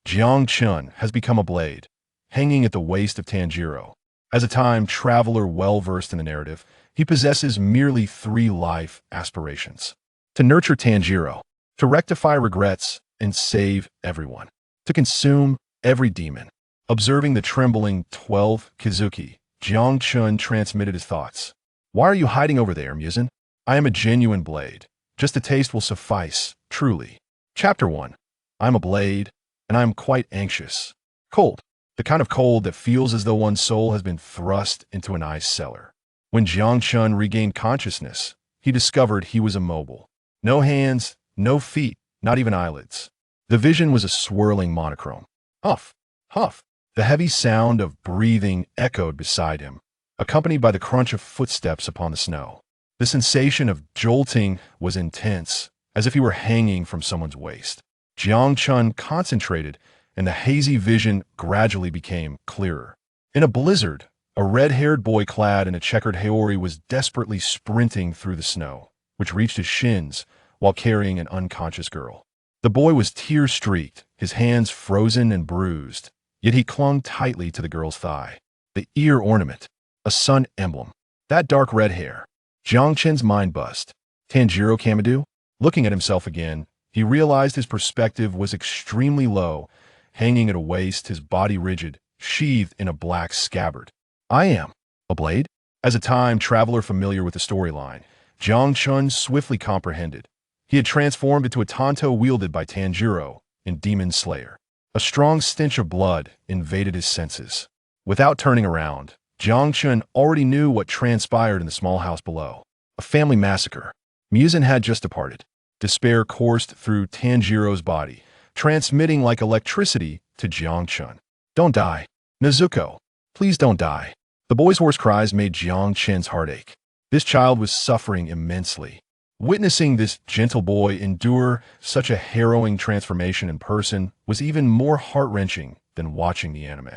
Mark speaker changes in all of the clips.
Speaker 1: Jiang Chen has become a blade, hanging at the waist of Tanjiro. As a time traveler well-versed in the narrative, he possesses merely 3 life aspirations: to nurture Tanjiro, to rectify regrets and save everyone, to consume every demon. Observing the trembling 12 Kizuki, Jiang Chen transmitted his thoughts. "Why are you hiding over there, Muzan? I am a genuine blade. Just a taste will suffice, truly." Chapter 1. I'm a blade, and I am quite anxious. Cold. The kind of cold that feels as though one's soul has been thrust into an ice cellar. When Jiang Chen regained consciousness, he discovered he was immobile. No hands, no feet, not even eyelids. The vision was a swirling monochrome. Huff, huff. The heavy sound of breathing echoed beside him, accompanied by the crunch of footsteps upon the snow. The sensation of jolting was intense, as if he were hanging from someone's waist. Jiang Chen concentrated, and the hazy vision gradually became clearer. In a blizzard, a red-haired boy clad in a checkered haori was desperately sprinting through the snow, which reached his shins, while carrying an unconscious girl. The boy was tear-streaked, his hands frozen and bruised, yet he clung tightly to the girl's thigh. The ear ornament, a sun emblem, that dark red hair. Jiang Chen's mind buzzed. Tanjiro Kamadu? Looking at himself again, he realized his perspective was extremely low, hanging at a waist, his body rigid, sheathed in a black scabbard. I am a blade? As a time traveler familiar with the storyline, Jiang Chen swiftly comprehended. He had transformed into a tanto wielded by Tanjiro in Demon Slayer. A strong stench of blood invaded his senses. Without turning around, Jiang Chen already knew what transpired in the small house below. A family massacre. Muzan had just departed. Despair coursed through Tanjiro's body, transmitting like electricity to Jiang Chen. Don't die. Nezuko, please don't die. The boy's hoarse cries made Jiang Chen's heart ache. This child was suffering immensely. Witnessing this gentle boy endure such a harrowing transformation in person was even more heart-wrenching than watching the anime.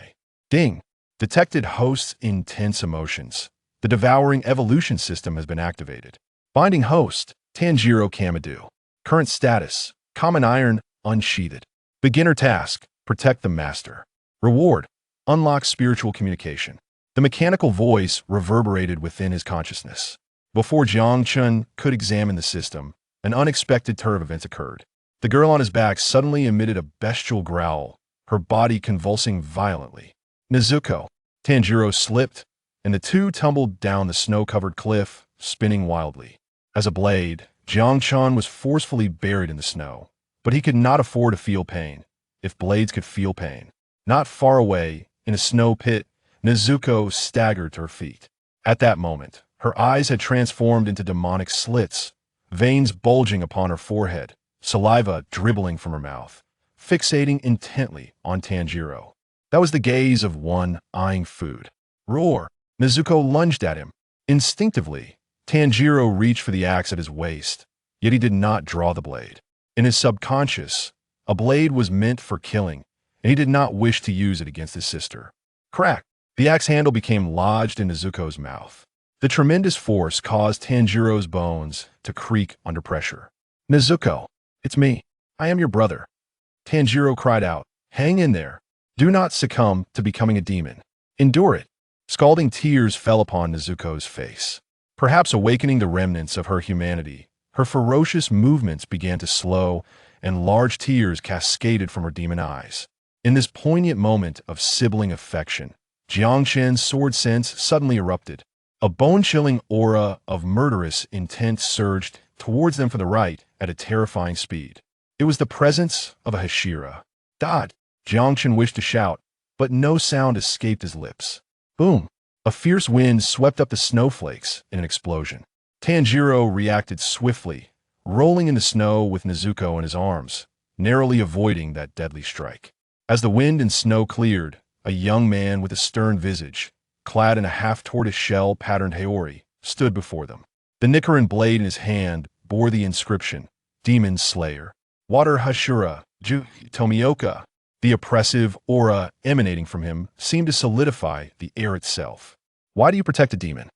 Speaker 1: Ding! Detected host's intense emotions. The devouring evolution system has been activated. Binding host, Tanjiro Kamadu. Current status, common iron, unsheathed. Beginner task, protect the master. Reward, unlock spiritual communication. The mechanical voice reverberated within his consciousness. Before Jiang Chen could examine the system, an unexpected turn of events occurred. The girl on his back suddenly emitted a bestial growl, her body convulsing violently. Nezuko. Tanjiro slipped, and the two tumbled down the snow-covered cliff, spinning wildly. As a blade, Jiang Chen was forcefully buried in the snow, but he could not afford to feel pain, if blades could feel pain. Not far away, in a snow pit, Nezuko staggered to her feet. At that moment, her eyes had transformed into demonic slits, veins bulging upon her forehead, saliva dribbling from her mouth, fixating intently on Tanjiro. That was the gaze of one eyeing food. Roar! Nezuko lunged at him. Instinctively, Tanjiro reached for the axe at his waist, yet he did not draw the blade. In his subconscious, a blade was meant for killing, and he did not wish to use it against his sister. Crack! The axe handle became lodged in Nezuko's mouth. The tremendous force caused Tanjiro's bones to creak under pressure. Nezuko, it's me. I am your brother. Tanjiro cried out. Hang in there. Do not succumb to becoming a demon. Endure it. Scalding tears fell upon Nezuko's face. Perhaps awakening the remnants of her humanity, her ferocious movements began to slow, and large tears cascaded from her demon eyes. In this poignant moment of sibling affection, Jiang Chen's sword sense suddenly erupted. A bone-chilling aura of murderous intent surged towards them from the right at a terrifying speed. It was the presence of a Hashira. Dod! Jiang Chen wished to shout, but no sound escaped his lips. Boom! A fierce wind swept up the snowflakes in an explosion. Tanjiro reacted swiftly, rolling in the snow with Nezuko in his arms, narrowly avoiding that deadly strike. As the wind and snow cleared, a young man with a stern visage, clad in a half-tortoise-shell patterned haori, stood before them. The Nichiren blade in his hand bore the inscription, Demon Slayer. Water Hashira, Ju Tomioka. The oppressive aura emanating from him seemed to solidify the air itself. Why do you protect a demon?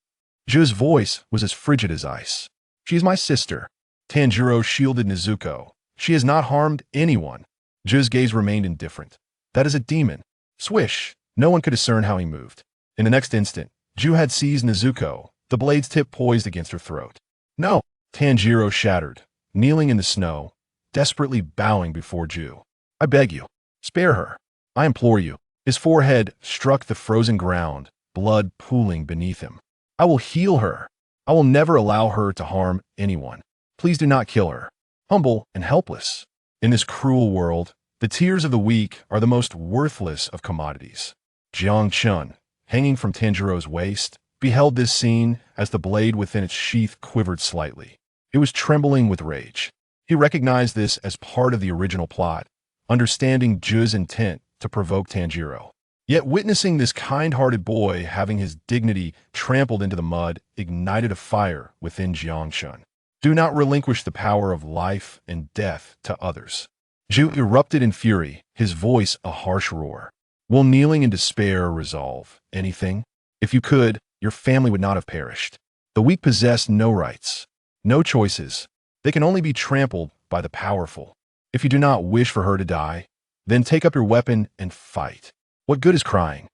Speaker 1: Ju's voice was as frigid as ice. She is my sister. Tanjiro shielded Nezuko. She has not harmed anyone. Ju's gaze remained indifferent. That is a demon. Swish. No one could discern how he moved. In the next instant, Ju had seized Nezuko, the blade's tip poised against her throat. No! Tanjiro shattered, kneeling in the snow, desperately bowing before Ju. I beg you, spare her. I implore you. His forehead struck the frozen ground, blood pooling beneath him. I will heal her. I will never allow her to harm anyone. Please do not kill her. Humble and helpless. In this cruel world, the tears of the weak are the most worthless of commodities. Jiang Chen, hanging from Tanjiro's waist, beheld this scene as the blade within its sheath quivered slightly. It was trembling with rage. He recognized this as part of the original plot, understanding Ju's intent to provoke Tanjiro. Yet witnessing this kind-hearted boy having his dignity trampled into the mud ignited a fire within Jiang Chen. Do not relinquish the power of life and death to others. Ju erupted in fury, his voice a harsh roar. Will kneeling in despair resolve anything? If you could, your family would not have perished. The weak possess no rights, no choices. They can only be trampled by the powerful. If you do not wish for her to die, then take up your weapon and fight. What good is crying?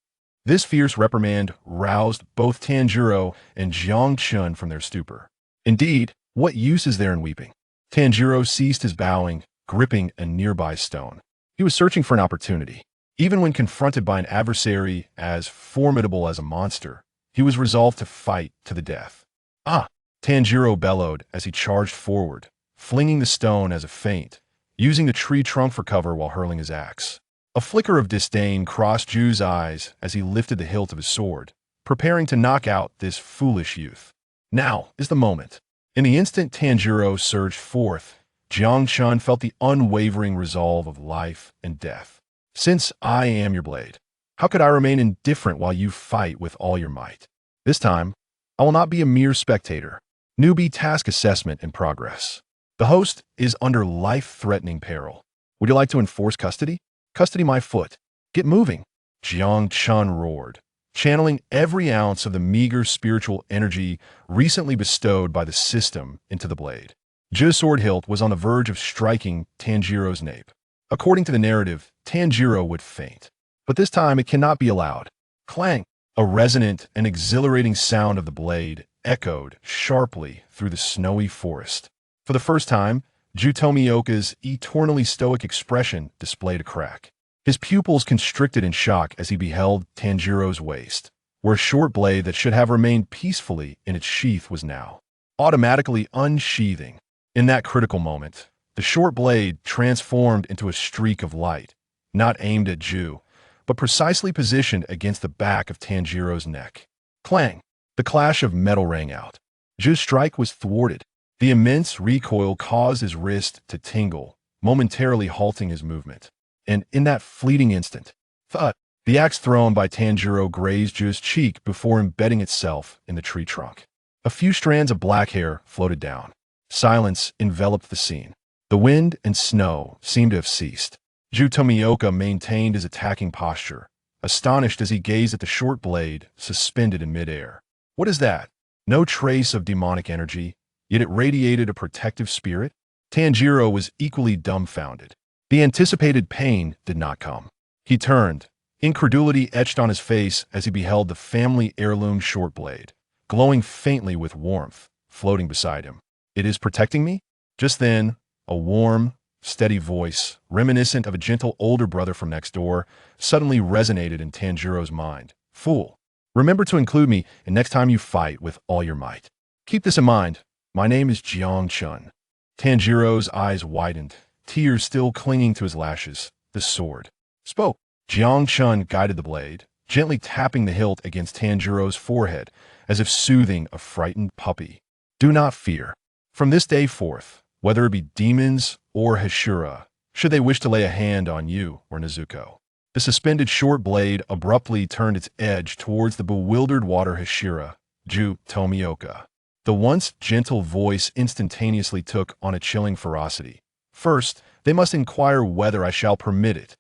Speaker 1: This fierce reprimand roused both Tanjiro and Jiang Chen from their stupor. Indeed, what use is there in weeping? Tanjiro ceased his bowing, gripping a nearby stone. He was searching for an opportunity. Even when confronted by an adversary as formidable as a monster, he was resolved to fight to the death. Ah! Tanjiro bellowed as he charged forward, flinging the stone as a feint, using the tree trunk for cover while hurling his axe. A flicker of disdain crossed Ju's eyes as he lifted the hilt of his sword, preparing to knock out this foolish youth. Now is the moment. In the instant Tanjiro surged forth, Jiang Chen felt the unwavering resolve of life and death. Since I am your blade, how could I remain indifferent while you fight with all your might? This time, I will not be a mere spectator. Newbie task assessment in progress. The host is under life-threatening peril. Would you like to enforce custody? Custody my foot. Get moving. Jiang Chen roared, channeling every ounce of the meager spiritual energy recently bestowed by the system into the blade. Ju's sword hilt was on the verge of striking Tanjiro's nape. According to the narrative, Tanjiro would faint. But this time it cannot be allowed. Clang! A resonant and exhilarating sound of the blade echoed sharply through the snowy forest. For the first time, Ju Tomioka's eternally stoic expression displayed a crack. His pupils constricted in shock as he beheld Tanjiro's waist, where a short blade that should have remained peacefully in its sheath was now automatically unsheathing. In that critical moment, the short blade transformed into a streak of light, not aimed at Ju, but precisely positioned against the back of Tanjiro's neck. Clang! The clash of metal rang out. Ju's strike was thwarted. The immense recoil caused his wrist to tingle, momentarily halting his movement. And in that fleeting instant, thud, the axe thrown by Tanjiro grazed Ju's cheek before embedding itself in the tree trunk. A few strands of black hair floated down. Silence enveloped the scene. The wind and snow seemed to have ceased. Ju Tomioka maintained his attacking posture, astonished as he gazed at the short blade suspended in midair. What is that? No trace of demonic energy, yet it radiated a protective spirit? Tanjiro was equally dumbfounded. The anticipated pain did not come. He turned, incredulity etched on his face as he beheld the family heirloom short blade, glowing faintly with warmth, floating beside him. It is protecting me? Just then, a warm, steady voice, reminiscent of a gentle older brother from next door, suddenly resonated in Tanjiro's mind. Fool! Remember to include me in next time you fight with all your might. Keep this in mind. My name is Jiang Chen. Tanjiro's eyes widened, tears still clinging to his lashes. The sword spoke. Jiang Chen guided the blade, gently tapping the hilt against Tanjiro's forehead, as if soothing a frightened puppy. Do not fear. From this day forth, whether it be demons or Hashira, should they wish to lay a hand on you or Nezuko. The suspended short blade abruptly turned its edge towards the bewildered water Hashira, Ju Tomioka. The once gentle voice instantaneously took on a chilling ferocity. First, they must inquire whether I shall permit it.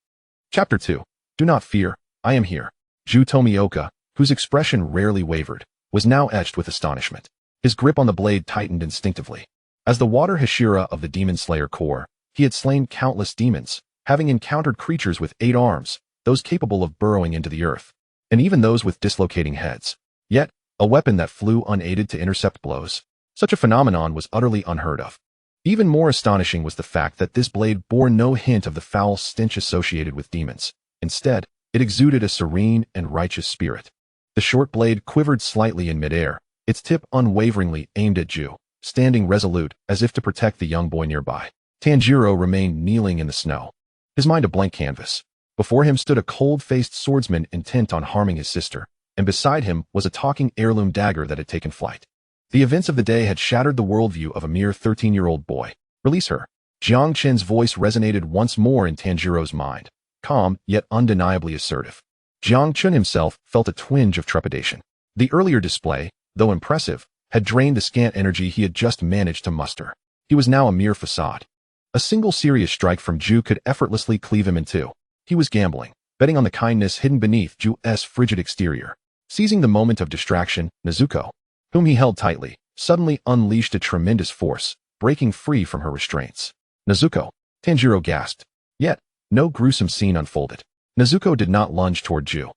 Speaker 1: Chapter 2. Do not fear, I am here. Ju Tomioka, whose expression rarely wavered, was now etched with astonishment. His grip on the blade tightened instinctively. As the water Hashira of the Demon Slayer Corps, he had slain countless demons. having encountered creatures with 8 arms, those capable of burrowing into the earth, and even those with dislocating heads. Yet, a weapon that flew unaided to intercept blows. Such a phenomenon was utterly unheard of. Even more astonishing was the fact that this blade bore no hint of the foul stench associated with demons. Instead, it exuded a serene and righteous spirit. The short blade quivered slightly in midair, its tip unwaveringly aimed at Ju, standing resolute as if to protect the young boy nearby. Tanjiro remained kneeling in the snow, his mind a blank canvas. Before him stood a cold-faced swordsman intent on harming his sister, and beside him was a talking heirloom dagger that had taken flight. The events of the day had shattered the worldview of a mere 13-year-old boy. Release her. Jiang Chen's voice resonated once more in Tanjiro's mind, calm yet undeniably assertive. Jiang Chen himself felt a twinge of trepidation. The earlier display, though impressive, had drained the scant energy he had just managed to muster. He was now a mere facade. A single serious strike from Ju could effortlessly cleave him in two. He was gambling, betting on the kindness hidden beneath Ju's frigid exterior. Seizing the moment of distraction, Nezuko, whom he held tightly, suddenly unleashed a tremendous force, breaking free from her restraints. Nezuko, Tanjiro gasped. Yet, no gruesome scene unfolded. Nezuko did not lunge toward Ju,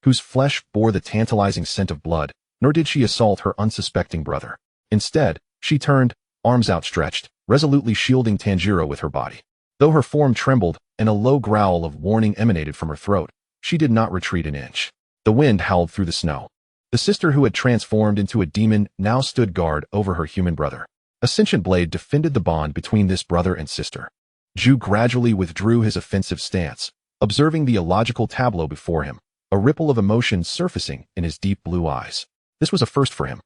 Speaker 1: whose flesh bore the tantalizing scent of blood, nor did she assault her unsuspecting brother. Instead, she turned, arms outstretched, resolutely shielding Tanjiro with her body. Though her form trembled and a low growl of warning emanated from her throat, she did not retreat an inch. The wind howled through the snow. The sister who had transformed into a demon now stood guard over her human brother. A sentient blade defended the bond between this brother and sister. Ju gradually withdrew his offensive stance, observing the illogical tableau before him, a ripple of emotion surfacing in his deep blue eyes. This was a first for him.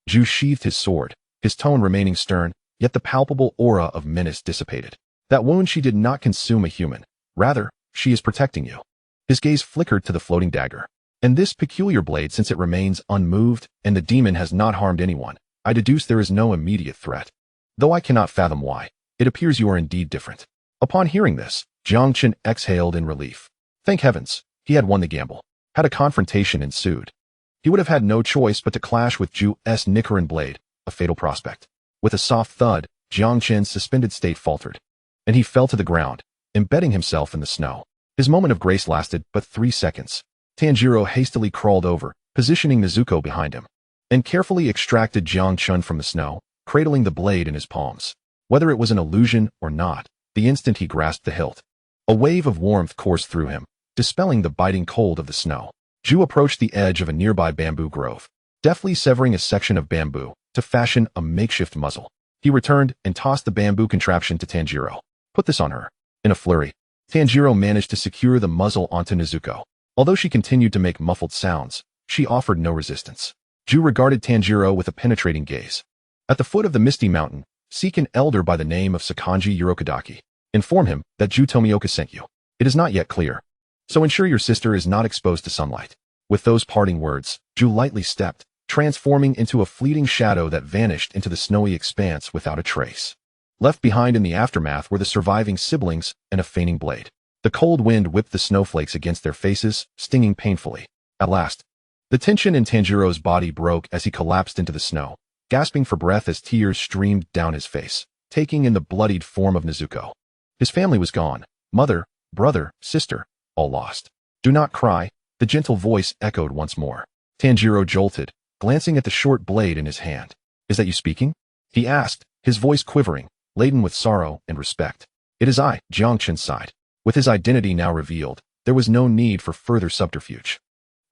Speaker 1: Ju sheathed his sword, his tone remaining stern, yet the palpable aura of menace dissipated. That wound she did not consume a human. Rather, she is protecting you. His gaze flickered to the floating dagger. And this peculiar blade, since it remains unmoved and the demon has not harmed anyone, I deduce there is no immediate threat. Though I cannot fathom why, it appears you are indeed different. Upon hearing this, Jiang Chen exhaled in relief. Thank heavens, he had won the gamble. Had a confrontation ensued, he would have had no choice but to clash with Ju's Nichiren blade, a fatal prospect. With a soft thud, Jiang Chen's suspended state faltered, and he fell to the ground, embedding himself in the snow. His moment of grace lasted but 3 seconds. Tanjiro hastily crawled over, positioning Nezuko behind him, and carefully extracted Jiang Chen from the snow, cradling the blade in his palms. Whether it was an illusion or not, the instant he grasped the hilt, a wave of warmth coursed through him, dispelling the biting cold of the snow. Ju approached the edge of a nearby bamboo grove, deftly severing a section of bamboo to fashion a makeshift muzzle. He returned and tossed the bamboo contraption to Tanjiro. Put this on her. In a flurry, Tanjiro managed to secure the muzzle onto Nezuko. Although she continued to make muffled sounds, she offered no resistance. Ju regarded Tanjiro with a penetrating gaze. At the foot of the misty mountain, seek an elder by the name of Sakanji Urokadaki. Inform him that Ju Tomioka sent you. It is not yet clear, so ensure your sister is not exposed to sunlight. With those parting words, Ju lightly stepped, transforming into a fleeting shadow that vanished into the snowy expanse without a trace. Left behind in the aftermath were the surviving siblings and a fainting blade. The cold wind whipped the snowflakes against their faces, stinging painfully. At last, the tension in Tanjiro's body broke as he collapsed into the snow, gasping for breath as tears streamed down his face, taking in the bloodied form of Nezuko. His family was gone. Mother, brother, sister, all lost. Do not cry, the gentle voice echoed once more. Tanjiro jolted, glancing at the short blade in his hand. Is that you speaking? He asked, his voice quivering, laden with sorrow and respect. It is I, Jiang Chen sighed. With his identity now revealed, there was no need for further subterfuge.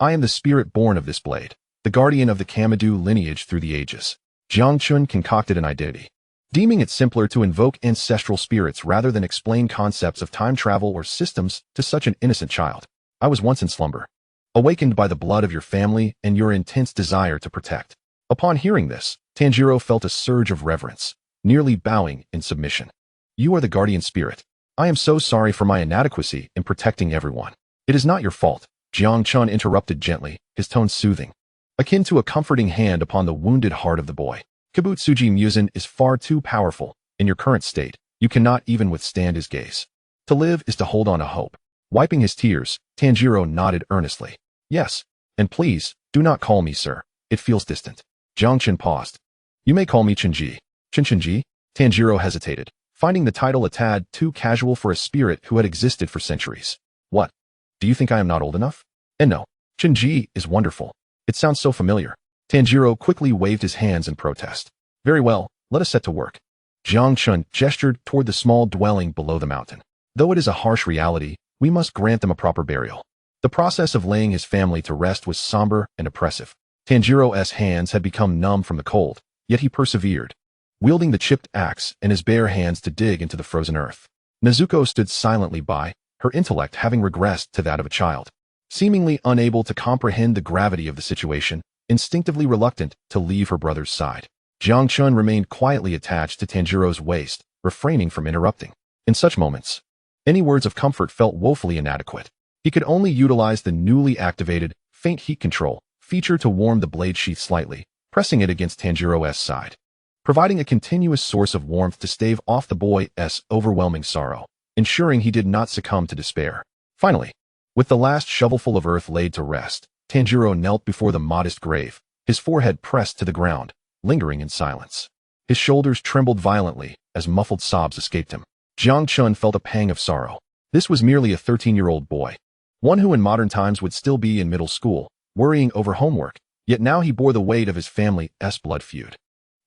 Speaker 1: I am the spirit born of this blade, the guardian of the Kamadu lineage through the ages. Jiang Chen concocted an identity, deeming it simpler to invoke ancestral spirits rather than explain concepts of time travel or systems to such an innocent child. I was once in slumber, awakened by the blood of your family and your intense desire to protect. Upon hearing this, Tanjiro felt a surge of reverence, nearly bowing in submission. You are the guardian spirit. I am so sorry for my inadequacy in protecting everyone. It is not your fault, Jiang Chen interrupted gently, his tone soothing, akin to a comforting hand upon the wounded heart of the boy. Kibutsuji Muzan is far too powerful. In your current state, you cannot even withstand his gaze. To live is to hold on to hope. Wiping his tears, Tanjiro nodded earnestly. Yes, and please, do not call me sir. It feels distant. Jiang Chen paused. You may call me Chenji. Chenji? Tanjiro hesitated, finding the title a tad too casual for a spirit who had existed for centuries. What? Do you think I am not old enough? And no, Shinji is wonderful. It sounds so familiar. Tanjiro quickly waved his hands in protest. Very well, let us set to work. Jiang Chen gestured toward the small dwelling below the mountain. Though it is a harsh reality, we must grant them a proper burial. The process of laying his family to rest was somber and oppressive. Tanjiro's hands had become numb from the cold, yet he persevered, wielding the chipped axe in his bare hands to dig into the frozen earth. Nezuko stood silently by, her intellect having regressed to that of a child. Seemingly unable to comprehend the gravity of the situation, instinctively reluctant to leave her brother's side. Jiang Chen remained quietly attached to Tanjiro's waist, refraining from interrupting. In such moments, any words of comfort felt woefully inadequate. He could only utilize the newly activated faint heat control feature to warm the blade sheath slightly, pressing it against Tanjiro's side, providing a continuous source of warmth to stave off the boy's overwhelming sorrow, ensuring he did not succumb to despair. Finally, with the last shovelful of earth laid to rest, Tanjiro knelt before the modest grave, his forehead pressed to the ground, lingering in silence. His shoulders trembled violently as muffled sobs escaped him. Jiang Chen felt a pang of sorrow. This was merely a 13-year-old boy, one who in modern times would still be in middle school, worrying over homework, yet now he bore the weight of his family's blood feud.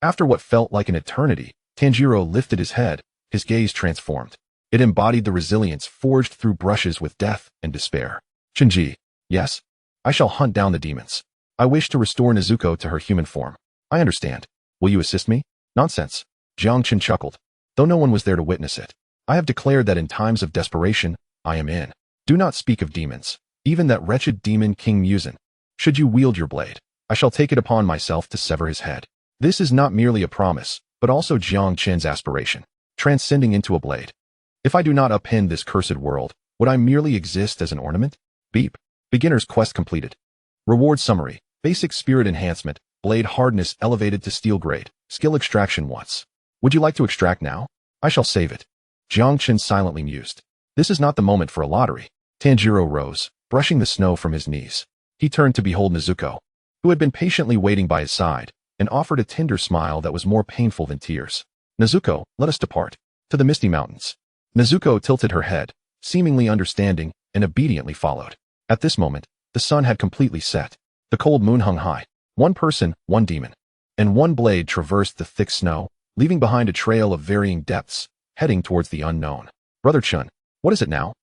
Speaker 1: After what felt like an eternity, Tanjiro lifted his head, his gaze transformed. It embodied the resilience forged through brushes with death and despair. Shinji, yes? I shall hunt down the demons. I wish to restore Nezuko to her human form. I understand. Will you assist me? Nonsense. Jiang Chen chuckled, though no one was there to witness it. I have declared that in times of desperation, I am in. Do not speak of demons, even that wretched demon King Muzan. Should you wield your blade, I shall take it upon myself to sever his head. This is not merely a promise, but also Jiang Chen's aspiration, transcending into a blade. If I do not upend this cursed world, would I merely exist as an ornament? Beep. Beginner's quest completed. Reward summary. Basic spirit enhancement, blade hardness elevated to steel grade, skill extraction once. Would you like to extract now? I shall save it. Jiang Chen silently mused. This is not the moment for a lottery. Tanjiro rose, brushing the snow from his knees. He turned to behold Nezuko, who had been patiently waiting by his side, and offered a tender smile that was more painful than tears. Nezuko, let us depart. To the misty mountains. Nezuko tilted her head, seemingly understanding, and obediently followed. At this moment, the sun had completely set. The cold moon hung high. One person, one demon, and one blade traversed the thick snow, leaving behind a trail of varying depths, heading towards the unknown. Brother Chun, what is it now?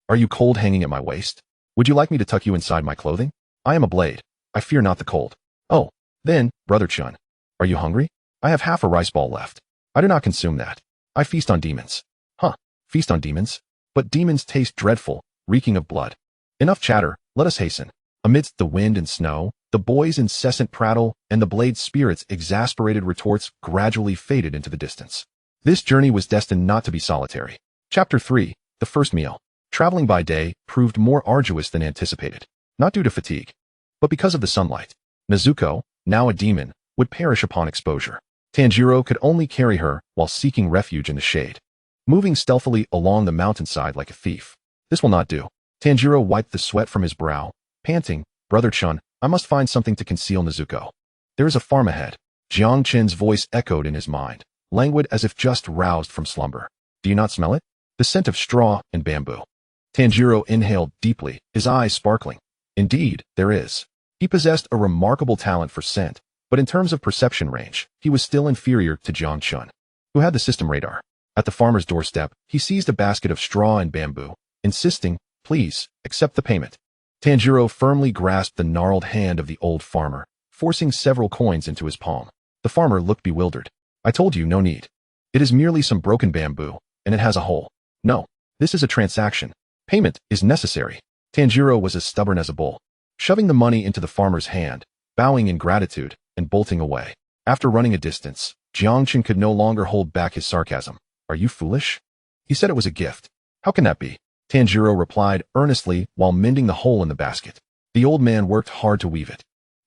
Speaker 1: Are you cold hanging at my waist? Would you like me to tuck you inside my clothing? I am a blade. I fear not the cold. Oh, then, Brother Chun, are you hungry? I have half a rice ball left. I do not consume that. I feast on demons. Huh, feast on demons? But demons taste dreadful, reeking of blood. Enough chatter, let us hasten. Amidst the wind and snow, the boy's incessant prattle and the blade's spirit's exasperated retorts gradually faded into the distance. This journey was destined not to be solitary. Chapter 3, The First Meal. Traveling by day proved more arduous than anticipated, not due to fatigue, but because of the sunlight. Nezuko, now a demon, would perish upon exposure. Tanjiro could only carry her while seeking refuge in the shade, moving stealthily along the mountainside like a thief. This will not do. Tanjiro wiped the sweat from his brow, panting, Brother Chun, I must find something to conceal Nezuko. There is a farm ahead. Jiang Chen's voice echoed in his mind, languid as if just roused from slumber. Do you not smell it? The scent of straw and bamboo. Tanjiro inhaled deeply, his eyes sparkling. Indeed, there is. He possessed a remarkable talent for scent, but in terms of perception range, he was still inferior to Jiang Chen, who had the system radar. At the farmer's doorstep, he seized a basket of straw and bamboo, insisting, please, accept the payment. Tanjiro firmly grasped the gnarled hand of the old farmer, forcing several coins into his palm. The farmer looked bewildered. I told you, no need. It is merely some broken bamboo, and it has a hole. No, this is a transaction. Payment is necessary. Tanjiro was as stubborn as a bull, shoving the money into the farmer's hand, bowing in gratitude, and bolting away. After running a distance, Jiang Chen could no longer hold back his sarcasm. Are you foolish? He said it was a gift. How can that be? Tanjiro replied earnestly while mending the hole in the basket. The old man worked hard to weave it.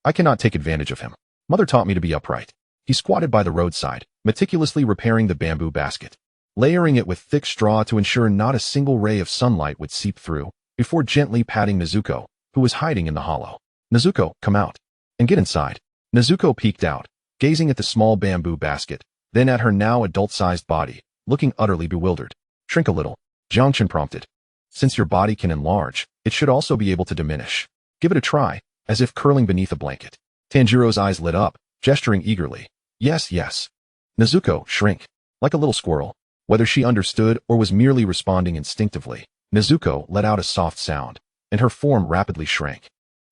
Speaker 1: I cannot take advantage of him. Mother taught me to be upright. He squatted by the roadside, meticulously repairing the bamboo basket, layering it with thick straw to ensure not a single ray of sunlight would seep through, before gently patting Nezuko, who was hiding in the hollow. Nezuko, come out. And get inside. Nezuko peeked out, gazing at the small bamboo basket, then at her now adult-sized body, looking utterly bewildered. Shrink a little, Jiang Chen prompted. Since your body can enlarge, it should also be able to diminish. Give it a try, as if curling beneath a blanket. Tanjiro's eyes lit up, gesturing eagerly. Yes, yes. Nezuko, shrink. Like a little squirrel. Whether she understood or was merely responding instinctively, Nezuko let out a soft sound, and her form rapidly shrank,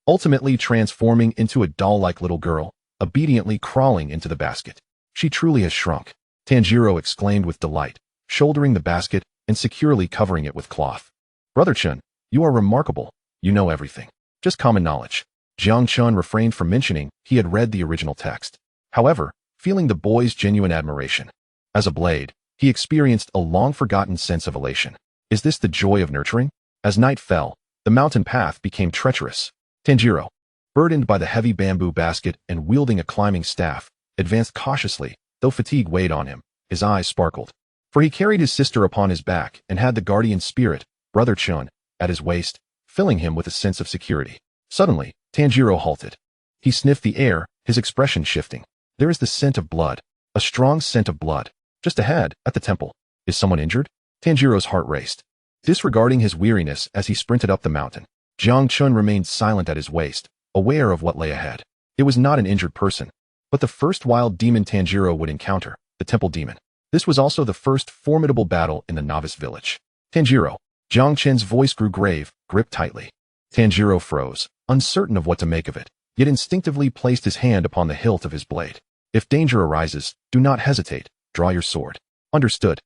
Speaker 1: ultimately transforming into a doll-like little girl, obediently crawling into the basket. She truly has shrunk, Tanjiro exclaimed with delight, shouldering the basket and securely covering it with cloth. Brother Chen, you are remarkable. You know everything. Just common knowledge. Jiang Chen refrained from mentioning he had read the original text. However, feeling the boy's genuine admiration. As a blade, he experienced a long-forgotten sense of elation. Is this the joy of nurturing? As night fell, the mountain path became treacherous. Tanjiro, burdened by the heavy bamboo basket and wielding a climbing staff, advanced cautiously, though fatigue weighed on him. His eyes sparkled. For he carried his sister upon his back and had the guardian spirit, Brother Chen, at his waist, filling him with a sense of security. Suddenly, Tanjiro halted. He sniffed the air, his expression shifting. There is the scent of blood, a strong scent of blood. Just ahead, at the temple. Is someone injured? Tanjiro's heart raced. Disregarding his weariness as he sprinted up the mountain, Jiang Chen remained silent at his waist, aware of what lay ahead. It was not an injured person, but the first wild demon Tanjiro would encounter, the temple demon. This was also the first formidable battle in the novice village. Tanjiro. Jiang Chen's voice grew grave, gripped tightly. Tanjiro froze, uncertain of what to make of it, yet instinctively placed his hand upon the hilt of his blade. If danger arises, do not hesitate. Draw your sword. Understood.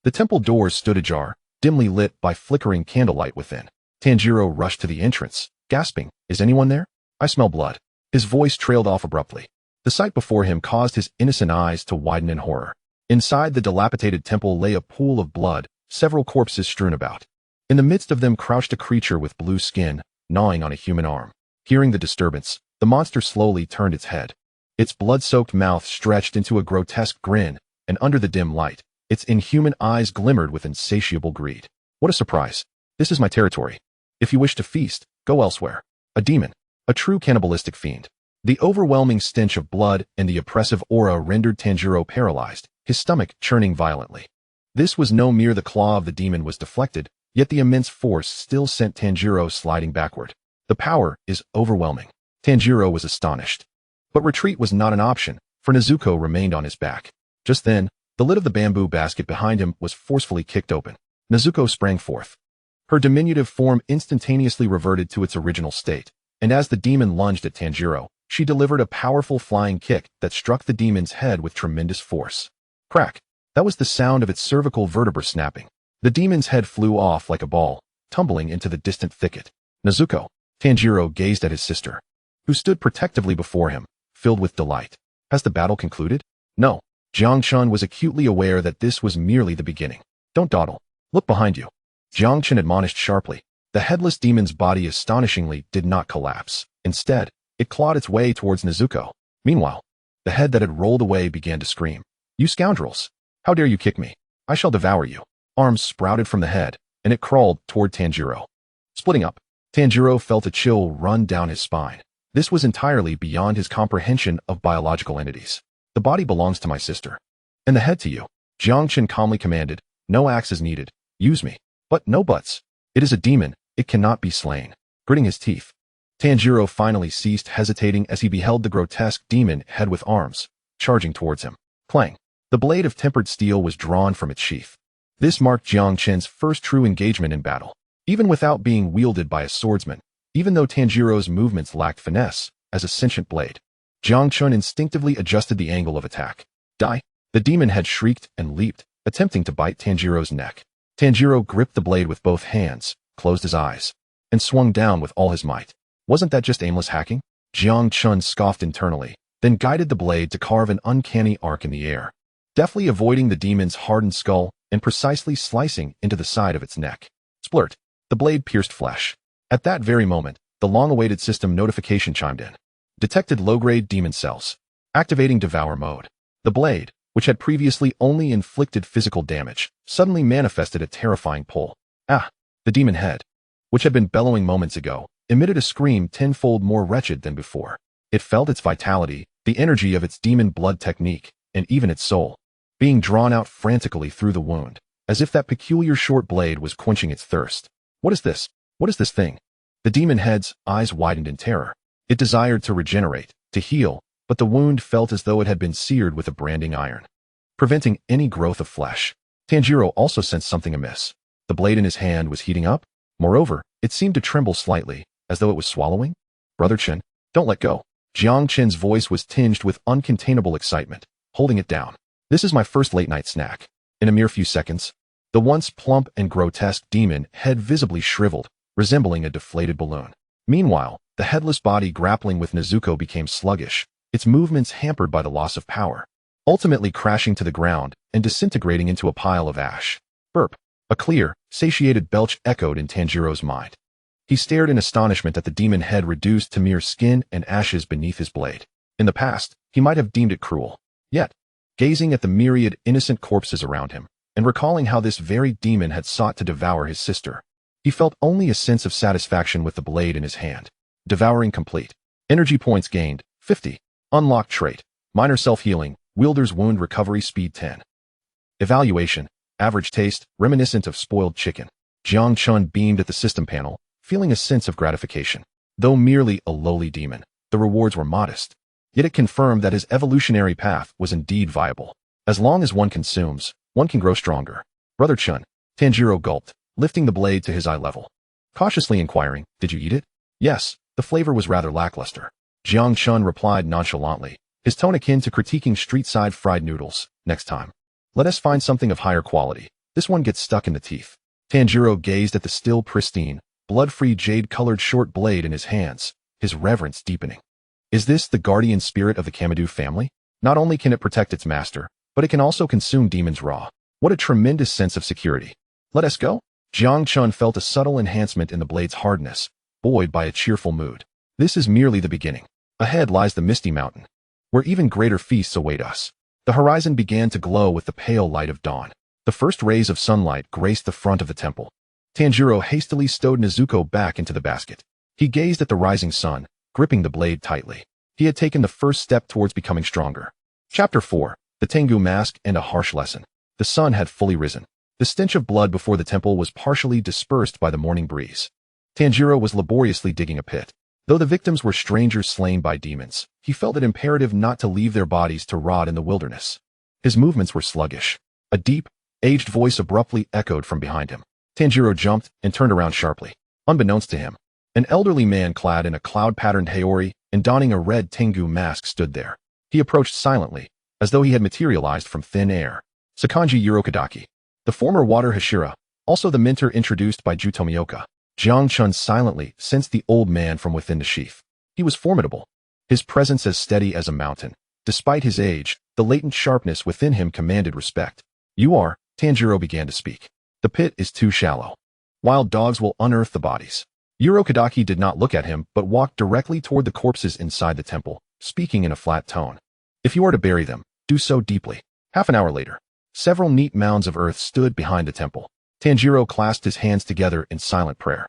Speaker 1: The temple doors stood ajar, dimly lit by flickering candlelight within. Tanjiro rushed to the entrance, gasping, Is anyone there? I smell blood. His voice trailed off abruptly. The sight before him caused his innocent eyes to widen in horror. Inside the dilapidated temple lay a pool of blood, several corpses strewn about. In the midst of them crouched a creature with blue skin, gnawing on a human arm. Hearing the disturbance, the monster slowly turned its head. Its blood-soaked mouth stretched into a grotesque grin, and under the dim light, its inhuman eyes glimmered with insatiable greed. What a surprise. This is my territory. If you wish to feast, go elsewhere. A demon. A true cannibalistic fiend. The overwhelming stench of blood and the oppressive aura rendered Tanjiro paralyzed, his stomach churning violently. This was no mere the claw of the demon was deflected, yet the immense force still sent Tanjiro sliding backward. The power is overwhelming. Tanjiro was astonished. But retreat was not an option, for Nezuko remained on his back. Just then, the lid of the bamboo basket behind him was forcefully kicked open. Nezuko sprang forth. Her diminutive form instantaneously reverted to its original state, and as the demon lunged at Tanjiro, she delivered a powerful flying kick that struck the demon's head with tremendous force. Crack! That was the sound of its cervical vertebra snapping. The demon's head flew off like a ball, tumbling into the distant thicket. Nezuko. Tanjiro gazed at his sister, who stood protectively before him, filled with delight. Has the battle concluded? No. Jiang Chen was acutely aware that this was merely the beginning. Don't dawdle. Look behind you. Jiang Chen admonished sharply. The headless demon's body astonishingly did not collapse. Instead, it clawed its way towards Nezuko. Meanwhile, the head that had rolled away began to scream. You scoundrels! How dare you kick me? I shall devour you. Arms sprouted from the head, and it crawled toward Tanjiro. Splitting up, Tanjiro felt a chill run down his spine. This was entirely beyond his comprehension of biological entities. The body belongs to my sister. And the head to you. Jiang Chen calmly commanded. No axe is needed. Use me. But no buts. It is a demon. It cannot be slain. Gritting his teeth, Tanjiro finally ceased hesitating as he beheld the grotesque demon head with arms, charging towards him. Clang. The blade of tempered steel was drawn from its sheath. This marked Jiang Chen's first true engagement in battle. Even without being wielded by a swordsman, even though Tanjiro's movements lacked finesse, as a sentient blade, Jiang Chen instinctively adjusted the angle of attack. Die! The demon head shrieked and leaped, attempting to bite Tanjiro's neck. Tanjiro gripped the blade with both hands, closed his eyes, and swung down with all his might. Wasn't that just aimless hacking? Jiang Chen scoffed internally, then guided the blade to carve an uncanny arc in the air, deftly avoiding the demon's hardened skull and precisely slicing into the side of its neck. Splurt! The blade pierced flesh. At that very moment, the long-awaited system notification chimed in. Detected low-grade demon cells. Activating devour mode. The blade, which had previously only inflicted physical damage, suddenly manifested a terrifying pull. Ah! The demon head, which had been bellowing moments ago, emitted a scream tenfold more wretched than before. It felt its vitality, the energy of its demon blood technique, and even its soul. being drawn out frantically through the wound, as if that peculiar short blade was quenching its thirst. What is this? What is this thing? The demon head's eyes widened in terror. It desired to regenerate, to heal, but the wound felt as though it had been seared with a branding iron, preventing any growth of flesh. Tanjiro also sensed something amiss. The blade in his hand was heating up. Moreover, it seemed to tremble slightly, as though it was swallowing. Brother Chen, don't let go. Jiang Chen's voice was tinged with uncontainable excitement, holding it down. This is my first late-night snack. In a mere few seconds, the once plump and grotesque demon head visibly shriveled, resembling a deflated balloon. Meanwhile, the headless body grappling with Nezuko became sluggish, its movements hampered by the loss of power, ultimately crashing to the ground and disintegrating into a pile of ash. Burp. A clear, satiated belch echoed in Tanjiro's mind. He stared in astonishment at the demon head reduced to mere skin and ashes beneath his blade. In the past, he might have deemed it cruel. Yet, gazing at the myriad innocent corpses around him, and recalling how this very demon had sought to devour his sister, he felt only a sense of satisfaction with the blade in his hand. Devouring complete. Energy points gained, 50. Unlocked trait. Minor self-healing, wielder's wound recovery speed 10. Evaluation. Average taste, reminiscent of spoiled chicken. Jiang Chen beamed at the system panel, feeling a sense of gratification. Though merely a lowly demon, the rewards were modest. Yet it confirmed that his evolutionary path was indeed viable. As long as one consumes, one can grow stronger. Brother Chen, Tanjiro gulped, lifting the blade to his eye level. Cautiously inquiring, did you eat it? Yes, the flavor was rather lackluster. Jiang Chen replied nonchalantly, his tone akin to critiquing street-side fried noodles. Next time, let us find something of higher quality. This one gets stuck in the teeth. Tanjiro gazed at the still pristine, blood-free jade-colored short blade in his hands, his reverence deepening. Is this the guardian spirit of the Kamadu family? Not only can it protect its master, but it can also consume demons raw. What a tremendous sense of security. Let us go? Jiang Chen felt a subtle enhancement in the blade's hardness, buoyed by a cheerful mood. This is merely the beginning. Ahead lies the Misty Mountain, where even greater feasts await us. The horizon began to glow with the pale light of dawn. The first rays of sunlight graced the front of the temple. Tanjiro hastily stowed Nezuko back into the basket. He gazed at the rising sun, gripping the blade tightly. He had taken the first step towards becoming stronger. Chapter 4. The Tengu Mask and a Harsh Lesson. The sun had fully risen. The stench of blood before the temple was partially dispersed by the morning breeze. Tanjiro was laboriously digging a pit. Though the victims were strangers slain by demons, he felt it imperative not to leave their bodies to rot in the wilderness. His movements were sluggish. A deep, aged voice abruptly echoed from behind him. Tanjiro jumped and turned around sharply. Unbeknownst to him, an elderly man clad in a cloud-patterned haori and donning a red Tengu mask stood there. He approached silently, as though he had materialized from thin air. Sakanji Urokadaki, the former water Hashira, also the mentor introduced by Jutomioka. Jiang Chen silently sensed the old man from within the sheath. He was formidable, his presence as steady as a mountain. Despite his age, the latent sharpness within him commanded respect. You are, Tanjiro began to speak. The pit is too shallow. Wild dogs will unearth the bodies. Urokadaki did not look at him, but walked directly toward the corpses inside the temple, speaking in a flat tone. If you are to bury them, do so deeply. Half an hour later, several neat mounds of earth stood behind the temple. Tanjiro clasped his hands together in silent prayer.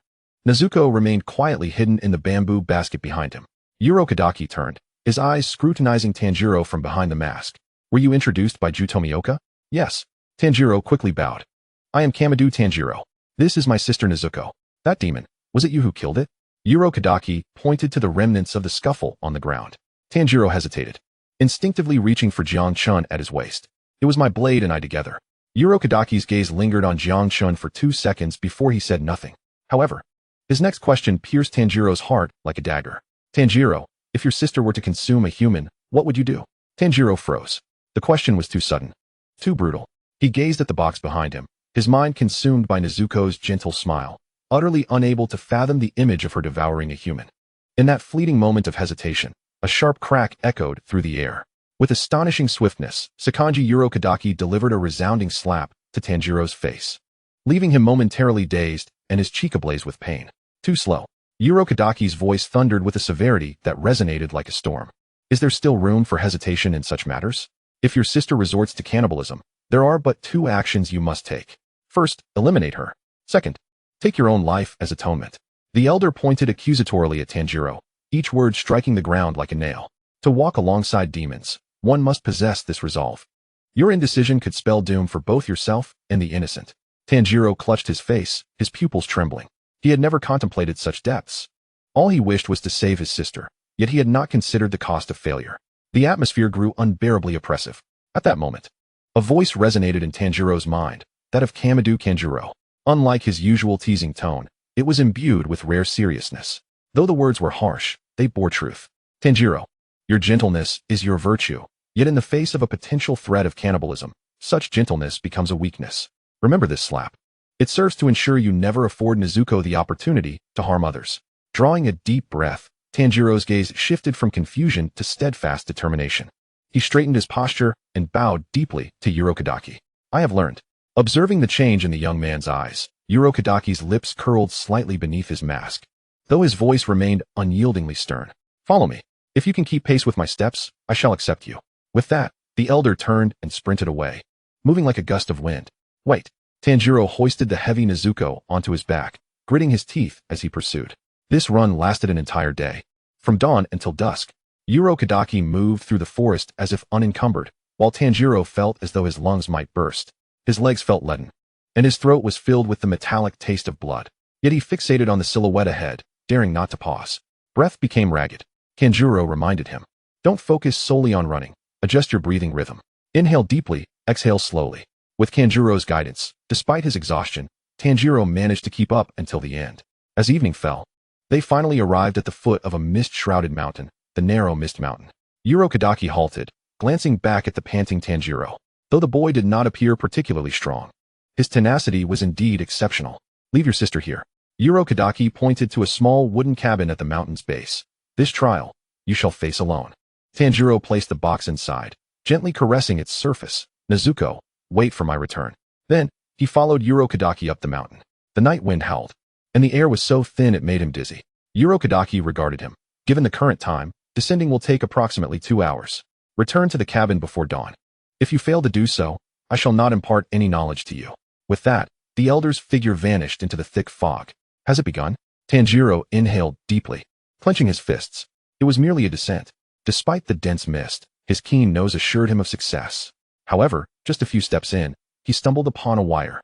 Speaker 1: Nezuko remained quietly hidden in the bamboo basket behind him. Urokadaki turned, his eyes scrutinizing Tanjiro from behind the mask. Were you introduced by Jutomioka? Yes. Tanjiro quickly bowed. I am Kamadu Tanjiro. This is my sister Nezuko. That demon, was it you who killed it? Urokadaki pointed to the remnants of the scuffle on the ground. Tanjiro hesitated, instinctively reaching for Jiang Chen at his waist. It was my blade and I together. Urokadaki's gaze lingered on Jiang Chen for 2 seconds before he said nothing. However, his next question pierced Tanjiro's heart like a dagger. Tanjiro, if your sister were to consume a human, what would you do? Tanjiro froze. The question was too sudden, too brutal. He gazed at the box behind him, his mind consumed by Nezuko's gentle smile, utterly unable to fathom the image of her devouring a human. In that fleeting moment of hesitation, a sharp crack echoed through the air. With astonishing swiftness, Sakanji Urokadaki delivered a resounding slap to Tanjiro's face, leaving him momentarily dazed and his cheek ablaze with pain. Too slow. Urokadaki's voice thundered with a severity that resonated like a storm. Is there still room for hesitation in such matters? If your sister resorts to cannibalism, there are but 2 actions you must take. First, eliminate her. Second, take your own life as atonement. The elder pointed accusatorily at Tanjiro, each word striking the ground like a nail. To walk alongside demons, one must possess this resolve. Your indecision could spell doom for both yourself and the innocent. Tanjiro clutched his face, his pupils trembling. He had never contemplated such depths. All he wished was to save his sister, yet he had not considered the cost of failure. The atmosphere grew unbearably oppressive. At that moment, a voice resonated in Tanjiro's mind, that of Kamado Kanjuro. Unlike his usual teasing tone, it was imbued with rare seriousness. Though the words were harsh, they bore truth. Tanjiro, your gentleness is your virtue, yet in the face of a potential threat of cannibalism, such gentleness becomes a weakness. Remember this slap. It serves to ensure you never afford Nezuko the opportunity to harm others. Drawing a deep breath, Tanjiro's gaze shifted from confusion to steadfast determination. He straightened his posture and bowed deeply to Urokodaki. I have learned. Observing the change in the young man's eyes, Urokodaki's lips curled slightly beneath his mask, though his voice remained unyieldingly stern. Follow me. If you can keep pace with my steps, I shall accept you. With that, the elder turned and sprinted away, moving like a gust of wind. Wait. Tanjiro hoisted the heavy Nezuko onto his back, gritting his teeth as he pursued. This run lasted an entire day. From dawn until dusk, Urokodaki moved through the forest as if unencumbered, while Tanjiro felt as though his lungs might burst. His legs felt leaden, and his throat was filled with the metallic taste of blood. Yet he fixated on the silhouette ahead, daring not to pause. Breath became ragged. Kanjuro reminded him. Don't focus solely on running. Adjust your breathing rhythm. Inhale deeply, exhale slowly. With Kanjuro's guidance, despite his exhaustion, Tanjiro managed to keep up until the end. As evening fell, they finally arrived at the foot of a mist-shrouded mountain, the narrow Mist Mountain. Urokodaki halted, glancing back at the panting Tanjiro. Though the boy did not appear particularly strong, his tenacity was indeed exceptional. Leave your sister here. Urokodaki pointed to a small wooden cabin at the mountain's base. This trial, you shall face alone. Tanjiro placed the box inside, gently caressing its surface. Nezuko, wait for my return. Then, he followed Urokodaki up the mountain. The night wind howled, and the air was so thin it made him dizzy. Urokodaki regarded him. Given the current time, descending will take approximately 2 hours. Return to the cabin before dawn. If you fail to do so, I shall not impart any knowledge to you. With that, the elder's figure vanished into the thick fog. Has it begun? Tanjiro inhaled deeply, clenching his fists. It was merely a descent. Despite the dense mist, his keen nose assured him of success. However, just a few steps in, he stumbled upon a wire.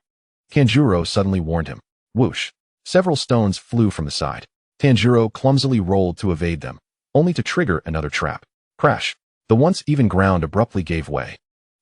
Speaker 1: Kanjuro suddenly warned him. Whoosh! Several stones flew from the side. Tanjiro clumsily rolled to evade them, only to trigger another trap. Crash! The once even ground abruptly gave way,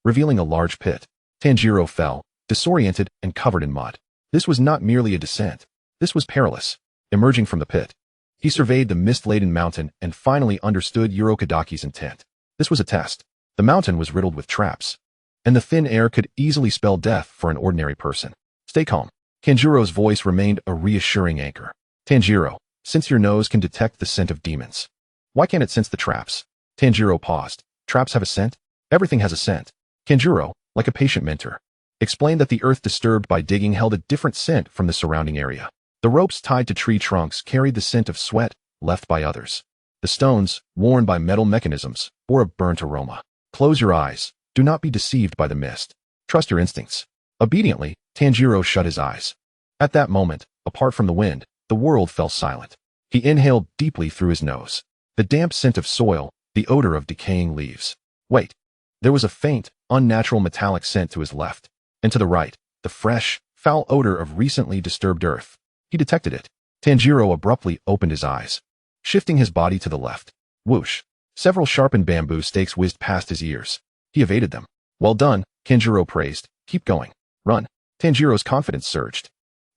Speaker 1: revealing a large pit. Tanjiro fell, disoriented and covered in mud. This was not merely a descent. This was perilous. Emerging from the pit, he surveyed the mist-laden mountain and finally understood Urokodaki's intent. This was a test. The mountain was riddled with traps, and the thin air could easily spell death for an ordinary person. Stay calm. Kanjuro's voice remained a reassuring anchor. Tanjiro, since your nose can detect the scent of demons, why can't it sense the traps? Tanjiro paused. Traps have a scent? Everything has a scent. Kanjuro, like a patient mentor, explained that the earth disturbed by digging held a different scent from the surrounding area. The ropes tied to tree trunks carried the scent of sweat left by others. The stones, worn by metal mechanisms, bore a burnt aroma. Close your eyes. Do not be deceived by the mist. Trust your instincts. Obediently, Tanjiro shut his eyes. At that moment, apart from the wind, the world fell silent. He inhaled deeply through his nose. The damp scent of soil, the odor of decaying leaves. Wait. There was a faint, unnatural metallic scent to his left, and to the right, the fresh, foul odor of recently disturbed earth. He detected it. Tanjiro abruptly opened his eyes, shifting his body to the left. Whoosh! Several sharpened bamboo stakes whizzed past his ears. He evaded them. Well done, Kanjuro praised. Keep going. Run. Tanjiro's confidence surged.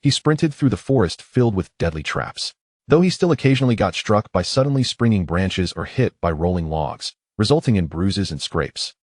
Speaker 1: He sprinted through the forest filled with deadly traps. Though he still occasionally got struck by suddenly springing branches or hit by rolling logs, resulting in bruises and scrapes.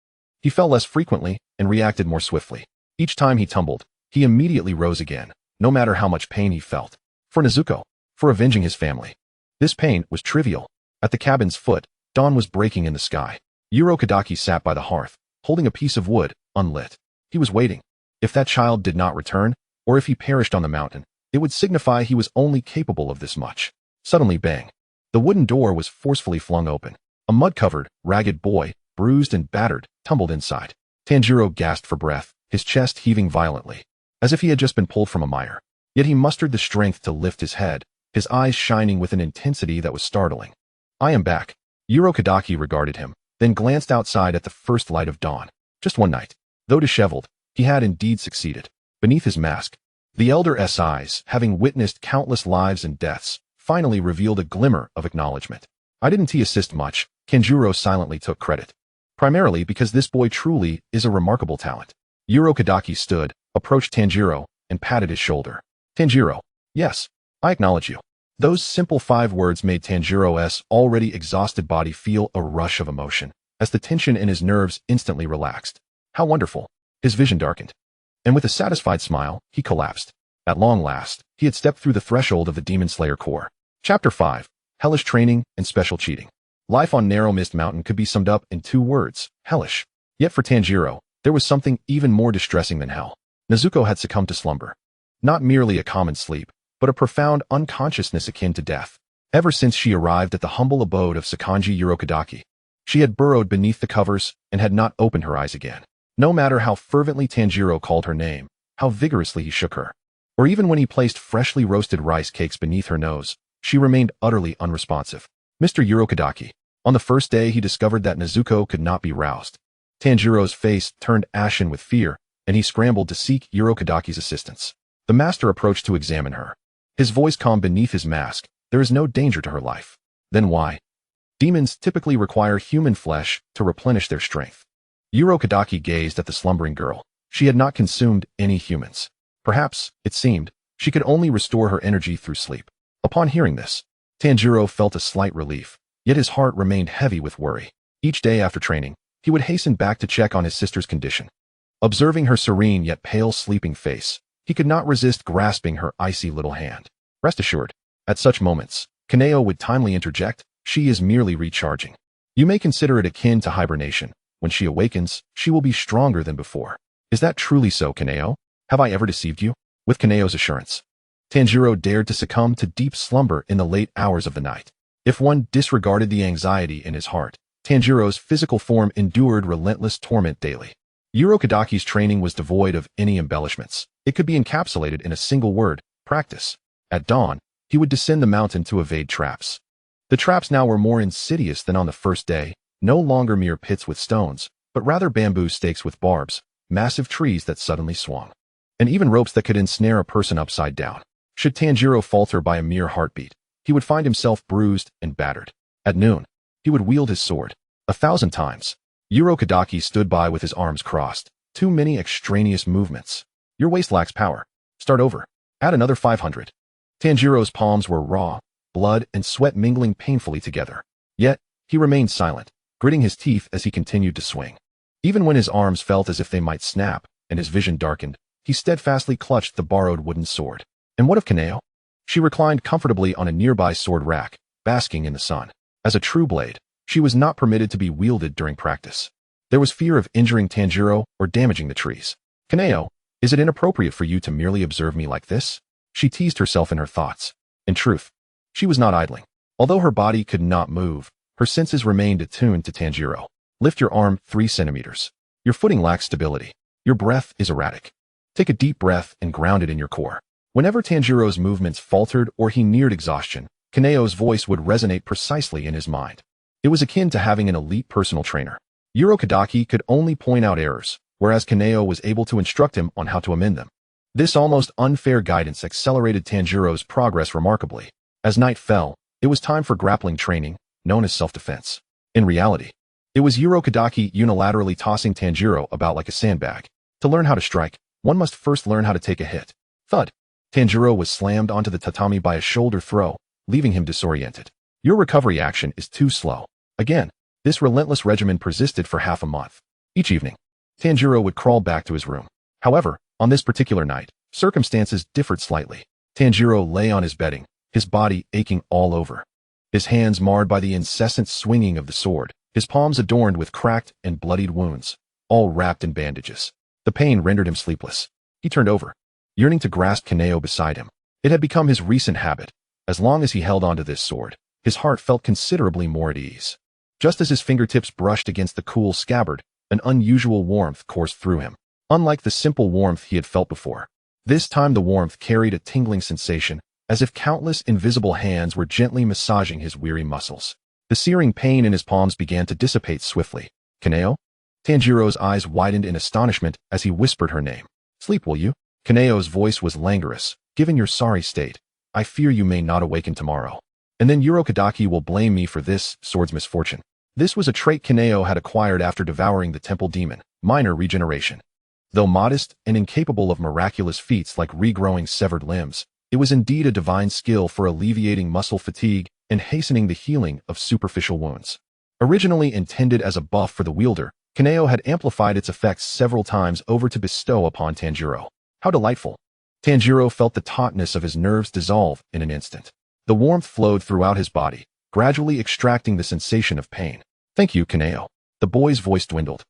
Speaker 1: He fell less frequently and reacted more swiftly. Each time he tumbled, he immediately rose again, no matter how much pain he felt. For Nezuko, for avenging his family. This pain was trivial. At the cabin's foot, dawn was breaking in the sky. Urokodaki sat by the hearth, holding a piece of wood, unlit. He was waiting. If that child did not return, or if he perished on the mountain, it would signify he was only capable of this much. Suddenly, bang. The wooden door was forcefully flung open. A mud-covered, ragged boy, bruised and battered, tumbled inside. Tanjiro gasped for breath, his chest heaving violently, as if he had just been pulled from a mire. Yet he mustered the strength to lift his head, his eyes shining with an intensity that was startling. I am back. Urokodaki regarded him, then glanced outside at the first light of dawn. Just one night. Though disheveled, he had indeed succeeded. Beneath his mask, the elder SIs, having witnessed countless lives and deaths, finally revealed a glimmer of acknowledgement. I didn't assist much, Tanjiro silently took credit. Primarily because this boy truly is a remarkable talent. Kadaki stood, approached Tanjiro, and patted his shoulder. Tanjiro, yes, I acknowledge you. Those simple 5 words made Tanjiro's already exhausted body feel a rush of emotion, as the tension in his nerves instantly relaxed. How wonderful. His vision darkened. And with a satisfied smile, he collapsed. At long last, he had stepped through the threshold of the Demon Slayer Corps. Chapter 5. Hellish Training and Special Cheating. Life on Narrow Mist Mountain could be summed up in 2 words, hellish. Yet for Tanjiro, there was something even more distressing than hell. Nezuko had succumbed to slumber. Not merely a common sleep, but a profound unconsciousness akin to death. Ever since she arrived at the humble abode of Sakanji Kadaki, she had burrowed beneath the covers and had not opened her eyes again. No matter how fervently Tanjiro called her name, how vigorously he shook her, or even when he placed freshly roasted rice cakes beneath her nose, she remained utterly unresponsive. Mr. Kadaki. On the first day he discovered that Nezuko could not be roused. Tanjiro's face turned ashen with fear, and he scrambled to seek Kadaki's assistance. The master approached to examine her. His voice calm beneath his mask. There is no danger to her life. Then why? Demons typically require human flesh to replenish their strength. Kadaki gazed at the slumbering girl. She had not consumed any humans. Perhaps, it seemed, she could only restore her energy through sleep. Upon hearing this, Tanjiro felt a slight relief, yet his heart remained heavy with worry. Each day after training, he would hasten back to check on his sister's condition. Observing her serene yet pale sleeping face, he could not resist grasping her icy little hand. Rest assured, at such moments, Kaneo would timely interject, she is merely recharging. You may consider it akin to hibernation. When she awakens, she will be stronger than before. Is that truly so, Kaneo? Have I ever deceived you? With Kaneo's assurance, Tanjiro dared to succumb to deep slumber in the late hours of the night. If one disregarded the anxiety in his heart, Tanjiro's physical form endured relentless torment daily. Kadaki's training was devoid of any embellishments. It could be encapsulated in a single word, practice. At dawn, he would descend the mountain to evade traps. The traps now were more insidious than on the first day, no longer mere pits with stones, but rather bamboo stakes with barbs, massive trees that suddenly swung, and even ropes that could ensnare a person upside down. Should Tanjiro falter by a mere heartbeat, he would find himself bruised and battered. At noon, he would wield his sword 1,000 times. Kadaki stood by with his arms crossed. Too many extraneous movements. Your waist lacks power. Start over. Add another 500. Tanjiro's palms were raw, blood and sweat mingling painfully together. Yet, he remained silent, gritting his teeth as he continued to swing. Even when his arms felt as if they might snap, and his vision darkened, he steadfastly clutched the borrowed wooden sword. And what of Kaneo? She reclined comfortably on a nearby sword rack, basking in the sun. As a true blade, she was not permitted to be wielded during practice. There was fear of injuring Tanjiro or damaging the trees. Kaneo, is it inappropriate for you to merely observe me like this? She teased herself in her thoughts. In truth, she was not idling. Although her body could not move, her senses remained attuned to Tanjiro. Lift your arm 3 centimeters. Your footing lacks stability. Your breath is erratic. Take a deep breath and ground it in your core. Whenever Tanjiro's movements faltered or he neared exhaustion, Kaneo's voice would resonate precisely in his mind. It was akin to having an elite personal trainer. Kadaki could only point out errors, whereas Kaneo was able to instruct him on how to amend them. This almost unfair guidance accelerated Tanjiro's progress remarkably. As night fell, it was time for grappling training, known as self-defense. In reality, it was Kadaki unilaterally tossing Tanjiro about like a sandbag. To learn how to strike, one must first learn how to take a hit. Thud. Tanjiro was slammed onto the tatami by a shoulder throw, leaving him disoriented. Your recovery action is too slow. Again, this relentless regimen persisted for half a month. Each evening, Tanjiro would crawl back to his room. However, on this particular night, circumstances differed slightly. Tanjiro lay on his bedding, his body aching all over. His hands marred by the incessant swinging of the sword, his palms adorned with cracked and bloodied wounds, all wrapped in bandages. The pain rendered him sleepless. He turned over, yearning to grasp Kaneo beside him. It had become his recent habit. As long as he held onto this sword, his heart felt considerably more at ease. Just as his fingertips brushed against the cool scabbard, an unusual warmth coursed through him. Unlike the simple warmth he had felt before, this time the warmth carried a tingling sensation, as if countless invisible hands were gently massaging his weary muscles. The searing pain in his palms began to dissipate swiftly. Kaneo? Tanjiro's eyes widened in astonishment as he whispered her name. Sleep, will you? Kaneo's voice was languorous. Given your sorry state, I fear you may not awaken tomorrow. And then Urokadaki will blame me for this sword's misfortune. This was a trait Kaneo had acquired after devouring the temple demon, minor regeneration. Though modest and incapable of miraculous feats like regrowing severed limbs, it was indeed a divine skill for alleviating muscle fatigue and hastening the healing of superficial wounds. Originally intended as a buff for the wielder, Kaneo had amplified its effects several times over to bestow upon Tanjiro. How delightful! Tanjiro felt the tautness of his nerves dissolve in an instant. The warmth flowed throughout his body, gradually extracting the sensation of pain. Thank you, Kaneo. The boy's voice dwindled,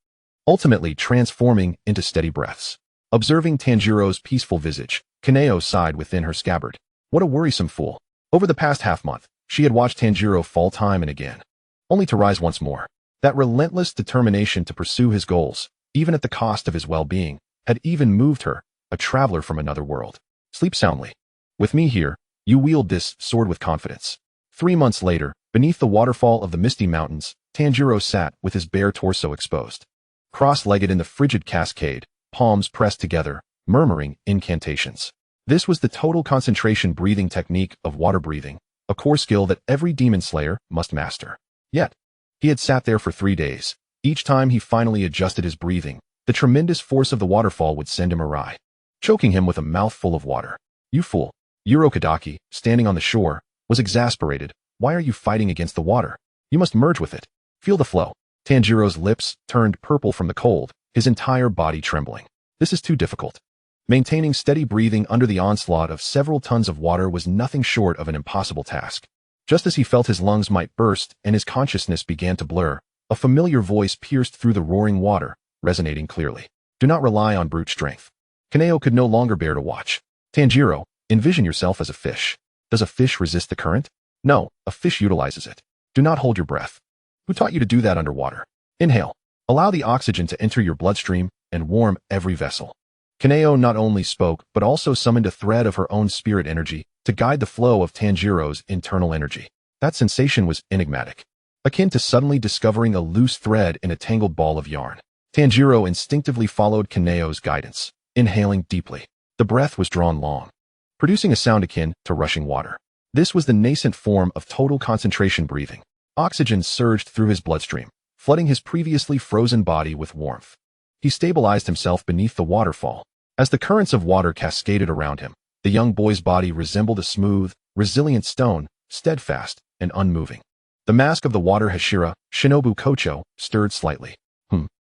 Speaker 1: ultimately transforming into steady breaths. Observing Tanjiro's peaceful visage, Kaneo sighed within her scabbard. What a worrisome fool. Over the past half-month, she had watched Tanjiro fall time and again, only to rise once more. That relentless determination to pursue his goals, even at the cost of his well-being, had even moved her, a traveler from another world. Sleep soundly. With me here, you wield this sword with confidence. 3 months later, beneath the waterfall of the Misty Mountains, Tanjiro sat with his bare torso exposed. Cross-legged in the frigid cascade, palms pressed together, murmuring incantations. This was the total concentration breathing technique of water breathing, a core skill that every demon slayer must master. Yet, he had sat there for 3 days. Each time he finally adjusted his breathing, the tremendous force of the waterfall would send him awry, choking him with a mouthful of water. You fool! Urokadaki, standing on the shore, was exasperated. Why are you fighting against the water? You must merge with it. Feel the flow. Tanjiro's lips turned purple from the cold, his entire body trembling. This is too difficult. Maintaining steady breathing under the onslaught of several tons of water was nothing short of an impossible task. Just as he felt his lungs might burst and his consciousness began to blur, a familiar voice pierced through the roaring water, resonating clearly. Do not rely on brute strength. Kaneo could no longer bear to watch. Tanjiro, envision yourself as a fish. Does a fish resist the current? No, a fish utilizes it. Do not hold your breath. Who taught you to do that underwater? Inhale. Allow the oxygen to enter your bloodstream and warm every vessel. Kaneo not only spoke but also summoned a thread of her own spirit energy to guide the flow of Tanjiro's internal energy. That sensation was enigmatic, akin to suddenly discovering a loose thread in a tangled ball of yarn. Tanjiro instinctively followed Kaneo's guidance, inhaling deeply. The breath was drawn long, producing a sound akin to rushing water. This was the nascent form of total concentration breathing. Oxygen surged through his bloodstream, flooding his previously frozen body with warmth. He stabilized himself beneath the waterfall. As the currents of water cascaded around him, the young boy's body resembled a smooth, resilient stone, steadfast and unmoving. The mask of the water Hashira, Shinobu Kocho, stirred slightly.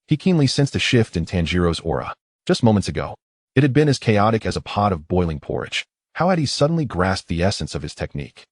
Speaker 1: He keenly sensed a shift in Tanjiro's aura. Just moments ago, it had been as chaotic as a pot of boiling porridge. How had he suddenly grasped the essence of his technique?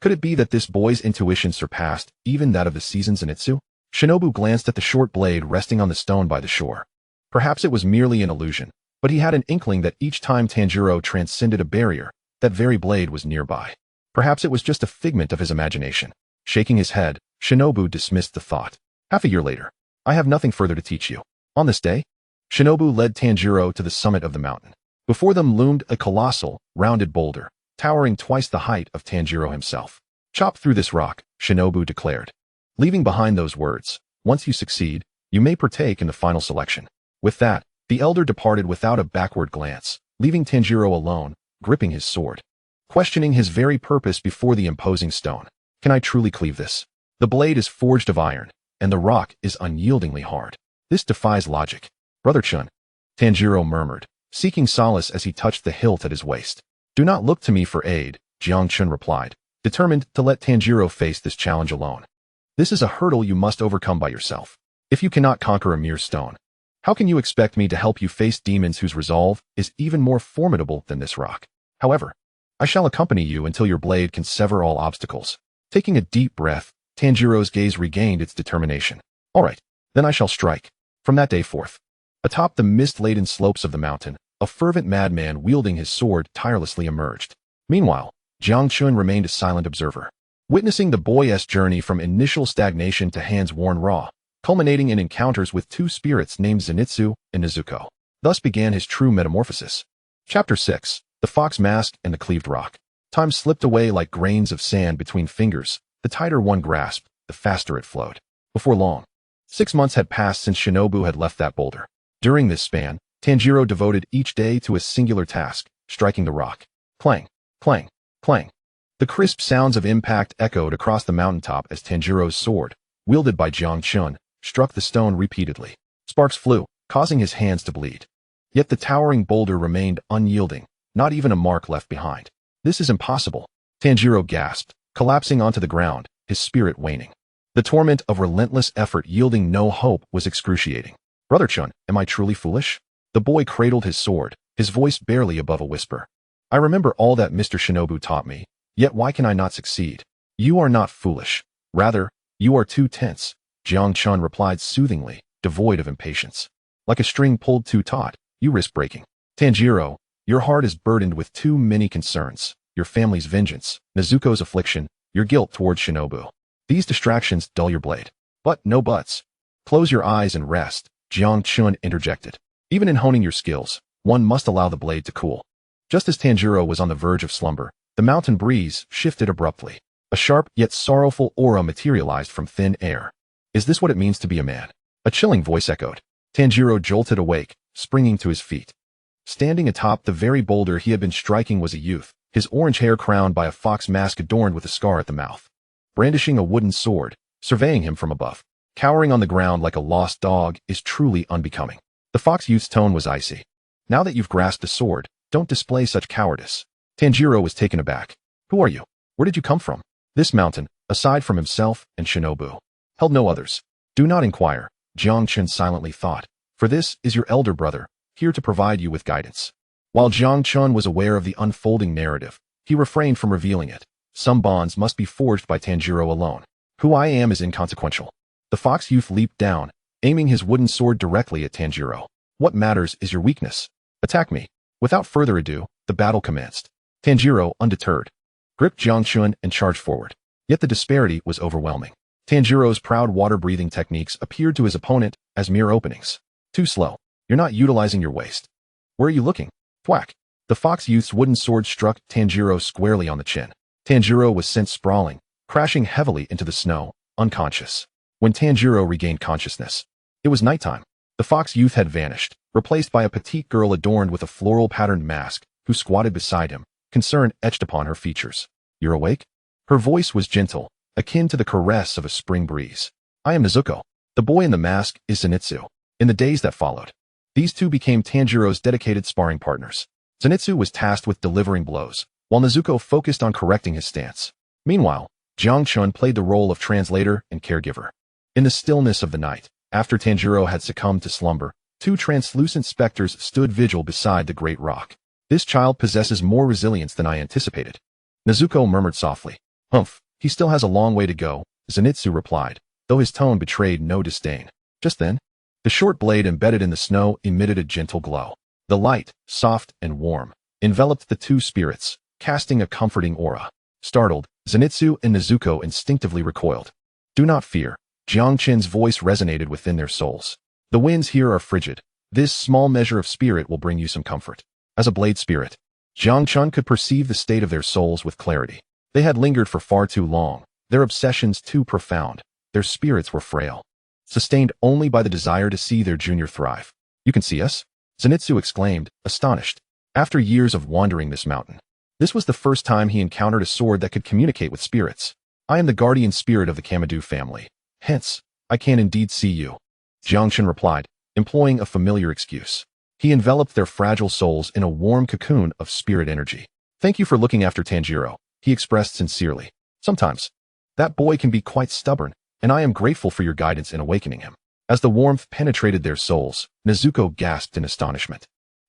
Speaker 1: Could it be that this boy's intuition surpassed even that of the seasoned Zenitsu? Shinobu glanced at the short blade resting on the stone by the shore. Perhaps it was merely an illusion, but he had an inkling that each time Tanjiro transcended a barrier, that very blade was nearby. Perhaps it was just a figment of his imagination. Shaking his head, Shinobu dismissed the thought. Half a year later, I have nothing further to teach you. On this day, Shinobu led Tanjiro to the summit of the mountain. Before them loomed a colossal, rounded boulder, towering twice the height of Tanjiro himself. Chop through this rock, Shinobu declared, leaving behind those words. Once you succeed, you may partake in the final selection. With that, the elder departed without a backward glance, leaving Tanjiro alone, gripping his sword, questioning his very purpose before the imposing stone. Can I truly cleave this? The blade is forged of iron, and the rock is unyieldingly hard. This defies logic. Brother Chun, Tanjiro murmured, seeking solace as he touched the hilt at his waist. Do not look to me for aid, Jiang Chen replied, determined to let Tanjiro face this challenge alone. This is a hurdle you must overcome by yourself. If you cannot conquer a mere stone, how can you expect me to help you face demons whose resolve is even more formidable than this rock? However, I shall accompany you until your blade can sever all obstacles. Taking a deep breath, Tanjiro's gaze regained its determination. All right, then I shall strike. From that day forth, atop the mist-laden slopes of the mountain, a fervent madman wielding his sword tirelessly emerged. Meanwhile, Jiang Chen remained a silent observer, witnessing the boy's journey from initial stagnation to hands worn raw, culminating in encounters with two spirits named Zenitsu and Nezuko. Thus began his true metamorphosis. Chapter 6. The Fox Mask and the Cleaved Rock. Time slipped away like grains of sand between fingers. The tighter one grasped, the faster it flowed. Before long, 6 months had passed since Shinobu had left that boulder. During this span, Tanjiro devoted each day to a singular task, striking the rock. Clang, clang, clang. The crisp sounds of impact echoed across the mountaintop as Tanjiro's sword, wielded by Jiang Chen, struck the stone repeatedly. Sparks flew, causing his hands to bleed. Yet the towering boulder remained unyielding, not even a mark left behind. This is impossible. Tanjiro gasped, collapsing onto the ground, his spirit waning. The torment of relentless effort yielding no hope was excruciating. Brother Chun, am I truly foolish? The boy cradled his sword, his voice barely above a whisper. I remember all that Mr. Shinobu taught me, yet why can I not succeed? You are not foolish. Rather, you are too tense, Jiang Chen replied soothingly, devoid of impatience. Like a string pulled too taut, you risk breaking. Tanjiro, your heart is burdened with too many concerns, your family's vengeance, Nezuko's affliction, your guilt towards Shinobu. These distractions dull your blade. But no buts. Close your eyes and rest, Jiang Chen interjected. Even in honing your skills, one must allow the blade to cool. Just as Tanjiro was on the verge of slumber, the mountain breeze shifted abruptly. A sharp yet sorrowful aura materialized from thin air. Is this what it means to be a man? A chilling voice echoed. Tanjiro jolted awake, springing to his feet. Standing atop the very boulder he had been striking was a youth, his orange hair crowned by a fox mask adorned with a scar at the mouth. Brandishing a wooden sword, surveying him from above. Cowering on the ground like a lost dog is truly unbecoming. The fox youth's tone was icy. Now that you've grasped the sword, don't display such cowardice. Tanjiro was taken aback. Who are you? Where did you come from? This mountain, aside from himself and Shinobu, held no others. Do not inquire, Jiang Chen silently thought, for this is your elder brother, here to provide you with guidance. While Jiang Chen was aware of the unfolding narrative, he refrained from revealing it. Some bonds must be forged by Tanjiro alone. Who I am is inconsequential. The fox youth leaped down, aiming his wooden sword directly at Tanjiro. What matters is your weakness. Attack me. Without further ado, the battle commenced. Tanjiro, undeterred, gripped Jiang Chen and charged forward. Yet the disparity was overwhelming. Tanjiro's proud water-breathing techniques appeared to his opponent as mere openings. Too slow. You're not utilizing your waist. Where are you looking? Thwack. The fox youth's wooden sword struck Tanjiro squarely on the chin. Tanjiro was sent sprawling, crashing heavily into the snow, unconscious. When Tanjiro regained consciousness, it was nighttime. The fox youth had vanished, replaced by a petite girl adorned with a floral-patterned mask, who squatted beside him, concern etched upon her features. You're awake? Her voice was gentle, akin to the caress of a spring breeze. I am Nezuko. The boy in the mask is Zenitsu. In the days that followed, these two became Tanjiro's dedicated sparring partners. Zenitsu was tasked with delivering blows, while Nezuko focused on correcting his stance. Meanwhile, Jiang Chen played the role of translator and caregiver. In the stillness of the night, after Tanjiro had succumbed to slumber, two translucent specters stood vigil beside the great rock. This child possesses more resilience than I anticipated. Nezuko murmured softly. Humph, he still has a long way to go, Zenitsu replied, though his tone betrayed no disdain. Just then, the short blade embedded in the snow emitted a gentle glow. The light, soft and warm, enveloped the two spirits, casting a comforting aura. Startled, Zenitsu and Nezuko instinctively recoiled. Do not fear. Jiang Chen's voice resonated within their souls. The winds here are frigid. This small measure of spirit will bring you some comfort. As a blade spirit, Jiang Chen could perceive the state of their souls with clarity. They had lingered for far too long, their obsessions too profound, their spirits were frail, sustained only by the desire to see their junior thrive. You can see us? Zenitsu exclaimed, astonished. After years of wandering this mountain, this was the first time he encountered a sword that could communicate with spirits. I am the guardian spirit of the Kamadu family. Hence, I can indeed see you. Jiang Chen replied, employing a familiar excuse. He enveloped their fragile souls in a warm cocoon of spirit energy. Thank you for looking after Tanjiro, he expressed sincerely. Sometimes, that boy can be quite stubborn, and I am grateful for your guidance in awakening him. As the warmth penetrated their souls, Nezuko gasped in astonishment.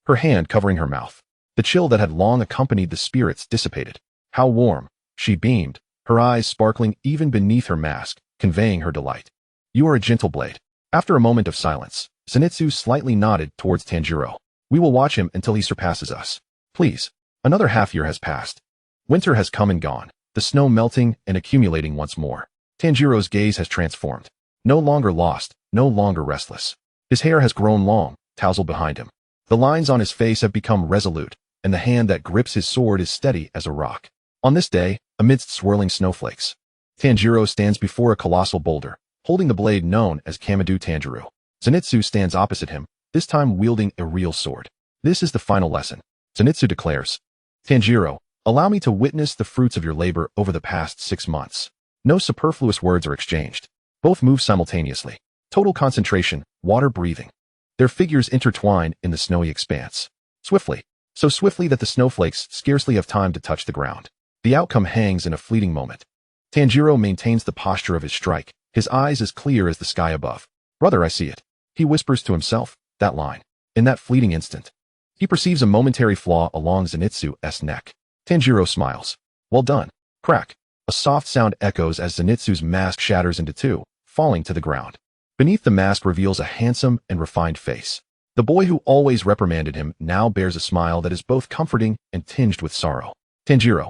Speaker 1: Her hand covering her mouth. The chill that had long accompanied the spirits dissipated. How warm, she beamed, her eyes sparkling even beneath her mask, conveying her delight. You are a gentle blade. After a moment of silence, Zenitsu slightly nodded towards Tanjiro. We will watch him until he surpasses us. Please. Another half year has passed. Winter has come and gone, the snow melting and accumulating once more. Tanjiro's gaze has transformed. No longer lost, no longer restless. His hair has grown long, tousled behind him. The lines on his face have become resolute, and the hand that grips his sword is steady as a rock. On this day, amidst swirling snowflakes, Tanjiro stands before a colossal boulder, holding the blade known as Kamado Tanjiro. Zenitsu stands opposite him, this time wielding a real sword. This is the final lesson. Zenitsu declares, Tanjiro, allow me to witness the fruits of your labor over the past 6 months. No superfluous words are exchanged. Both move simultaneously. Total concentration, water breathing. Their figures intertwine in the snowy expanse. Swiftly. So swiftly that the snowflakes scarcely have time to touch the ground. The outcome hangs in a fleeting moment. Tanjiro maintains the posture of his strike, his eyes as clear as the sky above. Brother, I see it. He whispers to himself, that line. In that fleeting instant, he perceives a momentary flaw along Zenitsu's neck. Tanjiro smiles. Well done. Crack. A soft sound echoes as Zenitsu's mask shatters into two, falling to the ground. Beneath the mask reveals a handsome and refined face. The boy who always reprimanded him now bears a smile that is both comforting and tinged with sorrow. Tanjiro,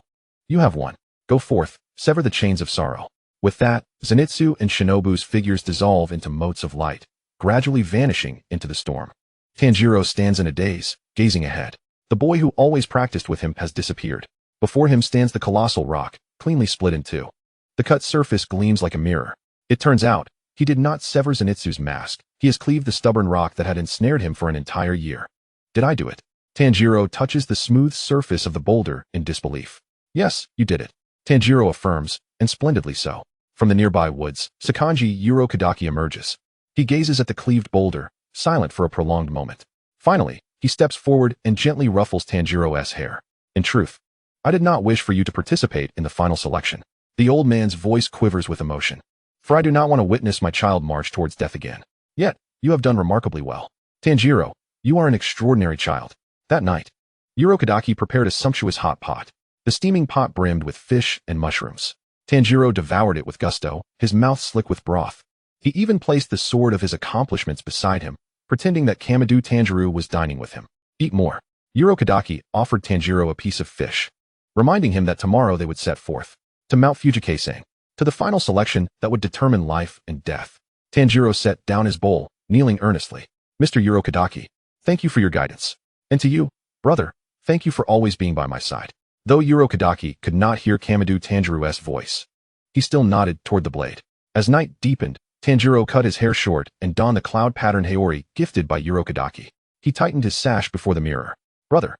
Speaker 1: you have won. Go forth, sever the chains of sorrow. With that, Zenitsu and Shinobu's figures dissolve into motes of light, gradually vanishing into the storm. Tanjiro stands in a daze, gazing ahead. The boy who always practiced with him has disappeared. Before him stands the colossal rock, cleanly split in two. The cut surface gleams like a mirror. It turns out, he did not sever Zenitsu's mask. He has cleaved the stubborn rock that had ensnared him for an entire year. Did I do it? Tanjiro touches the smooth surface of the boulder in disbelief. Yes, you did it. Tanjiro affirms, and splendidly so. From the nearby woods, Sakanji Urokodaki emerges. He gazes at the cleaved boulder, silent for a prolonged moment. Finally, he steps forward and gently ruffles Tanjiro's hair. In truth, I did not wish for you to participate in the final selection. The old man's voice quivers with emotion. For I do not want to witness my child march towards death again. Yet, you have done remarkably well. Tanjiro, you are an extraordinary child. That night, Urokodaki prepared a sumptuous hot pot. The steaming pot brimmed with fish and mushrooms. Tanjiro devoured it with gusto, his mouth slick with broth. He even placed the sword of his accomplishments beside him, pretending that Kamado Tanjiro was dining with him. Eat more. Urokodaki offered Tanjiro a piece of fish, reminding him that tomorrow they would set forth to Mount Fujikase, to the final selection that would determine life and death. Tanjiro set down his bowl, kneeling earnestly. Mr. Urokodaki, thank you for your guidance. And to you, brother, thank you for always being by my side. Though Urokodaki could not hear Kamado Tanjiro's voice, he still nodded toward the blade. As night deepened, Tanjiro cut his hair short and donned the cloud-patterned haori gifted by Urokodaki. He tightened his sash before the mirror. Brother.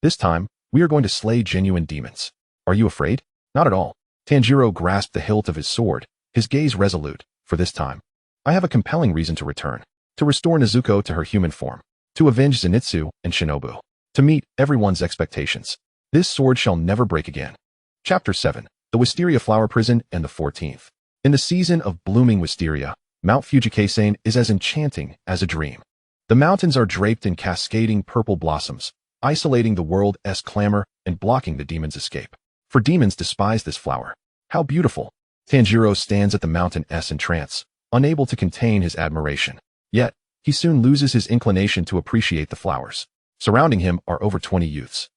Speaker 1: This time, we are going to slay genuine demons. Are you afraid? Not at all. Tanjiro grasped the hilt of his sword, his gaze resolute. For this time, I have a compelling reason to return. To restore Nezuko to her human form. To avenge Zenitsu and Shinobu. To meet everyone's expectations. This sword shall never break again. Chapter 7. The Wisteria Flower Prison and the 14th. In the season of blooming wisteria, Mount Fujikase is as enchanting as a dream. The mountains are draped in cascading purple blossoms, isolating the world's clamor and blocking the demon's escape. For demons despise this flower. How beautiful! Tanjiro stands at the mountain's entrance, unable to contain his admiration. Yet, he soon loses his inclination to appreciate the flowers. Surrounding him are over 20 youths,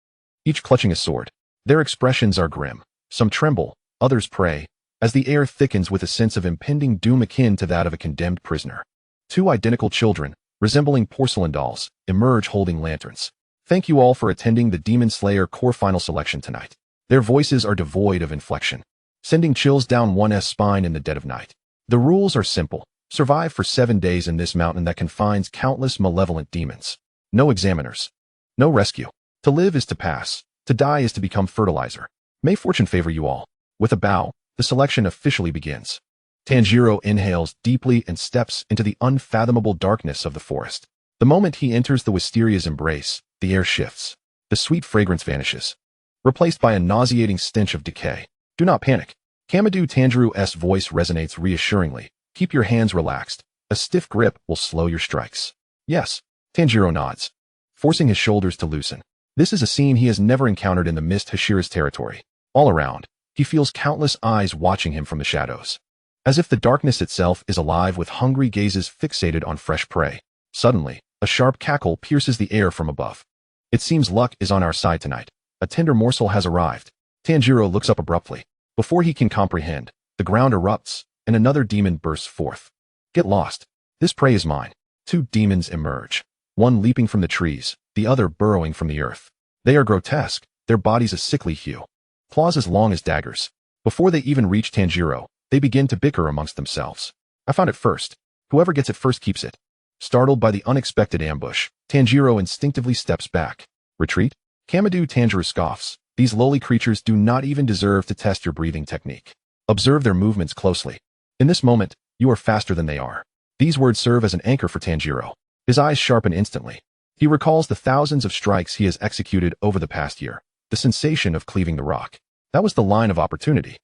Speaker 1: each clutching a sword. Their expressions are grim. Some tremble, others pray, as the air thickens with a sense of impending doom akin to that of a condemned prisoner. 2 identical children, resembling porcelain dolls, emerge holding lanterns. Thank you all for attending the Demon Slayer Core Final Selection tonight. Their voices are devoid of inflection, sending chills down one's spine in the dead of night. The rules are simple. Survive for 7 days in this mountain that confines countless malevolent demons. No examiners. No rescue. To live is to pass. To die is to become fertilizer. May fortune favor you all. With a bow, the selection officially begins. Tanjiro inhales deeply and steps into the unfathomable darkness of the forest. The moment he enters the Wisteria's embrace, the air shifts. The sweet fragrance vanishes, replaced by a nauseating stench of decay. Do not panic. Kamado Tanjiro's voice resonates reassuringly. Keep your hands relaxed. A stiff grip will slow your strikes. Yes. Tanjiro nods, forcing his shoulders to loosen. This is a scene he has never encountered in the Mist Hashira's territory. All around, he feels countless eyes watching him from the shadows, as if the darkness itself is alive with hungry gazes fixated on fresh prey. Suddenly, a sharp cackle pierces the air from above. It seems luck is on our side tonight. A tender morsel has arrived. Tanjiro looks up abruptly. Before he can comprehend, the ground erupts, and another demon bursts forth. Get lost. This prey is mine. 2 demons emerge, one leaping from the trees, the other burrowing from the earth. They are grotesque, their bodies a sickly hue, claws as long as daggers. Before they even reach Tanjiro, they begin to bicker amongst themselves. I found it first. Whoever gets it first keeps it. Startled by the unexpected ambush, Tanjiro instinctively steps back. Retreat? Kamado Tanjiro scoffs. These lowly creatures do not even deserve to test your breathing technique. Observe their movements closely. In this moment, you are faster than they are. These words serve as an anchor for Tanjiro. His eyes sharpen instantly. He recalls the thousands of strikes he has executed over the past year. The sensation of cleaving the rock. That was the line of opportunity.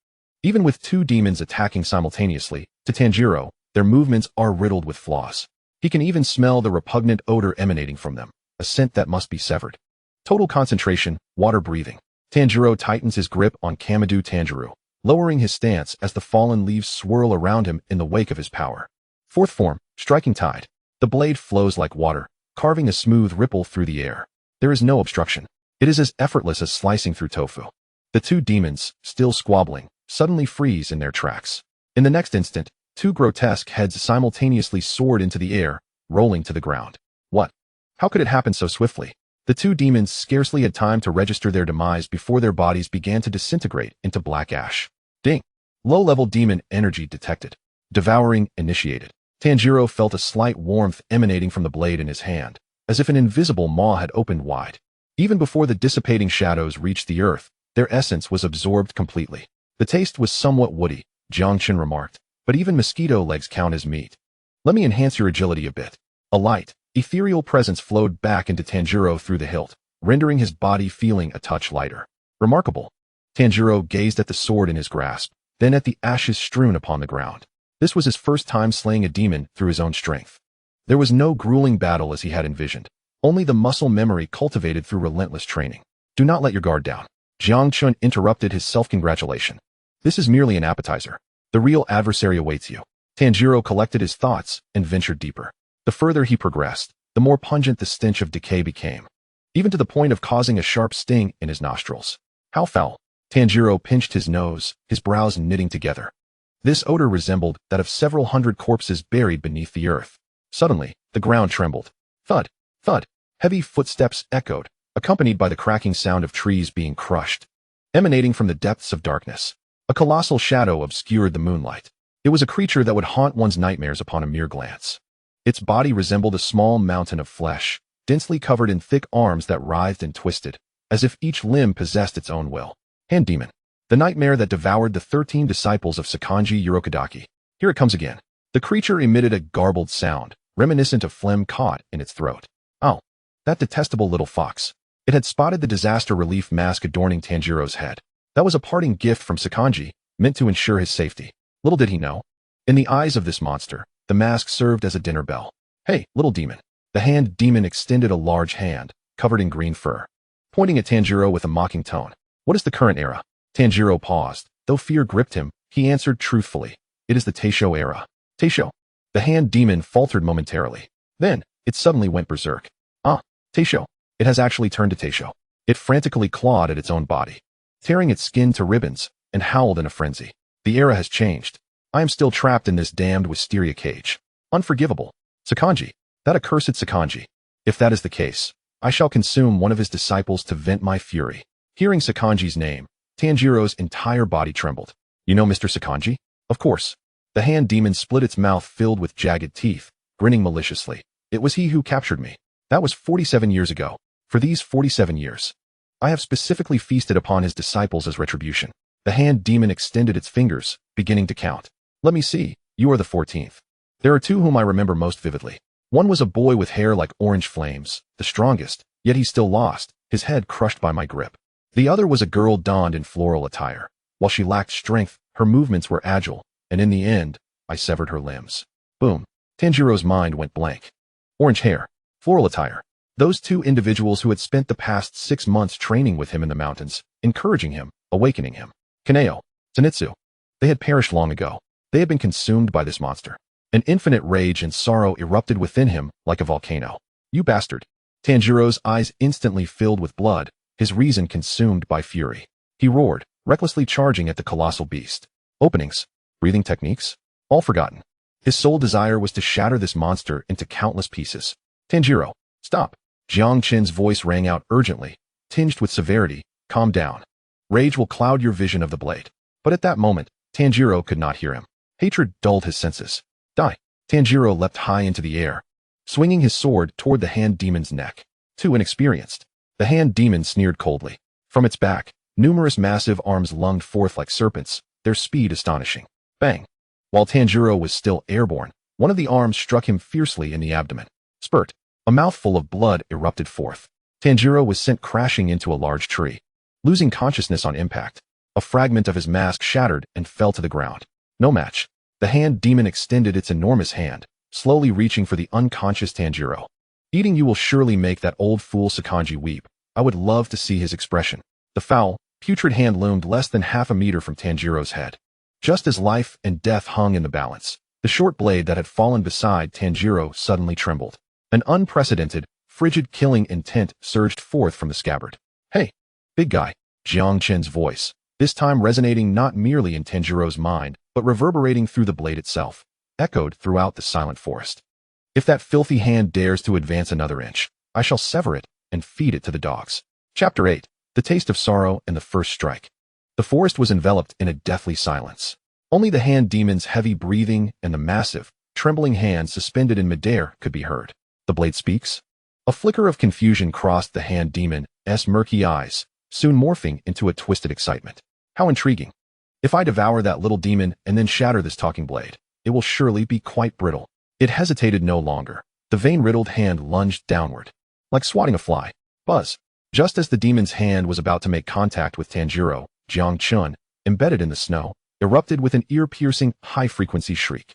Speaker 1: Even with two demons attacking simultaneously, to Tanjiro, their movements are riddled with flaws. He can even smell the repugnant odor emanating from them, a scent that must be severed. Total concentration, water breathing. Tanjiro tightens his grip on Kamado Tanjiro, lowering his stance as the fallen leaves swirl around him in the wake of his power. Fourth form, striking tide. The blade flows like water, carving a smooth ripple through the air. There is no obstruction. It is as effortless as slicing through tofu. The two demons, still squabbling, suddenly freeze in their tracks. In the next instant, two grotesque heads simultaneously soared into the air, rolling to the ground. What? How could it happen so swiftly? The two demons scarcely had time to register their demise before their bodies began to disintegrate into black ash. Ding! Low-level demon energy detected. Devouring initiated. Tanjiro felt a slight warmth emanating from the blade in his hand, as if an invisible maw had opened wide. Even before the dissipating shadows reached the earth, their essence was absorbed completely. The taste was somewhat woody, Jiang Chen remarked, but even mosquito legs count as meat. Let me enhance your agility a bit. A light, ethereal presence flowed back into Tanjiro through the hilt, rendering his body feeling a touch lighter. Remarkable. Tanjiro gazed at the sword in his grasp, then at the ashes strewn upon the ground. This was his first time slaying a demon through his own strength. There was no grueling battle as he had envisioned, only the muscle memory cultivated through relentless training. Do not let your guard down. Jiang Chen interrupted his self-congratulation. This is merely an appetizer. The real adversary awaits you. Tanjiro collected his thoughts and ventured deeper. The further he progressed, the more pungent the stench of decay became, even to the point of causing a sharp sting in his nostrils. How foul! Tanjiro pinched his nose, his brows knitting together. This odor resembled that of several hundred corpses buried beneath the earth. Suddenly, the ground trembled. Thud! Thud! Heavy footsteps echoed, accompanied by the cracking sound of trees being crushed. Emanating from the depths of darkness, a colossal shadow obscured the moonlight. It was a creature that would haunt one's nightmares upon a mere glance. Its body resembled a small mountain of flesh, densely covered in thick arms that writhed and twisted, as if each limb possessed its own will. Hand Demon. The nightmare that devoured the 13 disciples of Sakanji Urokodaki. Here it comes again. The creature emitted a garbled sound, reminiscent of phlegm caught in its throat. Oh, that detestable little fox. It had spotted the disaster relief mask adorning Tanjiro's head. That was a parting gift from Sakanji, meant to ensure his safety. Little did he know. In the eyes of this monster, the mask served as a dinner bell. Hey, little demon. The Hand Demon extended a large hand, covered in green fur, pointing at Tanjiro with a mocking tone. What is the current era? Tanjiro paused. Though fear gripped him, he answered truthfully. It is the Taisho era. Taisho. The Hand Demon faltered momentarily. Then, it suddenly went berserk. Ah, Taisho. It has actually turned to Taisho. It frantically clawed at its own body, tearing its skin to ribbons, and howled in a frenzy. The era has changed. I am still trapped in this damned wisteria cage. Unforgivable. Sakanji. That accursed Sakanji. If that is the case, I shall consume one of his disciples to vent my fury. Hearing Sakanji's name, Tanjiro's entire body trembled. You know Mr. Sakanji? Of course. The Hand Demon split its mouth filled with jagged teeth, grinning maliciously. It was he who captured me. That was 47 years ago. For these 47 years, I have specifically feasted upon his disciples as retribution. The Hand Demon extended its fingers, beginning to count. Let me see, you are the 14th. There are two whom I remember most vividly. One was a boy with hair like orange flames, the strongest, yet he still lost, his head crushed by my grip. The other was a girl donned in floral attire. While she lacked strength, her movements were agile, and in the end, I severed her limbs. Boom. Tanjiro's mind went blank. Orange hair, floral attire. Those two individuals who had spent the past 6 months training with him in the mountains, encouraging him, awakening him. Kaneo, Zenitsu. They had perished long ago. They had been consumed by this monster. An infinite rage and sorrow erupted within him like a volcano. You bastard. Tanjiro's eyes instantly filled with blood, his reason consumed by fury. He roared, recklessly charging at the colossal beast. Openings, breathing techniques, all forgotten. His sole desire was to shatter this monster into countless pieces. Tanjiro, stop. Jiang Chen's voice rang out urgently, tinged with severity. Calm down. Rage will cloud your vision of the blade. But at that moment, Tanjiro could not hear him. Hatred dulled his senses. Die. Tanjiro leapt high into the air, swinging his sword toward the hand demon's neck. Too inexperienced. The hand demon sneered coldly. From its back, numerous massive arms lunged forth like serpents, their speed astonishing. Bang! While Tanjiro was still airborne, one of the arms struck him fiercely in the abdomen. Spurt! A mouthful of blood erupted forth. Tanjiro was sent crashing into a large tree. Losing consciousness on impact, a fragment of his mask shattered and fell to the ground. No match. The hand demon extended its enormous hand, slowly reaching for the unconscious Tanjiro. Eating you will surely make that old fool Sakanji weep. I would love to see his expression. The foul, putrid hand loomed less than half a meter from Tanjiro's head. Just as life and death hung in the balance, the short blade that had fallen beside Tanjiro suddenly trembled. An unprecedented, frigid killing intent surged forth from the scabbard. Hey, big guy, Jiang Chen's voice, this time resonating not merely in Tanjiro's mind, but reverberating through the blade itself, echoed throughout the silent forest. If that filthy hand dares to advance another inch, I shall sever it and feed it to the dogs. Chapter 8. The Taste of Sorrow and the First Strike. The forest was enveloped in a deathly silence. Only the hand demon's heavy breathing and the massive, trembling hand suspended in midair could be heard. The blade speaks? A flicker of confusion crossed the hand demon's murky eyes, soon morphing into a twisted excitement. How intriguing. If I devour that little demon and then shatter this talking blade, it will surely be quite brittle. It hesitated no longer. The vein-riddled hand lunged downward, like swatting a fly. Buzz. Just as the demon's hand was about to make contact with Tanjiro, Jiang Chen, embedded in the snow, erupted with an ear-piercing, high-frequency shriek.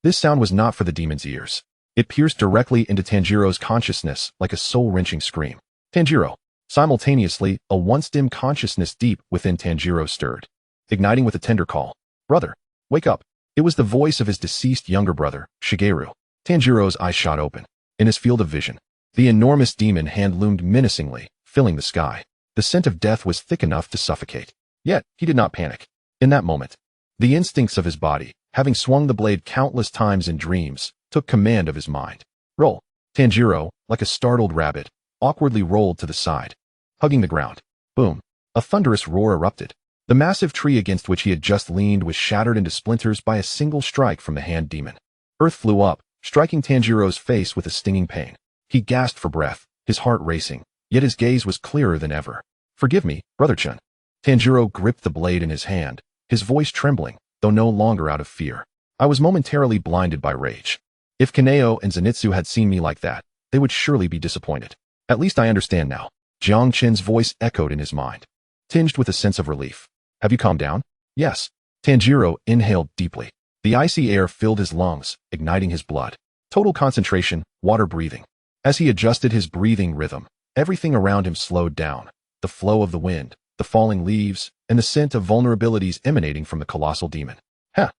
Speaker 1: This sound was not for the demon's ears. It pierced directly into Tanjiro's consciousness like a soul-wrenching scream. Tanjiro. Simultaneously, a once-dim consciousness deep within Tanjiro stirred, igniting with a tender call. Brother, wake up. It was the voice of his deceased younger brother, Shigeru. Tanjiro's eyes shot open. In his field of vision, the enormous demon hand loomed menacingly, filling the sky. The scent of death was thick enough to suffocate. Yet, he did not panic. In that moment, the instincts of his body, having swung the blade countless times in dreams, took command of his mind. Roll. Tanjiro, like a startled rabbit, awkwardly rolled to the side, hugging the ground. Boom. A thunderous roar erupted. The massive tree against which he had just leaned was shattered into splinters by a single strike from the hand demon. Earth flew up, striking Tanjiro's face with a stinging pain. He gasped for breath, his heart racing, yet his gaze was clearer than ever. Forgive me, Brother Chen. Tanjiro gripped the blade in his hand, his voice trembling, though no longer out of fear. I was momentarily blinded by rage. If Kaneo and Zenitsu had seen me like that, they would surely be disappointed. At least I understand now. Jiang Chen's voice echoed in his mind, tinged with a sense of relief. Have you calmed down? Yes. Tanjiro inhaled deeply. The icy air filled his lungs, igniting his blood. Total concentration, water breathing. As he adjusted his breathing rhythm, everything around him slowed down. The flow of the wind, the falling leaves, and the scent of vulnerabilities emanating from the colossal demon. Heh.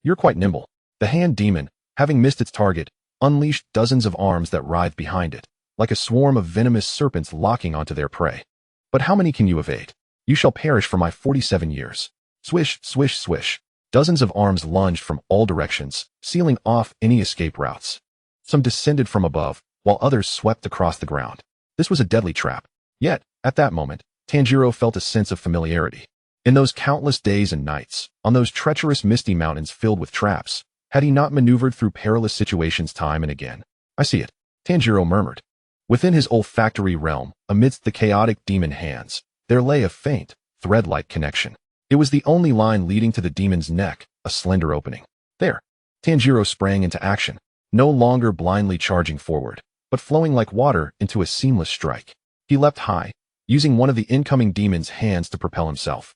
Speaker 1: You're quite nimble. The hand demon, having missed its target, unleashed dozens of arms that writhed behind it, like a swarm of venomous serpents locking onto their prey. But how many can you evade? You shall perish for my 47 years. Swish, swish, swish. Dozens of arms lunged from all directions, sealing off any escape routes. Some descended from above, while others swept across the ground. This was a deadly trap. Yet, at that moment, Tanjiro felt a sense of familiarity. In those countless days and nights, on those treacherous misty mountains filled with traps, had he not maneuvered through perilous situations time and again? I see it, Tanjiro murmured. Within his olfactory realm, amidst the chaotic demon hands, there lay a faint, thread-like connection. It was the only line leading to the demon's neck, a slender opening. There. Tanjiro sprang into action, no longer blindly charging forward, but flowing like water into a seamless strike. He leapt high, using one of the incoming demon's hands to propel himself.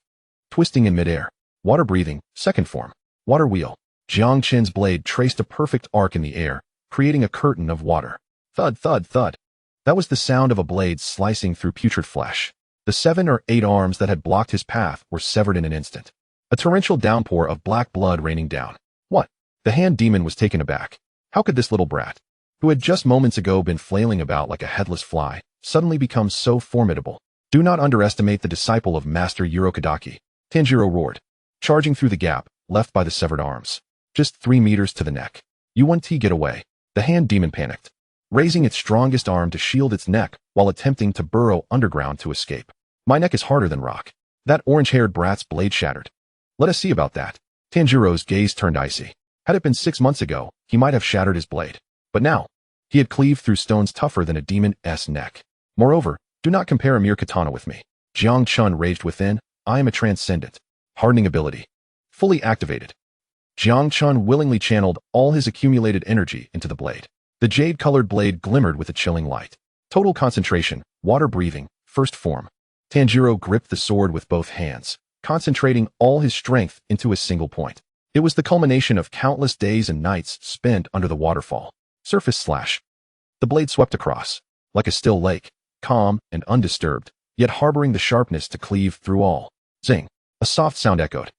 Speaker 1: Twisting in midair. Water breathing, second form. Water wheel. Jiang Chen's blade traced a perfect arc in the air, creating a curtain of water. Thud, thud, thud. That was the sound of a blade slicing through putrid flesh. The 7 or 8 arms that had blocked his path were severed in an instant. A torrential downpour of black blood raining down. What? The hand demon was taken aback. How could this little brat, who had just moments ago been flailing about like a headless fly, suddenly become so formidable? Do not underestimate the disciple of Master Urokadaki. Tanjiro roared, charging through the gap left by the severed arms. Just 3 meters to the neck. You want to get away. The hand demon panicked, raising its strongest arm to shield its neck while attempting to burrow underground to escape. My neck is harder than rock. That orange-haired brat's blade shattered. Let us see about that. Tanjiro's gaze turned icy. Had it been 6 months ago, he might have shattered his blade. But now, he had cleaved through stones tougher than a demon's neck. Moreover, do not compare a mere katana with me. Jiang Chen raged within. I am a transcendent. Hardening ability. Fully activated. Jiang Chen willingly channeled all his accumulated energy into the blade. The jade-colored blade glimmered with a chilling light. Total concentration, water-breathing, first form. Tanjiro gripped the sword with both hands, concentrating all his strength into a single point. It was the culmination of countless days and nights spent under the waterfall. Surface slash. The blade swept across, like a still lake, calm and undisturbed, yet harboring the sharpness to cleave through all. Zing. A soft sound echoed.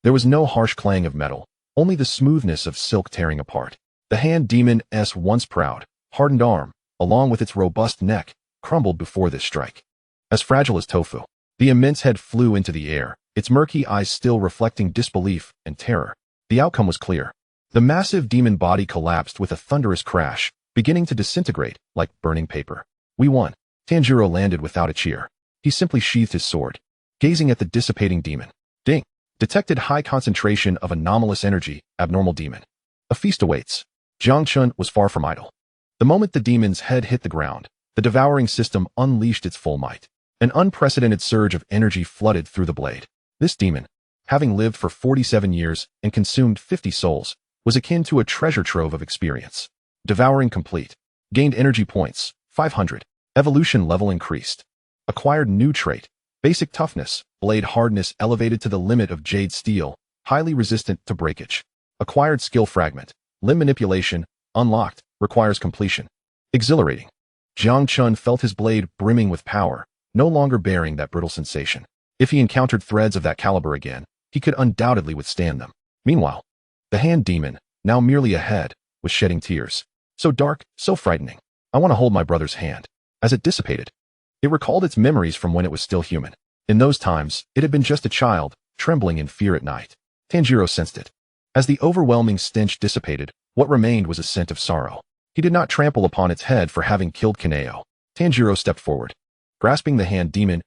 Speaker 1: There was no harsh clang of metal, only the smoothness of silk tearing apart. The hand demon's once proud, hardened arm, along with its robust neck, crumbled before this strike. As fragile as tofu, the immense head flew into the air, its murky eyes still reflecting disbelief and terror. The outcome was clear. The massive demon body collapsed with a thunderous crash, beginning to disintegrate like burning paper. We won. Tanjiro landed without a cheer. He simply sheathed his sword, gazing at the dissipating demon. Ding. Detected high concentration of anomalous energy, abnormal demon. A feast awaits. Jiang Chen was far from idle. The moment the demon's head hit the ground, the devouring system unleashed its full might. An unprecedented surge of energy flooded through the blade. This demon, having lived for 47 years and consumed 50 souls, was akin to a treasure trove of experience. Devouring complete. Gained energy points, 500. Evolution level increased. Acquired new trait. Basic toughness, blade hardness elevated to the limit of jade steel, highly resistant to breakage. Acquired skill fragment. Limb manipulation, unlocked, requires completion. Exhilarating. Jiang Chen felt his blade brimming with power, no longer bearing that brittle sensation. If he encountered threads of that caliber again, he could undoubtedly withstand them. Meanwhile, the hand demon, now merely a head, was shedding tears. So dark, so frightening. I want to hold my brother's hand. As it dissipated, it recalled its memories from when it was still human. In those times, it had been just a child, trembling in fear at night. Tanjiro sensed it. As the overwhelming stench dissipated, what remained was a scent of sorrow. He did not trample upon its head for having killed Kaneo. Tanjiro stepped forward, grasping the hand demon's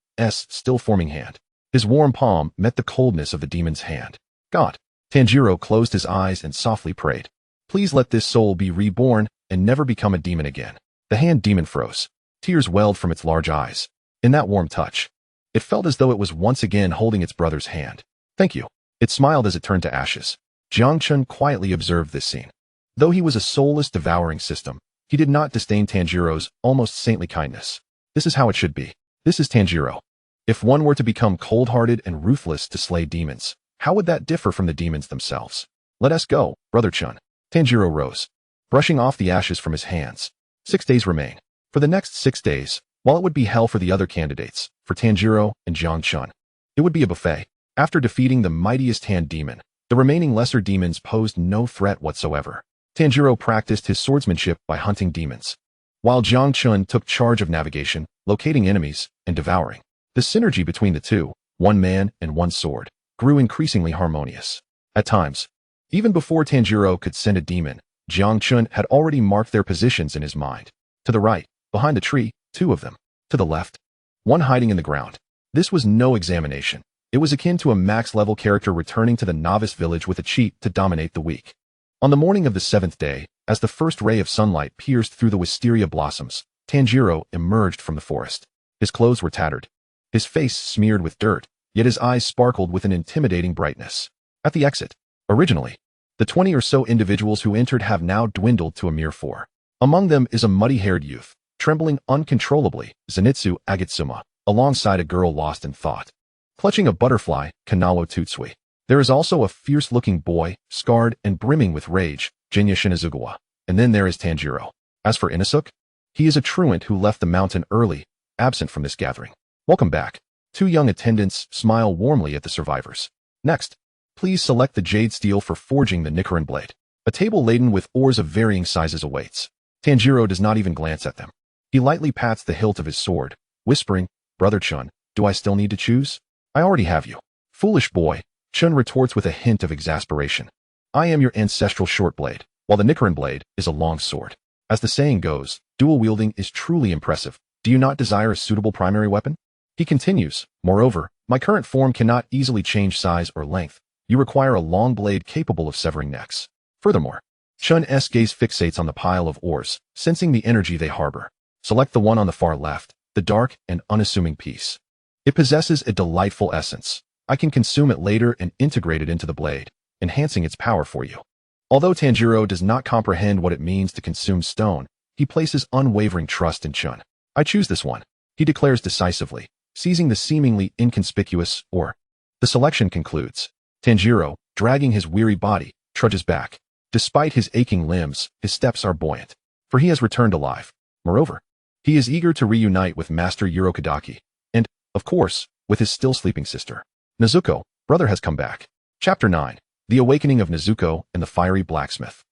Speaker 1: still-forming hand. His warm palm met the coldness of the demon's hand. God. Tanjiro closed his eyes and softly prayed. Please let this soul be reborn and never become a demon again. The hand demon froze. Tears welled from its large eyes. In that warm touch, it felt as though it was once again holding its brother's hand. Thank you. It smiled as it turned to ashes. Jiang Chen quietly observed this scene. Though he was a soulless devouring system, he did not disdain Tanjiro's almost saintly kindness. This is how it should be. This is Tanjiro. If one were to become cold-hearted and ruthless to slay demons, how would that differ from the demons themselves? Let us go, Brother Chun. Tanjiro rose, brushing off the ashes from his hands. 6 days remain. For the next 6 days, while it would be hell for the other candidates, for Tanjiro and Jiang Chen, it would be a buffet. After defeating the mightiest hand demon, the remaining lesser demons posed no threat whatsoever. Tanjiro practiced his swordsmanship by hunting demons, while Jiang Chen took charge of navigation, locating enemies, and devouring. The synergy between the two, one man and one sword, grew increasingly harmonious. At times, even before Tanjiro could send a demon, Jiang Chen had already marked their positions in his mind. To the right, behind a tree, 2 of them. To the left, 1 hiding in the ground. This was no examination. It was akin to a max-level character returning to the novice village with a cheat to dominate the weak. On the morning of the 7th day, as the first ray of sunlight pierced through the wisteria blossoms, Tanjiro emerged from the forest. His clothes were tattered, his face smeared with dirt, yet his eyes sparkled with an intimidating brightness. At the exit, originally, the 20 or so individuals who entered have now dwindled to a mere 4. Among them is a muddy-haired youth, trembling uncontrollably, Zenitsu Agitsuma, alongside a girl lost in thought. Clutching a butterfly, Kanawa Tutsui. There is also a fierce-looking boy, scarred and brimming with rage, Jinya Shinazugawa. And then there is Tanjiro. As for Inosuke, he is a truant who left the mountain early, absent from this gathering. Welcome back. 2 young attendants smile warmly at the survivors. Next, please select the jade steel for forging the Nichiren blade. A table laden with ores of varying sizes awaits. Tanjiro does not even glance at them. He lightly pats the hilt of his sword, whispering, Brother Chun, do I still need to choose? I already have you. Foolish boy, Chun retorts with a hint of exasperation. I am your ancestral short blade, while the Nichiren blade is a long sword. As the saying goes, dual wielding is truly impressive. Do you not desire a suitable primary weapon? He continues, moreover, my current form cannot easily change size or length. You require a long blade capable of severing necks. Furthermore, Chun's gaze fixates on the pile of ores, sensing the energy they harbor. Select the one on the far left, the dark and unassuming piece. It possesses a delightful essence. I can consume it later and integrate it into the blade, enhancing its power for you. Although Tanjiro does not comprehend what it means to consume stone, he places unwavering trust in Chun. I choose this one, he declares decisively, seizing the seemingly inconspicuous ore. The selection concludes. Tanjiro, dragging his weary body, trudges back. Despite his aching limbs, his steps are buoyant, for he has returned alive. Moreover, he is eager to reunite with Master Urokodaki, and, of course, with his still sleeping sister. Nezuko, brother has come back. Chapter 9. The Awakening of Nezuko and the Fiery Blacksmith.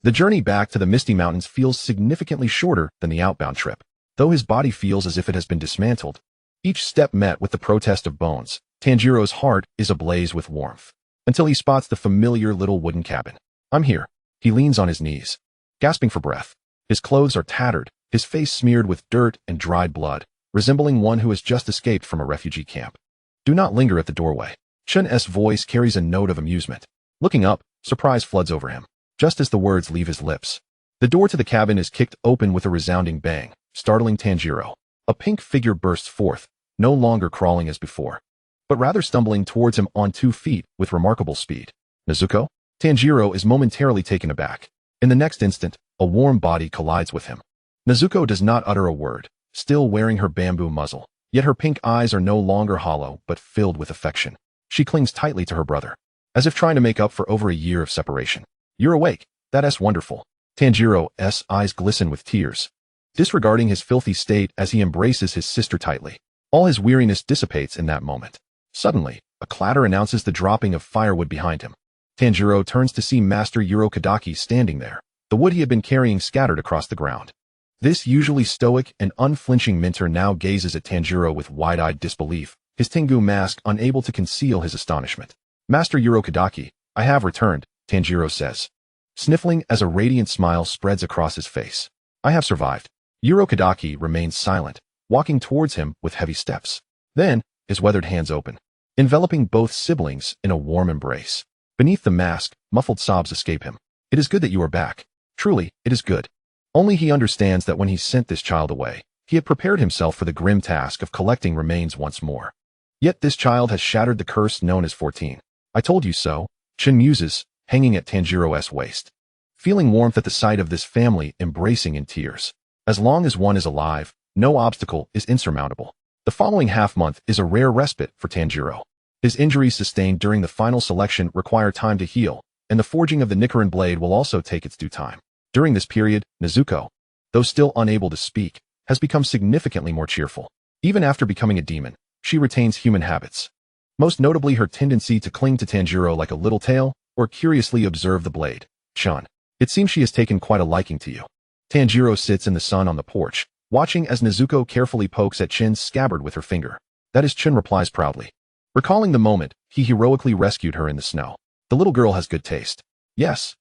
Speaker 1: The journey back to the Misty Mountains feels significantly shorter than the outbound trip, though his body feels as if it has been dismantled. Each step met with the protest of bones. Tanjiro's heart is ablaze with warmth, until he spots the familiar little wooden cabin. I'm here. He leans on his knees, gasping for breath. His clothes are tattered, his face smeared with dirt and dried blood, resembling one who has just escaped from a refugee camp. Do not linger at the doorway. Chun's voice carries a note of amusement. Looking up, surprise floods over him, just as the words leave his lips. The door to the cabin is kicked open with a resounding bang, startling Tanjiro. A pink figure bursts forth, no longer crawling as before, but rather stumbling towards him on 2 feet with remarkable speed. Nezuko? Tanjiro is momentarily taken aback. In the next instant, a warm body collides with him. Nezuko does not utter a word, still wearing her bamboo muzzle, yet her pink eyes are no longer hollow but filled with affection. She clings tightly to her brother, as if trying to make up for over a year of separation. You're awake. That's wonderful. Tanjiro's eyes glisten with tears, disregarding his filthy state as he embraces his sister tightly. All his weariness dissipates in that moment. Suddenly, a clatter announces the dropping of firewood behind him. Tanjiro turns to see Master Urokodaki standing there, the wood he had been carrying scattered across the ground. This usually stoic and unflinching mentor now gazes at Tanjiro with wide-eyed disbelief, his Tengu mask unable to conceal his astonishment. Master Urokodaki, I have returned, Tanjiro says, sniffling as a radiant smile spreads across his face. I have survived. Urokodaki remains silent, walking towards him with heavy steps. Then, his weathered hands open, enveloping both siblings in a warm embrace. Beneath the mask, muffled sobs escape him. It is good that you are back. Truly, it is good. Only he understands that when he sent this child away, he had prepared himself for the grim task of collecting remains once more. Yet this child has shattered the curse known as 14. I told you so, Chen muses, hanging at Tanjiro's waist, feeling warmth at the sight of this family embracing in tears. As long as one is alive, no obstacle is insurmountable. The following half-month is a rare respite for Tanjiro. His injuries sustained during the final selection require time to heal, and the forging of the Nichiren blade will also take its due time. During this period, Nezuko, though still unable to speak, has become significantly more cheerful. Even after becoming a demon, she retains human habits, most notably her tendency to cling to Tanjiro like a little tail, or curiously observe the blade. Chun, it seems she has taken quite a liking to you. Tanjiro sits in the sun on the porch, watching as Nezuko carefully pokes at Chin's scabbard with her finger. That is, Chin replies proudly, recalling the moment he heroically rescued her in the snow. The little girl has good taste. Yes,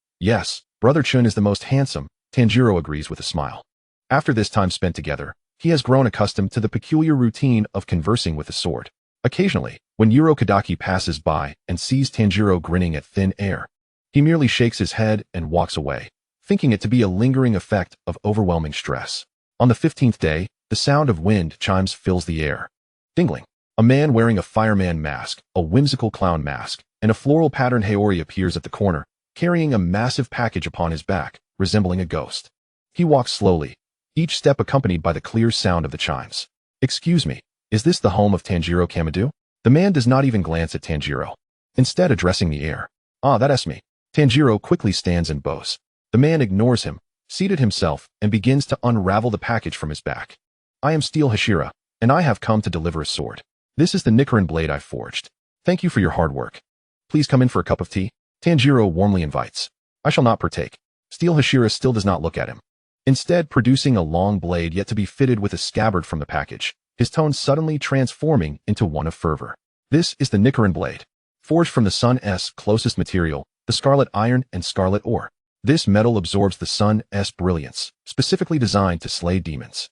Speaker 1: brother Chun is the most handsome, Tanjiro agrees with a smile. After this time spent together, he has grown accustomed to the peculiar routine of conversing with the sword. Occasionally, when Urokodaki passes by and sees Tanjiro grinning at thin air, he merely shakes his head and walks away, thinking it to be a lingering effect of overwhelming stress. On the 15th day, the sound of wind chimes fills the air. Dingling. A man wearing a fireman mask, a whimsical clown mask, and a floral-patterned haori appears at the corner, carrying a massive package upon his back, resembling a ghost. He walks slowly, each step accompanied by the clear sound of the chimes. Excuse me, is this the home of Tanjiro Kamado? The man does not even glance at Tanjiro, instead addressing the air. Ah, that's me. Tanjiro quickly stands and bows. The man ignores him, seated himself, and begins to unravel the package from his back. I am Steel Hashira, and I have come to deliver a sword. This is the Nichiren blade I forged. Thank you for your hard work. Please come in for a cup of tea. Tanjiro warmly invites. I shall not partake. Steel Hashira still does not look at him, instead producing a long blade yet to be fitted with a scabbard from the package, his tone suddenly transforming into one of fervor. This is the Nichiren blade, forged from the sun's closest material, the scarlet iron and scarlet ore. This metal absorbs the sun's brilliance, specifically designed to slay demons.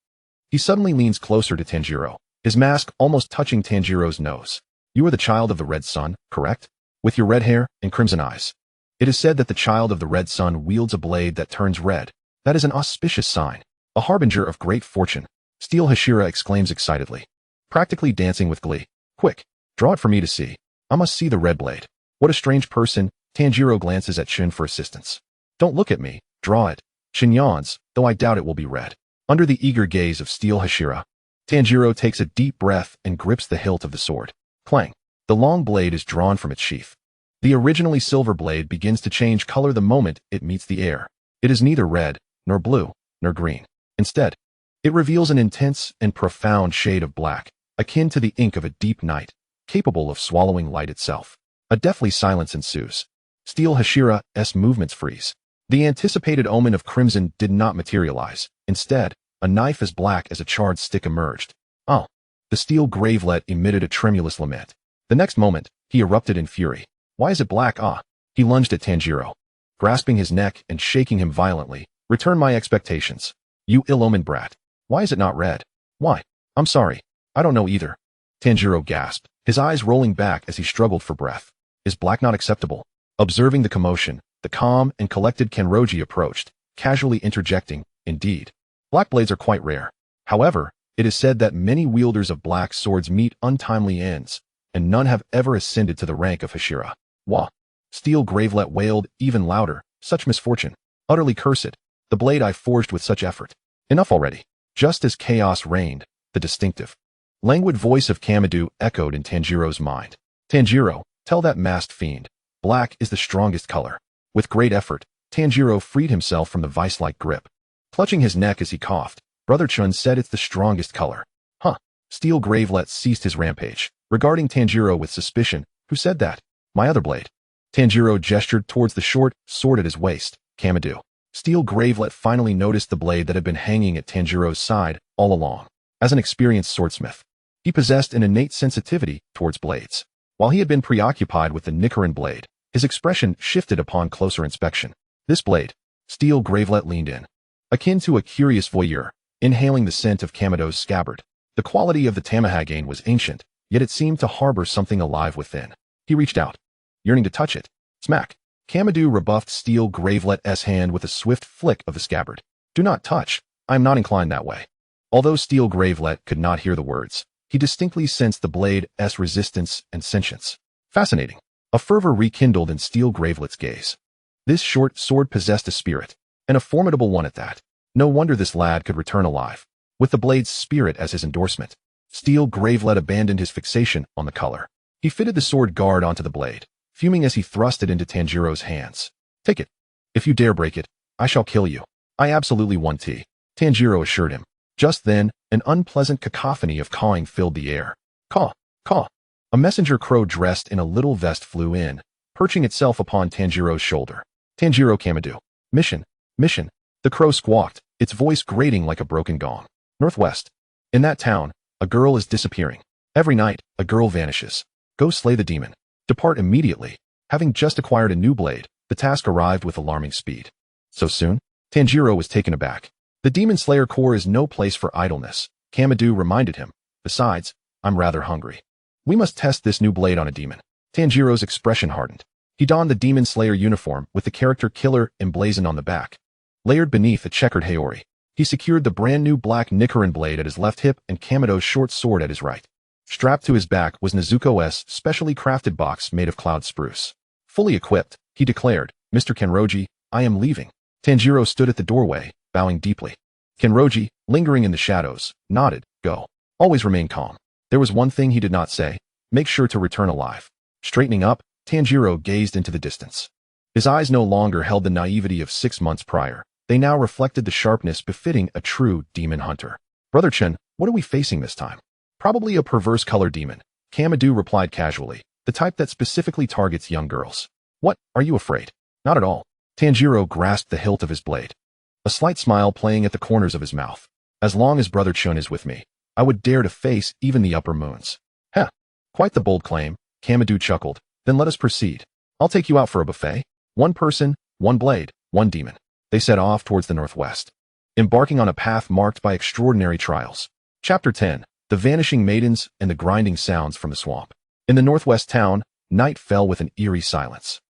Speaker 1: He suddenly leans closer to Tanjiro, his mask almost touching Tanjiro's nose. You are the child of the red sun, correct? With your red hair and crimson eyes. It is said that the child of the red sun wields a blade that turns red. That is an auspicious sign, a harbinger of great fortune. Steel Hashira exclaims excitedly, practically dancing with glee. Quick, draw it for me to see. I must see the red blade. What a strange person. Tanjiro glances at Shin for assistance. Don't look at me, draw it. Shin yawns, though I doubt it will be red. Under the eager gaze of Steel Hashira, Tanjiro takes a deep breath and grips the hilt of the sword. Clang. The long blade is drawn from its sheath. The originally silver blade begins to change color the moment it meets the air. It is neither red, nor blue, nor green. Instead, it reveals an intense and profound shade of black, akin to the ink of a deep night, capable of swallowing light itself. A deathly silence ensues. Steel Hashira's movements freeze. The anticipated omen of crimson did not materialize. Instead, a knife as black as a charred stick emerged. Oh! The steel gravelet emitted a tremulous lament. The next moment, he erupted in fury. Why is it black? Ah! He lunged at Tanjiro, grasping his neck and shaking him violently. Return my expectations. You ill-omened brat. Why is it not red? Why? I'm sorry. I don't know either. Tanjiro gasped, his eyes rolling back as he struggled for breath. Is black not acceptable? Observing the commotion, the calm and collected Kenroji approached, casually interjecting, indeed. Black blades are quite rare. However, it is said that many wielders of black swords meet untimely ends, and none have ever ascended to the rank of Hashira. Wah! Steel Gravelet wailed even louder. Such misfortune. Utterly cursed. The blade I forged with such effort. Enough already. Just as chaos reigned, the distinctive, languid voice of Kamado echoed in Tanjiro's mind. Tanjiro, tell that masked fiend. Black is the strongest color. With great effort, Tanjiro freed himself from the vice-like grip. Clutching his neck as he coughed, Brother Chun said it's the strongest color. Huh. Steel Gravelet ceased his rampage, regarding Tanjiro with suspicion. Who said that? My other blade. Tanjiro gestured towards the short sword at his waist. Kamado. Steel Gravelet finally noticed the blade that had been hanging at Tanjiro's side all along. As an experienced swordsmith, he possessed an innate sensitivity towards blades. While he had been preoccupied with the Nichiren blade, his expression shifted upon closer inspection. This blade, Steel Gravelet leaned in, akin to a curious voyeur, inhaling the scent of Kamado's scabbard. The quality of the Tamahagane was ancient, yet it seemed to harbor something alive within. He reached out, yearning to touch it. Smack! Kamado rebuffed Steel Gravelet's hand with a swift flick of the scabbard. Do not touch. I am not inclined that way. Although Steel Gravelet could not hear the words, he distinctly sensed the blade's resistance and sentience. Fascinating. A fervor rekindled in Steel Gravelet's gaze. This short sword possessed a spirit, and a formidable one at that. No wonder this lad could return alive. With the blade's spirit as his endorsement, Steel Gravelet abandoned his fixation on the color. He fitted the sword guard onto the blade, fuming as he thrust it into Tanjiro's hands. Take it. If you dare break it, I shall kill you. I absolutely want tea, Tanjiro assured him. Just then, an unpleasant cacophony of cawing filled the air. Caw, caw. A messenger crow dressed in a little vest flew in, perching itself upon Tanjiro's shoulder. Tanjiro Kamado. Mission, mission. The crow squawked, its voice grating like a broken gong. Northwest. In that town, a girl is disappearing. Every night, a girl vanishes. Go slay the demon. Depart immediately. Having just acquired a new blade, the task arrived with alarming speed. So soon? Tanjiro was taken aback. The Demon Slayer Corps is no place for idleness, Kamado reminded him. Besides, I'm rather hungry. We must test this new blade on a demon. Tanjiro's expression hardened. He donned the Demon Slayer uniform with the character Killer emblazoned on the back. Layered beneath a checkered haori, he secured the brand new black Nichiren blade at his left hip and Kamado's short sword at his right. Strapped to his back was Nezuko's specially crafted box made of cloud spruce. Fully equipped, he declared, Mr. Kenroji, I am leaving. Tanjiro stood at the doorway, bowing deeply. Kenroji, lingering in the shadows, nodded. Go. Always remain calm. There was one thing he did not say. Make sure to return alive. Straightening up, Tanjiro gazed into the distance. His eyes no longer held the naivety of 6 months prior. They now reflected the sharpness befitting a true demon hunter. Brother Chen, what are we facing this time? Probably a perverse color demon, Kamado replied casually, the type that specifically targets young girls. What, are you afraid? Not at all. Tanjiro grasped the hilt of his blade, a slight smile playing at the corners of his mouth. As long as Brother Chun is with me, I would dare to face even the upper moons. Heh, quite the bold claim, Kamado chuckled. Then let us proceed. I'll take you out for a buffet. One person, one blade, one demon. They set off towards the northwest, embarking on a path marked by extraordinary trials. Chapter 10. The Vanishing Maidens and the Grinding Sounds from the Swamp. In the northwest town, night fell with an eerie silence.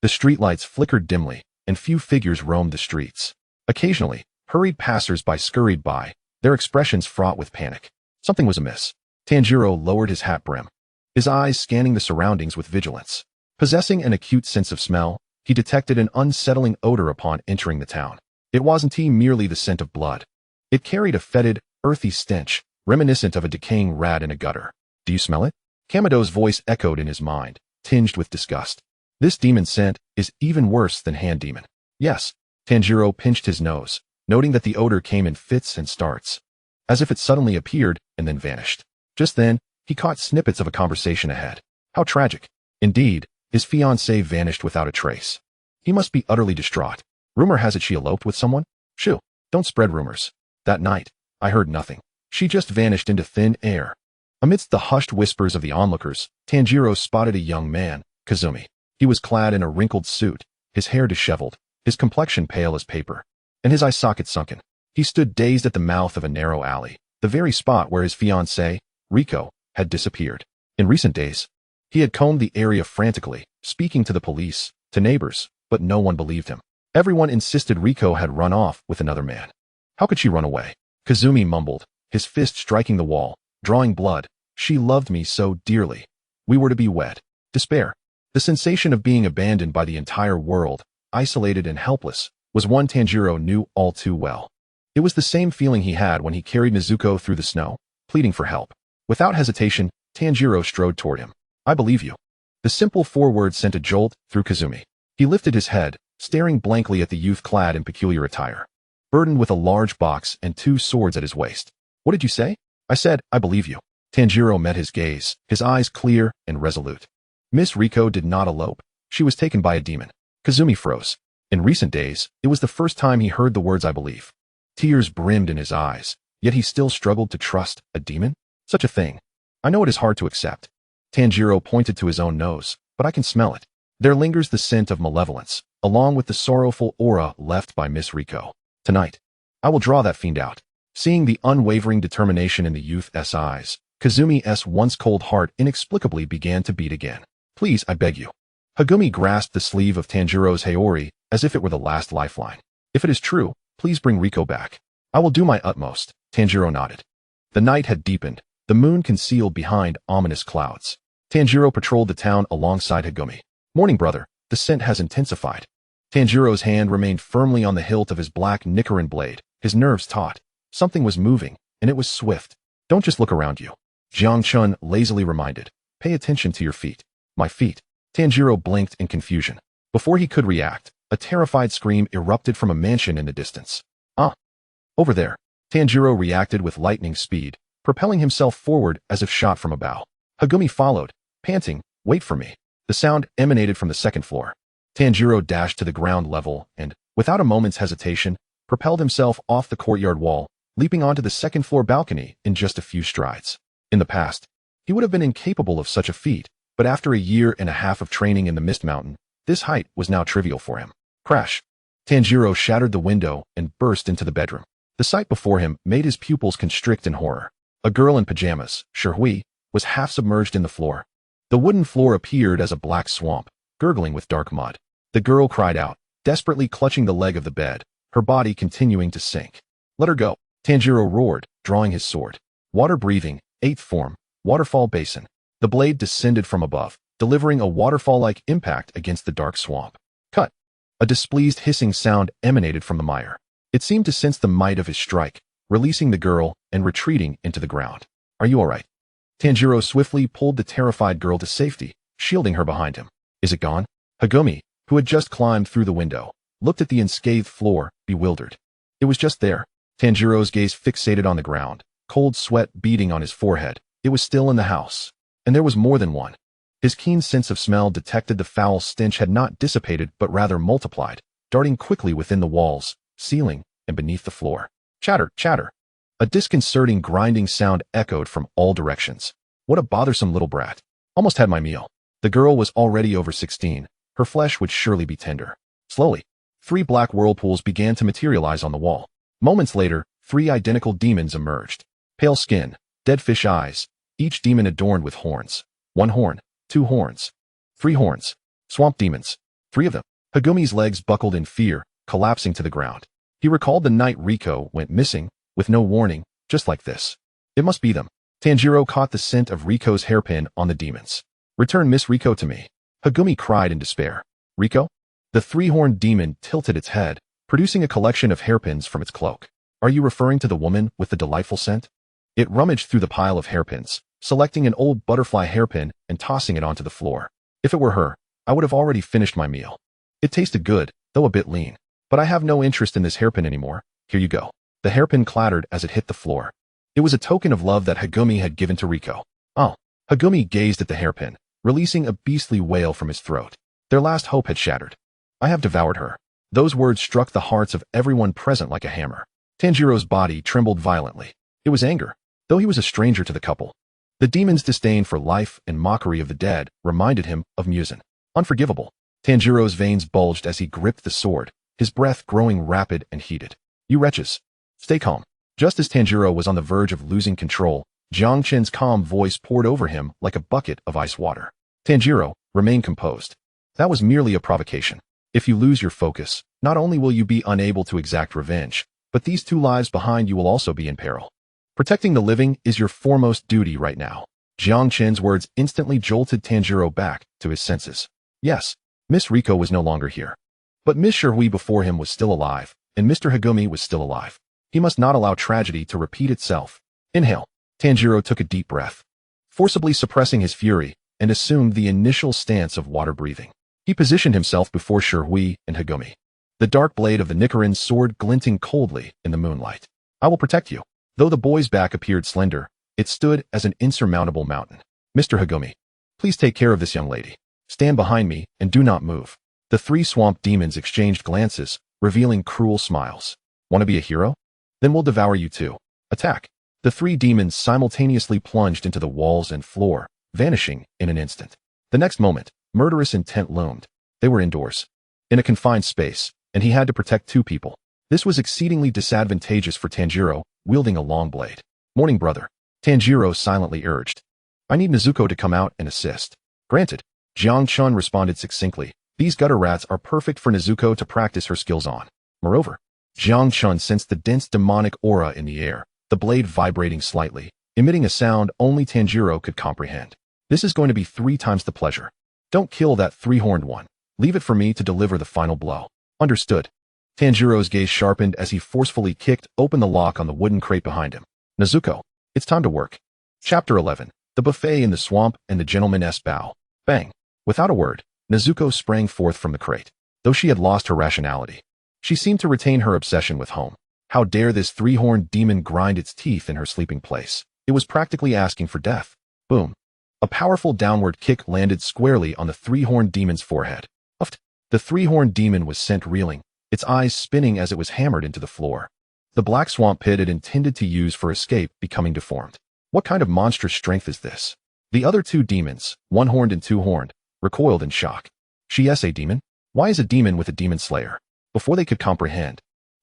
Speaker 1: The streetlights flickered dimly, and few figures roamed the streets. Occasionally, hurried passers-by scurried by, their expressions fraught with panic. Something was amiss. Tanjiro lowered his hat brim, his eyes scanning the surroundings with vigilance. Possessing an acute sense of smell, he detected an unsettling odor upon entering the town. It wasn't merely the scent of blood. It carried a fetid, earthy stench, reminiscent of a decaying rat in a gutter. Do you smell it? Kamado's voice echoed in his mind, tinged with disgust. This demon scent is even worse than hand demon. Yes. Tanjiro pinched his nose, noting that the odor came in fits and starts, as if it suddenly appeared and then vanished. Just then, he caught snippets of a conversation ahead. How tragic. Indeed, his fiancée vanished without a trace. He must be utterly distraught. Rumor has it she eloped with someone? Shoo, don't spread rumors. That night, I heard nothing. She just vanished into thin air. Amidst the hushed whispers of the onlookers, Tanjiro spotted a young man, Kazumi. He was clad in a wrinkled suit, his hair disheveled, his complexion pale as paper, and his eye socket sunken. He stood dazed at the mouth of a narrow alley, the very spot where his fiancée, Riko, had disappeared. In recent days, he had combed the area frantically, speaking to the police, to neighbors, but no one believed him. Everyone insisted Riko had run off with another man. How could she run away? Kazumi mumbled, his fist striking the wall, drawing blood. She loved me so dearly. We were to be wed. Despair. The sensation of being abandoned by the entire world, isolated and helpless, was one Tanjiro knew all too well. It was the same feeling he had when he carried Nezuko through the snow, pleading for help. Without hesitation, Tanjiro strode toward him. I believe you. The simple 4 words sent a jolt through Kazumi. He lifted his head, staring blankly at the youth clad in peculiar attire, burdened with a large box and 2 swords at his waist. What did you say? I said, I believe you. Tanjiro met his gaze, his eyes clear and resolute. Miss Riko did not elope. She was taken by a demon. Kazumi froze. In recent days, it was the first time he heard the words I believe. Tears brimmed in his eyes, yet he still struggled to trust a demon? Such a thing. I know it is hard to accept. Tanjiro pointed to his own nose, but I can smell it. There lingers the scent of malevolence, along with the sorrowful aura left by Miss Riko. Tonight, I will draw that fiend out. Seeing the unwavering determination in the youth's eyes, Kazumi's once cold heart inexplicably began to beat again. Please, I beg you. Hagumi grasped the sleeve of Tanjiro's haori as if it were the last lifeline. If it is true, please bring Riko back. I will do my utmost. Tanjiro nodded. The night had deepened, the moon concealed behind ominous clouds. Tanjiro patrolled the town alongside Hagumi. Morning, brother. The scent has intensified. Tanjiro's hand remained firmly on the hilt of his black Nichiren blade, his nerves taut. Something was moving, and it was swift. Don't just look around you. Jiang Chen lazily reminded. Pay attention to your feet. My feet. Tanjiro blinked in confusion. Before he could react, a terrified scream erupted from a mansion in the distance. Ah! Over there. Tanjiro reacted with lightning speed, propelling himself forward as if shot from a bow. Hagumi followed, panting, wait for me. The sound emanated from the 2nd floor. Tanjiro dashed to the ground level and, without a moment's hesitation, propelled himself off the courtyard wall, leaping onto the 2nd floor balcony in just a few strides. In the past, he would have been incapable of such a feat, but after a year and a half of training in the Mist Mountain, this height was now trivial for him. Crash! Tanjiro shattered the window and burst into the bedroom. The sight before him made his pupils constrict in horror. A girl in pajamas, Shihui, was half submerged in the floor. The wooden floor appeared as a black swamp, gurgling with dark mud. The girl cried out, desperately clutching the leg of the bed, her body continuing to sink. Let her go. Tanjiro roared, drawing his sword. Water breathing, 8th form, waterfall basin. The blade descended from above, delivering a waterfall-like impact against the dark swamp. Cut! A displeased hissing sound emanated from the mire. It seemed to sense the might of his strike, releasing the girl and retreating into the ground. Are you all right? Tanjiro swiftly pulled the terrified girl to safety, shielding her behind him. Is it gone? Hagumi, who had just climbed through the window, looked at the unscathed floor, bewildered. It was just there. Tanjiro's gaze fixated on the ground, cold sweat beading on his forehead. It was still in the house. And there was more than one. His keen sense of smell detected the foul stench had not dissipated but rather multiplied, darting quickly within the walls, ceiling, and beneath the floor. Chatter, chatter. A disconcerting grinding sound echoed from all directions. What a bothersome little brat. Almost had my meal. The girl was already over 16. Her flesh would surely be tender. Slowly, 3 black whirlpools began to materialize on the wall. Moments later, 3 identical demons emerged. Pale skin, dead fish eyes, each demon adorned with horns. 1 horn, 2 horns, 3 horns. Swamp demons. 3 of them. Hagumi's legs buckled in fear, collapsing to the ground. He recalled the night Riko went missing, with no warning, just like this. It must be them. Tanjiro caught the scent of Riko's hairpin on the demons. Return Miss Riko to me. Hagumi cried in despair. Riko? The three-horned demon tilted its head, producing a collection of hairpins from its cloak. Are you referring to the woman with the delightful scent? It rummaged through the pile of hairpins, selecting an old butterfly hairpin and tossing it onto the floor. If it were her, I would have already finished my meal. It tasted good, though a bit lean. But I have no interest in this hairpin anymore. Here you go. The hairpin clattered as it hit the floor. It was a token of love that Hagumi had given to Riko. Oh. Hagumi gazed at the hairpin, releasing a beastly wail from his throat. Their last hope had shattered. I have devoured her. Those words struck the hearts of everyone present like a hammer. Tanjiro's body trembled violently. It was anger, though he was a stranger to the couple. The demon's disdain for life and mockery of the dead reminded him of Muzan. Unforgivable. Tanjiro's veins bulged as he gripped the sword, his breath growing rapid and heated. You wretches. Stay calm. Just as Tanjiro was on the verge of losing control, Jiang Chen's calm voice poured over him like a bucket of ice water. Tanjiro, remain composed. That was merely a provocation. If you lose your focus, not only will you be unable to exact revenge, but these 2 lives behind you will also be in peril. Protecting the living is your foremost duty right now. Jiang Chen's words instantly jolted Tanjiro back to his senses. Yes, Miss Riko was no longer here. But Miss Sherhui before him was still alive, and Mr. Hagumi was still alive. He must not allow tragedy to repeat itself. Inhale. Tanjiro took a deep breath, forcibly suppressing his fury, and assumed the initial stance of water breathing. He positioned himself before Sherhui and Hagumi, the dark blade of the Nichiren's sword glinting coldly in the moonlight. I will protect you. Though the boy's back appeared slender, it stood as an insurmountable mountain. Mr. Hagumi, please take care of this young lady. Stand behind me and do not move. The 3 swamp demons exchanged glances, revealing cruel smiles. Want to be a hero? Then we'll devour you too. Attack. The 3 demons simultaneously plunged into the walls and floor, vanishing in an instant. The next moment, murderous intent loomed. They were indoors, in a confined space, and he had to protect 2 people. This was exceedingly disadvantageous for Tanjiro, wielding a long blade. Morning, brother. Tanjiro silently urged. I need Nezuko to come out and assist. Granted. Jiang Chen responded succinctly. These gutter rats are perfect for Nezuko to practice her skills on. Moreover, Jiang Chen sensed the dense demonic aura in the air, the blade vibrating slightly, emitting a sound only Tanjiro could comprehend. This is going to be 3 times the pleasure. Don't kill that 3-horned one. Leave it for me to deliver the final blow. Understood. Tanjiro's gaze sharpened as he forcefully kicked open the lock on the wooden crate behind him. Nezuko, it's time to work. Chapter 11. The Buffet in the Swamp and the Gentleman's Bow. Bang. Without a word, Nezuko sprang forth from the crate. Though she had lost her rationality, she seemed to retain her obsession with home. How dare this 3-horned demon grind its teeth in her sleeping place? It was practically asking for death. Boom. A powerful downward kick landed squarely on the 3-horned demon's forehead. Uft. The 3-horned demon was sent reeling, its eyes spinning as it was hammered into the floor. The black swamp pit it intended to use for escape becoming deformed. What kind of monstrous strength is this? The other 2 demons, 1-horned and 2-horned, recoiled in shock. She is a demon? Why is a demon with a demon slayer? Before they could comprehend,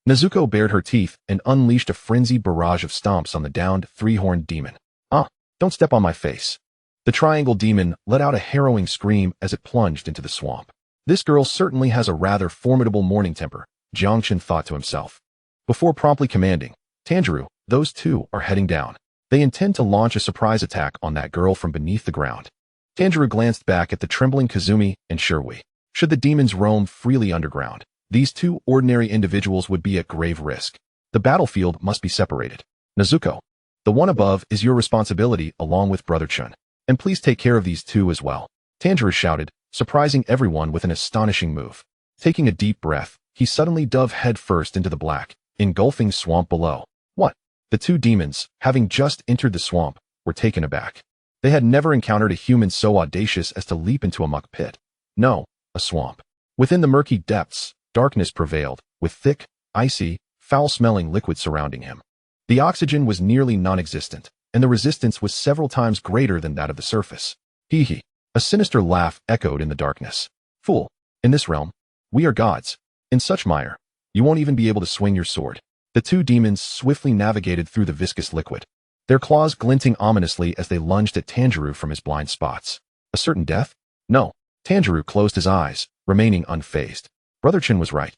Speaker 1: Nezuko bared her teeth and unleashed a frenzied barrage of stomps on the downed 3-horned demon. Ah, don't step on my face. The triangle demon let out a harrowing scream as it plunged into the swamp. This girl certainly has a rather formidable morning temper, Jiang Chen thought to himself. Before promptly commanding, Tanjiro, those 2 are heading down. They intend to launch a surprise attack on that girl from beneath the ground. Tanjiro glanced back at the trembling Kazumi and Sherhui. Should the demons roam freely underground, these 2 ordinary individuals would be at grave risk. The battlefield must be separated. Nezuko, the one above is your responsibility along with Brother Chun. And please take care of these 2 as well. Tanjiro shouted, surprising everyone with an astonishing move. Taking a deep breath, he suddenly dove headfirst into the black, engulfing swamp below. What? The 2 demons, having just entered the swamp, were taken aback. They had never encountered a human so audacious as to leap into a muck pit. No, a swamp. Within the murky depths, darkness prevailed, with thick, icy, foul-smelling liquid surrounding him. The oxygen was nearly non-existent, and the resistance was several times greater than that of the surface. Hee hee. A sinister laugh echoed in the darkness. Fool, in this realm, we are gods. In such mire, you won't even be able to swing your sword. The 2 demons swiftly navigated through the viscous liquid, their claws glinting ominously as they lunged at Tanjiro from his blind spots. A certain death? No. Tanjiro closed his eyes, remaining unfazed. Brother Chen was right.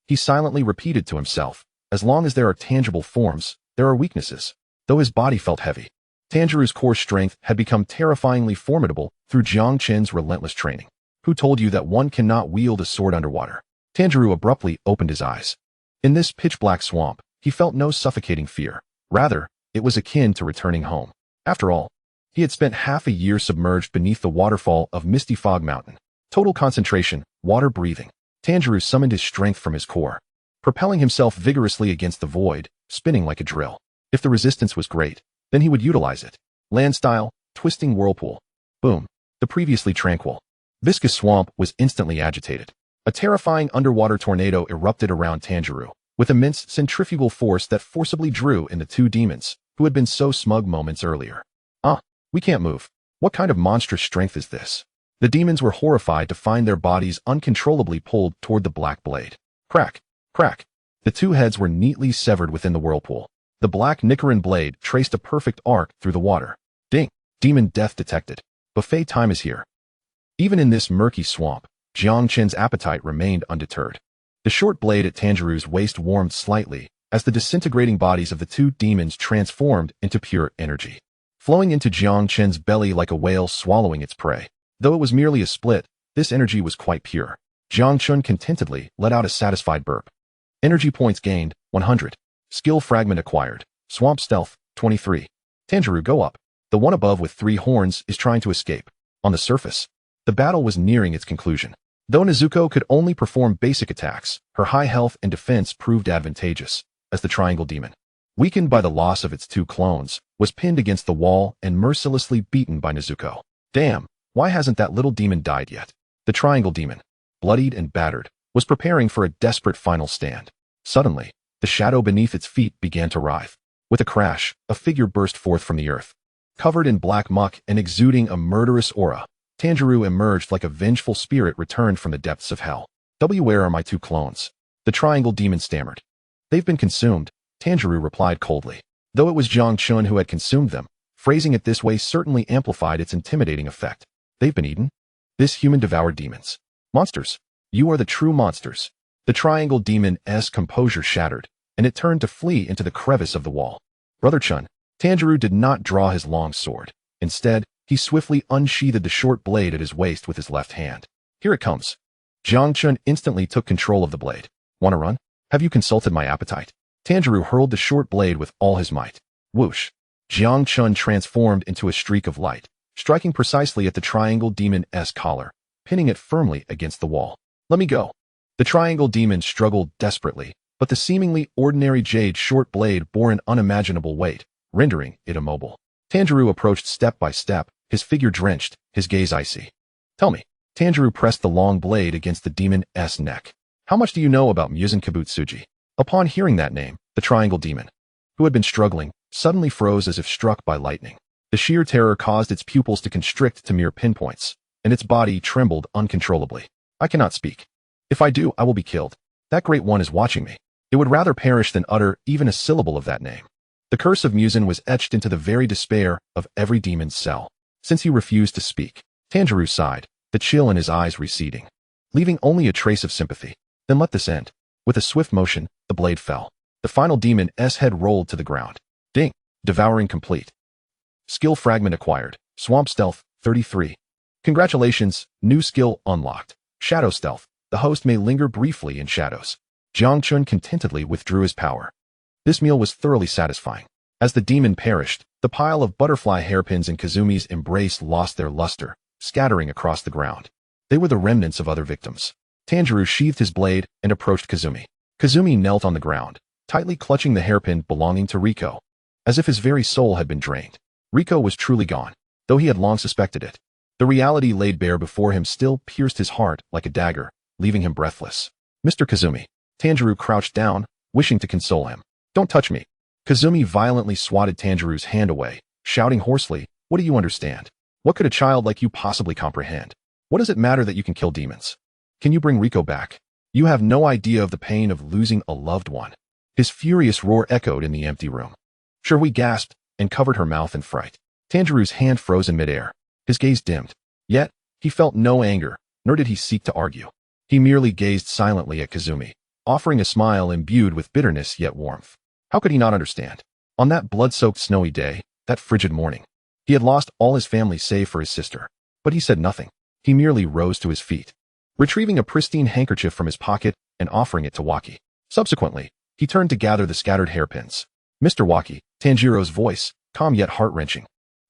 Speaker 1: He silently repeated to himself, as long as there are tangible forms, there are weaknesses. Though his body felt heavy, Tanjiro's core strength had become terrifyingly formidable through Jiang Chen's relentless training. Who told you that one cannot wield a sword underwater? Tanjiro abruptly opened his eyes. In this pitch-black swamp, he felt no suffocating fear. Rather, it was akin to returning home. After all, he had spent half a year submerged beneath the waterfall of Misty Fog Mountain. Total concentration, water breathing. Tanjiro summoned his strength from his core, propelling himself vigorously against the void, spinning like a drill. If the resistance was great, then he would utilize it. Land-style, twisting whirlpool. Boom. The previously tranquil, viscous swamp was instantly agitated. A terrifying underwater tornado erupted around Tanjiro, with immense centrifugal force that forcibly drew in the two demons, who had been so smug moments earlier. We can't move. What kind of monstrous strength is this? The demons were horrified to find their bodies uncontrollably pulled toward the black blade. Crack, crack. The two heads were neatly severed within the whirlpool. The black Nicaran blade traced a perfect arc through the water. Ding! Demon death detected. Buffet time is here. Even in this murky swamp, Jiang Chen's appetite remained undeterred. The short blade at Tanjiro's waist warmed slightly as the disintegrating bodies of the two demons transformed into pure energy, flowing into Jiang Chen's belly like a whale swallowing its prey. Though it was merely a split, this energy was quite pure. Jiang Chen contentedly let out a satisfied burp. Energy points gained, 100. Skill fragment acquired. Swamp stealth, 23. Tanjiro, go up. The one above with 3 horns is trying to escape. On the surface, the battle was nearing its conclusion. Though Nezuko could only perform basic attacks, her high health and defense proved advantageous, as the triangle demon, weakened by the loss of its 2 clones, was pinned against the wall and mercilessly beaten by Nezuko. Damn, why hasn't that little demon died yet? The triangle demon, bloodied and battered, was preparing for a desperate final stand. Suddenly, the shadow beneath its feet began to writhe. With a crash, a figure burst forth from the earth. Covered in black muck and exuding a murderous aura, Tanjiro emerged like a vengeful spirit returned from the depths of hell. Where are my 2 clones? The triangle demon stammered. They've been consumed, Tanjiro replied coldly. Though it was Jiang Chen who had consumed them, phrasing it this way certainly amplified its intimidating effect. They've been eaten? This human devoured demons. Monsters. You are the true monsters. The triangle demon's composure shattered, and it turned to flee into the crevice of the wall. Brother Chen. Tanjiro did not draw his long sword. Instead, he swiftly unsheathed the short blade at his waist with his left hand. Here it comes. Jiang Chen instantly took control of the blade. Want to run? Have you consulted my appetite? Tanjiro hurled the short blade with all his might. Whoosh! Jiang Chen transformed into a streak of light, striking precisely at the triangle demon's collar, pinning it firmly against the wall. Let me go. The triangle demon struggled desperately, but the seemingly ordinary jade short blade bore an unimaginable weight, rendering it immobile. Tanjiro approached step by step, his figure drenched, his gaze icy. Tell me. Tanjiro pressed the long blade against the demon's neck. How much do you know about Muzan Kibutsuji? Upon hearing that name, the triangle demon, who had been struggling, suddenly froze as if struck by lightning. The sheer terror caused its pupils to constrict to mere pinpoints, and its body trembled uncontrollably. I cannot speak. If I do, I will be killed. That great one is watching me. It would rather perish than utter even a syllable of that name. The curse of Muzan was etched into the very despair of every demon's cell. Since he refused to speak, Tanjiro sighed, the chill in his eyes receding, leaving only a trace of sympathy. Then let this end. With a swift motion, the blade fell. The final demon's head rolled to the ground. Ding! Devouring complete. Skill fragment acquired. Swamp stealth, 33. Congratulations, new skill unlocked. Shadow stealth. The host may linger briefly in shadows. Jiang Chen contentedly withdrew his power. This meal was thoroughly satisfying. As the demon perished, the pile of butterfly hairpins in Kazumi's embrace lost their luster, scattering across the ground. They were the remnants of other victims. Tanjiro sheathed his blade and approached Kazumi. Kazumi knelt on the ground, tightly clutching the hairpin belonging to Riko, as if his very soul had been drained. Riko was truly gone, though he had long suspected it. The reality laid bare before him still pierced his heart like a dagger, leaving him breathless. Mr. Kazumi. Tanjiro crouched down, wishing to console him. Don't touch me. Kazumi violently swatted Tanjiro's hand away, shouting hoarsely, what do you understand? What could a child like you possibly comprehend? What does it matter that you can kill demons? Can you bring Riko back? You have no idea of the pain of losing a loved one. His furious roar echoed in the empty room. Sure, gasped and covered her mouth in fright. Tanjiro's hand froze in midair. His gaze dimmed. Yet, he felt no anger, nor did he seek to argue. He merely gazed silently at Kazumi, offering a smile imbued with bitterness yet warmth. How could he not understand? On that blood-soaked snowy day, that frigid morning, he had lost all his family save for his sister. But he said nothing. He merely rose to his feet, retrieving a pristine handkerchief from his pocket and offering it to Waki. Subsequently, he turned to gather the scattered hairpins. Mr. Waki, Tanjiro's voice, calm yet heart-wrenching,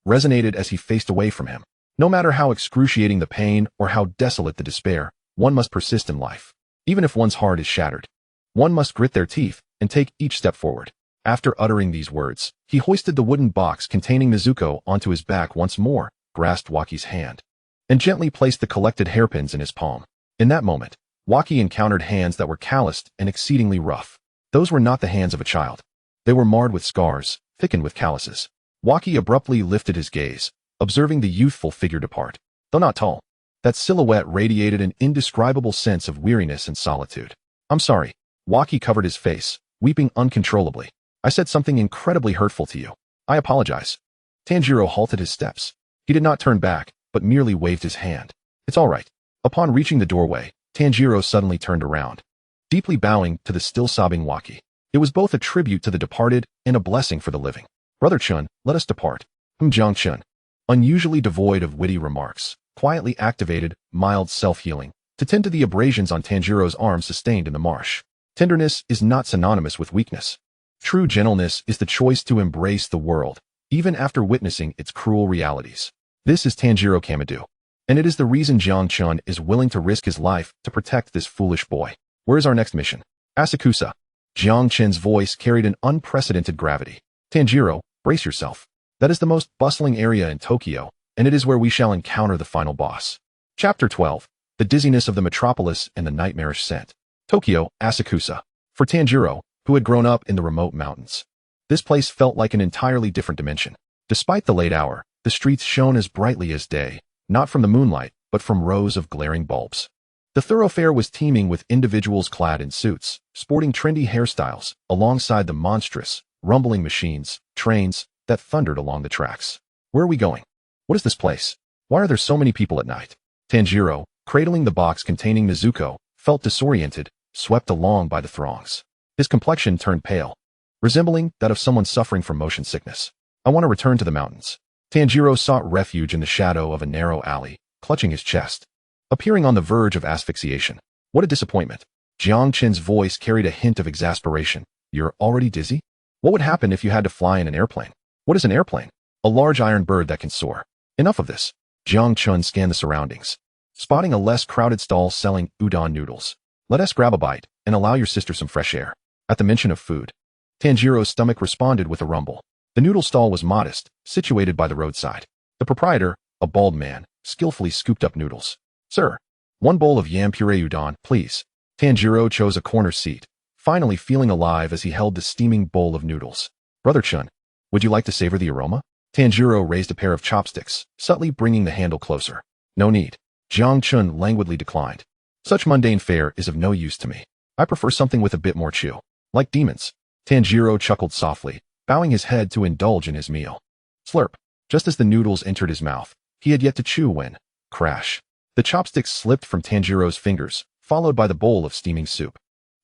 Speaker 1: resonated as he faced away from him. No matter how excruciating the pain or how desolate the despair, one must persist in life. Even if one's heart is shattered, one must grit their teeth and take each step forward. After uttering these words, he hoisted the wooden box containing Nezuko onto his back once more, grasped Waki's hand, and gently placed the collected hairpins in his palm. In that moment, Waki encountered hands that were calloused and exceedingly rough. Those were not the hands of a child. They were marred with scars, thickened with calluses. Waki abruptly lifted his gaze, observing the youthful figure depart. Though not tall, that silhouette radiated an indescribable sense of weariness and solitude. I'm sorry. Waki covered his face, weeping uncontrollably. I said something incredibly hurtful to you. I apologize. Tanjiro halted his steps. He did not turn back, but merely waved his hand. It's all right. Upon reaching the doorway, Tanjiro suddenly turned around, deeply bowing to the still sobbing Waki. It was both a tribute to the departed and a blessing for the living. Brother Chun, let us depart. Jiang Chen, unusually devoid of witty remarks, quietly activated mild self-healing to tend to the abrasions on Tanjiro's arm sustained in the marsh. Tenderness is not synonymous with weakness. True gentleness is the choice to embrace the world, even after witnessing its cruel realities. This is Tanjiro Kamado, and it is the reason Jiang Chen is willing to risk his life to protect this foolish boy. Where is our next mission? Asakusa. Jiang Chen's voice carried an unprecedented gravity. Tanjiro, brace yourself. That is the most bustling area in Tokyo, and it is where we shall encounter the final boss. Chapter 12. The dizziness of the metropolis and the nightmarish scent. Tokyo, Asakusa. For Tanjiro, who had grown up in the remote mountains, this place felt like an entirely different dimension. Despite the late hour, the streets shone as brightly as day, not from the moonlight, but from rows of glaring bulbs. The thoroughfare was teeming with individuals clad in suits, sporting trendy hairstyles, alongside the monstrous, rumbling machines, trains, that thundered along the tracks. Where are we going? What is this place? Why are there so many people at night? Tanjiro, cradling the box containing Nezuko, felt disoriented, swept along by the throngs. His complexion turned pale, resembling that of someone suffering from motion sickness. I want to return to the mountains. Tanjiro sought refuge in the shadow of a narrow alley, clutching his chest, appearing on the verge of asphyxiation. What a disappointment. Jiang Chen's voice carried a hint of exasperation. You're already dizzy? What would happen if you had to fly in an airplane? What is an airplane? A large iron bird that can soar. Enough of this. Jiang Chen scanned the surroundings, spotting a less crowded stall selling udon noodles. Let us grab a bite and allow your sister some fresh air. At the mention of food, Tanjiro's stomach responded with a rumble. The noodle stall was modest, situated by the roadside. The proprietor, a bald man, skillfully scooped up noodles. Sir, one bowl of yam puree udon, please. Tanjiro chose a corner seat, finally feeling alive as he held the steaming bowl of noodles. Brother Chun, would you like to savor the aroma? Tanjiro raised a pair of chopsticks, subtly bringing the handle closer. No need. Jiang Chen languidly declined. Such mundane fare is of no use to me. I prefer something with a bit more chew. Like demons. Tanjiro chuckled softly, bowing his head to indulge in his meal. Slurp. Just as the noodles entered his mouth, he had yet to chew when, crash, the chopsticks slipped from Tanjiro's fingers, followed by the bowl of steaming soup,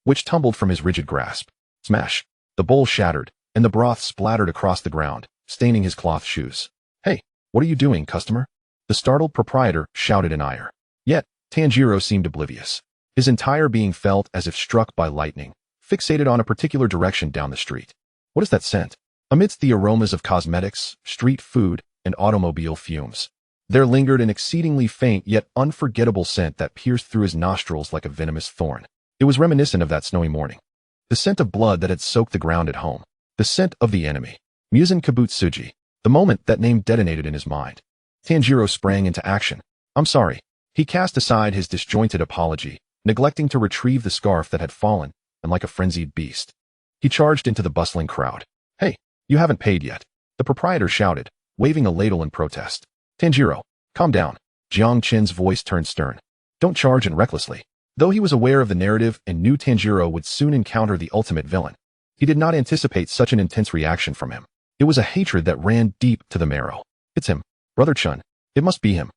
Speaker 1: which tumbled from his rigid grasp. Smash. The bowl shattered, and the broth splattered across the ground, staining his cloth shoes. Hey, what are you doing, customer? The startled proprietor shouted in ire. Yet, Tanjiro seemed oblivious. His entire being felt as if struck by lightning, fixated on a particular direction down the street. What is that scent? Amidst the aromas of cosmetics, street food, and automobile fumes, there lingered an exceedingly faint yet unforgettable scent that pierced through his nostrils like a venomous thorn. It was reminiscent of that snowy morning. The scent of blood that had soaked the ground at home. The scent of the enemy. Muzan Kabutsuji. The moment that name detonated in his mind, Tanjiro sprang into action. I'm sorry. He cast aside his disjointed apology, neglecting to retrieve the scarf that had fallen, and like a frenzied beast, he charged into the bustling crowd. Hey, you haven't paid yet. The proprietor shouted, waving a ladle in protest. Tanjiro, calm down. Jiang Chen's voice turned stern. Don't charge in recklessly. Though he was aware of the narrative and knew Tanjiro would soon encounter the ultimate villain, he did not anticipate such an intense reaction from him. It was a hatred that ran deep to the marrow. It's him. Brother Chun. It must be him.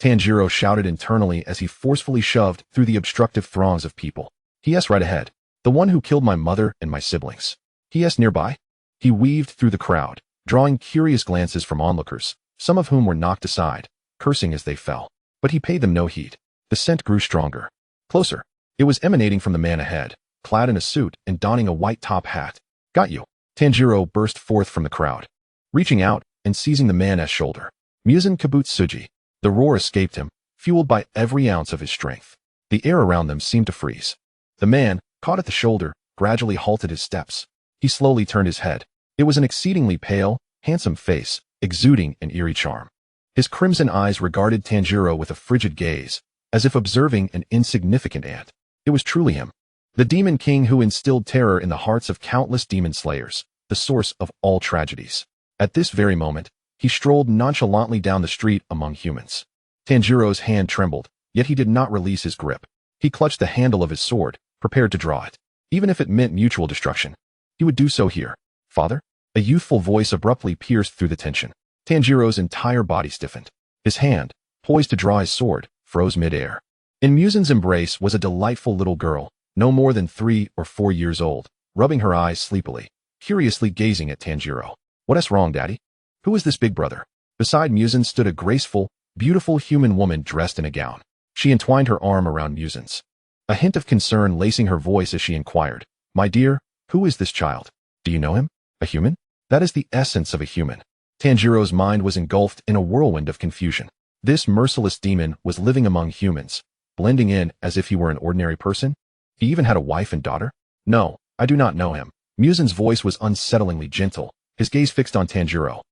Speaker 1: Tanjiro shouted internally as he forcefully shoved through the obstructive throngs of people. Yes, right ahead. The one who killed my mother and my siblings. Yes, nearby. He weaved through the crowd, drawing curious glances from onlookers, some of whom were knocked aside, cursing as they fell. But he paid them no heed. The scent grew stronger. Closer. It was emanating from the man ahead, clad in a suit and donning a white top hat. Got you. Tanjiro burst forth from the crowd, reaching out and seizing the man's shoulder. Muzan Kibutsuji. The roar escaped him, fueled by every ounce of his strength. The air around them seemed to freeze. The man, caught at the shoulder, gradually halted his steps. He slowly turned his head. It was an exceedingly pale, handsome face, exuding an eerie charm. His crimson eyes regarded Tanjiro with a frigid gaze, as if observing an insignificant ant. It was truly him. The Demon King who instilled terror in the hearts of countless demon slayers, the source of all tragedies. At this very moment, he strolled nonchalantly down the street among humans. Tanjiro's hand trembled, yet he did not release his grip. He clutched the handle of his sword, prepared to draw it. Even if it meant mutual destruction, he would do so here. Father? A youthful voice abruptly pierced through the tension. Tanjiro's entire body stiffened. His hand, poised to draw his sword, froze mid-air. In Muzan's embrace was a delightful little girl, no more than 3 or 4 years old, rubbing her eyes sleepily, curiously gazing at Tanjiro. What's wrong, Daddy? Who is this big brother? Beside Muzan stood a graceful, beautiful human woman dressed in a gown. She entwined her arm around Muzan's, a hint of concern lacing her voice as she inquired, My dear, who is this child? Do you know him? A human? That is the essence of a human. Tanjiro's mind was engulfed in a whirlwind of confusion. This merciless demon was living among humans, blending in as if he were an ordinary person. He even had a wife and daughter? No, I do not know him. Muzan's voice was unsettlingly gentle, his gaze fixed on Tanjiro,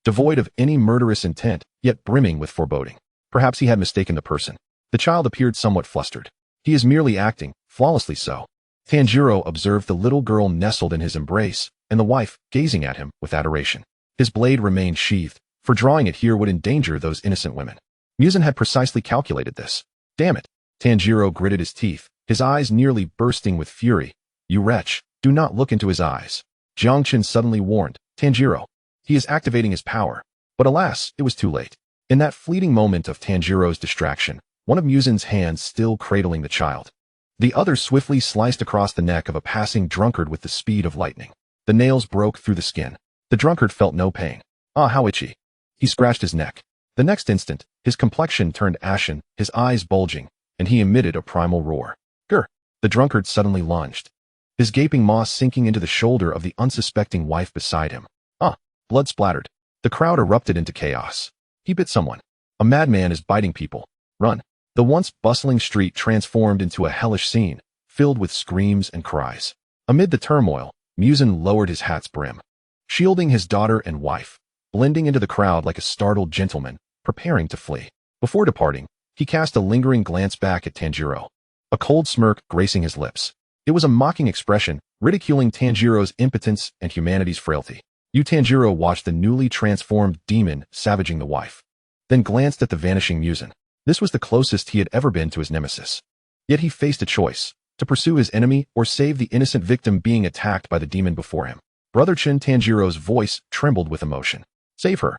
Speaker 1: devoid of any murderous intent, yet brimming with foreboding. Perhaps he had mistaken the person. The child appeared somewhat flustered. He is merely acting, flawlessly so. Tanjiro observed the little girl nestled in his embrace, and the wife gazing at him with adoration. His blade remained sheathed, for drawing it here would endanger those innocent women. Muzan had precisely calculated this. Damn it! Tanjiro gritted his teeth, his eyes nearly bursting with fury. You wretch, do not look into his eyes. Jiang Chen suddenly warned, Tanjiro. He is activating his power. But alas, it was too late. In that fleeting moment of Tanjiro's distraction, one of Muzan's hands still cradling the child, the other swiftly sliced across the neck of a passing drunkard with the speed of lightning. The nails broke through the skin. The drunkard felt no pain. Ah, how itchy. He scratched his neck. The next instant, his complexion turned ashen, his eyes bulging, and he emitted a primal roar. Grr! The drunkard suddenly lunged, his gaping maw sinking into the shoulder of the unsuspecting wife beside him. Ah! Blood splattered. The crowd erupted into chaos. He bit someone. A madman is biting people. Run. The once bustling street transformed into a hellish scene, filled with screams and cries. Amid the turmoil, Muzan lowered his hat's brim, shielding his daughter and wife, blending into the crowd like a startled gentleman, preparing to flee. Before departing, he cast a lingering glance back at Tanjiro, a cold smirk gracing his lips. It was a mocking expression, ridiculing Tanjiro's impotence and humanity's frailty. Tanjiro watched the newly transformed demon savaging the wife, then glanced at the vanishing Muzan. This was the closest he had ever been to his nemesis. Yet he faced a choice, to pursue his enemy or save the innocent victim being attacked by the demon before him. Brother Chen. Tanjiro's voice trembled with emotion. Save her.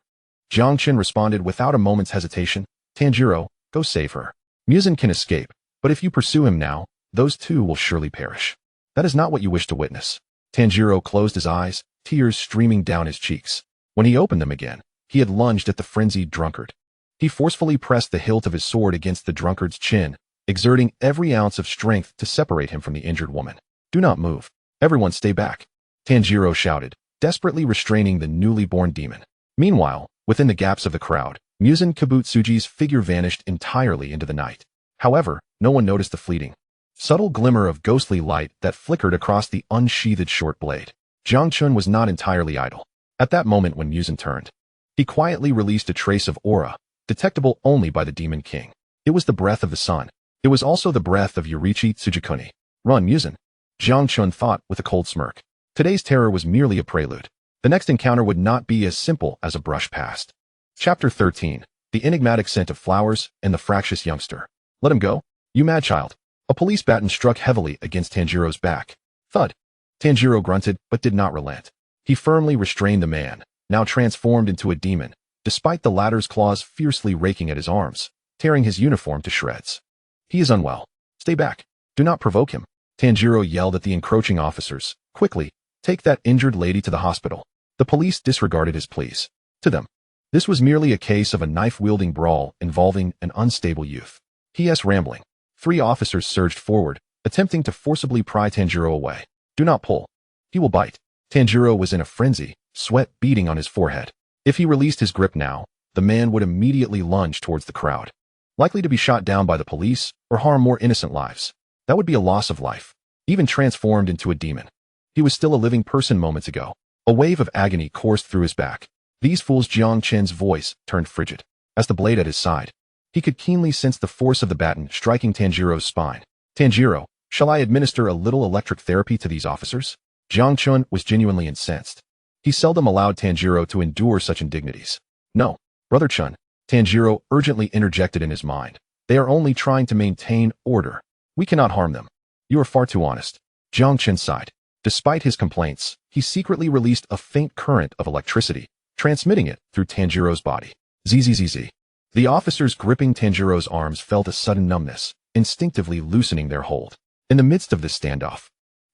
Speaker 1: Jiang Chen responded without a moment's hesitation. Tanjiro, go save her. Muzan can escape, but if you pursue him now, those two will surely perish. That is not what you wish to witness. Tanjiro closed his eyes, tears streaming down his cheeks. When he opened them again, he had lunged at the frenzied drunkard. He forcefully pressed the hilt of his sword against the drunkard's chin, exerting every ounce of strength to separate him from the injured woman. Do not move. Everyone stay back. Tanjiro shouted, desperately restraining the newly born demon. Meanwhile, within the gaps of the crowd, Muzan Kibutsuji's figure vanished entirely into the night. However, no one noticed the fleeting, subtle glimmer of ghostly light that flickered across the unsheathed short blade. Jiang Chen was not entirely idle. At that moment when Muzan turned, he quietly released a trace of aura, detectable only by the Demon King. It was the breath of the sun. It was also the breath of Yorichi Tsujikuni. Run, Muzan. Jiang Chen thought with a cold smirk. Today's terror was merely a prelude. The next encounter would not be as simple as a brush past. Chapter 13. The enigmatic scent of flowers and the fractious youngster. Let him go, you mad child. A police baton struck heavily against Tanjiro's back. Thud. Tanjiro grunted but did not relent. He firmly restrained the man, now transformed into a demon, despite the latter's claws fiercely raking at his arms. tearing his uniform to shreds. He is unwell. Stay back. Do not provoke him. Tanjiro yelled at the encroaching officers. Quickly, take that injured lady to the hospital. The police disregarded his pleas. To them, this was merely a case of a knife-wielding brawl involving an unstable youth. P.S. rambling. 3 officers surged forward, attempting to forcibly pry Tanjiro away. Do not pull. He will bite. Tanjiro was in a frenzy, sweat beading on his forehead. If he released his grip now, the man would immediately lunge towards the crowd, likely to be shot down by the police or harm more innocent lives. That would be a loss of life, even transformed into a demon. He was still a living person moments ago. A wave of agony coursed through his back. These fools. Jiang Chen's voice turned frigid. As the blade at his side, he could keenly sense the force of the baton striking Tanjiro's spine. Tanjiro, shall I administer a little electric therapy to these officers? Jiang Chen was genuinely incensed. He seldom allowed Tanjiro to endure such indignities. No, Brother Chun, Tanjiro urgently interjected in his mind. They are only trying to maintain order. We cannot harm them. You are far too honest. Jiang Chen sighed. Despite his complaints, he secretly released a faint current of electricity, transmitting it through Tanjiro's body. Zzz. The officers gripping Tanjiro's arms felt a sudden numbness, instinctively loosening their hold. In the midst of this standoff,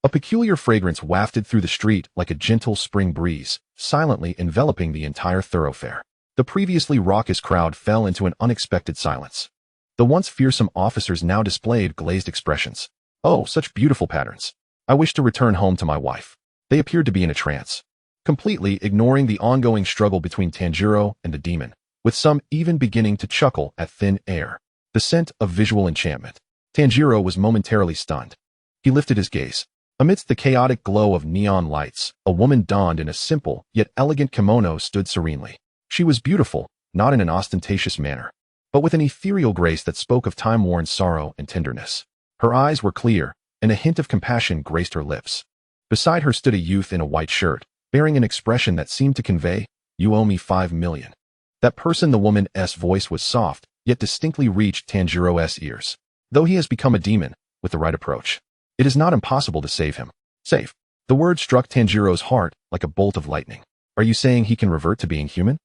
Speaker 1: a peculiar fragrance wafted through the street like a gentle spring breeze, silently enveloping the entire thoroughfare. The previously raucous crowd fell into an unexpected silence. The once fearsome officers now displayed glazed expressions. Oh, such beautiful patterns. I wish to return home to my wife. They appeared to be in a trance, completely ignoring the ongoing struggle between Tanjiro and the demon, with some even beginning to chuckle at thin air. The scent of visual enchantment. Tanjiro was momentarily stunned. He lifted his gaze. Amidst the chaotic glow of neon lights, a woman donned in a simple yet elegant kimono stood serenely. She was beautiful, not in an ostentatious manner, but with an ethereal grace that spoke of time-worn sorrow and tenderness. Her eyes were clear, and a hint of compassion graced her lips. Beside her stood a youth in a white shirt, bearing an expression that seemed to convey, "You owe me 5 million." That person. The woman's voice was soft, yet distinctly reached Tanjiro's ears. Though he has become a demon, with the right approach, it is not impossible to save him. Save. The word struck Tanjiro's heart like a bolt of lightning. Are you saying he can revert to being human?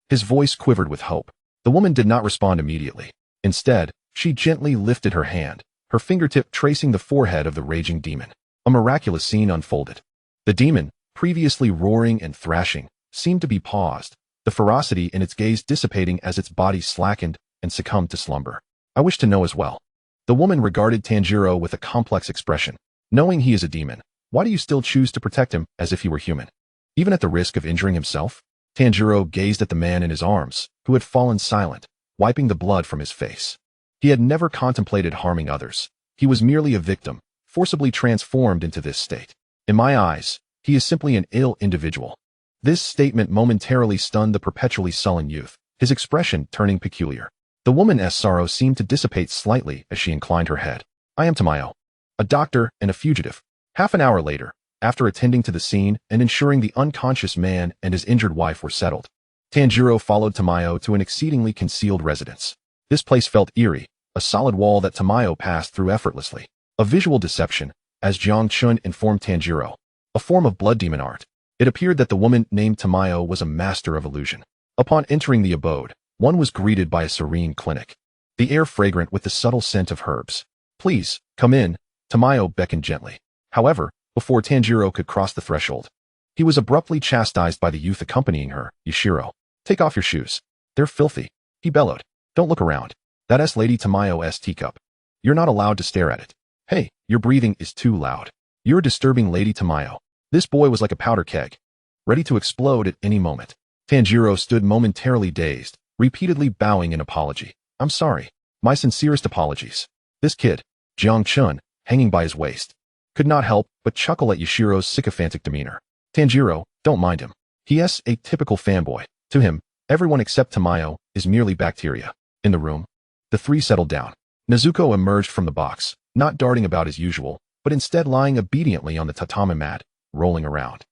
Speaker 1: His voice quivered with hope. The woman did not respond immediately. Instead, she gently lifted her hand, her fingertip tracing the forehead of the raging demon. A miraculous scene unfolded. The demon, previously roaring and thrashing, seemed to be paused, the ferocity in its gaze dissipating as its body slackened and succumbed to slumber. I wish to know as well. The woman regarded Tanjiro with a complex expression. Knowing he is a demon, why do you still choose to protect him as if he were human? Even at the risk of injuring himself? Tanjiro gazed at the man in his arms, who had fallen silent, wiping the blood from his face. He had never contemplated harming others. He was merely a victim, forcibly transformed into this state. In my eyes, he is simply an ill individual. This statement momentarily stunned the perpetually sullen youth, his expression turning peculiar. The woman's sorrow seemed to dissipate slightly as she inclined her head. I am Tamayo, a doctor and a fugitive. Half an hour later, after attending to the scene and ensuring the unconscious man and his injured wife were settled, Tanjiro followed Tamayo to an exceedingly concealed residence. This place felt eerie, a solid wall that Tamayo passed through effortlessly. A visual deception, as Jiang Chen informed Tanjiro, a form of blood demon art. It appeared that the woman named Tamayo was a master of illusion. Upon entering the abode, one was greeted by a serene clinic, the air fragrant with the subtle scent of herbs. Please, come in, Tamayo beckoned gently. However, before Tanjiro could cross the threshold, he was abruptly chastised by the youth accompanying her. Yashiro, take off your shoes. They're filthy, he bellowed. Don't look around. That's Lady Tamayo's teacup. You're not allowed to stare at it. Hey, your breathing is too loud. You're disturbing Lady Tamayo. This boy was like a powder keg, ready to explode at any moment. Tanjiro stood momentarily dazed, repeatedly bowing in apology. I'm sorry. My sincerest apologies. This kid, Jiang Chen, hanging by his waist, could not help but chuckle at Yashiro's sycophantic demeanor. Tanjiro, don't mind him. He's a typical fanboy. To him, everyone except Tamayo is merely bacteria. In the room, the three settled down. Nezuko emerged from the box, not darting about as usual, but instead lying obediently on the tatami mat, rolling around.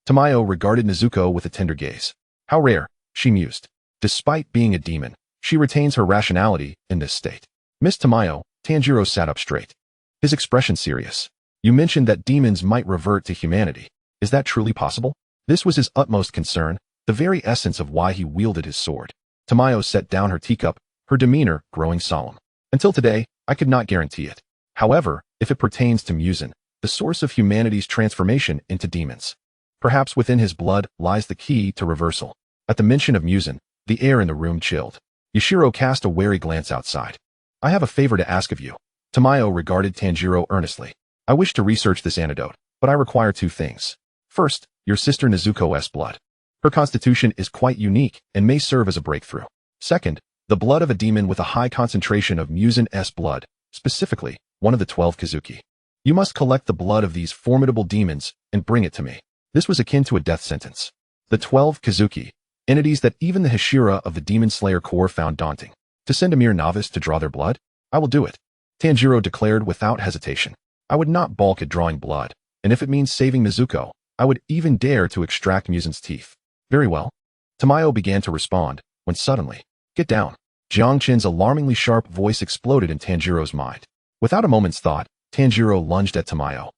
Speaker 1: Tamayo regarded Nezuko with a tender gaze. How rare, she mused. Despite being a demon, she retains her rationality in this state. Miss Tamayo, Tanjiro sat up straight, his expression serious. You mentioned that demons might revert to humanity. Is that truly possible? This was his utmost concern, the very essence of why he wielded his sword. Tamayo set down her teacup, her demeanor growing solemn. Until today, I could not guarantee it. However, if it pertains to Muzan, the source of humanity's transformation into demons, perhaps within his blood lies the key to reversal. At the mention of Muzan, the air in the room chilled. Yashiro cast a wary glance outside. I have a favor to ask of you. Tamayo regarded Tanjiro earnestly. I wish to research this antidote, but I require two things. First, your sister Nezuko's blood. Her constitution is quite unique and may serve as a breakthrough. Second, the blood of a demon with a high concentration of Muzan's blood, specifically, one of the 12 Kizuki. You must collect the blood of these formidable demons and bring it to me. This was akin to a death sentence. The 12 Kizuki, entities that even the Hashira of the Demon Slayer Corps found daunting. To send a mere novice to draw their blood? I will do it. Tanjiro declared without hesitation. I would not balk at drawing blood, and if it means saving Nezuko, I would even dare to extract Muzan's teeth. Very well. Tamayo began to respond, when suddenly, get down. Jiang Chen's alarmingly sharp voice exploded in Tanjiro's mind. Without a moment's thought, Tanjiro lunged at Tamayo,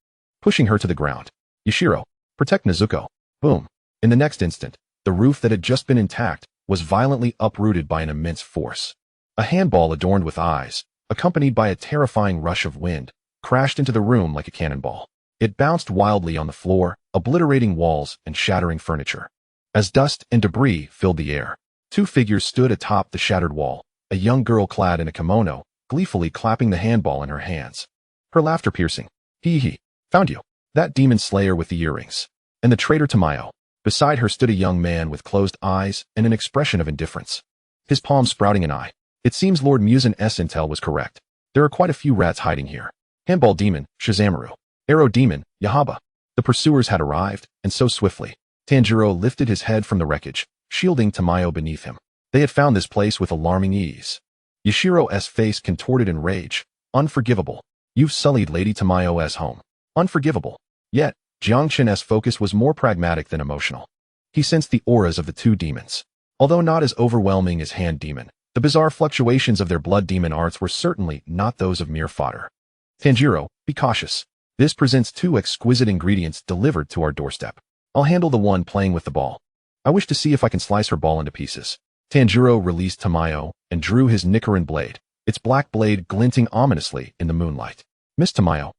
Speaker 1: pushing her to the ground. Yashiro, protect Nezuko. Boom. In the next instant, the roof that had just been intact was violently uprooted by an immense force. A handball adorned with eyes, accompanied by a terrifying rush of wind, crashed into the room like a cannonball. It bounced wildly on the floor, obliterating walls and shattering furniture. As dust and debris filled the air, two figures stood atop the shattered wall, a young girl clad in a kimono, gleefully clapping the handball in her hands. Her laughter piercing. Hee hee. Found you. That demon slayer with the earrings. And the traitor Tamayo. Beside her stood a young man with closed eyes and an expression of indifference. His palm sprouting an eye. It seems Lord Muzan's intel was correct. There are quite a few rats hiding here. Handball demon, Shizamaru. Arrow demon, Yahaba. The pursuers had arrived, and so swiftly. Tanjiro lifted his head from the wreckage, shielding Tamayo beneath him. They had found this place with alarming ease. Yashiro's face contorted in rage. Unforgivable. You've sullied Lady Tamayo's home. Unforgivable. Yet, Jiang Chen's focus was more pragmatic than emotional. He sensed the auras of the two demons. Although not as overwhelming as Hand Demon, the bizarre fluctuations of their blood demon arts were certainly not those of mere fodder. Tanjiro, be cautious. This presents two exquisite ingredients delivered to our doorstep. I'll handle the one playing with the ball. I wish to see if I can slice her ball into pieces. Tanjiro released Tamayo and drew his Nichiren blade, its black blade glinting ominously in the moonlight. Miss Tamayo,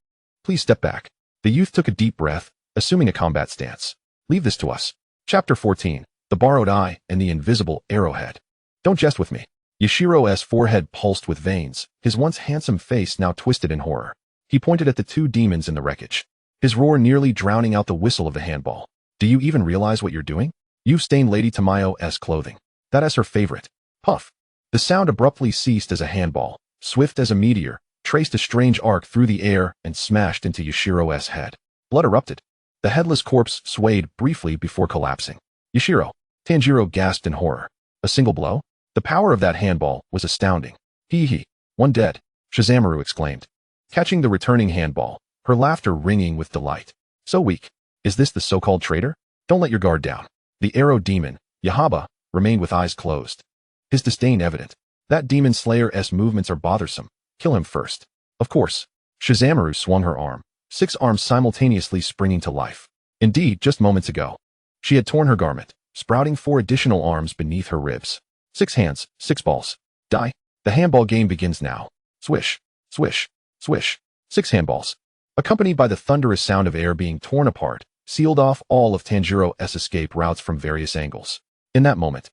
Speaker 1: please step back. The youth took a deep breath, assuming a combat stance. Leave this to us. Chapter 14, The Borrowed Eye and the Invisible Arrowhead. Don't jest with me. Yashiro's forehead pulsed with veins, his once handsome face now twisted in horror. He pointed at the two demons in the wreckage, his roar nearly drowning out the whistle of the handball. Do you even realize what you're doing? You've stained Lady Tamayo's clothing. That is her favorite. Puff. The sound abruptly ceased as a handball, swift as a meteor, traced a strange arc through the air and smashed into Yashiro's head. Blood erupted. The headless corpse swayed briefly before collapsing. Yashiro. Tanjiro gasped in horror. A single blow? The power of that handball was astounding. Hee hee. One dead, Shizamaru exclaimed, catching the returning handball, her laughter ringing with delight. So weak. Is this the so-called traitor? Don't let your guard down. The arrow demon, Yahaba, remained with eyes closed. His disdain evident. That demon slayer's movements are bothersome. Kill him first. Of course. Shizamaru swung her arm, 6 arms simultaneously springing to life. Indeed, just moments ago, she had torn her garment, sprouting 4 additional arms beneath her ribs. 6 hands, 6 balls. Die. The handball game begins now. Swish, swish, swish. 6 handballs, accompanied by the thunderous sound of air being torn apart, sealed off all of Tanjiro's escape routes from various angles. In that moment,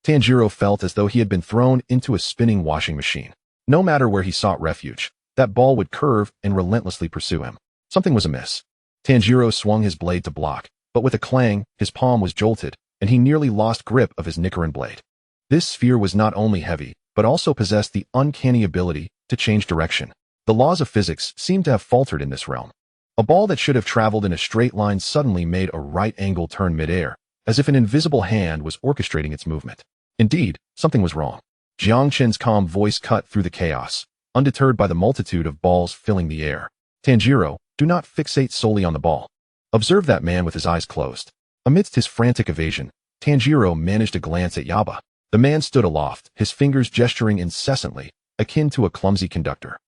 Speaker 1: Tanjiro felt as though he had been thrown into a spinning washing machine. No matter where he sought refuge, that ball would curve and relentlessly pursue him. Something was amiss. Tanjiro swung his blade to block, but with a clang, his palm was jolted, and he nearly lost grip of his Nichiren blade. This sphere was not only heavy, but also possessed the uncanny ability to change direction. The laws of physics seemed to have faltered in this realm. A ball that should have traveled in a straight line suddenly made a right-angle turn midair, as if an invisible hand was orchestrating its movement. Indeed, something was wrong. Jiang Chen's calm voice cut through the chaos, undeterred by the multitude of balls filling the air. Tanjiro, do not fixate solely on the ball. Observe that man with his eyes closed. Amidst his frantic evasion, Tanjiro managed a glance at Yaba. The man stood aloft, his fingers gesturing incessantly, akin to a clumsy conductor.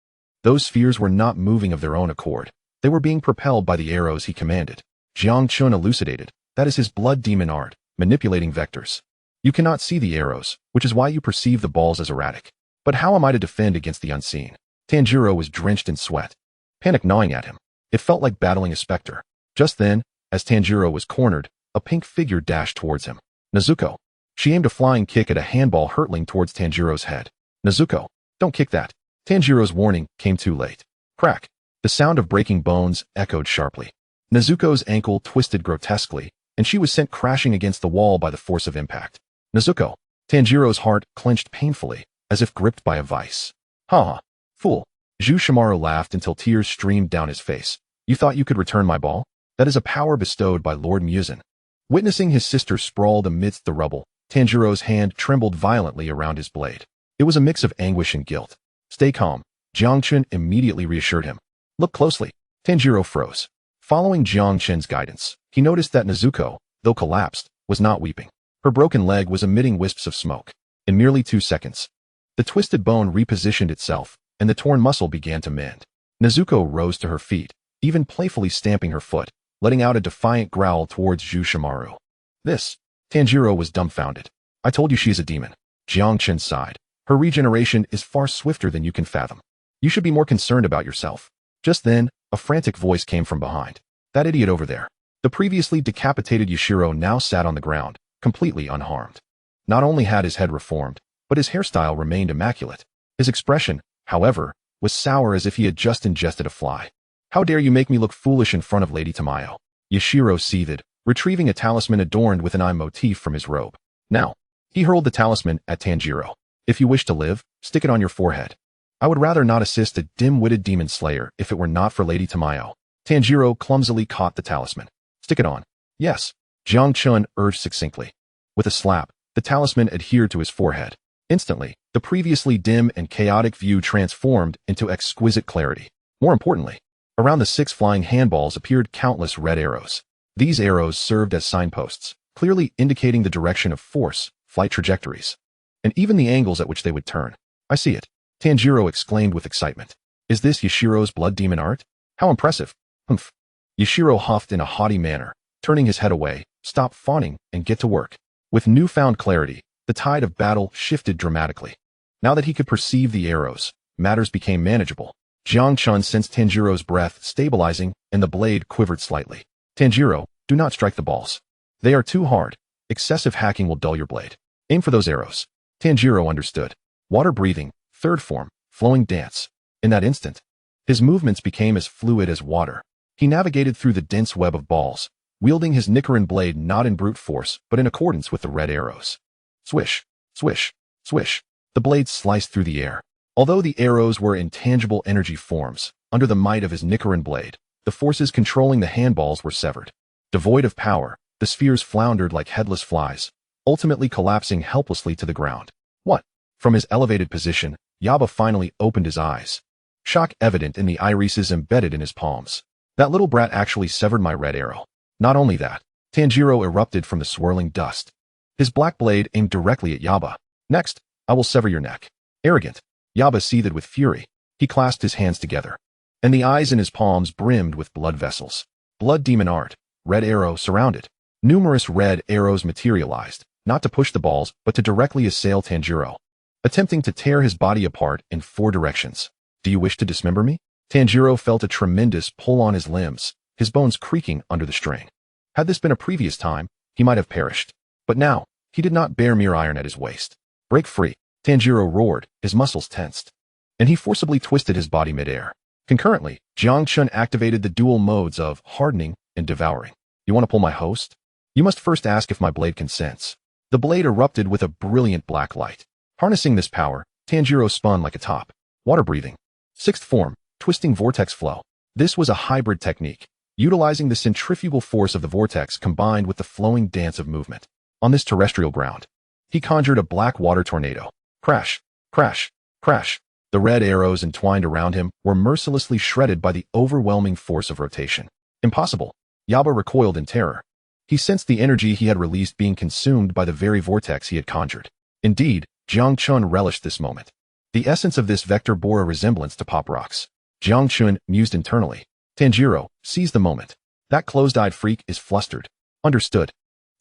Speaker 1: Those spheres were not moving of their own accord. They were being propelled by the arrows he commanded. Jiang Chen elucidated. That is his blood demon art, manipulating vectors. You cannot see the arrows, which is why you perceive the balls as erratic. But how am I to defend against the unseen? Tanjiro was drenched in sweat, panic gnawing at him. It felt like battling a specter. Just then, as Tanjiro was cornered, a pink figure dashed towards him. Nezuko. She aimed a flying kick at a handball hurtling towards Tanjiro's head. Nezuko, don't kick that. Tanjiro's warning came too late. Crack. The sound of breaking bones echoed sharply. Nezuko's ankle twisted grotesquely, and she was sent crashing against the wall by the force of impact. Nezuko. Tanjiro's heart clenched painfully, as if gripped by a vice. Ha! Fool. Jushimaru laughed until tears streamed down his face. You thought you could return my ball? That is a power bestowed by Lord Muzan. Witnessing his sister sprawled amidst the rubble, Tanjiro's hand trembled violently around his blade. It was a mix of anguish and guilt. Stay calm. Jiang Chen immediately reassured him. Look closely. Tanjiro froze. Following Jiang Chen's guidance, he noticed that Nezuko, though collapsed, was not weeping. Her broken leg was emitting wisps of smoke. In merely 2 seconds, the twisted bone repositioned itself, and the torn muscle began to mend. Nezuko rose to her feet, even playfully stamping her foot, letting out a defiant growl towards Jushimaru. This. Tanjiro was dumbfounded. I told you she's a demon. Jiang Chen sighed. Her regeneration is far swifter than you can fathom. You should be more concerned about yourself. Just then, a frantic voice came from behind. That idiot over there. The previously decapitated Yashiro now sat on the ground, completely unharmed. Not only had his head reformed, but his hairstyle remained immaculate. His expression, however, was sour as if he had just ingested a fly. How dare you make me look foolish in front of Lady Tamayo? Yashiro seethed, retrieving a talisman adorned with an eye motif from his robe. Now, he hurled the talisman at Tanjiro. If you wish to live, stick it on your forehead. I would rather not assist a dim-witted demon slayer if it were not for Lady Tamayo. Tanjiro clumsily caught the talisman. Stick it on. Yes. Jiang Chen urged succinctly. With a slap, the talisman adhered to his forehead. Instantly, the previously dim and chaotic view transformed into exquisite clarity. More importantly, around the 6 flying handballs appeared countless red arrows. These arrows served as signposts, clearly indicating the direction of force, flight trajectories, and even the angles at which they would turn. I see it. Tanjiro exclaimed with excitement. Is this Yashiro's blood demon art? How impressive. Humph. Yashiro huffed in a haughty manner, turning his head away. Stop fawning and get to work. With newfound clarity, the tide of battle shifted dramatically. Now that he could perceive the arrows, matters became manageable. Jiang Chen sensed Tanjiro's breath stabilizing, and the blade quivered slightly. Tanjiro, do not strike the balls. They are too hard. Excessive hacking will dull your blade. Aim for those arrows. Tanjiro understood. Water breathing, third form, flowing dance. In that instant, his movements became as fluid as water. He navigated through the dense web of balls, wielding his Nichiren blade not in brute force, but in accordance with the red arrows. Swish, swish, swish. The blade sliced through the air. Although the arrows were intangible energy forms, under the might of his Nichiren blade, the forces controlling the handballs were severed. Devoid of power, the spheres floundered like headless flies, ultimately collapsing helplessly to the ground. What? From his elevated position, Yaba finally opened his eyes. Shock evident in the irises embedded in his palms. That little brat actually severed my red arrow. Not only that, Tanjiro erupted from the swirling dust. His black blade aimed directly at Yaba. Next, I will sever your neck. Arrogant. Yaba seethed with fury. He clasped his hands together, and the eyes in his palms brimmed with blood vessels. Blood demon art. Red arrow surrounded. Numerous red arrows materialized, not to push the balls, but to directly assail Tanjiro, attempting to tear his body apart in 4 directions. Do you wish to dismember me? Tanjiro felt a tremendous pull on his limbs, his bones creaking under the strain. Had this been a previous time, he might have perished. But now, he did not bear mere iron at his waist. Break free. Tanjiro roared, his muscles tensed, and he forcibly twisted his body midair. Concurrently, Jiang Chen activated the dual modes of hardening and devouring. You want to pull my host? You must first ask if my blade consents. The blade erupted with a brilliant black light. Harnessing this power, Tanjiro spun like a top. Water breathing. 6th form, twisting vortex flow. This was a hybrid technique, utilizing the centrifugal force of the vortex combined with the flowing dance of movement. On this terrestrial ground, he conjured a black water tornado. Crash, crash, crash. The red arrows entwined around him were mercilessly shredded by the overwhelming force of rotation. Impossible. Yaba recoiled in terror. He sensed the energy he had released being consumed by the very vortex he had conjured. Indeed, Jiang Chen relished this moment. The essence of this vector bore a resemblance to pop rocks. Jiang Chen mused internally. Tanjiro, seize the moment. That closed-eyed freak is flustered. Understood.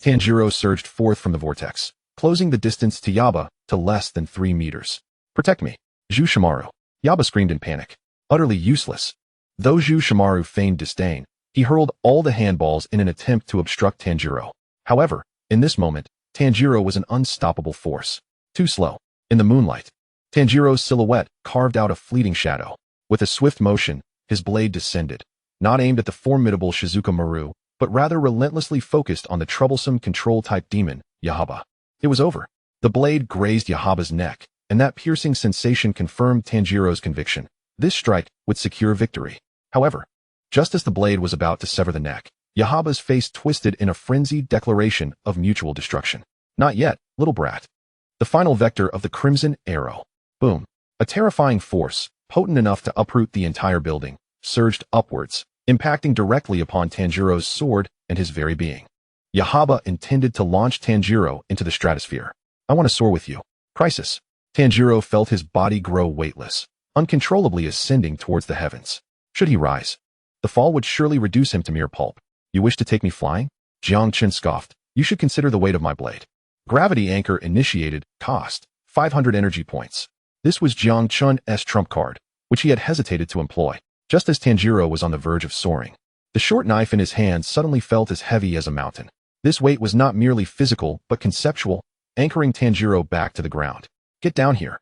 Speaker 1: Tanjiro surged forth from the vortex, closing the distance to Yaba to less than 3 meters. Protect me. Zhu Shimaru. Yaba screamed in panic. Utterly useless. Though Zhu Shimaru feigned disdain, he hurled all the handballs in an attempt to obstruct Tanjiro. However, in this moment, Tanjiro was an unstoppable force. Too slow. In the moonlight, Tanjiro's silhouette carved out a fleeting shadow. With a swift motion, his blade descended, not aimed at the formidable Shizuka Maru, but rather relentlessly focused on the troublesome control-type demon, Yahaba. It was over. The blade grazed Yahaba's neck, and that piercing sensation confirmed Tanjiro's conviction. This strike would secure victory. However, just as the blade was about to sever the neck, Yahaba's face twisted in a frenzied declaration of mutual destruction. Not yet, little brat. The final vector of the crimson arrow. Boom. A terrifying force, potent enough to uproot the entire building, surged upwards, impacting directly upon Tanjiro's sword and his very being. Yahaba intended to launch Tanjiro into the stratosphere. I want to soar with you. Crisis. Tanjiro felt his body grow weightless, uncontrollably ascending towards the heavens. Should he rise, the fall would surely reduce him to mere pulp. You wish to take me flying? Jiang Chen scoffed. You should consider the weight of my blade. Gravity anchor initiated, cost 500 energy points. This was Jiang Chen's trump card, which he had hesitated to employ. Just as Tanjiro was on the verge of soaring, the short knife in his hand suddenly felt as heavy as a mountain. This weight was not merely physical, but conceptual, anchoring Tanjiro back to the ground. Get down here.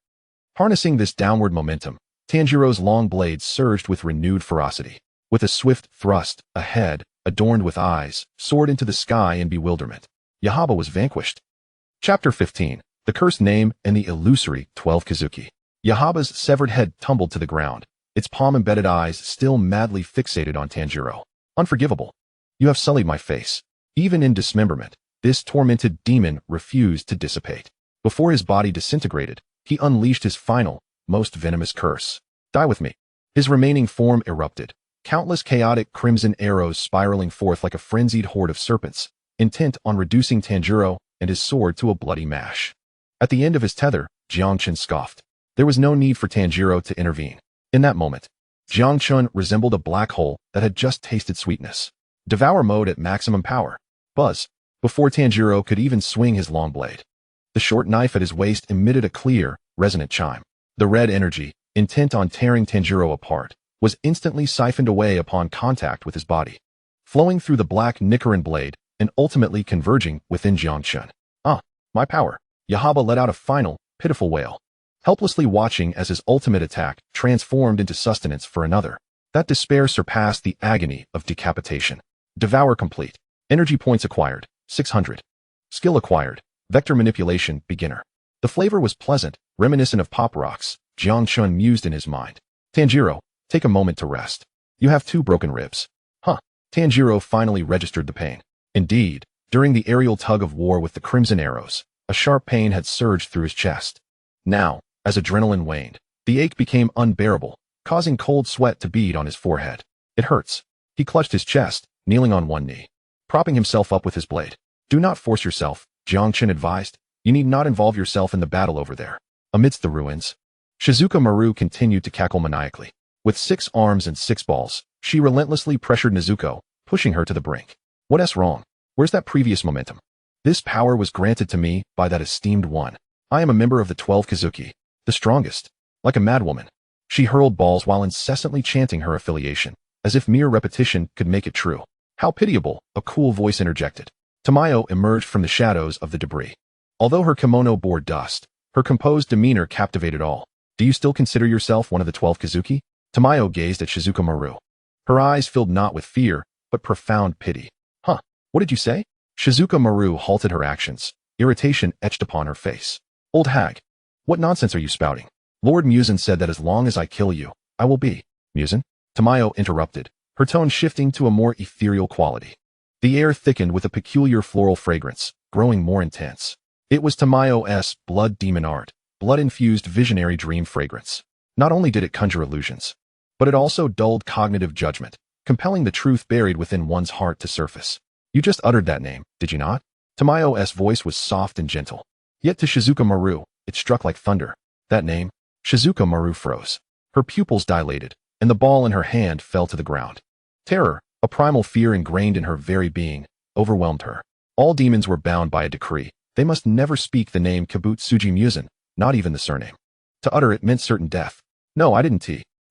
Speaker 1: Harnessing this downward momentum, Tanjiro's long blade surged with renewed ferocity. With a swift thrust, a head, adorned with eyes, soared into the sky in bewilderment. Yahaba was vanquished. Chapter 15. The Cursed Name and the Illusory 12 Kizuki. Yahaba's severed head tumbled to the ground, its palm-embedded eyes still madly fixated on Tanjiro. Unforgivable. You have sullied my face. Even in dismemberment, this tormented demon refused to dissipate. Before his body disintegrated, he unleashed his final, most venomous curse. Die with me. His remaining form erupted, countless chaotic crimson arrows spiraling forth like a frenzied horde of serpents, intent on reducing Tanjiro and his sword to a bloody mash. At the end of his tether, Jiang Chen scoffed. There was no need for Tanjiro to intervene. In that moment, Jiang Chen resembled a black hole that had just tasted sweetness. Devour mode at maximum power. Buzz. Before Tanjiro could even swing his long blade, the short knife at his waist emitted a clear, resonant chime. The red energy, intent on tearing Tanjiro apart, was instantly siphoned away upon contact with his body, flowing through the black Nichiren blade and ultimately converging within Jiang Chen. Ah, my power. Yahaba let out a final, pitiful wail, helplessly watching as his ultimate attack transformed into sustenance for another. That despair surpassed the agony of decapitation. Devour complete. Energy points acquired, 600. Skill acquired, vector manipulation, beginner. The flavor was pleasant, reminiscent of pop rocks, Jiang Chen mused in his mind. Tanjiro, take a moment to rest. You have 2 broken ribs. Huh. Tanjiro finally registered the pain. Indeed, during the aerial tug of war with the crimson arrows, a sharp pain had surged through his chest. Now, as adrenaline waned, the ache became unbearable, causing cold sweat to bead on his forehead. It hurts. He clutched his chest, kneeling on one knee, propping himself up with his blade. Do not force yourself, Jiang Chen advised. You need not involve yourself in the battle over there. Amidst the ruins, Shizuka Maru continued to cackle maniacally. With 6 arms and 6 balls, she relentlessly pressured Nezuko, pushing her to the brink. What's wrong? Where's that previous momentum? This power was granted to me by that esteemed one. I am a member of the 12 Kizuki, the strongest. Like a madwoman, she hurled balls while incessantly chanting her affiliation, as if mere repetition could make it true. How pitiable, a cool voice interjected. Tamayo emerged from the shadows of the debris. Although her kimono bore dust, her composed demeanor captivated all. Do you still consider yourself one of the 12 Kizuki? Tamayo gazed at Shizuka Maru. Her eyes filled not with fear, but profound pity. Huh, what did you say? Shizuka Maru halted her actions, irritation etched upon her face. Old hag, what nonsense are you spouting? Lord Muzan said that as long as I kill you, I will be. Muzan? Tamayo interrupted, her tone shifting to a more ethereal quality. The air thickened with a peculiar floral fragrance, growing more intense. It was Tamayo's blood demon art, blood-infused visionary dream fragrance. Not only did it conjure illusions, but it also dulled cognitive judgment, compelling the truth buried within one's heart to surface. You just uttered that name, did you not? Tamayo's voice was soft and gentle. Yet to Shizuka Maru, it struck like thunder. That name? Shizuka Maru froze. Her pupils dilated, and the ball in her hand fell to the ground. Terror, a primal fear ingrained in her very being, overwhelmed her. All demons were bound by a decree. They must never speak the name Kabutsuji Muzan, not even the surname. To utter it meant certain death. No, I didn't.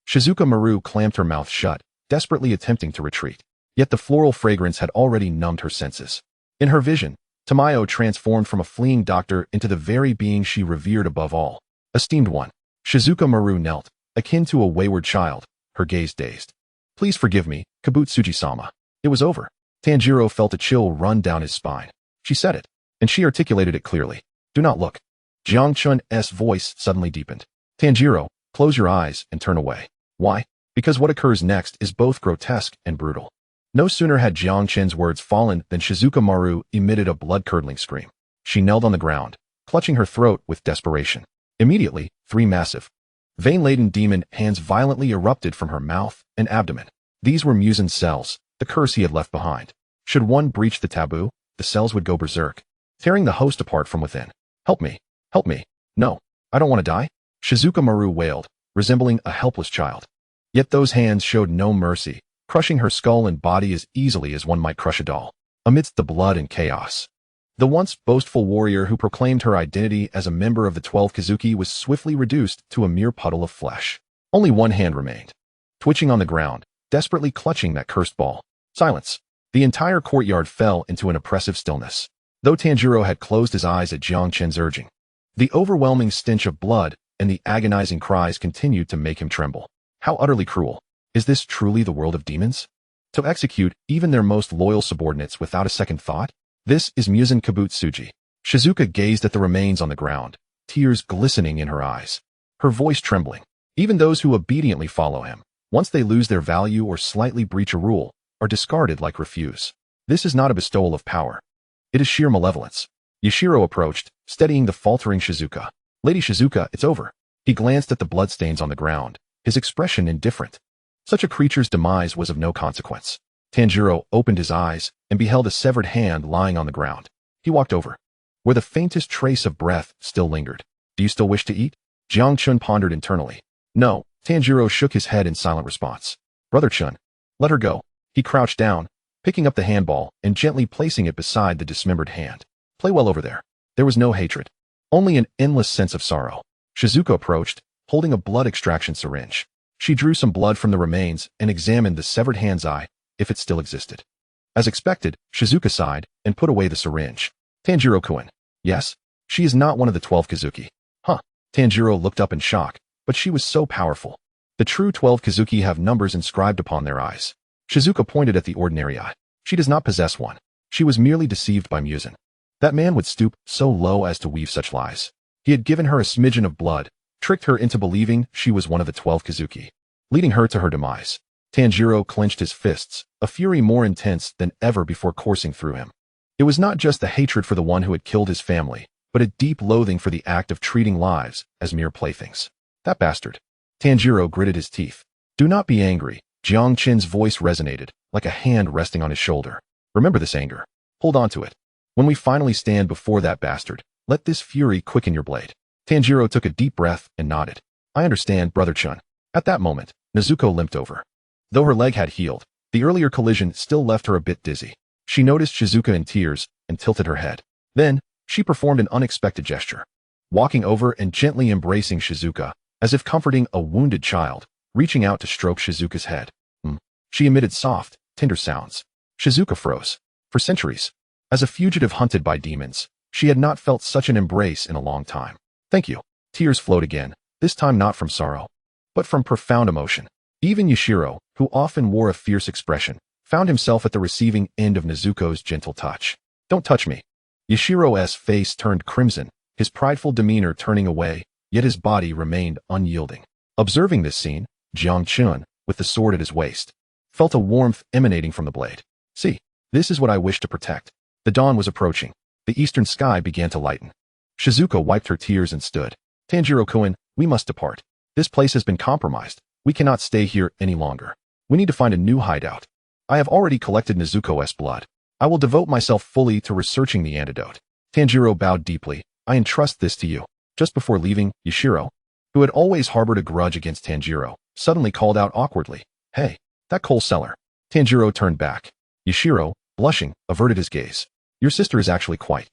Speaker 1: Shizuka Maru clamped her mouth shut, desperately attempting to retreat. Yet the floral fragrance had already numbed her senses. In her vision, Tamayo transformed from a fleeing doctor into the very being she revered above all. Esteemed one. Shizuka Maru knelt, akin to a wayward child, her gaze dazed. Please forgive me, Kabutsuji-sama. It was over. Tanjiro felt a chill run down his spine. She said it, and she articulated it clearly. Do not look. Jiang Chen's voice suddenly deepened. Tanjiro, close your eyes and turn away. Why? Because what occurs next is both grotesque and brutal. No sooner had Jiang Chen's words fallen than Shizuka Maru emitted a blood-curdling scream. She knelt on the ground, clutching her throat with desperation. Immediately, 3 massive, vein-laden demon hands violently erupted from her mouth and abdomen. These were Muzan's cells, the curse he had left behind. Should one breach the taboo, the cells would go berserk, tearing the host apart from within. Help me. Help me. No, I don't want to die. Shizuka Maru wailed, resembling a helpless child. Yet those hands showed no mercy, crushing her skull and body as easily as one might crush a doll. Amidst the blood and chaos, the once boastful warrior who proclaimed her identity as a member of the 12 Kizuki was swiftly reduced to a mere puddle of flesh. Only one hand remained, twitching on the ground, desperately clutching that cursed ball. Silence. The entire courtyard fell into an oppressive stillness. Though Tanjiro had closed his eyes at Jiang Chen's urging, the overwhelming stench of blood and the agonizing cries continued to make him tremble. How utterly cruel. Is this truly the world of demons? To execute even their most loyal subordinates without a second thought? This is Muzan Kabutsuji. Shizuka gazed at the remains on the ground, tears glistening in her eyes, her voice trembling. Even those who obediently follow him, once they lose their value or slightly breach a rule, are discarded like refuse. This is not a bestowal of power. It is sheer malevolence. Yashiro approached, steadying the faltering Shizuka. Lady Shizuka, it's over. He glanced at the bloodstains on the ground, his expression indifferent. Such a creature's demise was of no consequence. Tanjiro opened his eyes and beheld a severed hand lying on the ground. He walked over, where the faintest trace of breath still lingered. Do you still wish to eat? Jiang Chen pondered internally. No. Tanjiro shook his head in silent response. Brother Chun, let her go. He crouched down, picking up the handball and gently placing it beside the dismembered hand. Play well over there. There was no hatred, only an endless sense of sorrow. Shizuka approached, holding a blood extraction syringe. She drew some blood from the remains and examined the severed hand's eye, if it still existed. As expected, Shizuka sighed and put away the syringe. Tanjiro-kun. Yes? She is not one of the 12 Kizuki. Huh. Tanjiro looked up in shock, but she was so powerful. The true 12 Kizuki have numbers inscribed upon their eyes. Shizuka pointed at the ordinary eye. She does not possess one. She was merely deceived by Muzan. That man would stoop so low as to weave such lies. He had given her a smidgen of blood, tricked her into believing she was one of the 12 Kizuki, leading her to her demise. Tanjiro clenched his fists, a fury more intense than ever before coursing through him. It was not just the hatred for the one who had killed his family, but a deep loathing for the act of treating lives as mere playthings. That bastard. Tanjiro gritted his teeth. Do not be angry. Jiang Chen's voice resonated, like a hand resting on his shoulder. Remember this anger. Hold on to it. When we finally stand before that bastard, let this fury quicken your blade. Tanjiro took a deep breath and nodded. I understand, Brother Chun. At that moment, Nezuko limped over. Though her leg had healed, the earlier collision still left her a bit dizzy. She noticed Shizuka in tears and tilted her head. Then, she performed an unexpected gesture. Walking over and gently embracing Shizuka, as if comforting a wounded child, reaching out to stroke Shizuka's head. She emitted soft, tender sounds. Shizuka froze. For centuries, as a fugitive hunted by demons, she had not felt such an embrace in a long time. Thank you. Tears flowed again, this time not from sorrow, but from profound emotion. Even Yashiro, who often wore a fierce expression, found himself at the receiving end of Nezuko's gentle touch. Don't touch me. Yashiro's face turned crimson, his prideful demeanor turning away, yet his body remained unyielding. Observing this scene, Jiang Chen, with the sword at his waist, felt a warmth emanating from the blade. See, this is what I wish to protect. The dawn was approaching. The eastern sky began to lighten. Shizuka wiped her tears and stood. Tanjiro-kun, we must depart. This place has been compromised. We cannot stay here any longer. We need to find a new hideout. I have already collected Nezuko's blood. I will devote myself fully to researching the antidote. Tanjiro bowed deeply. I entrust this to you. Just before leaving, Yashiro, who had always harbored a grudge against Tanjiro, suddenly called out awkwardly, Hey, that coal cellar. Tanjiro turned back. Yashiro, blushing, averted his gaze. Your sister is actually quite,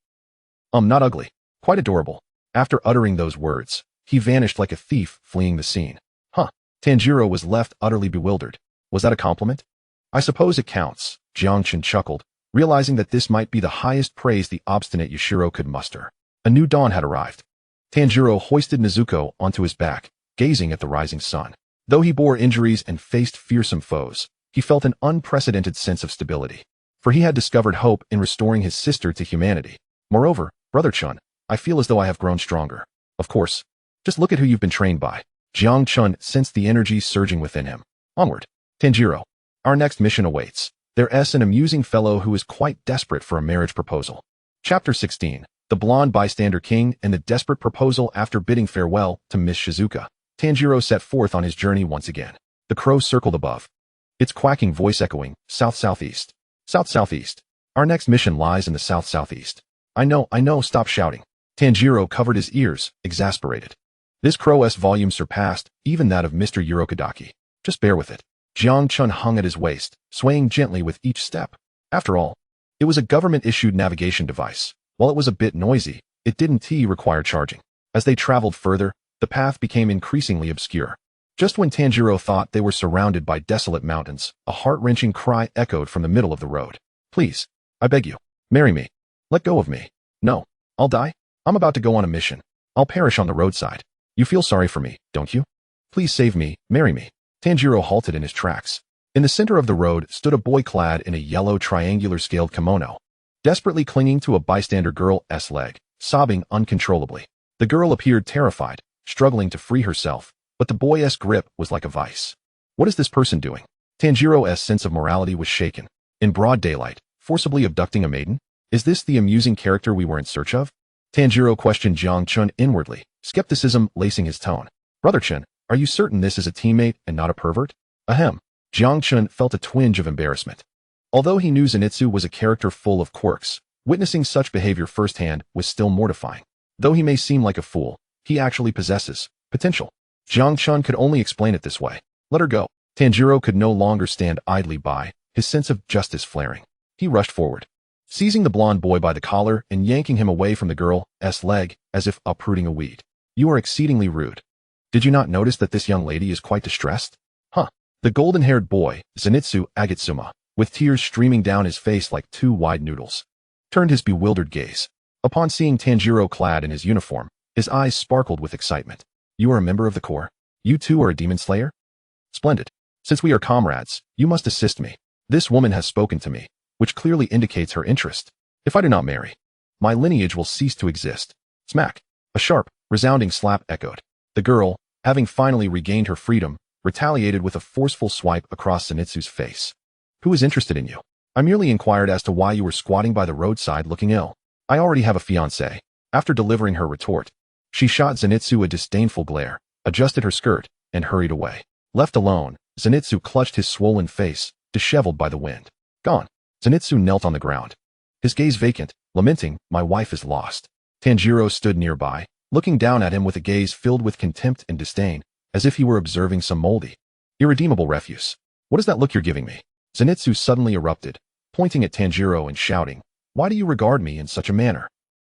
Speaker 1: not ugly, quite adorable. After uttering those words, he vanished like a thief fleeing the scene. Huh. Tanjiro was left utterly bewildered. Was that a compliment? I suppose it counts, Jiang Chen chuckled, realizing that this might be the highest praise the obstinate Yashiro could muster. A new dawn had arrived. Tanjiro hoisted Nezuko onto his back, gazing at the rising sun. Though he bore injuries and faced fearsome foes, he felt an unprecedented sense of stability. For he had discovered hope in restoring his sister to humanity. Moreover, Brother Chun, I feel as though I have grown stronger. Of course. Just look at who you've been trained by. Jiang Chen sensed the energy surging within him. Onward. Tanjiro. Our next mission awaits. There's an amusing fellow who is quite desperate for a marriage proposal. Chapter 16. The Blonde Bystander King and the Desperate Proposal. After bidding farewell to Miss Shizuka, Tanjiro set forth on his journey once again. The crow circled above, its quacking voice echoing, south-southeast. South-southeast. Our next mission lies in the south-southeast. I know, stop shouting. Tanjiro covered his ears, exasperated. This crow's volume surpassed even that of Mr. Urokodaki. Just bear with it. Jiang Chen hung at his waist, swaying gently with each step. After all, it was a government-issued navigation device. While it was a bit noisy, it didn't require charging. As they traveled further, the path became increasingly obscure. Just when Tanjiro thought they were surrounded by desolate mountains, a heart-wrenching cry echoed from the middle of the road. Please, I beg you, marry me. Let go of me. No, I'll die. I'm about to go on a mission. I'll perish on the roadside. You feel sorry for me, don't you? Please save me, marry me. Tanjiro halted in his tracks. In the center of the road stood a boy clad in a yellow triangular scaled kimono, desperately clinging to a bystander girl's leg, sobbing uncontrollably. The girl appeared terrified, struggling to free herself, but the boy's grip was like a vice. What is this person doing? Tanjiro's sense of morality was shaken. In broad daylight, forcibly abducting a maiden? Is this the amusing character we were in search of? Tanjiro questioned Jiang Chen inwardly, skepticism lacing his tone. Brother Chen, are you certain this is a teammate and not a pervert? Ahem. Jiang Chen felt a twinge of embarrassment. Although he knew Zenitsu was a character full of quirks, witnessing such behavior firsthand was still mortifying. Though he may seem like a fool, he actually possesses potential. Jiang Chen could only explain it this way. Let her go. Tanjiro could no longer stand idly by, his sense of justice flaring. He rushed forward, seizing the blonde boy by the collar and yanking him away from the girl's leg as if uprooting a weed. You are exceedingly rude. Did you not notice that this young lady is quite distressed? Huh. The golden-haired boy, Zenitsu Agitsuma, with tears streaming down his face like two wide noodles, turned his bewildered gaze. Upon seeing Tanjiro clad in his uniform, his eyes sparkled with excitement. You are a member of the Corps? You too are a demon slayer? Splendid. Since we are comrades, you must assist me. This woman has spoken to me, which clearly indicates her interest. If I do not marry, my lineage will cease to exist. Smack. A sharp, resounding slap echoed. The girl, having finally regained her freedom, retaliated with a forceful swipe across Zenitsu's face. Who is interested in you? I merely inquired as to why you were squatting by the roadside looking ill. I already have a fiancé. After delivering her retort, she shot Zenitsu a disdainful glare, adjusted her skirt, and hurried away. Left alone, Zenitsu clutched his swollen face, disheveled by the wind. Gone. Zenitsu knelt on the ground, his gaze vacant, lamenting, my wife is lost. Tanjiro stood nearby, looking down at him with a gaze filled with contempt and disdain, as if he were observing some moldy, irredeemable refuse. What is that look you're giving me? Zenitsu suddenly erupted, pointing at Tanjiro and shouting, why do you regard me in such a manner?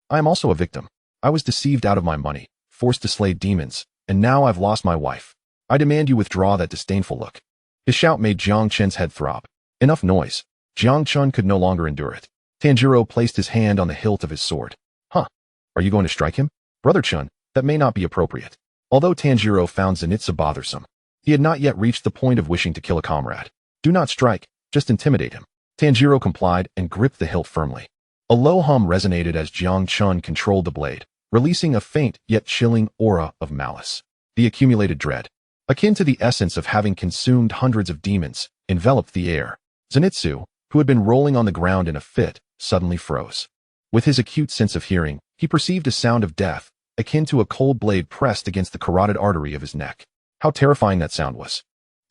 Speaker 1: I am also a victim. I was deceived out of my money, forced to slay demons, and now I've lost my wife. I demand you withdraw that disdainful look. His shout made Jiang Chen's head throb. Enough noise. Jiang Chen could no longer endure it. Tanjiro placed his hand on the hilt of his sword. Huh. Are you going to strike him? Brother Chun, that may not be appropriate. Although Tanjiro found Zenitsu bothersome, he had not yet reached the point of wishing to kill a comrade. Do not strike, just intimidate him. Tanjiro complied and gripped the hilt firmly. A low hum resonated as Jiang Chen controlled the blade, releasing a faint yet chilling aura of malice. The accumulated dread, akin to the essence of having consumed hundreds of demons, enveloped the air. Zenitsu, who had been rolling on the ground in a fit, suddenly froze. With his acute sense of hearing, he perceived a sound of death, akin to a cold blade pressed against the carotid artery of his neck. How terrifying that sound was.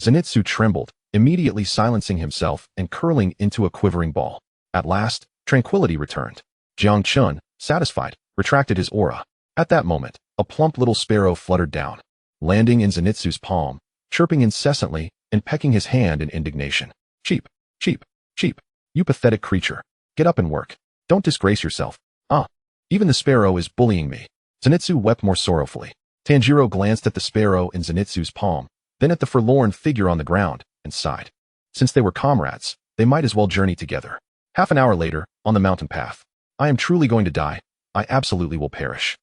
Speaker 1: Zenitsu trembled, immediately silencing himself and curling into a quivering ball. At last, tranquility returned. Jiang Chen, satisfied, retracted his aura. At that moment, a plump little sparrow fluttered down, landing in Zenitsu's palm, chirping incessantly and pecking his hand in indignation. Cheap, cheap, cheap. You pathetic creature. Get up and work. Don't disgrace yourself. Ah, even the sparrow is bullying me. Zenitsu wept more sorrowfully. Tanjiro glanced at the sparrow in Zenitsu's palm, then at the forlorn figure on the ground, and sighed. Since they were comrades, they might as well journey together. Half an hour later, on the mountain path. I am truly going to die. I absolutely will perish.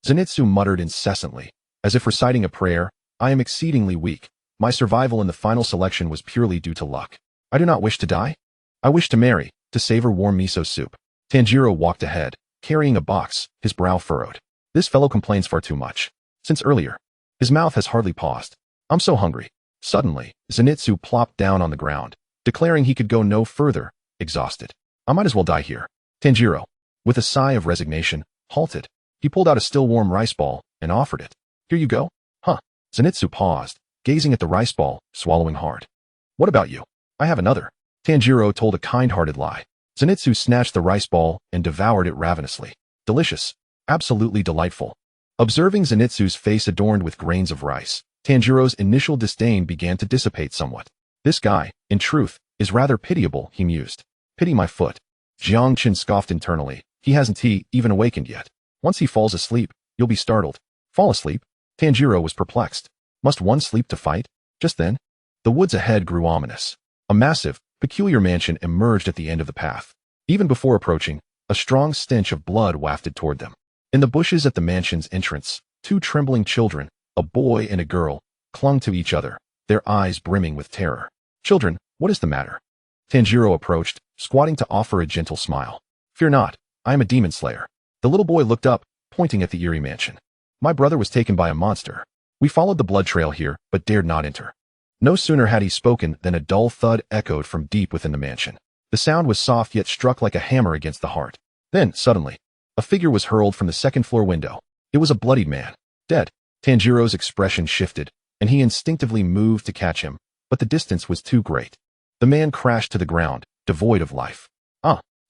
Speaker 1: Zenitsu muttered incessantly, as if reciting a prayer. I am exceedingly weak. My survival in the final selection was purely due to luck. I do not wish to die. I wish to marry, to savor warm miso soup. Tanjiro walked ahead, carrying a box, his brow furrowed. This fellow complains far too much. Since earlier. His mouth has hardly paused. I'm so hungry. Suddenly, Zenitsu plopped down on the ground, declaring he could go no further, exhausted. I might as well die here. Tanjiro, with a sigh of resignation, halted. He pulled out a still warm rice ball and offered it. Here you go. Huh. Zenitsu paused, gazing at the rice ball, swallowing hard. What about you? I have another. Tanjiro told a kind-hearted lie. Zenitsu snatched the rice ball and devoured it ravenously. Delicious. Absolutely delightful. Observing Zenitsu's face adorned with grains of rice, Tanjiro's initial disdain began to dissipate somewhat. This guy, in truth, is rather pitiable, he mused. Pity my foot. Jiang Chen scoffed internally. He hasn't even awakened yet. Once he falls asleep, you'll be startled. Fall asleep? Tanjiro was perplexed. Must one sleep to fight? Just then, the woods ahead grew ominous. A massive, peculiar mansion emerged at the end of the path. Even before approaching, a strong stench of blood wafted toward them. In the bushes at the mansion's entrance, two trembling children, a boy and a girl, clung to each other, their eyes brimming with terror. Children, what is the matter? Tanjiro approached, squatting to offer a gentle smile. Fear not, I am a demon slayer. The little boy looked up, pointing at the eerie mansion. My brother was taken by a monster. We followed the blood trail here, but dared not enter. No sooner had he spoken than a dull thud echoed from deep within the mansion. The sound was soft yet struck like a hammer against the heart. Then, suddenly, a figure was hurled from the second-floor window. It was a bloodied man. Dead. Tanjiro's expression shifted, and he instinctively moved to catch him, but the distance was too great. The man crashed to the ground, devoid of life.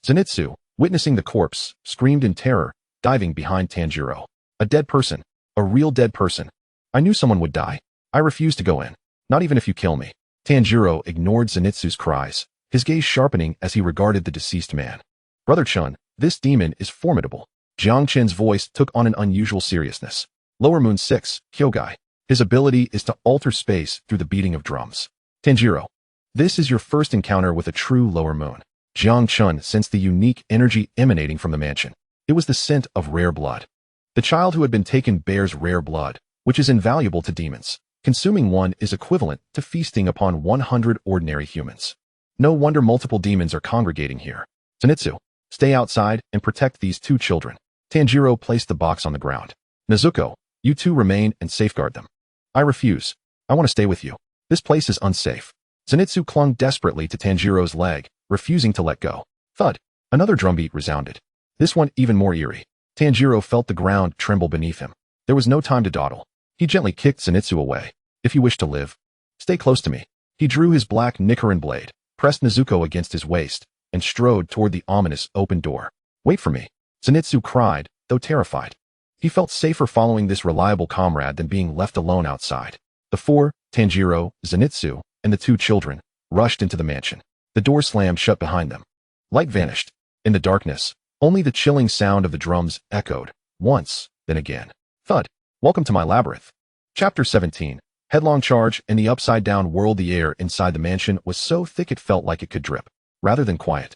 Speaker 1: Zenitsu, witnessing the corpse, screamed in terror, diving behind Tanjiro. A dead person. A real dead person. I knew someone would die. I refuse to go in. Not even if you kill me. Tanjiro ignored Zenitsu's cries, his gaze sharpening as he regarded the deceased man. Brother Chun, this demon is formidable. Jiang Chen's voice took on an unusual seriousness. Lower Moon 6, Hyogai. His ability is to alter space through the beating of drums. Tanjiro, this is your first encounter with a true Lower Moon. Jiang Chen sensed the unique energy emanating from the mansion. It was the scent of rare blood. The child who had been taken bears rare blood, which is invaluable to demons. Consuming one is equivalent to feasting upon 100 ordinary humans. No wonder multiple demons are congregating here. Zenitsu, stay outside and protect these two children. Tanjiro placed the box on the ground. Nezuko, you two remain and safeguard them. I refuse. I want to stay with you. This place is unsafe. Zenitsu clung desperately to Tanjiro's leg, refusing to let go. Thud. Another drumbeat resounded. This one even more eerie. Tanjiro felt the ground tremble beneath him. There was no time to dawdle. He gently kicked Zenitsu away. If you wish to live, stay close to me. He drew his black Nichiren blade, pressed Nezuko against his waist, and strode toward the ominous open door. Wait for me. Zenitsu cried, though terrified. He felt safer following this reliable comrade than being left alone outside. The four, Tanjiro, Zenitsu, and the two children, rushed into the mansion. The door slammed shut behind them. Light vanished. In the darkness, only the chilling sound of the drums echoed, once, then again. Thud. Welcome to my labyrinth. Chapter 17. Headlong charge in the upside-down world. The air inside the mansion was so thick it felt like it could drip, rather than quiet.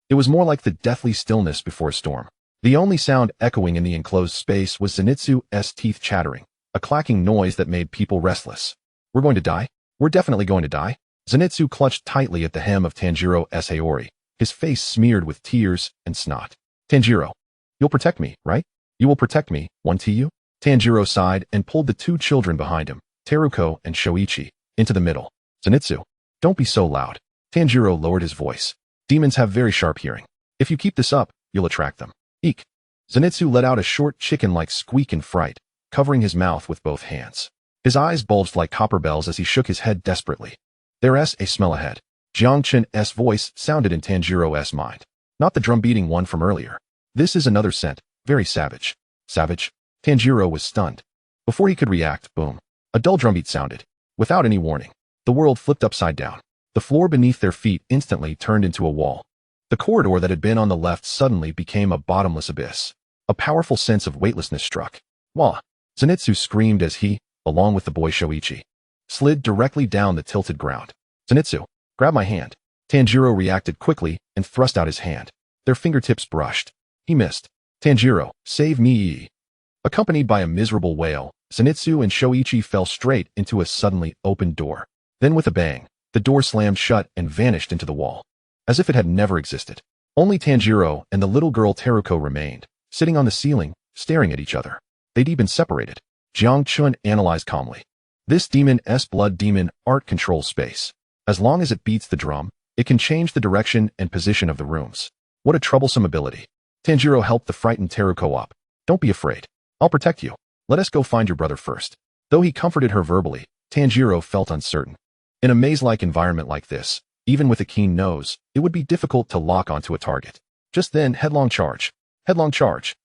Speaker 1: It was more like the deathly stillness before a storm. The only sound echoing in the enclosed space was Zenitsu's teeth chattering, a clacking noise that made people restless. We're going to die? We're definitely going to die? Zenitsu clutched tightly at the hem of Tanjiro's haori, his face smeared with tears and snot. Tanjiro, you'll protect me, right? You will protect me, won't you? Tanjiro sighed and pulled the two children behind him, Teruko and Shoichi, into the middle. Zenitsu, don't be so loud. Tanjiro lowered his voice. Demons have very sharp hearing. If you keep this up, you'll attract them. Eek. Zenitsu let out a short chicken-like squeak in fright, covering his mouth with both hands. His eyes bulged like copper bells as he shook his head desperately. There's a smell ahead. Jiang Chen's voice sounded in Tanjiro's mind. Not the drum-beating one from earlier. This is another scent, very savage. Savage? Tanjiro was stunned. Before he could react, boom. A dull drumbeat sounded. Without any warning, the world flipped upside down. The floor beneath their feet instantly turned into a wall. The corridor that had been on the left suddenly became a bottomless abyss. A powerful sense of weightlessness struck. Wah! Zenitsu screamed as he, along with the boy Shoichi, slid directly down the tilted ground. Zenitsu, grab my hand. Tanjiro reacted quickly and thrust out his hand. Their fingertips brushed. He missed. Tanjiro, save me. Accompanied by a miserable wail, Zenitsu and Shoichi fell straight into a suddenly opened door. Then with a bang, the door slammed shut and vanished into the wall, as if it had never existed. Only Tanjiro and the little girl Teruko remained, sitting on the ceiling, staring at each other. They'd been separated. Jiang Chen analyzed calmly. This demon's blood demon art controls space. As long as it beats the drum, it can change the direction and position of the rooms. What a troublesome ability. Tanjiro helped the frightened Teruko up. Don't be afraid. I'll protect you. Let us go find your brother first. Though he comforted her verbally, Tanjiro felt uncertain. In a maze-like environment like this, even with a keen nose, it would be difficult to lock onto a target. Just then, headlong charge. Headlong charge.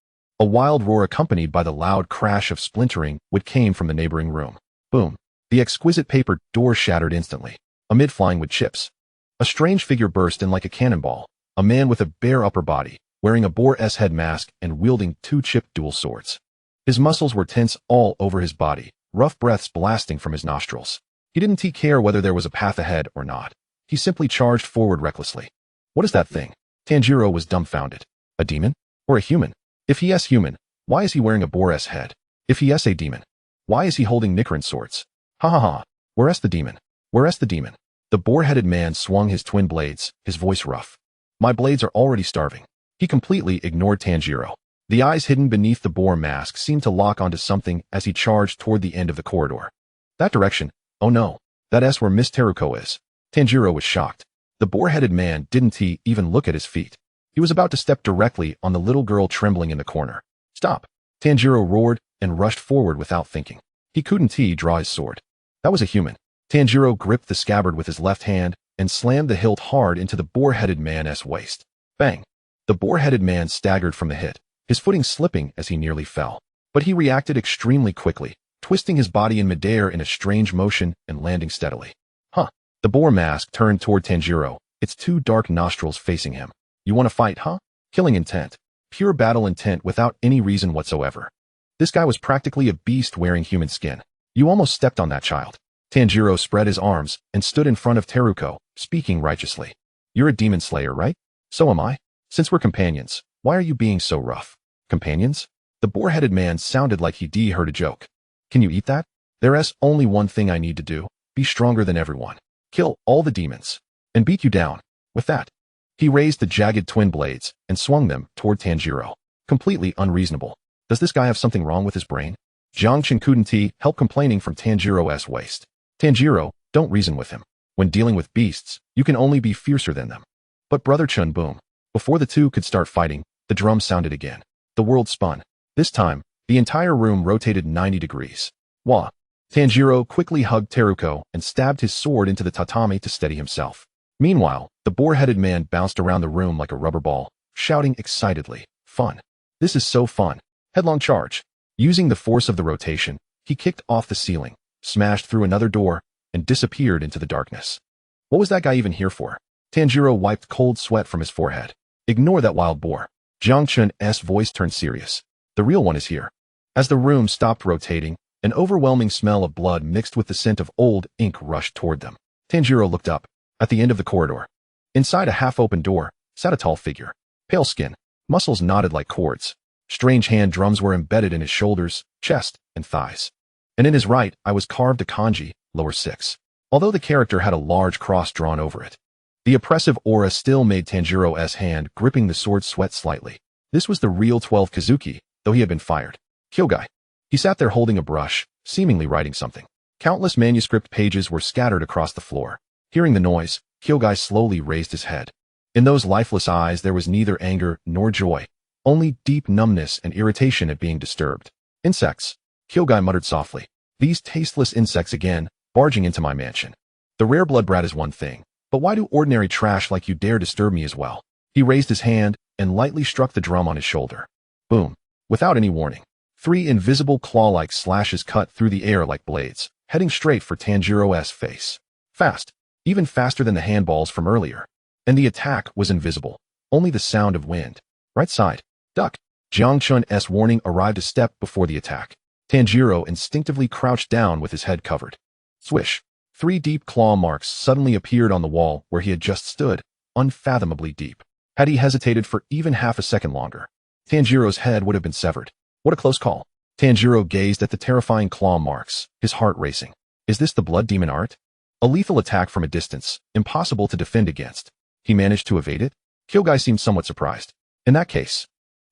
Speaker 1: A wild roar accompanied by the loud crash of splintering wood came from the neighboring room. Boom. The exquisite paper door shattered instantly, amid flying wood chips. A strange figure burst in like a cannonball, a man with a bare upper body, wearing a boar's head mask and wielding two chipped dual swords. His muscles were tense all over his body, rough breaths blasting from his nostrils. He didn't care whether there was a path ahead or not. He simply charged forward recklessly. What is that thing? Tanjiro was dumbfounded. A demon? Or a human? If he is human, why is he wearing a boar's head? If he is a demon, why is he holding Nichiren swords? Ha ha ha. Where's the demon? Where's the demon? The boar-headed man swung his twin blades, his voice rough. My blades are already starving. He completely ignored Tanjiro. The eyes hidden beneath the boar mask seemed to lock onto something as he charged toward the end of the corridor. That direction. Oh no. That's where Miss Teruko is. Tanjiro was shocked. The boar-headed man didn't even look at his feet. He was about to step directly on the little girl trembling in the corner. Stop! Tanjiro roared and rushed forward without thinking. He couldn't draw his sword. That was a human. Tanjiro gripped the scabbard with his left hand and slammed the hilt hard into the boar-headed man's waist. Bang! The boar-headed man staggered from the hit, his footing slipping as he nearly fell. But he reacted extremely quickly, twisting his body in midair in a strange motion and landing steadily. Huh. The boar mask turned toward Tanjiro, its two dark nostrils facing him. You want to fight, huh? Killing intent. Pure battle intent without any reason whatsoever. This guy was practically a beast wearing human skin. You almost stepped on that child. Tanjiro spread his arms and stood in front of Teruko, speaking righteously. You're a demon slayer, right? So am I. Since we're companions, why are you being so rough? Companions? The boar-headed man sounded like he heard a joke. Can you eat that? There's only one thing I need to do. Be stronger than everyone. Kill all the demons. And beat you down. With that. He raised the jagged twin blades and swung them toward Tanjiro. Completely unreasonable. Does this guy have something wrong with his brain? Jiang Chen couldn't help complaining from Tanjiro's waist. Tanjiro, don't reason with him. When dealing with beasts, you can only be fiercer than them. But Brother Chun, boom. Before the two could start fighting, the drum sounded again. The world spun. This time, the entire room rotated 90 degrees. Wah! Tanjiro quickly hugged Teruko and stabbed his sword into the tatami to steady himself. Meanwhile, the boar-headed man bounced around the room like a rubber ball, shouting excitedly, Fun. This is so fun. Headlong charge. Using the force of the rotation, he kicked off the ceiling, smashed through another door, and disappeared into the darkness. What was that guy even here for? Tanjiro wiped cold sweat from his forehead. Ignore that wild boar. Jiang Chen's voice turned serious. The real one is here. As the room stopped rotating, an overwhelming smell of blood mixed with the scent of old ink rushed toward them. Tanjiro looked up. At the end of the corridor, inside a half-open door, sat a tall figure. Pale skin, muscles knotted like cords. Strange hand drums were embedded in his shoulders, chest, and thighs. And in his right eye was carved a kanji, lower 6. Although the character had a large cross drawn over it. The oppressive aura still made Tanjiro's hand gripping the sword sweat slightly. This was the real 12 Kizuki, though he had been fired. Kyogai. He sat there holding a brush, seemingly writing something. Countless manuscript pages were scattered across the floor. Hearing the noise, Kyogai slowly raised his head. In those lifeless eyes there was neither anger nor joy, only deep numbness and irritation at being disturbed. Insects. Kyogai muttered softly. These tasteless insects again, barging into my mansion. The rare blood brat is one thing, but why do ordinary trash like you dare disturb me as well? He raised his hand and lightly struck the drum on his shoulder. Boom. Without any warning. 3 invisible claw-like slashes cut through the air like blades, heading straight for Tanjiro's face. Fast. Even faster than the handballs from earlier. And the attack was invisible. Only the sound of wind. Right side. Duck. Jiang Chen's warning arrived a step before the attack. Tanjiro instinctively crouched down with his head covered. Swish. 3 deep claw marks suddenly appeared on the wall where he had just stood, unfathomably deep. Had he hesitated for even half a second longer, Tanjiro's head would have been severed. What a close call. Tanjiro gazed at the terrifying claw marks, his heart racing. Is this the blood demon art? A lethal attack from a distance, impossible to defend against. He managed to evade it? Kyogai seemed somewhat surprised. In that case,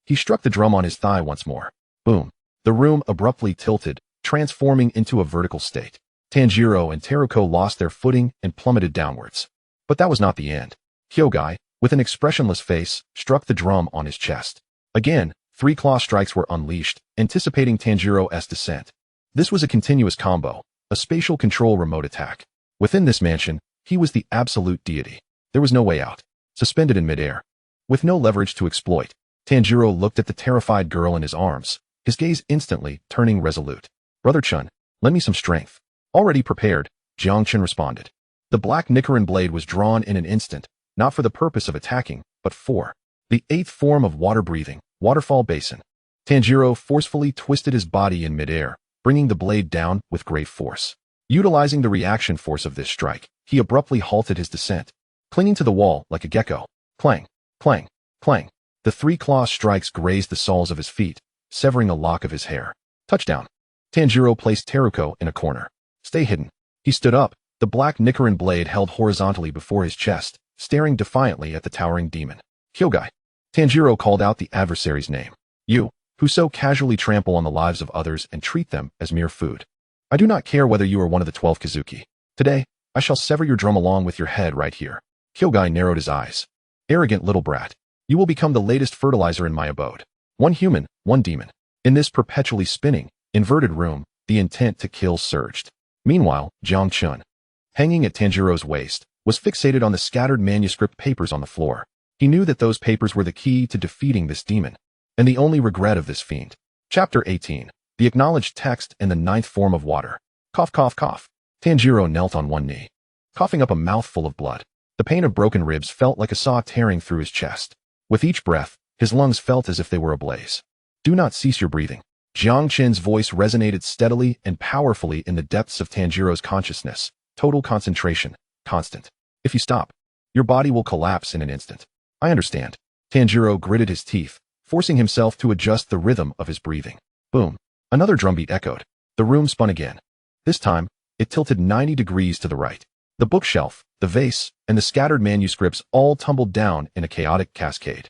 Speaker 1: he struck the drum on his thigh once more. Boom. The room abruptly tilted, transforming into a vertical state. Tanjiro and Teruko lost their footing and plummeted downwards. But that was not the end. Kyogai, with an expressionless face, struck the drum on his chest. Again, 3 claw strikes were unleashed, anticipating Tanjiro's descent. This was a continuous combo, a spatial control remote attack. Within this mansion, he was the absolute deity. There was no way out. Suspended in midair, with no leverage to exploit, Tanjiro looked at the terrified girl in his arms, his gaze instantly turning resolute. Brother Chun, lend me some strength. Already prepared, Jiang Chen responded. The black Nichiren blade was drawn in an instant, not for the purpose of attacking, but for the 8th form of water-breathing, waterfall basin. Tanjiro forcefully twisted his body in midair, bringing the blade down with great force. Utilizing the reaction force of this strike, he abruptly halted his descent, clinging to the wall like a gecko. Clang, clang, clang. The 3 claw strikes grazed the soles of his feet, severing a lock of his hair. Touchdown. Tanjiro placed Teruko in a corner. Stay hidden. He stood up, the black Nichiren blade held horizontally before his chest, staring defiantly at the towering demon. Kyogai. Tanjiro called out the adversary's name. You, who so casually trample on the lives of others and treat them as mere food. I do not care whether you are one of the 12 Kizuki. Today, I shall sever your drum along with your head right here. Kyogai narrowed his eyes. Arrogant little brat. You will become the latest fertilizer in my abode. 1 human, 1 demon. In this perpetually spinning, inverted room, the intent to kill surged. Meanwhile, Jiang Chen, hanging at Tanjiro's waist, was fixated on the scattered manuscript papers on the floor. He knew that those papers were the key to defeating this demon, and the only regret of this fiend. Chapter 18. The acknowledged text and the 9th form of water. Cough, cough, cough. Tanjiro knelt on one knee, coughing up a mouthful of blood. The pain of broken ribs felt like a saw tearing through his chest. With each breath, his lungs felt as if they were ablaze. Do not cease your breathing. Jiang Chen's voice resonated steadily and powerfully in the depths of Tanjiro's consciousness. Total concentration, constant. If you stop, your body will collapse in an instant. I understand. Tanjiro gritted his teeth, forcing himself to adjust the rhythm of his breathing. Boom. Another drumbeat echoed. The room spun again. This time, it tilted 90 degrees to the right. The bookshelf, the vase, and the scattered manuscripts all tumbled down in a chaotic cascade.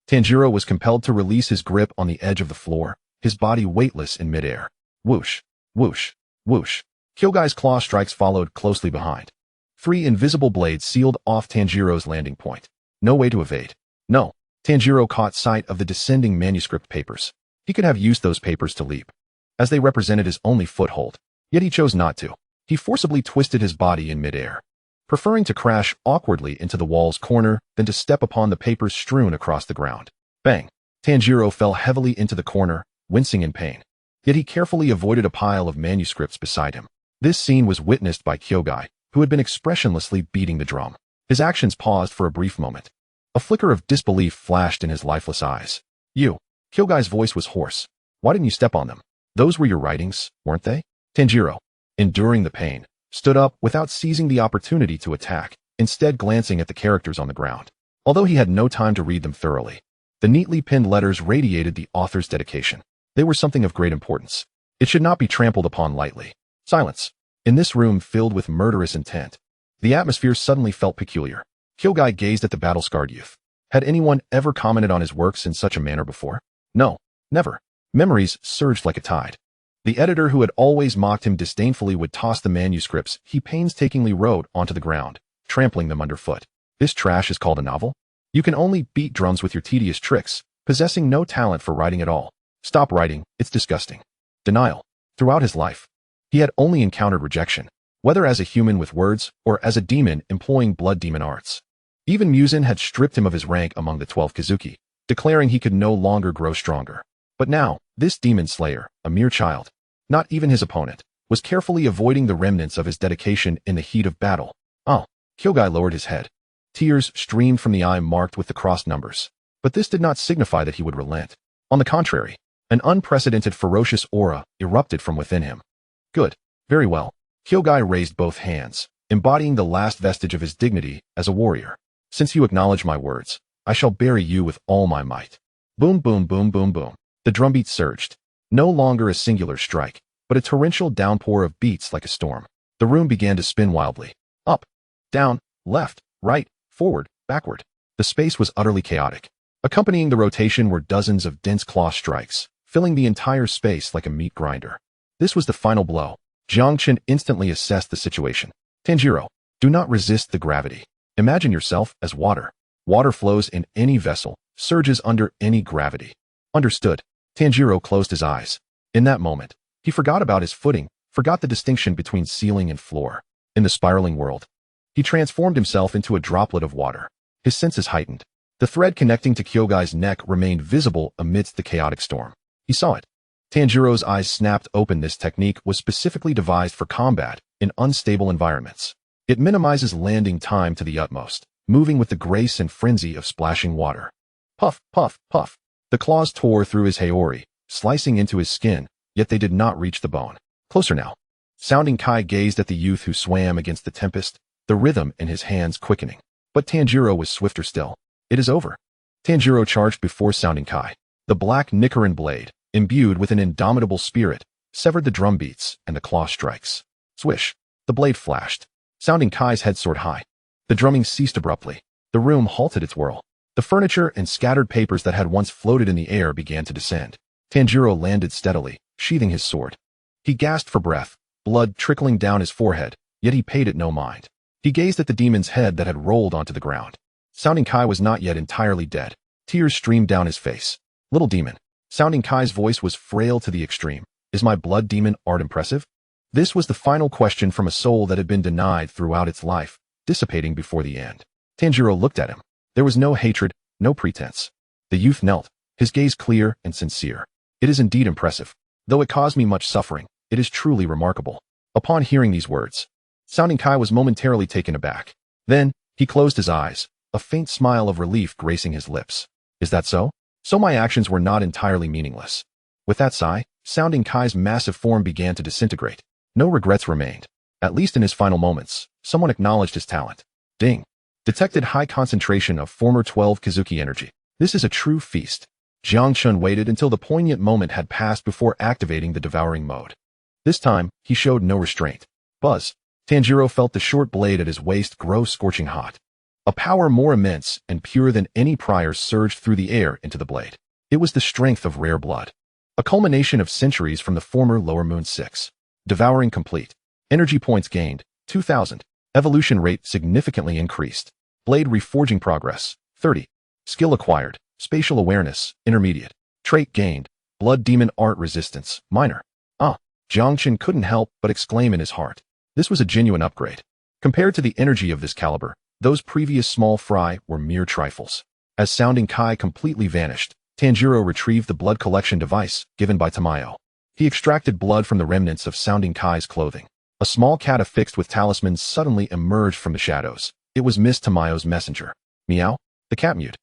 Speaker 1: Tanjiro was compelled to release his grip on the edge of the floor, his body weightless in midair. Whoosh, whoosh, whoosh. Kyogai's claw strikes followed closely behind. 3 invisible blades sealed off Tanjiro's landing point. No way to evade. No. Tanjiro caught sight of the descending manuscript papers. He could have used those papers to leap, as they represented his only foothold. Yet he chose not to. He forcibly twisted his body in midair, preferring to crash awkwardly into the wall's corner than to step upon the papers strewn across the ground. Bang! Tanjiro fell heavily into the corner, wincing in pain. Yet he carefully avoided a pile of manuscripts beside him. This scene was witnessed by Kyogai, who had been expressionlessly beating the drum. His actions paused for a brief moment. A flicker of disbelief flashed in his lifeless eyes. You. Kyogai's voice was hoarse. Why didn't you step on them? Those were your writings, weren't they? Tanjiro, enduring the pain, stood up without seizing the opportunity to attack, instead glancing at the characters on the ground. Although he had no time to read them thoroughly, the neatly pinned letters radiated the author's dedication. They were something of great importance. It should not be trampled upon lightly. Silence. In this room filled with murderous intent, the atmosphere suddenly felt peculiar. Kyogai gazed at the battle-scarred youth. Had anyone ever commented on his works in such a manner before? No, never. Memories surged like a tide. The editor who had always mocked him disdainfully would toss the manuscripts he painstakingly wrote onto the ground, trampling them underfoot. This trash is called a novel? You can only beat drums with your tedious tricks, possessing no talent for writing at all. Stop writing, it's disgusting. Denial. Throughout his life, he had only encountered rejection, whether as a human with words or as a demon employing blood demon arts. Even Muzan had stripped him of his rank among the 12 Kizuki, declaring he could no longer grow stronger. But now, this demon slayer, a mere child, not even his opponent, was carefully avoiding the remnants of his dedication in the heat of battle. Oh, Kyogai lowered his head. Tears streamed from the eye marked with the crossed numbers. But this did not signify that he would relent. On the contrary, An unprecedented ferocious aura erupted from within him. Good. Very well. Kyogai raised both hands, embodying the last vestige of his dignity as a warrior. Since you acknowledge my words, I shall bury you with all my might. Boom, boom, boom, boom, boom. The drumbeat surged. No longer a singular strike, but a torrential downpour of beats like a storm. The room began to spin wildly. Up, down, left, right, forward, backward. The space was utterly chaotic. Accompanying the rotation were dozens of dense claw strikes, filling the entire space like a meat grinder. This was the final blow. Jiang Chen instantly assessed the situation. Tanjiro, do not resist the gravity. Imagine yourself as water. Water flows in any vessel, surges under any gravity. Understood. Tanjiro closed his eyes. In that moment, he forgot about his footing, forgot the distinction between ceiling and floor. In the spiraling world, he transformed himself into a droplet of water. His senses heightened. The thread connecting to Kyogai's neck remained visible amidst the chaotic storm. He saw it. Tanjiro's eyes snapped open. This technique was specifically devised for combat in unstable environments. It minimizes landing time to the utmost, moving with the grace and frenzy of splashing water. Puff, puff, puff. The claws tore through his haori, slicing into his skin, yet they did not reach the bone. Closer now. Sounding Kai gazed at the youth who swam against the tempest, the rhythm in his hands quickening. But Tanjiro was swifter still. It is over. Tanjiro charged before Sounding Kai. The black Nichiren blade, imbued with an indomitable spirit, severed the drum beats and the claw strikes. Swish. The blade flashed. Sounding Kai's head soared high. The drumming ceased abruptly. The room halted its whirl. The furniture and scattered papers that had once floated in the air began to descend. Tanjiro landed steadily, sheathing his sword. He gasped for breath, blood trickling down his forehead, yet he paid it no mind. He gazed at the demon's head that had rolled onto the ground. Sounding Kai was not yet entirely dead. Tears streamed down his face. Little demon. Sounding Kai's voice was frail to the extreme. Is my blood demon art impressive? This was the final question from a soul that had been denied throughout its life, dissipating before the end. Tanjiro looked at him. There was no hatred, no pretense. The youth knelt, his gaze clear and sincere. It is indeed impressive. Though it caused me much suffering, it is truly remarkable. Upon hearing these words, Sounding Kai was momentarily taken aback. Then, he closed his eyes, a faint smile of relief gracing his lips. Is that so? So my actions were not entirely meaningless. With that sigh, Sounding Kai's massive form began to disintegrate. No regrets remained. At least in his final moments, someone acknowledged his talent. Ding. Detected high concentration of former 12 Kizuki energy. This is a true feast. Jiang Chen waited until the poignant moment had passed before activating the devouring mode. This time, he showed no restraint. Buzz. Tanjiro felt the short blade at his waist grow scorching hot. A power more immense and pure than any prior surged through the air into the blade. It was the strength of rare blood. A culmination of centuries from the former Lower Moon 6. Devouring complete. Energy points gained, 2,000. Evolution rate significantly increased. Blade reforging progress, 30. Skill acquired, spatial awareness, intermediate. Trait gained, blood demon art resistance, minor. Jiang Chen couldn't help but exclaim in his heart. This was a genuine upgrade. Compared to the energy of this caliber, those previous small fry were mere trifles. As Sounding Kai completely vanished, Tanjiro retrieved the blood collection device given by Tamayo. He extracted blood from the remnants of Sounding Kai's clothing. A small cat affixed with talismans suddenly emerged from the shadows. It was Miss Tamayo's messenger. Meow. The cat mewed,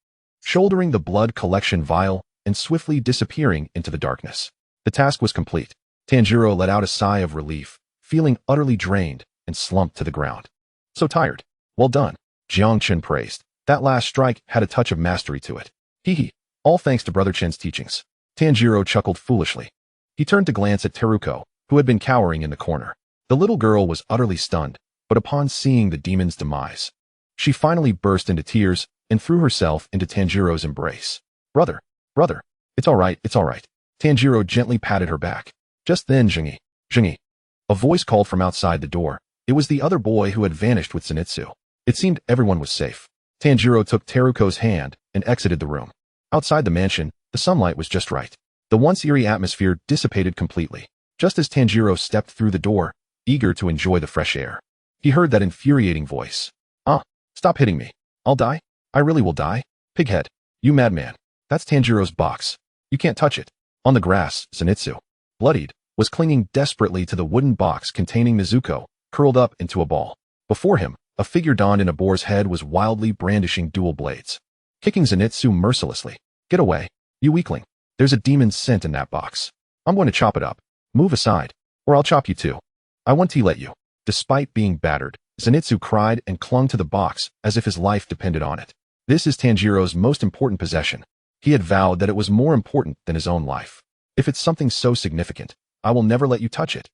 Speaker 1: shouldering the blood collection vial and swiftly disappearing into the darkness. The task was complete. Tanjiro let out a sigh of relief, feeling utterly drained, and slumped to the ground. So tired. Well done. Jiang Chen praised. That last strike had a touch of mastery to it. Hee. All thanks to Brother Chen's teachings. Tanjiro chuckled foolishly. He turned to glance at Teruko, who had been cowering in the corner. The little girl was utterly stunned, but upon seeing the demon's demise, she finally burst into tears and threw herself into Tanjiro's embrace. Brother, it's all right. Tanjiro gently patted her back. Just then, Jingy. A voice called from outside the door. It was the other boy who had vanished with Zenitsu. It seemed everyone was safe. Tanjiro took Teruko's hand and exited the room. Outside the mansion, the sunlight was just right. The once eerie atmosphere dissipated completely. Just as Tanjiro stepped through the door, eager to enjoy the fresh air, he heard that infuriating voice. Stop hitting me. I'll die. I really will die. Pighead. You madman. That's Tanjiro's box. You can't touch it. On the grass, Zenitsu, bloodied, was clinging desperately to the wooden box containing Nezuko, curled up into a ball. Before him, a figure donned in a boar's head was wildly brandishing dual blades, kicking Zenitsu mercilessly. Get away, you weakling. There's a demon scent in that box. I'm going to chop it up. Move aside, or I'll chop you too. I won't let you." Despite being battered, Zenitsu cried and clung to the box as if his life depended on it. This is Tanjiro's most important possession. He had vowed that it was more important than his own life. If it's something so significant, I will never let you touch it.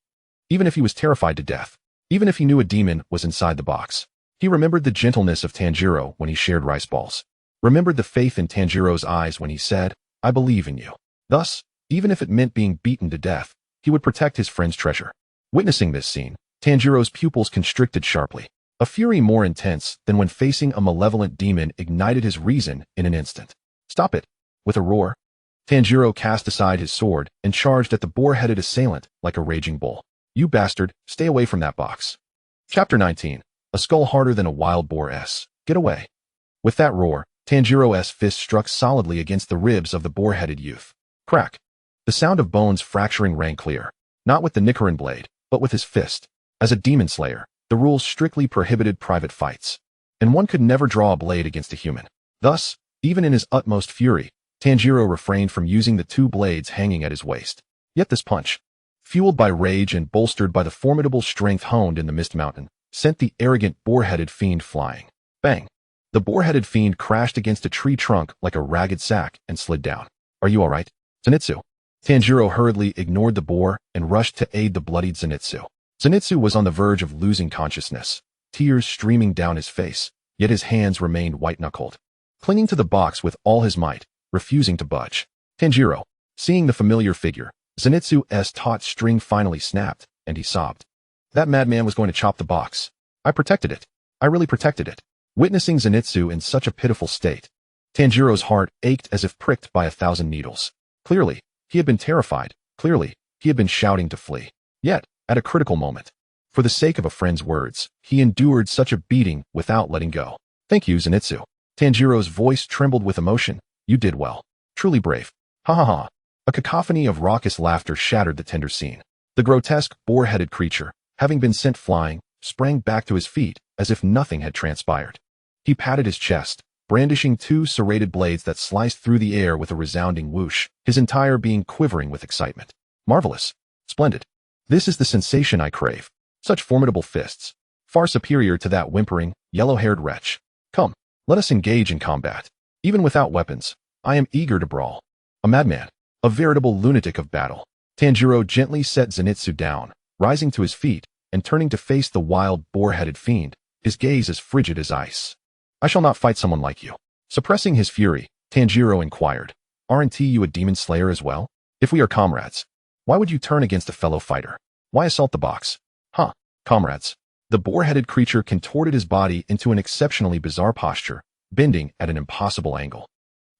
Speaker 1: Even if he was terrified to death, even if he knew a demon was inside the box. He remembered the gentleness of Tanjiro when he shared rice balls. Remembered the faith in Tanjiro's eyes when he said, "I believe in you." Thus, even if it meant being beaten to death, he would protect his friend's treasure. Witnessing this scene, Tanjiro's pupils constricted sharply. A fury more intense than when facing a malevolent demon ignited his reason in an instant. "Stop it!" With a roar, Tanjiro cast aside his sword and charged at the boar-headed assailant like a raging bull. "You bastard, stay away from that box." Chapter 19. A skull harder than a wild boar S. Get away. With that roar, Tanjiro's fist struck solidly against the ribs of the boar-headed youth. Crack. The sound of bones fracturing rang clear. Not with the Nichiren blade, but with his fist. As a demon slayer, the rules strictly prohibited private fights, and one could never draw a blade against a human. Thus, even in his utmost fury, Tanjiro refrained from using the two blades hanging at his waist. Yet this punch, fueled by rage and bolstered by the formidable strength honed in the Mist Mountain, sent the arrogant boar-headed fiend flying. Bang! The boar-headed fiend crashed against a tree trunk like a ragged sack and slid down. "Are you all right, Zenitsu?" Tanjiro hurriedly ignored the boar and rushed to aid the bloodied Zenitsu. Zenitsu was on the verge of losing consciousness, tears streaming down his face, yet his hands remained white-knuckled, clinging to the box with all his might, refusing to budge. Tanjiro, seeing the familiar figure, Zenitsu's taut string finally snapped, and he sobbed. That madman was going to chop the box. I protected it. I really protected it. Witnessing Zenitsu in such a pitiful state, Tanjiro's heart ached as if pricked by 1,000 needles. Clearly, he had been terrified. Clearly, he had been shouting to flee. Yet, at a critical moment, for the sake of a friend's words, he endured such a beating without letting go. "Thank you, Zenitsu." Tanjiro's voice trembled with emotion. "You did well. Truly brave." Ha ha ha. A cacophony of raucous laughter shattered the tender scene. The grotesque, boar-headed creature, having been sent flying, sprang back to his feet as if nothing had transpired. He patted his chest, brandishing two serrated blades that sliced through the air with a resounding whoosh, his entire being quivering with excitement. "Marvelous. Splendid. This is the sensation I crave. Such formidable fists. Far superior to that whimpering, yellow-haired wretch. Come, let us engage in combat. Even without weapons, I am eager to brawl. A madman. A veritable lunatic of battle." Tanjiro gently set Zenitsu down, rising to his feet, and turning to face the wild, boar-headed fiend, his gaze as frigid as ice. "I shall not fight someone like you." Suppressing his fury, Tanjiro inquired, "Aren't you a demon slayer as well? If we are comrades, why would you turn against a fellow fighter? Why assault the box?" "Huh, comrades." The boar-headed creature contorted his body into an exceptionally bizarre posture, bending at an impossible angle,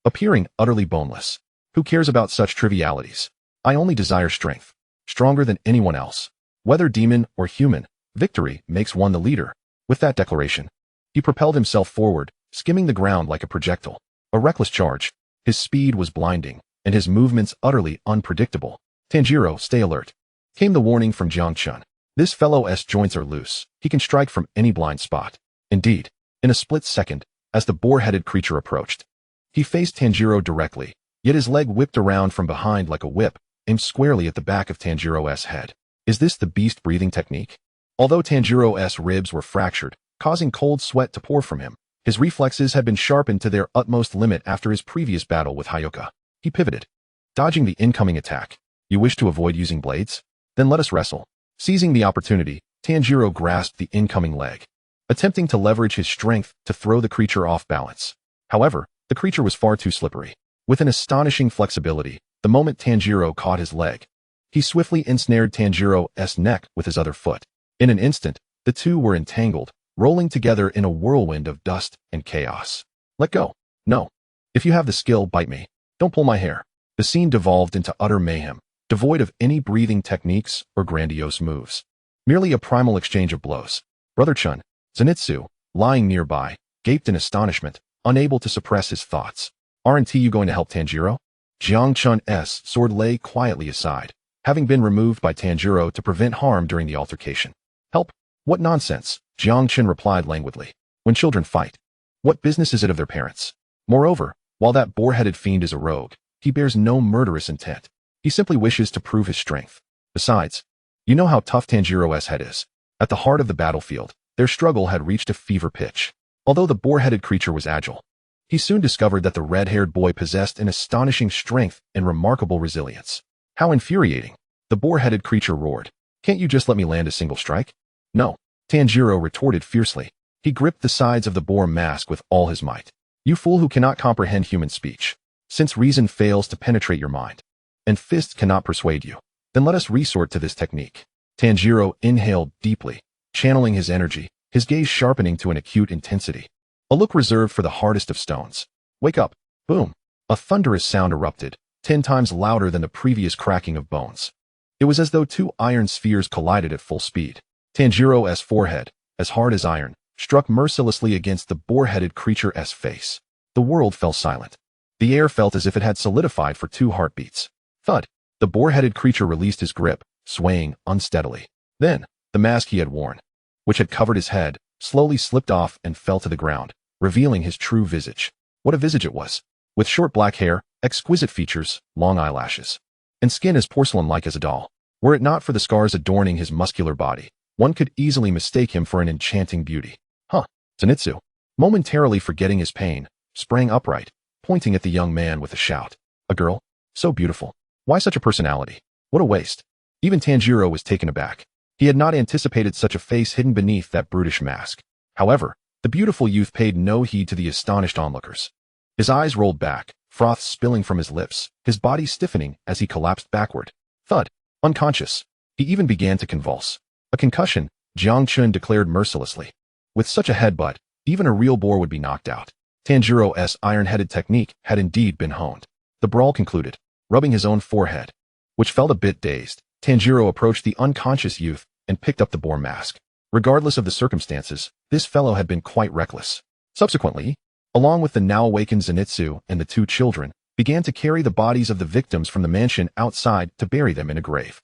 Speaker 1: appearing utterly boneless. "Who cares about such trivialities? I only desire strength, stronger than anyone else. Whether demon or human, victory makes one the leader." With that declaration, he propelled himself forward, skimming the ground like a projectile. A reckless charge. His speed was blinding, and his movements utterly unpredictable. "Tanjiro, stay alert," came the warning from Jiang Chen. "This fellow's joints are loose. He can strike from any blind spot." Indeed, in a split second, as the boar-headed creature approached, he faced Tanjiro directly, yet his leg whipped around from behind like a whip, aimed squarely at the back of Tanjiro's head. Is this the beast-breathing technique? Although Tanjiro's ribs were fractured, causing cold sweat to pour from him, his reflexes had been sharpened to their utmost limit after his previous battle with Hyoka. He pivoted, dodging the incoming attack. "You wish to avoid using blades? Then let us wrestle." Seizing the opportunity, Tanjiro grasped the incoming leg, attempting to leverage his strength to throw the creature off balance. However, the creature was far too slippery. With an astonishing flexibility, the moment Tanjiro caught his leg, he swiftly ensnared Tanjiro's neck with his other foot. In an instant, the two were entangled, rolling together in a whirlwind of dust and chaos. "Let go. No. If you have the skill, bite me. Don't pull my hair." The scene devolved into utter mayhem, devoid of any breathing techniques or grandiose moves. Merely a primal exchange of blows. Brother Chun, Zenitsu, lying nearby, gaped in astonishment, unable to suppress his thoughts. "Aren't you going to help Tanjiro?" Jiang Chun's sword lay quietly aside, having been removed by Tanjiro to prevent harm during the altercation. "Help? What nonsense," Jiang Chen replied languidly. "When children fight, what business is it of their parents? Moreover, while that boar-headed fiend is a rogue, He bears no murderous intent. He simply wishes to prove his strength. Besides, you know how tough Tanjiro's head is. At the heart of the battlefield, their struggle had reached a fever pitch. Although the boar-headed creature was agile, he soon discovered that the red-haired boy possessed an astonishing strength and remarkable resilience. How infuriating! The boar-headed creature roared. Can't you just let me land a single strike? No, Tanjiro retorted fiercely. He gripped the sides of the boar mask with all his might. You fool who cannot comprehend human speech. Since reason fails to penetrate your mind, and fists cannot persuade you, then let us resort to this technique. Tanjiro inhaled deeply, channeling his energy, his gaze sharpening to an acute intensity. A look reserved for the hardest of stones. Wake up! Boom! A thunderous sound erupted, 10 times louder than the previous cracking of bones. It was as though 2 iron spheres collided at full speed. Tanjiro's forehead, as hard as iron, struck mercilessly against the boar-headed creature's face. The world fell silent. The air felt as if it had solidified for 2 heartbeats. Thud! The boar-headed creature released his grip, swaying unsteadily. Then, the mask he had worn, which had covered his head, slowly slipped off and fell to the ground, revealing his true visage. What a visage it was! With short black hair, exquisite features, long eyelashes, and skin as porcelain-like as a doll. Were it not for the scars adorning his muscular body, one could easily mistake him for an enchanting beauty. Huh, Zenitsu, momentarily forgetting his pain, sprang upright, pointing at the young man with a shout. A girl? So beautiful. Why such a personality? What a waste. Even Tanjiro was taken aback. He had not anticipated such a face hidden beneath that brutish mask. However, the beautiful youth paid no heed to the astonished onlookers. His eyes rolled back, froth spilling from his lips, his body stiffening as he collapsed backward. Thud. Unconscious. He even began to convulse. A concussion, Jiang Chen declared mercilessly. With such a headbutt, even a real boar would be knocked out. Tanjiro's iron-headed technique had indeed been honed. The brawl concluded. Rubbing his own forehead, which felt a bit dazed, Tanjiro approached the unconscious youth and picked up the boar mask. Regardless of the circumstances, this fellow had been quite reckless. Subsequently, along with the now-awakened Zenitsu and the 2 children, began to carry the bodies of the victims from the mansion outside to bury them in a grave.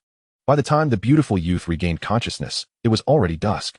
Speaker 1: By the time the beautiful youth regained consciousness, it was already dusk.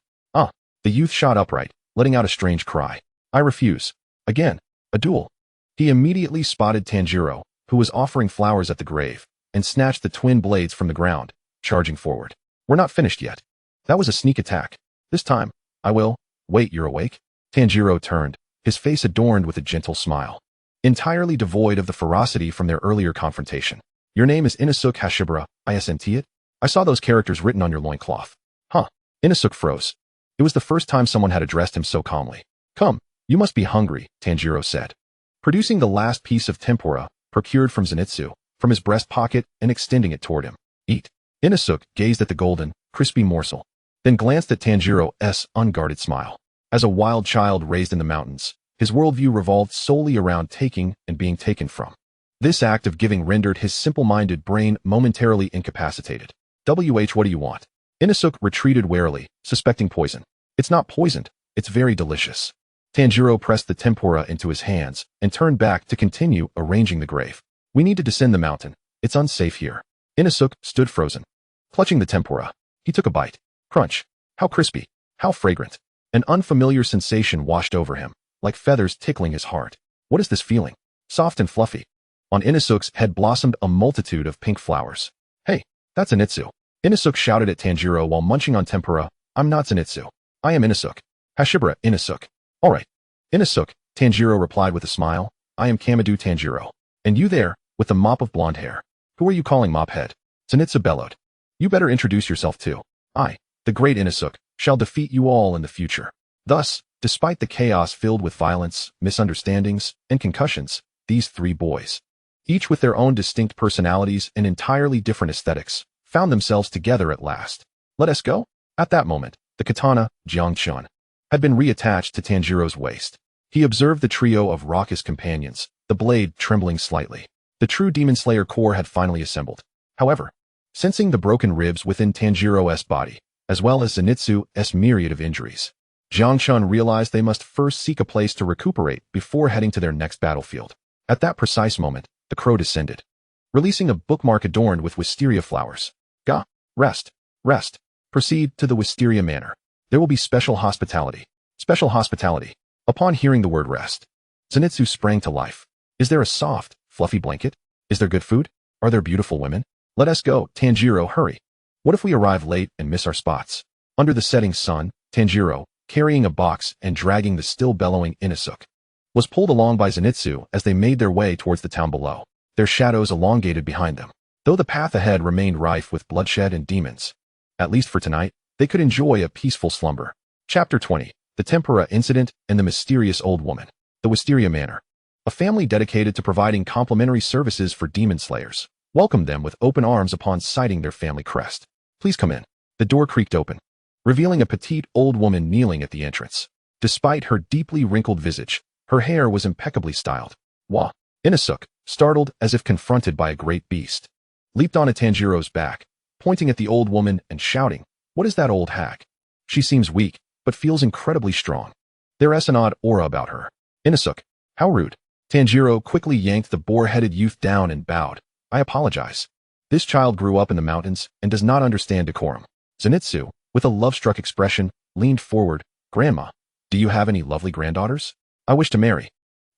Speaker 1: The youth shot upright, letting out a strange cry. I refuse. Again, a duel. He immediately spotted Tanjiro, who was offering flowers at the grave, and snatched the twin blades from the ground, charging forward. We're not finished yet. That was a sneak attack. This time, I will. Wait, you're awake? Tanjiro turned, his face adorned with a gentle smile, entirely devoid of the ferocity from their earlier confrontation. Your name is Inosuke Hashibara, isn't it? I saw those characters written on your loincloth. Huh. Inosuke froze. It was the first time someone had addressed him so calmly. Come, you must be hungry, Tanjiro said. Producing the last piece of tempura, procured from Zenitsu, from his breast pocket and extending it toward him. Eat. Inosuke gazed at the golden, crispy morsel, then glanced at Tanjiro's unguarded smile. As a wild child raised in the mountains, his worldview revolved solely around taking and being taken from. This act of giving rendered his simple-minded brain momentarily incapacitated. What do you want? Inosuke retreated warily, suspecting poison. It's not poisoned, it's very delicious. Tanjiro pressed the tempura into his hands and turned back to continue arranging the grave. We need to descend the mountain. It's unsafe here. Inosuke stood frozen. Clutching the tempura, he took a bite. Crunch. How crispy. How fragrant. An unfamiliar sensation washed over him, like feathers tickling his heart. What is this feeling? Soft and fluffy. On Inosuke's head blossomed a multitude of pink flowers. Hey, that's Zenitsu. Inosuke shouted at Tanjiro while munching on tempura. I'm not Zenitsu. I am Inosuke. Hashibara Inosuke. All right. Inosuke, Tanjiro replied with a smile. I am Kamadu Tanjiro. And you there, with the mop of blonde hair. Who are you calling mophead? Zenitsu bellowed. You better introduce yourself too. I, the great Inosuke, shall defeat you all in the future. Thus, despite the chaos filled with violence, misunderstandings, and concussions, these 3 boys, each with their own distinct personalities and entirely different aesthetics, found themselves together at last. Let us go? At that moment, the katana, Jiang Chen, had been reattached to Tanjiro's waist. He observed the trio of raucous companions, the blade trembling slightly. The true Demon Slayer core had finally assembled. However, sensing the broken ribs within Tanjiro's body, as well as Zenitsu's myriad of injuries, Jiang Chen realized they must first seek a place to recuperate before heading to their next battlefield. At that precise moment, the crow descended, releasing a bookmark adorned with wisteria flowers. Ga. Rest. Rest. Proceed to the wisteria manor. There will be special hospitality. Special hospitality. Upon hearing the word rest, Zenitsu sprang to life. Is there a soft, fluffy blanket? Is there good food? Are there beautiful women? Let us go, Tanjiro, hurry. What if we arrive late and miss our spots? Under the setting sun, Tanjiro, carrying a box and dragging the still bellowing Inosuke, was pulled along by Zenitsu as they made their way towards the town below, their shadows elongated behind them. Though the path ahead remained rife with bloodshed and demons, at least for tonight, they could enjoy a peaceful slumber. Chapter 20. The Tempura Incident and the Mysterious Old Woman. The Wisteria Manor, a family dedicated to providing complimentary services for demon slayers, welcomed them with open arms upon sighting their family crest. Please come in. The door creaked open, revealing a petite old woman kneeling at the entrance. Despite her deeply wrinkled visage, her hair was impeccably styled. Wah! Inosuke, startled as if confronted by a great beast, leaped onto Tanjiro's back, pointing at the old woman and shouting, "What is that old hag? She seems weak, but feels incredibly strong. There is an odd aura about her." Inosuke, how rude. Tanjiro quickly yanked the boar-headed youth down and bowed. "I apologize. This child grew up in the mountains and does not understand decorum." Zenitsu, with a love-struck expression, leaned forward. "Grandma, do you have any lovely granddaughters? I wish to marry."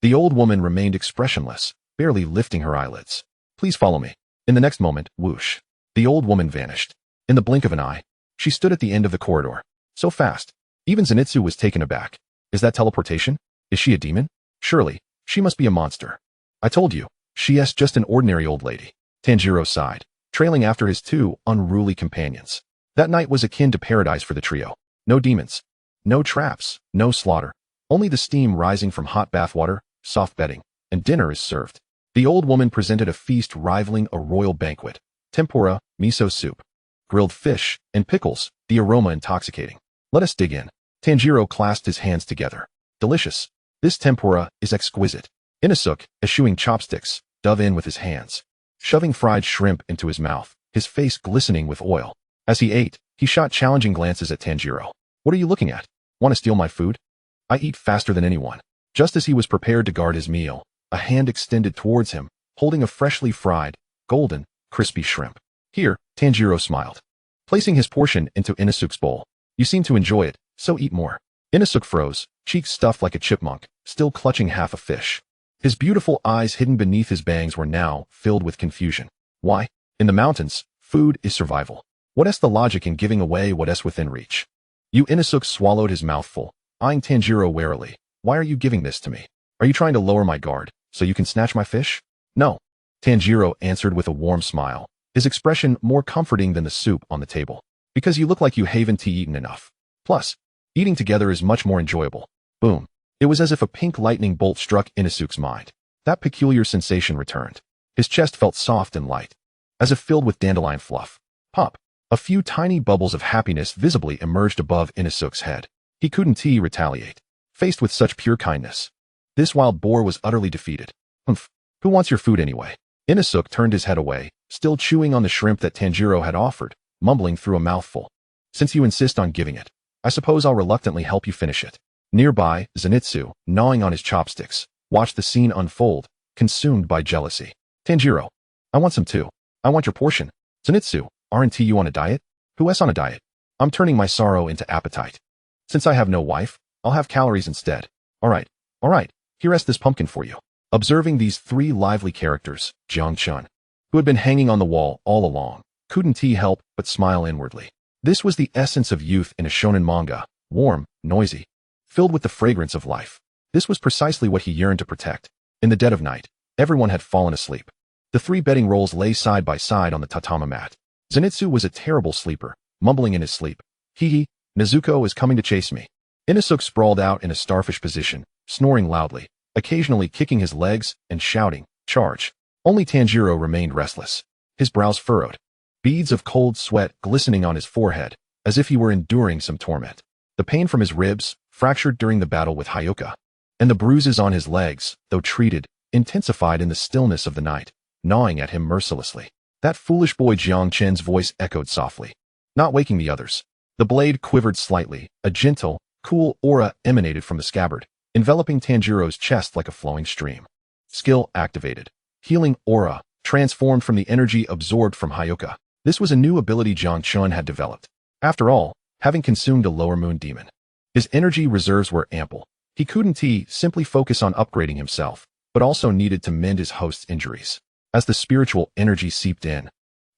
Speaker 1: The old woman remained expressionless, barely lifting her eyelids. "Please follow me." In the next moment, whoosh, the old woman vanished. In the blink of an eye, she stood at the end of the corridor. So fast. Even Zenitsu was taken aback. Is that teleportation? Is she a demon? Surely, she must be a monster. "I told you, she is just an ordinary old lady." Tanjiro sighed, trailing after his two unruly companions. That night was akin to paradise for the trio. No demons, no traps, no slaughter. Only the steam rising from hot bathwater, soft bedding, and dinner is served. The old woman presented a feast rivaling a royal banquet. Tempura, miso soup, grilled fish, and pickles, the aroma intoxicating. "Let us dig in." Tanjiro clasped his hands together. "Delicious. This tempura is exquisite." Inosuke, eschewing chopsticks, dove in with his hands, shoving fried shrimp into his mouth, his face glistening with oil. As he ate, he shot challenging glances at Tanjiro. "What are you looking at? Want to steal my food? I eat faster than anyone." Just as he was prepared to guard his meal, a hand extended towards him, holding a freshly fried, golden, crispy shrimp. "Here," Tanjiro smiled, placing his portion into Inosuke's bowl. "You seem to enjoy it, so eat more." Inosuke froze, cheeks stuffed like a chipmunk, still clutching half a fish. His beautiful eyes hidden beneath his bangs were now filled with confusion. Why? In the mountains, food is survival. What is the logic in giving away what is within reach? You Inosuke swallowed his mouthful, eyeing Tanjiro warily. "Why are you giving this to me? Are you trying to lower my guard, so you can snatch my fish?" "No." Tanjiro answered with a warm smile, his expression more comforting than the soup on the table. "Because you look like you haven't eaten enough. Plus, eating together is much more enjoyable." Boom. It was as if a pink lightning bolt struck Inosuke's mind. That peculiar sensation returned. His chest felt soft and light, as if filled with dandelion fluff. Pop. A few tiny bubbles of happiness visibly emerged above Inosuke's head. He couldn't retaliate, faced with such pure kindness. This wild boar was utterly defeated. "Humph. Who wants your food anyway?" Inosuke turned his head away, still chewing on the shrimp that Tanjiro had offered, mumbling through a mouthful. "Since you insist on giving it, I suppose I'll reluctantly help you finish it." Nearby, Zenitsu, gnawing on his chopsticks, watched the scene unfold, consumed by jealousy. "Tanjiro, I want some too. I want your portion." "Zenitsu, aren't you on a diet?" "Who is on a diet? I'm turning my sorrow into appetite. Since I have no wife, I'll have calories instead." All right, here is this pumpkin for you." Observing these three lively characters, Jiang Chen, who had been hanging on the wall all along, couldn't help but smile inwardly. This was the essence of youth in a shonen manga, warm, noisy, filled with the fragrance of life. This was precisely what he yearned to protect. In the dead of night, everyone had fallen asleep. The three bedding rolls lay side by side on the tatami mat. Zenitsu was a terrible sleeper, mumbling in his sleep. "Hee, Nezuko is coming to chase me." Inosuke sprawled out in a starfish position, snoring loudly, occasionally kicking his legs and shouting, "Charge." Only Tanjiro remained restless, his brows furrowed, beads of cold sweat glistening on his forehead, as if he were enduring some torment. The pain from his ribs, fractured during the battle with Hyuga, and the bruises on his legs, though treated, intensified in the stillness of the night, gnawing at him mercilessly. That foolish boy Jiang Chen's voice echoed softly, not waking the others. The blade quivered slightly, a gentle, cool aura emanated from the scabbard, enveloping Tanjiro's chest like a flowing stream. Skill activated. Healing aura, transformed from the energy absorbed from Hyuga. This was a new ability Jiang Chen had developed. After all, having consumed a lower moon demon, his energy reserves were ample. He couldn't simply focus on upgrading himself, but also needed to mend his host's injuries. As the spiritual energy seeped in,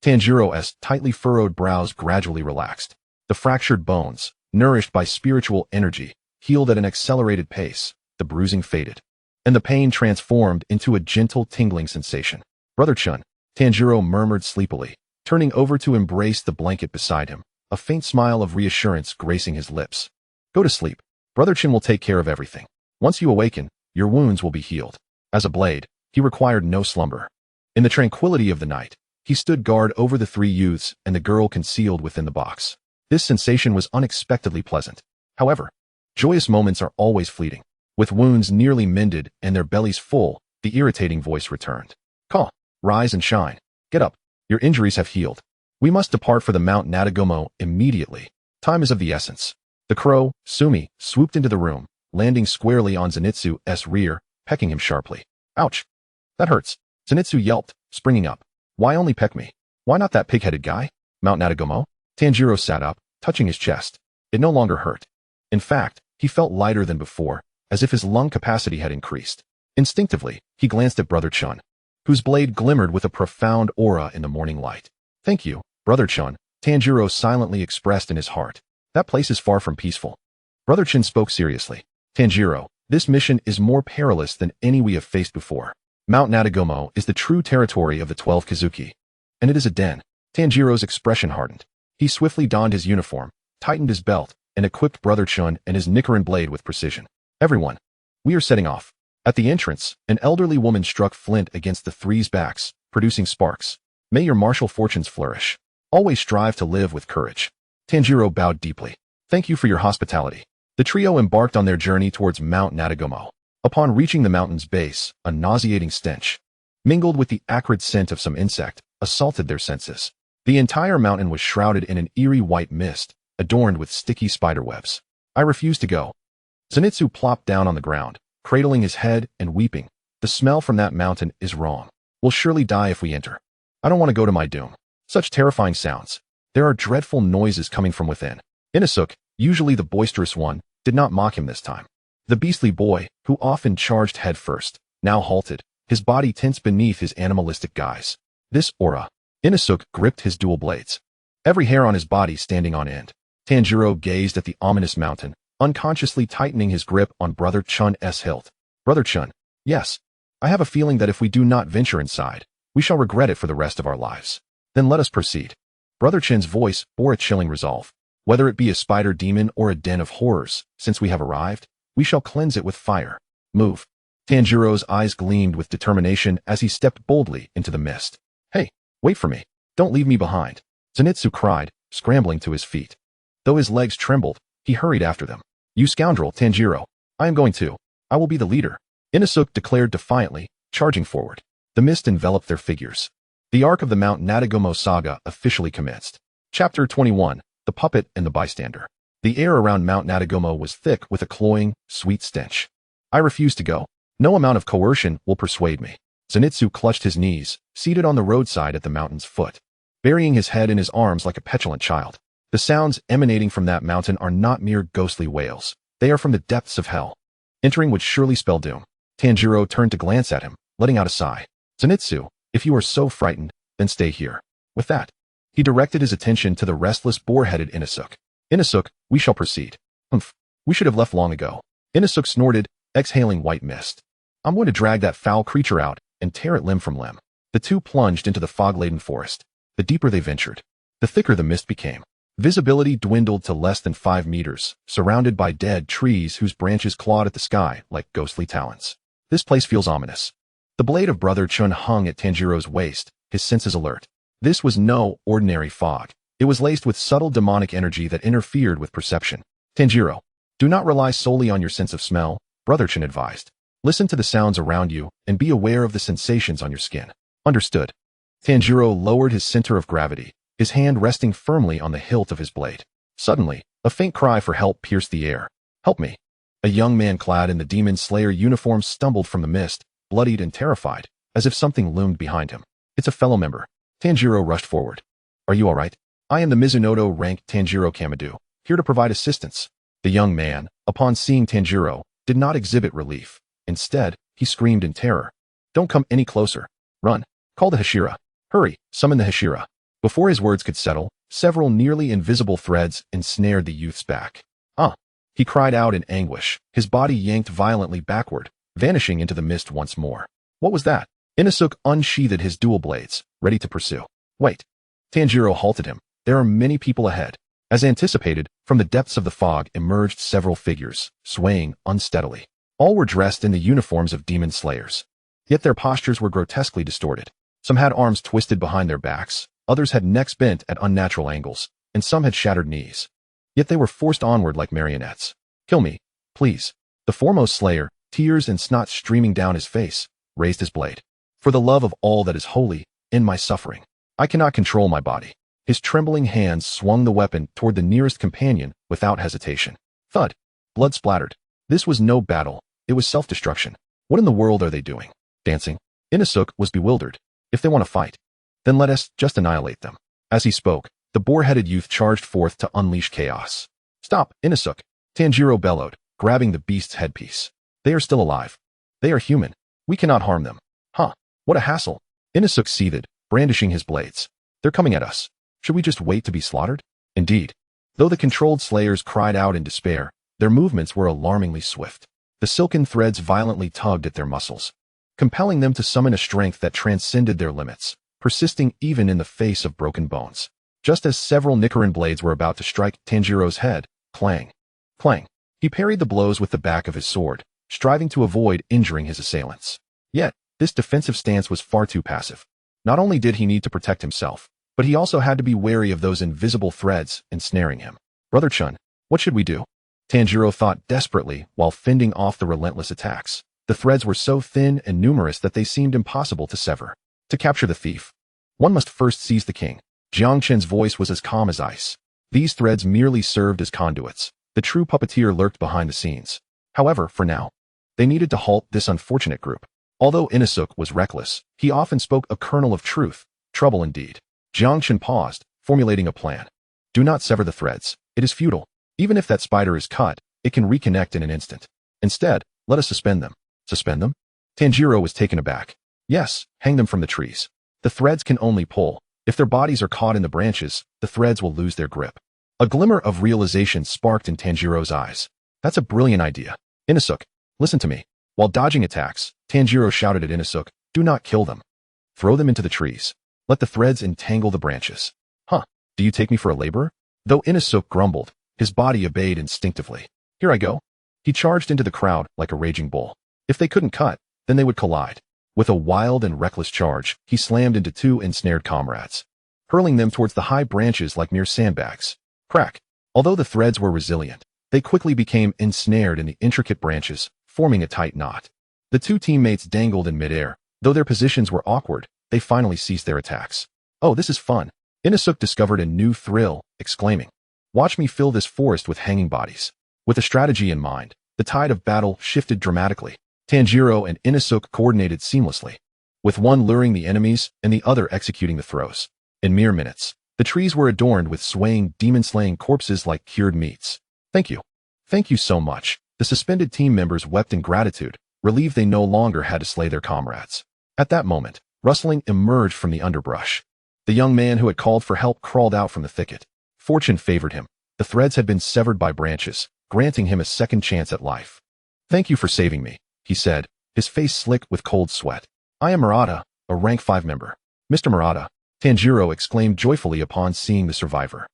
Speaker 1: Tanjiro's tightly furrowed brows gradually relaxed. The fractured bones, nourished by spiritual energy, healed at an accelerated pace. The bruising faded, and the pain transformed into a gentle tingling sensation. Brother Chun, Tanjiro murmured sleepily, turning over to embrace the blanket beside him, a faint smile of reassurance gracing his lips. Go to sleep. Brother Chun will take care of everything. Once you awaken, your wounds will be healed. As a blade, he required no slumber. In the tranquility of the night, he stood guard over the three youths and the girl concealed within the box. This sensation was unexpectedly pleasant. However, joyous moments are always fleeting. With wounds nearly mended and their bellies full, the irritating voice returned. Ka, rise and shine. Get up. Your injuries have healed. We must depart for the Mount Nadagomo immediately. Time is of the essence. The crow, Sumi, swooped into the room, landing squarely on Zenitsu's rear, pecking him sharply. Ouch. That hurts. Zenitsu yelped, springing up. Why only peck me? Why not that pig-headed guy? Mount Nadagomo? Tanjiro sat up, touching his chest. It no longer hurt. In fact, he felt lighter than before, as if his lung capacity had increased. Instinctively, he glanced at Brother Chun, whose blade glimmered with a profound aura in the morning light. Thank you, Brother Chun, Tanjiro silently expressed in his heart. That place is far from peaceful. Brother Chun spoke seriously. Tanjiro, this mission is more perilous than any we have faced before. Mount Nadagomo is the true territory of the 12 Kizuki, and it is a den. Tanjiro's expression hardened. He swiftly donned his uniform, tightened his belt, and equipped Brother Chun and his Nichiren blade with precision. Everyone, we are setting off. At the entrance, an elderly woman struck flint against the three's backs, producing sparks. May your martial fortunes flourish. Always strive to live with courage. Tanjiro bowed deeply. Thank you for your hospitality. The trio embarked on their journey towards Mount Nadagomo. Upon reaching the mountain's base, a nauseating stench, mingled with the acrid scent of some insect, assaulted their senses. The entire mountain was shrouded in an eerie white mist, adorned with sticky spiderwebs. I refuse to go. Zenitsu plopped down on the ground, cradling his head and weeping. The smell from that mountain is wrong. We'll surely die if we enter. I don't want to go to my doom. Such terrifying sounds. There are dreadful noises coming from within. Inosuke, usually the boisterous one, did not mock him this time. The beastly boy, who often charged head first, now halted, his body tense beneath his animalistic guise. This aura. Inosuke gripped his dual blades, every hair on his body standing on end. Tanjiro gazed at the ominous mountain, unconsciously tightening his grip on Brother Chun's hilt. Brother Chun, yes, I have a feeling that if we do not venture inside, we shall regret it for the rest of our lives. Then let us proceed. Brother Chin's voice bore a chilling resolve. Whether it be a spider demon or a den of horrors, since we have arrived, we shall cleanse it with fire. Move. Tanjiro's eyes gleamed with determination as he stepped boldly into the mist. Hey, wait for me. Don't leave me behind. Zenitsu cried, scrambling to his feet. Though his legs trembled, he hurried after them. You scoundrel, Tanjiro. I am going too. I will be the leader. Inosuke declared defiantly, charging forward. The mist enveloped their figures. The arc of the Mount Nadagomo saga officially commenced. Chapter 21, The Puppet and the Bystander. The air around Mount Nadagomo was thick with a cloying, sweet stench. I refuse to go. No amount of coercion will persuade me. Zenitsu clutched his knees, seated on the roadside at the mountain's foot, burying his head in his arms like a petulant child. The sounds emanating from that mountain are not mere ghostly wails. They are from the depths of hell. Entering would surely spell doom. Tanjiro turned to glance at him, letting out a sigh. Zenitsu, if you are so frightened, then stay here. With that, he directed his attention to the restless boar-headed Inosuke. Inosuke, we shall proceed. Humph, we should have left long ago. Inosuke snorted, exhaling white mist. I'm going to drag that foul creature out and tear it limb from limb. The two plunged into the fog-laden forest. The deeper they ventured, the thicker the mist became. Visibility dwindled to less than 5 meters, surrounded by dead trees whose branches clawed at the sky like ghostly talons. This place feels ominous. The blade of Brother Chun hung at Tanjiro's waist, his senses alert. This was no ordinary fog. It was laced with subtle demonic energy that interfered with perception. Tanjiro, do not rely solely on your sense of smell, Brother Chun advised. Listen to the sounds around you and be aware of the sensations on your skin. Understood. Tanjiro lowered his center of gravity, his hand resting firmly on the hilt of his blade. Suddenly, a faint cry for help pierced the air. Help me. A young man clad in the Demon Slayer uniform stumbled from the mist, bloodied and terrified, as if something loomed behind him. It's a fellow member. Tanjiro rushed forward. Are you all right? I am the Mizunoto rank Tanjiro Kamadu, here to provide assistance. The young man, upon seeing Tanjiro, did not exhibit relief. Instead, he screamed in terror. Don't come any closer. Run. Call the Hashira. Hurry, summon the Hashira. Before his words could settle, several nearly invisible threads ensnared the youth's back. He cried out in anguish, his body yanked violently backward, vanishing into the mist once more. What was that? Inosuke unsheathed his dual blades, ready to pursue. Wait. Tanjiro halted him. There are many people ahead. As anticipated, from the depths of the fog emerged several figures, swaying unsteadily. All were dressed in the uniforms of demon slayers. Yet their postures were grotesquely distorted. Some had arms twisted behind their backs, others had necks bent at unnatural angles, and some had shattered knees. Yet they were forced onward like marionettes. Kill me, please. The foremost slayer, tears and snot streaming down his face, raised his blade. For the love of all that is holy, end my suffering. I cannot control my body. His trembling hands swung the weapon toward the nearest companion without hesitation. Thud. Blood splattered. This was no battle. It was self-destruction. What in the world are they doing? Dancing? Inosuke was bewildered. If they want to fight, then let us just annihilate them. As he spoke, the boar-headed youth charged forth to unleash chaos. Stop, Inosuke! Tanjiro bellowed, grabbing the beast's headpiece. They are still alive. They are human. We cannot harm them. What a hassle. Inosuke seethed, brandishing his blades. They're coming at us. Should we just wait to be slaughtered? Indeed. Though the controlled slayers cried out in despair, their movements were alarmingly swift. The silken threads violently tugged at their muscles, compelling them to summon a strength that transcended their limits, persisting even in the face of broken bones. Just as several Nichiren blades were about to strike Tanjiro's head, clang, clang. He parried the blows with the back of his sword, striving to avoid injuring his assailants. Yet, this defensive stance was far too passive. Not only did he need to protect himself, but he also had to be wary of those invisible threads ensnaring him. Brother Chun, what should we do? Tanjiro thought desperately while fending off the relentless attacks. The threads were so thin and numerous that they seemed impossible to sever. To capture the thief, one must first seize the king. Jiang Chen's voice was as calm as ice. These threads merely served as conduits. The true puppeteer lurked behind the scenes. However, for now, they needed to halt this unfortunate group. Although Inosuke was reckless, he often spoke a kernel of truth. Trouble indeed. Jiang Chen paused, formulating a plan. Do not sever the threads. It is futile. Even if that spider is cut, it can reconnect in an instant. Instead, let us suspend them. Suspend them? Tanjiro was taken aback. Yes, hang them from the trees. The threads can only pull. If their bodies are caught in the branches, the threads will lose their grip. A glimmer of realization sparked in Tanjiro's eyes. That's a brilliant idea. Inosuke, listen to me. While dodging attacks, Tanjiro shouted at Inosuke, do not kill them. Throw them into the trees. Let the threads entangle the branches. Do you take me for a laborer? Though Inosuke grumbled, his body obeyed instinctively. Here I go. He charged into the crowd like a raging bull. If they couldn't cut, then they would collide. With a wild and reckless charge, he slammed into two ensnared comrades, hurling them towards the high branches like mere sandbags. Crack! Although the threads were resilient, they quickly became ensnared in the intricate branches, forming a tight knot. The two teammates dangled in midair. Though their positions were awkward, they finally ceased their attacks. Oh, this is fun. Inosuke discovered a new thrill, exclaiming, watch me fill this forest with hanging bodies. With a strategy in mind, the tide of battle shifted dramatically. Tanjiro and Inosuke coordinated seamlessly, with one luring the enemies and the other executing the throws. In mere minutes, the trees were adorned with swaying, demon-slaying corpses like cured meats. Thank you. Thank you so much. The suspended team members wept in gratitude, relieved they no longer had to slay their comrades. At that moment, rustling emerged from the underbrush. The young man who had called for help crawled out from the thicket. Fortune favored him. The threads had been severed by branches, granting him a second chance at life. Thank you for saving me, he said, his face slick with cold sweat. I am Murata, a rank 5 member. Mr. Murata, Tanjiro exclaimed joyfully upon seeing the survivor.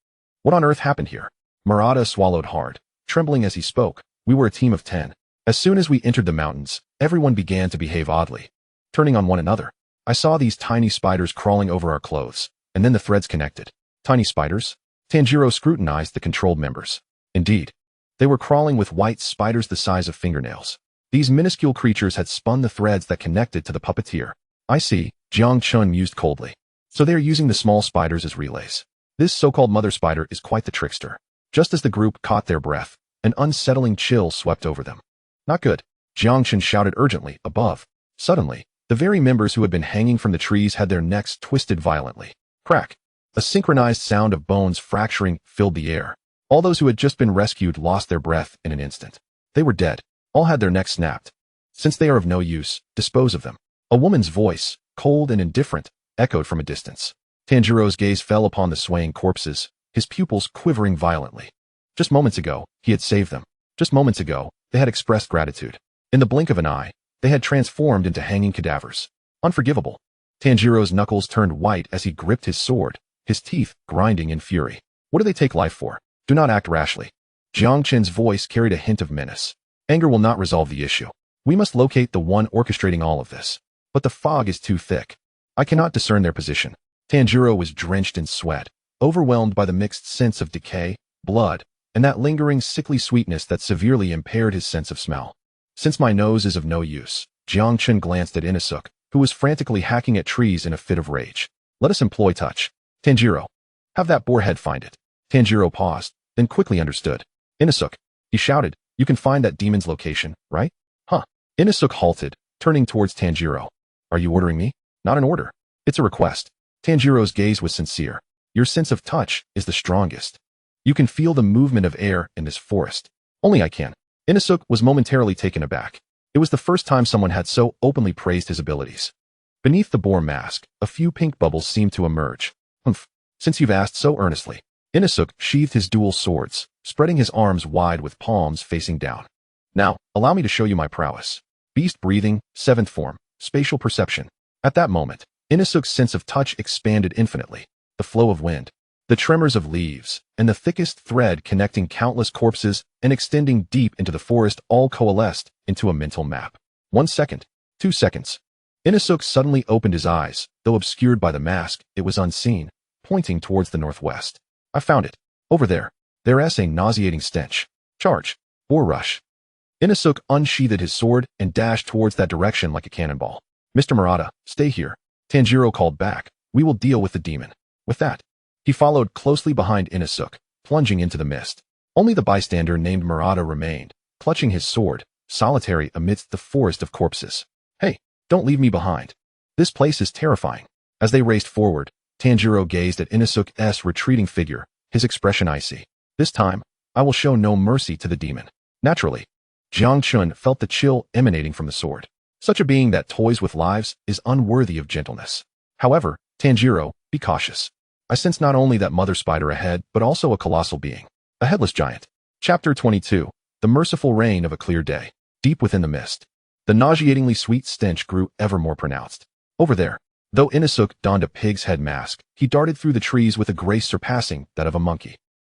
Speaker 1: What on earth happened here? Murata swallowed hard, trembling as he spoke. We were a team of 10. As soon as we entered the mountains, everyone began to behave oddly, turning on one another. I saw these tiny spiders crawling over our clothes, and then the threads connected. Tiny spiders? Tanjiro scrutinized the controlled members. Indeed, they were crawling with white spiders the size of fingernails. These minuscule creatures had spun the threads that connected to the puppeteer. I see, Jiang Chen mused coldly. So they are using the small spiders as relays. This so-called mother spider is quite the trickster. Just as the group caught their breath, an unsettling chill swept over them. Not good. Jiang Chen shouted urgently, above. Suddenly, the very members who had been hanging from the trees had their necks twisted violently. Crack! A synchronized sound of bones fracturing filled the air. All those who had just been rescued lost their breath in an instant. They were dead. All had their necks snapped. Since they are of no use, dispose of them. A woman's voice, cold and indifferent, echoed from a distance. Tanjiro's gaze fell upon the swaying corpses, his pupils quivering violently. Just moments ago, he had saved them. Just moments ago, they had expressed gratitude. In the blink of an eye, they had transformed into hanging cadavers. Unforgivable. Tanjiro's knuckles turned white as he gripped his sword, his teeth grinding in fury. What do they take life for? Do not act rashly. Jiang Chen's voice carried a hint of menace. Anger will not resolve the issue. We must locate the one orchestrating all of this. But the fog is too thick. I cannot discern their position. Tanjiro was drenched in sweat, overwhelmed by the mixed sense of decay, blood, and that lingering sickly sweetness that severely impaired his sense of smell. Since my nose is of no use, Jiang Chen glanced at Inosuke, who was frantically hacking at trees in a fit of rage. Let us employ touch. Tanjiro, have that boarhead find it. Tanjiro paused, then quickly understood. Inosuke, he shouted, you can find that demon's location, right? Huh. Inosuke halted, turning towards Tanjiro. Are you ordering me? Not an order. It's a request. Tanjiro's gaze was sincere. Your sense of touch is the strongest. You can feel the movement of air in this forest. Only I can. Inosuke was momentarily taken aback. It was the first time someone had so openly praised his abilities. Beneath the boar mask, a few pink bubbles seemed to emerge. Humph. Since you've asked so earnestly. Inosuke sheathed his dual swords, spreading his arms wide with palms facing down. Now, allow me to show you my prowess. Beast breathing, seventh form, spatial perception. At that moment, Inosuke's sense of touch expanded infinitely. The flow of wind, the tremors of leaves, and the thickest thread connecting countless corpses and extending deep into the forest all coalesced into a mental map. 1 second, 2 seconds. Inosuke suddenly opened his eyes, though obscured by the mask, it was unseen, pointing towards the northwest. I found it. Over there. There's a nauseating stench. Charge. Boar rush. Inosuke unsheathed his sword and dashed towards that direction like a cannonball. Mr. Murata, stay here. Tanjiro called back. We will deal with the demon. With that, he followed closely behind Inosuke, plunging into the mist. Only the bystander named Murata remained, clutching his sword, solitary amidst the forest of corpses. Hey, don't leave me behind. This place is terrifying. As they raced forward, Tanjiro gazed at Inosuke's retreating figure, his expression icy. This time, I will show no mercy to the demon. Naturally, Jiang Chen felt the chill emanating from the sword. Such a being that toys with lives is unworthy of gentleness. However, Tanjiro, be cautious. I sense not only that mother spider ahead, but also a colossal being. A headless giant. Chapter 22. The merciful rain of a clear day. Deep within the mist, the nauseatingly sweet stench grew ever more pronounced. Over there, though Inosuke donned a pig's head mask, he darted through the trees with a grace surpassing that of a monkey.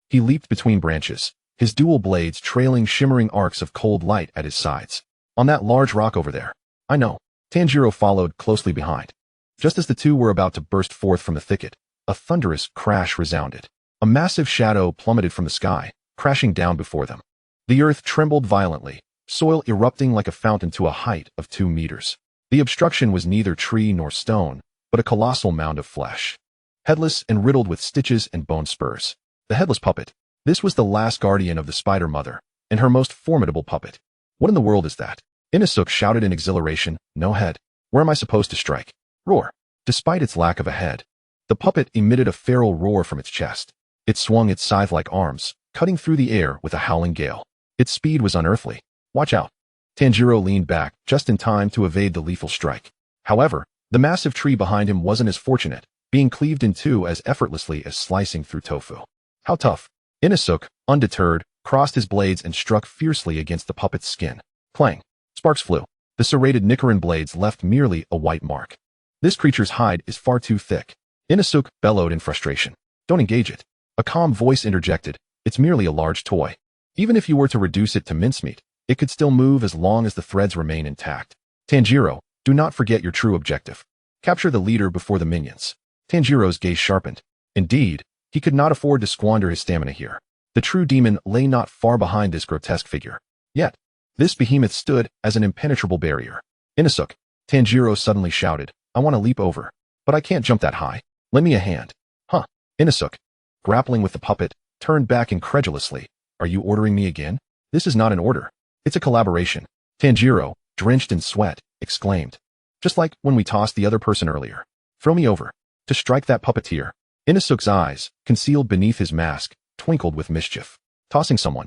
Speaker 1: He leaped between branches, his dual blades trailing shimmering arcs of cold light at his sides. On that large rock over there. I know. Tanjiro followed closely behind. Just as the two were about to burst forth from the thicket, a thunderous crash resounded. A massive shadow plummeted from the sky, crashing down before them. The earth trembled violently, soil erupting like a fountain to a height of 2 meters. The obstruction was neither tree nor stone, but a colossal mound of flesh. Headless and riddled with stitches and bone spurs. The headless puppet. This was the last guardian of the spider mother, and her most formidable puppet. What in the world is that? Inosuke shouted in exhilaration. No head. Where am I supposed to strike? Roar. Despite its lack of a head, the puppet emitted a feral roar from its chest. It swung its scythe-like arms, cutting through the air with a howling gale. Its speed was unearthly. Watch out. Tanjiro leaned back, just in time to evade the lethal strike. However, the massive tree behind him wasn't as fortunate, being cleaved in two as effortlessly as slicing through tofu. How tough. Inosuke, undeterred, crossed his blades and struck fiercely against the puppet's skin. Clang. Sparks flew. The serrated Nicaran blades left merely a white mark. This creature's hide is far too thick. Inosuke bellowed in frustration. Don't engage it. A calm voice interjected. It's merely a large toy. Even if you were to reduce it to mincemeat, it could still move as long as the threads remain intact. Tanjiro, do not forget your true objective. Capture the leader before the minions. Tanjiro's gaze sharpened. Indeed, he could not afford to squander his stamina here. The true demon lay not far behind this grotesque figure. Yet, this behemoth stood as an impenetrable barrier. Inosuke, Tanjiro suddenly shouted, I want to leap over, but I can't jump that high. Lend me a hand. Huh. Inosuke, grappling with the puppet, turned back incredulously. Are you ordering me again? This is not an order. It's a collaboration. Tanjiro, drenched in sweat, exclaimed. Just like when we tossed the other person earlier. Throw me over. To strike that puppeteer. Inosuke's eyes, concealed beneath his mask, twinkled with mischief. Tossing someone.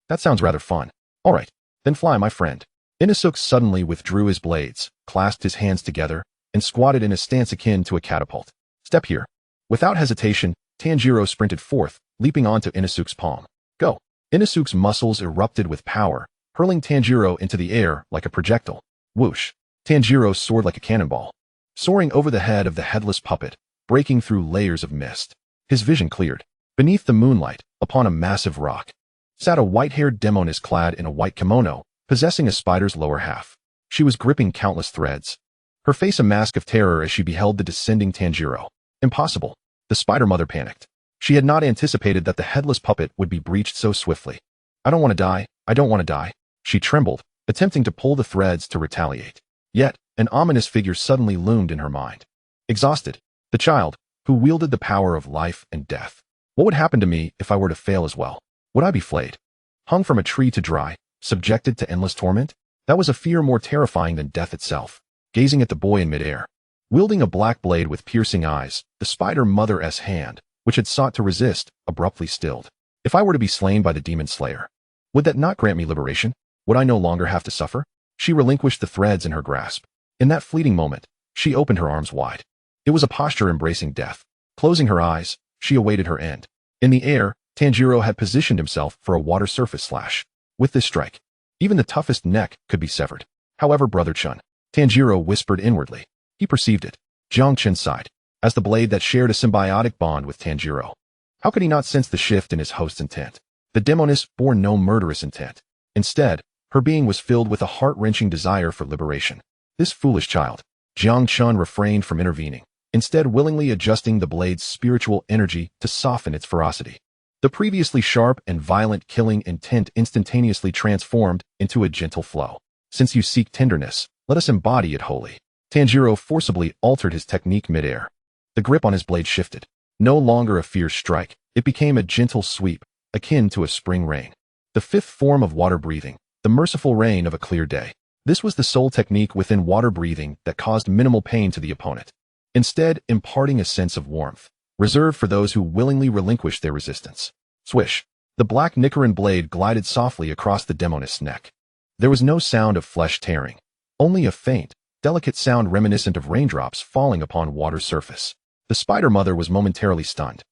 Speaker 1: That sounds rather fun. All right, then fly, my friend. Inosuke suddenly withdrew his blades, clasped his hands together, and squatted in a stance akin to a catapult. Step here. Without hesitation, Tanjiro sprinted forth, leaping onto Inosuke's palm. Go. Inosuke's muscles erupted with power, hurling Tanjiro into the air like a projectile. Whoosh. Tanjiro soared like a cannonball, soaring over the head of the headless puppet, breaking through layers of mist. His vision cleared. Beneath the moonlight, upon a massive rock, sat a white-haired demoness clad in a white kimono, possessing a spider's lower half. She was gripping countless threads, her face a mask of terror as she beheld the descending Tanjiro. Impossible. The spider mother panicked. She had not anticipated that the headless puppet would be breached so swiftly. I don't want to die. I don't want to die. She trembled, attempting to pull the threads to retaliate. Yet, an ominous figure suddenly loomed in her mind. Exhausted, the child, who wielded the power of life and death. What would happen to me if I were to fail as well? Would I be flayed? Hung from a tree to dry, subjected to endless torment? That was a fear more terrifying than death itself. Gazing at the boy in midair, wielding a black blade with piercing eyes, the spider mother's hand, which had sought to resist, abruptly stilled. If I were to be slain by the demon slayer, would that not grant me liberation? Would I no longer have to suffer? She relinquished the threads in her grasp. In that fleeting moment, she opened her arms wide. It was a posture embracing death. Closing her eyes, she awaited her end. In the air, Tanjiro had positioned himself for a water surface slash. With this strike, even the toughest neck could be severed. However, Brother Chun, Tanjiro whispered inwardly. He perceived it. Jiang Chen sighed, as the blade that shared a symbiotic bond with Tanjiro. How could he not sense the shift in his host's intent? The demoness bore no murderous intent. Instead, her being was filled with a heart-wrenching desire for liberation. This foolish child. Jiang Chen refrained from intervening, instead willingly adjusting the blade's spiritual energy to soften its ferocity. The previously sharp and violent killing intent instantaneously transformed into a gentle flow. Since you seek tenderness, let us embody it wholly. Tanjiro forcibly altered his technique midair. The grip on his blade shifted. No longer a fierce strike, it became a gentle sweep, akin to a spring rain. The fifth form of water breathing, the merciful rain of a clear day. This was the sole technique within water breathing that caused minimal pain to the opponent, instead imparting a sense of warmth, reserved for those who willingly relinquished their resistance. Swish. The black Nicaran blade glided softly across the demoness' neck. There was no sound of flesh tearing, only a faint, delicate sound reminiscent of raindrops falling upon water's surface. The spider mother was momentarily stunned.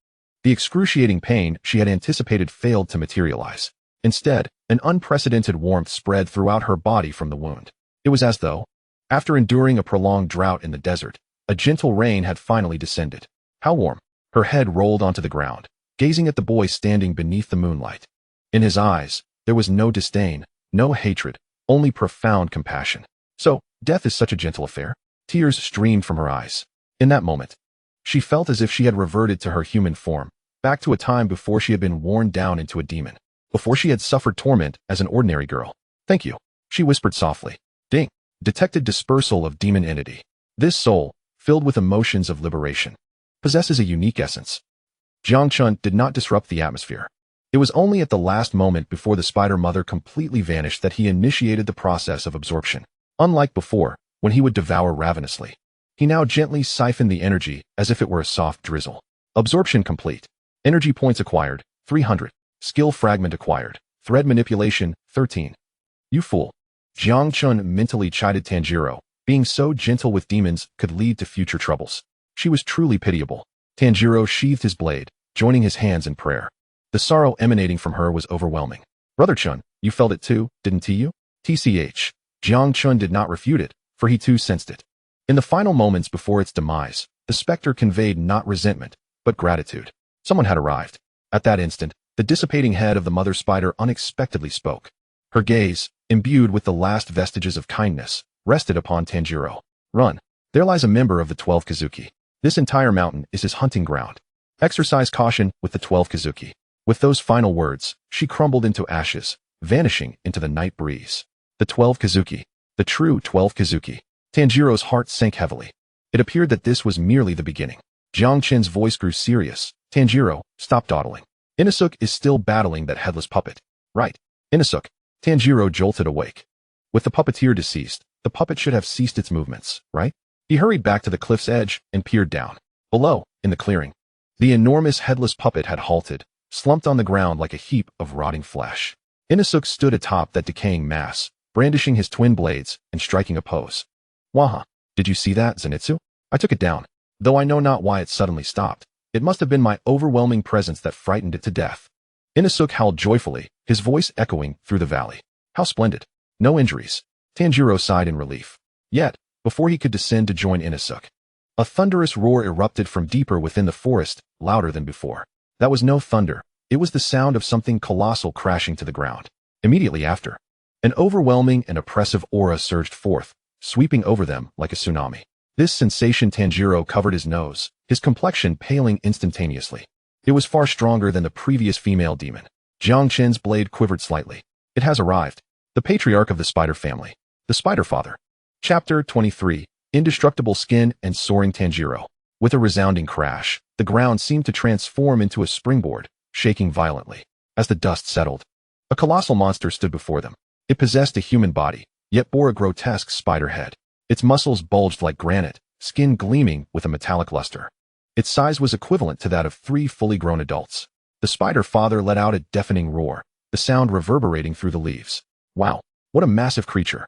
Speaker 1: The excruciating pain she had anticipated failed to materialize. Instead, an unprecedented warmth spread throughout her body from the wound. It was as though, after enduring a prolonged drought in the desert, a gentle rain had finally descended. How warm! Her head rolled onto the ground, gazing at the boy standing beneath the moonlight. In his eyes, there was no disdain, no hatred, only profound compassion. So, death is such a gentle affair? Tears streamed from her eyes. In that moment, she felt as if she had reverted to her human form, back to a time before she had been worn down into a demon, before she had suffered torment as an ordinary girl. Thank you, she whispered softly. Ding! Detected dispersal of demon entity. This soul, filled with emotions of liberation, possesses a unique essence. Jiang Chen did not disrupt the atmosphere. It was only at the last moment before the spider mother completely vanished that he initiated the process of absorption. Unlike before, when he would devour ravenously, he now gently siphoned the energy as if it were a soft drizzle. Absorption complete. Energy points acquired, 300. Skill fragment acquired. Thread manipulation, 13. You fool. Jiang Chen mentally chided Tanjiro. Being so gentle with demons could lead to future troubles. She was truly pitiable. Tanjiro sheathed his blade, joining his hands in prayer. The sorrow emanating from her was overwhelming. Brother Chun, you felt it too, didn't you? TCH. Jiang Chen did not refute it, for he too sensed it. In the final moments before its demise, the specter conveyed not resentment, but gratitude. Someone had arrived. At that instant, the dissipating head of the mother spider unexpectedly spoke. Her gaze, imbued with the last vestiges of kindness, rested upon Tanjiro. Run. There lies a member of the 12 Kizuki. This entire mountain is his hunting ground. Exercise caution with the 12 Kizuki. With those final words, she crumbled into ashes, vanishing into the night breeze. The 12 Kizuki. The true 12 Kizuki. Tanjiro's heart sank heavily. It appeared that this was merely the beginning. Jiang Chen's voice grew serious. Tanjiro, stop dawdling. Inosuke is still battling that headless puppet. Right. Inosuke. Tanjiro jolted awake. With the puppeteer deceased, the puppet should have ceased its movements, right? He hurried back to the cliff's edge and peered down. Below, in the clearing, the enormous headless puppet had halted, slumped on the ground like a heap of rotting flesh. Inosuke stood atop that decaying mass, brandishing his twin blades and striking a pose. Waha. Did you see that, Zenitsu? I took it down. Though I know not why it suddenly stopped. It must have been my overwhelming presence that frightened it to death. Inosuke howled joyfully, his voice echoing through the valley. How splendid. No injuries. Tanjiro sighed in relief. Yet, before he could descend to join Inosuke, a thunderous roar erupted from deeper within the forest, louder than before. That was no thunder. It was the sound of something colossal crashing to the ground. Immediately after, an overwhelming and oppressive aura surged forth, sweeping over them like a tsunami. This sensation Tanjiro covered his nose, his complexion paling instantaneously. It was far stronger than the previous female demon. Jiang Chen's blade quivered slightly. It has arrived. The patriarch of the spider family. The Spider Father. Chapter 23. Indestructible Skin and Soaring Tanjiro. With a resounding crash, the ground seemed to transform into a springboard, shaking violently. As the dust settled, a colossal monster stood before them. It possessed a human body, yet bore a grotesque spider head. Its muscles bulged like granite, skin gleaming with a metallic luster. Its size was equivalent to that of 3 fully grown adults. The Spider Father let out a deafening roar, the sound reverberating through the leaves. Wow, what a massive creature.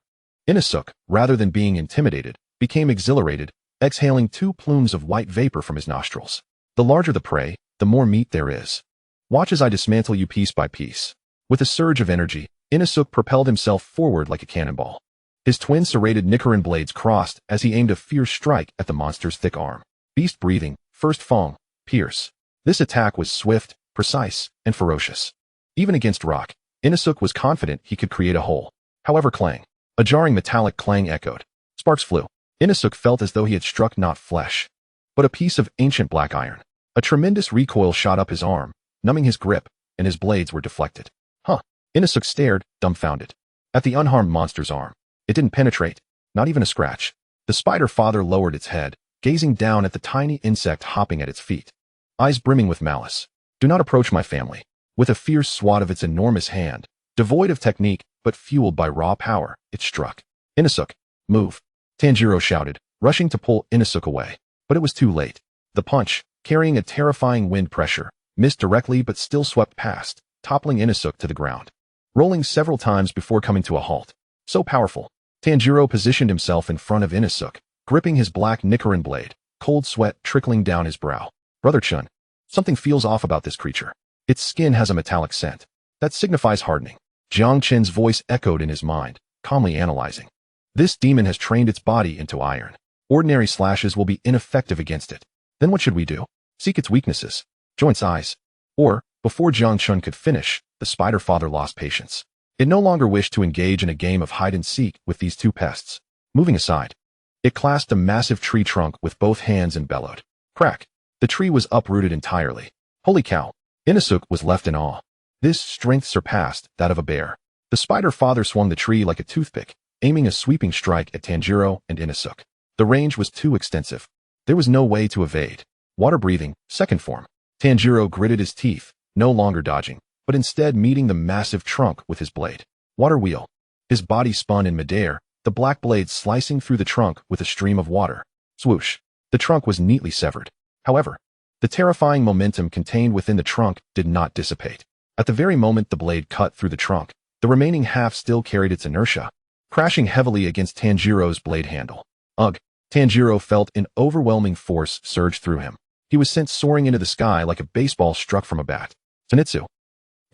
Speaker 1: Inosuke, rather than being intimidated, became exhilarated, exhaling 2 plumes of white vapor from his nostrils. The larger the prey, the more meat there is. Watch as I dismantle you piece by piece. With a surge of energy, Inosuke propelled himself forward like a cannonball. His twin serrated Nichiren blades crossed as he aimed a fierce strike at the monster's thick arm. Beast breathing, first Fong, pierce. This attack was swift, precise, and ferocious. Even against rock, Inosuke was confident he could create a hole. However, clang. A jarring metallic clang echoed. Sparks flew. Inosuke felt as though he had struck not flesh, but a piece of ancient black iron. A tremendous recoil shot up his arm, numbing his grip, and his blades were deflected. Huh. Inosuke stared, dumbfounded, at the unharmed monster's arm. It didn't penetrate, not even a scratch. The Spider Father lowered its head, gazing down at the tiny insect hopping at its feet. Eyes brimming with malice. Do not approach my family. With a fierce swat of its enormous hand, devoid of technique, but fueled by raw power, it struck. Inosuke, move. Tanjiro shouted, rushing to pull Inosuke away. But it was too late. The punch, carrying a terrifying wind pressure, missed directly but still swept past, toppling Inosuke to the ground, rolling several times before coming to a halt. So powerful. Tanjiro positioned himself in front of Inosuke, gripping his black Nichiren blade, cold sweat trickling down his brow. Brother Chun, something feels off about this creature. Its skin has a metallic scent. That signifies hardening. Jiang Chen's voice echoed in his mind, calmly analyzing. This demon has trained its body into iron. Ordinary slashes will be ineffective against it. Then what should we do? Seek its weaknesses. Join size. Or, before Jiang Chen could finish, the Spider Father lost patience. It no longer wished to engage in a game of hide-and-seek with these 2 pests. Moving aside, it clasped a massive tree trunk with both hands and bellowed. Crack. The tree was uprooted entirely. Holy cow. Inosuke was left in awe. This strength surpassed that of a bear. The Spider Father swung the tree like a toothpick, aiming a sweeping strike at Tanjiro and Inosuke. The range was too extensive. There was no way to evade. Water breathing, second form. Tanjiro gritted his teeth, no longer dodging, but instead meeting the massive trunk with his blade. Water wheel. His body spun in midair, the black blade slicing through the trunk with a stream of water. Swoosh. The trunk was neatly severed. However, the terrifying momentum contained within the trunk did not dissipate. At the very moment the blade cut through the trunk, the remaining half still carried its inertia, crashing heavily against Tanjiro's blade handle. Ugh! Tanjiro felt an overwhelming force surge through him. He was sent soaring into the sky like a baseball struck from a bat. Zenitsu!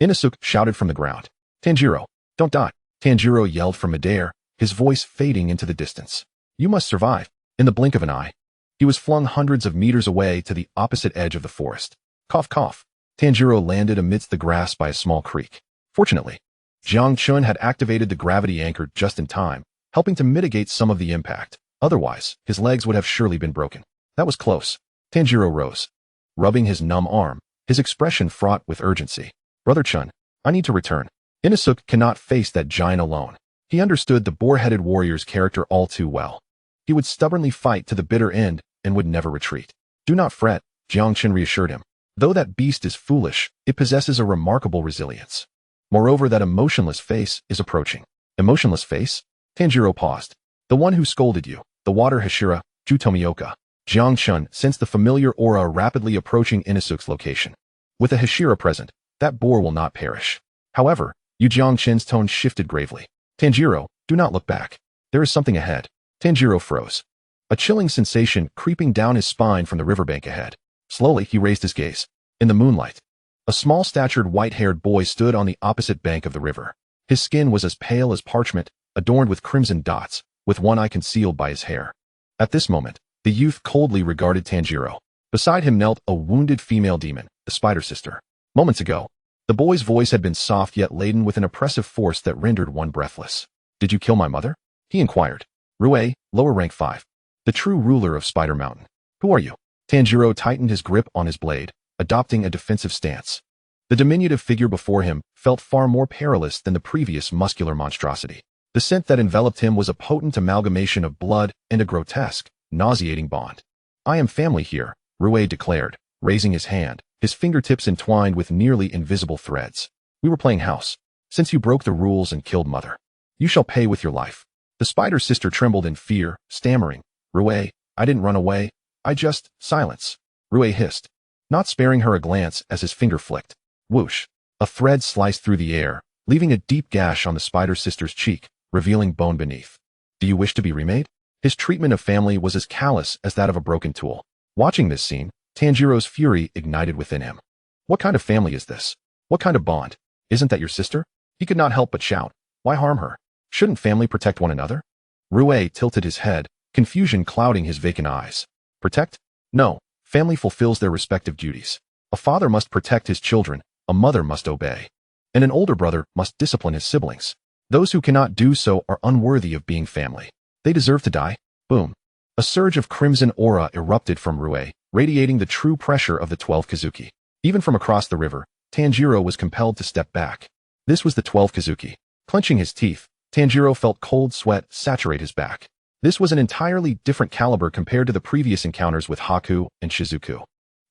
Speaker 1: Inosuke shouted from the ground. Tanjiro, don't die! Tanjiro yelled from midair, his voice fading into the distance. You must survive. In the blink of an eye, he was flung hundreds of meters away to the opposite edge of the forest. Cough, cough. Tanjiro landed amidst the grass by a small creek. Fortunately, Jiang Chen had activated the gravity anchor just in time, helping to mitigate some of the impact. Otherwise, his legs would have surely been broken. That was close. Tanjiro rose, rubbing his numb arm, his expression fraught with urgency. Brother Chun, I need to return. Inosuke cannot face that giant alone. He understood the boar-headed warrior's character all too well. He would stubbornly fight to the bitter end and would never retreat. Do not fret, Jiang Chen reassured him. Though that beast is foolish, it possesses a remarkable resilience. Moreover, that emotionless face is approaching. Emotionless face? Tanjiro paused. The one who scolded you, the water Hashira, Jutomioka. Jiang Chen sensed the familiar aura rapidly approaching Inosuke's location. With a Hashira present, that boar will not perish. However, Jiang Chen's tone shifted gravely. Tanjiro, do not look back. There is something ahead. Tanjiro froze. a chilling sensation creeping down his spine from the riverbank ahead. Slowly, he raised his gaze. In the moonlight, a small-statured white-haired boy stood on the opposite bank of the river. His skin was as pale as parchment, adorned with crimson dots, with one eye concealed by his hair. At this moment, the youth coldly regarded Tanjiro. Beside him knelt a wounded female demon, the Spider Sister. Moments ago, the boy's voice had been soft yet laden with an oppressive force that rendered one breathless. "Did you kill my mother?" he inquired. "Rue, lower rank 5. The true ruler of Spider Mountain. Who are you?" Tanjiro tightened his grip on his blade, adopting a defensive stance. The diminutive figure before him felt far more perilous than the previous muscular monstrosity. The scent that enveloped him was a potent amalgamation of blood and a grotesque, nauseating bond. "I am family here," Rue declared, raising his hand, his fingertips entwined with nearly invisible threads. "We were playing house. Since you broke the rules and killed mother, you shall pay with your life." The Spider Sister trembled in fear, stammering, "Rue, I didn't run away. I just..." "Silence," Rue hissed, not sparing her a glance as his finger flicked. Whoosh! A thread sliced through the air, leaving a deep gash on the Spider Sister's cheek, revealing bone beneath. "Do you wish to be remade?" His treatment of family was as callous as that of a broken tool. Watching this scene, Tanjiro's fury ignited within him. What kind of family is this? What kind of bond? Isn't that your sister? He could not help but shout. Why harm her? Shouldn't family protect one another? Rue tilted his head, confusion clouding his vacant eyes. Protect? No, family fulfills their respective duties. A father must protect his children, a mother must obey, and an older brother must discipline his siblings. Those who cannot do so are unworthy of being family. They deserve to die. Boom. A surge of crimson aura erupted from Rue, radiating the true pressure of the 12 Kizuki. Even from across the river, Tanjiro was compelled to step back. This was the 12 Kizuki. Clenching his teeth, Tanjiro felt cold sweat saturate his back. This was an entirely different caliber compared to the previous encounters with Haku and Shizuku.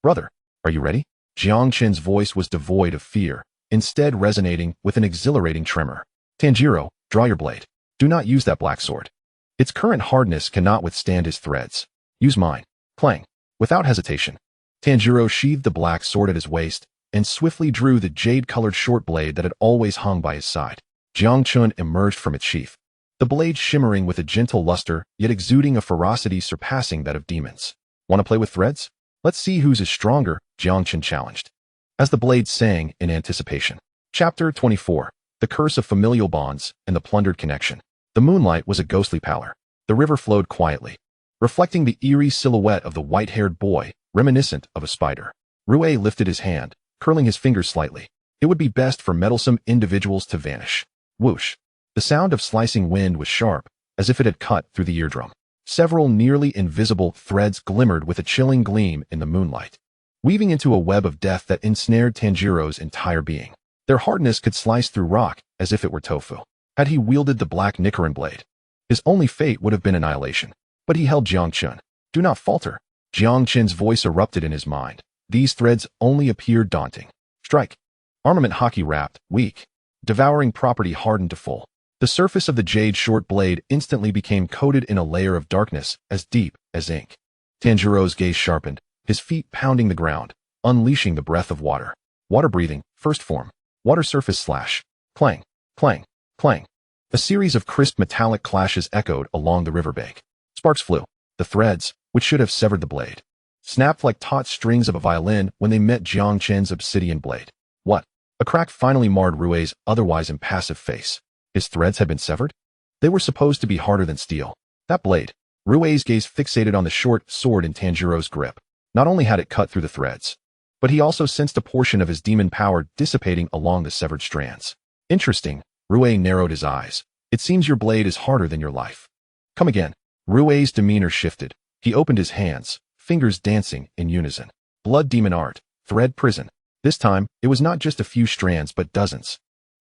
Speaker 1: "Brother, are you ready?" Jiang Chen's voice was devoid of fear, instead resonating with an exhilarating tremor. "Tanjiro, draw your blade. Do not use that black sword. Its current hardness cannot withstand his threads. Use mine." Clang. Without hesitation, Tanjiro sheathed the black sword at his waist and swiftly drew the jade-colored short blade that had always hung by his side. Jiang Chen emerged from its sheath, the blade shimmering with a gentle luster, yet exuding a ferocity surpassing that of demons. "Want to play with threads? Let's see whose is stronger," Jiang Chen challenged, as the blade sang in anticipation. Chapter 24. The Curse of Familial Bonds and the Plundered Connection. The moonlight was a ghostly pallor. The river flowed quietly, reflecting the eerie silhouette of the white-haired boy, reminiscent of a spider. Rue lifted his hand, curling his fingers slightly. It would be best for meddlesome individuals to vanish. Whoosh! The sound of slicing wind was sharp, as if it had cut through the eardrum. Several nearly invisible threads glimmered with a chilling gleam in the moonlight, weaving into a web of death that ensnared Tanjiro's entire being. Their hardness could slice through rock as if it were tofu. Had he wielded the black Nichiren blade, his only fate would have been annihilation. But he held Jiang Chen. "Do not falter." Jiang Chen's voice erupted in his mind. These threads only appeared daunting. Strike. Armament hockey wrapped, weak. Devouring property hardened to full. The surface of the jade short blade instantly became coated in a layer of darkness as deep as ink. Tanjiro's gaze sharpened, his feet pounding the ground, unleashing the breath of water. Water breathing, first form. Water surface slash. Clang, clang, clang. A series of crisp metallic clashes echoed along the riverbank. Sparks flew. The threads, which should have severed the blade, snapped like taut strings of a violin when they met Jiang Chen's obsidian blade. What? A crack finally marred Rue's otherwise impassive face. His threads had been severed? They were supposed to be harder than steel. That blade. Rue's gaze fixated on the short sword in Tanjiro's grip. Not only had it cut through the threads, but he also sensed a portion of his demon power dissipating along the severed strands. Interesting. Rue narrowed his eyes. "It seems your blade is harder than your life." "Come again." Rue's demeanor shifted. He opened his hands, fingers dancing in unison. Blood demon art, thread prison. This time, it was not just a few strands but dozens.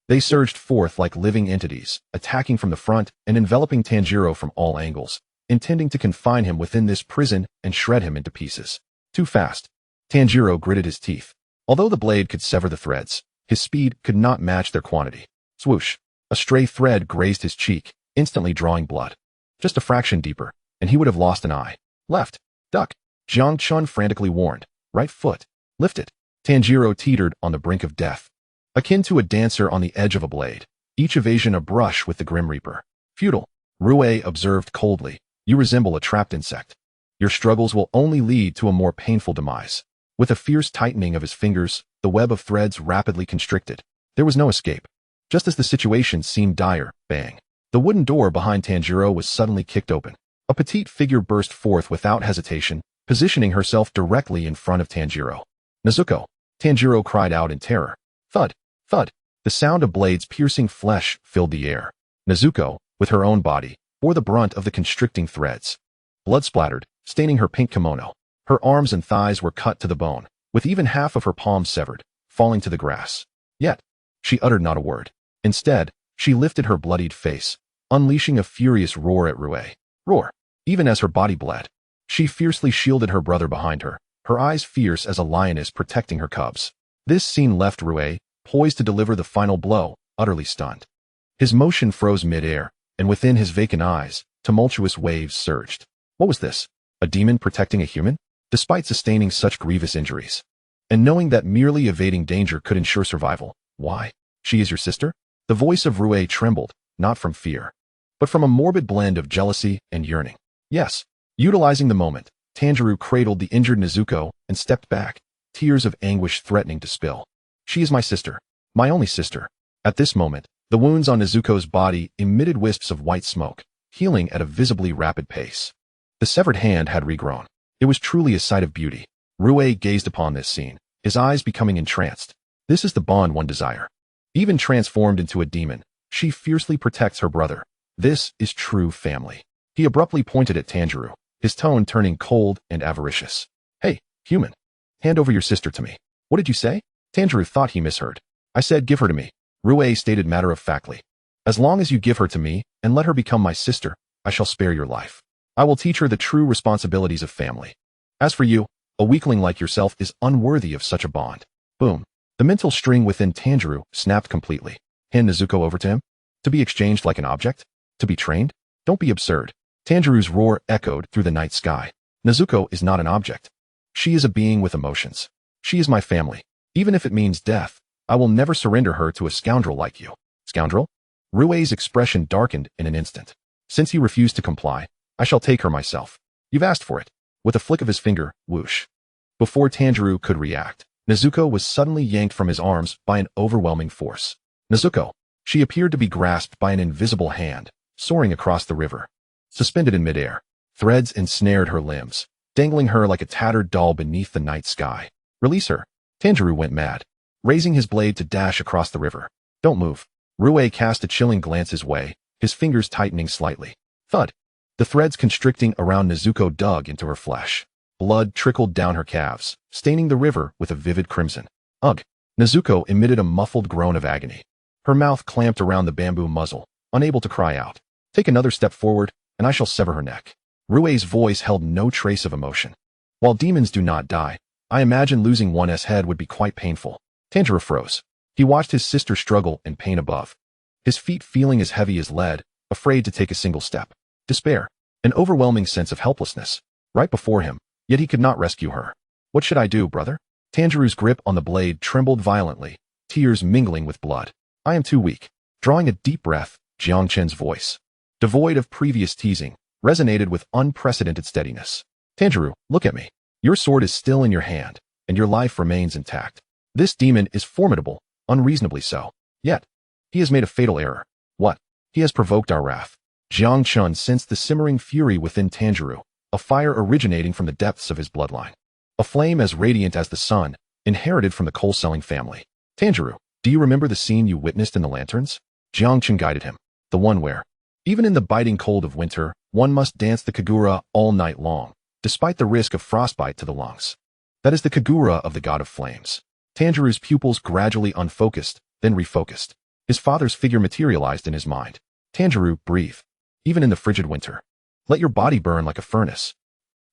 Speaker 1: They surged forth like living entities, attacking from the front and enveloping Tanjiro from all angles, intending to confine him within this prison and shred him into pieces. Too fast. Tanjiro gritted his teeth. Although the blade could sever the threads, his speed could not match their quantity. Swoosh! A stray thread grazed his cheek, instantly drawing blood. Just a fraction deeper, and he would have lost an eye. "Left! Duck!" Jiang Chen frantically warned. "Right foot! Lift it!" Tanjiro teetered on the brink of death, akin to a dancer on the edge of a blade, each evasion a brush with the Grim Reaper. "Futile," Rue observed coldly, You resemble a trapped insect. Your struggles will only lead to a more painful demise. With a fierce tightening of his fingers, the web of threads rapidly constricted. There was no escape. Just as the situation seemed dire, bang. The wooden door behind Tanjiro was suddenly kicked open. A petite figure burst forth without hesitation, positioning herself directly in front of Tanjiro. Nezuko! Tanjiro cried out in terror. Thud! Thud! The sound of blades piercing flesh filled the air. Nezuko, with her own body, bore the brunt of the constricting threads. Blood splattered, staining her pink kimono. Her arms and thighs were cut to the bone, with even half of her palm severed, falling to the grass. Yet, she uttered not a word. Instead, she lifted her bloodied face, unleashing a furious roar at Rue. Roar! Even as her body bled. She fiercely shielded her brother behind her, her eyes fierce as a lioness protecting her cubs. This scene left Rue, poised to deliver the final blow, utterly stunned. His motion froze mid-air, and within his vacant eyes, tumultuous waves surged. What was this? A demon protecting a human? Despite sustaining such grievous injuries. And knowing that merely evading danger could ensure survival. Why? She is your sister? The voice of Rue trembled, not from fear, but from a morbid blend of jealousy and yearning. Yes. Utilizing the moment, Tanjiro cradled the injured Nezuko and stepped back, tears of anguish threatening to spill. She is my sister. My only sister. At this moment, the wounds on Nezuko's body emitted wisps of white smoke, healing at a visibly rapid pace. The severed hand had regrown. It was truly a sight of beauty. Rue gazed upon this scene, his eyes becoming entranced. This is the bond one desire. Even transformed into a demon, she fiercely protects her brother. This is true family. He abruptly pointed at Tanjiro, his tone turning cold and avaricious. Hey, human. Hand over your sister to me. What did you say? Tanjiro thought he misheard. I said give her to me. Rue stated matter-of-factly. As long as you give her to me and let her become my sister, I shall spare your life. I will teach her the true responsibilities of family. As for you, a weakling like yourself is unworthy of such a bond. Boom. The mental string within Tanjiro snapped completely. Hand Nezuko over to him? To be exchanged like an object? To be trained? Don't be absurd. Tanjiro's roar echoed through the night sky. Nezuko is not an object. She is a being with emotions. She is my family. Even if it means death, I will never surrender her to a scoundrel like you. Scoundrel? Rue's expression darkened in an instant. Since you refuse to comply, I shall take her myself. You've asked for it. With a flick of his finger, whoosh. Before Tanjiro could react, Nezuko was suddenly yanked from his arms by an overwhelming force. Nezuko. She appeared to be grasped by an invisible hand, soaring across the river. Suspended in midair, threads ensnared her limbs, dangling her like a tattered doll beneath the night sky. Release her. Tanjiro went mad, raising his blade to dash across the river. Don't move. Rue cast a chilling glance his way, his fingers tightening slightly. Thud. The threads constricting around Nezuko dug into her flesh. Blood trickled down her calves, staining the river with a vivid crimson. Ugh. Nezuko emitted a muffled groan of agony. Her mouth clamped around the bamboo muzzle, unable to cry out. Take another step forward, and I shall sever her neck. Rue's voice held no trace of emotion. While demons do not die, I imagine losing one's head would be quite painful. Tanjiro froze. He watched his sister struggle in pain above. His feet feeling as heavy as lead, afraid to take a single step. Despair. An overwhelming sense of helplessness. Right before him, yet he could not rescue her. What should I do, brother? Tanjiro's grip on the blade trembled violently, tears mingling with blood. I am too weak. Drawing a deep breath, Jiang Chen's voice, devoid of previous teasing, resonated with unprecedented steadiness. Tanjiro, look at me. Your sword is still in your hand, and your life remains intact. This demon is formidable, unreasonably so. Yet, he has made a fatal error. What? He has provoked our wrath. Jiang Chen sensed the simmering fury within Tanjiro, a fire originating from the depths of his bloodline. A flame as radiant as the sun, inherited from the coal-selling family. Tanjiro, do you remember the scene you witnessed in the lanterns? Jiang Chen guided him. The one where, even in the biting cold of winter, one must dance the kagura all night long, despite the risk of frostbite to the lungs. That is the kagura of the god of flames. Tanjiro's pupils gradually unfocused, then refocused. His father's figure materialized in his mind. Tanjiro, breathe. Even in the frigid winter. Let your body burn like a furnace.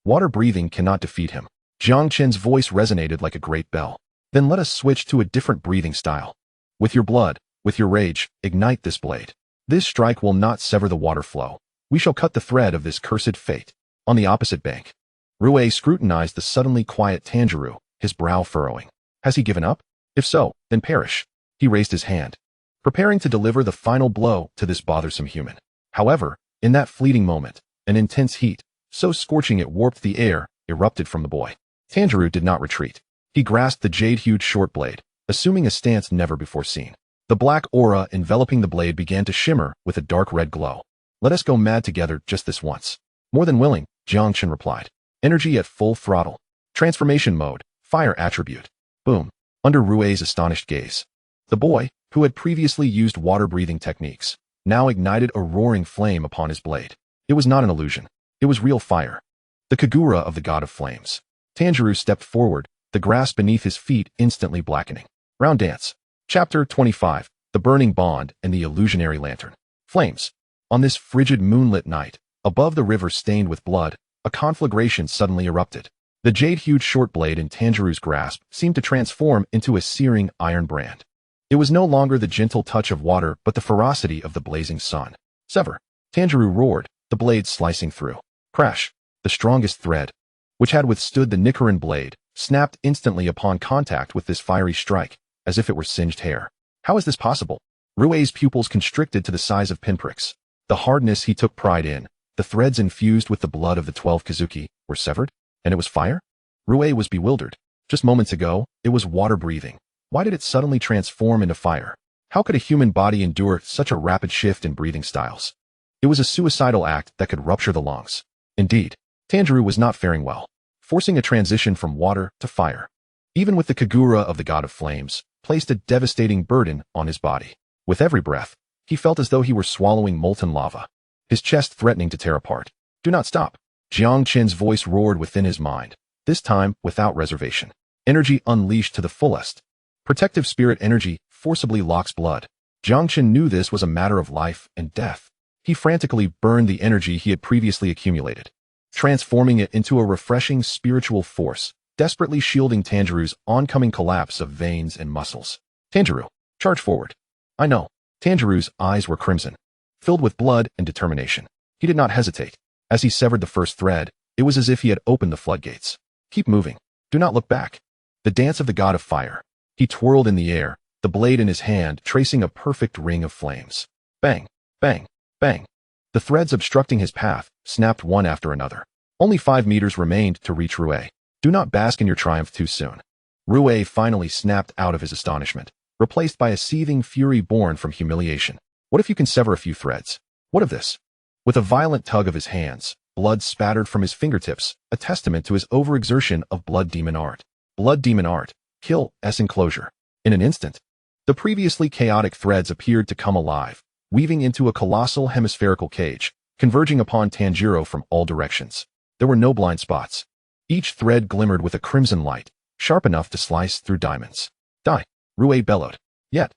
Speaker 1: Water breathing cannot defeat him. Jiang Chen's voice resonated like a great bell. Then let us switch to a different breathing style. With your blood, with your rage, ignite this blade. This strike will not sever the water flow. We shall cut the thread of this cursed fate. On the opposite bank. Rue scrutinized the suddenly quiet Tanjiro, his brow furrowing. Has he given up? If so, then perish. He raised his hand, preparing to deliver the final blow to this bothersome human. However, in that fleeting moment, An intense heat, so scorching it warped the air, erupted from the boy. Tanjiro did not retreat. He grasped the jade-hued short blade, assuming a stance never before seen. The black aura enveloping the blade began to shimmer with a dark red glow. Let us go mad together just this once. More than willing, Jiang Chen replied. Energy at full throttle. Transformation mode, fire attribute. Boom. Under Rue's astonished gaze. The boy, who had previously used water-breathing techniques, now ignited a roaring flame upon his blade. It was not an illusion. It was real fire. The Kagura of the god of flames. Tanjiro stepped forward, the grass beneath his feet instantly blackening. Round Dance. Chapter 25. The Burning Bond and the Illusionary Lantern. Flames. On this frigid moonlit night, above the river stained with blood, a conflagration suddenly erupted. The jade-hued short blade in Tanjiro's grasp seemed to transform into a searing iron brand. It was no longer the gentle touch of water but the ferocity of the blazing sun. Sever. Tanjiro roared, the blade slicing through. Crash. The strongest thread, which had withstood the Nichiren blade, snapped instantly upon contact with this fiery strike, as if it were singed hair. How is this possible? Rue's pupils constricted to the size of pinpricks. The hardness he took pride in, the threads infused with the blood of the 12 Kizuki, were severed? And it was fire? Rue was bewildered. Just moments ago, it was water-breathing. Why did it suddenly transform into fire? How could a human body endure such a rapid shift in breathing styles? It was a suicidal act that could rupture the lungs. Indeed, Tanjiro was not faring well, forcing a transition from water to fire. Even with the Kagura of the god of flames, placed a devastating burden on his body. With every breath, he felt as though he were swallowing molten lava, his chest threatening to tear apart. Do not stop. Jiang Chen's voice roared within his mind, this time without reservation. Energy unleashed to the fullest. Protective spirit energy forcibly locks blood. Jiang Chen knew this was a matter of life and death. He frantically burned the energy he had previously accumulated, transforming it into a refreshing spiritual force, desperately shielding Tanjiro's oncoming collapse of veins and muscles. Tanjiro, charge forward. I know. Tanjiro's eyes were crimson, filled with blood and determination. He did not hesitate. As he severed the first thread, it was as if he had opened the floodgates. Keep moving. Do not look back. The dance of the god of fire. He twirled in the air, the blade in his hand tracing a perfect ring of flames. Bang, bang, bang. The threads obstructing his path snapped one after another. Only 5 meters remained to reach Rue. Do not bask in your triumph too soon. Rue finally snapped out of his astonishment, replaced by a seething fury born from humiliation. What if you can sever a few threads? What of this? With a violent tug of his hands, blood spattered from his fingertips, a testament to his overexertion of blood demon art. Blood demon art. Kill S enclosure. In an instant, the previously chaotic threads appeared to come alive, weaving into a colossal hemispherical cage, converging upon Tanjiro from all directions. There were no blind spots. Each thread glimmered with a crimson light, sharp enough to slice through diamonds. Die, Rue bellowed. Yet,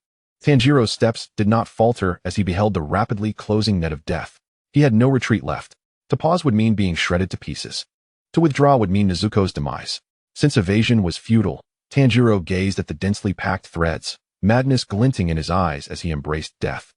Speaker 1: Tanjiro's steps did not falter as he beheld the rapidly closing net of death. He had no retreat left. To pause would mean being shredded to pieces. To withdraw would mean Nezuko's demise. Since evasion was futile, Tanjiro gazed at the densely packed threads, madness glinting in his eyes as he embraced death.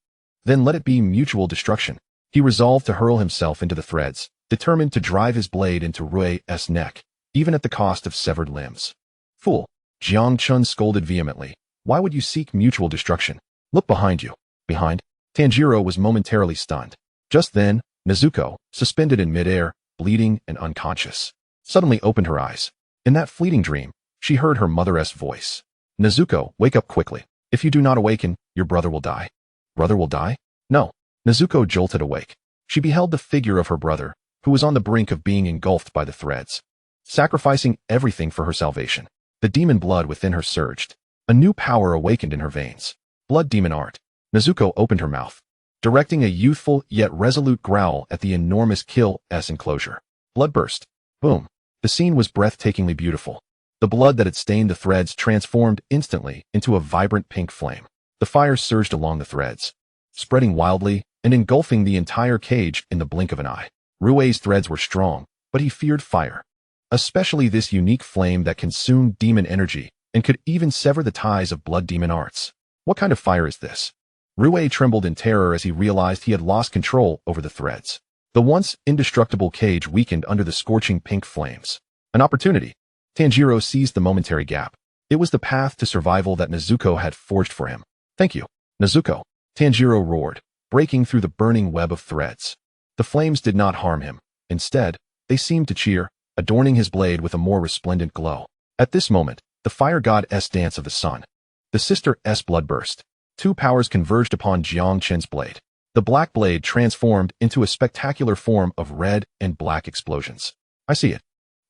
Speaker 1: Then let it be mutual destruction. He resolved to hurl himself into the threads, determined to drive his blade into Rue's neck, even at the cost of severed limbs. Fool! Jiang Chen scolded vehemently. Why would you seek mutual destruction? Look behind you. Behind? Tanjiro was momentarily stunned. Just then, Nezuko, suspended in midair, bleeding and unconscious, suddenly opened her eyes. In that fleeting dream, she heard her mother's voice. Nezuko, wake up quickly. If you do not awaken, your brother will die. Brother will die? No. Nezuko jolted awake. She beheld the figure of her brother, who was on the brink of being engulfed by the threads, sacrificing everything for her salvation. The demon blood within her surged. A new power awakened in her veins. Blood demon art. Nezuko opened her mouth, directing a youthful yet resolute growl at the enormous Kill S enclosure. Blood burst. Boom. The scene was breathtakingly beautiful. The blood that had stained the threads transformed instantly into a vibrant pink flame. The fire surged along the threads, spreading wildly and engulfing the entire cage in the blink of an eye. Rue's threads were strong, but he feared fire, especially this unique flame that consumed demon energy and could even sever the ties of blood demon arts. What kind of fire is this? Rue trembled in terror as he realized he had lost control over the threads. The once indestructible cage weakened under the scorching pink flames. An opportunity. Tanjiro seized the momentary gap. It was the path to survival that Nezuko had forged for him. Thank you, Nezuko. Tanjiro roared, breaking through the burning web of threads. The flames did not harm him. Instead, they seemed to cheer, adorning his blade with a more resplendent glow. At this moment, the fire god's dance of the sun. The sister's blood burst. Two powers converged upon Jiang Chen's blade. The black blade transformed into a spectacular form of red and black explosions. I see it.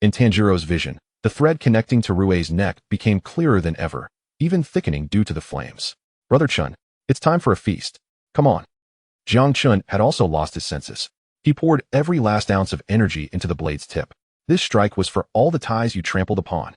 Speaker 1: In Tanjiro's vision, the thread connecting to Rue's neck became clearer than ever, even thickening due to the flames. Brother Chun, it's time for a feast. Come on. Jiang Chen had also lost his senses. He poured every last ounce of energy into the blade's tip. This strike was for all the ties you trampled upon.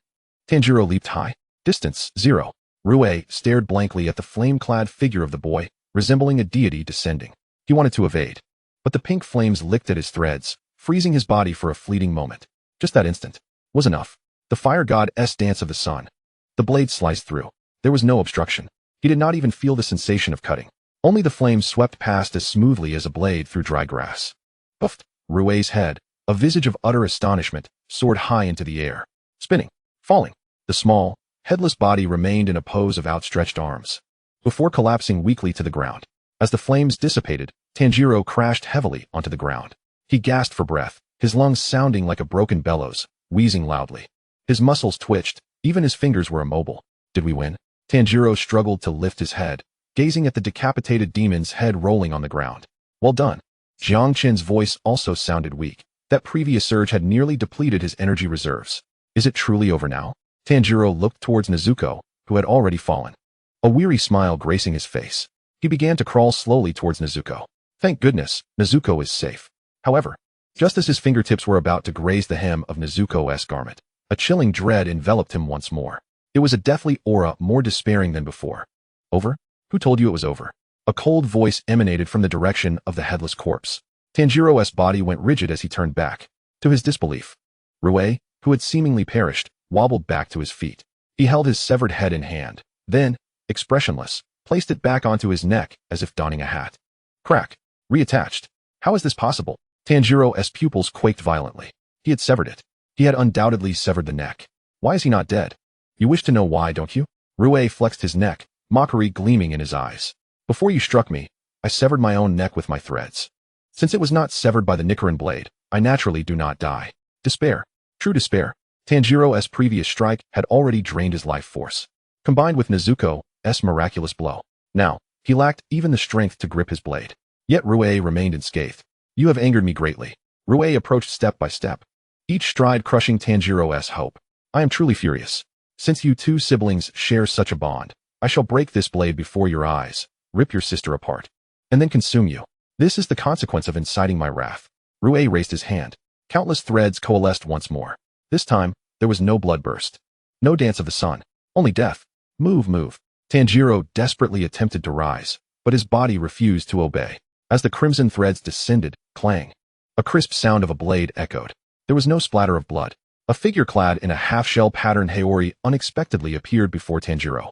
Speaker 1: Tanjiro leaped high. Distance, 0. Rue stared blankly at the flame-clad figure of the boy, resembling a deity descending. He wanted to evade, but the pink flames licked at his threads, freezing his body for a fleeting moment. Just that instant was enough. The fire god's dance of the sun. The blade sliced through. There was no obstruction. He did not even feel the sensation of cutting. Only the flames swept past as smoothly as a blade through dry grass. Puffed. Rue's head, a visage of utter astonishment, soared high into the air, spinning, falling. The small, headless body remained in a pose of outstretched arms, before collapsing weakly to the ground. As the flames dissipated, Tanjiro crashed heavily onto the ground. He gasped for breath, his lungs sounding like a broken bellows, wheezing loudly. His muscles twitched, even his fingers were immobile. Did we win? Tanjiro struggled to lift his head, gazing at the decapitated demon's head rolling on the ground. Well done. Jiang Chen's voice also sounded weak. That previous surge had nearly depleted his energy reserves. Is it truly over now? Tanjiro looked towards Nezuko, who had already fallen. A weary smile gracing his face. He began to crawl slowly towards Nezuko. Thank goodness, Nezuko is safe. However, just as his fingertips were about to graze the hem of Nezuko's garment, a chilling dread enveloped him once more. It was a deathly aura more despairing than before. Over? Who told you it was over? A cold voice emanated from the direction of the headless corpse. Tanjiro's body went rigid as he turned back. To his disbelief, Rue, who had seemingly perished, wobbled back to his feet. He held his severed head in hand, then, expressionless, placed it back onto his neck as if donning a hat. Crack. Reattached. How is this possible? Tanjiro's pupils quaked violently. He had severed it. He had undoubtedly severed the neck. Why is he not dead? You wish to know why, don't you? Rue flexed his neck, mockery gleaming in his eyes. Before you struck me, I severed my own neck with my threads. Since it was not severed by the Nichiren blade, I naturally do not die. Despair. True despair. Tanjiro's previous strike had already drained his life force, combined with Nezuko's miraculous blow. Now, he lacked even the strength to grip his blade. Yet Rue remained unscathed. You have angered me greatly. Rue approached step by step, each stride crushing Tanjiro's hope. I am truly furious. Since you two siblings share such a bond, I shall break this blade before your eyes, rip your sister apart, and then consume you. This is the consequence of inciting my wrath. Rue raised his hand. Countless threads coalesced once more. This time, there was no blood burst. No dance of the sun. Only death. Move, move. Tanjiro desperately attempted to rise, but his body refused to obey. As the crimson threads descended, clang. A crisp sound of a blade echoed. There was no splatter of blood. A figure clad in a half-shell patterned Haori unexpectedly appeared before Tanjiro.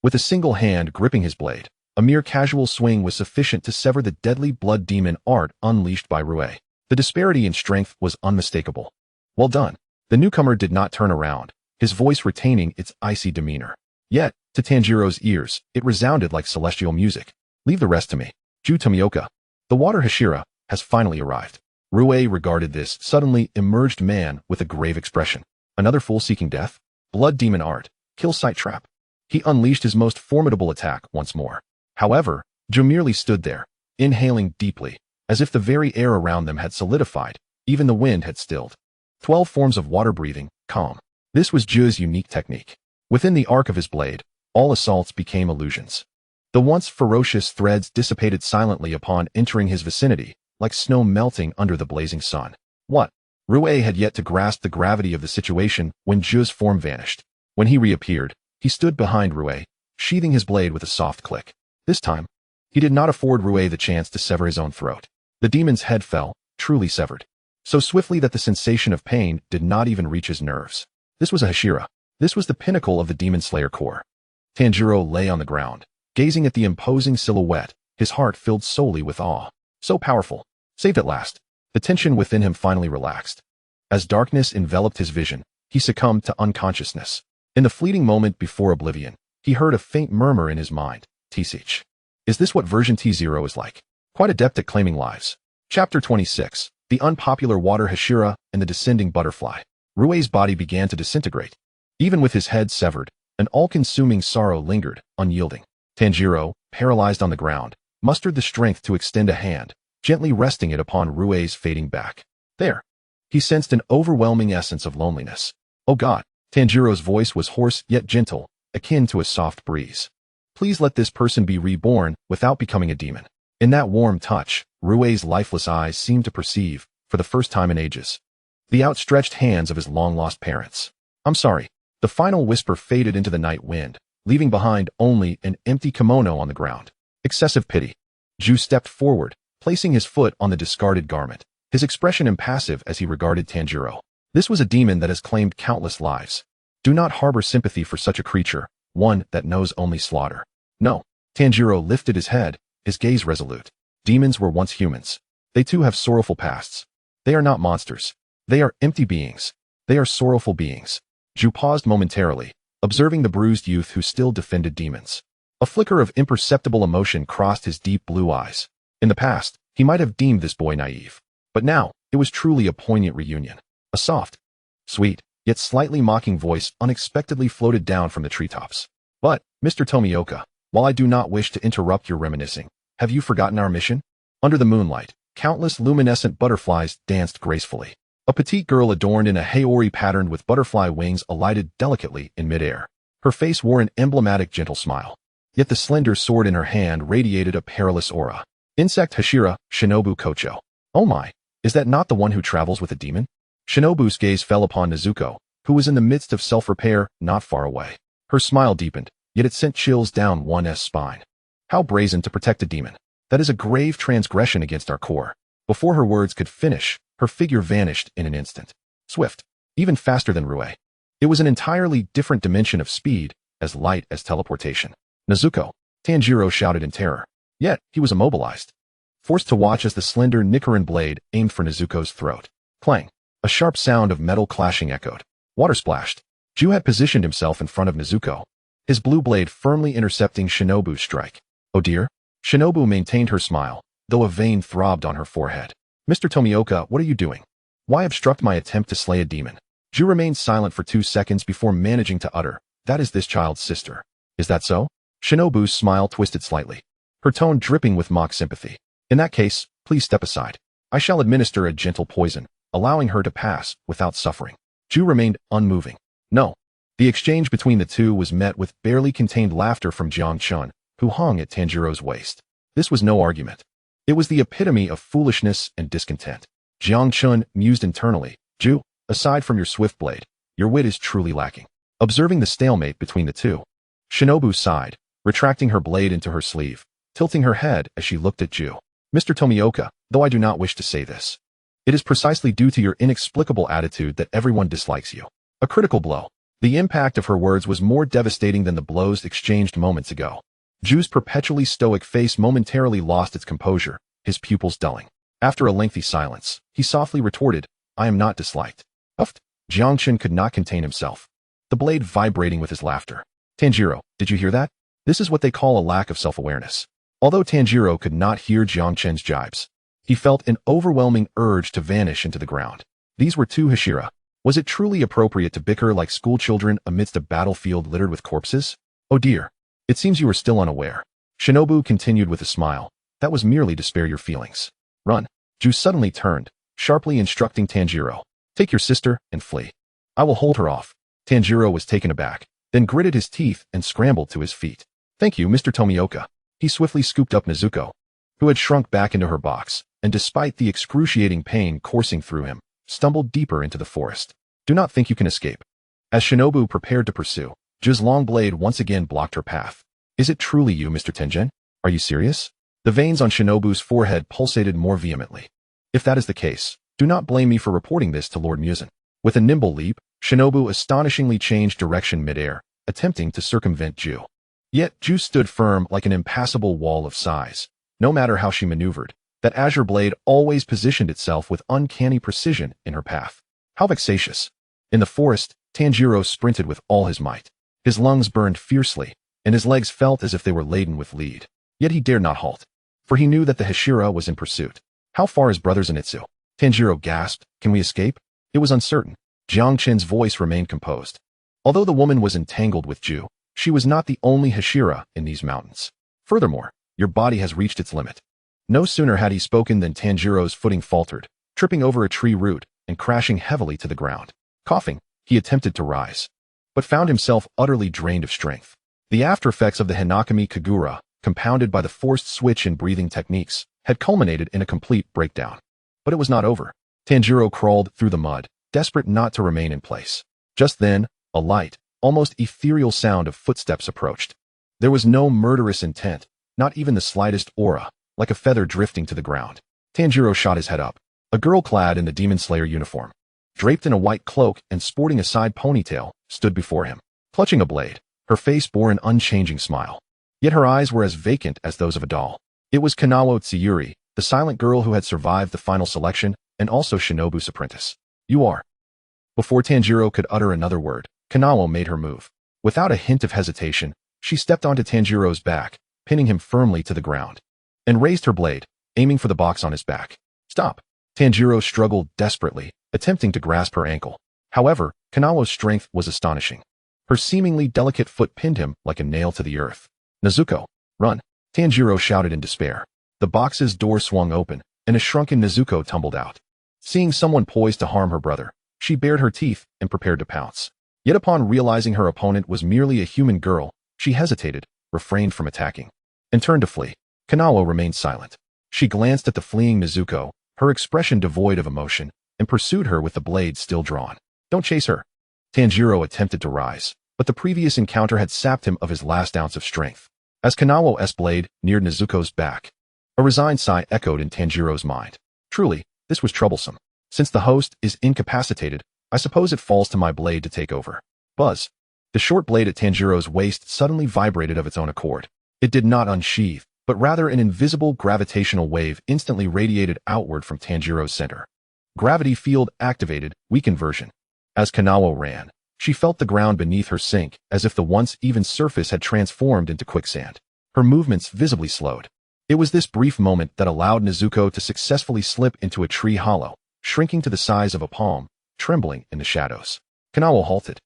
Speaker 1: With a single hand gripping his blade, a mere casual swing was sufficient to sever the deadly blood demon art unleashed by Rue. The disparity in strength was unmistakable. Well done. The newcomer did not turn around, his voice retaining its icy demeanor. Yet, to Tanjiro's ears, it resounded like celestial music. Leave the rest to me. Ju Tomioka. The water Hashira has finally arrived. Rue regarded this suddenly emerged man with a grave expression. Another fool seeking death? Blood demon art. Kill sight trap. He unleashed his most formidable attack once more. However, Ju merely stood there, inhaling deeply, as if the very air around them had solidified, even the wind had stilled. 12 forms of water breathing, calm. This was Ju's unique technique. Within the arc of his blade, all assaults became illusions. The once ferocious threads dissipated silently upon entering his vicinity, like snow melting under the blazing sun. What? Rue had yet to grasp the gravity of the situation when Ju's form vanished. When he reappeared, he stood behind Rue, sheathing his blade with a soft click. This time, he did not afford Rue the chance to sever his own throat. The demon's head fell, truly severed, so swiftly that the sensation of pain did not even reach his nerves. This was a Hashira. This was the pinnacle of the Demon Slayer core. Tanjiro lay on the ground, gazing at the imposing silhouette, his heart filled solely with awe. So powerful. Saved at last. The tension within him finally relaxed. As darkness enveloped his vision, he succumbed to unconsciousness. In the fleeting moment before oblivion, he heard a faint murmur in his mind. T-Sich. Is this what version T0 is like? Quite adept at claiming lives. Chapter 26. the unpopular water Hashira, and the descending butterfly. Rue's body began to disintegrate. Even with his head severed, an all-consuming sorrow lingered, unyielding. Tanjiro, paralyzed on the ground, mustered the strength to extend a hand, gently resting it upon Rue's fading back. There. He sensed an overwhelming essence of loneliness. Oh God. Tanjiro's voice was hoarse yet gentle, akin to a soft breeze. Please let this person be reborn without becoming a demon. In that warm touch, Rue's lifeless eyes seemed to perceive, for the first time in ages, the outstretched hands of his long-lost parents. I'm sorry. The final whisper faded into the night wind, leaving behind only an empty kimono on the ground. Excessive pity. Ju stepped forward, placing his foot on the discarded garment, his expression impassive as he regarded Tanjiro. This was a demon that has claimed countless lives. Do not harbor sympathy for such a creature, one that knows only slaughter. No. Tanjiro lifted his head, his gaze resolute. Demons were once humans. They too have sorrowful pasts. They are not monsters. They are empty beings. They are sorrowful beings. Ju paused momentarily, observing the bruised youth who still defended demons. A flicker of imperceptible emotion crossed his deep blue eyes. In the past, he might have deemed this boy naive. But now, it was truly a poignant reunion. A soft, sweet, yet slightly mocking voice unexpectedly floated down from the treetops. But, Mr. Tomioka, while I do not wish to interrupt your reminiscing, have you forgotten our mission? Under the moonlight, countless luminescent butterflies danced gracefully. A petite girl adorned in a haori patterned with butterfly wings alighted delicately in midair. Her face wore an emblematic gentle smile. Yet the slender sword in her hand radiated a perilous aura. Insect Hashira, Shinobu Kocho. Oh my, is that not the one who travels with a demon? Shinobu's gaze fell upon Nezuko, who was in the midst of self-repair, not far away. Her smile deepened, yet it sent chills down one's spine. How brazen to protect a demon. That is a grave transgression against our core. Before her words could finish, her figure vanished in an instant. Swift, even faster than Rue. It was an entirely different dimension of speed, as light as teleportation. Nezuko, Tanjiro shouted in terror. Yet, he was immobilized. Forced to watch as the slender Nichiren blade aimed for Nezuko's throat. Clang. A sharp sound of metal clashing echoed. Water splashed. Ju had positioned himself in front of Nezuko, his blue blade firmly intercepting Shinobu's strike. Oh dear? Shinobu maintained her smile, though a vein throbbed on her forehead. Mr. Tomioka, what are you doing? Why obstruct my attempt to slay a demon? Ju remained silent for 2 seconds before managing to utter, that is this child's sister. Is that so? Shinobu's smile twisted slightly, her tone dripping with mock sympathy. In that case, please step aside. I shall administer a gentle poison, allowing her to pass without suffering. Ju remained unmoving. No. The exchange between the two was met with barely contained laughter from Jiang Chen, who hung at Tanjiro's waist. This was no argument. It was the epitome of foolishness and discontent. Jiang Chen mused internally, Ju, aside from your swift blade, your wit is truly lacking. Observing the stalemate between the two, Shinobu sighed, retracting her blade into her sleeve, tilting her head as she looked at Ju. Mr. Tomioka, though I do not wish to say this, it is precisely due to your inexplicable attitude that everyone dislikes you. A critical blow. The impact of her words was more devastating than the blows exchanged moments ago. Ju's perpetually stoic face momentarily lost its composure, his pupils dulling. After a lengthy silence, he softly retorted, I am not disliked. Uffed. Jiang Chen could not contain himself, the blade vibrating with his laughter. Tanjiro, did you hear that? This is what they call a lack of self-awareness. Although Tanjiro could not hear Jiang Chen's jibes, he felt an overwhelming urge to vanish into the ground. These were two Hashira. Was it truly appropriate to bicker like schoolchildren amidst a battlefield littered with corpses? Oh dear. It seems you are still unaware. Shinobu continued with a smile. That was merely to spare your feelings. Run. Ju suddenly turned, sharply instructing Tanjiro. Take your sister and flee. I will hold her off. Tanjiro was taken aback, then gritted his teeth and scrambled to his feet. Thank you, Mr. Tomioka. He swiftly scooped up Nezuko, who had shrunk back into her box, and despite the excruciating pain coursing through him, stumbled deeper into the forest. Do not think you can escape. As Shinobu prepared to pursue, Ju's long blade once again blocked her path. Is it truly you, Mr. Tenjin? Are you serious? The veins on Shinobu's forehead pulsated more vehemently. If that is the case, do not blame me for reporting this to Lord Muzan. With a nimble leap, Shinobu astonishingly changed direction midair, attempting to circumvent Ju. Yet Ju stood firm like an impassable wall of size. No matter how she maneuvered, that azure blade always positioned itself with uncanny precision in her path. How vexatious. In the forest, Tanjiro sprinted with all his might. His lungs burned fiercely, and his legs felt as if they were laden with lead. Yet he dared not halt, for he knew that the Hashira was in pursuit. How far is Brother Zenitsu? Tanjiro gasped. Can we escape? It was uncertain. Jiang Chen's voice remained composed. Although the woman was entangled with Ju, she was not the only Hashira in these mountains. Furthermore, your body has reached its limit. No sooner had he spoken than Tanjiro's footing faltered, tripping over a tree root and crashing heavily to the ground. Coughing, he attempted to rise, but found himself utterly drained of strength. The aftereffects of the Hinakami Kagura, compounded by the forced switch in breathing techniques, had culminated in a complete breakdown. But it was not over. Tanjiro crawled through the mud, desperate not to remain in place. Just then, a light, almost ethereal sound of footsteps approached. There was no murderous intent, not even the slightest aura, like a feather drifting to the ground. Tanjiro shot his head up. A girl clad in the Demon Slayer uniform, draped in a white cloak and sporting a side ponytail, stood before him. Clutching a blade, her face bore an unchanging smile. Yet her eyes were as vacant as those of a doll. It was Kanawo Tsuyuri, the silent girl who had survived the final selection and also Shinobu's apprentice. You are. Before Tanjiro could utter another word, Kanawo made her move. Without a hint of hesitation, she stepped onto Tanjiro's back, pinning him firmly to the ground, and raised her blade, aiming for the box on his back. Stop! Tanjiro struggled desperately, attempting to grasp her ankle. However, Kanawo's strength was astonishing. Her seemingly delicate foot pinned him like a nail to the earth. Nezuko, run! Tanjiro shouted in despair. The box's door swung open, and a shrunken Nezuko tumbled out. Seeing someone poised to harm her brother, she bared her teeth and prepared to pounce. Yet upon realizing her opponent was merely a human girl, she hesitated, refrained from attacking, and turned to flee. Kanawo remained silent. She glanced at the fleeing Nezuko, her expression devoid of emotion, and pursued her with the blade still drawn. Don't chase her. Tanjiro attempted to rise, but the previous encounter had sapped him of his last ounce of strength. As Kanawo's blade neared Nezuko's back, a resigned sigh echoed in Tanjiro's mind. Truly, this was troublesome. Since the host is incapacitated, I suppose it falls to my blade to take over. Buzz. The short blade at Tanjiro's waist suddenly vibrated of its own accord. It did not unsheath, but rather an invisible gravitational wave instantly radiated outward from Tanjiro's center. Gravity field activated, weakened version. As Kanawo ran, she felt the ground beneath her sink as if the once even surface had transformed into quicksand. Her movements visibly slowed. It was this brief moment that allowed Nezuko to successfully slip into a tree hollow, shrinking to the size of a palm, trembling in the shadows. Kanawo halted,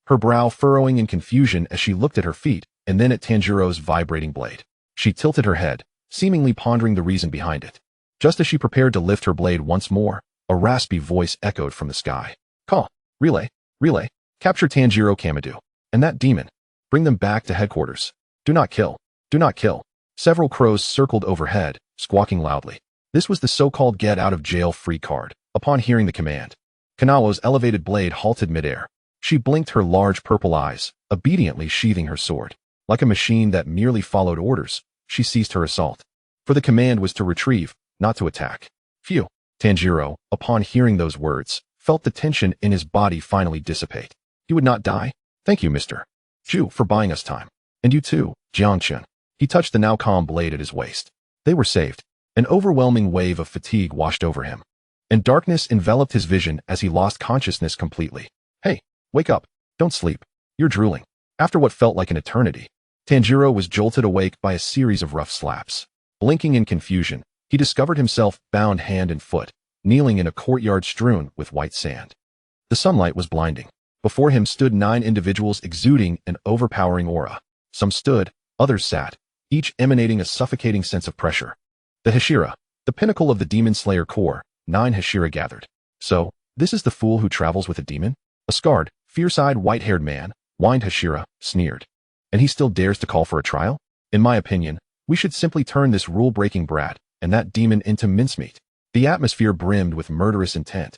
Speaker 1: her brow furrowing in confusion as she looked at her feet and then at Tanjiro's vibrating blade. She tilted her head, seemingly pondering the reason behind it. Just as she prepared to lift her blade once more, a raspy voice echoed from the sky. Call, relay, relay, capture Tanjiro Kamado, and that demon. Bring them back to headquarters. Do not kill, do not kill. Several crows circled overhead, squawking loudly. This was the so-called get-out-of-jail-free card. Upon hearing the command, Kanawo's elevated blade halted midair. She blinked her large purple eyes, obediently sheathing her sword. Like a machine that merely followed orders, she ceased her assault. For the command was to retrieve, not to attack. Phew. Tanjiro, upon hearing those words, felt the tension in his body finally dissipate. He would not die? Thank you, Mr. Ju, for buying us time. And you too, Jiang Chen. He touched the now calm blade at his waist. They were saved. An overwhelming wave of fatigue washed over him, and darkness enveloped his vision as he lost consciousness completely. Hey, wake up. Don't sleep. You're drooling. After what felt like an eternity, Tanjiro was jolted awake by a series of rough slaps. Blinking in confusion, he discovered himself bound hand and foot, kneeling in a courtyard strewn with white sand. The sunlight was blinding. Before him stood 9 individuals exuding an overpowering aura. Some stood, others sat, each emanating a suffocating sense of pressure. The Hashira, the pinnacle of the Demon Slayer Corps, 9 Hashira gathered. So, this is the fool who travels with a demon? A scarred, fierce-eyed, white-haired man, whined Hashira, sneered. And he still dares to call for a trial? In my opinion, we should simply turn this rule-breaking brat and that demon into mincemeat. The atmosphere brimmed with murderous intent.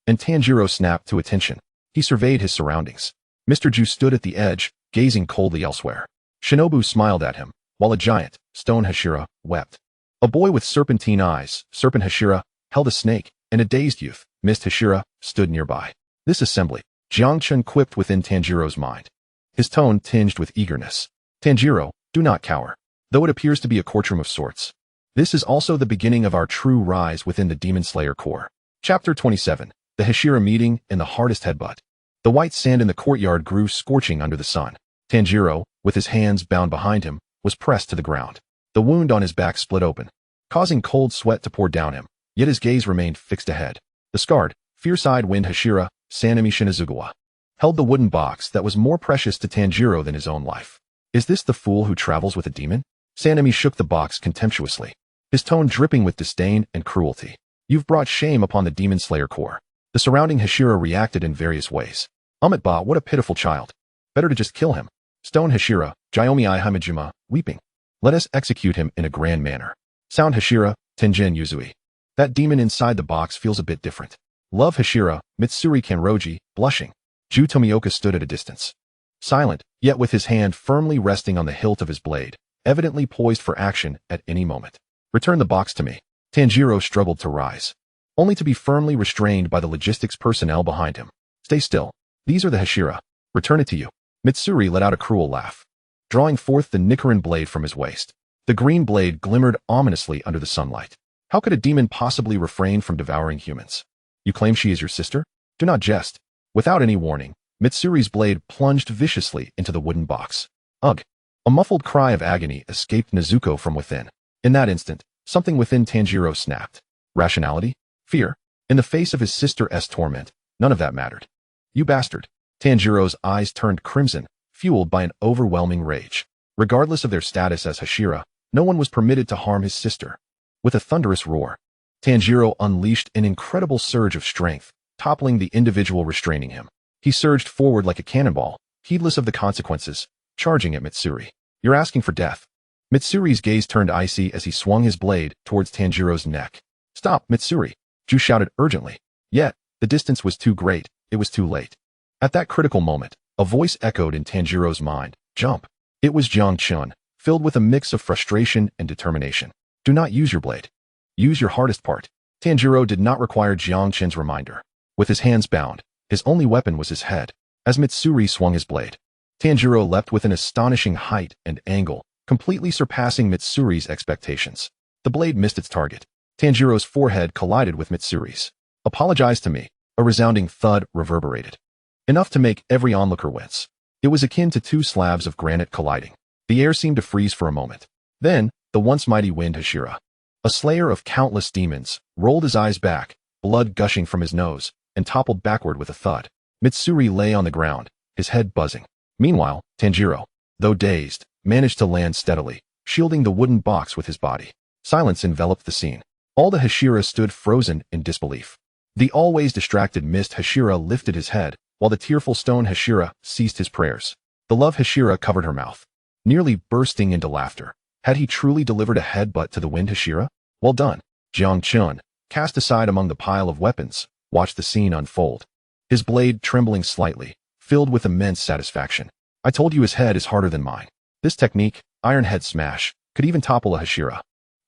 Speaker 1: And Tanjiro snapped to attention. He surveyed his surroundings. Mr. Ju stood at the edge, gazing coldly elsewhere. Shinobu smiled at him, while a giant, stone Hashira, wept. A boy with serpentine eyes, Serpent Hashira, held a snake, and a dazed youth, Mist Hashira, stood nearby. This assembly, Jiang Chen quipped within Tanjiro's mind. His tone tinged with eagerness. Tanjiro, do not cower. Though it appears to be a courtroom of sorts, this is also the beginning of our true rise within the Demon Slayer Corps. Chapter 27. The Hashira Meeting and the Hardest Headbutt. The white sand in the courtyard grew scorching under the sun. Tanjiro, with his hands bound behind him, was pressed to the ground. The wound on his back split open, causing cold sweat to pour down him, yet his gaze remained fixed ahead. The scarred, fierce-eyed wind Hashira, Sanemi Shinazugawa, held the wooden box that was more precious to Tanjiro than his own life. Is this the fool who travels with a demon? Sanemi shook the box contemptuously, his tone dripping with disdain and cruelty. You've brought shame upon the Demon Slayer Corps. The surrounding Hashira reacted in various ways. Umitba, what a pitiful child. Better to just kill him. Stone Hashira, Jiomi Himejima, weeping. Let us execute him in a grand manner. Sound Hashira, Tenjin Yuzui. That demon inside the box feels a bit different. Love Hashira, Mitsuri Kanroji, blushing. Ju Tomioka stood at a distance. Silent, yet with his hand firmly resting on the hilt of his blade, evidently poised for action at any moment. Return the box to me. Tanjiro struggled to rise, only to be firmly restrained by the logistics personnel behind him. Stay still. These are the Hashira. Return it to you. Mitsuri let out a cruel laugh, drawing forth the Nichiren blade from his waist. The green blade glimmered ominously under the sunlight. How could a demon possibly refrain from devouring humans? You claim she is your sister? Do not jest. Without any warning, Mitsuri's blade plunged viciously into the wooden box. Ugh! A muffled cry of agony escaped Nezuko from within. In that instant, something within Tanjiro snapped. Rationality? Fear? In the face of his sister's torment, none of that mattered. You bastard. Tanjiro's eyes turned crimson, fueled by an overwhelming rage. Regardless of their status as Hashira, no one was permitted to harm his sister. With a thunderous roar, Tanjiro unleashed an incredible surge of strength, toppling the individual restraining him. He surged forward like a cannonball, heedless of the consequences, charging at Mitsuri. You're asking for death. Mitsuri's gaze turned icy as he swung his blade towards Tanjiro's neck. Stop, Mitsuri! Ju shouted urgently. Yet, the distance was too great, it was too late. At that critical moment, a voice echoed in Tanjiro's mind. Jump! It was Jiang Chen, filled with a mix of frustration and determination. Do not use your blade. Use your hardest part. Tanjiro did not require Jiang Chen's reminder. With his hands bound, his only weapon was his head. As Mitsuri swung his blade, Tanjiro leapt with an astonishing height and angle, completely surpassing Mitsuri's expectations. The blade missed its target. Tanjiro's forehead collided with Mitsuri's. Apologize to me. A resounding thud reverberated, enough to make every onlooker wince. It was akin to two slabs of granite colliding. The air seemed to freeze for a moment. Then, the once mighty wind Hashira, a slayer of countless demons, rolled his eyes back, blood gushing from his nose, and toppled backward with a thud. Mitsuri lay on the ground, his head buzzing. Meanwhile, Tanjiro, though dazed, managed to land steadily, shielding the wooden box with his body. Silence enveloped the scene. All the Hashira stood frozen in disbelief. The always distracted mist Hashira lifted his head, while the tearful stone Hashira ceased his prayers. The love Hashira covered her mouth, nearly bursting into laughter. Had he truly delivered a headbutt to the wind Hashira? Well done. Jiang Chen, cast aside among the pile of weapons, watched the scene unfold, his blade trembling slightly, filled with immense satisfaction. I told you his head is harder than mine. This technique, Iron Head Smash, could even topple a Hashira.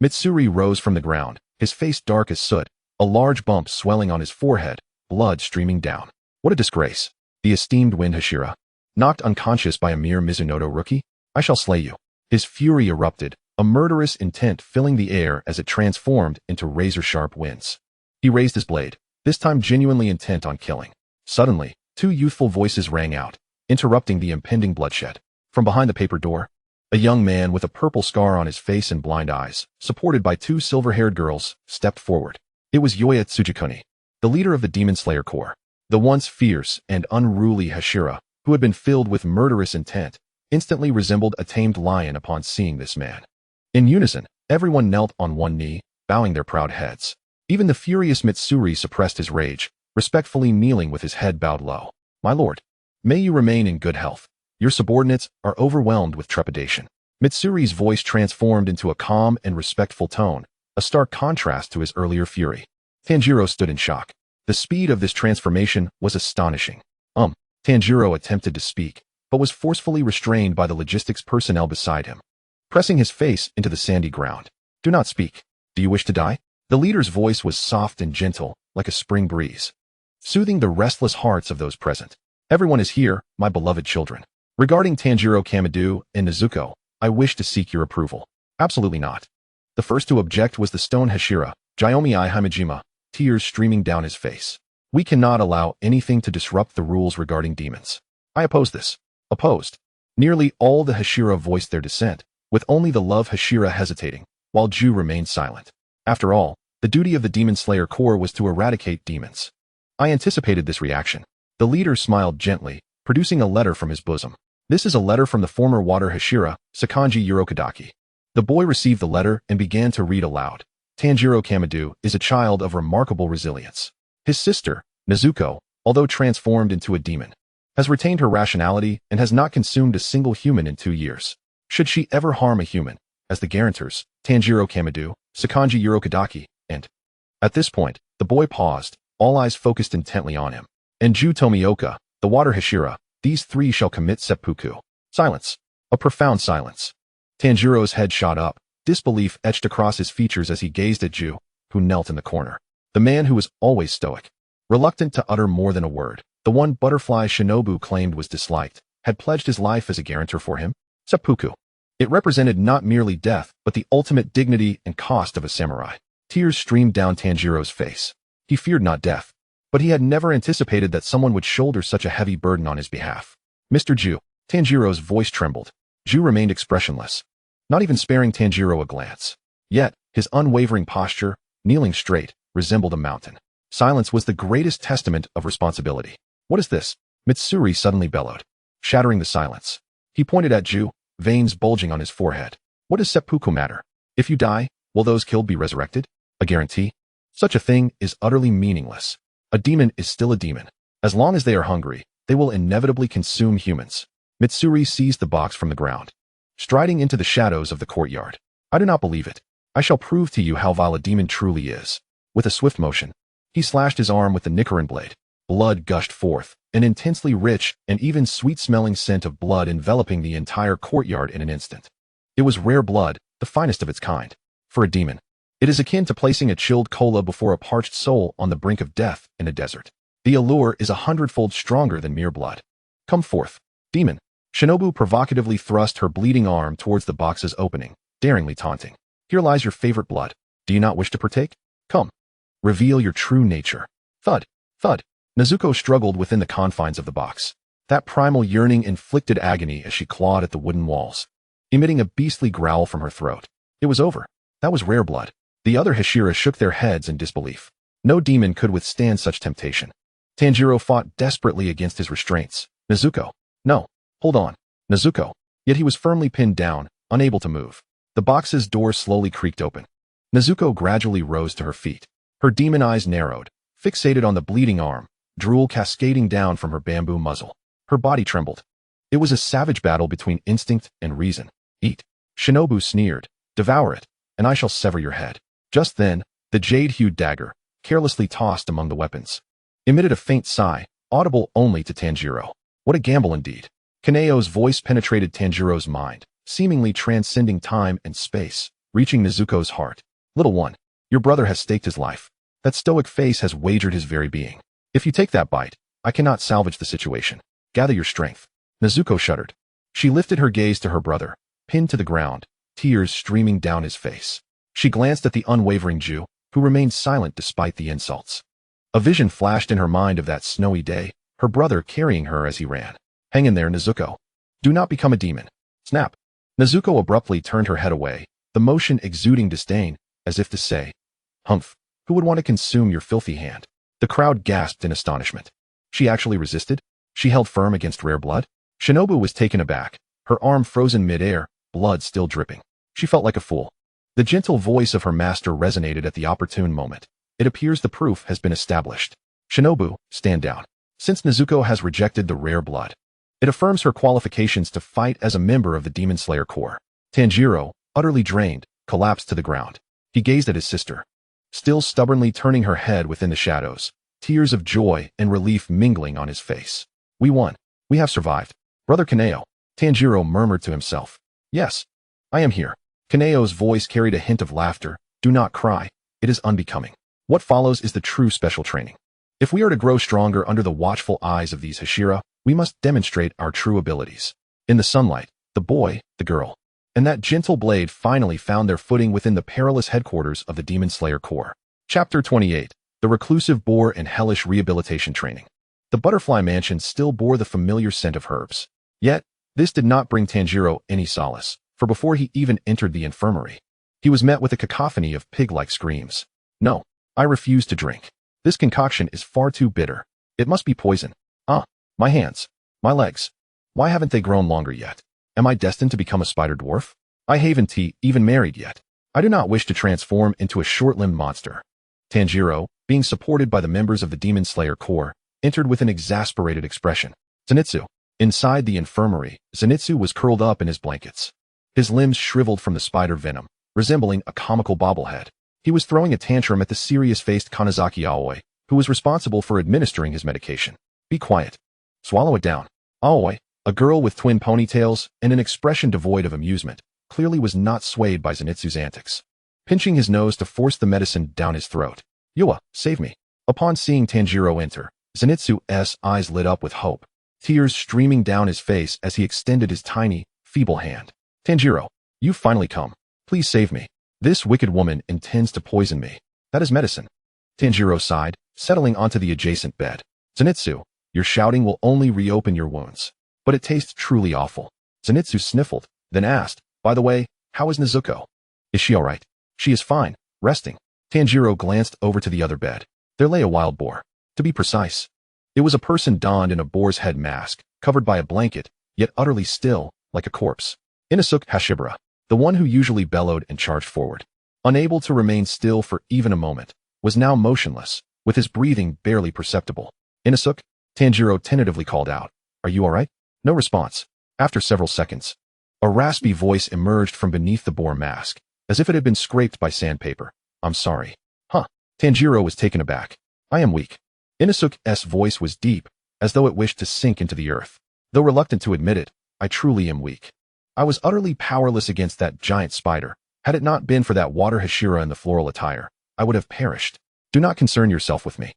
Speaker 1: Mitsuri rose from the ground, his face dark as soot, a large bump swelling on his forehead, blood streaming down. What a disgrace. The esteemed wind Hashira, knocked unconscious by a mere Mizunoto rookie? I shall slay you. His fury erupted, a murderous intent filling the air as it transformed into razor-sharp winds. He raised his blade, this time genuinely intent on killing. Suddenly, two youthful voices rang out, interrupting the impending bloodshed. From behind the paper door, a young man with a purple scar on his face and blind eyes, supported by two silver-haired girls, stepped forward. It was Yoya Tsujikuni, the leader of the Demon Slayer Corps. The once fierce and unruly Hashira, who had been filled with murderous intent, instantly resembled a tamed lion upon seeing this man. In unison, everyone knelt on one knee, bowing their proud heads. Even the furious Mitsuri suppressed his rage, respectfully kneeling with his head bowed low. My lord, may you remain in good health. Your subordinates are overwhelmed with trepidation. Mitsuri's voice transformed into a calm and respectful tone, a stark contrast to his earlier fury. Tanjiro stood in shock. The speed of this transformation was astonishing. Tanjiro attempted to speak, but was forcefully restrained by the logistics personnel beside him, pressing his face into the sandy ground. Do not speak. Do you wish to die? The leader's voice was soft and gentle, like a spring breeze, soothing the restless hearts of those present. Everyone is here, my beloved children. Regarding Tanjiro Kamado and Nezuko, I wish to seek your approval. Absolutely not. The first to object was the stone Hashira, Jiomi Himejima, tears streaming down his face. We cannot allow anything to disrupt the rules regarding demons. I oppose this. Opposed. Nearly all the Hashira voiced their dissent, with only the love Hashira hesitating, while Ju remained silent. After all, The duty of the Demon Slayer Corps was to eradicate demons. I anticipated this reaction. The leader smiled gently, producing a letter from his bosom. This is a letter from the former water Hashira, Sakanji Urokadaki. The boy received the letter and began to read aloud. Tanjiro Kamado is a child of remarkable resilience. His sister, Nezuko, although transformed into a demon, has retained her rationality and has not consumed a single human in 2 years. Should she ever harm a human, as the guarantors, Tanjiro Kamado, Sakanji Urokadaki, and... At this point, the boy paused, all eyes focused intently on him. And Ju Tomioka, the water Hashira, these 3 shall commit seppuku. Silence. A profound silence. Tanjiro's head shot up, disbelief etched across his features as he gazed at Ju, who knelt in the corner. The man who was always stoic, reluctant to utter more than a word, the one butterfly Shinobu claimed was disliked, had pledged his life as a guarantor for him. Seppuku. It represented not merely death, but the ultimate dignity and cost of a samurai. Tears streamed down Tanjiro's face. He feared not death, but he had never anticipated that someone would shoulder such a heavy burden on his behalf. Mr. Ju. Tanjiro's voice trembled. Ju remained expressionless, not even sparing Tanjiro a glance. Yet, his unwavering posture, kneeling straight, resembled a mountain. Silence was the greatest testament of responsibility. What is this? Mitsuri suddenly bellowed, shattering the silence. He pointed at Ju, veins bulging on his forehead. What does seppuku matter? If you die, will those killed be resurrected? A guarantee? Such a thing is utterly meaningless. A demon is still a demon. As long as they are hungry, they will inevitably consume humans. Mitsuri seized the box from the ground, striding into the shadows of the courtyard. I do not believe it. I shall prove to you how vile a demon truly is. With a swift motion, he slashed his arm with the Nichiren blade. Blood gushed forth, an intensely rich and even sweet-smelling scent of blood enveloping the entire courtyard in an instant. It was rare blood, the finest of its kind. For a demon, it is akin to placing a chilled cola before a parched soul on the brink of death in a desert. The allure is 100-fold stronger than mere blood. Come forth, demon. Shinobu provocatively thrust her bleeding arm towards the box's opening, daringly taunting. Here lies your favorite blood. Do you not wish to partake? Come. Reveal your true nature. Thud. Thud. Nezuko struggled within the confines of the box. That primal yearning inflicted agony as she clawed at the wooden walls, emitting a beastly growl from her throat. It was over. That was rare blood. The other Hashira shook their heads in disbelief. No demon could withstand such temptation. Tanjiro fought desperately against his restraints. Nezuko. No. Hold on. Nezuko. Yet he was firmly pinned down, unable to move. The box's door slowly creaked open. Nezuko gradually rose to her feet. Her demon eyes narrowed, fixated on the bleeding arm, drool cascading down from her bamboo muzzle. Her body trembled. It was a savage battle between instinct and reason. Eat. Shinobu sneered. Devour it, and I shall sever your head. Just then, the jade-hued dagger, carelessly tossed among the weapons, emitted a faint sigh, audible only to Tanjiro. What a gamble indeed. Kaneo's voice penetrated Tanjiro's mind, seemingly transcending time and space, reaching Nezuko's heart. Little one, your brother has staked his life. That stoic face has wagered his very being. If you take that bite, I cannot salvage the situation. Gather your strength. Nezuko shuddered. She lifted her gaze to her brother, pinned to the ground, tears streaming down his face. She glanced at the unwavering Ju, who remained silent despite the insults. A vision flashed in her mind of that snowy day, her brother carrying her as he ran. Hang in there, Nezuko. Do not become a demon. Snap. Nezuko abruptly turned her head away, the motion exuding disdain, as if to say, Humph, who would want to consume your filthy hand? The crowd gasped in astonishment. She actually resisted? She held firm against rare blood? Shinobu was taken aback, her arm frozen mid-air, blood still dripping. She felt like a fool. The gentle voice of her master resonated at the opportune moment. It appears the proof has been established. Shinobu, stand down. Since Nezuko has rejected the rare blood, it affirms her qualifications to fight as a member of the Demon Slayer Corps. Tanjiro, utterly drained, collapsed to the ground. He gazed at his sister, still stubbornly turning her head within the shadows, tears of joy and relief mingling on his face. We won. We have survived. Brother Kaneo. Tanjiro murmured to himself. Yes. I am here. Kaneo's voice carried a hint of laughter. Do not cry. It is unbecoming. What follows is the true special training. If we are to grow stronger under the watchful eyes of these Hashira, we must demonstrate our true abilities. In the sunlight, the boy, the girl, and that gentle blade finally found their footing within the perilous headquarters of the Demon Slayer Corps. Chapter 28. The Reclusive Boar and Hellish Rehabilitation Training. The butterfly mansion still bore the familiar scent of herbs. Yet, this did not bring Tanjiro any solace, for before he even entered the infirmary, he was met with a cacophony of pig-like screams. No, I refuse to drink. This concoction is far too bitter. It must be poison. Ah, my hands. My legs. Why haven't they grown longer yet? Am I destined to become a spider dwarf? I haven't even married yet. I do not wish to transform into a short-limbed monster. Tanjiro, being supported by the members of the Demon Slayer Corps, entered with an exasperated expression. Zenitsu. Inside the infirmary, Zenitsu was curled up in his blankets. His limbs shriveled from the spider venom, resembling a comical bobblehead. He was throwing a tantrum at the serious-faced Kanazaki Aoi, who was responsible for administering his medication. Be quiet. Swallow it down. Aoi, a girl with twin ponytails and an expression devoid of amusement, clearly was not swayed by Zenitsu's antics. Pinching his nose to force the medicine down his throat. Yua, save me. Upon seeing Tanjiro enter, Zenitsu's eyes lit up with hope, tears streaming down his face as he extended his tiny, feeble hand. Tanjiro, you've finally come. Please save me. This wicked woman intends to poison me. That is medicine. Tanjiro sighed, settling onto the adjacent bed. Zenitsu, your shouting will only reopen your wounds. But it tastes truly awful. Zenitsu sniffled, then asked, by the way, how is Nezuko? Is she alright? She is fine, resting. Tanjiro glanced over to the other bed. There lay a wild boar. To be precise, it was a person donned in a boar's head mask, covered by a blanket, yet utterly still, like a corpse. Inosuke Hashibara, the one who usually bellowed and charged forward, unable to remain still for even a moment, was now motionless, with his breathing barely perceptible. Inosuke, Tanjiro tentatively called out, are you alright? No response. After several seconds, a raspy voice emerged from beneath the boar mask, as if it had been scraped by sandpaper. I'm sorry. Huh. Tanjiro was taken aback. I am weak. Inosuke's voice was deep, as though it wished to sink into the earth. Though reluctant to admit it, I truly am weak. I was utterly powerless against that giant spider. Had it not been for that water Hashira in the floral attire, I would have perished. Do not concern yourself with me.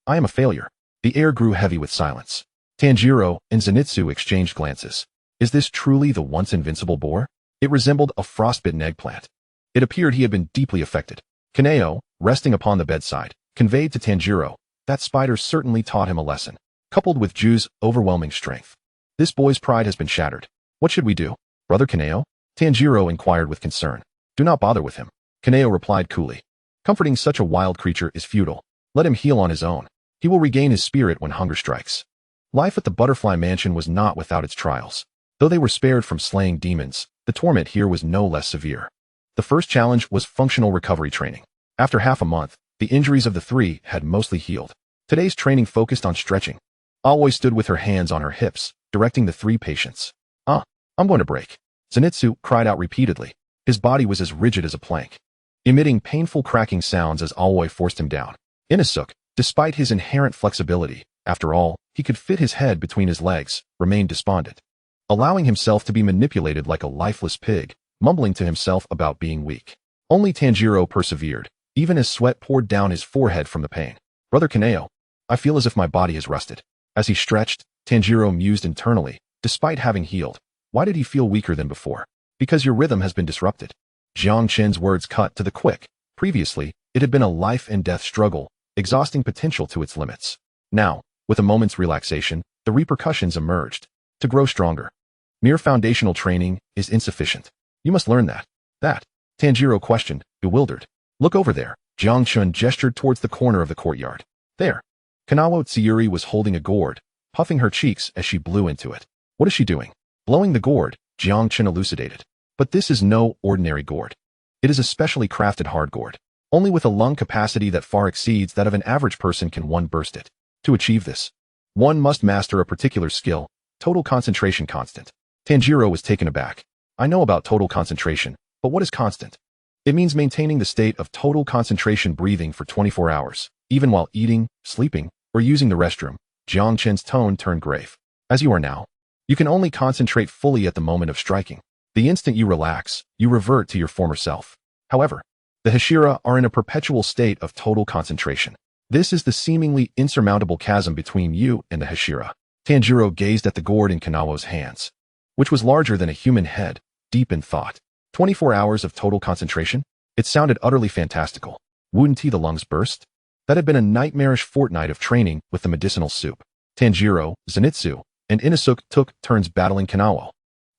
Speaker 1: I am a failure. The air grew heavy with silence. Tanjiro and Zenitsu exchanged glances. Is this truly the once invincible boar? It resembled a frostbitten eggplant. It appeared he had been deeply affected. Kaneo, resting upon the bedside, conveyed to Tanjiro, that spider certainly taught him a lesson, coupled with Ju's overwhelming strength. This boy's pride has been shattered. What should we do? Brother Kaneo? Tanjiro inquired with concern. Do not bother with him. Kaneo replied coolly. Comforting such a wild creature is futile. Let him heal on his own. He will regain his spirit when hunger strikes. Life at the Butterfly Mansion was not without its trials. Though they were spared from slaying demons, the torment here was no less severe. The first challenge was functional recovery training. After half a month, the injuries of the three had mostly healed. Today's training focused on stretching. Aoi stood with her hands on her hips, directing the three patients. I'm going to break. Zenitsu cried out repeatedly. His body was as rigid as a plank, emitting painful cracking sounds as Aoi forced him down. Inosuke, despite his inherent flexibility, after all, he could fit his head between his legs, remained despondent, allowing himself to be manipulated like a lifeless pig, mumbling to himself about being weak. Only Tanjiro persevered, even as sweat poured down his forehead from the pain. Brother Kaneo, I feel as if my body has rusted. As he stretched, Tanjiro mused internally, despite having healed. Why did he feel weaker than before? Because your rhythm has been disrupted. Jiang Chen's words cut to the quick. Previously, it had been a life and death struggle, exhausting potential to its limits. Now, with a moment's relaxation, the repercussions emerged. To grow stronger. Mere foundational training is insufficient. You must learn that. Tanjiro questioned, bewildered. Look over there. Jiang Chen gestured towards the corner of the courtyard. There. Kanawa Tsuyuri was holding a gourd, puffing her cheeks as she blew into it. What is she doing? Blowing the gourd, Jiang Chen elucidated. But this is no ordinary gourd. It is a specially crafted hard gourd. Only with a lung capacity that far exceeds that of an average person can one burst it. To achieve this, one must master a particular skill, total concentration constant. Tanjiro was taken aback. I know about total concentration, but what is constant? It means maintaining the state of total concentration breathing for 24 hours, even while eating, sleeping, or using the restroom. Jiang Chen's tone turned grave. As you are now, you can only concentrate fully at the moment of striking. The instant you relax, you revert to your former self. However, the Hashira are in a perpetual state of total concentration. This is the seemingly insurmountable chasm between you and the Hashira. Tanjiro gazed at the gourd in Kanawa's hands, which was larger than a human head, deep in thought. 24 hours of total concentration? It sounded utterly fantastical. Wouldn't the lungs burst? That had been a nightmarish fortnight of training with the medicinal soup. Tanjiro, Zenitsu, and Inosuke took turns battling Kanawa.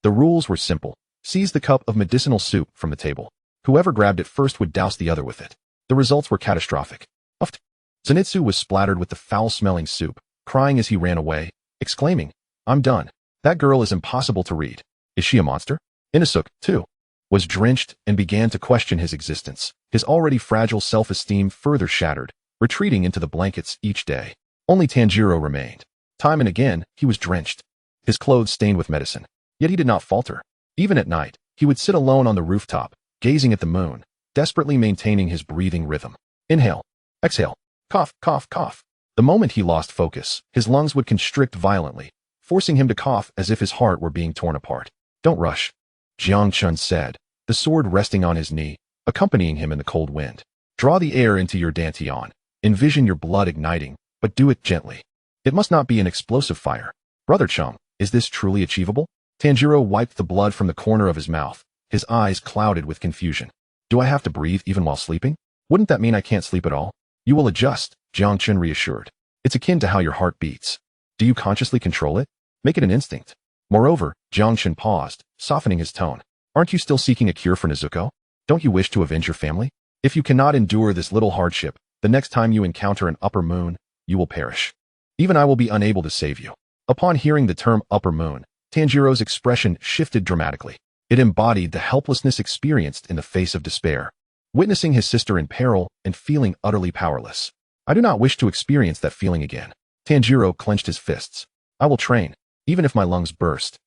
Speaker 1: The rules were simple. Seize the cup of medicinal soup from the table. Whoever grabbed it first would douse the other with it. The results were catastrophic. Uffed. Zenitsu was splattered with the foul-smelling soup, crying as he ran away, exclaiming, "I'm done. That girl is impossible to read. Is she a monster?" Inosuke, too, was drenched and began to question his existence, his already fragile self-esteem further shattered, retreating into the blankets each day. Only Tanjiro remained. Time and again, he was drenched, his clothes stained with medicine. Yet he did not falter. Even at night, he would sit alone on the rooftop, gazing at the moon, desperately maintaining his breathing rhythm. Inhale, exhale, cough, cough, cough. The moment he lost focus, his lungs would constrict violently, forcing him to cough as if his heart were being torn apart. "Don't rush," Jiang Chen said, the sword resting on his knee, accompanying him in the cold wind. "Draw the air into your dantian. Envision your blood igniting, but do it gently. It must not be an explosive fire. Brother Chung, is this truly achievable?" Tanjiro wiped the blood from the corner of his mouth, his eyes clouded with confusion. "Do I have to breathe even while sleeping? Wouldn't that mean I can't sleep at all?" "You will adjust," Jiang Chen reassured. "It's akin to how your heart beats. Do you consciously control it? Make it an instinct." Moreover, Jiang Chen paused, softening his tone. "Aren't you still seeking a cure for Nezuko? Don't you wish to avenge your family? If you cannot endure this little hardship, the next time you encounter an upper moon, you will perish. Even I will be unable to save you." Upon hearing the term upper moon, Tanjiro's expression shifted dramatically. It embodied the helplessness experienced in the face of despair, witnessing his sister in peril and feeling utterly powerless. "I do not wish to experience that feeling again." Tanjiro clenched his fists. "I will train, even if my lungs burst.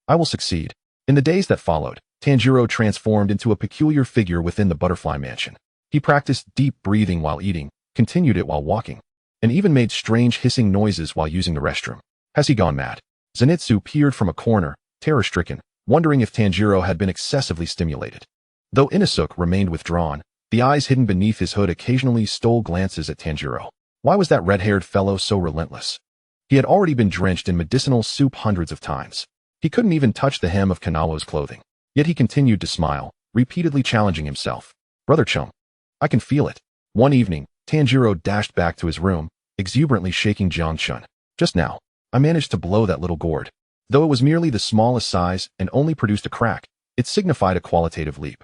Speaker 1: I will succeed." In the days that followed, Tanjiro transformed into a peculiar figure within the butterfly mansion. He practiced deep breathing while eating, continued it while walking, and even made strange hissing noises while using the restroom. Has he gone mad? Zenitsu peered from a corner, terror-stricken, wondering if Tanjiro had been excessively stimulated. Though Inosuke remained withdrawn, the eyes hidden beneath his hood occasionally stole glances at Tanjiro. Why was that red-haired fellow so relentless? He had already been drenched in medicinal soup hundreds of times. He couldn't even touch the hem of Kanawa's clothing. Yet he continued to smile, repeatedly challenging himself. "Brother Chung, I can feel it." One evening, Tanjiro dashed back to his room, exuberantly shaking Jiang Chen. "Just now, I managed to blow that little gourd. Though it was merely the smallest size and only produced a crack, it signified a qualitative leap."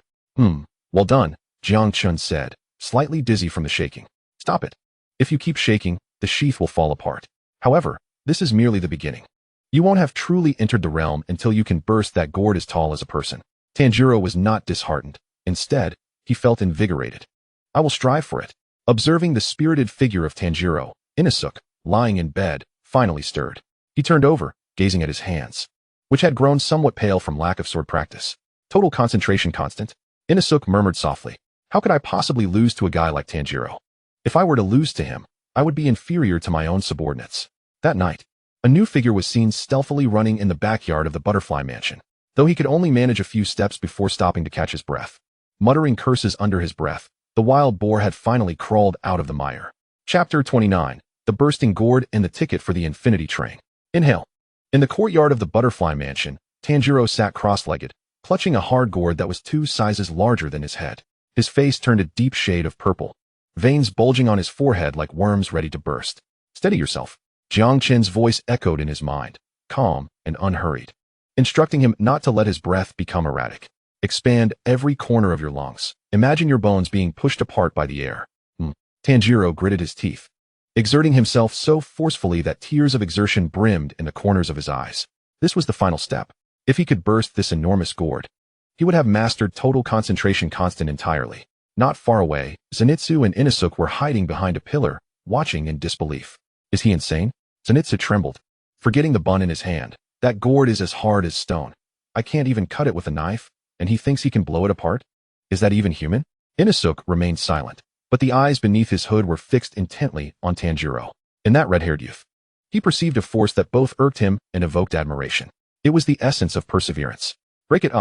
Speaker 1: Well done," Jiang Chen said, slightly dizzy from the shaking. "Stop it. If you keep shaking, the sheath will fall apart. However, this is merely the beginning. You won't have truly entered the realm until you can burst that gourd as tall as a person." Tanjiro was not disheartened. Instead, he felt invigorated. "I will strive for it." Observing the spirited figure of Tanjiro, Inosuke, lying in bed, finally stirred. He turned over, gazing at his hands, which had grown somewhat pale from lack of sword practice. "Total concentration constant?" Inosuke murmured softly. "How could I possibly lose to a guy like Tanjiro? If I were to lose to him, I would be inferior to my own subordinates." That night, a new figure was seen stealthily running in the backyard of the butterfly mansion, though he could only manage a few steps before stopping to catch his breath. Muttering curses under his breath, the wild boar had finally crawled out of the mire. Chapter 29. The bursting gourd and the ticket for the infinity train. Inhale. In the courtyard of the butterfly mansion, Tanjiro sat cross-legged, clutching a hard gourd that was 2 sizes larger than his head. His face turned a deep shade of purple, veins bulging on his forehead like worms ready to burst. "Steady yourself." Jiang Chen's voice echoed in his mind, calm and unhurried, instructing him not to let his breath become erratic. "Expand every corner of your lungs. Imagine your bones being pushed apart by the air." Tanjiro gritted his teeth, exerting himself so forcefully that tears of exertion brimmed in the corners of his eyes. This was the final step. If he could burst this enormous gourd, he would have mastered total concentration constant entirely. Not far away, Zenitsu and Inosuke were hiding behind a pillar, watching in disbelief. "Is he insane?" Zenitsu trembled, forgetting the bun in his hand. "That gourd is as hard as stone. I can't even cut it with a knife, and he thinks he can blow it apart? Is that even human?" Inosuke remained silent, but the eyes beneath his hood were fixed intently on Tanjiro. In that red-haired youth, he perceived a force that both irked him and evoked admiration. It was the essence of perseverance. "Break it,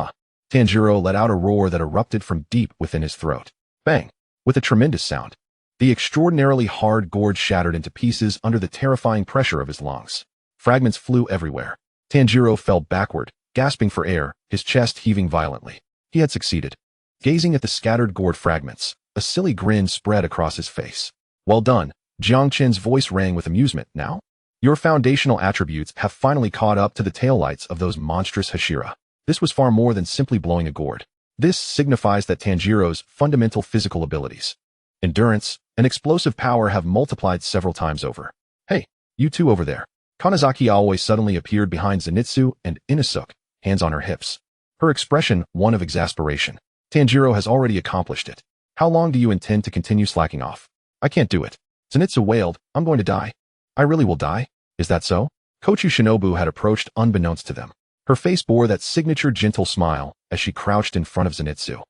Speaker 1: Tanjiro let out a roar that erupted from deep within his throat. Bang! With a tremendous sound, the extraordinarily hard gourd shattered into pieces under the terrifying pressure of his lungs. Fragments flew everywhere. Tanjiro fell backward, gasping for air, his chest heaving violently. He had succeeded. Gazing at the scattered gourd fragments, a silly grin spread across his face. "Well done." Jiang Chen's voice rang with amusement. "Now, your foundational attributes have finally caught up to the taillights of those monstrous Hashira." This was far more than simply blowing a gourd. This signifies that Tanjiro's fundamental physical abilities, endurance, and explosive power have multiplied several times over. Hey, you two over there. Kanazaki Aoi suddenly appeared behind Zenitsu and Inosuke, hands on her hips. Her expression one of exasperation. Tanjiro has already accomplished it. How long do you intend to continue slacking off? I can't do it. Zenitsu wailed, I'm going to die. I really will die? Is that so? Kochu Shinobu had approached unbeknownst to them. Her face bore that signature gentle smile as she crouched in front of Zenitsu.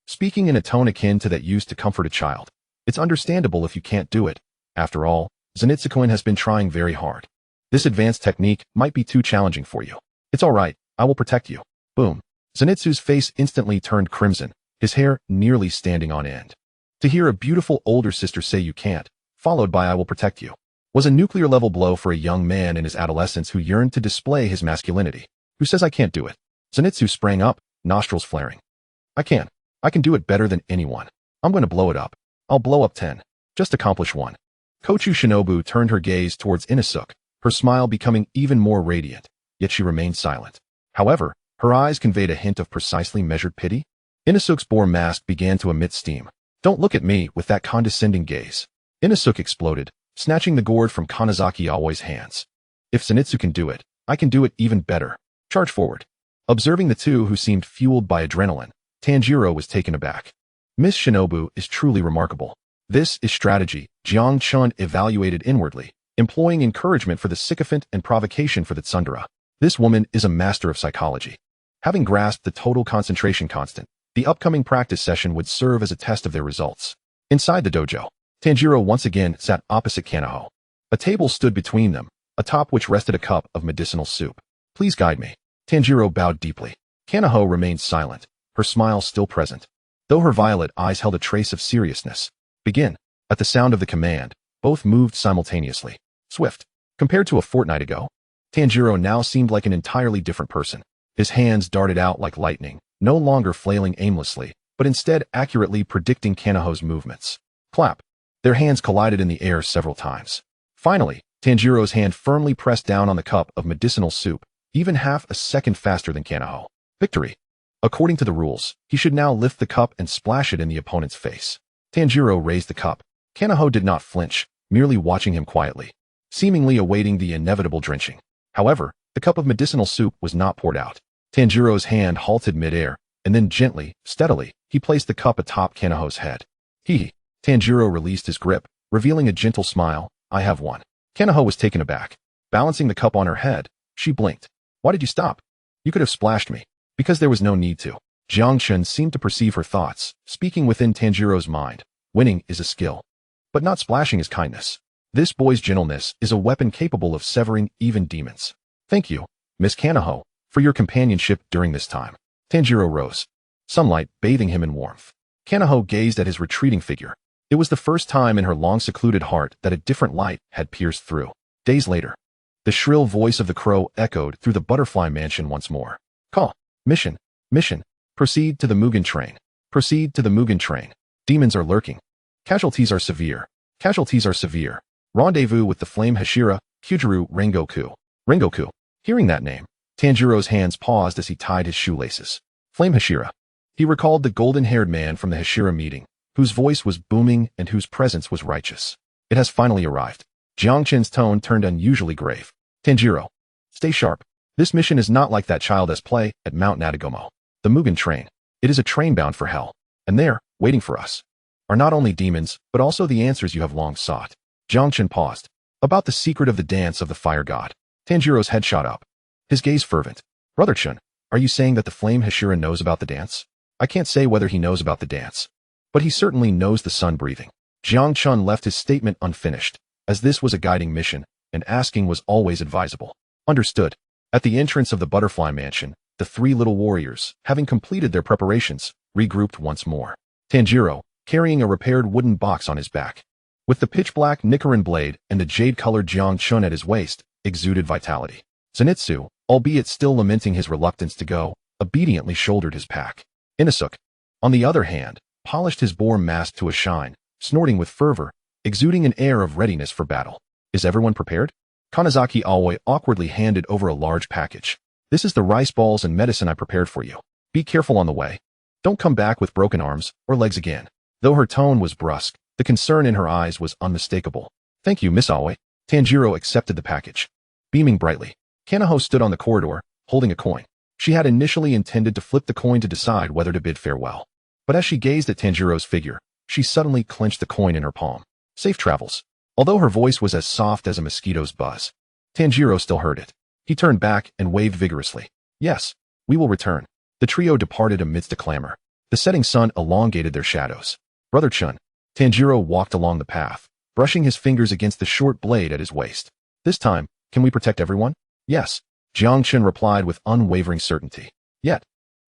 Speaker 1: Speaking in a tone akin to that used to comfort a child. It's understandable if you can't do it. After all, Zenitsu-kun has been trying very hard. This advanced technique might be too challenging for you. It's all right, I will protect you. Boom. Zenitsu's face instantly turned crimson, his hair nearly standing on end. To hear a beautiful older sister say you can't, followed by I will protect you, was a nuclear-level blow for a young man in his adolescence who yearned to display his masculinity. Who says I can't do it? Zenitsu sprang up, nostrils flaring. I can. I can do it better than anyone. I'm going to blow it up. I'll blow up 10. Just accomplish 1. Kochu Shinobu turned her gaze towards Inosuke, her smile becoming even more radiant, yet she remained silent. However, her eyes conveyed a hint of precisely measured pity. Inosuke's boar mask began to emit steam. Don't look at me with that condescending gaze. Inosuke exploded, snatching the gourd from Kanazaki Aoi's hands. If Zenitsu can do it, I can do it even better. Charge forward. Observing the two who seemed fueled by adrenaline, Tanjiro was taken aback. Miss Shinobu is truly remarkable. This is strategy, Jiang Chen evaluated inwardly, employing encouragement for the sycophant and provocation for the tsundere. This woman is a master of psychology. Having grasped the total concentration constant, the upcoming practice session would serve as a test of their results. Inside the dojo, Tanjiro once again sat opposite Kanaho. A table stood between them, atop which rested a cup of medicinal soup. Please guide me. Tanjiro bowed deeply. Kanaho remained silent, her smile still present, though her violet eyes held a trace of seriousness. Begin. At the sound of the command, both moved simultaneously. Swift. Compared to a fortnight ago, Tanjiro now seemed like an entirely different person. His hands darted out like lightning, no longer flailing aimlessly, but instead accurately predicting Kanaho's movements. Clap. Their hands collided in the air several times. Finally, Tanjiro's hand firmly pressed down on the cup of medicinal soup, even half a second faster than Kanaho. Victory. According to the rules, he should now lift the cup and splash it in the opponent's face. Tanjiro raised the cup. Kanaho did not flinch, merely watching him quietly, seemingly awaiting the inevitable drenching. However, the cup of medicinal soup was not poured out. Tanjiro's hand halted midair, and then gently, steadily, he placed the cup atop Kanaho's head. He. Tanjiro released his grip, revealing a gentle smile. I have won. Kanaho was taken aback. Balancing the cup on her head, she blinked. Why did you stop? You could have splashed me. Because there was no need to. Jiang Chen seemed to perceive her thoughts, speaking within Tanjiro's mind. Winning is a skill. But not splashing is kindness. This boy's gentleness is a weapon capable of severing even demons. Thank you, Miss Kanaho, for your companionship during this time. Tanjiro rose, sunlight bathing him in warmth. Kanaho gazed at his retreating figure. It was the first time in her long-secluded heart that a different light had pierced through. Days later, the shrill voice of the crow echoed through the butterfly mansion once more. Call. Mission. Mission. Proceed to the Mugen train. Proceed to the Mugen train. Demons are lurking. Casualties are severe. Casualties are severe. Rendezvous with the Flame Hashira, Kyujuru Rengoku. Rengoku. Hearing that name, Tanjiro's hands paused as he tied his shoelaces. Flame Hashira. He recalled the golden-haired man from the Hashira meeting, whose voice was booming and whose presence was righteous. It has finally arrived. Jiang Chen's tone turned unusually grave. Tanjiro. Stay sharp. This mission is not like that child's play at Mount Nadagomo. The Mugen train. It is a train bound for hell. And there, waiting for us, are not only demons, but also the answers you have long sought. Jiang Chen paused. About the secret of the dance of the fire god. Tanjiro's head shot up, his gaze fervent. Brother Chen, are you saying that the Flame Hashira knows about the dance? I can't say whether he knows about the dance, but he certainly knows the sun breathing. Jiang Chen left his statement unfinished, as this was a guiding mission, and asking was always advisable. Understood. At the entrance of the butterfly mansion, the three little warriors, having completed their preparations, regrouped once more. Tanjiro, carrying a repaired wooden box on his back, with the pitch-black Nichiren blade and the jade-colored Jiang Chen at his waist, exuded vitality. Zenitsu, albeit still lamenting his reluctance to go, obediently shouldered his pack. Inosuke, on the other hand, polished his boar mask to a shine, snorting with fervor, exuding an air of readiness for battle. Is everyone prepared? Kanazaki Aoi awkwardly handed over a large package. This is the rice balls and medicine I prepared for you. Be careful on the way. Don't come back with broken arms or legs again. Though her tone was brusque, The concern in her eyes was unmistakable. "Thank you, Miss Aoi." Tanjiro accepted the package. Beaming brightly, Kanaho stood on the corridor, holding a coin. She had initially intended to flip the coin to decide whether to bid farewell. But as she gazed at Tanjiro's figure, she suddenly clenched the coin in her palm. "Safe travels." Although her voice was as soft as a mosquito's buzz, Tanjiro still heard it. He turned back and waved vigorously. "Yes, we will return." The trio departed amidst a clamor. The setting sun elongated their shadows. "Brother Chun." Tanjiro walked along the path, brushing his fingers against the short blade at his waist. "This time, can we protect everyone?" "Yes," Jiang Chen replied with unwavering certainty. "Yet,"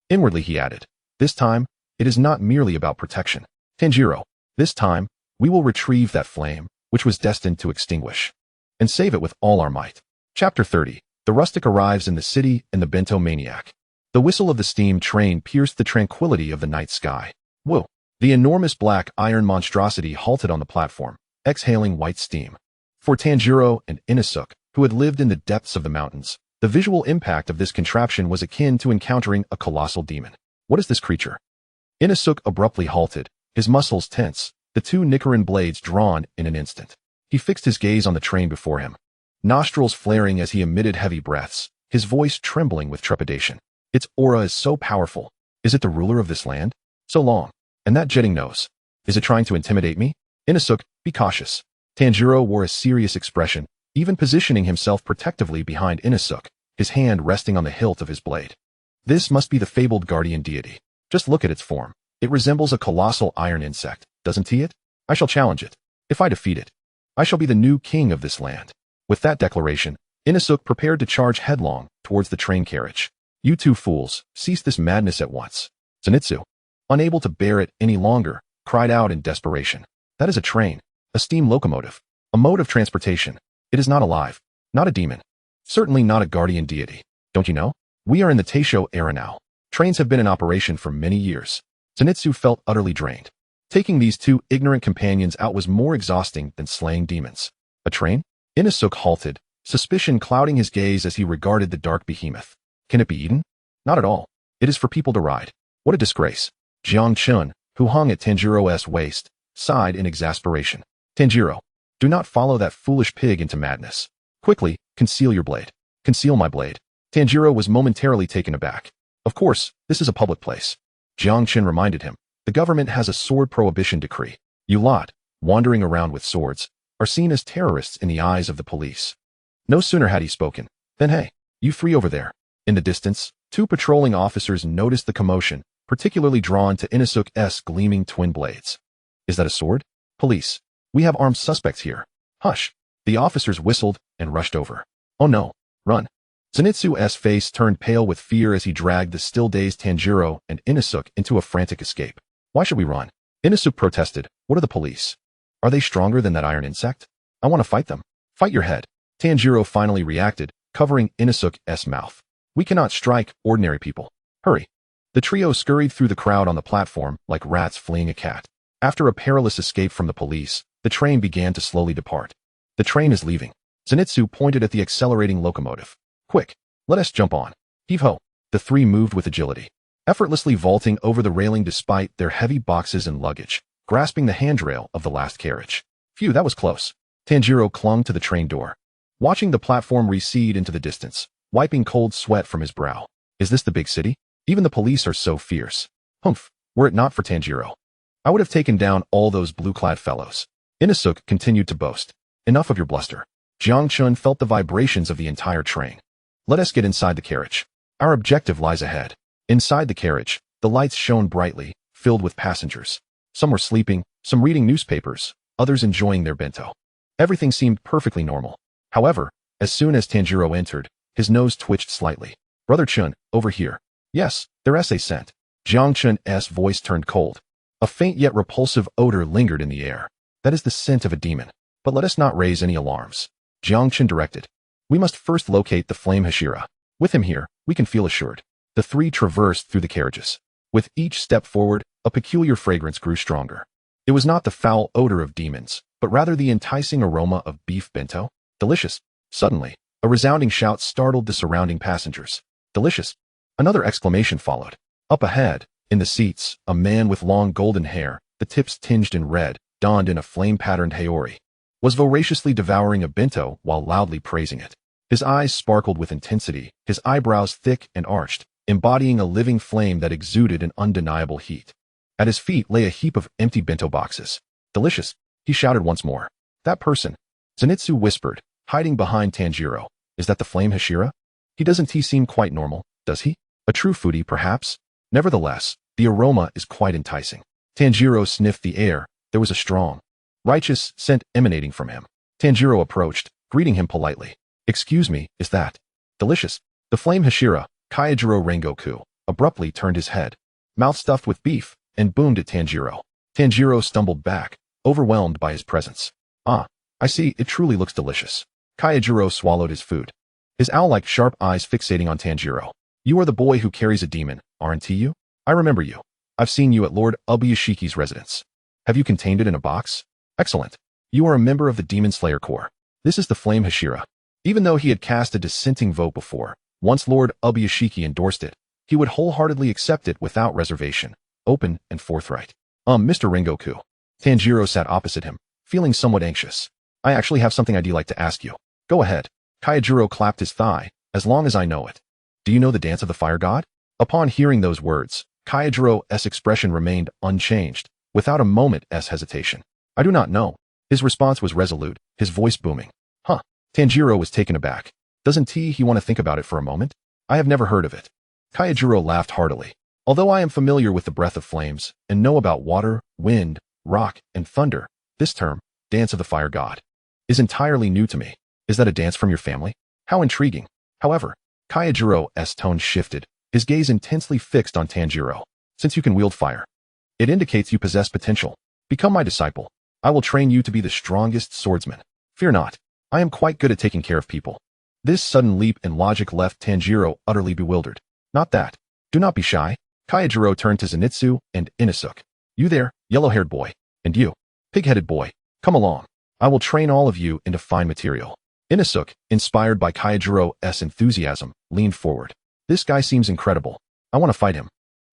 Speaker 1: inwardly he added, "this time, it is not merely about protection. Tanjiro, this time, we will retrieve that flame, which was destined to extinguish, and save it with all our might." Chapter 30. The rustic arrives in the city and the bento maniac. The whistle of the steam train pierced the tranquility of the night sky. Whoa! The enormous black iron monstrosity halted on the platform, exhaling white steam. For Tanjiro and Inosuke, who had lived in the depths of the mountains, the visual impact of this contraption was akin to encountering a colossal demon. "What is this creature?" Inosuke abruptly halted, his muscles tense, the two Nicaran blades drawn in an instant. He fixed his gaze on the train before him, nostrils flaring as he emitted heavy breaths, his voice trembling with trepidation. "Its aura is so powerful. Is it the ruler of this land? So long. And that jetting nose. Is it trying to intimidate me?" "Inosuke, be cautious." Tanjiro wore a serious expression, even positioning himself protectively behind Inosuke, his hand resting on the hilt of his blade. "This must be the fabled guardian deity. Just look at its form. It resembles a colossal iron insect, doesn't it? I shall challenge it. If I defeat it, I shall be the new king of this land." With that declaration, Inosuke prepared to charge headlong towards the train carriage. "You two fools, cease this madness at once." Zenitsu, unable to bear it any longer, cried out in desperation. "That is a train, a steam locomotive, a mode of transportation. It is not alive, not a demon, certainly not a guardian deity. Don't you know? We are in the Taisho era now. Trains have been in operation for many years." Zenitsu felt utterly drained. Taking these two ignorant companions out was more exhausting than slaying demons. "A train?" Inosuke halted, suspicion clouding his gaze as he regarded the dark behemoth. "Can it be eaten?" "Not at all. It is for people to ride." "What a disgrace." Jiang Chen, who hung at Tanjiro's waist, sighed in exasperation. "Tanjiro, do not follow that foolish pig into madness. Quickly, conceal your blade." "Conceal my blade." Tanjiro was momentarily taken aback. "Of course, this is a public place." Jiang Chen reminded him. "The government has a sword prohibition decree. You lot, wandering around with swords, are seen as terrorists in the eyes of the police." No sooner had he spoken, than "Hey, you three over there." In the distance, two patrolling officers noticed the commotion, particularly drawn to Inosuke's gleaming twin blades. "Is that a sword?" "Police. We have armed suspects here." "Hush." The officers whistled and rushed over. "Oh no, run." Zenitsu's face turned pale with fear as he dragged the still-dazed Tanjiro and Inosuke into a frantic escape. "Why should we run?" Inosuke protested. "What are the police? Are they stronger than that iron insect? I want to fight them." "Fight your head." Tanjiro finally reacted, covering Inosuke's mouth. "We cannot strike ordinary people. Hurry." The trio scurried through the crowd on the platform like rats fleeing a cat. After a perilous escape from the police, the train began to slowly depart. "The train is leaving." Zenitsu pointed at the accelerating locomotive. "Quick, let us jump on." Heave-ho. The three moved with agility, effortlessly vaulting over the railing despite their heavy boxes and luggage, grasping the handrail of the last carriage. "Phew, that was close." Tanjiro clung to the train door, watching the platform recede into the distance, wiping cold sweat from his brow. "Is this the big city? Even the police are so fierce." "Humph, were it not for Tanjiro, I would have taken down all those blue-clad fellows." Inosuke continued to boast. "Enough of your bluster." Jiang Chen felt the vibrations of the entire train. "Let us get inside the carriage. Our objective lies ahead." Inside the carriage, the lights shone brightly, filled with passengers. Some were sleeping, some reading newspapers, others enjoying their bento. Everything seemed perfectly normal. However, as soon as Tanjiro entered, his nose twitched slightly. "Brother Chun, over here." "Yes, their essay scent." Jiang Chen's voice turned cold. A faint yet repulsive odor lingered in the air. "That is the scent of a demon. But let us not raise any alarms." Jiang Chen directed. "We must first locate the flame Hashira. With him here, we can feel assured." The three traversed through the carriages. With each step forward, a peculiar fragrance grew stronger. It was not the foul odor of demons, but rather the enticing aroma of beef bento. "Delicious." Suddenly, a resounding shout startled the surrounding passengers. "Delicious." Another exclamation followed. Up ahead, in the seats, a man with long golden hair, the tips tinged in red, donned in a flame-patterned haori, was voraciously devouring a bento while loudly praising it. His eyes sparkled with intensity, his eyebrows thick and arched, embodying a living flame that exuded an undeniable heat. At his feet lay a heap of empty bento boxes. "Delicious," he shouted once more. "That person," Zenitsu whispered, hiding behind Tanjiro. "Is that the flame Hashira? He seem quite normal, does he? A true foodie, perhaps? Nevertheless, the aroma is quite enticing." Tanjiro sniffed the air. There was a strong, righteous scent emanating from him. Tanjiro approached, greeting him politely. "Excuse me, is that delicious?" The flame Hashira, Kaijiro Rengoku, abruptly turned his head, mouth stuffed with beef, and boomed at Tanjiro. Tanjiro stumbled back, overwhelmed by his presence. "Ah, I see, it truly looks delicious." Kaijiro swallowed his food, his owl-like sharp eyes fixating on Tanjiro. "You are the boy who carries a demon, aren't you? I remember you. I've seen you at Lord Ubuyashiki's residence. Have you contained it in a box? Excellent. You are a member of the Demon Slayer Corps. This is the flame Hashira." Even though he had cast a dissenting vote before, once Lord Ubuyashiki endorsed it, he would wholeheartedly accept it without reservation, open and forthright. Mr. Rengoku." Tanjiro sat opposite him, feeling somewhat anxious. "I actually have something I'd like to ask you." "Go ahead." Kaijiro clapped his thigh. "As long as I know it." "Do you know the dance of the fire god?" Upon hearing those words, Kaijiro's expression remained unchanged, without a moment's hesitation. "I do not know." His response was resolute, his voice booming. "Huh." Tanjiro was taken aback. "Doesn't he want to think about it for a moment? I have never heard of it." Kaijiro laughed heartily. "Although I am familiar with the breath of flames, and know about water, wind, rock, and thunder, this term, Dance of the Fire God, is entirely new to me. Is that a dance from your family? How intriguing." However, Kaijiro's tone shifted, his gaze intensely fixed on Tanjiro. "Since you can wield fire, it indicates you possess potential. Become my disciple. I will train you to be the strongest swordsman. Fear not. I am quite good at taking care of people." This sudden leap in logic left Tanjiro utterly bewildered. "Not that. Do not be shy." Kaijiro turned to Zenitsu and Inosuke. "You there, yellow-haired boy. And you, pig-headed boy. Come along. I will train all of you into fine material." Inosuke, inspired by Kaijiro's enthusiasm, leaned forward. "This guy seems incredible. I want to fight him."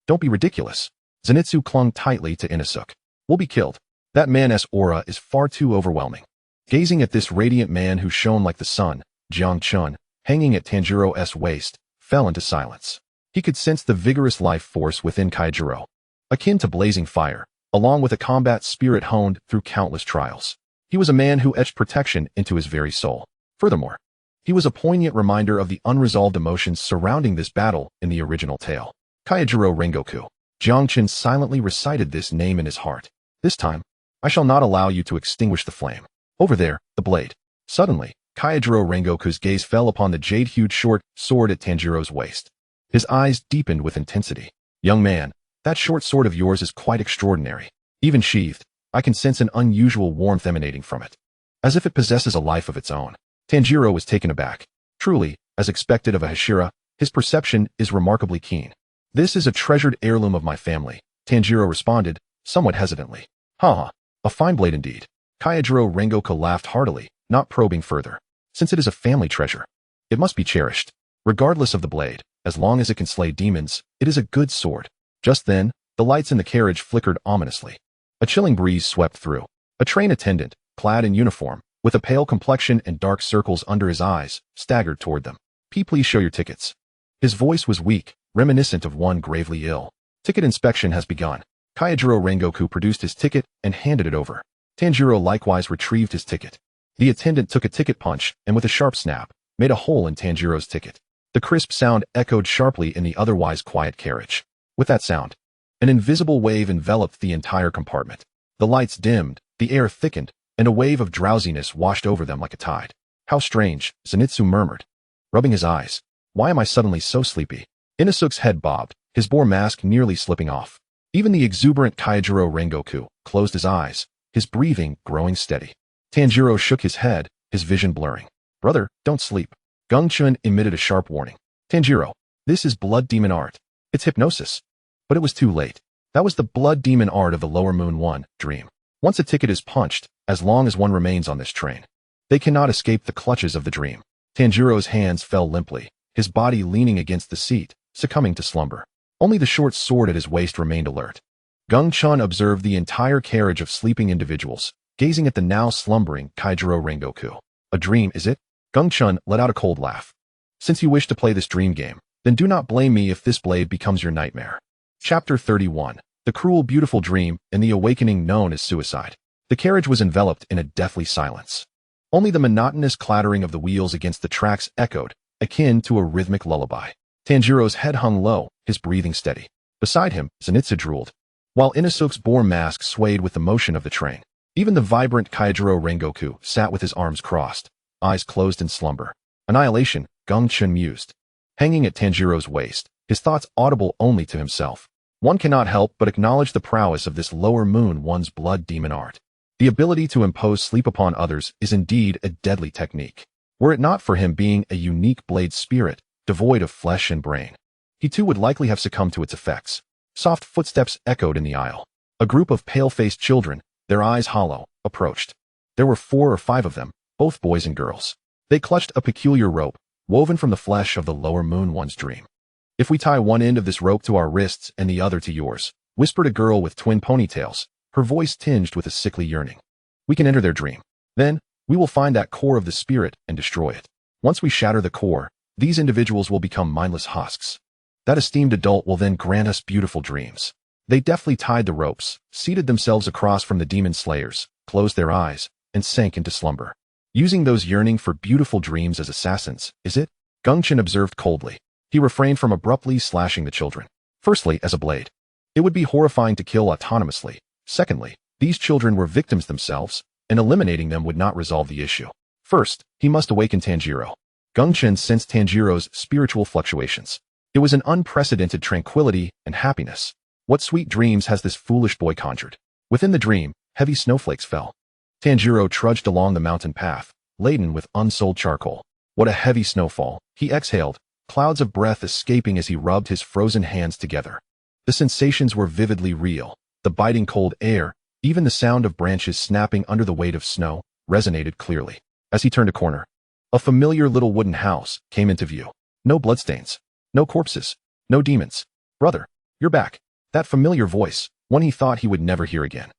Speaker 1: "Don't be ridiculous." Zenitsu clung tightly to Inosuke. "We'll be killed. That man's aura is far too overwhelming." Gazing at this radiant man who shone like the sun, Jiang Chen, hanging at Tanjiro's waist, fell into silence. He could sense the vigorous life force within Kaijiro, akin to blazing fire, along with a combat spirit honed through countless trials. He was a man who etched protection into his very soul. Furthermore, he was a poignant reminder of the unresolved emotions surrounding this battle in the original tale. Kaijiro Rengoku. Jiang Chen silently recited this name in his heart. "This time, I shall not allow you to extinguish the flame. Over there, the blade." Suddenly, Kaijiro Rengoku's gaze fell upon the jade-hued short sword at Tanjiro's waist. His eyes deepened with intensity. "Young man, that short sword of yours is quite extraordinary. Even sheathed, I can sense an unusual warmth emanating from it, as if it possesses a life of its own." Tanjiro was taken aback. Truly, as expected of a Hashira, his perception is remarkably keen. "This is a treasured heirloom of my family," Tanjiro responded, somewhat hesitantly. "Ha, a fine blade indeed." Kaijiro Rengoku laughed heartily, not probing further. "Since it is a family treasure, it must be cherished. Regardless of the blade, as long as it can slay demons, it is a good sword." Just then, the lights in the carriage flickered ominously. A chilling breeze swept through. A train attendant, clad in uniform, with a pale complexion and dark circles under his eyes, staggered toward them. Please show your tickets." His voice was weak, reminiscent of one gravely ill. "Ticket inspection has begun." Kaijiro Rengoku produced his ticket and handed it over. Tanjiro likewise retrieved his ticket. The attendant took a ticket punch and with a sharp snap, made a hole in Tanjiro's ticket. The crisp sound echoed sharply in the otherwise quiet carriage. With that sound, an invisible wave enveloped the entire compartment. The lights dimmed, the air thickened, and a wave of drowsiness washed over them like a tide. "How strange," Zenitsu murmured, rubbing his eyes. "Why am I suddenly so sleepy?" Inosuke's head bobbed, his boar mask nearly slipping off. Even the exuberant Kaijiro Rengoku closed his eyes, his breathing growing steady. Tanjiro shook his head, his vision blurring. "Brother, don't sleep." Gongchun emitted a sharp warning. "Tanjiro, this is blood demon art. It's hypnosis." But it was too late. That was the blood demon art of the Lower Moon 1 dream. Once a ticket is punched, as long as one remains on this train, they cannot escape the clutches of the dream. Tanjiro's hands fell limply, his body leaning against the seat, succumbing to slumber. Only the short sword at his waist remained alert. Jiang Chen observed the entire carriage of sleeping individuals, gazing at the now slumbering Kaijiro Rengoku. A dream, is it? Jiang Chen let out a cold laugh. Since you wish to play this dream game, then do not blame me if this blade becomes your nightmare. Chapter 31. The cruel beautiful dream and the awakening known as suicide. The carriage was enveloped in a deathly silence. Only the monotonous clattering of the wheels against the tracks echoed, akin to a rhythmic lullaby. Tanjiro's head hung low, his breathing steady. Beside him, Zenitsu drooled, while Inosuke's boar mask swayed with the motion of the train. Even the vibrant Kaijiro Rengoku sat with his arms crossed, eyes closed in slumber. Annihilation, Jiang Chen mused. Hanging at Tanjiro's waist, his thoughts audible only to himself. One cannot help but acknowledge the prowess of this lower moon one's blood demon art. The ability to impose sleep upon others is indeed a deadly technique. Were it not for him being a unique blade spirit, devoid of flesh and brain, he too would likely have succumbed to its effects. Soft footsteps echoed in the aisle. A group of pale-faced children, their eyes hollow, approached. There were 4 or 5 of them, both boys and girls. They clutched a peculiar rope, woven from the flesh of the lower moon one's dream. If we tie one end of this rope to our wrists and the other to yours, whispered a girl with twin ponytails, her voice tinged with a sickly yearning. We can enter their dream. Then, we will find that core of the spirit and destroy it. Once we shatter the core, these individuals will become mindless husks. That esteemed adult will then grant us beautiful dreams. They deftly tied the ropes, seated themselves across from the demon slayers, closed their eyes, and sank into slumber. Using those yearning for beautiful dreams as assassins, is it? Jiang Chen observed coldly. He refrained from abruptly slashing the children. Firstly, as a blade. It would be horrifying to kill autonomously. Secondly, these children were victims themselves, and eliminating them would not resolve the issue. First, he must awaken Tanjiro. Jiang Chen sensed Tanjiro's spiritual fluctuations. It was an unprecedented tranquility and happiness. What sweet dreams has this foolish boy conjured? Within the dream, heavy snowflakes fell. Tanjiro trudged along the mountain path, laden with unsold charcoal. What a heavy snowfall, he exhaled, clouds of breath escaping as he rubbed his frozen hands together. The sensations were vividly real. The biting cold air, even the sound of branches snapping under the weight of snow, resonated clearly. As he turned a corner, a familiar little wooden house came into view. No bloodstains, no corpses, no demons. Brother, you're back. That familiar voice, one he thought he would never hear again.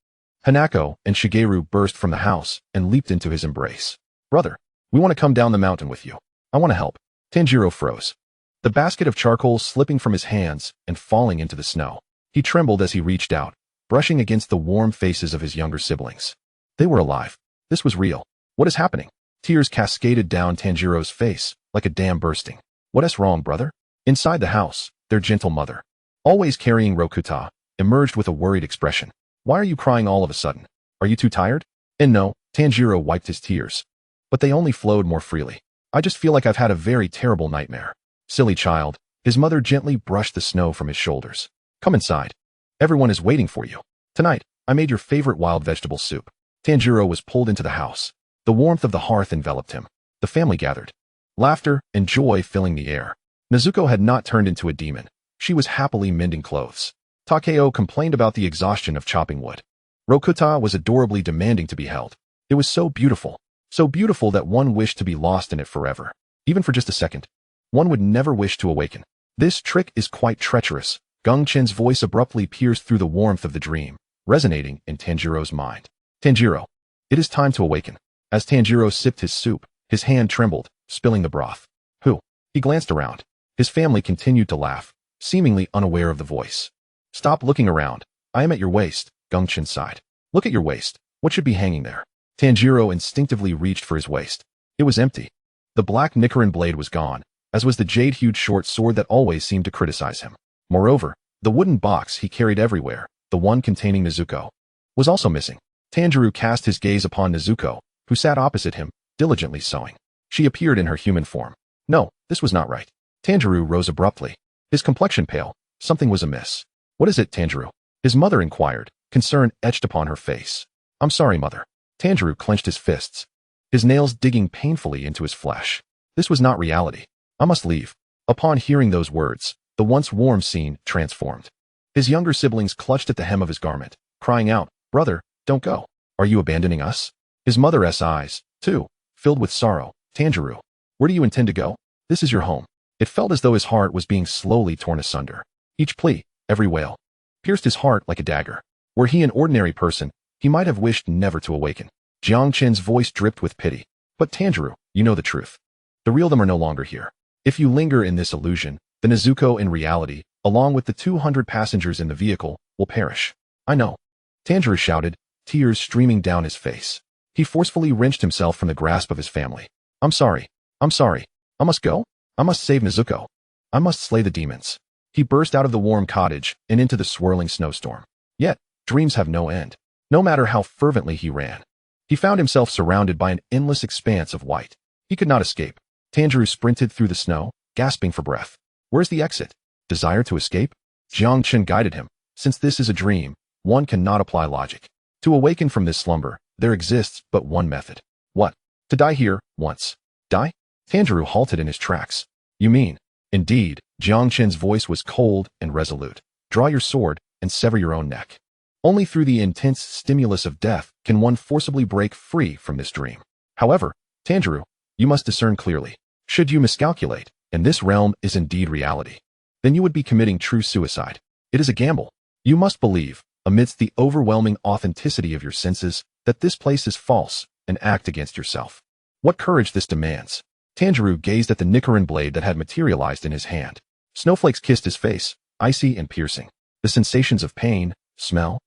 Speaker 1: Hanako and Shigeru burst from the house and leaped into his embrace. Brother, we want to come down the mountain with you. I want to help. Tanjiro froze. The basket of charcoal slipping from his hands and falling into the snow. He trembled as he reached out, brushing against the warm faces of his younger siblings. They were alive. This was real. What is happening? Tears cascaded down Tanjiro's face, like a dam bursting. What is wrong, brother? Inside the house, their gentle mother, always carrying Rokuta, emerged with a worried expression. Why are you crying all of a sudden? Are you too tired? And no, Tanjiro wiped his tears. But they only flowed more freely. I just feel like I've had a very terrible nightmare. Silly child. His mother gently brushed the snow from his shoulders. Come inside. Everyone is waiting for you. Tonight, I made your favorite wild vegetable soup. Tanjiro was pulled into the house. The warmth of the hearth enveloped him. The family gathered. Laughter and joy filling the air. Nezuko had not turned into a demon. She was happily mending clothes. Takeo complained about the exhaustion of chopping wood. Rokuta was adorably demanding to be held. It was so beautiful that one wished to be lost in it forever. Even for just a second. One would never wish to awaken. This trick is quite treacherous. Jiang Chen's voice abruptly pierced through the warmth of the dream, resonating in Tanjiro's mind. Tanjiro, it is time to awaken. As Tanjiro sipped his soup, his hand trembled, spilling the broth. Who? He glanced around. His family continued to laugh, seemingly unaware of the voice. Stop looking around. I am at your waist, Jiang Chen sighed. Look at your waist. What should be hanging there? Tanjiro instinctively reached for his waist. It was empty. The black Nichiren blade was gone, as was the jade-hued short sword that always seemed to criticize him. Moreover, the wooden box he carried everywhere, the one containing Nezuko, was also missing. Tanjiro cast his gaze upon Nezuko, who sat opposite him, diligently sewing. She appeared in her human form. No, this was not right. Tanjiro rose abruptly. His complexion pale. Something was amiss. What is it, Tanjiro? His mother inquired, concern etched upon her face. I'm sorry, mother. Tanjiro clenched his fists, his nails digging painfully into his flesh. This was not reality. I must leave. Upon hearing those words, the once warm scene transformed. His younger siblings clutched at the hem of his garment, crying out, Brother, don't go. Are you abandoning us? His mother's eyes, too, filled with sorrow. Tanjiro, where do you intend to go? This is your home. It felt as though his heart was being slowly torn asunder. Each plea, every wail, pierced his heart like a dagger. Were he an ordinary person, he might have wished never to awaken. Jiang Chen's voice dripped with pity. But Tanjiro, you know the truth. The real them are no longer here. If you linger in this illusion, the Nezuko in reality, along with the 200 passengers in the vehicle, will perish. I know. Tanjiro shouted, tears streaming down his face. He forcefully wrenched himself from the grasp of his family. I'm sorry. I'm sorry. I must go. I must save Nezuko. I must slay the demons. He burst out of the warm cottage and into the swirling snowstorm. Yet, dreams have no end. No matter how fervently he ran, he found himself surrounded by an endless expanse of white. He could not escape. Tanjiro sprinted through the snow, gasping for breath. Where's the exit? Desire to escape? Jiang Chen guided him. Since this is a dream, one cannot apply logic. To awaken from this slumber, there exists but one method. What? To die here, once. Die? Tanjiro halted in his tracks. You mean? Indeed, Jiang Chen's voice was cold and resolute. Draw your sword and sever your own neck. Only through the intense stimulus of death can one forcibly break free from this dream. However, Tanjiro, you must discern clearly. Should you miscalculate, and this realm is indeed reality, then you would be committing true suicide. It is a gamble. You must believe, amidst the overwhelming authenticity of your senses, that this place is false, and act against yourself. What courage this demands. Tanjiro gazed at the Nichiren blade that had materialized in his hand. Snowflakes kissed his face, icy and piercing. The sensations of pain, smell,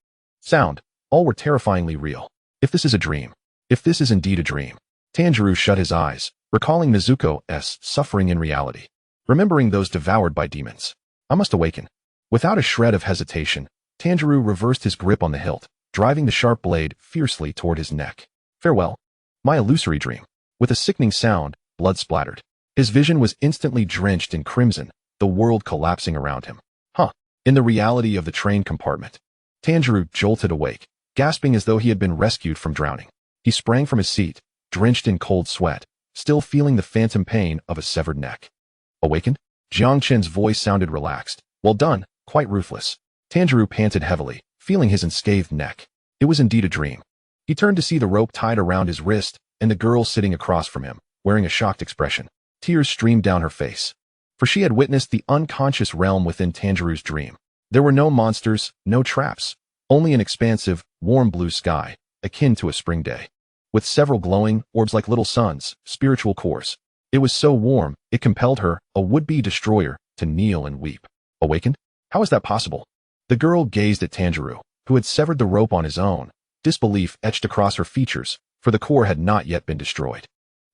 Speaker 1: sound, all were terrifyingly real. If this is a dream, if this is indeed a dream. Tanjiro shut his eyes, recalling Nezuko's suffering in reality, remembering those devoured by demons. I must awaken. Without a shred of hesitation, Tanjiro reversed his grip on the hilt, driving the sharp blade fiercely toward his neck. Farewell, my illusory dream. With a sickening sound, blood splattered. His vision was instantly drenched in crimson, the world collapsing around him. In the reality of the train compartment, Tanjiro jolted awake, gasping as though he had been rescued from drowning. He sprang from his seat, drenched in cold sweat, still feeling the phantom pain of a severed neck. Awakened? Jiang Chen's voice sounded relaxed. Well done, quite ruthless. Tanjiro panted heavily, feeling his unscathed neck. It was indeed a dream. He turned to see the rope tied around his wrist and the girl sitting across from him, wearing a shocked expression. Tears streamed down her face, for she had witnessed the unconscious realm within Tanjiro's dream. There were no monsters, no traps, only an expansive, warm blue sky, akin to a spring day, with several glowing orbs like little suns, spiritual cores. It was so warm, it compelled her, a would-be destroyer, to kneel and weep. Awakened? How is that possible? The girl gazed at Tanjiro, who had severed the rope on his own, disbelief etched across her features, for the core had not yet been destroyed.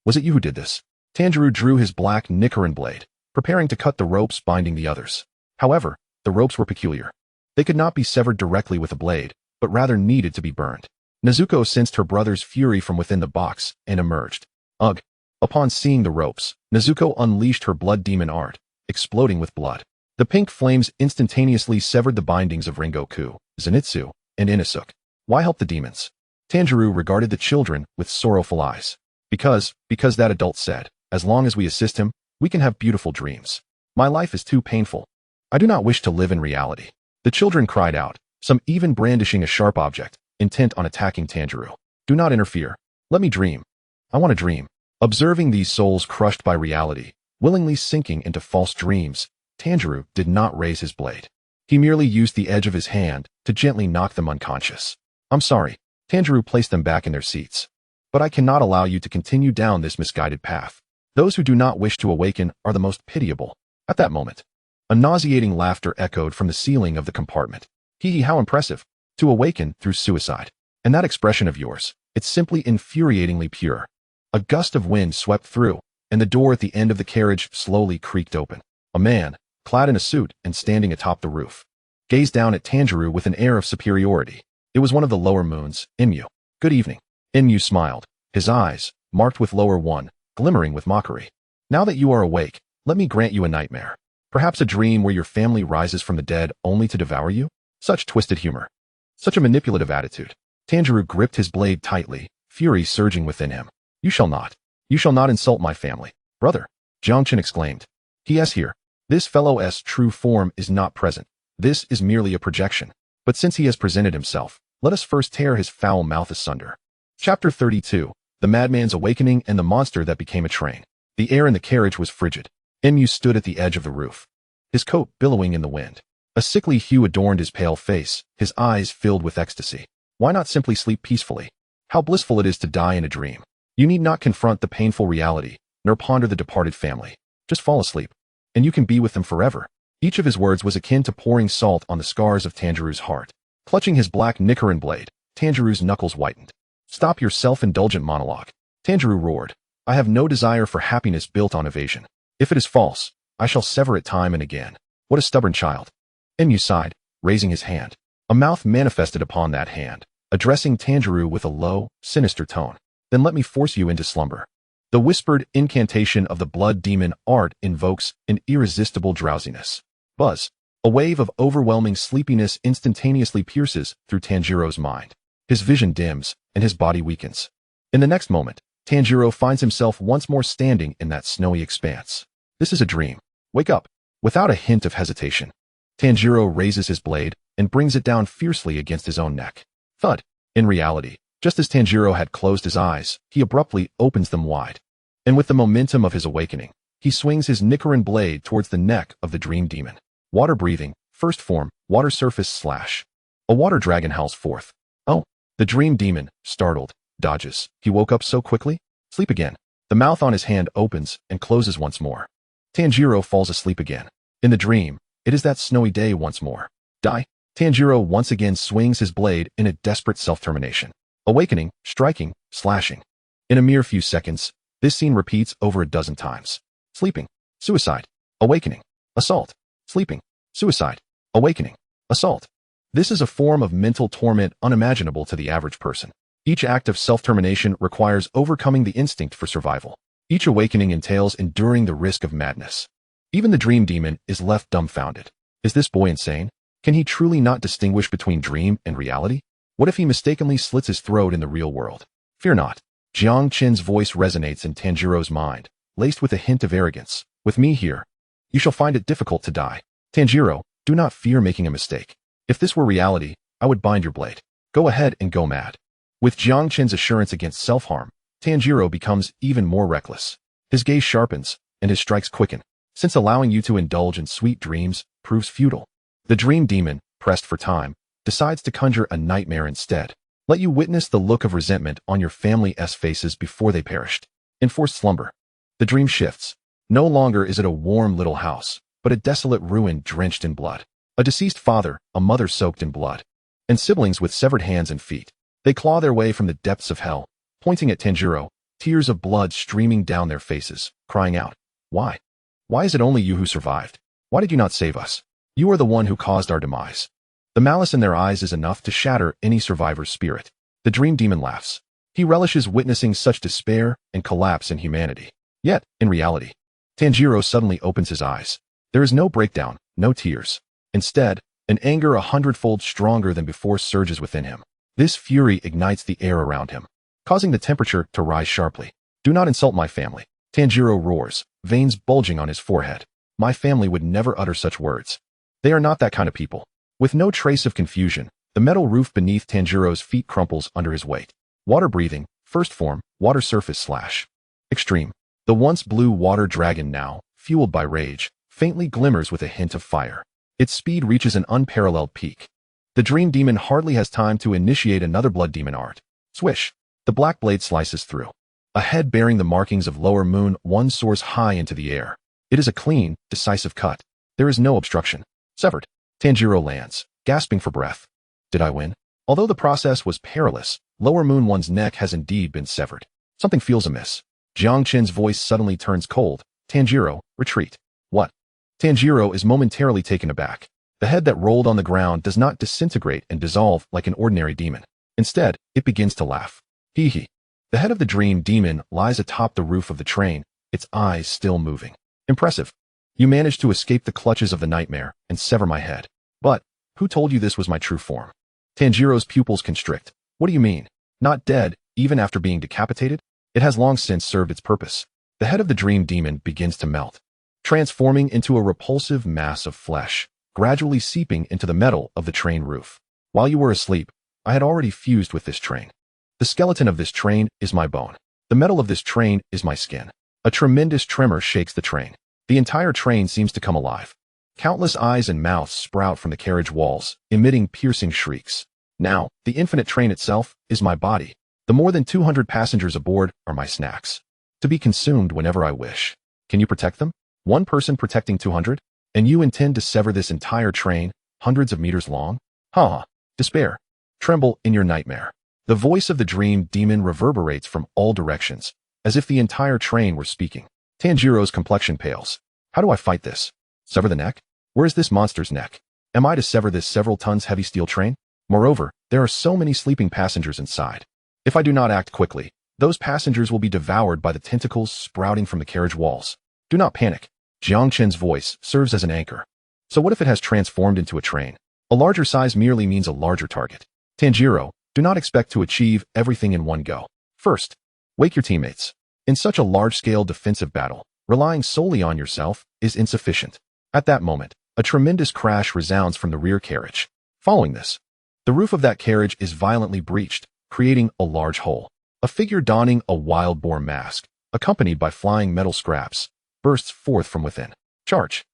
Speaker 1: Was it you who did this? Tanjiro drew his black Nichiren blade, preparing to cut the ropes binding the others. However, the ropes were peculiar. They could not be severed directly with a blade, but rather needed to be burned. Nezuko sensed her brother's fury from within the box and emerged. Ugh! Upon seeing the ropes, Nezuko unleashed her blood demon art, exploding with blood. The pink flames instantaneously severed the bindings of Rengoku, Zenitsu, and Inosuke. Why help the demons? Tanjiro regarded the children with sorrowful eyes. Because that adult said, as long as we assist him, we can have beautiful dreams. My life is too painful. I do not wish to live in reality. The children cried out, some even brandishing a sharp object, intent on attacking Tanjiro. Do not interfere. Let me dream. I want to dream. Observing these souls crushed by reality, willingly sinking into false dreams, Tanjiro did not raise his blade. He merely used the edge of his hand to gently knock them unconscious. I'm sorry. Tanjiro placed them back in their seats. But I cannot allow you to continue down this misguided path. Those who do not wish to awaken are the most pitiable. At that moment, a nauseating laughter echoed from the ceiling of the compartment. Hee, how impressive. To awaken through suicide. And that expression of yours, it's simply infuriatingly pure. A gust of wind swept through, and the door at the end of the carriage slowly creaked open. A man, clad in a suit and standing atop the roof, gazed down at Tanjiro with an air of superiority. It was one of the lower moons, Inmu. Good evening. Inmu smiled, his eyes, marked with lower one, glimmering with mockery. Now that you are awake, let me grant you a nightmare. Perhaps a dream where your family rises from the dead only to devour you? Such twisted humor. Such a manipulative attitude. Tanjiro gripped his blade tightly, fury surging within him. You shall not insult my family. Brother, Jiang Chen exclaimed. He is here. This fellow's true form is not present. This is merely a projection. But since he has presented himself, let us first tear his foul mouth asunder. Chapter 32. The Madman's Awakening and the Monster That Became a Train. The air in the carriage was frigid. Inmu stood at the edge of the roof, his coat billowing in the wind. A sickly hue adorned his pale face, his eyes filled with ecstasy. Why not simply sleep peacefully? How blissful it is to die in a dream. You need not confront the painful reality, nor ponder the departed family. Just fall asleep, and you can be with them forever. Each of his words was akin to pouring salt on the scars of Tanjiro's heart. Clutching his black Nichiren blade, Tanjiro's knuckles whitened. Stop your self-indulgent monologue. Tanjiro roared. I have no desire for happiness built on evasion. If it is false, I shall sever it time and again. What a stubborn child. Enmu sighed, raising his hand. A mouth manifested upon that hand, addressing Tanjiro with a low, sinister tone. Then let me force you into slumber. The whispered incantation of the blood demon art invokes an irresistible drowsiness. Buzz. A wave of overwhelming sleepiness instantaneously pierces through Tanjiro's mind. His vision dims, and his body weakens. In the next moment, Tanjiro finds himself once more standing in that snowy expanse. This is a dream. Wake up. Without a hint of hesitation, Tanjiro raises his blade and brings it down fiercely against his own neck. Thud. In reality, just as Tanjiro had closed his eyes, he abruptly opens them wide. And with the momentum of his awakening, he swings his Nichiren blade towards the neck of the dream demon. Water breathing, first form, water surface slash. A water dragon howls forth. Oh, the dream demon, startled, dodges. He woke up so quickly? Sleep again. The mouth on his hand opens and closes once more. Tanjiro falls asleep again. In the dream, it is that snowy day once more. Die. Tanjiro once again swings his blade in a desperate self-termination. Awakening, striking, slashing. In a mere few seconds, this scene repeats over a dozen times. Sleeping, suicide, awakening, assault, sleeping, suicide, awakening, assault. This is a form of mental torment unimaginable to the average person. Each act of self-termination requires overcoming the instinct for survival. Each awakening entails enduring the risk of madness. Even the dream demon is left dumbfounded. Is this boy insane? Can he truly not distinguish between dream and reality? What if he mistakenly slits his throat in the real world? Fear not. Jiang Chen's voice resonates in Tanjiro's mind, laced with a hint of arrogance. With me here, you shall find it difficult to die. Tanjiro, do not fear making a mistake. If this were reality, I would bind your blade. Go ahead and go mad. With Jiang Chen's assurance against self-harm, Tanjiro becomes even more reckless. His gaze sharpens, and his strikes quicken, since allowing you to indulge in sweet dreams proves futile. The dream demon, pressed for time, decides to conjure a nightmare instead. Let you witness the look of resentment on your family's faces before they perished. Enforced slumber. The dream shifts. No longer is it a warm little house, but a desolate ruin drenched in blood. A deceased father, a mother soaked in blood, and siblings with severed hands and feet. They claw their way from the depths of hell, pointing at Tanjiro, tears of blood streaming down their faces, crying out, Why? Why is it only you who survived? Why did you not save us? You are the one who caused our demise. The malice in their eyes is enough to shatter any survivor's spirit. The dream demon laughs. He relishes witnessing such despair and collapse in humanity. Yet, in reality, Tanjiro suddenly opens his eyes. There is no breakdown, no tears. Instead, an anger 100-fold stronger than before surges within him. This fury ignites the air around him, causing the temperature to rise sharply. Do not insult my family. Tanjiro roars, veins bulging on his forehead. My family would never utter such words. They are not that kind of people. With no trace of confusion, the metal roof beneath Tanjiro's feet crumples under his weight. Water breathing, first form, water surface slash. Extreme. The once blue water dragon now, fueled by rage, faintly glimmers with a hint of fire. Its speed reaches an unparalleled peak. The dream demon hardly has time to initiate another blood demon art. Swish. The black blade slices through. A head bearing the markings of Lower Moon one soars high into the air. It is a clean, decisive cut. There is no obstruction. Severed. Tanjiro lands, gasping for breath. Did I win? Although the process was perilous, Lower Moon one's neck has indeed been severed. Something feels amiss. Jiang Chen's voice suddenly turns cold. Tanjiro, retreat. What? Tanjiro is momentarily taken aback. The head that rolled on the ground does not disintegrate and dissolve like an ordinary demon. Instead, it begins to laugh. Hee hee. The head of the dream demon lies atop the roof of the train, its eyes still moving. Impressive. You managed to escape the clutches of the nightmare and sever my head. But, who told you this was my true form? Tanjiro's pupils constrict. What do you mean? Not dead, even after being decapitated? It has long since served its purpose. The head of the dream demon begins to melt, transforming into a repulsive mass of flesh, gradually seeping into the metal of the train roof. While you were asleep, I had already fused with this train. The skeleton of this train is my bone. The metal of this train is my skin. A tremendous tremor shakes the train. The entire train seems to come alive. Countless eyes and mouths sprout from the carriage walls, emitting piercing shrieks. Now, the infinite train itself is my body. The more than 200 passengers aboard are my snacks, to be consumed whenever I wish. Can you protect them? One person protecting 200? And you intend to sever this entire train, hundreds of meters long? Ha! Despair. Tremble in your nightmare. The voice of the dream demon reverberates from all directions, as if the entire train were speaking. Tanjiro's complexion pales. How do I fight this? Sever the neck? Where is this monster's neck? Am I to sever this several tons heavy steel train? Moreover, there are so many sleeping passengers inside. If I do not act quickly, those passengers will be devoured by the tentacles sprouting from the carriage walls. Do not panic. Jiang Chen's voice serves as an anchor. So what if it has transformed into a train? A larger size merely means a larger target. Tanjiro, do not expect to achieve everything in one go. First, wake your teammates. In such a large-scale defensive battle, relying solely on yourself is insufficient. At that moment, a tremendous crash resounds from the rear carriage. Following this, the roof of that carriage is violently breached, creating a large hole. A figure donning a wild boar mask, accompanied by flying metal scraps, bursts forth from within. Charge!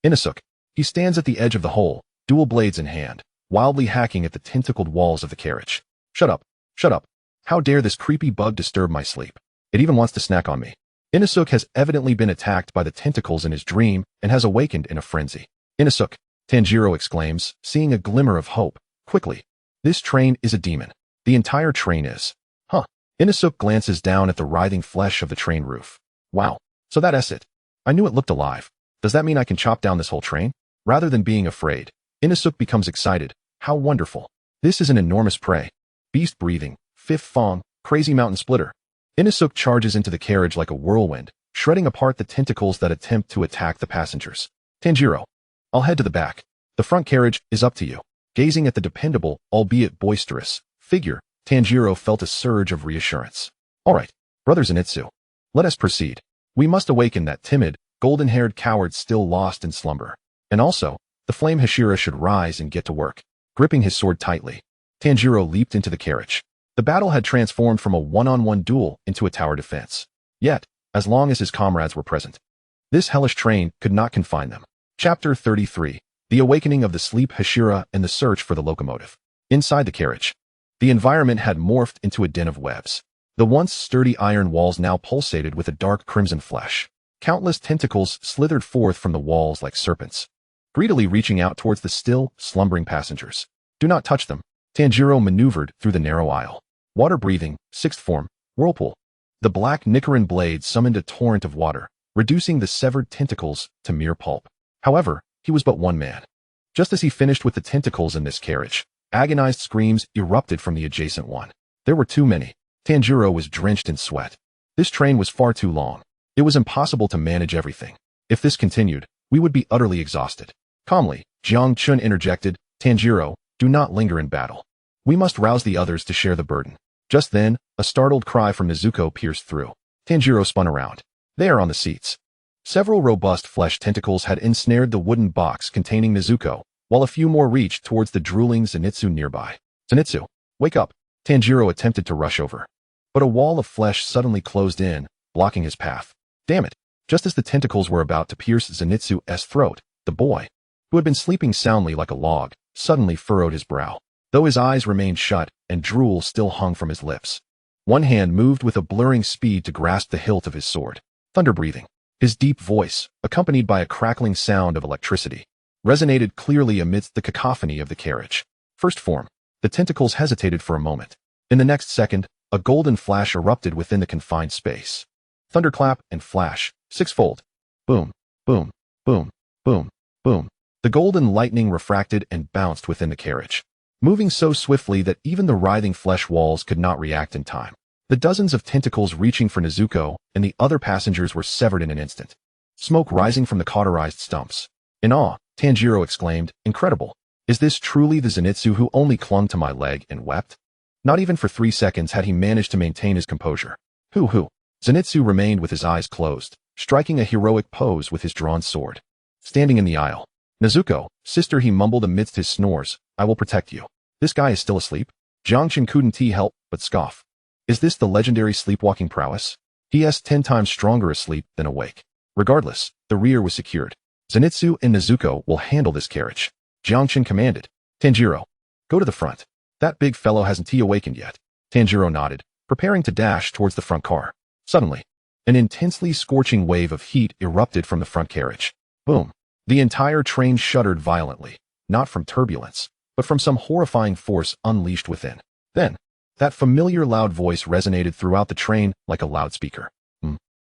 Speaker 1: Inosuke. He stands at the edge of the hole, dual blades in hand, wildly hacking at the tentacled walls of the carriage. Shut up! Shut up! How dare this creepy bug disturb my sleep? It even wants to snack on me. Inosuke has evidently been attacked by the tentacles in his dream and has awakened in a frenzy. Inosuke, Tanjiro exclaims, seeing a glimmer of hope. Quickly. This train is a demon. The entire train is. Huh. Inosuke glances down at the writhing flesh of the train roof. Wow. So that's it. I knew it looked alive. Does that mean I can chop down this whole train? Rather than being afraid, Inosuke becomes excited. How wonderful. This is an enormous prey. Beast breathing, fifth fong, crazy mountain splitter. Inosuke charges into the carriage like a whirlwind, shredding apart the tentacles that attempt to attack the passengers. Tanjiro. I'll head to the back. The front carriage is up to you. Gazing at the dependable, albeit boisterous, figure, Tanjiro felt a surge of reassurance. All right, Brother Zenitsu. Let us proceed. We must awaken that timid, golden-haired coward still lost in slumber. And also, the flame Hashira should rise and get to work. Gripping his sword tightly, Tanjiro leaped into the carriage. The battle had transformed from a one-on-one duel into a tower defense. Yet, as long as his comrades were present, this hellish train could not confine them. Chapter 33. The Awakening of the Sleep Hashira and the Search for the Locomotive. Inside the carriage, the environment had morphed into a den of webs. The once sturdy iron walls now pulsated with a dark crimson flesh. Countless tentacles slithered forth from the walls like serpents, greedily reaching out towards the still, slumbering passengers. Do not touch them. Tanjiro maneuvered through the narrow aisle. Water-breathing, sixth form, whirlpool. The black Nicaran blade summoned a torrent of water, reducing the severed tentacles to mere pulp. However, he was but one man. Just as he finished with the tentacles in this carriage, agonized screams erupted from the adjacent one. There were too many. Tanjiro was drenched in sweat. This train was far too long. It was impossible to manage everything. If this continued, we would be utterly exhausted. Calmly, Jiang Chen interjected, Tanjiro, do not linger in battle. We must rouse the others to share the burden. Just then, a startled cry from Nezuko pierced through. Tanjiro spun around. There on the seats. Several robust flesh tentacles had ensnared the wooden box containing Nezuko, while a few more reached towards the drooling Zenitsu nearby. Zenitsu, wake up. Tanjiro attempted to rush over, but a wall of flesh suddenly closed in, blocking his path. Damn it. Just as the tentacles were about to pierce Zenitsu's throat, the boy, who had been sleeping soundly like a log, suddenly furrowed his brow, though his eyes remained shut and drool still hung from his lips. One hand moved with a blurring speed to grasp the hilt of his sword. Thunder breathing. His deep voice, accompanied by a crackling sound of electricity, resonated clearly amidst the cacophony of the carriage. First form. The tentacles hesitated for a moment. In the next second, a golden flash erupted within the confined space. Thunderclap and flash, sixfold. Boom, boom, boom, boom, boom. The golden lightning refracted and bounced within the carriage, moving so swiftly that even the writhing flesh walls could not react in time. The dozens of tentacles reaching for Nezuko and the other passengers were severed in an instant. Smoke rising from the cauterized stumps. In awe, Tanjiro exclaimed, incredible. Is this truly the Zenitsu who only clung to my leg and wept? Not even for 3 seconds had he managed to maintain his composure. Hoo. Zenitsu remained with his eyes closed, striking a heroic pose with his drawn sword. Standing in the aisle. Nezuko, sister, he mumbled amidst his snores, I will protect you. This guy is still asleep? Jiang Chen couldn't help but scoff. Is this the legendary sleepwalking prowess? He is 10 times stronger asleep than awake. Regardless, the rear was secured. Zenitsu and Nezuko will handle this carriage. Jiang Chen commanded. Tanjiro, go to the front. That big fellow hasn't awakened yet. Tanjiro nodded, preparing to dash towards the front car. Suddenly, an intensely scorching wave of heat erupted from the front carriage. Boom. The entire train shuddered violently, not from turbulence, but from some horrifying force unleashed within. Then, that familiar loud voice resonated throughout the train like a loudspeaker.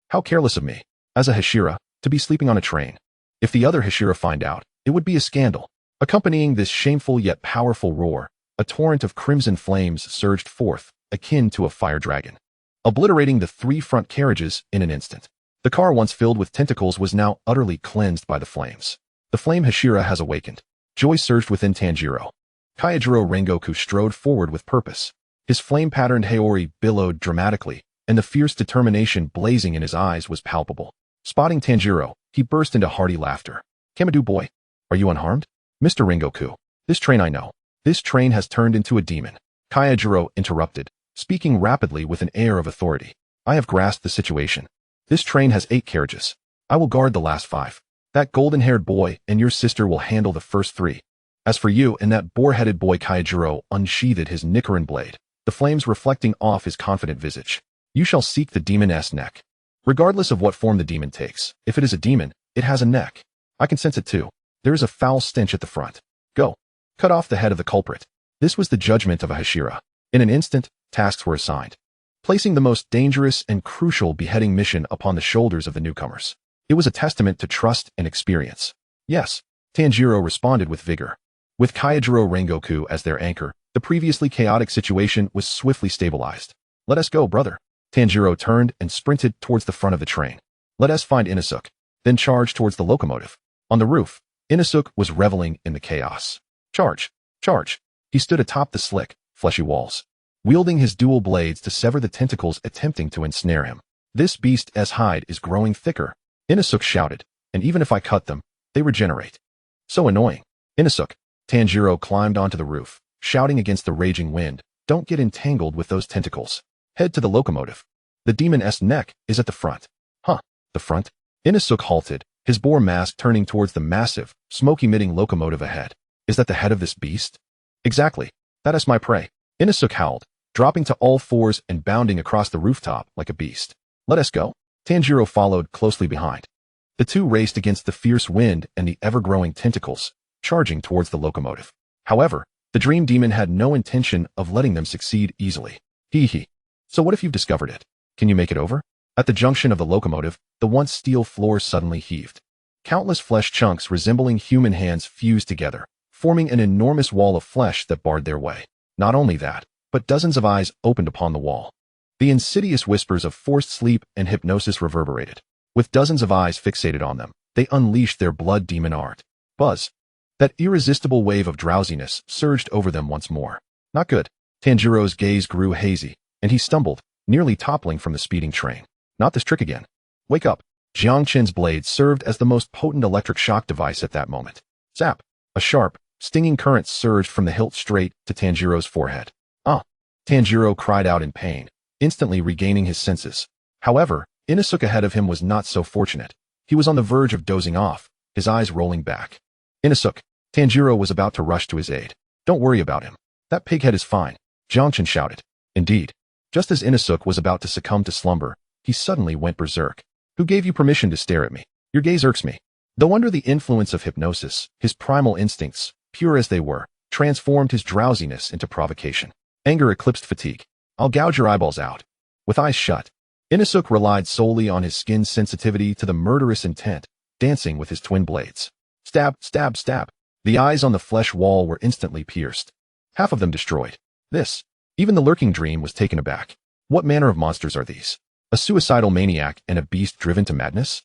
Speaker 1: How careless of me, as a Hashira, to be sleeping on a train. If the other Hashira find out, it would be a scandal. Accompanying this shameful yet powerful roar, a torrent of crimson flames surged forth, akin to a fire dragon, obliterating the 3 front carriages in an instant. The car once filled with tentacles was now utterly cleansed by the flames. The flame Hashira has awakened. Joy surged within Tanjiro. Kyojuro Rengoku strode forward with purpose. His flame-patterned Haori billowed dramatically, and the fierce determination blazing in his eyes was palpable. Spotting Tanjiro, he burst into hearty laughter. Kamadu boy, are you unharmed? Mr. Rengoku, this train I know. This train has turned into a demon. Kyojuro interrupted, speaking rapidly with an air of authority. I have grasped the situation. This train has 8 carriages. I will guard the last 5. That golden-haired boy and your sister will handle the first 3. As for you and that boar-headed boy, Kyojuro unsheathed his Nichiren blade, the flames reflecting off his confident visage. You shall seek the demon's neck. Regardless of what form the demon takes, if it is a demon, it has a neck. I can sense it too. There is a foul stench at the front. Go. Cut off the head of the culprit. This was the judgment of a Hashira. In an instant, tasks were assigned, placing the most dangerous and crucial beheading mission upon the shoulders of the newcomers. It was a testament to trust and experience. Yes, Tanjiro responded with vigor. With Kyojuro Rengoku as their anchor, the previously chaotic situation was swiftly stabilized. Let us go, brother. Tanjiro turned and sprinted towards the front of the train. Let us find Inosuke, then charge towards the locomotive. On the roof, Inosuke was reveling in the chaos. Charge! Charge! He stood atop the slick, fleshy walls, wielding his dual blades to sever the tentacles attempting to ensnare him. This beast's hide is growing thicker, Inosuke shouted, and even if I cut them, they regenerate. So annoying. Inosuke. Tanjiro climbed onto the roof, shouting against the raging wind, don't get entangled with those tentacles. Head to the locomotive. The demon's neck is at the front. Huh, the front? Inosuke halted, his boar mask turning towards the massive, smoke-emitting locomotive ahead. Is that the head of this beast? Exactly. That is my prey. Inosuke howled, dropping to all fours and bounding across the rooftop like a beast. Let us go. Tanjiro followed closely behind. The two raced against the fierce wind and the ever-growing tentacles, charging towards the locomotive. However, the dream demon had no intention of letting them succeed easily. Hee. So what if you've discovered it? Can you make it over? At the junction of the locomotive, the once steel floor suddenly heaved. Countless flesh chunks resembling human hands fused together, forming an enormous wall of flesh that barred their way. Not only that, but dozens of eyes opened upon the wall. The insidious whispers of forced sleep and hypnosis reverberated. With dozens of eyes fixated on them, they unleashed their blood demon art. Buzz. That irresistible wave of drowsiness surged over them once more. Not good. Tanjiro's gaze grew hazy, and he stumbled, nearly toppling from the speeding train. Not this trick again. Wake up. Jiang Chen's blade served as the most potent electric shock device at that moment. Zap. A sharp, stinging current surged from the hilt straight to Tanjiro's forehead. Ah! Tanjiro cried out in pain, instantly regaining his senses. However, Inosuke ahead of him was not so fortunate. He was on the verge of dozing off, his eyes rolling back. Inosuke. Tanjiro was about to rush to his aid. Don't worry about him. That pighead is fine. Jiang Chen shouted. Indeed. Just as Inosuke was about to succumb to slumber, he suddenly went berserk. Who gave you permission to stare at me? Your gaze irks me. Though under the influence of hypnosis, his primal instincts, pure as they were, transformed his drowsiness into provocation. Anger eclipsed fatigue. I'll gouge your eyeballs out. With eyes shut, Inosuke relied solely on his skin's sensitivity to the murderous intent, dancing with his twin blades. Stab, stab, stab. The eyes on the flesh wall were instantly pierced. Half of them destroyed. Even the lurking dream was taken aback. What manner of monsters are these? A suicidal maniac and a beast driven to madness?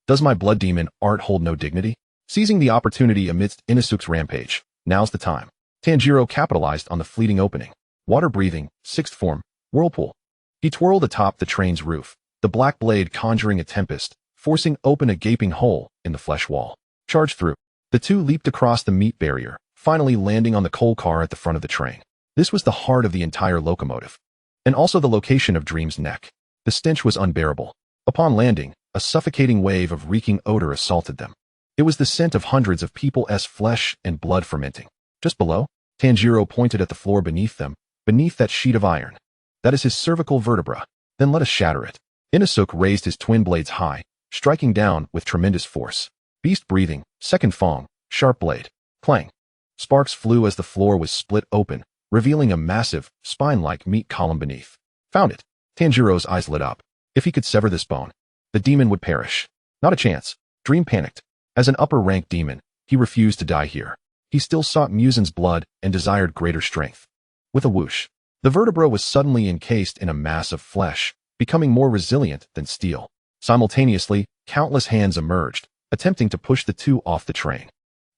Speaker 1: Does my blood demon art hold no dignity? Seizing the opportunity amidst Inosuke's rampage, now's the time. Tanjiro capitalized on the fleeting opening. Water-breathing, sixth form, whirlpool. He twirled atop the train's roof, the black blade conjuring a tempest, forcing open a gaping hole in the flesh wall. Charge through. The two leaped across the meat barrier, finally landing on the coal car at the front of the train. This was the heart of the entire locomotive, and also the location of Dream's neck. The stench was unbearable. Upon landing, a suffocating wave of reeking odor assaulted them. It was the scent of hundreds of people's flesh and blood fermenting. Just below, Tanjiro pointed at the floor beneath them, beneath that sheet of iron. That is his cervical vertebra. Then let us shatter it. Inosuke raised his twin blades high, striking down with tremendous force. Beast breathing, second fong, sharp blade. Clang. Sparks flew as the floor was split open, revealing a massive, spine-like meat column beneath. Found it. Tanjiro's eyes lit up. If he could sever this bone, the demon would perish. Not a chance. Dream panicked. As an upper-rank demon, he refused to die here. He still sought Muzan's blood and desired greater strength. With a whoosh, the vertebra was suddenly encased in a mass of flesh, becoming more resilient than steel. Simultaneously, countless hands emerged, attempting to push the two off the train.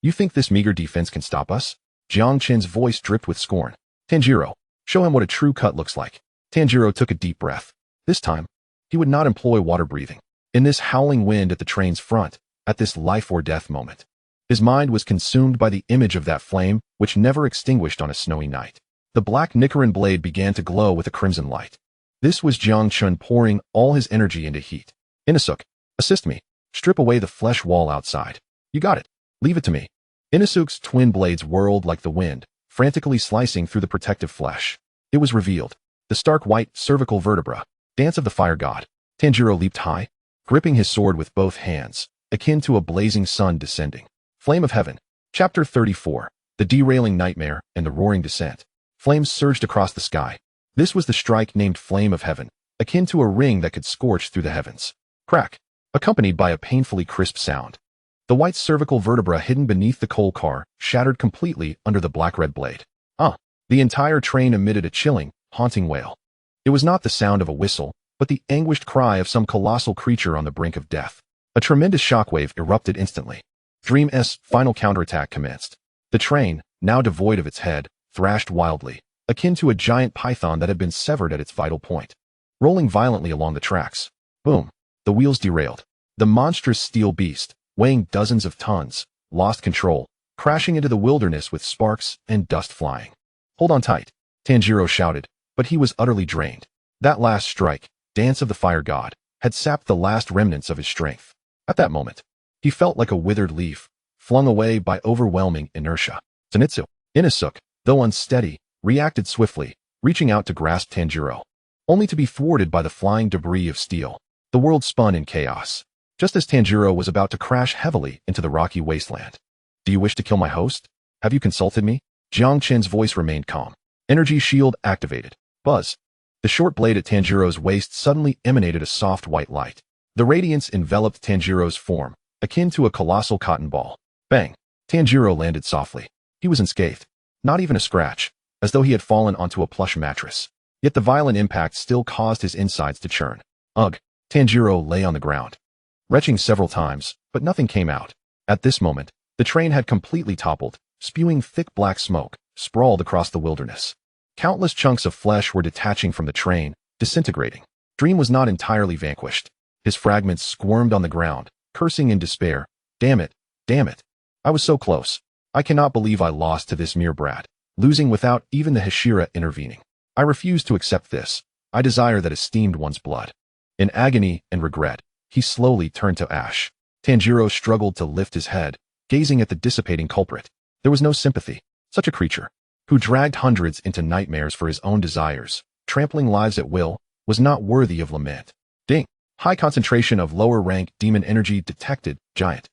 Speaker 1: You think this meager defense can stop us? Jiang Chen's voice dripped with scorn. Tanjiro, show him what a true cut looks like. Tanjiro took a deep breath. This time, he would not employ water breathing. In this howling wind at the train's front, at this life or death moment, his mind was consumed by the image of that flame, which never extinguished on a snowy night. The black Nichiren blade began to glow with a crimson light. This was Jiang Chen pouring all his energy into heat. Inosuke, assist me. Strip away the flesh wall outside. You got it. Leave it to me. Inosuke's twin blades whirled like the wind, frantically slicing through the protective flesh. It was revealed. The stark white cervical vertebra. Dance of the fire god. Tanjiro leaped high, gripping his sword with both hands, akin to a blazing sun descending. Flame of Heaven. Chapter 34. The Derailing Nightmare and the Roaring Descent. Flames surged across the sky. This was the strike named Flame of Heaven, akin to a ring that could scorch through the heavens. Crack, accompanied by a painfully crisp sound. The white cervical vertebra hidden beneath the coal car shattered completely under the black-red blade. The entire train emitted a chilling, haunting wail. It was not the sound of a whistle, but the anguished cry of some colossal creature on the brink of death. A tremendous shockwave erupted instantly. Dream's final counterattack commenced. The train, now devoid of its head, thrashed wildly, akin to a giant python that had been severed at its vital point. Rolling violently along the tracks. Boom. The wheels derailed. The monstrous steel beast, weighing dozens of tons, lost control, crashing into the wilderness with sparks and dust flying. Hold on tight, Tanjiro shouted, but he was utterly drained. That last strike, Dance of the Fire God, had sapped the last remnants of his strength. At that moment, he felt like a withered leaf, flung away by overwhelming inertia. Zenitsu, Inosuke, though unsteady, reacted swiftly, reaching out to grasp Tanjiro, only to be thwarted by the flying debris of steel. The world spun in chaos, just as Tanjiro was about to crash heavily into the rocky wasteland. Do you wish to kill my host? Have you consulted me? Jiang Chen's voice remained calm. Energy shield activated. Buzz. The short blade at Tanjiro's waist suddenly emanated a soft white light. The radiance enveloped Tanjiro's form, akin to a colossal cotton ball. Bang. Tanjiro landed softly. He was unscathed. Not even a scratch, as though he had fallen onto a plush mattress. Yet the violent impact still caused his insides to churn. Ugh. Tanjiro lay on the ground, retching several times, but nothing came out. At this moment, the train had completely toppled, spewing thick black smoke, sprawled across the wilderness. Countless chunks of flesh were detaching from the train, disintegrating. Dream was not entirely vanquished. His fragments squirmed on the ground, cursing in despair. Damn it, damn it. I was so close. I cannot believe I lost to this mere brat, losing without even the Hashira intervening. I refuse to accept this. I desire that esteemed one's blood. In agony and regret, he slowly turned to ash. Tanjiro struggled to lift his head, gazing at the dissipating culprit. There was no sympathy. Such a creature, who dragged hundreds into nightmares for his own desires, trampling lives at will, was not worthy of lament. Ding! High concentration of lower-rank demon energy detected, giant.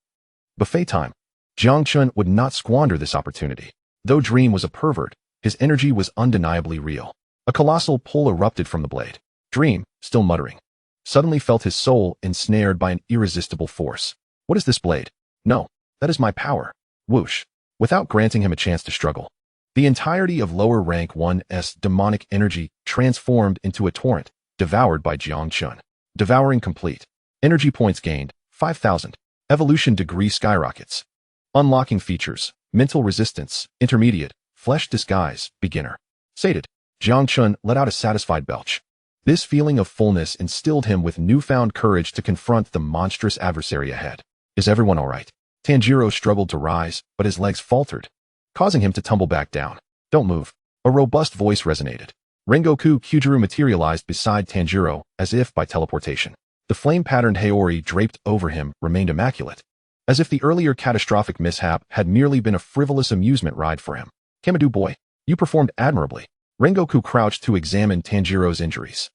Speaker 1: Buffet time. Jiang Chen would not squander this opportunity. Though Dream was a pervert, his energy was undeniably real. A colossal pull erupted from the blade. Dream, still muttering, suddenly felt his soul ensnared by an irresistible force. What is this blade? No, that is my power. Whoosh. Without granting him a chance to struggle, the entirety of lower rank 1's demonic energy transformed into a torrent, devoured by Jiang Chen. Devouring complete. Energy points gained, 5,000. Evolution degree skyrockets. Unlocking features, mental resistance, intermediate, flesh disguise, beginner. Sated. Jiang Chen let out a satisfied belch. This feeling of fullness instilled him with newfound courage to confront the monstrous adversary ahead. Is everyone all right? Tanjiro struggled to rise, but his legs faltered, causing him to tumble back down. Don't move. A robust voice resonated. Rengoku Kyujuru materialized beside Tanjiro, as if by teleportation. The flame-patterned Haori draped over him remained immaculate. as if the earlier catastrophic mishap had merely been a frivolous amusement ride for him. Kamadu boy, you performed admirably. Rengoku crouched to examine Tanjiro's injuries.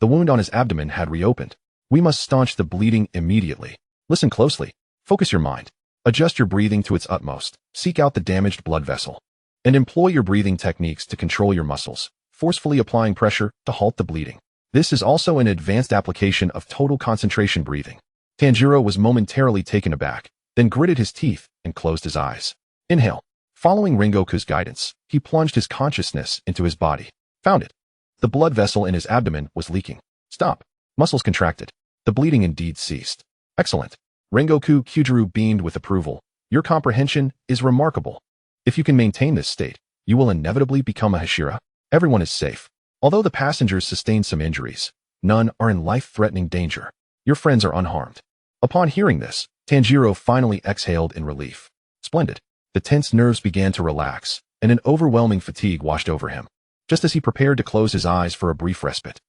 Speaker 1: The wound on his abdomen had reopened. We must staunch the bleeding immediately. Listen closely. Focus your mind. Adjust your breathing to its utmost. Seek out the damaged blood vessel. And employ your breathing techniques to control your muscles, forcefully applying pressure to halt the bleeding. This is also an advanced application of total concentration breathing. Tanjiro was momentarily taken aback, then gritted his teeth and closed his eyes. Inhale. Following Rengoku's guidance, he plunged his consciousness into his body. Found it. The blood vessel in his abdomen was leaking. Stop. Muscles contracted. The bleeding indeed ceased. Excellent. Rengoku Kyujuru beamed with approval. Your comprehension is remarkable. If you can maintain this state, you will inevitably become a Hashira. Everyone is safe. Although the passengers sustained some injuries, none are in life-threatening danger. Your friends are unharmed. Upon hearing this, Tanjiro finally exhaled in relief. Splendid. The tense nerves began to relax, and an overwhelming fatigue washed over him, just as he prepared to close his eyes for a brief respite.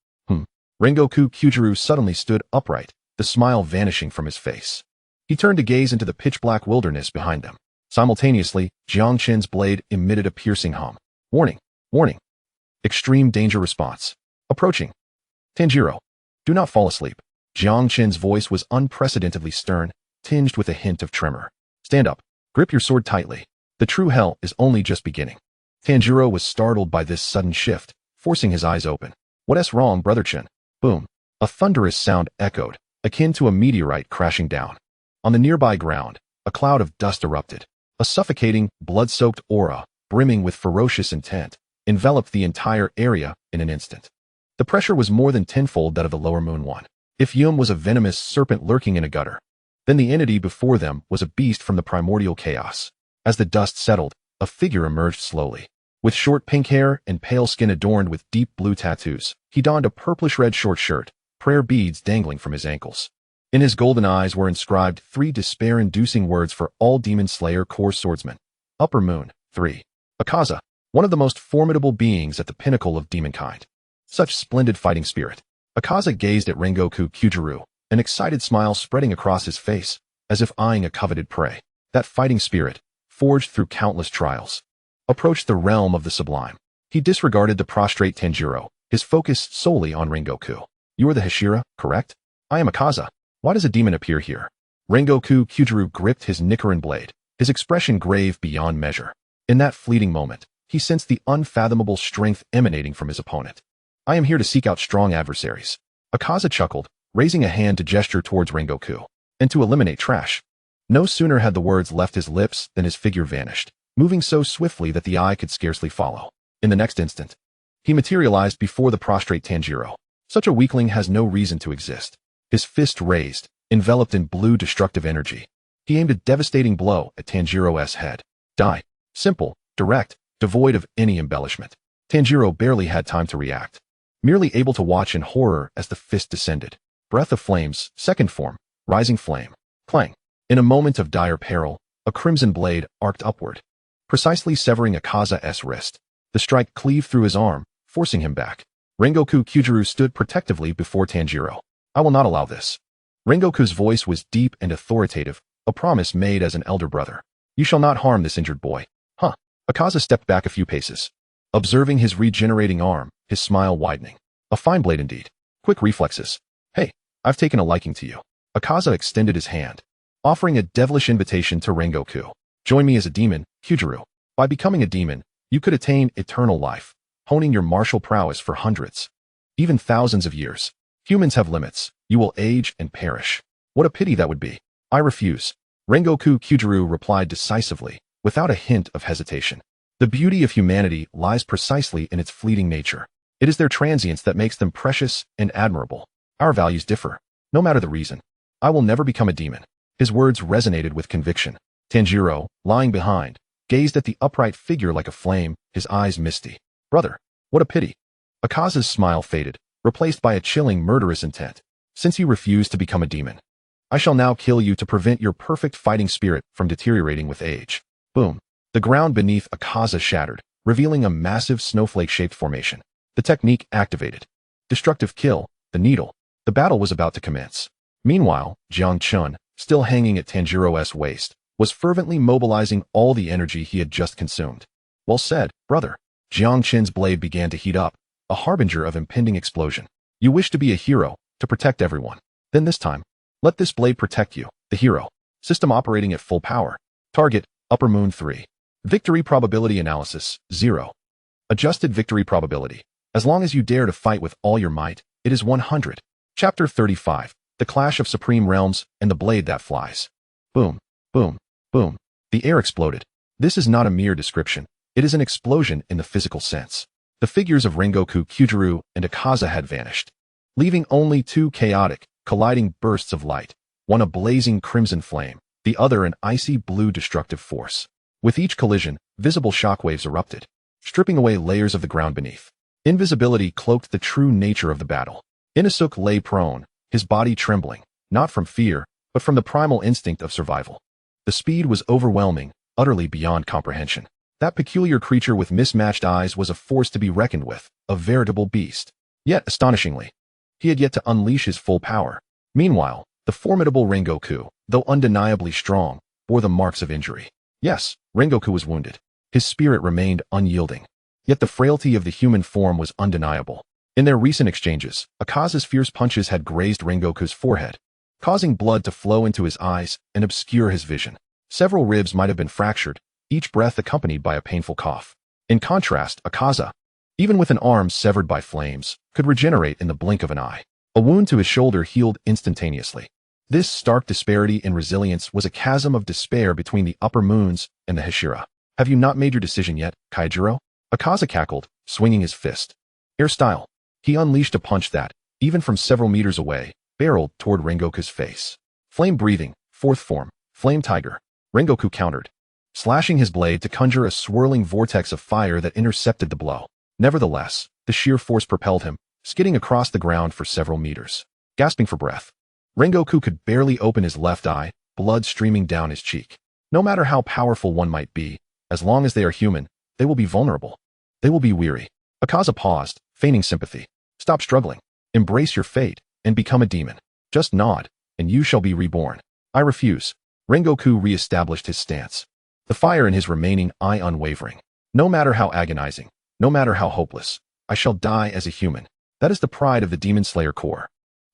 Speaker 1: Rengoku Kyujuru suddenly stood upright, the smile vanishing from his face. He turned to gaze into the pitch-black wilderness behind them. Simultaneously, Jiang Chen's blade emitted a piercing hum. Warning! Warning! Extreme danger response. Approaching. Tanjiro, do not fall asleep. Jiang Chen's voice was unprecedentedly stern, tinged with a hint of tremor. Stand up. Grip your sword tightly. The true hell is only just beginning. Tanjiro was startled by this sudden shift, forcing his eyes open. What's wrong, Brother Chen? Boom. A thunderous sound echoed, akin to a meteorite crashing down. On the nearby ground, a cloud of dust erupted. A suffocating, blood-soaked aura, brimming with ferocious intent, enveloped the entire area in an instant. The pressure was more than tenfold that of the lower moon one. If Yum was a venomous serpent lurking in a gutter, then the entity before them was a beast from the primordial chaos. As the dust settled, a figure emerged slowly. With short pink hair and pale skin adorned with deep blue tattoos, he donned a purplish-red short shirt, prayer beads dangling from his ankles. In his golden eyes were inscribed 3 despair-inducing words for all Demon Slayer Corps swordsmen. Upper Moon, 3. Akaza, one of the most formidable beings at the pinnacle of demonkind. Such splendid fighting spirit. Akaza gazed at Rengoku Kyujuru, an excited smile spreading across his face, as if eyeing a coveted prey. That fighting spirit, forged through countless trials, approached the realm of the sublime. He disregarded the prostrate Tanjiro, his focus solely on Rengoku. You are the Hashira, correct? I am Akaza. Why does a demon appear here? Rengoku Kyujuru gripped his Nichiren blade, his expression grave beyond measure. In that fleeting moment, he sensed the unfathomable strength emanating from his opponent. I am here to seek out strong adversaries. Akaza chuckled, raising a hand to gesture towards Rengoku, and to eliminate trash. No sooner had the words left his lips than his figure vanished, moving so swiftly that the eye could scarcely follow. In the next instant, he materialized before the prostrate Tanjiro. Such a weakling has no reason to exist. His fist raised, enveloped in blue destructive energy. He aimed a devastating blow at Tanjiro's head. Die. Simple, direct, devoid of any embellishment. Tanjiro barely had time to react, merely able to watch in horror as the fist descended. Breath of flames, second form, rising flame. Clang. In a moment of dire peril, a crimson blade arced upward, precisely severing Akaza's wrist. The strike cleaved through his arm, forcing him back. Rengoku Kyujuru stood protectively before Tanjiro. I will not allow this. Rengoku's voice was deep and authoritative, a promise made as an elder brother. You shall not harm this injured boy. Akaza stepped back a few paces, observing his regenerating arm, his smile widening. A fine blade indeed. Quick reflexes. Hey, I've taken a liking to you. Akaza extended his hand, offering a devilish invitation to Rengoku. Join me as a demon, Kyujuru. By becoming a demon, you could attain eternal life, honing your martial prowess for hundreds, even thousands of years. Humans have limits. You will age and perish. What a pity that would be. I refuse. Rengoku Kyujuru replied decisively, without a hint of hesitation. The beauty of humanity lies precisely in its fleeting nature. It is their transience that makes them precious and admirable. Our values differ, no matter the reason. I will never become a demon. His words resonated with conviction. Tanjiro, lying behind, gazed at the upright figure like a flame, his eyes misty. Brother, what a pity. Akaza's smile faded, replaced by a chilling, murderous intent. Since you refuse to become a demon, I shall now kill you to prevent your perfect fighting spirit from deteriorating with age. Boom. The ground beneath Akaza shattered, revealing a massive snowflake-shaped formation. The technique activated. Destructive kill, the needle. The battle was about to commence. Meanwhile, Jiang Chen, still hanging at Tanjiro's waist, was fervently mobilizing all the energy he had just consumed. Well said, brother. Jiang Chen's blade began to heat up, a harbinger of impending explosion. You wish to be a hero, to protect everyone. Then this time, let this blade protect you, the hero. System operating at full power. Target, Upper Moon 3. Victory probability analysis, 0. Adjusted victory probability. As long as you dare to fight with all your might, it is 100. Chapter 35. The Clash of Supreme Realms and the Blade That Flies. Boom, boom, boom. The air exploded. This is not a mere description. It is an explosion in the physical sense. The figures of Rengoku, Kyujiro, and Akaza had vanished, leaving only two chaotic, colliding bursts of light, one a blazing crimson flame, the other an icy blue destructive force. With each collision, visible shockwaves erupted, stripping away layers of the ground beneath. Invisibility cloaked the true nature of the battle. Inosuke lay prone, his body trembling, not from fear, but from the primal instinct of survival. The speed was overwhelming, utterly beyond comprehension. That peculiar creature with mismatched eyes was a force to be reckoned with, a veritable beast. Yet, astonishingly, he had yet to unleash his full power. Meanwhile, the formidable Rengoku, though undeniably strong, bore the marks of injury. Yes, Rengoku was wounded. His spirit remained unyielding. Yet the frailty of the human form was undeniable. In their recent exchanges, Akaza's fierce punches had grazed Rengoku's forehead, causing blood to flow into his eyes and obscure his vision. Several ribs might have been fractured, each breath accompanied by a painful cough. In contrast, Akaza, even with an arm severed by flames, could regenerate in the blink of an eye. A wound to his shoulder healed instantaneously. This stark disparity in resilience was a chasm of despair between the upper moons and the Hashira. Have you not made your decision yet, Kyujiro? Akaza cackled, swinging his fist. Air style. He unleashed a punch that, even from several meters away, barreled toward Rengoku's face. Flame breathing, fourth form, Flame Tiger. Rengoku countered, slashing his blade to conjure a swirling vortex of fire that intercepted the blow. Nevertheless, the sheer force propelled him, skidding across the ground for several meters. Gasping for breath, Rengoku could barely open his left eye, blood streaming down his cheek. No matter how powerful one might be, as long as they are human, they will be vulnerable. They will be weary. Akaza paused, feigning sympathy. Stop struggling. Embrace your fate, and become a demon. Just nod, and you shall be reborn. I refuse. Rengoku re-established his stance, the fire in his remaining eye unwavering. No matter how agonizing, no matter how hopeless, I shall die as a human. That is the pride of the Demon Slayer core.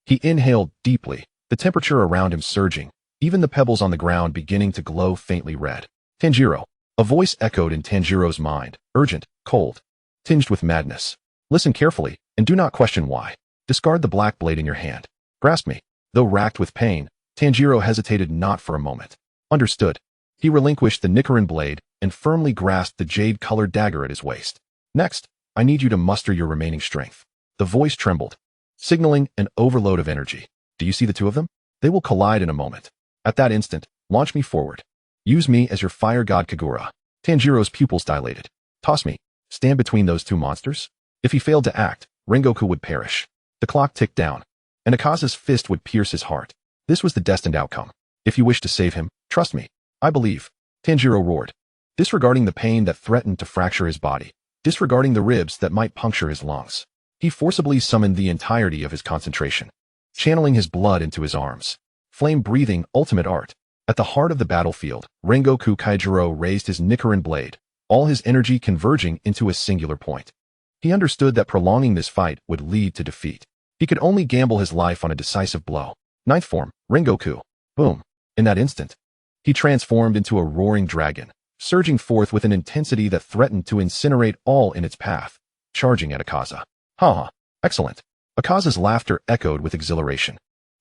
Speaker 1: He inhaled deeply, the temperature around him surging, even the pebbles on the ground beginning to glow faintly red. Tanjiro. A voice echoed in Tanjiro's mind, urgent, cold, tinged with madness. Listen carefully, and do not question why. Discard the black blade in your hand. Grasp me. Though racked with pain, Tanjiro hesitated not for a moment. Understood. He relinquished the Nichiren blade and firmly grasped the jade-colored dagger at his waist. Next, I need you to muster your remaining strength. The voice trembled, signaling an overload of energy. Do you see the two of them? They will collide in a moment. At that instant, launch me forward. Use me as your fire god Kagura. Tanjiro's pupils dilated. Toss me. Stand between those two monsters? If he failed to act, Rengoku would perish. The clock ticked down, and Akaza's fist would pierce his heart. This was the destined outcome. If you wish to save him, trust me. I believe. Tanjiro roared, disregarding the pain that threatened to fracture his body, disregarding the ribs that might puncture his lungs. He forcibly summoned the entirety of his concentration, channeling his blood into his arms. Flame-breathing ultimate art. At the heart of the battlefield, Rengoku Kyujiro raised his Nichiren blade, all his energy converging into a singular point. He understood that prolonging this fight would lead to defeat. He could only gamble his life on a decisive blow. Ninth form, Rengoku. Boom. In that instant, he transformed into a roaring dragon, surging forth with an intensity that threatened to incinerate all in its path, charging at Akaza. Ha! Excellent. Akaza's laughter echoed with exhilaration.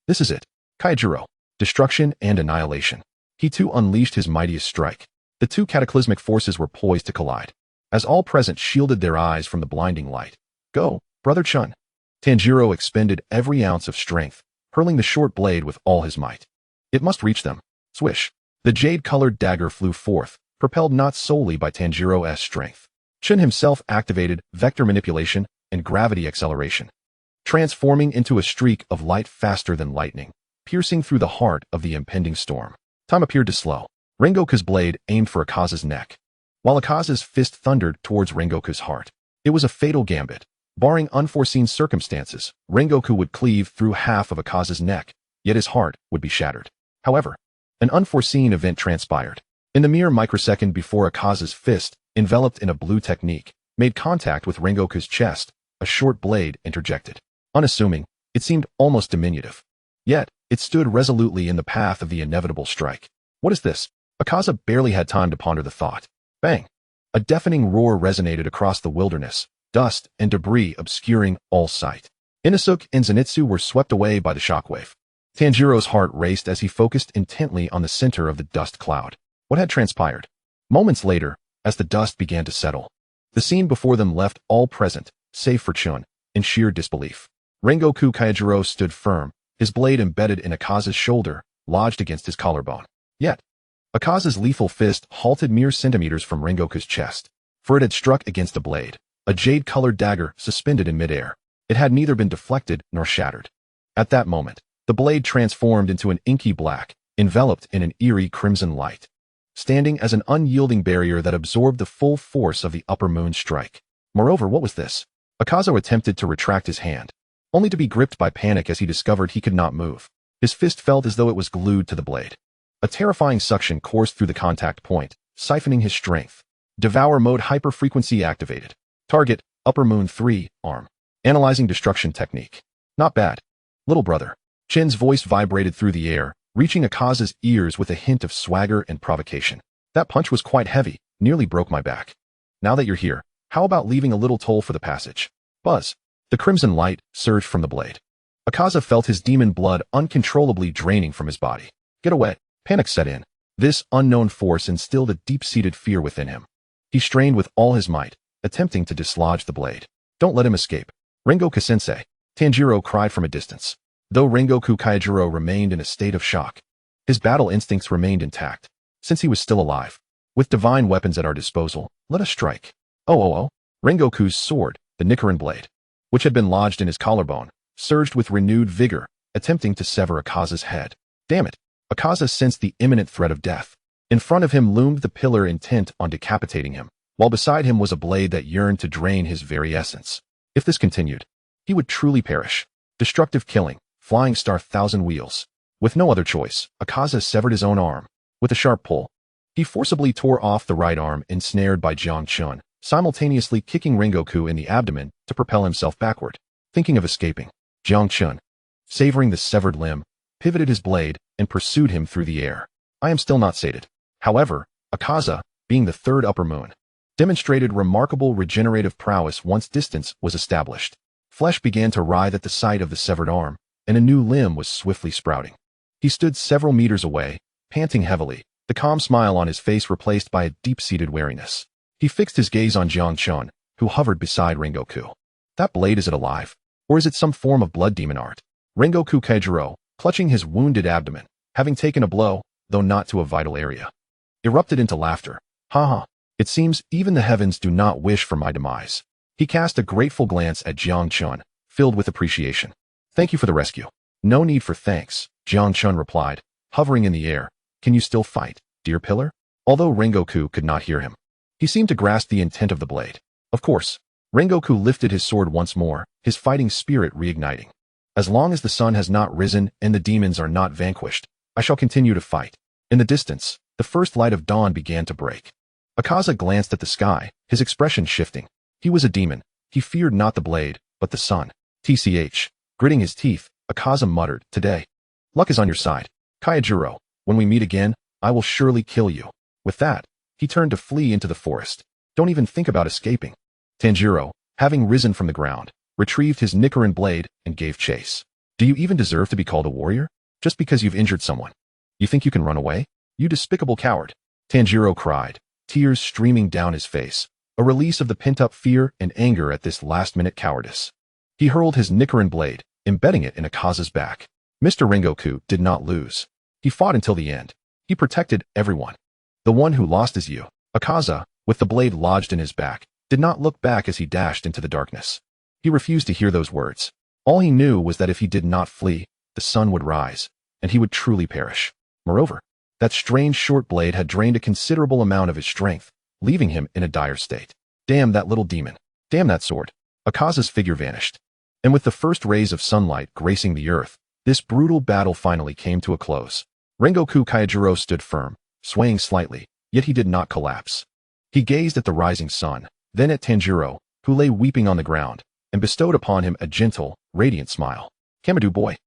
Speaker 1: This is it. Kyujiro. Destruction and annihilation. He too unleashed his mightiest strike. The two cataclysmic forces were poised to collide, as all present shielded their eyes from the blinding light. Go, Brother Chun. Tanjiro expended every ounce of strength, hurling the short blade with all his might. It must reach them. Swish. The jade-colored dagger flew forth, propelled not solely by Tanjiro's strength. Chun himself activated vector manipulation and gravity acceleration, transforming into a streak of light faster than lightning, piercing through the heart of the impending storm. Time appeared to slow. Rengoku's blade aimed for Akaza's neck, while Akaza's fist thundered towards Rengoku's heart. It was a fatal gambit. Barring unforeseen circumstances, Rengoku would cleave through half of Akaza's neck, yet his heart would be shattered. However, an unforeseen event transpired. In the mere microsecond before Akaza's fist, enveloped in a blue technique, made contact with Rengoku's chest, a short blade interjected. Unassuming, it seemed almost diminutive. Yet, it stood resolutely in the path of the inevitable strike. What is this? Akaza barely had time to ponder the thought. Bang! A deafening roar resonated across the wilderness, dust and debris obscuring all sight. Inosuke and Zenitsu were swept away by the shockwave. Tanjiro's heart raced as he focused intently on the center of the dust cloud. What had transpired? Moments later, as the dust began to settle, the scene before them left all present, save for Chun, in sheer disbelief. Rengoku Kaijiro stood firm, his blade embedded in Akaza's shoulder, lodged against his collarbone. Yet, Akaza's lethal fist halted mere centimeters from Rengoku's chest, for it had struck against the blade, a jade-colored dagger suspended in midair. It had neither been deflected nor shattered. At that moment, the blade transformed into an inky black, enveloped in an eerie crimson light, standing as an unyielding barrier that absorbed the full force of the upper moon strike. Moreover, what was this? Akaza attempted to retract his hand, only to be gripped by panic as he discovered he could not move. His fist felt as though it was glued to the blade. A terrifying suction coursed through the contact point, siphoning his strength. Devour mode hyper-frequency activated. Target, upper moon 3, arm. Analyzing destruction technique. Not bad. Little brother. Chen's voice vibrated through the air, reaching Akaza's ears with a hint of swagger and provocation. That punch was quite heavy, nearly broke my back. Now that you're here, how about leaving a little toll for the passage? Buzz. The crimson light surged from the blade. Akaza felt his demon blood uncontrollably draining from his body. Get away. Panic set in. This unknown force instilled a deep-seated fear within him. He strained with all his might, attempting to dislodge the blade. Don't let him escape. Rengoku-sensei, Tanjiro cried from a distance. Though Rengoku Kaijiro remained in a state of shock, his battle instincts remained intact. Since he was still alive, with divine weapons at our disposal, let us strike. Oh. Rengoku's sword, the Nichiren blade, which had been lodged in his collarbone, surged with renewed vigor, attempting to sever Akaza's head. Damn it! Akaza sensed the imminent threat of death. In front of him loomed the pillar intent on decapitating him, while beside him was a blade that yearned to drain his very essence. If this continued, he would truly perish. Destructive killing, flying star thousand wheels. With no other choice, Akaza severed his own arm. With a sharp pull, he forcibly tore off the right arm ensnared by Jiang Chen, simultaneously kicking Rengoku in the abdomen to propel himself backward. Thinking of escaping, Jiang Chen, savoring the severed limb, pivoted his blade and pursued him through the air. I am still not sated. However, Akaza, being the third upper moon, demonstrated remarkable regenerative prowess once distance was established. Flesh began to writhe at the sight of the severed arm, and a new limb was swiftly sprouting. He stood several meters away, panting heavily, the calm smile on his face replaced by a deep-seated wariness. He fixed his gaze on Jiang Chen, who hovered beside Rengoku. That blade, is it alive? Or is it some form of blood demon art? Rengoku Kaijiro, clutching his wounded abdomen, having taken a blow, though not to a vital area, erupted into laughter. Ha. It seems even the heavens do not wish for my demise. He cast a grateful glance at Jiang Chen, filled with appreciation. Thank you for the rescue. No need for thanks, Jiang Chen replied, hovering in the air. Can you still fight, dear pillar? Although Rengoku could not hear him, he seemed to grasp the intent of the blade. Of course. Rengoku lifted his sword once more, his fighting spirit reigniting. As long as the sun has not risen and the demons are not vanquished, I shall continue to fight. In the distance, the first light of dawn began to break. Akaza glanced at the sky, his expression shifting. He was a demon. He feared not the blade, but the sun. TCH. Gritting his teeth, Akaza muttered, today, luck is on your side. Kaijiro, when we meet again, I will surely kill you. With that, he turned to flee into the forest. Don't even think about escaping. Tanjiro, having risen from the ground, retrieved his Nichiren blade and gave chase. Do you even deserve to be called a warrior? Just because you've injured someone. You think you can run away? You despicable coward. Tanjiro cried, tears streaming down his face, a release of the pent-up fear and anger at this last-minute cowardice. He hurled his Nichiren blade, embedding it in Akaza's back. Mr. Rengoku did not lose. He fought until the end. He protected everyone. The one who lost is you. Akaza, with the blade lodged in his back, did not look back as he dashed into the darkness. He refused to hear those words. All he knew was that if he did not flee, the sun would rise, and he would truly perish. Moreover, that strange short blade had drained a considerable amount of his strength, leaving him in a dire state. Damn that little demon. Damn that sword. Akaza's figure vanished. And with the first rays of sunlight gracing the earth, this brutal battle finally came to a close. Rengoku Kaijiro stood firm, swaying slightly, yet he did not collapse. He gazed at the rising sun, then at Tanjiro, who lay weeping on the ground, and bestowed upon him a gentle, radiant smile. Kamadu boy,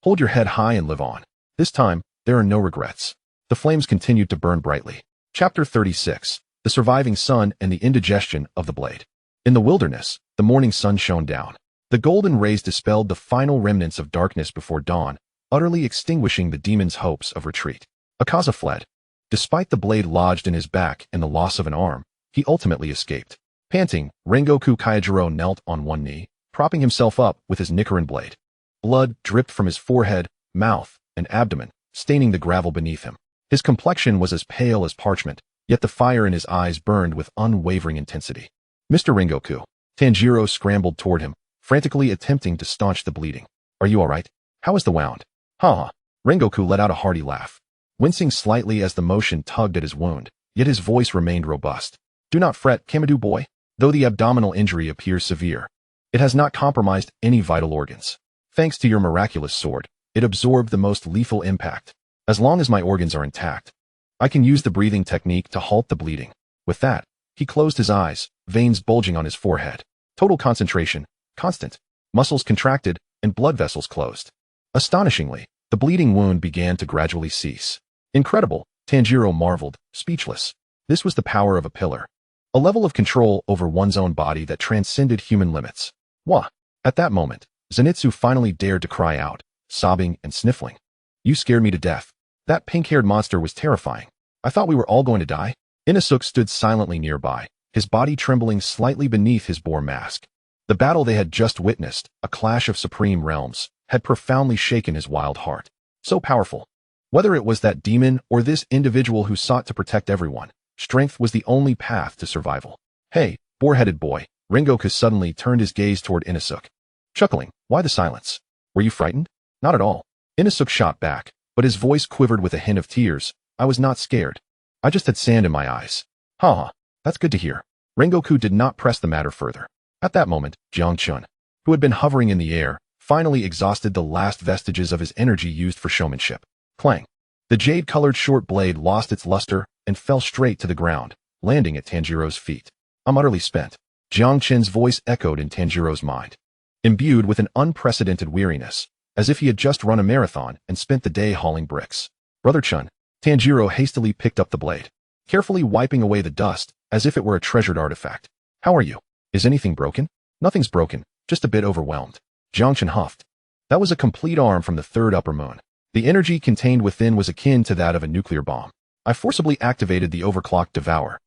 Speaker 1: hold your head high and live on. This time, there are no regrets. The flames continued to burn brightly. Chapter 36. The Surviving Sun and the Indigestion of the Blade. In the wilderness, the morning sun shone down. The golden rays dispelled the final remnants of darkness before dawn, utterly extinguishing the demon's hopes of retreat. Akaza fled. Despite the blade lodged in his back and the loss of an arm, he ultimately escaped. Panting, Rengoku Kaijiro knelt on one knee, propping himself up with his Nichiren blade. Blood dripped from his forehead, mouth, and abdomen, staining the gravel beneath him. His complexion was as pale as parchment, yet the fire in his eyes burned with unwavering intensity. Mr. Rengoku. Tanjiro scrambled toward him, frantically attempting to staunch the bleeding. Are you all right? How is the wound? Ha! Rengoku let out a hearty laugh, wincing slightly as the motion tugged at his wound, yet his voice remained robust. Do not fret, Kamadu boy. Though the abdominal injury appears severe, it has not compromised any vital organs. Thanks to your miraculous sword, it absorbed the most lethal impact. As long as my organs are intact, I can use the breathing technique to halt the bleeding. With that, he closed his eyes, veins bulging on his forehead. Total concentration, constant. Muscles contracted, and blood vessels closed. Astonishingly, the bleeding wound began to gradually cease. Incredible, Tanjiro marveled, speechless. This was the power of a pillar. A level of control over one's own body that transcended human limits. Wah! At that moment, Zenitsu finally dared to cry out, sobbing and sniffling. You scared me to death. That pink-haired monster was terrifying. I thought we were all going to die. Inosuke stood silently nearby, his body trembling slightly beneath his boar mask. The battle they had just witnessed, a clash of supreme realms, had profoundly shaken his wild heart. So powerful. Whether it was that demon or this individual who sought to protect everyone, strength was the only path to survival. Hey, boar-headed boy, Rengoku suddenly turned his gaze toward Inosuke. Chuckling, why the silence? Were you frightened? Not at all. Inosuke shot back, but his voice quivered with a hint of tears. I was not scared. I just had sand in my eyes. Ha, that's good to hear. Rengoku did not press the matter further. At that moment, Jiang Chen, who had been hovering in the air, finally exhausted the last vestiges of his energy used for showmanship. Clang. The jade-colored short blade lost its luster and fell straight to the ground, landing at Tanjiro's feet. I'm utterly spent. Jiang Chen's voice echoed in Tanjiro's mind. Imbued with an unprecedented weariness, as if he had just run a marathon and spent the day hauling bricks. Brother Chen. Tanjiro hastily picked up the blade, carefully wiping away the dust as if it were a treasured artifact. How are you? Is anything broken? Nothing's broken, just a bit overwhelmed. Jiang Chen huffed. That was a complete arm from the third upper moon. The energy contained within was akin to that of a nuclear bomb. I forcibly activated the overclocked devour,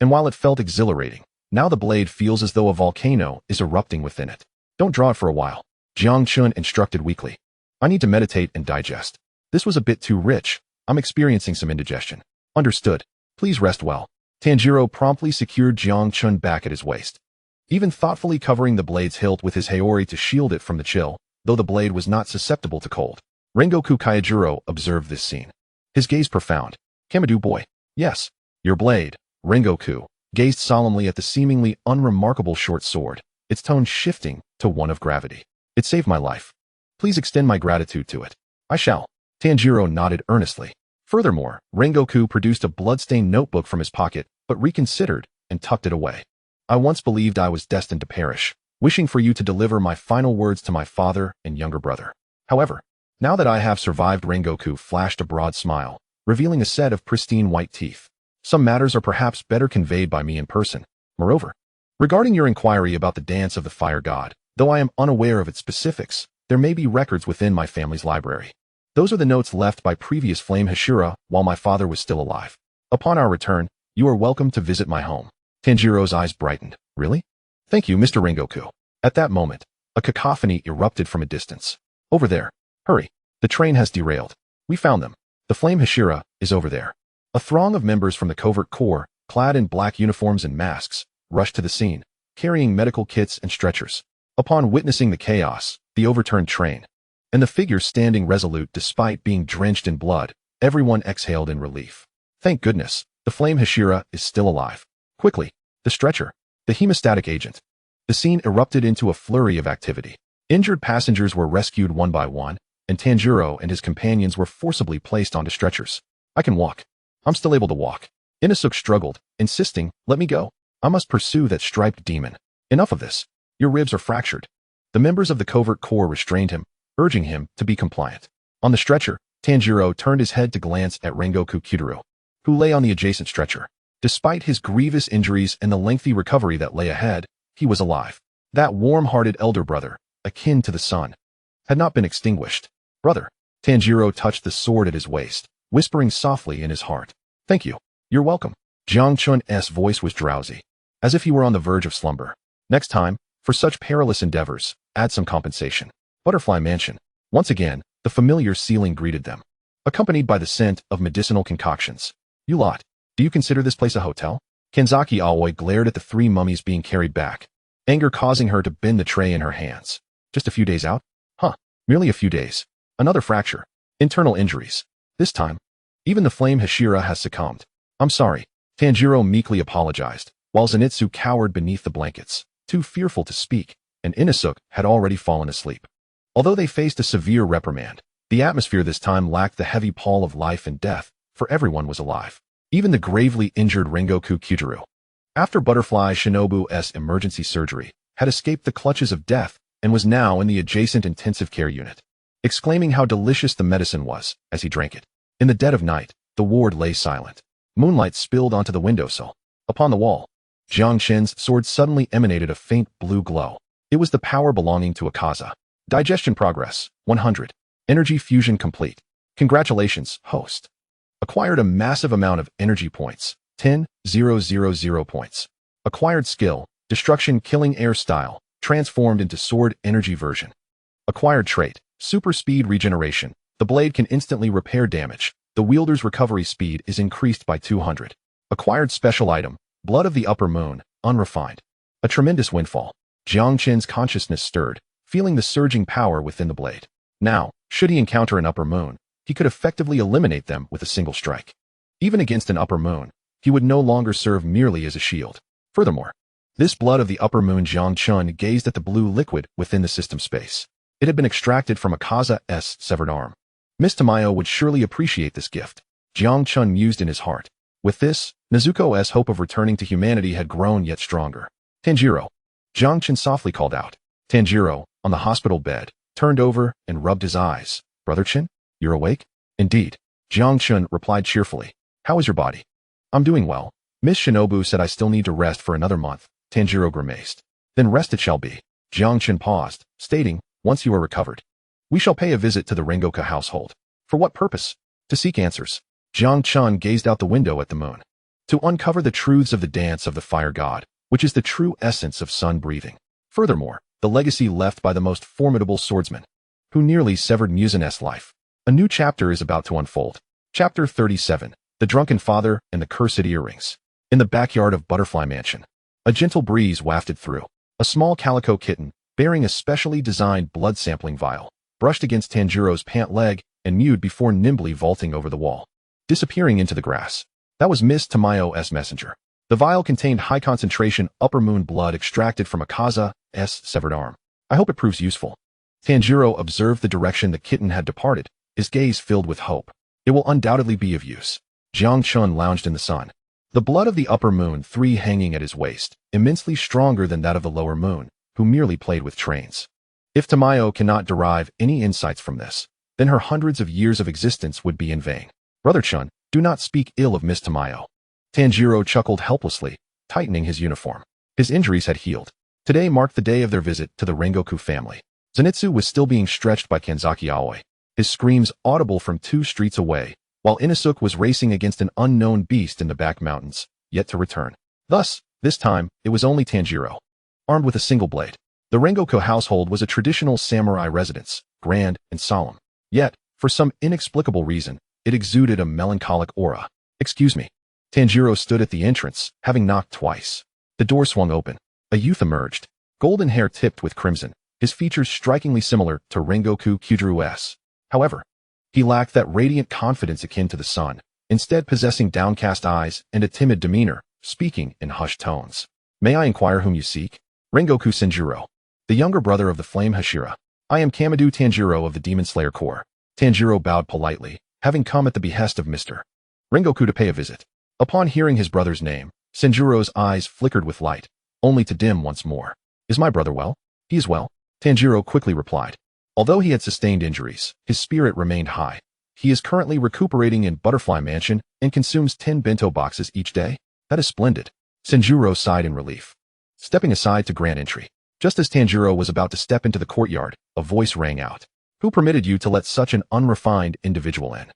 Speaker 1: and while it felt exhilarating, now the blade feels as though a volcano is erupting within it. Don't draw it for a while, Jiang Chen instructed weakly. I need to meditate and digest. This was a bit too rich. I'm experiencing some indigestion. Understood. Please rest well. Tanjiro promptly secured Jiang Chen back at his waist, even thoughtfully covering the blade's hilt with his haori to shield it from the chill, though the blade was not susceptible to cold. Rengoku Kaijiro observed this scene, his gaze profound. Kamadu boy. Yes, your blade. Rengoku gazed solemnly at the seemingly unremarkable short sword, its tone shifting to one of gravity. It saved my life. Please extend my gratitude to it. I shall. Tanjiro nodded earnestly. Furthermore, Rengoku produced a blood-stained notebook from his pocket, but reconsidered and tucked it away. I once believed I was destined to perish, wishing for you to deliver my final words to my father and younger brother. However, now that I have survived, Rengoku flashed a broad smile, revealing a set of pristine white teeth. Some matters are perhaps better conveyed by me in person. Moreover, regarding your inquiry about the dance of the fire god, though I am unaware of its specifics, there may be records within my family's library. Those are the notes left by previous Flame Hashira while my father was still alive. Upon our return, you are welcome to visit my home. Tanjiro's eyes brightened. Really? Thank you, Mr. Rengoku. At that moment, a cacophony erupted from a distance. Over there. Hurry. The train has derailed. We found them. The Flame Hashira is over there. A throng of members from the Covert Corps, clad in black uniforms and masks, rushed to the scene, carrying medical kits and stretchers. Upon witnessing the chaos, the overturned train, and the figure standing resolute despite being drenched in blood, everyone exhaled in relief. Thank goodness, the Flame Hashira is still alive. Quickly, the stretcher, the hemostatic agent. The scene erupted into a flurry of activity. Injured passengers were rescued one by one, and Tanjiro and his companions were forcibly placed onto stretchers. I can walk. I'm still able to walk. Inosuke struggled, insisting, let me go. I must pursue that striped demon. Enough of this. Your ribs are fractured. The members of the covert corps restrained him, urging him to be compliant. On the stretcher, Tanjiro turned his head to glance at Rengoku Kyutaro, who lay on the adjacent stretcher. Despite his grievous injuries and the lengthy recovery that lay ahead, he was alive. That warm-hearted elder brother, akin to the sun, had not been extinguished. Brother. Tanjiro touched the sword at his waist, whispering softly in his heart. Thank you. You're welcome. Jiang Chen's voice was drowsy, as if he were on the verge of slumber. Next time, for such perilous endeavors, add some compensation. Butterfly Mansion. Once again, the familiar ceiling greeted them, accompanied by the scent of medicinal concoctions. You lot, do you consider this place a hotel? Kanzaki Aoi glared at the three mummies being carried back, anger causing her to bend the tray in her hands. Just a few days out? Huh, merely a few days. Another fracture. Internal injuries. This time, even the flame Hashira has succumbed. I'm sorry. Tanjiro meekly apologized, while Zenitsu cowered beneath the blankets, too fearful to speak, and Inosuke had already fallen asleep. Although they faced a severe reprimand, the atmosphere this time lacked the heavy pall of life and death, for everyone was alive. Even the gravely injured Rengoku Kyutaro, after Butterfly Shinobu's emergency surgery, had escaped the clutches of death and was now in the adjacent intensive care unit, exclaiming how delicious the medicine was as he drank it. In the dead of night, the ward lay silent. Moonlight spilled onto the windowsill. Upon the wall, Jiang Chen's sword suddenly emanated a faint blue glow. It was the power belonging to Akaza. Digestion progress, 100. Energy fusion complete. Congratulations, host. Acquired a massive amount of energy points, 10,000 points. Acquired skill, destruction killing air style, transformed into sword energy version. Acquired trait, super speed regeneration. The blade can instantly repair damage. The wielder's recovery speed is increased by 200. Acquired special item, Blood of the Upper Moon, unrefined. A tremendous windfall. Jiang Chen's consciousness stirred, feeling the surging power within the blade. Now, should he encounter an upper moon, he could effectively eliminate them with a single strike. Even against an upper moon, he would no longer serve merely as a shield. Furthermore, this Blood of the Upper Moon. Jiang Chen gazed at the blue liquid within the system space. It had been extracted from Akaza's severed arm. Miss Tamayo would surely appreciate this gift, Jiang Chen mused in his heart. With this, Nezuko's hope of returning to humanity had grown yet stronger. Tanjiro. Jiang Chen softly called out. Tanjiro, on the hospital bed, turned over and rubbed his eyes. Brother Chen, you're awake? Indeed. Jiang Chen replied cheerfully. How is your body? I'm doing well. Miss Shinobu said I still need to rest for another month. Tanjiro grimaced. Then rest it shall be. Jiang Chen paused, stating, once you are recovered, we shall pay a visit to the Rengoku household. For what purpose? To seek answers. Jiang Chen gazed out the window at the moon. To uncover the truths of the dance of the fire god, which is the true essence of sun breathing. Furthermore, the legacy left by the most formidable swordsman, who nearly severed Muzan's life. A new chapter is about to unfold. Chapter 37, The Drunken Father and the Cursed Earrings. In the backyard of Butterfly Mansion, a gentle breeze wafted through. A small calico kitten, bearing a specially designed blood sampling vial, brushed against Tanjiro's pant leg and mewed before nimbly vaulting over the wall, disappearing into the grass. That was Miss Tamayo's messenger. The vial contained high-concentration upper moon blood extracted from Akaza's severed arm. I hope it proves useful. Tanjiro observed the direction the kitten had departed, his gaze filled with hope. It will undoubtedly be of use. Jiang Chen lounged in the sun. The blood of the upper moon, 3 hanging at his waist, immensely stronger than that of the lower moon, who merely played with trains. If Tamayo cannot derive any insights from this, then her hundreds of years of existence would be in vain. Brother Chun, do not speak ill of Miss Tamayo. Tanjiro chuckled helplessly, tightening his uniform. His injuries had healed. Today marked the day of their visit to the Rengoku family. Zenitsu was still being stretched by Kanzaki Aoi, his screams audible from 2 streets away, while Inosuke was racing against an unknown beast in the back mountains, yet to return. Thus, this time, it was only Tanjiro, armed with a single blade. The Rengoku household was a traditional samurai residence, grand and solemn. Yet, for some inexplicable reason, it exuded a melancholic aura. Excuse me. Tanjiro stood at the entrance, having knocked twice. The door swung open. A youth emerged, golden hair tipped with crimson, his features strikingly similar to Rengoku Kyudaru's. However, he lacked that radiant confidence akin to the sun, instead possessing downcast eyes and a timid demeanor, speaking in hushed tones. May I inquire whom you seek? Rengoku Senjuro, the younger brother of the flame Hashira. I am Kamadu Tanjiro of the Demon Slayer Corps. Tanjiro bowed politely, having come at the behest of Mr. Rengoku to pay a visit. Upon hearing his brother's name, Sanjuro's eyes flickered with light, only to dim once more. Is my brother well? He is well, Tanjiro quickly replied. Although he had sustained injuries, his spirit remained high. He is currently recuperating in Butterfly Mansion and consumes 10 bento boxes each day. That is splendid. Sanjuro sighed in relief. Stepping aside to grant entry. Just as Tanjiro was about to step into the courtyard, a voice rang out. Who permitted you to let such an unrefined individual in?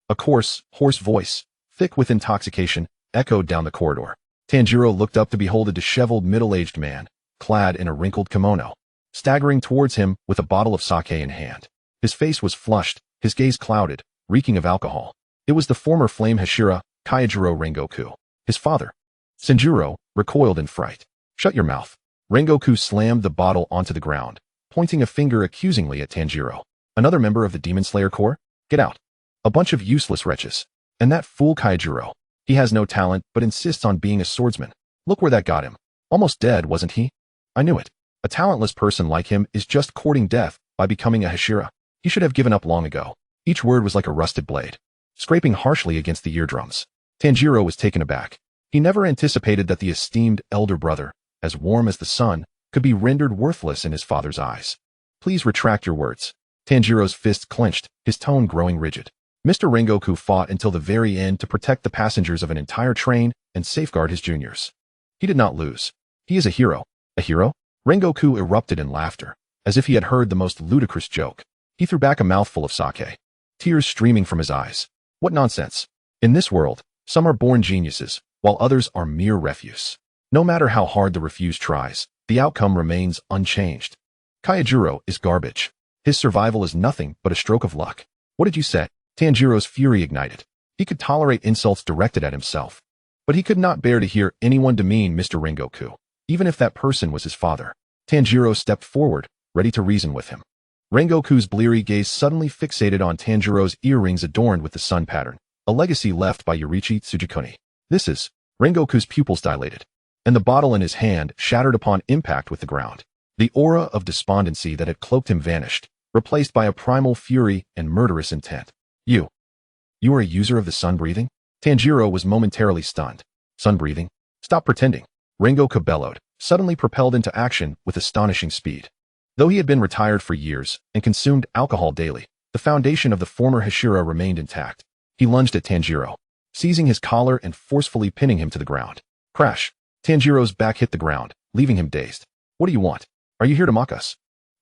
Speaker 1: A coarse, hoarse voice, thick with intoxication, echoed down the corridor. Tanjiro looked up to behold a disheveled middle-aged man, clad in a wrinkled kimono, staggering towards him with a bottle of sake in hand. His face was flushed, his gaze clouded, reeking of alcohol. It was the former flame Hashira, Kyojuro Rengoku, his father. Sanjuro recoiled in fright. Shut your mouth. Rengoku slammed the bottle onto the ground, pointing a finger accusingly at Tanjiro. Another member of the Demon Slayer Corps? Get out. A bunch of useless wretches. And that fool Kyojuro. He has no talent but insists on being a swordsman. Look where that got him. Almost dead, wasn't he? I knew it. A talentless person like him is just courting death by becoming a Hashira. He should have given up long ago. Each word was like a rusted blade, scraping harshly against the eardrums. Tanjiro was taken aback. He never anticipated that the esteemed elder brother, as warm as the sun, could be rendered worthless in his father's eyes. Please retract your words. Tanjiro's fists clenched, his tone growing rigid. Mr. Rengoku fought until the very end to protect the passengers of an entire train and safeguard his juniors. He did not lose. He is a hero. A hero? Rengoku erupted in laughter, as if he had heard the most ludicrous joke. He threw back a mouthful of sake, tears streaming from his eyes. What nonsense. In this world, some are born geniuses, while others are mere refuse. No matter how hard the refuse tries, the outcome remains unchanged. Kyojuro is garbage. His survival is nothing but a stroke of luck. What did you say? Tanjiro's fury ignited. He could tolerate insults directed at himself, but he could not bear to hear anyone demean Mr. Rengoku, even if that person was his father. Tanjiro stepped forward, ready to reason with him. Rengoku's bleary gaze suddenly fixated on Tanjiro's earrings adorned with the sun pattern, a legacy left by Yoriichi Tsujikuni. This is. Rengoku's pupils dilated, and the bottle in his hand shattered upon impact with the ground. The aura of despondency that had cloaked him vanished, replaced by a primal fury and murderous intent. You are a user of the sun breathing? Tanjiro was momentarily stunned. Sun breathing? Stop pretending. Rengoku bellowed, suddenly propelled into action with astonishing speed. Though he had been retired for years and consumed alcohol daily, the foundation of the former Hashira remained intact. He lunged at Tanjiro, seizing his collar and forcefully pinning him to the ground. Crash! Tanjiro's back hit the ground, leaving him dazed. What do you want? Are you here to mock us?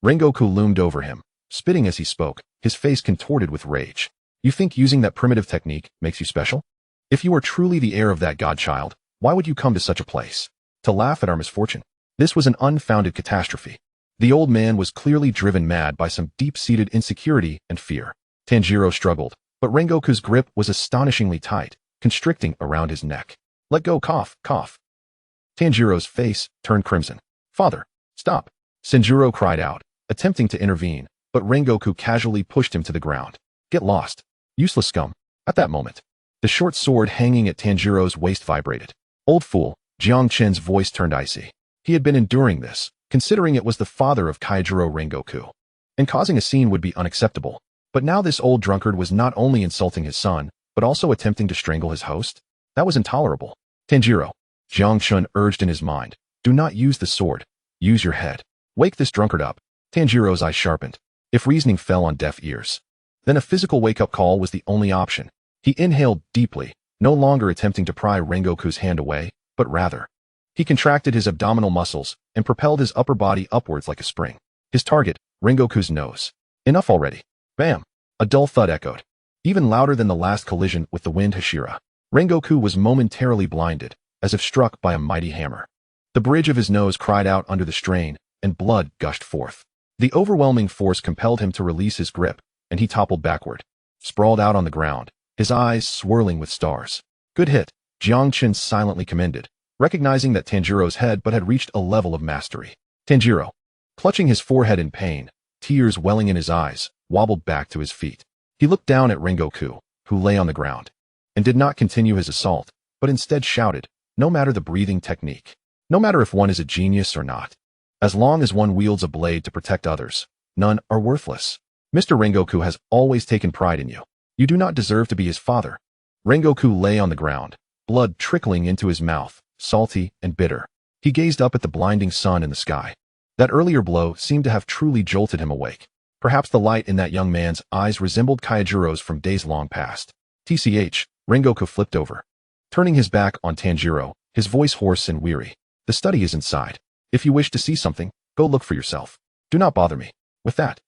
Speaker 1: Rengoku loomed over him, spitting as he spoke, his face contorted with rage. You think using that primitive technique makes you special? If you are truly the heir of that godchild, why would you come to such a place? To laugh at our misfortune? This was an unfounded catastrophe. The old man was clearly driven mad by some deep-seated insecurity and fear. Tanjiro struggled, but Rengoku's grip was astonishingly tight, constricting around his neck. Let go, cough, cough. Tanjiro's face turned crimson. Father, stop. Sanjuro cried out, attempting to intervene, but Rengoku casually pushed him to the ground. Get lost. Useless scum. At that moment, the short sword hanging at Tanjiro's waist vibrated. Old fool, Jiang Chen's voice turned icy. He had been enduring this, considering it was the father of Kyojuro Rengoku, and causing a scene would be unacceptable. But now this old drunkard was not only insulting his son, but also attempting to strangle his host? That was intolerable. Tanjiro, Jiang Chen urged in his mind, do not use the sword. Use your head. Wake this drunkard up. Tanjiro's eyes sharpened. If reasoning fell on deaf ears, then a physical wake-up call was the only option. He inhaled deeply, no longer attempting to pry Rengoku's hand away, but rather, he contracted his abdominal muscles and propelled his upper body upwards like a spring. His target, Rengoku's nose. Enough already. Bam! A dull thud echoed, even louder than the last collision with the wind Hashira. Rengoku was momentarily blinded, as if struck by a mighty hammer. The bridge of his nose cried out under the strain, and blood gushed forth. The overwhelming force compelled him to release his grip, and he toppled backward, sprawled out on the ground, his eyes swirling with stars. Good hit, Jiang Chen silently commended, recognizing that Tanjiro's head but had reached a level of mastery. Tanjiro, clutching his forehead in pain, tears welling in his eyes, wobbled back to his feet. He looked down at Rengoku, who lay on the ground, and did not continue his assault, but instead shouted, no matter the breathing technique, no matter if one is a genius or not, as long as one wields a blade to protect others, none are worthless. Mr. Rengoku has always taken pride in you. You do not deserve to be his father. Rengoku lay on the ground, blood trickling into his mouth, salty and bitter. He gazed up at the blinding sun in the sky. That earlier blow seemed to have truly jolted him awake. Perhaps the light in that young man's eyes resembled Kaijuro's from days long past. TCH, Rengoku flipped over. Turning his back on Tanjiro, his voice hoarse and weary. The study is inside. If you wish to see something, go look for yourself. Do not bother me. With that,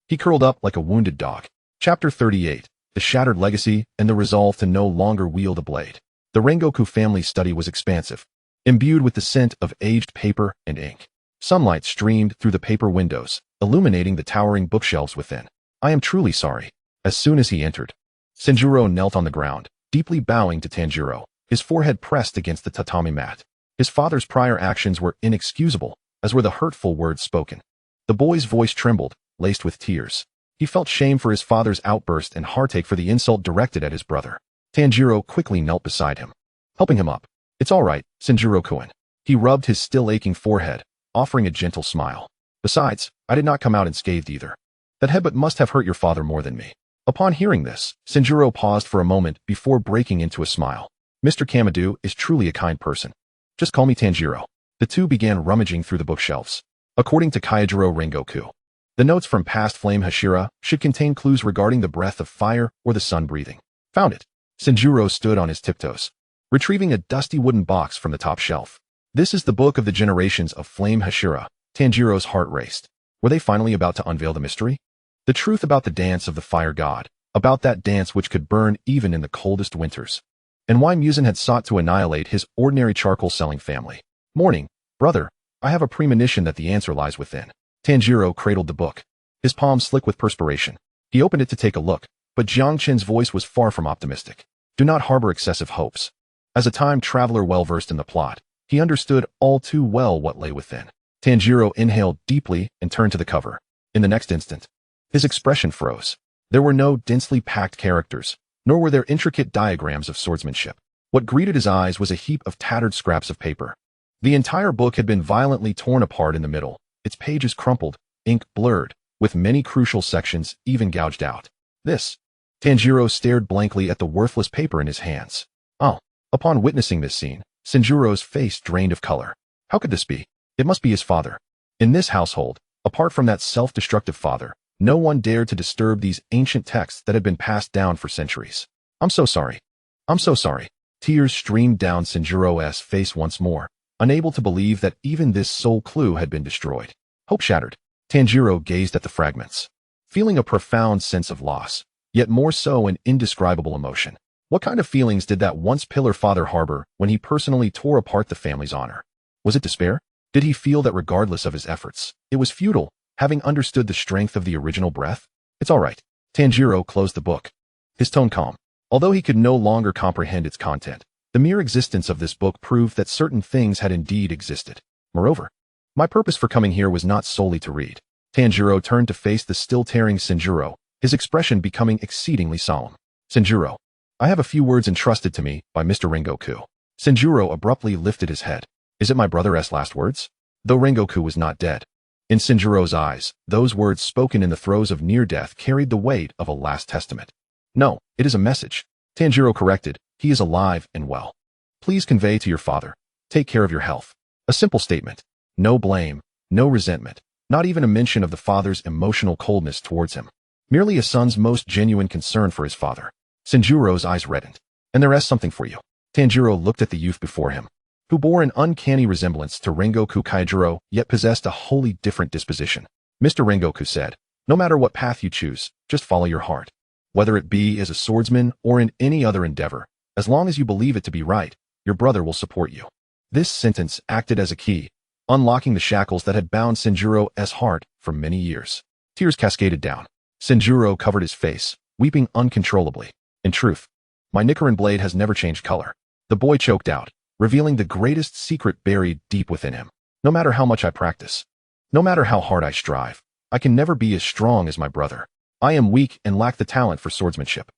Speaker 1: he curled up like a wounded dog. Chapter 38. The Shattered Legacy and the Resolve to No Longer Wield a Blade. The Rengoku family's study was expansive, imbued with the scent of aged paper and ink. Sunlight streamed through the paper windows, illuminating the towering bookshelves within. I am truly sorry. As soon as he entered, Sanjuro knelt on the ground, deeply bowing to Tanjiro, his forehead pressed against the tatami mat. His father's prior actions were inexcusable, as were the hurtful words spoken. The boy's voice trembled, laced with tears. He felt shame for his father's outburst and heartache for the insult directed at his brother. Tanjiro quickly knelt beside him, helping him up. It's all right, Sanjuro-kun. He rubbed his still aching forehead, offering a gentle smile. Besides, I did not come out unscathed either. That headbutt must have hurt your father more than me. Upon hearing this, Sanjuro paused for a moment before breaking into a smile. Mr. Kamadu is truly a kind person. Just call me Tanjiro. The two began rummaging through the bookshelves. According to Kaijiro Rengoku, the notes from past Flame Hashira should contain clues regarding the breath of fire or the sun breathing. Found it. Sanjuro stood on his tiptoes, retrieving a dusty wooden box from the top shelf. This is the book of the generations of Flame Hashira. Tanjiro's heart raced. Were they finally about to unveil the mystery? The truth about the dance of the fire god, about that dance which could burn even in the coldest winters. And why Muzan had sought to annihilate his ordinary charcoal-selling family. Morning, brother, I have a premonition that the answer lies within. Tanjiro cradled the book, his palms slick with perspiration. He opened it to take a look, but Jiang Chen's voice was far from optimistic. Do not harbor excessive hopes. As a time traveler well-versed in the plot, he understood all too well what lay within. Tanjiro inhaled deeply and turned to the cover. In the next instant, his expression froze. There were no densely packed characters, nor were there intricate diagrams of swordsmanship. What greeted his eyes was a heap of tattered scraps of paper. The entire book had been violently torn apart in the middle, its pages crumpled, ink blurred, with many crucial sections even gouged out. This. Tanjiro stared blankly at the worthless paper in his hands. Oh. Upon witnessing this scene, Sanjuro's face drained of color. How could this be? It must be his father. In this household, apart from that self-destructive father, no one dared to disturb these ancient texts that had been passed down for centuries. I'm so sorry. I'm so sorry. Tears streamed down Sanjuro's face once more, unable to believe that even this sole clue had been destroyed. Hope shattered. Tanjiro gazed at the fragments, feeling a profound sense of loss, yet more so an indescribable emotion. What kind of feelings did that once pillar father harbor when he personally tore apart the family's honor? Was it despair? Did he feel that regardless of his efforts, it was futile, having understood the strength of the original breath? It's all right. Tanjiro closed the book, his tone calm. Although he could no longer comprehend its content, the mere existence of this book proved that certain things had indeed existed. Moreover, my purpose for coming here was not solely to read. Tanjiro turned to face the still tearing Sanjuro, his expression becoming exceedingly solemn. Sanjuro, I have a few words entrusted to me by Mr. Rengoku. Sanjuro abruptly lifted his head. Is it my brother's last words? Though Rengoku was not dead, in Sanjuro's eyes, those words spoken in the throes of near death carried the weight of a last testament. No, it is a message. Tanjiro corrected. He is alive and well. Please convey to your father. Take care of your health. A simple statement. No blame, no resentment, not even a mention of the father's emotional coldness towards him. Merely a son's most genuine concern for his father. Sanjuro's eyes reddened. And there is something for you. Tanjiro looked at the youth before him, who bore an uncanny resemblance to Rengoku Kaijiro, yet possessed a wholly different disposition. Mr. Rengoku said, no matter what path you choose, just follow your heart. Whether it be as a swordsman or in any other endeavor, as long as you believe it to be right, your brother will support you. This sentence acted as a key, unlocking the shackles that had bound Sanjuro's heart for many years. Tears cascaded down. Sanjuro covered his face, weeping uncontrollably. In truth, my Nichiren blade has never changed color. The boy choked out, revealing the greatest secret buried deep within him. No matter how much I practice, no matter how hard I strive, I can never be as strong as my brother. I am weak and lack the talent for swordsmanship.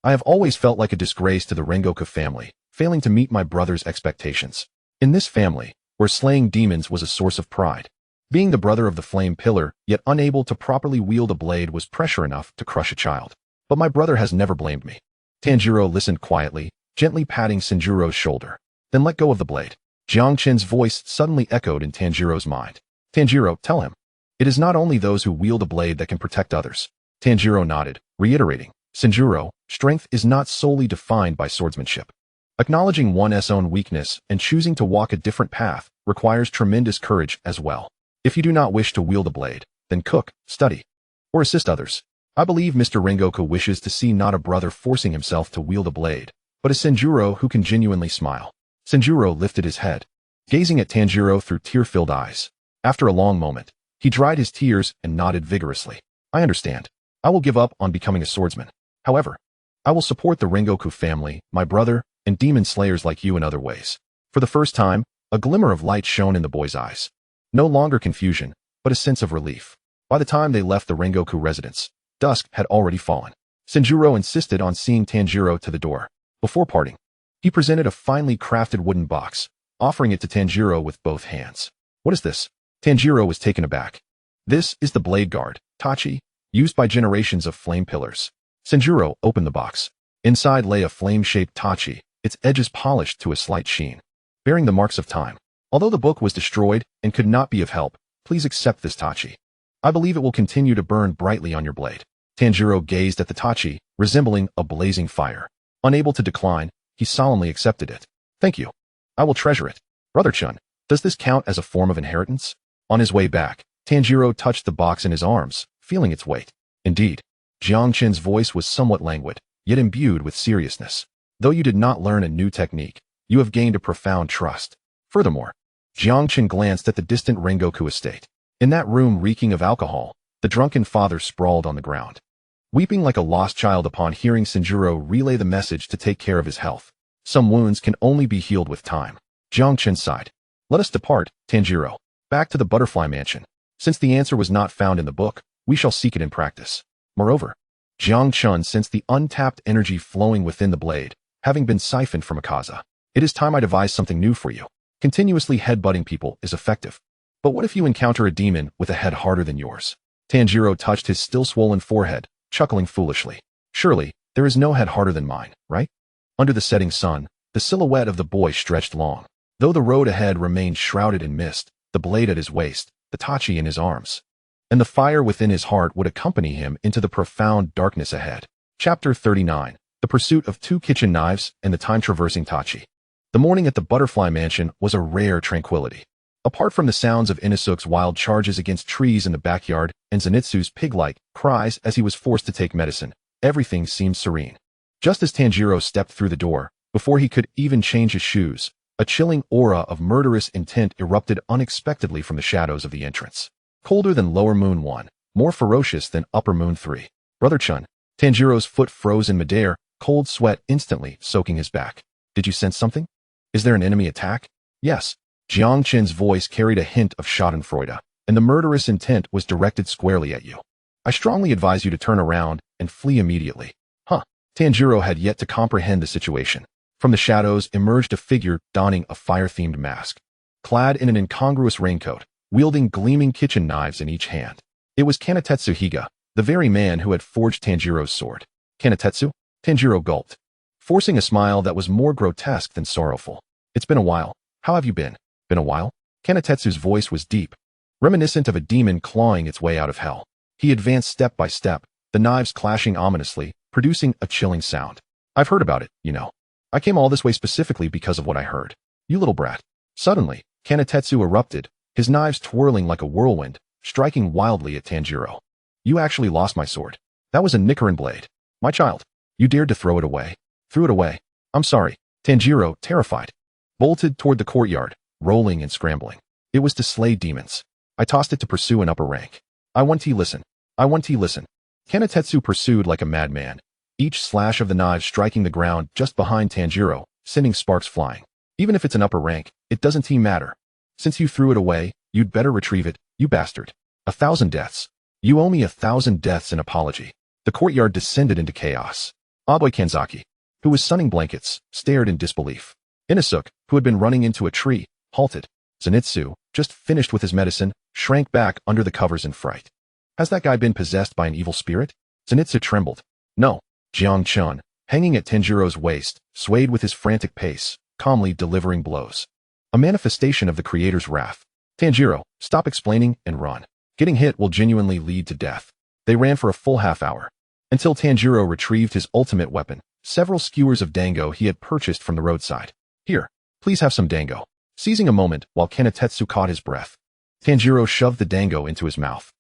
Speaker 1: I have always felt like a disgrace to the Rengoku family, failing to meet my brother's expectations. In this family, where slaying demons was a source of pride, Being the brother of the flame pillar, yet unable to properly wield a blade was pressure enough to crush a child. But my brother has never blamed me. Tanjiro listened quietly, gently patting Sanjuro's shoulder. Then let go of the blade. Jiang Chen's voice suddenly echoed in Tanjiro's mind. Tanjiro, tell him. It is not only those who wield a blade that can protect others. Tanjiro nodded, reiterating, Sanjuro, strength is not solely defined by swordsmanship. Acknowledging one's own weakness and choosing to walk a different path requires tremendous courage as well. If you do not wish to wield a blade, then cook, study, or assist others. I believe Mr. Rengoku wishes to see not a brother forcing himself to wield a blade, but a Sanjuro who can genuinely smile. Sanjuro lifted his head, gazing at Tanjiro through tear-filled eyes. After a long moment, he dried his tears and nodded vigorously. I understand. I will give up on becoming a swordsman. However, I will support the Rengoku family, my brother, and demon slayers like you in other ways. For the first time, a glimmer of light shone in the boy's eyes. No longer confusion, but a sense of relief. By the time they left the Rengoku residence, dusk had already fallen. Sanjuro insisted on seeing Tanjiro to the door. Before parting, he presented a finely crafted wooden box, offering it to Tanjiro with both hands. What is this? Tanjiro was taken aback. This is the blade guard, Tachi, used by generations of flame pillars. Sanjuro opened the box. Inside lay a flame-shaped Tachi, its edges polished to a slight sheen, bearing the marks of time. Although the book was destroyed and could not be of help, please accept this Tachi. I believe it will continue to burn brightly on your blade. Tanjiro gazed at the Tachi, resembling a blazing fire. Unable to decline, he solemnly accepted it. Thank you. I will treasure it. Brother Chun, does this count as a form of inheritance? On his way back, Tanjiro touched the box in his arms, feeling its weight. Indeed, Jiang Chen's voice was somewhat languid, yet imbued with seriousness. Though you did not learn a new technique, you have gained a profound trust. Furthermore, Jiang Chen glanced at the distant Rengoku estate. In that room reeking of alcohol, the drunken father sprawled on the ground, weeping like a lost child upon hearing Sanjuro relay the message to take care of his health. Some wounds can only be healed with time. Jiang Chen sighed. Let us depart, Tanjiro, back to the butterfly mansion. Since the answer was not found in the book, we shall seek it in practice. Moreover, Jiang Chen sensed the untapped energy flowing within the blade, having been siphoned from Akaza. It is time I devise something new for you. Continuously headbutting people is effective. But what if you encounter a demon with a head harder than yours? Tanjiro touched his still-swollen forehead, chuckling foolishly. Surely, there is no head harder than mine, right? Under the setting sun, the silhouette of the boy stretched long. Though the road ahead remained shrouded in mist, the blade at his waist, the Tachi in his arms, and the fire within his heart would accompany him into the profound darkness ahead. Chapter 39. The Pursuit of Two Kitchen Knives and the Time-Traversing Tachi. The morning at the Butterfly Mansion was a rare tranquility. Apart from the sounds of Inosuke's wild charges against trees in the backyard and Zenitsu's pig-like cries as he was forced to take medicine, everything seemed serene. Just as Tanjiro stepped through the door, before he could even change his shoes, a chilling aura of murderous intent erupted unexpectedly from the shadows of the entrance. Colder than Lower Moon 1, more ferocious than Upper Moon 3. Brother Chun, Tanjiro's foot froze in midair, cold sweat instantly soaking his back. Did you sense something? Is there an enemy attack? Yes. Jiang Chen's voice carried a hint of schadenfreude, and the murderous intent was directed squarely at you. I strongly advise you to turn around and flee immediately. Huh. Tanjiro had yet to comprehend the situation. From the shadows emerged a figure donning a fire-themed mask, clad in an incongruous raincoat, wielding gleaming kitchen knives in each hand. It was Kanetetsu Higa, the very man who had forged Tanjiro's sword. Kanetetsu? Tanjiro gulped, forcing a smile that was more grotesque than sorrowful. It's been a while. How have you been? Been a while? Kanetetsu's voice was deep, reminiscent of a demon clawing its way out of hell. He advanced step by step, the knives clashing ominously, producing a chilling sound. I've heard about it, you know. I came all this way specifically because of what I heard. You little brat. Suddenly, Kanetetsu erupted, his knives twirling like a whirlwind, striking wildly at Tanjiro. You actually lost my sword. That was a Nichiren blade. My child. You dared to throw it away. Threw it away. I'm sorry. Tanjiro, terrified, bolted toward the courtyard, rolling and scrambling. It was to slay demons. I tossed it to pursue an upper rank. I want to listen. I want to listen. Kanetetsu pursued like a madman, each slash of the knives striking the ground just behind Tanjiro, sending sparks flying. Even if it's an upper rank, it doesn't matter. Since you threw it away, you'd better retrieve it, you bastard. 1,000 deaths. You owe me 1,000 deaths in apology. The courtyard descended into chaos. Aboy Kanzaki, who was sunning blankets, stared in disbelief. Inosuke, who had been running into a tree, halted, Zenitsu, just finished with his medicine, shrank back under the covers in fright. Has that guy been possessed by an evil spirit? Zenitsu trembled. No. Jiang Chen, hanging at Tanjiro's waist, swayed with his frantic pace, calmly delivering blows. A manifestation of the creator's wrath. Tanjiro, stop explaining and run. Getting hit will genuinely lead to death. They ran for a full half-hour. Until Tanjiro retrieved his ultimate weapon, several skewers of dango he had purchased from the roadside. Here, please have some dango. Seizing a moment while Kanatetsu caught his breath, Tanjiro shoved the dango into his mouth.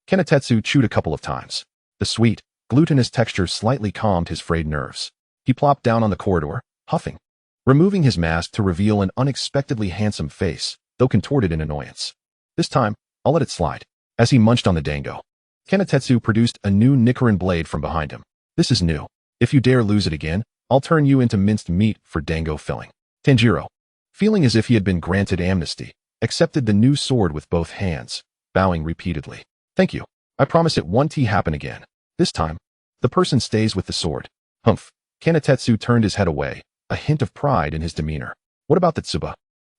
Speaker 1: Kanatetsu chewed a couple of times. The sweet, glutinous texture slightly calmed his frayed nerves. He plopped down on the corridor, huffing, removing his mask to reveal an unexpectedly handsome face, though contorted in annoyance. This time, I'll let it slide. As he munched on the dango, Kanatetsu produced a new Nichiren blade from behind him. This is new. If you dare lose it again, I'll turn you into minced meat for dango filling. Tanjiro, feeling as if he had been granted amnesty, accepted the new sword with both hands, bowing repeatedly. Thank you. I promise it won't happen again. This time, the person stays with the sword. Humph. Kanatetsu turned his head away, a hint of pride in his demeanor. What about the tsuba?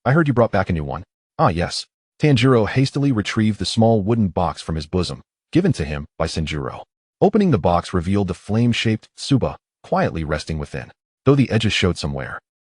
Speaker 1: I heard you brought back a new one. Ah, yes. Tanjiro hastily retrieved the small wooden box from his bosom, given to him by Senjuro. Opening the box revealed the flame-shaped tsuba, quietly resting within. Though the edges showed some wear,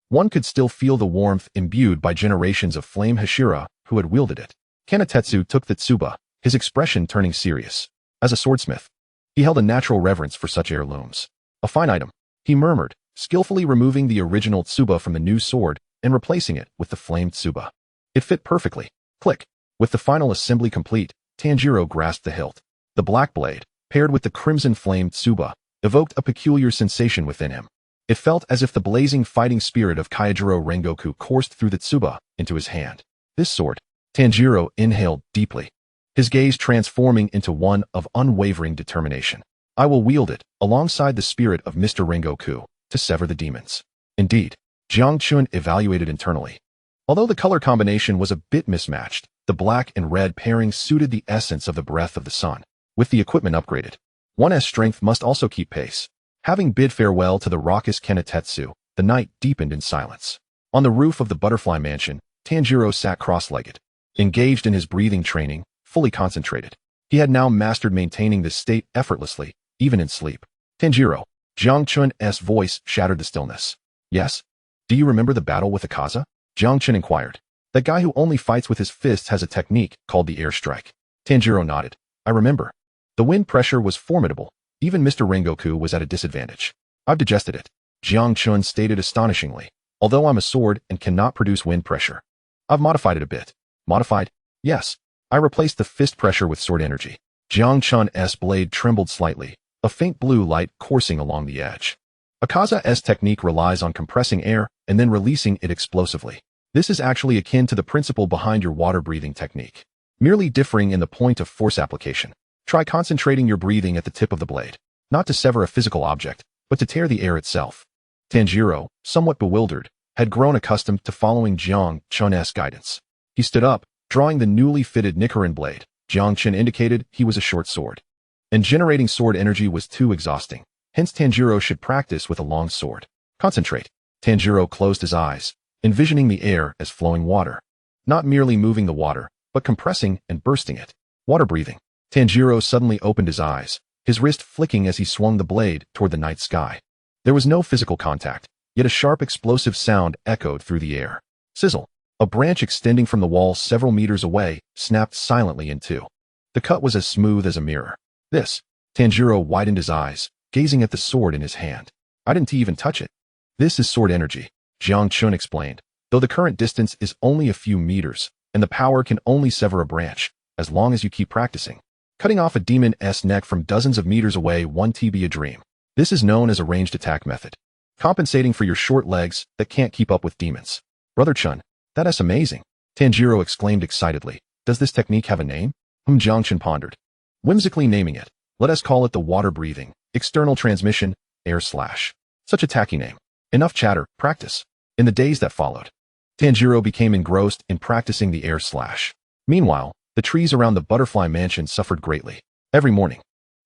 Speaker 1: one could still feel the warmth imbued by generations of flame Hashira who had wielded it. Kanatetsu took the tsuba, his expression turning serious. As a swordsmith, he held a natural reverence for such heirlooms. A fine item, he murmured, skillfully removing the original tsuba from the new sword and replacing it with the flamed tsuba. It fit perfectly. Click. With the final assembly complete, Tanjiro grasped the hilt. The black blade, paired with the crimson flamed tsuba, evoked a peculiar sensation within him. It felt as if the blazing fighting spirit of Kaijiro Rengoku coursed through the tsuba into his hand. This sword. Tanjiro inhaled deeply, his gaze transforming into one of unwavering determination. I will wield it, alongside the spirit of Mr. Rengoku, to sever the demons. Indeed, Jiang Chen evaluated internally. Although the color combination was a bit mismatched, the black and red pairing suited the essence of the breath of the sun. With the equipment upgraded, one's strength must also keep pace. Having bid farewell to the raucous Kanatetsu, the night deepened in silence. On the roof of the butterfly mansion, Tanjiro sat cross-legged, engaged in his breathing training, fully concentrated. He had now mastered maintaining this state effortlessly, even in sleep. Tanjiro, Jiang Chun's voice shattered the stillness. Yes? Do you remember the battle with Akaza? Jiang Chen inquired. That guy who only fights with his fists has a technique called the air strike. Tanjiro nodded. I remember. The wind pressure was formidable. Even Mr. Rengoku was at a disadvantage. I've digested it. Jiang Chen stated astonishingly. Although I'm a sword and cannot produce wind pressure, I've modified it a bit. Modified? Yes. I replaced the fist pressure with sword energy. Jiang Chun's blade trembled slightly, a faint blue light coursing along the edge. Akaza's technique relies on compressing air and then releasing it explosively. This is actually akin to the principle behind your water-breathing technique, merely differing in the point of force application. Try concentrating your breathing at the tip of the blade, not to sever a physical object, but to tear the air itself. Tanjiro, somewhat bewildered, had grown accustomed to following Jiang Chun's guidance. He stood up, drawing the newly fitted Nichiren blade. Jiang Chen indicated he was a short sword, and generating sword energy was too exhausting. Hence Tanjiro should practice with a long sword. Concentrate. Tanjiro closed his eyes, envisioning the air as flowing water. Not merely moving the water, but compressing and bursting it. Water breathing. Tanjiro suddenly opened his eyes, his wrist flicking as he swung the blade toward the night sky. There was no physical contact, yet a sharp explosive sound echoed through the air. Sizzle. A branch extending from the wall several meters away snapped silently in two. The cut was as smooth as a mirror. This. Tanjiro widened his eyes, gazing at the sword in his hand. I didn't even touch it. This is sword energy, Jiang Chen explained, though the current distance is only a few meters, and the power can only sever a branch, as long as you keep practicing. Cutting off a demon's neck from dozens of meters away won't be a dream. This is known as a ranged attack method, compensating for your short legs that can't keep up with demons. Brother Chun, that is amazing, Tanjiro exclaimed excitedly. Does this technique have a name? Jiang Chen pondered, whimsically naming it. Let us call it the water-breathing, external transmission, air slash. Such a tacky name. Enough chatter, practice. In the days that followed, Tanjiro became engrossed in practicing the air slash. Meanwhile, the trees around the butterfly mansion suffered greatly. Every morning,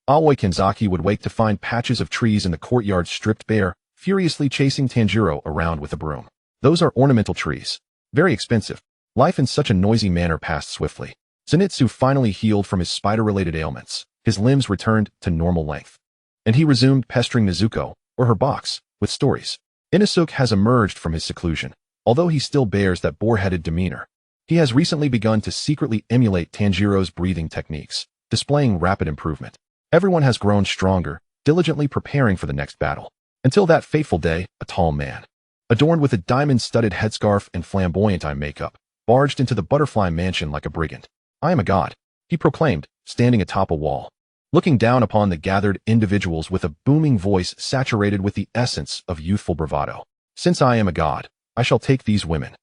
Speaker 1: Aoi Kenzaki would wake to find patches of trees in the courtyard stripped bare, furiously chasing Tanjiro around with a broom. Those are ornamental trees. Very expensive. Life in such a noisy manner passed swiftly. Zenitsu finally healed from his spider-related ailments. His limbs returned to normal length. And he resumed pestering Nezuko, or her box, with stories. Inosuke has emerged from his seclusion. Although he still bears that boar-headed demeanor, he has recently begun to secretly emulate Tanjiro's breathing techniques, displaying rapid improvement. Everyone has grown stronger, diligently preparing for the next battle. Until that fateful day, a tall man, adorned with a diamond-studded headscarf and flamboyant eye makeup, barged into the butterfly mansion like a brigand. "I am a god," he proclaimed, standing atop a wall, looking down upon the gathered individuals with a booming voice saturated with the essence of youthful bravado. "Since I am a god, I shall take these women."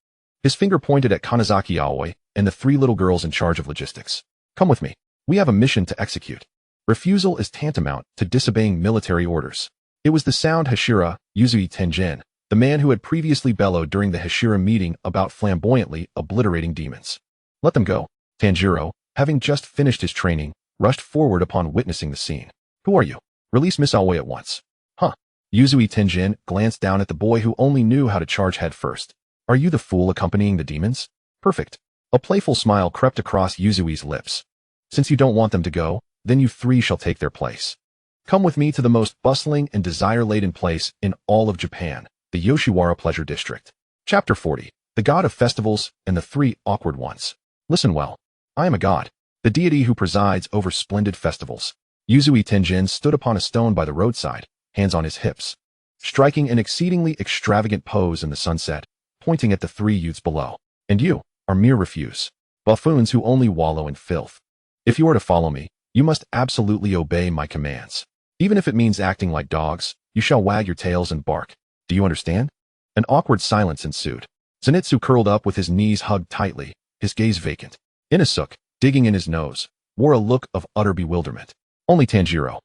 Speaker 1: His finger pointed at Kanazaki Aoi and the 3 little girls in charge of logistics. "Come with me. We have a mission to execute." Refusal is tantamount to disobeying military orders. It was the sound Hashira, Yuzui Tenjin, the man who had previously bellowed during the Hashira meeting about flamboyantly obliterating demons. "Let them go." Tanjiro, having just finished his training, rushed forward upon witnessing the scene. "Who are you? Release Miss Aoi at once." "Huh?" Yuzui Tenjin glanced down at the boy who only knew how to charge head first. "Are you the fool accompanying the demons?" "Perfect." A playful smile crept across Yuzui's lips. "Since you don't want them to go, then you 3 shall take their place. Come with me to the most bustling and desire-laden place in all of Japan, the Yoshiwara Pleasure District." Chapter 40. The God of Festivals and the 3 Awkward Ones. Listen well. I am a god, the deity who presides over splendid festivals. Yuzui Tenjin stood upon a stone by the roadside, hands on his hips, striking an exceedingly extravagant pose in the sunset, pointing at the 3 youths below. "And you are mere refuse, buffoons who only wallow in filth. If you are to follow me, you must absolutely obey my commands. Even if it means acting like dogs, you shall wag your tails and bark. Do you understand?" An awkward silence ensued. Zenitsu curled up with his knees hugged tightly, his gaze vacant. Inosuke, digging in his nose, wore a look of utter bewilderment. Only Tanjiro,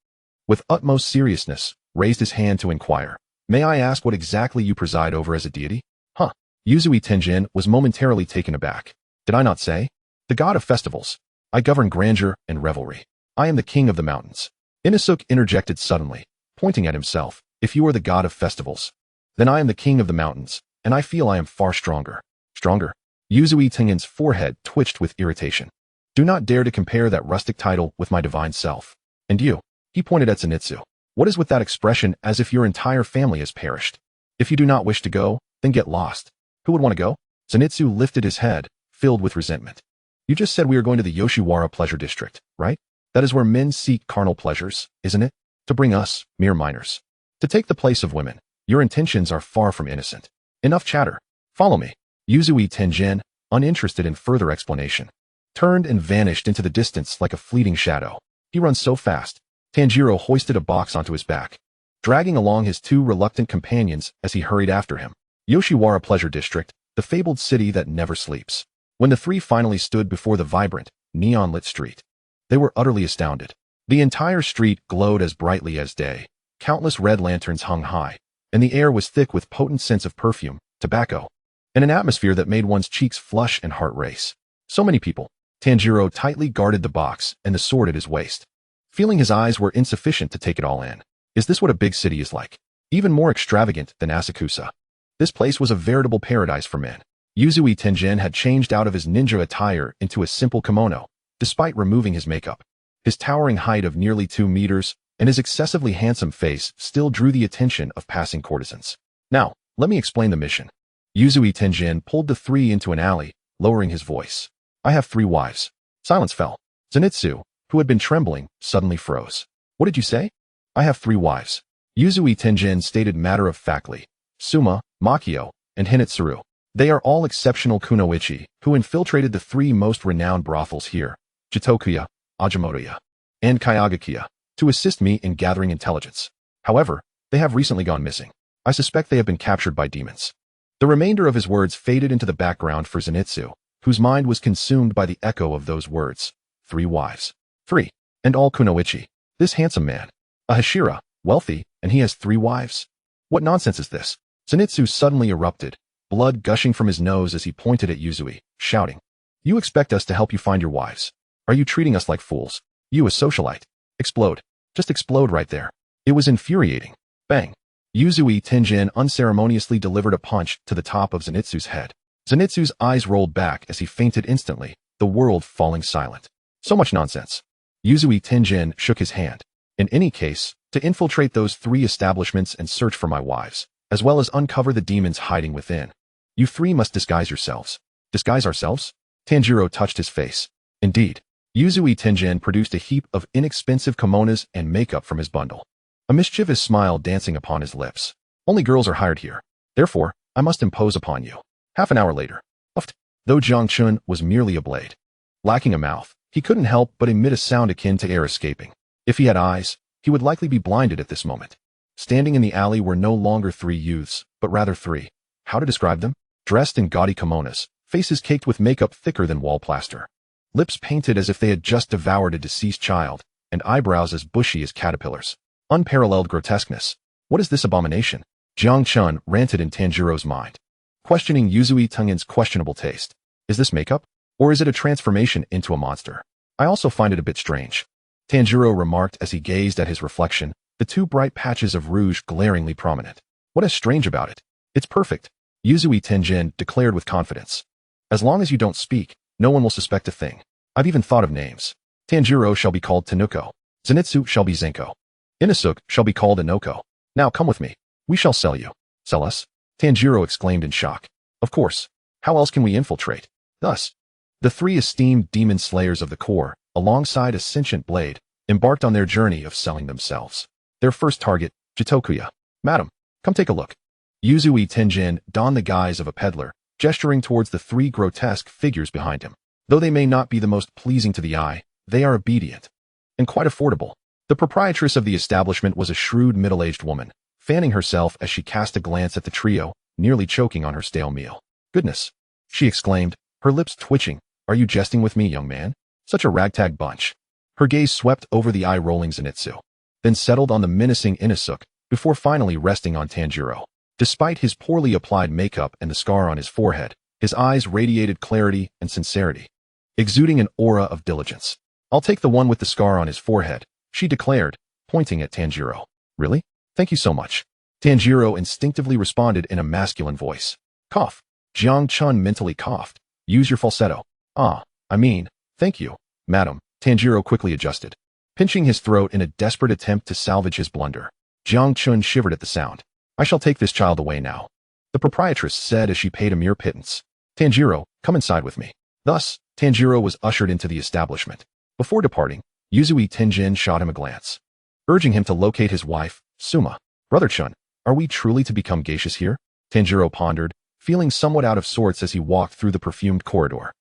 Speaker 1: with utmost seriousness, raised his hand to inquire, "May I ask what exactly you preside over as a deity?" "Huh?" Yuzui Tenjin was momentarily taken aback. "Did I not say? The god of festivals. I govern grandeur and revelry. I am the king of the mountains." Inosuke interjected suddenly, pointing at himself. "If you are the god of festivals, then I am the king of the mountains, and I feel I am far stronger." "Stronger?" Yuzui Tengin's forehead twitched with irritation. "Do not dare to compare that rustic title with my divine self. And you," he pointed at Zenitsu, "what is with that expression as if your entire family has perished? If you do not wish to go, then get lost." "Who would want to go?" Zenitsu lifted his head, filled with resentment. "You just said we are going to the Yoshiwara Pleasure District, right? That is where men seek carnal pleasures, isn't it? To bring us, mere minors, to take the place of women. Your intentions are far from innocent. Enough chatter. Follow me." Yuzui Tenjin, uninterested in further explanation, turned and vanished into the distance like a fleeting shadow. He runs so fast. Tanjiro hoisted a box onto his back, dragging along his 2 reluctant companions as he hurried after him. Yoshiwara Pleasure District, the fabled city that never sleeps. When the 3 finally stood before the vibrant, neon-lit street, they were utterly astounded. The entire street glowed as brightly as day. Countless red lanterns hung high, and the air was thick with potent scents of perfume, tobacco, and an atmosphere that made one's cheeks flush and heart race. So many people. Tanjiro tightly guarded the box and the sword at his waist, feeling his eyes were insufficient to take it all in. Is this what a big city is like? Even more extravagant than Asakusa. This place was a veritable paradise for men. Yuzui Tenjin had changed out of his ninja attire into a simple kimono, despite removing his makeup. His towering height of nearly 2 meters and his excessively handsome face still drew the attention of passing courtesans. "Now, let me explain the mission." Yuzui Tenjin pulled the 3 into an alley, lowering his voice. "I have 3 wives." Silence fell. Zenitsu, who had been trembling, suddenly froze. "What did you say?" "I have 3 wives." Yuzui Tenjin stated matter-of-factly. "Suma, Makio, and Hinetsuru. They are all exceptional kunoichi who infiltrated the 3 most renowned brothels here, Jitokuya, Ajimotoya, and Kayagakiya, to assist me in gathering intelligence. However, they have recently gone missing. I suspect they have been captured by demons." The remainder of his words faded into the background for Zenitsu, whose mind was consumed by the echo of those words. 3 wives. 3. And all kunoichi. This handsome man. A Hashira, wealthy, and he has 3 wives? What nonsense is this? Zenitsu suddenly erupted, blood gushing from his nose as he pointed at Yuzui, shouting, "You expect us to help you find your wives? Are you treating us like fools? You a socialite? Explode. Just explode right there." It was infuriating. Bang. Yuzui Tenjin unceremoniously delivered a punch to the top of Zenitsu's head. Zenitsu's eyes rolled back as he fainted instantly, the world falling silent. So much nonsense. Yuzui Tenjin shook his hand. In any case, to infiltrate those 3 establishments and search for my wives, as well as uncover the demons hiding within. You 3 must disguise yourselves. Disguise ourselves? Tanjiro touched his face. Indeed. Yuzui Tenjin produced a heap of inexpensive kimonos and makeup from his bundle. A mischievous smile dancing upon his lips. Only girls are hired here. Therefore, I must impose upon you. Half an hour later. Uffed. Though Jiang Chen was merely a blade. Lacking a mouth, he couldn't help but emit a sound akin to air escaping. If he had eyes, he would likely be blinded at this moment. Standing in the alley were no longer 3 youths, but rather 3. How to describe them? Dressed in gaudy kimonos, faces caked with makeup thicker than wall plaster. Lips painted as if they had just devoured a deceased child, and eyebrows as bushy as caterpillars. Unparalleled grotesqueness. What is this abomination? Jiang Chen ranted in Tanjiro's mind, questioning Yuzui Tenjin's questionable taste. Is this makeup? Or is it a transformation into a monster? I also find it a bit strange. Tanjiro remarked as he gazed at his reflection, the 2 bright patches of rouge glaringly prominent. What is strange about it? It's perfect, Yuzui Tenjin declared with confidence. As long as you don't speak, no one will suspect a thing. I've even thought of names. Tanjiro shall be called Tanuko. Zenitsu shall be Zenko. Inosuke shall be called Inoko. Now come with me. We shall sell you. Sell us? Tanjiro exclaimed in shock. Of course. How else can we infiltrate? Thus, the 3 esteemed demon slayers of the core, alongside a sentient blade, embarked on their journey of selling themselves. Their first target, Jitokuya. Madam, come take a look. Yuzui Tenjin donned the guise of a peddler, gesturing towards the 3 grotesque figures behind him. Though they may not be the most pleasing to the eye, they are obedient and quite affordable. The proprietress of the establishment was a shrewd middle-aged woman, fanning herself as she cast a glance at the trio, nearly choking on her stale meal. Goodness, she exclaimed, her lips twitching. Are you jesting with me, young man? Such a ragtag bunch. Her gaze swept over the eye-rolling Zenitsu, then settled on the menacing Inosuke, before finally resting on Tanjiro. Despite his poorly applied makeup and the scar on his forehead, his eyes radiated clarity and sincerity, exuding an aura of diligence. I'll take the one with the scar on his forehead, she declared, pointing at Tanjiro. Really? Thank you so much. Tanjiro instinctively responded in a masculine voice. Cough. Jiang Chen mentally coughed. Use your falsetto. Thank you, madam. Tanjiro quickly adjusted, pinching his throat in a desperate attempt to salvage his blunder. Jiang Chen shivered at the sound. I shall take this child away now, the proprietress said as she paid a mere pittance. Tanjiro, come inside with me. Thus, Tanjiro was ushered into the establishment. Before departing, Yuzui Tenjin shot him a glance, urging him to locate his wife, Suma. Brother Chun, are we truly to become geishas here? Tanjiro pondered, feeling somewhat out of sorts as he walked through the perfumed corridor.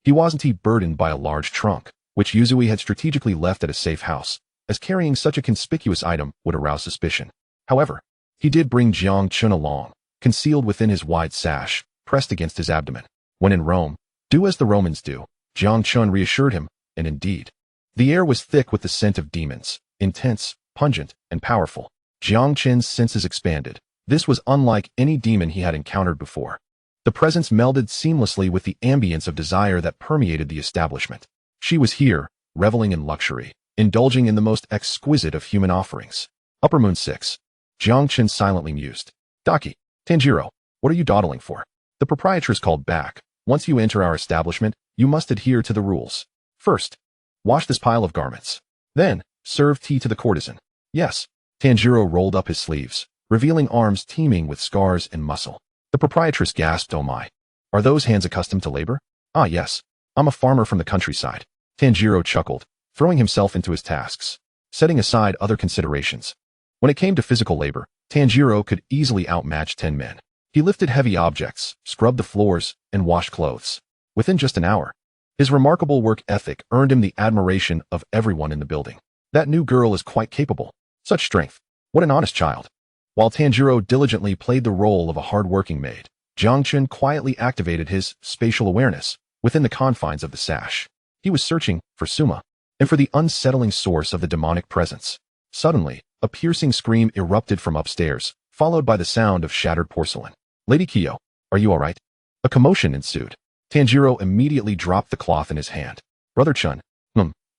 Speaker 1: He wasn't burdened by a large trunk, which Yuzui had strategically left at a safe house, as carrying such a conspicuous item would arouse suspicion. However, he did bring Jiang Chen along, concealed within his wide sash, pressed against his abdomen. When in Rome, do as the Romans do, Jiang Chen reassured him, and indeed, the air was thick with the scent of demons, intense, pungent, and powerful. Jiang Chen's senses expanded. This was unlike any demon he had encountered before. The presence melded seamlessly with the ambience of desire that permeated the establishment. She was here, reveling in luxury, indulging in the most exquisite of human offerings. Upper Moon 6. Jiang Chen silently mused. Daki, Tanjiro, what are you dawdling for? The proprietress called back. Once you enter our establishment, you must adhere to the rules. First, wash this pile of garments. Then, serve tea to the courtesan. Yes. Tanjiro rolled up his sleeves, revealing arms teeming with scars and muscle. The proprietress gasped, oh my. Are those hands accustomed to labor? Ah yes. I'm a farmer from the countryside. Tanjiro chuckled, throwing himself into his tasks, setting aside other considerations. When it came to physical labor, Tanjiro could easily outmatch 10 men. He lifted heavy objects, scrubbed the floors, and washed clothes. Within just an hour, his remarkable work ethic earned him the admiration of everyone in the building. That new girl is quite capable. Such strength. What an honest child. While Tanjiro diligently played the role of a hard-working maid, Jiang Chen quietly activated his spatial awareness within the confines of the sash. He was searching for Suma and for the unsettling source of the demonic presence. Suddenly, a piercing scream erupted from upstairs, followed by the sound of shattered porcelain. Lady Kiyo, are you all right? A commotion ensued. Tanjiro immediately dropped the cloth in his hand. Brother Chun,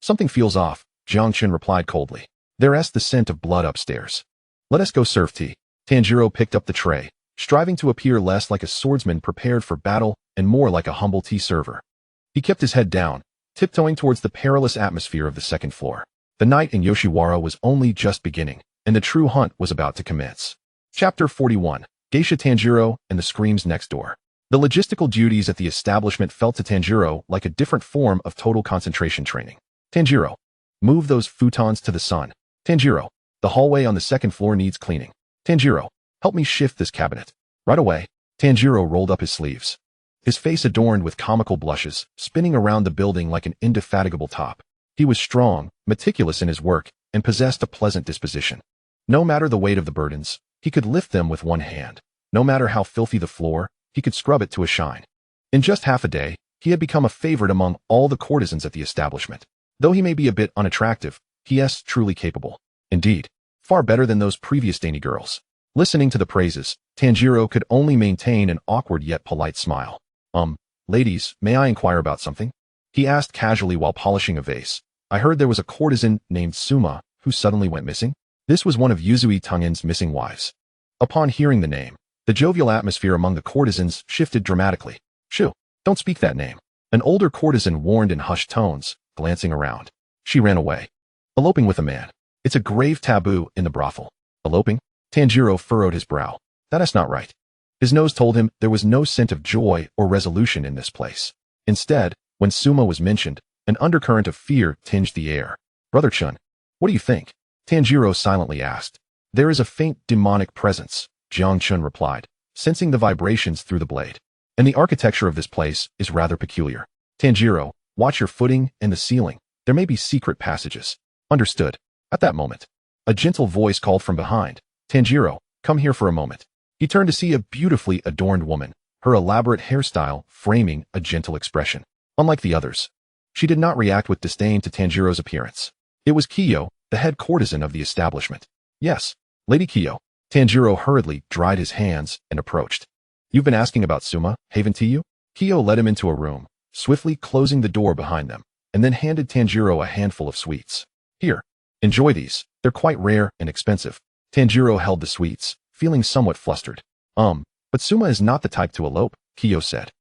Speaker 1: something feels off, Jiang Chen replied coldly. There's the scent of blood upstairs. Let us go serve tea. Tanjiro picked up the tray, striving to appear less like a swordsman prepared for battle and more like a humble tea server. He kept his head down, tiptoeing towards the perilous atmosphere of the second floor. The night in Yoshiwara was only just beginning, and the true hunt was about to commence. Chapter 41. Geisha Tanjiro and the Screams Next Door. The logistical duties at the establishment felt to Tanjiro like a different form of total concentration training. Tanjiro, move those futons to the sun. Tanjiro, the hallway on the second floor needs cleaning. Tanjiro, help me shift this cabinet. Right away, Tanjiro rolled up his sleeves. His face adorned with comical blushes, spinning around the building like an indefatigable top. He was strong, meticulous in his work, and possessed a pleasant disposition. No matter the weight of the burdens, he could lift them with one hand. No matter how filthy the floor, he could scrub it to a shine. In just half a day, he had become a favorite among all the courtesans at the establishment. Though he may be a bit unattractive, he is truly capable. Indeed, far better than those previous dainty girls. Listening to the praises, Tanjiro could only maintain an awkward yet polite smile. Ladies, may I inquire about something? He asked casually while polishing a vase. I heard there was a courtesan named Suma who suddenly went missing. This was one of Yuzui Tungin's missing wives. Upon hearing the name, the jovial atmosphere among the courtesans shifted dramatically. Shoo, don't speak that name. An older courtesan warned in hushed tones, glancing around. She ran away. Eloping with a man. It's a grave taboo in the brothel. Eloping? Tanjiro furrowed his brow. That is not right. His nose told him there was no scent of joy or resolution in this place. Instead, when Suma was mentioned, an undercurrent of fear tinged the air. Brother Chun, what do you think? Tanjiro silently asked. There is a faint demonic presence, Jiang Chen replied, sensing the vibrations through the blade. And the architecture of this place is rather peculiar. Tanjiro, watch your footing and the ceiling. There may be secret passages. Understood. At that moment, a gentle voice called from behind. Tanjiro, come here for a moment. He turned to see a beautifully adorned woman, her elaborate hairstyle framing a gentle expression. Unlike the others, she did not react with disdain to Tanjiro's appearance. It was Kiyo, the head courtesan of the establishment. Yes, Lady Kiyo. Tanjiro hurriedly dried his hands and approached. You've been asking about Suma, haven't you? Kiyo led him into a room, swiftly closing the door behind them, and then handed Tanjiro a handful of sweets. Here, enjoy these. They're quite rare and expensive. Tanjiro held the sweets, feeling somewhat flustered. But Suma is not the type to elope, Kiyo said,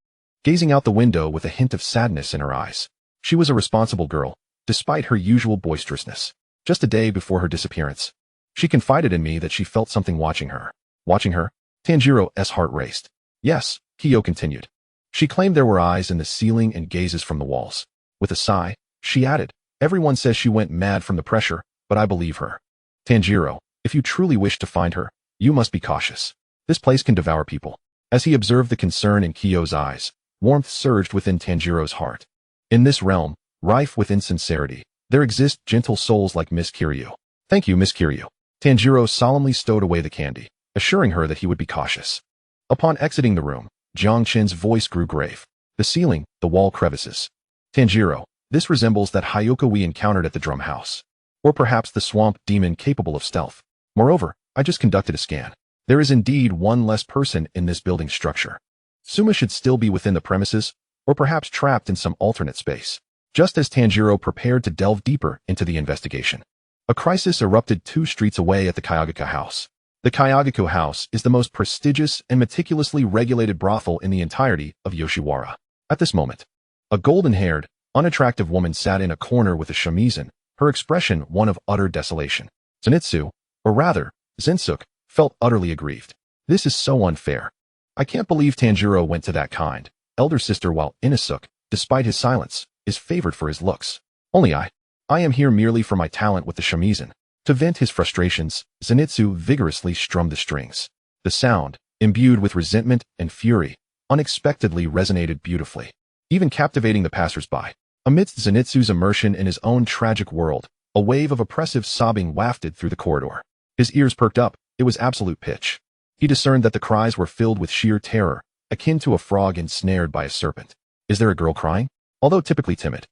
Speaker 1: gazing out the window with a hint of sadness in her eyes. She was a responsible girl, despite her usual boisterousness. Just a day before her disappearance, she confided in me that she felt something watching her. Watching her? Tanjiro's heart raced. Yes, Kiyo continued. She claimed there were eyes in the ceiling and gazes from the walls. With a sigh, she added, everyone says she went mad from the pressure, but I believe her. Tanjiro, if you truly wish to find her, you must be cautious. This place can devour people. As he observed the concern in Kiyo's eyes, warmth surged within Tanjiro's heart. In this realm, rife with insincerity, there exist gentle souls like Miss Kiryu. Thank you, Miss Kiryu. Tanjiro solemnly stowed away the candy, assuring her that he would be cautious. Upon exiting the room, Jiang Chen's voice grew grave. The ceiling, the wall crevices. Tanjiro, this resembles that Hyuka we encountered at the drum house. Or perhaps the swamp demon capable of stealth. Moreover, I just conducted a scan. There is indeed one less person in this building structure. Suma should still be within the premises, or perhaps trapped in some alternate space. Just as Tanjiro prepared to delve deeper into the investigation, a crisis erupted 2 streets away at the Kayagako house. The Kayagako house is the most prestigious and meticulously regulated brothel in the entirety of Yoshiwara. At this moment, a golden-haired, unattractive woman sat in a corner with a shamisen, her expression one of utter desolation. Zenitsu, or rather, Zensuk, felt utterly aggrieved. This is so unfair. I can't believe Tanjiro went to that kind, elder sister while Inosuk, despite his silence, is favored for his looks. Only I am here merely for my talent with the shamisen. To vent his frustrations, Zenitsu vigorously strummed the strings. The sound, imbued with resentment and fury, unexpectedly resonated beautifully, even captivating the passers-by. Amidst Zenitsu's immersion in his own tragic world, a wave of oppressive sobbing wafted through the corridor. His ears perked up. It was absolute pitch. He discerned that the cries were filled with sheer terror, akin to a frog ensnared by a serpent. Is there a girl crying? Although typically timid,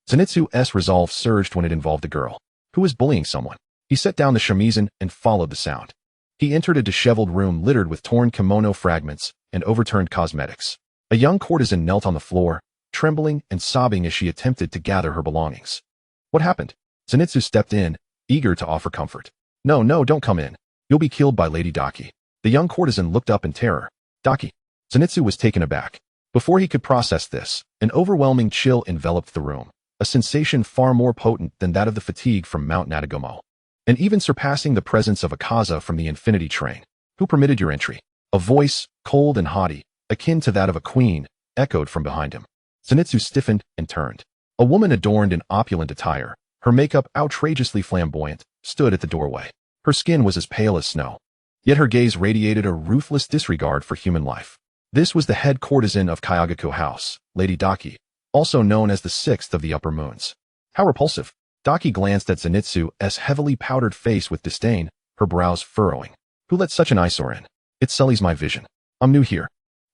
Speaker 1: Zenitsu's resolve surged when it involved a girl who was bullying someone. He set down the shamisen and followed the sound. He entered a disheveled room littered with torn kimono fragments and overturned cosmetics. A young courtesan knelt on the floor, trembling and sobbing as she attempted to gather her belongings. What happened? Zenitsu stepped in, eager to offer comfort. No, don't come in. You'll be killed by Lady Daki. The young courtesan looked up in terror. Daki. Zenitsu was taken aback. Before he could process this, an overwhelming chill enveloped the room, a sensation far more potent than that of the fatigue from Mount Natagomo, and even surpassing the presence of Akaza from the Infinity Train. Who permitted your entry? A voice, cold and haughty, akin to that of a queen, echoed from behind him. Zenitsu stiffened and turned. A woman adorned in opulent attire, her makeup outrageously flamboyant, stood at the doorway. Her skin was as pale as snow, yet her gaze radiated a ruthless disregard for human life. This was the head courtesan of Kayagaku House, Lady Daki, also known as the Sixth of the Upper Moons. How repulsive! Daki glanced at Zenitsu's heavily powdered face with disdain, her brows furrowing. Who let such an eyesore in? It sullies my vision. I'm new here.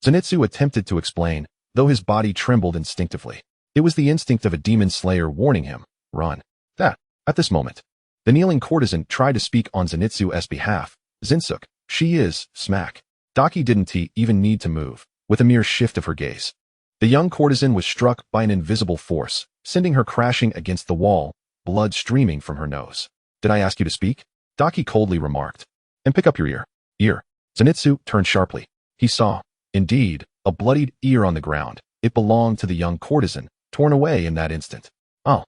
Speaker 1: Zenitsu attempted to explain, though his body trembled instinctively. It was the instinct of a demon slayer warning him, run. At this moment, the kneeling courtesan tried to speak on Zenitsu's behalf. Zinsuk, she is, smack. Daki didn't even need to move, with a mere shift of her gaze. The young courtesan was struck by an invisible force, sending her crashing against the wall, blood streaming from her nose. Did I ask you to speak? Daki coldly remarked. And pick up your ear. Zenitsu turned sharply. He saw, indeed, a bloodied ear on the ground. It belonged to the young courtesan, torn away in that instant. Oh.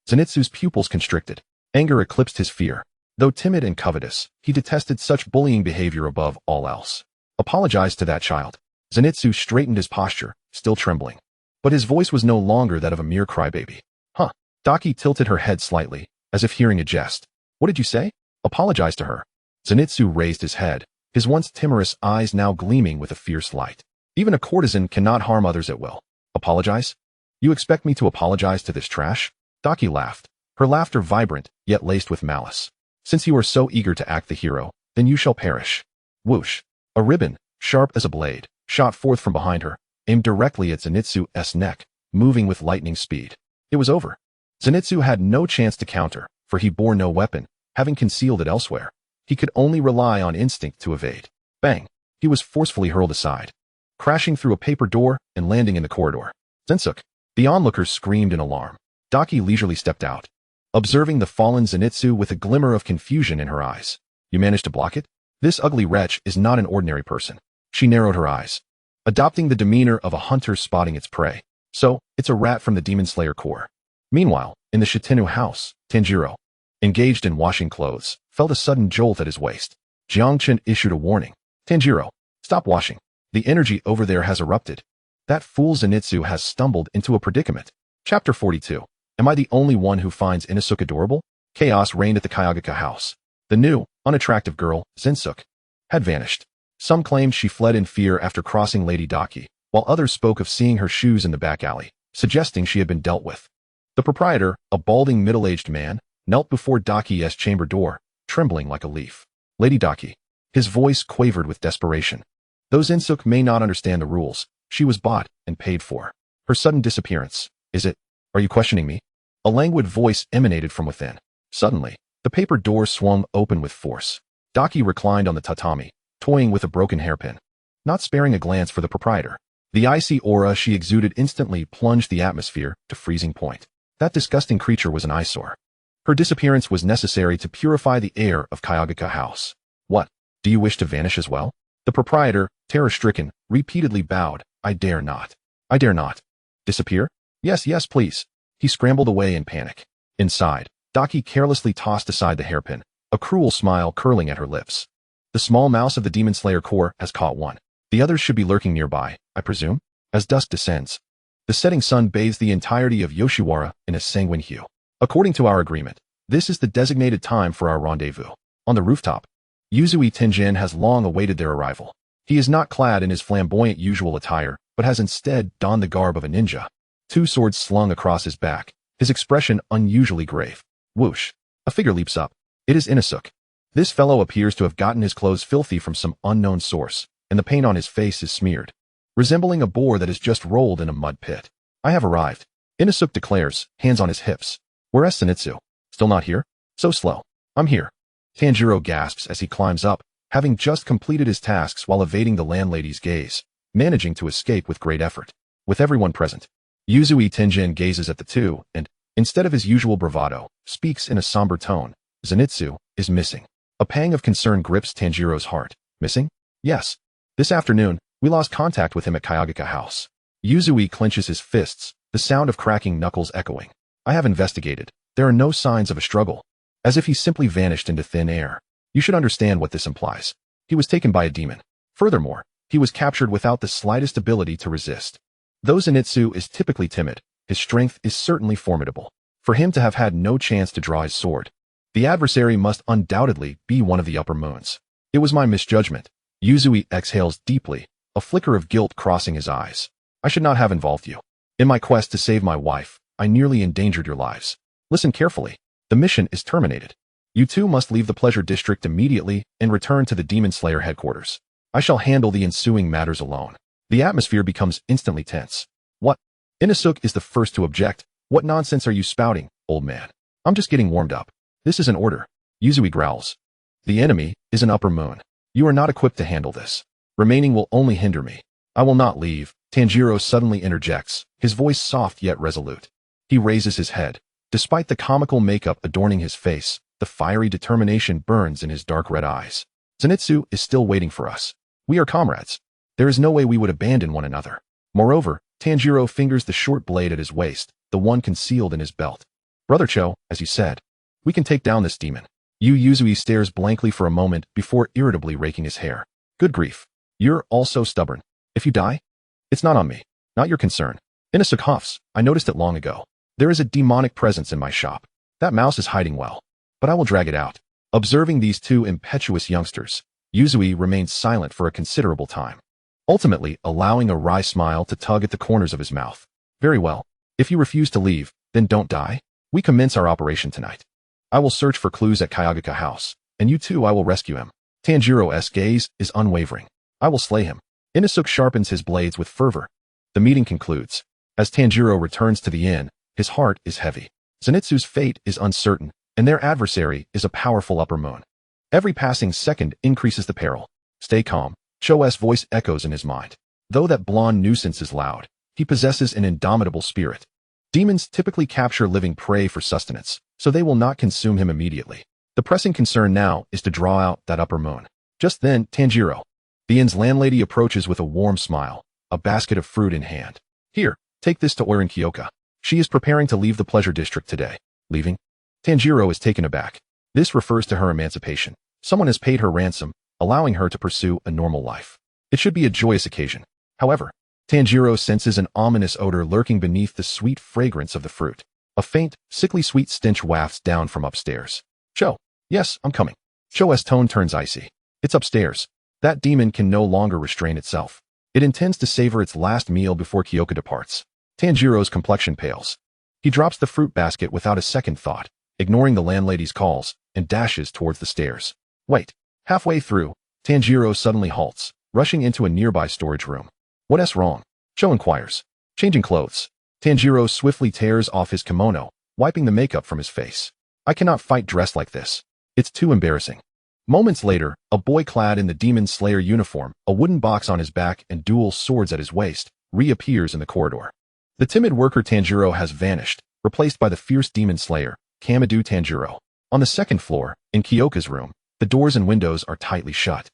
Speaker 1: Zenitsu's pupils constricted. Anger eclipsed his fear. Though timid and covetous, he detested such bullying behavior above all else. Apologize to that child. Zenitsu straightened his posture, still trembling. But his voice was no longer that of a mere crybaby. Huh. Daki tilted her head slightly, as if hearing a jest. What did you say? Apologize to her. Zenitsu raised his head, his once timorous eyes now gleaming with a fierce light. Even a courtesan cannot harm others at will. Apologize? You expect me to apologize to this trash? Daki laughed, her laughter vibrant, yet laced with malice. Since you are so eager to act the hero, then you shall perish. Whoosh. A ribbon, sharp as a blade, shot forth from behind her, aimed directly at Zenitsu's neck, moving with lightning speed. It was over. Zenitsu had no chance to counter, for he bore no weapon, having concealed it elsewhere. He could only rely on instinct to evade. Bang! He was forcefully hurled aside, crashing through a paper door and landing in the corridor. Zensuk! The onlookers screamed in alarm. Daki leisurely stepped out, observing the fallen Zenitsu with a glimmer of confusion in her eyes. You managed to block it? This ugly wretch is not an ordinary person. She narrowed her eyes, adopting the demeanor of a hunter spotting its prey. So, it's a rat from the Demon Slayer Corps. Meanwhile, in the Shitenu house, Tanjiro, engaged in washing clothes, felt a sudden jolt at his waist. Jiang Chen issued a warning. Tanjiro, stop washing. The energy over there has erupted. That fool Zenitsu has stumbled into a predicament. Chapter 42. Am I the only one who finds Inosuke adorable? Chaos reigned at the Kayagaku house. The new, unattractive girl, Zinsuk, had vanished. Some claimed she fled in fear after crossing Lady Daki, while others spoke of seeing her shoes in the back alley, suggesting she had been dealt with. The proprietor, a balding middle-aged man, knelt before Daki's chamber door, trembling like a leaf. Lady Daki. His voice quavered with desperation. Though Zinsuk may not understand the rules, she was bought and paid for. Her sudden disappearance. Are you questioning me? A languid voice emanated from within. Suddenly, the paper door swung open with force. Daki reclined on the tatami, toying with a broken hairpin, not sparing a glance for the proprietor. The icy aura she exuded instantly plunged the atmosphere to freezing point. That disgusting creature was an eyesore. Her disappearance was necessary to purify the air of Kayagaku House. What? Do you wish to vanish as well? The proprietor, terror-stricken, repeatedly bowed. I dare not. I dare not. Disappear? Yes, please. He scrambled away in panic. Inside, Daki carelessly tossed aside the hairpin, a cruel smile curling at her lips. The small mouse of the Demon Slayer Corps has caught one. The others should be lurking nearby, I presume. As dusk descends, the setting sun bathes the entirety of Yoshiwara in a sanguine hue. According to our agreement, this is the designated time for our rendezvous. On the rooftop, Yuzui Tenjin has long awaited their arrival. He is not clad in his flamboyant usual attire, but has instead donned the garb of a ninja. Two swords slung across his back, his expression unusually grave. Whoosh. A figure leaps up. It is Inosuke. This fellow appears to have gotten his clothes filthy from some unknown source, and the paint on his face is smeared, resembling a boar that has just rolled in a mud pit. I have arrived. Inosuke declares, hands on his hips. Whereas Zenitsu? Still not here? So slow. I'm here. Tanjiro gasps as he climbs up, having just completed his tasks while evading the landlady's gaze, managing to escape with great effort. With everyone present, Yuzui Tenjin gazes at the two and, instead of his usual bravado, speaks in a somber tone. Zenitsu is missing. A pang of concern grips Tanjiro's heart. Missing? Yes. This afternoon, we lost contact with him at Kayagaku House. Yuzui clenches his fists, the sound of cracking knuckles echoing. I have investigated. There are no signs of a struggle. As if he simply vanished into thin air. You should understand what this implies. He was taken by a demon. Furthermore, he was captured without the slightest ability to resist. Though Zenitsu is typically timid, his strength is certainly formidable. For him to have had no chance to draw his sword, the adversary must undoubtedly be one of the upper moons. It was my misjudgment. Yuzui exhales deeply, a flicker of guilt crossing his eyes. I should not have involved you. In my quest to save my wife, I nearly endangered your lives. Listen carefully. The mission is terminated. You two must leave the Pleasure District immediately and return to the Demon Slayer headquarters. I shall handle the ensuing matters alone. The atmosphere becomes instantly tense. What? Inosuke is the first to object. What nonsense are you spouting, old man? I'm just getting warmed up. This is an order. Yuzui growls. The enemy is an upper moon. You are not equipped to handle this. Remaining will only hinder me. I will not leave. Tanjiro suddenly interjects, his voice soft yet resolute. He raises his head. Despite the comical makeup adorning his face, the fiery determination burns in his dark red eyes. Zenitsu is still waiting for us. We are comrades. There is no way we would abandon one another. Moreover, Tanjiro fingers the short blade at his waist, the one concealed in his belt. Brother Cho, as you said, we can take down this demon. Yuzui stares blankly for a moment before irritably raking his hair. Good grief. You're all so stubborn. If you die, it's not on me. Not your concern. Inosuke huffs. I noticed it long ago. There is a demonic presence in my shop. That mouse is hiding well. But I will drag it out. Observing these two impetuous youngsters, Yuzui remains silent for a considerable time, ultimately allowing a wry smile to tug at the corners of his mouth. Very well. If you refuse to leave, then don't die. We commence our operation tonight. I will search for clues at Kayagaka House, and you too I will rescue him. Tanjiro's gaze is unwavering. I will slay him. Inosuke sharpens his blades with fervor. The meeting concludes. As Tanjiro returns to the inn, his heart is heavy. Zenitsu's fate is uncertain, and their adversary is a powerful upper moon. Every passing second increases the peril. Stay calm. Cho's voice echoes in his mind. Though that blonde nuisance is loud, he possesses an indomitable spirit. Demons typically capture living prey for sustenance, so they will not consume him immediately. The pressing concern now is to draw out that upper moon. Just then, Tanjiro, the inn's landlady, approaches with a warm smile, a basket of fruit in hand. Here, take this to Oirin Kyoka. She is preparing to leave the Pleasure District today. Leaving? Tanjiro is taken aback. This refers to her emancipation. Someone has paid her ransom, allowing her to pursue a normal life. It should be a joyous occasion. However, Tanjiro senses an ominous odor lurking beneath the sweet fragrance of the fruit. A faint, sickly sweet stench wafts down from upstairs. Cho. Yes, I'm coming. Cho's tone turns icy. It's upstairs. That demon can no longer restrain itself. It intends to savor its last meal before Kyoka departs. Tanjiro's complexion pales. He drops the fruit basket without a second thought, ignoring the landlady's calls, and dashes towards the stairs. Wait. Halfway through, Tanjiro suddenly halts, rushing into a nearby storage room. What's wrong? Cho inquires. Changing clothes. Tanjiro swiftly tears off his kimono, wiping the makeup from his face. I cannot fight dressed like this. It's too embarrassing. Moments later, a boy clad in the Demon Slayer uniform, a wooden box on his back and dual swords at his waist, reappears in the corridor. The timid worker Tanjiro has vanished, replaced by the fierce Demon Slayer, Kamadu Tanjiro. On the second floor, in Kyoka's room, the doors and windows are tightly shut.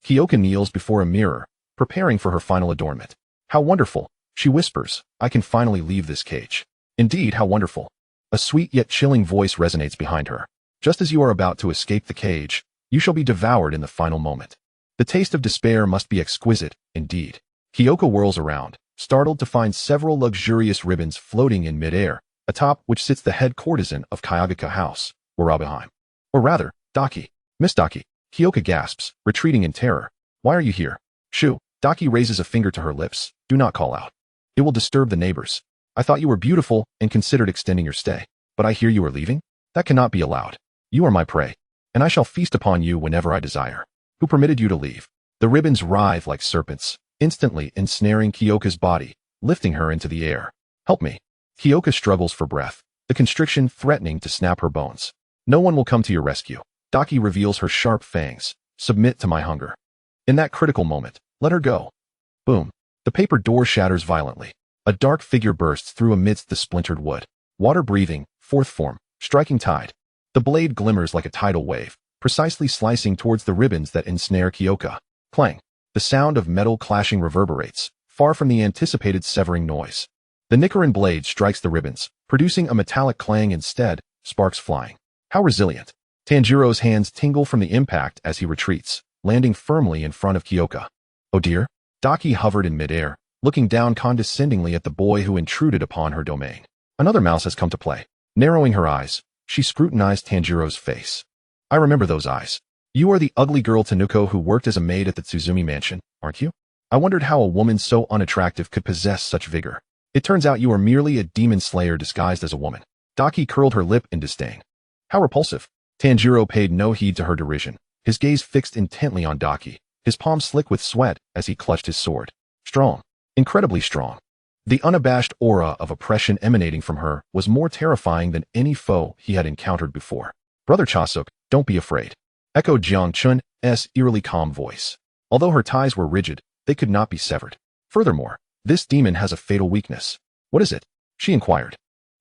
Speaker 1: Kyoka kneels before a mirror, preparing for her final adornment. How wonderful, she whispers, I can finally leave this cage. Indeed, how wonderful. A sweet yet chilling voice resonates behind her. Just as you are about to escape the cage, you shall be devoured in the final moment. The taste of despair must be exquisite, indeed. Kyoka whirls around, startled to find several luxurious ribbons floating in midair, atop which sits the head courtesan of Kayagaka House, Warabaheim. Or rather, Daki. Miss Daki. Kyoka gasps, retreating in terror. Why are you here? Shoo. Daki raises a finger to her lips. Do not call out. It will disturb the neighbors. I thought you were beautiful and considered extending your stay. But I hear you are leaving? That cannot be allowed. You are my prey, and I shall feast upon you whenever I desire. Who permitted you to leave? The ribbons writhe like serpents, instantly ensnaring Kyoka's body, lifting her into the air. Help me. Kyoka struggles for breath, the constriction threatening to snap her bones. No one will come to your rescue. Daki reveals her sharp fangs. Submit to my hunger. In that critical moment, let her go. Boom. The paper door shatters violently. A dark figure bursts through amidst the splintered wood. Water-breathing, fourth form, striking tide. The blade glimmers like a tidal wave, precisely slicing towards the ribbons that ensnare Kyoka. Clang. The sound of metal clashing reverberates, far from the anticipated severing noise. The Nichiren blade strikes the ribbons, producing a metallic clang instead, sparks flying. How resilient. Tanjiro's hands tingle from the impact as he retreats, landing firmly in front of Kyoka. Oh dear? Daki hovered in midair, looking down condescendingly at the boy who intruded upon her domain. Another mouse has come to play. Narrowing her eyes, she scrutinized Tanjiro's face. I remember those eyes. You are the ugly girl Tanuko who worked as a maid at the Tsuzumi mansion, aren't you? I wondered how a woman so unattractive could possess such vigor. It turns out you are merely a demon slayer disguised as a woman. Daki curled her lip in disdain. How repulsive. Tanjiro paid no heed to her derision, his gaze fixed intently on Daki, his palm slick with sweat as he clutched his sword. Strong. Incredibly strong. The unabashed aura of oppression emanating from her was more terrifying than any foe he had encountered before. Brother Chasuk, don't be afraid, echoed Jiang Chen's eerily calm voice. Although her ties were rigid, they could not be severed. Furthermore, this demon has a fatal weakness. What is it? She inquired.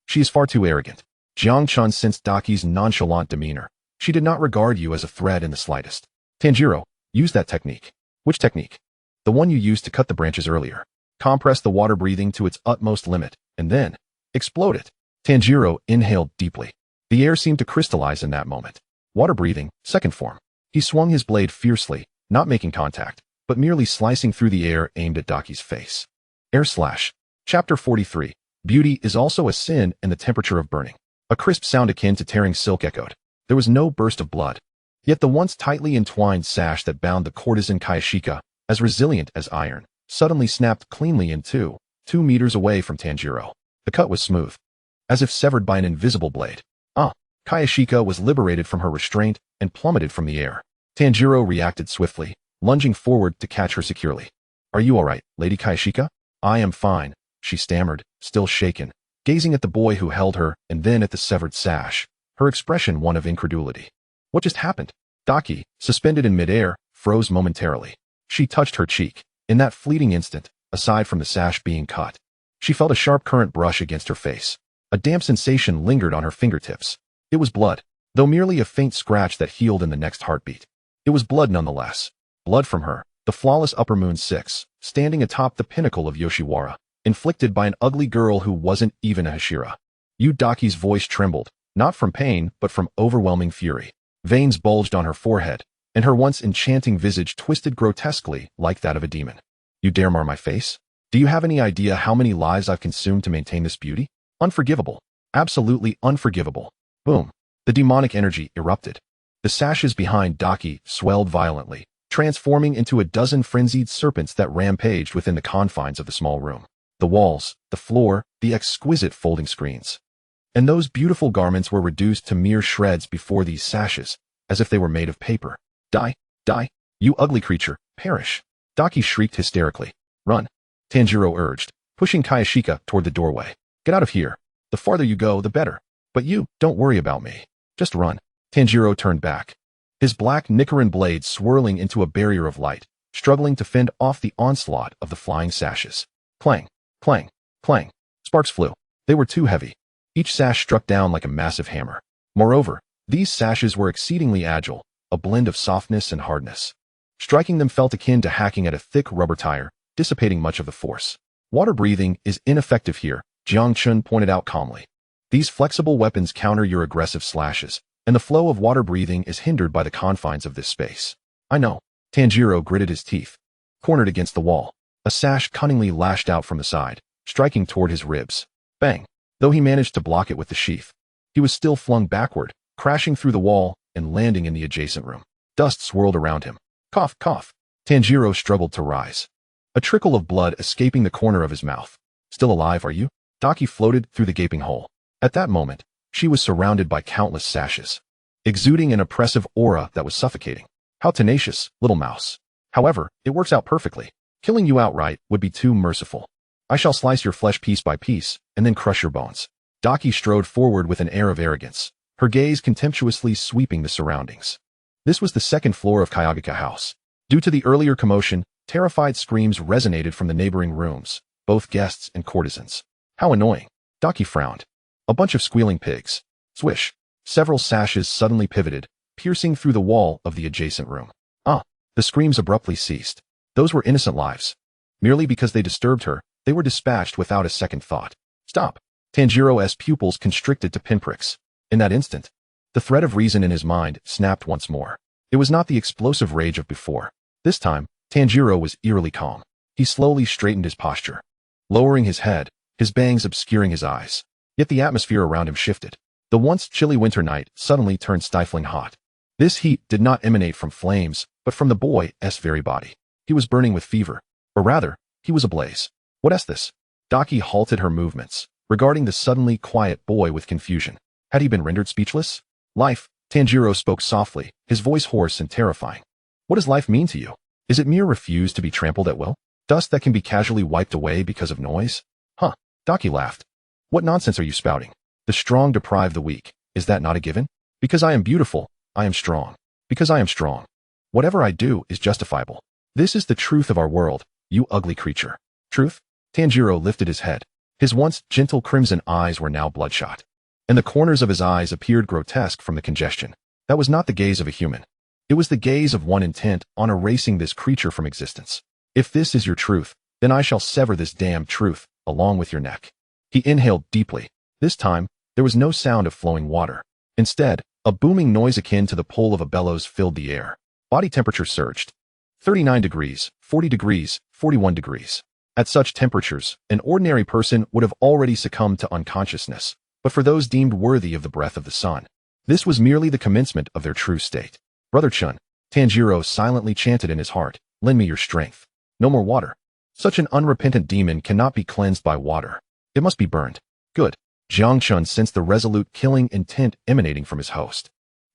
Speaker 1: She is far too arrogant. Jiang Chen sensed Daki's nonchalant demeanor. She did not regard you as a threat in the slightest. Tanjiro, use that technique. Which technique? The one you used to cut the branches earlier. Compress the water breathing to its utmost limit, and then explode it. Tanjiro inhaled deeply. The air seemed to crystallize in that moment. Water breathing, second form. He swung his blade fiercely, not making contact, but merely slicing through the air aimed at Daki's face. Air slash. Chapter 43. Beauty is also a sin and the temperature of burning. A crisp sound akin to tearing silk echoed. There was no burst of blood. Yet the once tightly entwined sash that bound the courtesan Kayashika, as resilient as iron, suddenly snapped cleanly in two, 2 meters away from Tanjiro. The cut was smooth, as if severed by an invisible blade. Kayashika was liberated from her restraint and plummeted from the air. Tanjiro reacted swiftly, lunging forward to catch her securely. Are you all right, Lady Kayashika? I am fine, she stammered, still shaken, gazing at the boy who held her and then at the severed sash, her expression one of incredulity. What just happened? Daki, suspended in midair, froze momentarily. She touched her cheek. In that fleeting instant, aside from the sash being cut, she felt a sharp current brush against her face. A damp sensation lingered on her fingertips. It was blood, though merely a faint scratch that healed in the next heartbeat. It was blood nonetheless. Blood from her, the flawless Upper Moon 6, standing atop the pinnacle of Yoshiwara, inflicted by an ugly girl who wasn't even a Hashira. Daki's voice trembled, not from pain but from overwhelming fury. Veins bulged on her forehead, and her once enchanting visage twisted grotesquely like that of a demon. You dare mar my face? Do you have any idea how many lives I've consumed to maintain this beauty? Unforgivable. Absolutely unforgivable. Boom. The demonic energy erupted. The sashes behind Daki swelled violently, transforming into a dozen frenzied serpents that rampaged within the confines of the small room. The walls, the floor, the exquisite folding screens. And those beautiful garments were reduced to mere shreds before these sashes, as if they were made of paper. Die, die, you ugly creature, perish. Daki shrieked hysterically. Run, Tanjiro urged, pushing Kayashika toward the doorway. Get out of here. The farther you go, the better. But you, don't worry about me. Just run. Tanjiro turned back, his black Nichiren blade swirling into a barrier of light, struggling to fend off the onslaught of the flying sashes. Clang, clang, clang. Sparks flew. They were too heavy. Each sash struck down like a massive hammer. Moreover, these sashes were exceedingly agile, a blend of softness and hardness. Striking them felt akin to hacking at a thick rubber tire, dissipating much of the force. Water breathing is ineffective here, Jiang Chen pointed out calmly. These flexible weapons counter your aggressive slashes, and the flow of water breathing is hindered by the confines of this space. I know. Tanjiro gritted his teeth. Cornered against the wall, a sash cunningly lashed out from the side, striking toward his ribs. Bang. Though he managed to block it with the sheath, he was still flung backward, crashing through the wall and landing in the adjacent room. Dust swirled around him. Cough, cough. Tanjiro struggled to rise, a trickle of blood escaping the corner of his mouth. Still alive, are you? Daki floated through the gaping hole. At that moment, she was surrounded by countless sashes, exuding an oppressive aura that was suffocating. How tenacious, little mouse. However, it works out perfectly. Killing you outright would be too merciful. I shall slice your flesh piece by piece, and then crush your bones. Daki strode forward with an air of arrogance, her gaze contemptuously sweeping the surroundings. This was the second floor of Kayagika House. Due to the earlier commotion, terrified screams resonated from the neighboring rooms, both guests and courtesans. How annoying. Daki frowned. A bunch of squealing pigs. Swish. Several sashes suddenly pivoted, piercing through the wall of the adjacent room. The screams abruptly ceased. Those were innocent lives. Merely because they disturbed her, they were dispatched without a second thought. Stop! Tanjiro's pupils constricted to pinpricks. In that instant, the thread of reason in his mind snapped once more. It was not the explosive rage of before. This time, Tanjiro was eerily calm. He slowly straightened his posture, lowering his head, his bangs obscuring his eyes. Yet the atmosphere around him shifted. The once chilly winter night suddenly turned stifling hot. This heat did not emanate from flames, but from the boy's very body. He was burning with fever. Or rather, he was ablaze. What is this? Daki halted her movements, regarding the suddenly quiet boy with confusion. Had he been rendered speechless? Life, Tanjiro spoke softly, his voice hoarse and terrifying. What does life mean to you? Is it mere refuse to be trampled at will? Dust that can be casually wiped away because of noise? Huh, Daki laughed. What nonsense are you spouting? The strong deprive the weak. Is that not a given? Because I am beautiful, I am strong. Because I am strong, whatever I do is justifiable. This is the truth of our world, you ugly creature. Truth? Tanjiro lifted his head. His once gentle crimson eyes were now bloodshot, and the corners of his eyes appeared grotesque from the congestion. That was not the gaze of a human. It was the gaze of one intent on erasing this creature from existence. If this is your truth, then I shall sever this damned truth, along with your neck. He inhaled deeply. This time, there was no sound of flowing water. Instead, a booming noise akin to the pull of a bellows filled the air. Body temperature surged. 39 degrees, 40 degrees, 41 degrees. At such temperatures, an ordinary person would have already succumbed to unconsciousness. But for those deemed worthy of the breath of the sun, this was merely the commencement of their true state. Brother Chun, Tanjiro silently chanted in his heart, lend me your strength. No more water. Such an unrepentant demon cannot be cleansed by water. It must be burned. Good. Jiang Chen sensed the resolute killing intent emanating from his host.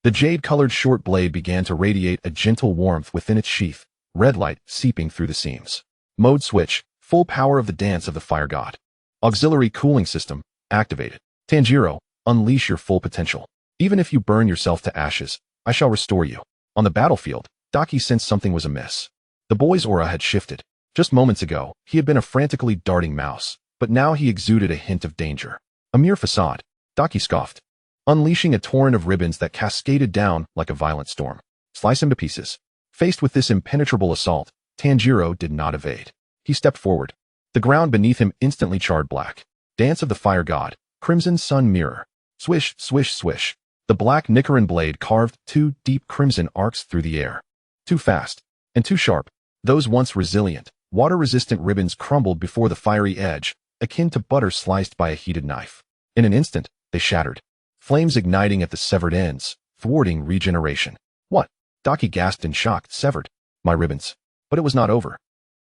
Speaker 1: The jade-colored short blade began to radiate a gentle warmth within its sheath, red light seeping through the seams. Mode switch, full power of the dance of the fire god. Auxiliary cooling system, activated. Tanjiro, unleash your full potential. Even if you burn yourself to ashes, I shall restore you. On the battlefield, Daki sensed something was amiss. The boy's aura had shifted. Just moments ago, he had been a frantically darting mouse, but now he exuded a hint of danger. A mere facade, Daki scoffed, unleashing a torrent of ribbons that cascaded down like a violent storm. Slice him to pieces. Faced with this impenetrable assault, Tanjiro did not evade. He stepped forward. The ground beneath him instantly charred black. Dance of the fire god, crimson sun mirror. Swish, swish, swish. The black Nicaran blade carved two deep crimson arcs through the air. Too fast, and too sharp. Those once resilient, water-resistant ribbons crumbled before the fiery edge, akin to butter sliced by a heated knife. In an instant, they shattered, flames igniting at the severed ends, thwarting regeneration. What? Daki gasped in shock. Severed. My ribbons. But it was not over.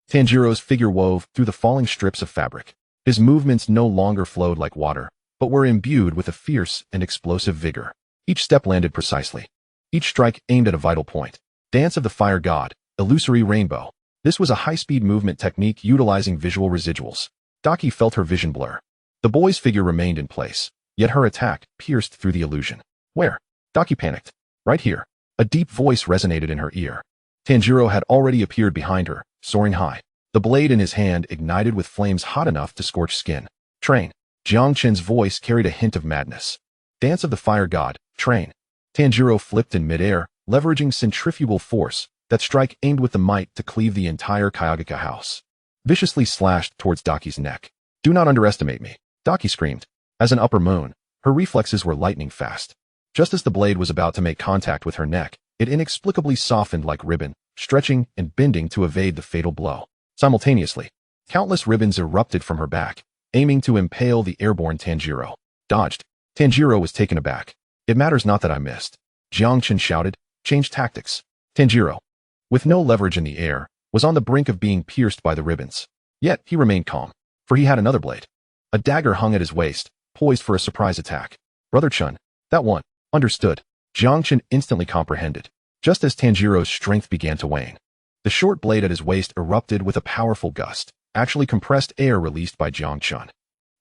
Speaker 1: Tanjiro's figure wove through the falling strips of fabric. His movements no longer flowed like water, but were imbued with a fierce and explosive vigor. Each step landed precisely. Each strike aimed at a vital point. Dance of the fire god, illusory rainbow. This was a high-speed movement technique utilizing visual residuals. Daki felt her vision blur. The boy's figure remained in place, yet her attack pierced through the illusion. Where? Daki panicked. Right here. A deep voice resonated in her ear. Tanjiro had already appeared behind her, soaring high. The blade in his hand ignited with flames hot enough to scorch skin. Train. Jiang Chen's voice carried a hint of madness. Dance of the fire god, train. Tanjiro flipped in midair, leveraging centrifugal force, that strike aimed with the might to cleave the entire Kayagaka house. Viciously slashed towards Daki's neck. Do not underestimate me, Daki screamed. As an upper moon, her reflexes were lightning fast. Just as the blade was about to make contact with her neck, it inexplicably softened like ribbon, stretching and bending to evade the fatal blow. Simultaneously, countless ribbons erupted from her back, aiming to impale the airborne Tanjiro. Dodged. Tanjiro was taken aback. It matters not that I missed. Jiang Chen shouted, change tactics. Tanjiro, with no leverage in the air, was on the brink of being pierced by the ribbons. Yet he remained calm, for he had another blade. A dagger hung at his waist, poised for a surprise attack. Brother Chun, that one. Understood. Jiang Chen instantly comprehended, just as Tanjiro's strength began to wane. The short blade at his waist erupted with a powerful gust, actually compressed air released by Jiang Chen.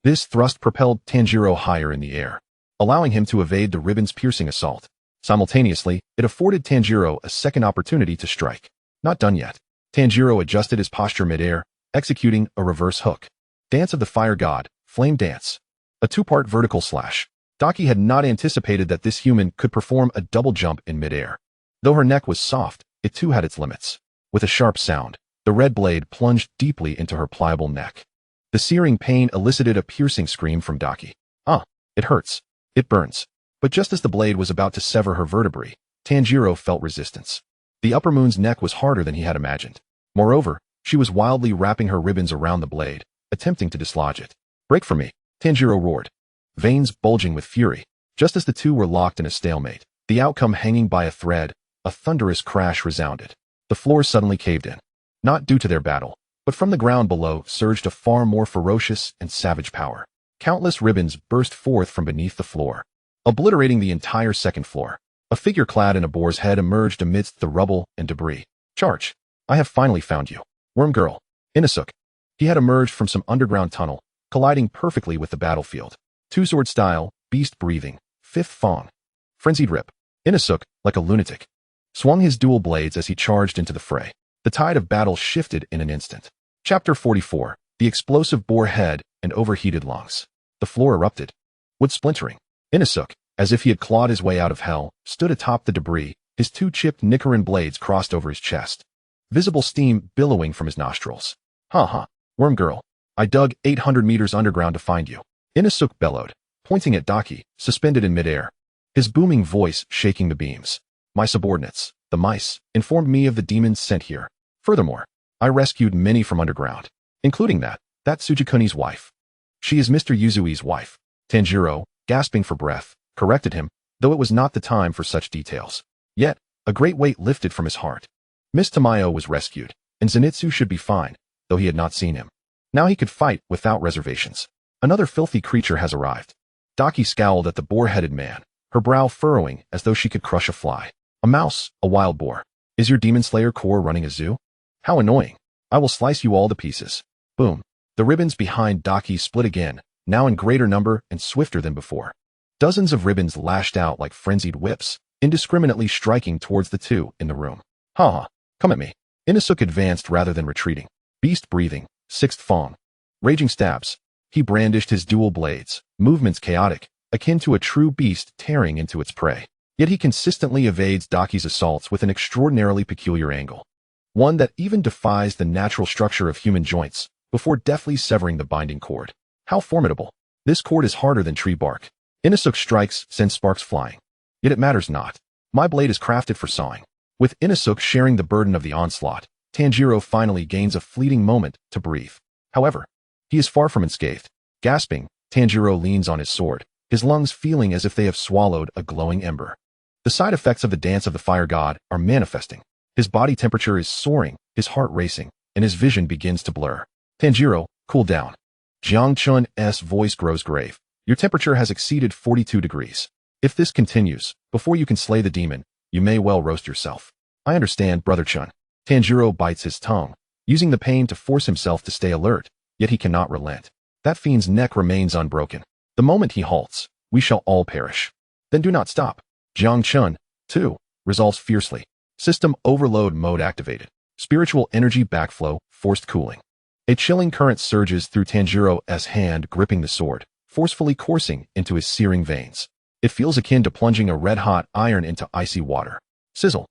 Speaker 1: This thrust propelled Tanjiro higher in the air, allowing him to evade the ribbon's piercing assault. Simultaneously, it afforded Tanjiro a second opportunity to strike. Not done yet. Tanjiro adjusted his posture midair, executing a reverse hook. Dance of the fire god, flame dance. A two-part vertical slash. Daki had not anticipated that this human could perform a double jump in midair. Though her neck was soft, it too had its limits. With a sharp sound, the The red blade plunged deeply into her pliable neck. The searing pain elicited a piercing scream from Daki. Ah, it hurts. It burns. But just as the blade was about to sever her vertebrae, Tanjiro felt resistance. The upper moon's neck was harder than he had imagined. Moreover, she was wildly wrapping her ribbons around the blade, attempting to dislodge it. Break from me, Tanjiro roared, veins bulging with fury. Just as the two were locked in a stalemate, the outcome hanging by a thread, a thunderous crash resounded. The floor suddenly caved in. Not due to their battle, but from the ground below surged a far more ferocious and savage power. Countless ribbons burst forth from beneath the floor, obliterating the entire second floor. A figure clad in a boar's head emerged amidst the rubble and debris. Charge! I have finally found you. Worm Girl. Inosuke. He had emerged from some underground tunnel, colliding perfectly with the battlefield. Two-sword style, beast breathing, fifth Fong. Frenzied rip. Inosuke, like a lunatic, swung his dual blades as he charged into the fray. The tide of battle shifted in an instant. Chapter 44. The explosive boar head and overheated lungs. The floor erupted. Wood splintering. Inosuke, as if he had clawed his way out of hell, stood atop the debris, his two chipped Nichiren blades crossed over his chest. Visible steam billowing from his nostrils. Ha ha, Worm Girl. I dug 800 meters underground to find you. Inosuke bellowed, pointing at Daki, suspended in midair. His booming voice shaking the beams. My subordinates, the mice, informed me of the demons sent here. Furthermore, I rescued many from underground, including that Tsujikuni's wife. She is Mr. Yuzui's wife. Tanjiro, gasping for breath, corrected him, though it was not the time for such details. Yet, a great weight lifted from his heart. Miss Tamayo was rescued, and Zenitsu should be fine, though he had not seen him. Now he could fight without reservations. Another filthy creature has arrived. Daki scowled at the boar-headed man, her brow furrowing as though she could crush a fly. A mouse, a wild boar. Is your Demon Slayer Corps running a zoo? How annoying. I will slice you all to pieces. Boom. The ribbons behind Daki split again, now in greater number and swifter than before. Dozens of ribbons lashed out like frenzied whips, indiscriminately striking towards the two in the room. Ha ha. Come at me. Inosuke advanced rather than retreating. Beast breathing, sixth Fong. Raging stabs. He brandished his dual blades, movements chaotic, akin to a true beast tearing into its prey. Yet he consistently evades Daki's assaults with an extraordinarily peculiar angle. One that even defies the natural structure of human joints, before deftly severing the binding cord. How formidable. This cord is harder than tree bark. Inosuke strikes send sparks flying. Yet it matters not. My blade is crafted for sawing. With Inosuke sharing the burden of the onslaught, Tanjiro finally gains a fleeting moment to breathe. However, he is far from unscathed. Gasping, Tanjiro leans on his sword, his lungs feeling as if they have swallowed a glowing ember. The side effects of the dance of the fire god are manifesting. His body temperature is soaring, his heart racing, and his vision begins to blur. Tanjiro, cool down. Jiang Chen's voice grows grave. Your temperature has exceeded 42 degrees. If this continues, before you can slay the demon, you may well roast yourself. I understand, Brother Chun. Tanjiro bites his tongue, using the pain to force himself to stay alert, yet he cannot relent. That fiend's neck remains unbroken. The moment he halts, we shall all perish. Then do not stop. Jiang Chen, too, resolves fiercely. System overload mode activated. Spiritual energy backflow, forced cooling. A chilling current surges through Tanjiro's hand gripping the sword, forcefully coursing into his searing veins. It feels akin to plunging a red-hot iron into icy water. Sizzle.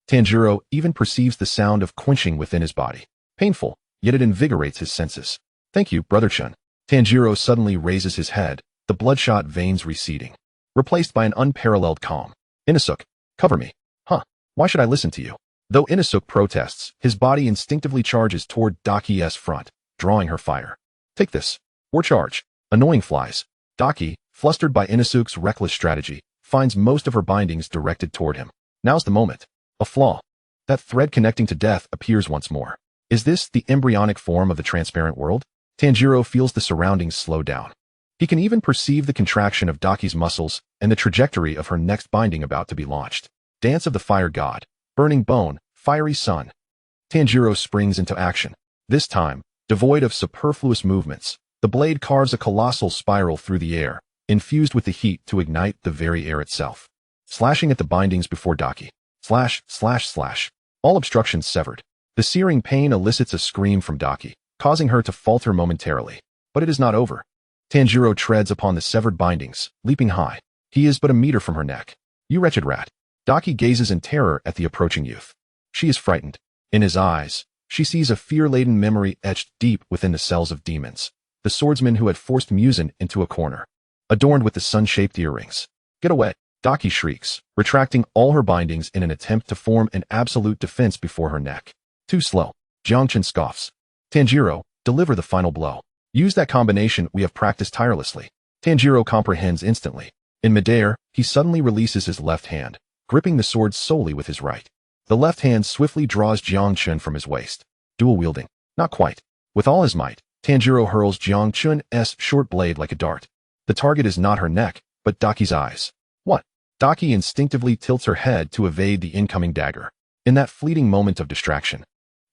Speaker 1: Tanjiro even perceives the sound of quenching within his body. Painful, yet it invigorates his senses. Thank you, Brother Chun. Tanjiro suddenly raises his head, the bloodshot veins receding, replaced by an unparalleled calm. Inosuke, cover me. Huh, why should I listen to you? Though Inosuke protests, his body instinctively charges toward Daki's front, drawing her fire. Take this. Or charge. Annoying flies. Daki, flustered by Inosuke's reckless strategy, finds most of her bindings directed toward him. Now's the moment. A flaw. That thread connecting to death appears once more. Is this the embryonic form of the transparent world? Tanjiro feels the surroundings slow down. He can even perceive the contraction of Daki's muscles and the trajectory of her next binding about to be launched. Dance of the Fire God. Burning Bone. Fiery Sun. Tanjiro springs into action. This time, devoid of superfluous movements, the blade carves a colossal spiral through the air, infused with the heat to ignite the very air itself. Slashing at the bindings before Daki. Slash, slash, slash. All obstructions severed. The searing pain elicits a scream from Daki, causing her to falter momentarily. But it is not over. Tanjiro treads upon the severed bindings, leaping high. He is but a meter from her neck. You wretched rat. Daki gazes in terror at the approaching youth. She is frightened. In his eyes, She sees a fear-laden memory etched deep within the cells of demons, the swordsman who had forced Muzan into a corner, adorned with the sun-shaped earrings. Get away! Daki shrieks, retracting all her bindings in an attempt to form an absolute defense before her neck. Too slow. Jiang Chen scoffs. Tanjiro, deliver the final blow. Use that combination we have practiced tirelessly. Tanjiro comprehends instantly. In midair, he suddenly releases his left hand, gripping the sword solely with his right. The left hand swiftly draws Jiang Chen from his waist. Dual wielding. Not quite. With all his might, Tanjiro hurls Jiang Chen's short blade like a dart. The target is not her neck, but Daki's eyes. What? Daki instinctively tilts her head to evade the incoming dagger. In that fleeting moment of distraction,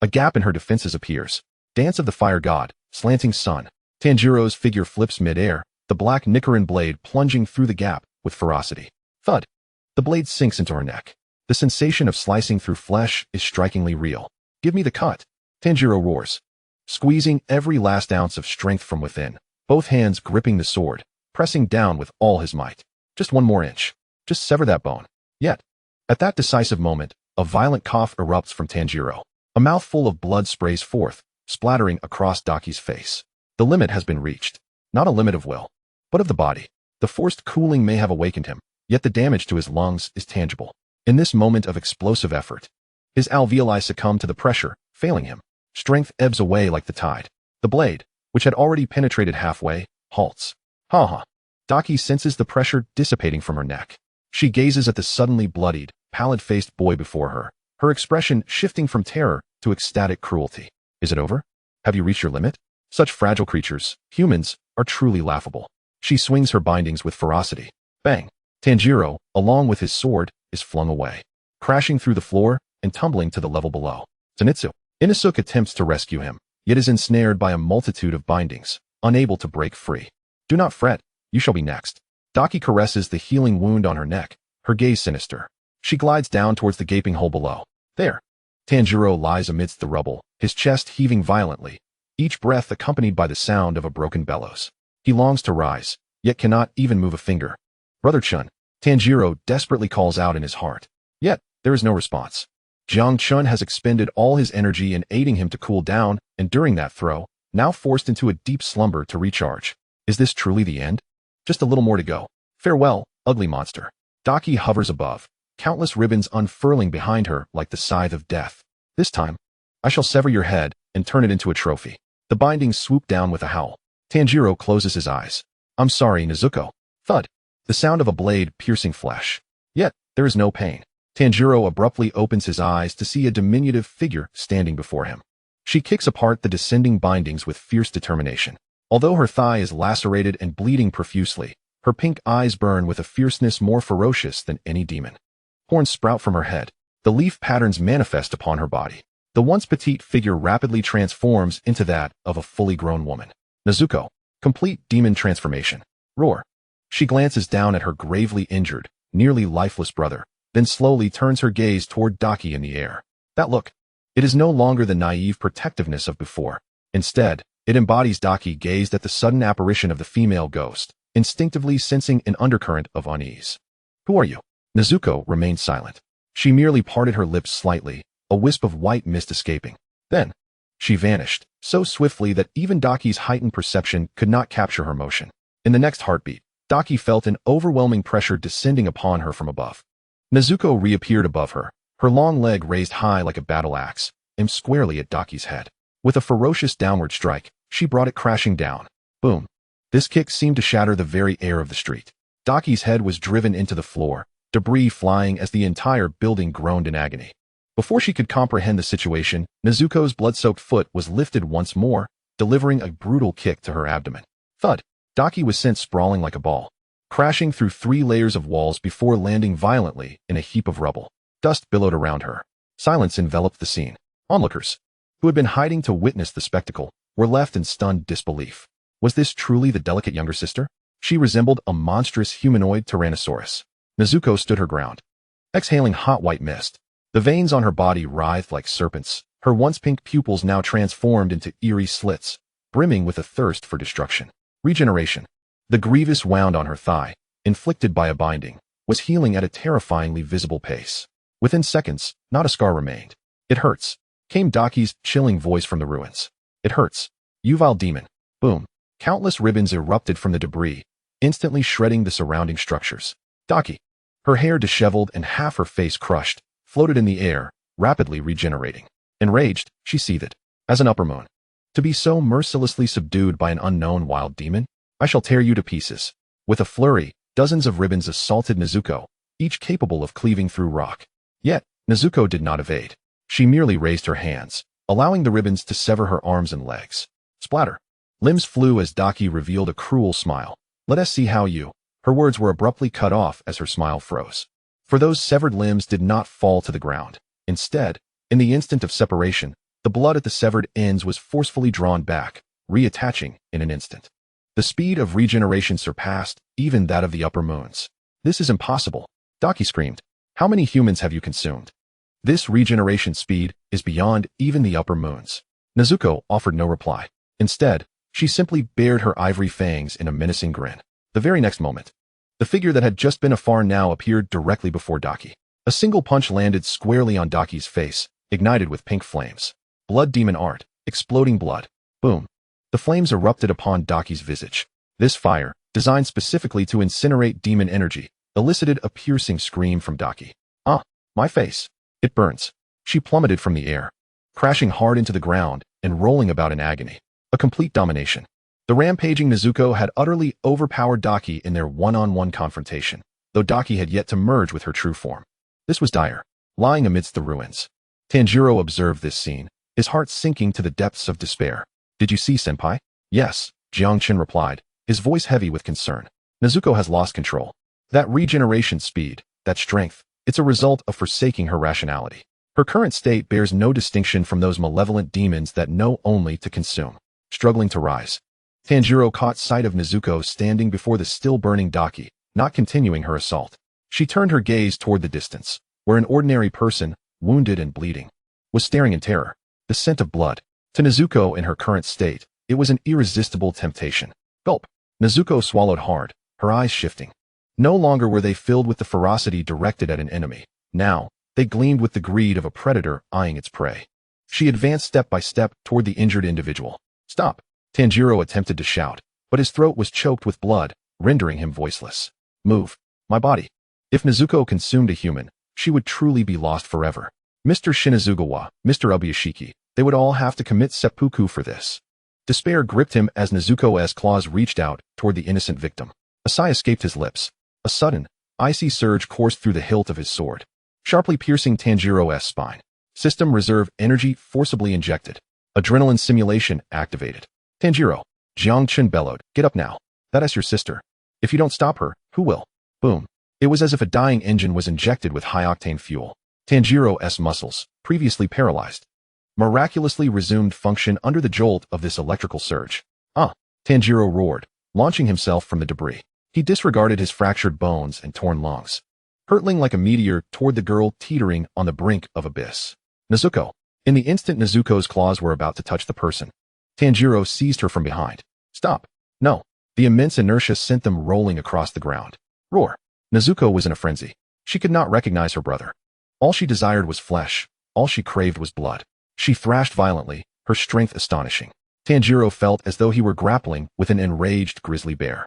Speaker 1: a gap in her defenses appears. Dance of the Fire God, slanting sun. Tanjiro's figure flips mid-air, the black Nichiren blade plunging through the gap with ferocity. Thud. The blade sinks into her neck. The sensation of slicing through flesh is strikingly real. Give me the cut. Tanjiro roars, squeezing every last ounce of strength from within, both hands gripping the sword, pressing down with all his might. Just one more inch. Just sever that bone. Yet, at that decisive moment, a violent cough erupts from Tanjiro. A mouthful of blood sprays forth, splattering across Daki's face. The limit has been reached. Not a limit of will, but of the body. The forced cooling may have awakened him, yet the damage to his lungs is tangible. In this moment of explosive effort, his alveoli succumb to the pressure, failing him. Strength ebbs away like the tide. The blade, which had already penetrated halfway, halts. Ha. Daki senses the pressure dissipating from her neck. She gazes at the suddenly bloodied, pallid-faced boy before her, her expression shifting from terror to ecstatic cruelty. Is it over? Have you reached your limit? Such fragile creatures, humans, are truly laughable. She swings her bindings with ferocity. Bang! Tanjiro, along with his sword, is flung away, crashing through the floor and tumbling to the level below. Zenitsu. Inosuke attempts to rescue him, yet is ensnared by a multitude of bindings, unable to break free. Do not fret, you shall be next. Daki caresses the healing wound on her neck, her gaze sinister. She glides down towards the gaping hole below. There. Tanjiro lies amidst the rubble, his chest heaving violently, each breath accompanied by the sound of a broken bellows. He longs to rise, yet cannot even move a finger. Brother Chun. Tanjiro desperately calls out in his heart. Yet, there is no response. Jiang Chen has expended all his energy in aiding him to cool down, and during that throw, now forced into a deep slumber to recharge. Is this truly the end? Just a little more to go. Farewell, ugly monster. Daki hovers above, countless ribbons unfurling behind her like the scythe of death. This time, I shall sever your head and turn it into a trophy. The bindings swoop down with a howl. Tanjiro closes his eyes. I'm sorry, Nezuko. Thud. The sound of a blade piercing flesh. Yet, there is no pain. Tanjiro abruptly opens his eyes to see a diminutive figure standing before him. She kicks apart the descending bindings with fierce determination. Although her thigh is lacerated and bleeding profusely, her pink eyes burn with a fierceness more ferocious than any demon. Horns sprout from her head. The leaf patterns manifest upon her body. The once petite figure rapidly transforms into that of a fully grown woman. Nezuko. Complete demon transformation. Roar. She glances down at her gravely injured, nearly lifeless brother, then slowly turns her gaze toward Daki in the air. That look. It is no longer the naive protectiveness of before. Instead, it embodies Daki gazed at the sudden apparition of the female ghost, instinctively sensing an undercurrent of unease. Who are you? Nezuko remained silent. She merely parted her lips slightly, a wisp of white mist escaping. Then, she vanished, so swiftly that even Daki's heightened perception could not capture her motion. In the next heartbeat, Daki felt an overwhelming pressure descending upon her from above. Nezuko reappeared above her, her long leg raised high like a battle axe, aimed squarely at Daki's head. With a ferocious downward strike, she brought it crashing down. Boom. This kick seemed to shatter the very air of the street. Daki's head was driven into the floor, debris flying as the entire building groaned in agony. Before she could comprehend the situation, Nezuko's blood-soaked foot was lifted once more, delivering a brutal kick to her abdomen. Thud. Daki was sent sprawling like a ball, crashing through 3 layers of walls before landing violently in a heap of rubble. Dust billowed around her. Silence enveloped the scene. Onlookers, who had been hiding to witness the spectacle, were left in stunned disbelief. Was this truly the delicate younger sister? She resembled a monstrous humanoid tyrannosaurus. Nezuko stood her ground, exhaling hot white mist. The veins on her body writhed like serpents, her once pink pupils now transformed into eerie slits, brimming with a thirst for destruction. Regeneration. The grievous wound on her thigh, inflicted by a binding, was healing at a terrifyingly visible pace. Within seconds, not a scar remained. It hurts. came Daki's chilling voice from the ruins. It hurts. You vile demon. Boom. Countless ribbons erupted from the debris, instantly shredding the surrounding structures. Daki, her hair disheveled and half her face crushed, floated in the air, rapidly regenerating. Enraged, she seethed. As an upper moon. To be so mercilessly subdued by an unknown wild demon? I shall tear you to pieces. With a flurry, dozens of ribbons assaulted Nezuko, each capable of cleaving through rock. Yet, Nezuko did not evade. She merely raised her hands, allowing the ribbons to sever her arms and legs. Splatter. Limbs flew as Daki revealed a cruel smile. Let us see how you... Her words were abruptly cut off as her smile froze. For those severed limbs did not fall to the ground. Instead, in the instant of separation, the blood at the severed ends was forcefully drawn back, reattaching in an instant. The speed of regeneration surpassed even that of the upper moons. This is impossible, Daki screamed. How many humans have you consumed? This regeneration speed is beyond even the upper moons. Nezuko offered no reply. Instead, she simply bared her ivory fangs in a menacing grin. The very next moment, the figure that had just been afar now appeared directly before Daki. A single punch landed squarely on Daki's face, ignited with pink flames. Blood demon art, exploding blood. Boom. The flames erupted upon Daki's visage. This fire, designed specifically to incinerate demon energy, elicited a piercing scream from Daki. Ah, my face. It burns. She plummeted from the air, crashing hard into the ground and rolling about in agony. A complete domination. The rampaging Nezuko had utterly overpowered Daki in their one-on-one confrontation, though Daki had yet to merge with her true form. This was dire, lying amidst the ruins. Tanjiro observed this scene, his heart sinking to the depths of despair. Did you see, senpai? Yes, Jiang Chen replied, his voice heavy with concern. Nezuko has lost control. That regeneration speed, that strength, it's a result of forsaking her rationality. Her current state bears no distinction from those malevolent demons that know only to consume. Struggling to rise, Tanjiro caught sight of Nezuko standing before the still-burning Daki, not continuing her assault. She turned her gaze toward the distance, where an ordinary person, wounded and bleeding, was staring in terror. The scent of blood. To Nezuko in her current state, it was an irresistible temptation. Gulp. Nezuko swallowed hard, her eyes shifting. No longer were they filled with the ferocity directed at an enemy. Now, they gleamed with the greed of a predator eyeing its prey. She advanced step by step toward the injured individual. Stop. Tanjiro attempted to shout, but his throat was choked with blood, rendering him voiceless. Move. My body. If Nezuko consumed a human, she would truly be lost forever. Mr. Shinazugawa, Mr. Ubuyashiki, they would all have to commit seppuku for this. Despair gripped him as Nezuko's claws reached out toward the innocent victim. A sigh escaped his lips. A sudden, icy surge coursed through the hilt of his sword, sharply piercing Tanjiro's spine. System reserve energy forcibly injected. Adrenaline simulation activated. Tanjiro, Jiang Chen bellowed, get up now. That is your sister. If you don't stop her, who will? Boom. It was as if a dying engine was injected with high-octane fuel. Tanjiro's muscles, previously paralyzed, miraculously resumed function under the jolt of this electrical surge. Ah! Tanjiro roared, launching himself from the debris. He disregarded his fractured bones and torn lungs, hurtling like a meteor toward the girl teetering on the brink of abyss. Nezuko. In the instant Nezuko's claws were about to touch the person, Tanjiro seized her from behind. Stop. No. The immense inertia sent them rolling across the ground. Roar. Nezuko was in a frenzy. She could not recognize her brother. All she desired was flesh. All she craved was blood. She thrashed violently, her strength astonishing. Tanjiro felt as though he were grappling with an enraged grizzly bear.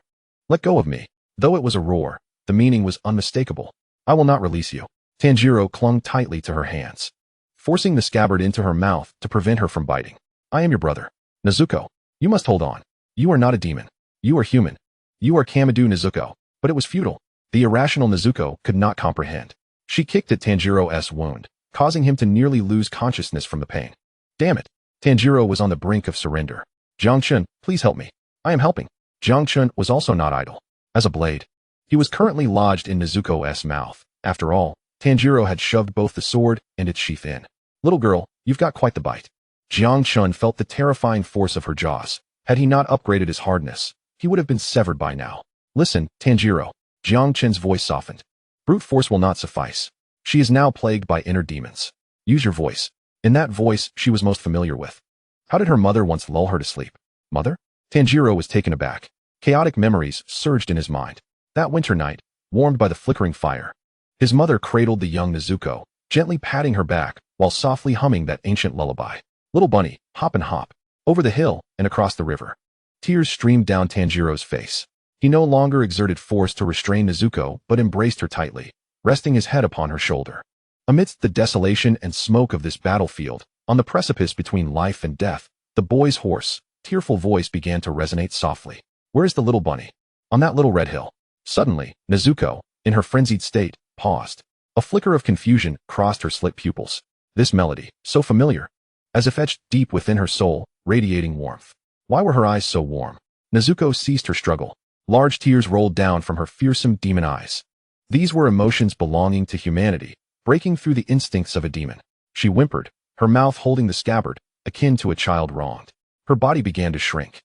Speaker 1: Let go of me. Though it was a roar, the meaning was unmistakable. I will not release you. Tanjiro clung tightly to her hands, forcing the scabbard into her mouth to prevent her from biting. I am your brother. Nezuko, you must hold on. You are not a demon. You are human. You are Kamadu Nezuko. But it was futile. The irrational Nezuko could not comprehend. She kicked at Tanjiro's wound, causing him to nearly lose consciousness from the pain. Damn it. Tanjiro was on the brink of surrender. Jiang Chen, please help me. I am helping. Jiang Chen was also not idle. As a blade, he was currently lodged in Nezuko's mouth. After all, Tanjiro had shoved both the sword and its sheath in. Little girl, you've got quite the bite. Jiang Chen felt the terrifying force of her jaws. Had he not upgraded his hardness, he would have been severed by now. Listen, Tanjiro. Jiang Chen's voice softened. Brute force will not suffice. She is now plagued by inner demons. Use your voice. In that voice she was most familiar with. How did her mother once lull her to sleep? Mother? Tanjiro was taken aback. Chaotic memories surged in his mind. That winter night, warmed by the flickering fire, his mother cradled the young Nezuko, gently patting her back while softly humming that ancient lullaby. Little bunny, hop and hop, over the hill and across the river. Tears streamed down Tanjiro's face. He no longer exerted force to restrain Nezuko, but embraced her tightly, resting his head upon her shoulder. Amidst the desolation and smoke of this battlefield, on the precipice between life and death, the boy's hoarse, tearful voice began to resonate softly. Where is the little bunny? On that little red hill. Suddenly, Nezuko, in her frenzied state, paused. A flicker of confusion crossed her slit pupils. This melody, so familiar, as if etched deep within her soul, radiating warmth. Why were her eyes so warm? Nezuko ceased her struggle. Large tears rolled down from her fearsome demon eyes. These were emotions belonging to humanity, breaking through the instincts of a demon. She whimpered, her mouth holding the scabbard, akin to a child wronged. Her body began to shrink.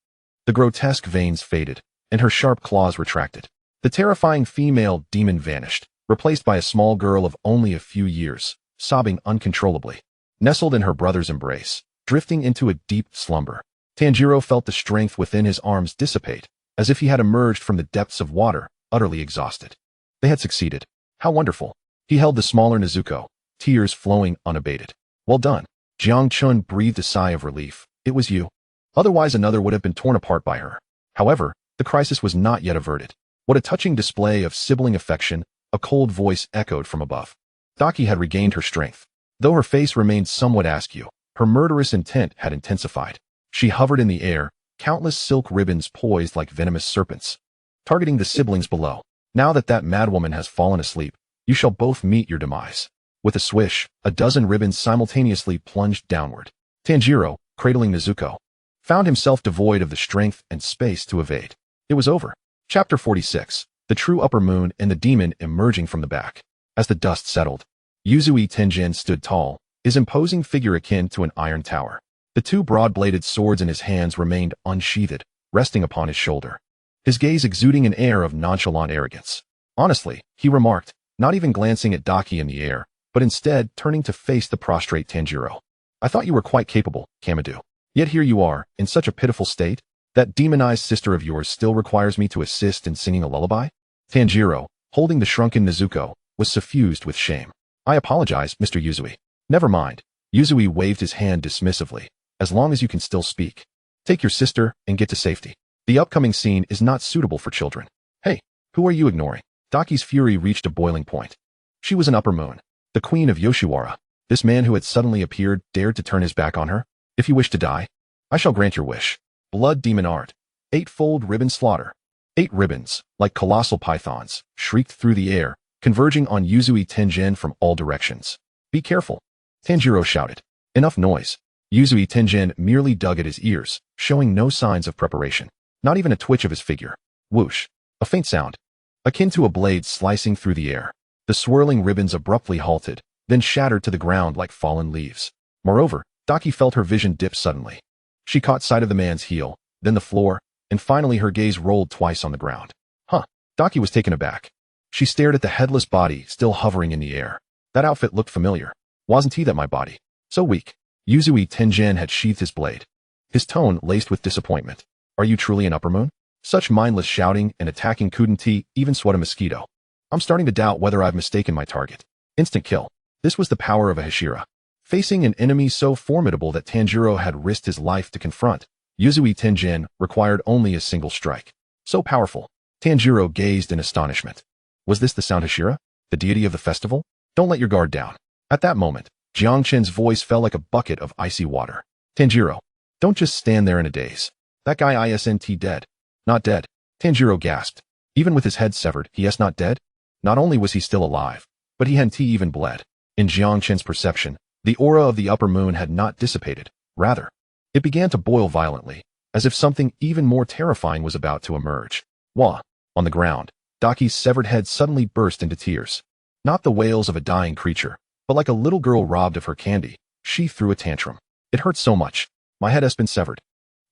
Speaker 1: The grotesque veins faded, and her sharp claws retracted. The terrifying female demon vanished, replaced by a small girl of only a few years, sobbing uncontrollably. Nestled in her brother's embrace, drifting into a deep slumber, Tanjiro felt the strength within his arms dissipate, as if he had emerged from the depths of water, utterly exhausted. They had succeeded. How wonderful. He held the smaller Nezuko, tears flowing unabated. Well done. Jiang Chen breathed a sigh of relief. It was you. Otherwise another would have been torn apart by her. However, the crisis was not yet averted. What a touching display of sibling affection, a cold voice echoed from above. Daki had regained her strength. Though her face remained somewhat askew, her murderous intent had intensified. She hovered in the air, countless silk ribbons poised like venomous serpents, targeting the siblings below. Now that madwoman has fallen asleep, you shall both meet your demise. With a swish, a dozen ribbons simultaneously plunged downward. Tanjiro, cradling Nezuko, found himself devoid of the strength and space to evade. It was over. Chapter 46. The True Upper Moon and the Demon Emerging from the Back. As the dust settled, Yuzui Tenjin stood tall, his imposing figure akin to an iron tower. The two broad-bladed swords in his hands remained unsheathed, resting upon his shoulder. His gaze exuding an air of nonchalant arrogance. Honestly, he remarked, not even glancing at Daki in the air, but instead turning to face the prostrate Tanjiro. I thought you were quite capable, Kamadu. Yet here you are, in such a pitiful state? That demonized sister of yours still requires me to assist in singing a lullaby? Tanjiro, holding the shrunken Nezuko, was suffused with shame. I apologize, Mr. Yuzui. Never mind. Yuzui waved his hand dismissively. As long as you can still speak. Take your sister and get to safety. The upcoming scene is not suitable for children. Hey, who are you ignoring? Daki's fury reached a boiling point. She was an upper moon, the queen of Yoshiwara. This man who had suddenly appeared dared to turn his back on her. If you wish to die, I shall grant your wish. Blood demon art. Eightfold ribbon slaughter. 8 ribbons, like colossal pythons, shrieked through the air, converging on Yuzui Tenjin from all directions. Be careful. Tanjiro shouted. Enough noise. Yuzui Tenjin merely dug at his ears, showing no signs of preparation. Not even a twitch of his figure. Whoosh. A faint sound, akin to a blade slicing through the air. The swirling ribbons abruptly halted, then shattered to the ground like fallen leaves. Moreover, Daki felt her vision dip suddenly. She caught sight of the man's heel, then the floor, and finally her gaze rolled twice on the ground. Huh. Daki was taken aback. She stared at the headless body still hovering in the air. That outfit looked familiar. Wasn't he that my body? So weak. Yuzui Tenjin had sheathed his blade. His tone laced with disappointment. Are you truly an upper moon? Such mindless shouting and attacking couldn't even sweat a mosquito. I'm starting to doubt whether I've mistaken my target. Instant kill. This was the power of a Hashira. Facing an enemy so formidable that Tanjiro had risked his life to confront, Yuzui Tenjin required only a single strike. So powerful. Tanjiro gazed in astonishment. Was this the Sound Hashira? The deity of the festival? Don't let your guard down. At that moment, Jiang Chen's voice fell like a bucket of icy water. Tanjiro, don't just stand there in a daze. That guy isn't dead. Not dead. Tanjiro gasped. Even with his head severed, he is not dead? Not only was he still alive, but he hadn't even bled. In Jiang Chen's perception, the aura of the upper moon had not dissipated. Rather, it began to boil violently, as if something even more terrifying was about to emerge. Wah! On the ground, Daki's severed head suddenly burst into tears. Not the wails of a dying creature, but like a little girl robbed of her candy, she threw a tantrum. It hurts so much. My head has been severed.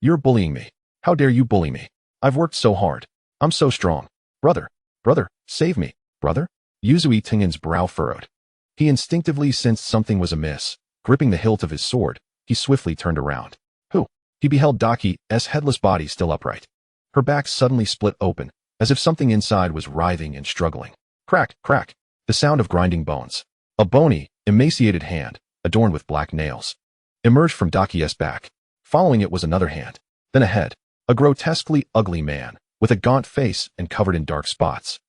Speaker 1: You're bullying me. How dare you bully me? I've worked so hard. I'm so strong. Brother, save me, brother. Yuzui Tenjin's brow furrowed. He instinctively sensed something was amiss. Gripping the hilt of his sword, he swiftly turned around. Who? He beheld Daki's headless body still upright. Her back suddenly split open, as if something inside was writhing and struggling. Crack, crack. The sound of grinding bones. A bony, emaciated hand, adorned with black nails, emerged from Daki's back. Following it was another hand, then a head. A grotesquely ugly man, with a gaunt face and covered in dark spots,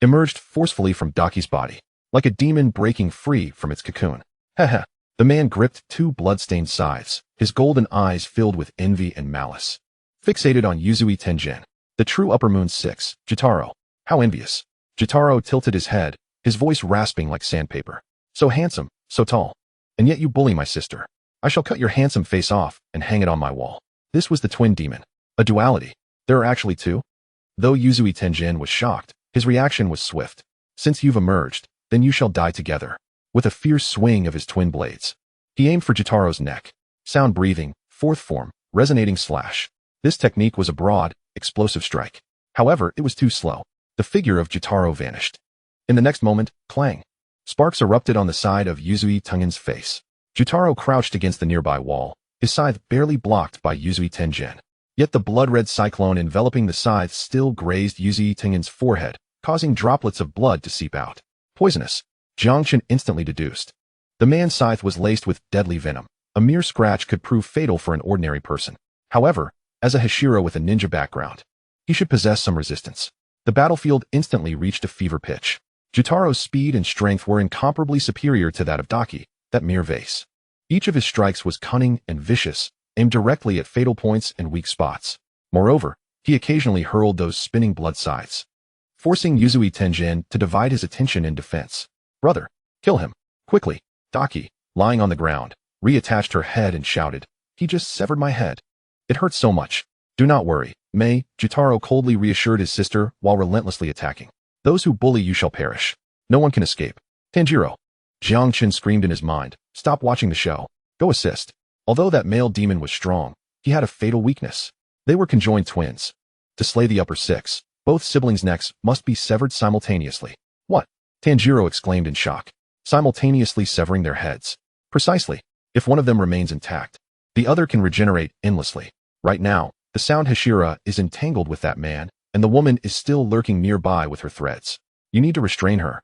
Speaker 1: emerged forcefully from Daki's body, like a demon breaking free from its cocoon. Heh. The man gripped two blood-stained scythes, his golden eyes filled with envy and malice. Fixated on Yuzui Tenjin, the true Upper Moon 6, Jotaro. How envious. Jotaro tilted his head, his voice rasping like sandpaper. So handsome, so tall. And yet you bully my sister. I shall cut your handsome face off and hang it on my wall. This was the twin demon. A duality. There are actually two? Though Yuzui Tenjin was shocked, his reaction was swift. Since you've emerged, then you shall die together. With a fierce swing of his twin blades, he aimed for Jotaro's neck. Sound breathing, fourth form, resonating slash. This technique was a broad, explosive strike. However, it was too slow. The figure of Jotaro vanished. In the next moment, clang. Sparks erupted on the side of Yuzui Tenjin's face. Jotaro crouched against the nearby wall, his scythe barely blocked by Yuzui Tenjin. Yet the blood-red cyclone enveloping the scythe still grazed Yuzui Tenjin's forehead, causing droplets of blood to seep out. Poisonous. Jiang Chen instantly deduced. The man's scythe was laced with deadly venom. A mere scratch could prove fatal for an ordinary person. However, as a Hashira with a ninja background, he should possess some resistance. The battlefield instantly reached a fever pitch. Jotaro's speed and strength were incomparably superior to that of Daki, that mere vase. Each of his strikes was cunning and vicious, aimed directly at fatal points and weak spots. Moreover, he occasionally hurled those spinning blood scythes, forcing Yuzui Tenjin to divide his attention in defense. Brother, kill him. Quickly. Daki, lying on the ground, reattached her head and shouted, he just severed my head. It hurts so much. Do not worry, Mei, Jotaro coldly reassured his sister while relentlessly attacking. Those who bully you shall perish. No one can escape. Tanjiro. Jiang Chen screamed in his mind, stop watching the show. Go assist. Although that male demon was strong, he had a fatal weakness. They were conjoined twins. To slay the upper six, both siblings' necks must be severed simultaneously. What? Tanjiro exclaimed in shock. Simultaneously severing their heads. Precisely. If one of them remains intact, the other can regenerate endlessly. Right now, the sound Hashira is entangled with that man, and the woman is still lurking nearby with her threads. You need to restrain her.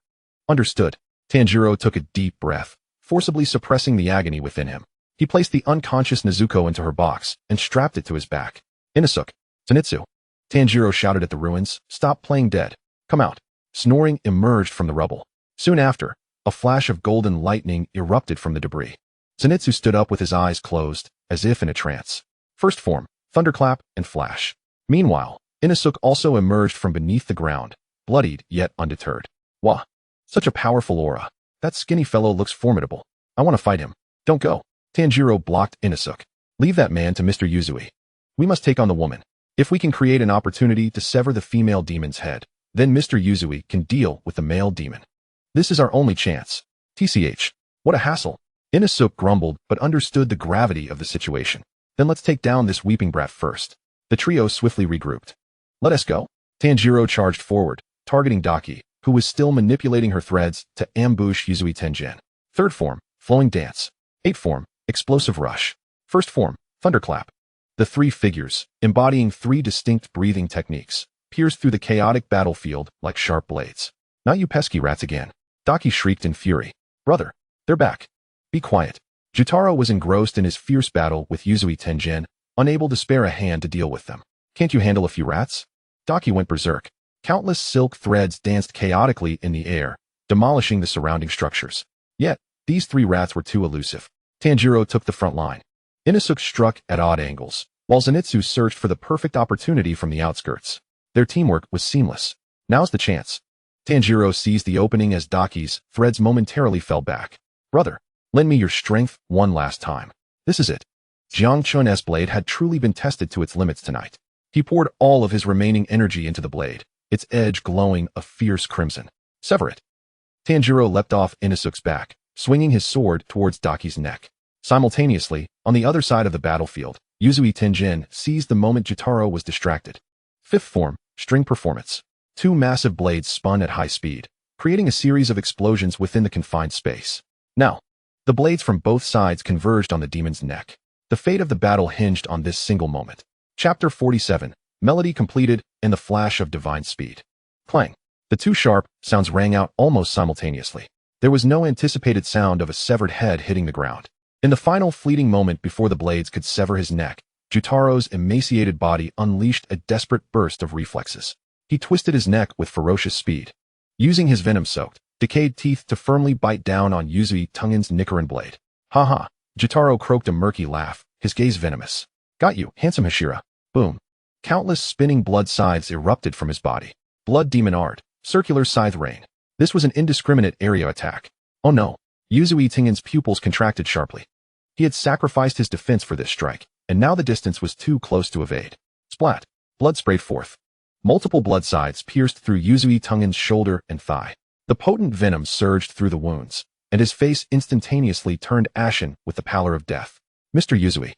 Speaker 1: Understood. Tanjiro took a deep breath, forcibly suppressing the agony within him. He placed the unconscious Nezuko into her box and strapped it to his back. Inosuke. Zenitsu. Tanjiro shouted at the ruins, stop playing dead. Come out. Snoring emerged from the rubble. Soon after, a flash of golden lightning erupted from the debris. Zenitsu stood up with his eyes closed, as if in a trance. First form, thunderclap, and flash. Meanwhile, Inosuke also emerged from beneath the ground, bloodied yet undeterred. Wah! Such a powerful aura. That skinny fellow looks formidable. I want to fight him. Don't go. Tanjiro blocked Inosuke. Leave that man to Mr. Yuzui. We must take on the woman. If we can create an opportunity to sever the female demon's head, then Mr. Yuzui can deal with the male demon. This is our only chance. TCH. What a hassle. Inosuke grumbled but understood the gravity of the situation. Then let's take down this weeping brat first. The trio swiftly regrouped. Let us go. Tanjiro charged forward, targeting Daki, who was still manipulating her threads to ambush Yuzui Tenjin. Third form, flowing dance. Eighth form, explosive rush. First form, thunderclap. The three figures, embodying three distinct breathing techniques, pierced through the chaotic battlefield like sharp blades. Not you pesky rats again. Daki shrieked in fury. Brother, they're back. Be quiet. Jotaro was engrossed in his fierce battle with Yuzui Tenjin, unable to spare a hand to deal with them. Can't you handle a few rats? Daki went berserk. Countless silk threads danced chaotically in the air, demolishing the surrounding structures. Yet, these three rats were too elusive. Tanjiro took the front line. Inosuke struck at odd angles, while Zenitsu searched for the perfect opportunity from the outskirts. Their teamwork was seamless. Now's the chance. Tanjiro seized the opening as Daki's threads momentarily fell back. Brother, lend me your strength one last time. This is it. Jiang Chen's blade had truly been tested to its limits tonight. He poured all of his remaining energy into the blade, its edge glowing a fierce crimson. Sever it. Tanjiro leapt off Inosuke's back, swinging his sword towards Daki's neck. Simultaneously, on the other side of the battlefield, Yuzui Tenjin seized the moment Jotaro was distracted. Fifth form, string performance. Two massive blades spun at high speed, creating a series of explosions within the confined space. Now, the blades from both sides converged on the demon's neck. The fate of the battle hinged on this single moment. Chapter 47, Melody completed in the flash of divine speed. Clang. The two sharp sounds rang out almost simultaneously. There was no anticipated sound of a severed head hitting the ground. In the final fleeting moment before the blades could sever his neck, Jutaro's emaciated body unleashed a desperate burst of reflexes. He twisted his neck with ferocious speed, using his venom-soaked, decayed teeth to firmly bite down on Yuzui Tengen's Nichiren blade. Ha ha! Jutaro croaked a murky laugh, his gaze venomous. Got you, handsome Hashira. Boom. Countless spinning blood scythes erupted from his body. Blood demon art, circular scythe rain. This was an indiscriminate area attack. Oh no. Yuzui Tengen's pupils contracted sharply. He had sacrificed his defense for this strike, and now the distance was too close to evade. Splat. Blood sprayed forth. Multiple blood scythes pierced through Yuzui Tengen's shoulder and thigh. The potent venom surged through the wounds, and his face instantaneously turned ashen with the pallor of death. Mr. Yuzui.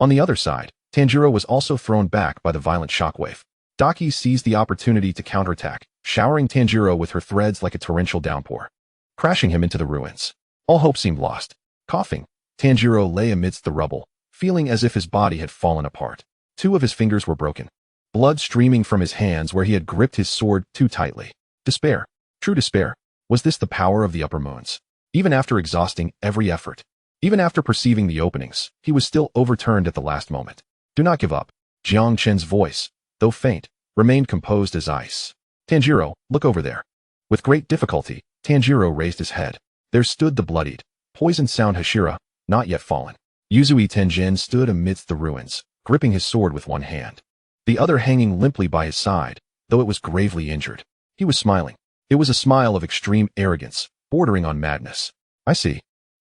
Speaker 1: On the other side, Tanjiro was also thrown back by the violent shockwave. Daki seized the opportunity to counterattack, showering Tanjiro with her threads like a torrential downpour, crashing him into the ruins. All hope seemed lost. Coughing, Tanjiro lay amidst the rubble, feeling as if his body had fallen apart. 2 of his fingers were broken, blood streaming from his hands where he had gripped his sword too tightly. Despair. True despair. Was this the power of the upper moons? Even after exhausting every effort, even after perceiving the openings, he was still overturned at the last moment. Do not give up. Jiang Chen's voice, though faint, remained composed as ice. Tanjiro, look over there. With great difficulty, Tanjiro raised his head. There stood the bloodied, poison-sound Hashira, not yet fallen. Yuzui Tengen stood amidst the ruins, gripping his sword with one hand, the other hanging limply by his side, though it was gravely injured. He was smiling. It was a smile of extreme arrogance, bordering on madness. I see.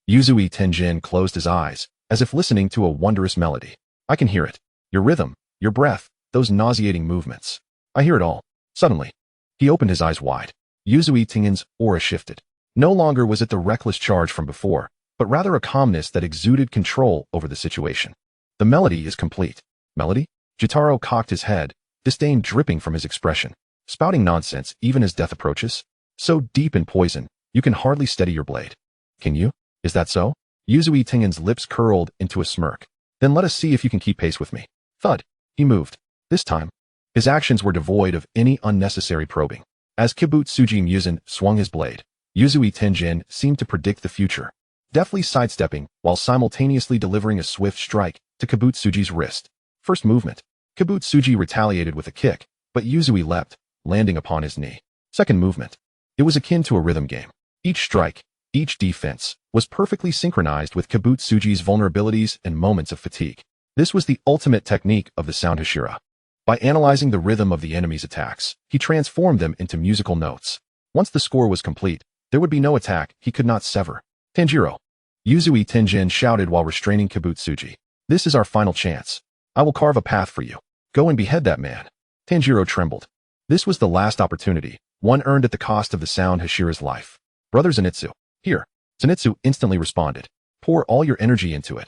Speaker 1: Yuzui Tengen closed his eyes, as if listening to a wondrous melody. I can hear it. Your rhythm, your breath, those nauseating movements. I hear it all. Suddenly, he opened his eyes wide. Yuzui Tengen's aura shifted. No longer was it the reckless charge from before, but rather a calmness that exuded control over the situation. The melody is complete. Melody? Jutaro cocked his head, disdain dripping from his expression. Spouting nonsense even as death approaches? So deep in poison, you can hardly steady your blade. Can you? Is that so? Yuzui Tengen's lips curled into a smirk. Then let us see if you can keep pace with me. Thud. He moved. This time, his actions were devoid of any unnecessary probing. As Kibutsuji Muzan swung his blade, Yuzui Tengen seemed to predict the future, deftly sidestepping while simultaneously delivering a swift strike to Kibutsuji's wrist. First movement. Kibutsuji retaliated with a kick, but Yuzui leapt, landing upon his knee. Second movement. It was akin to a rhythm game. Each strike, each defense, was perfectly synchronized with Kibutsuji's vulnerabilities and moments of fatigue. This was the ultimate technique of the sound Hashira. By analyzing the rhythm of the enemy's attacks, he transformed them into musical notes. Once the score was complete, there would be no attack he could not sever. Tanjiro. Yuzui Tengen shouted while restraining Kibutsuji. This is our final chance. I will carve a path for you. Go and behead that man. Tanjiro trembled. This was the last opportunity, one earned at the cost of the sound Hashira's life. Brother Zenitsu. Here. Zenitsu instantly responded. Pour all your energy into it.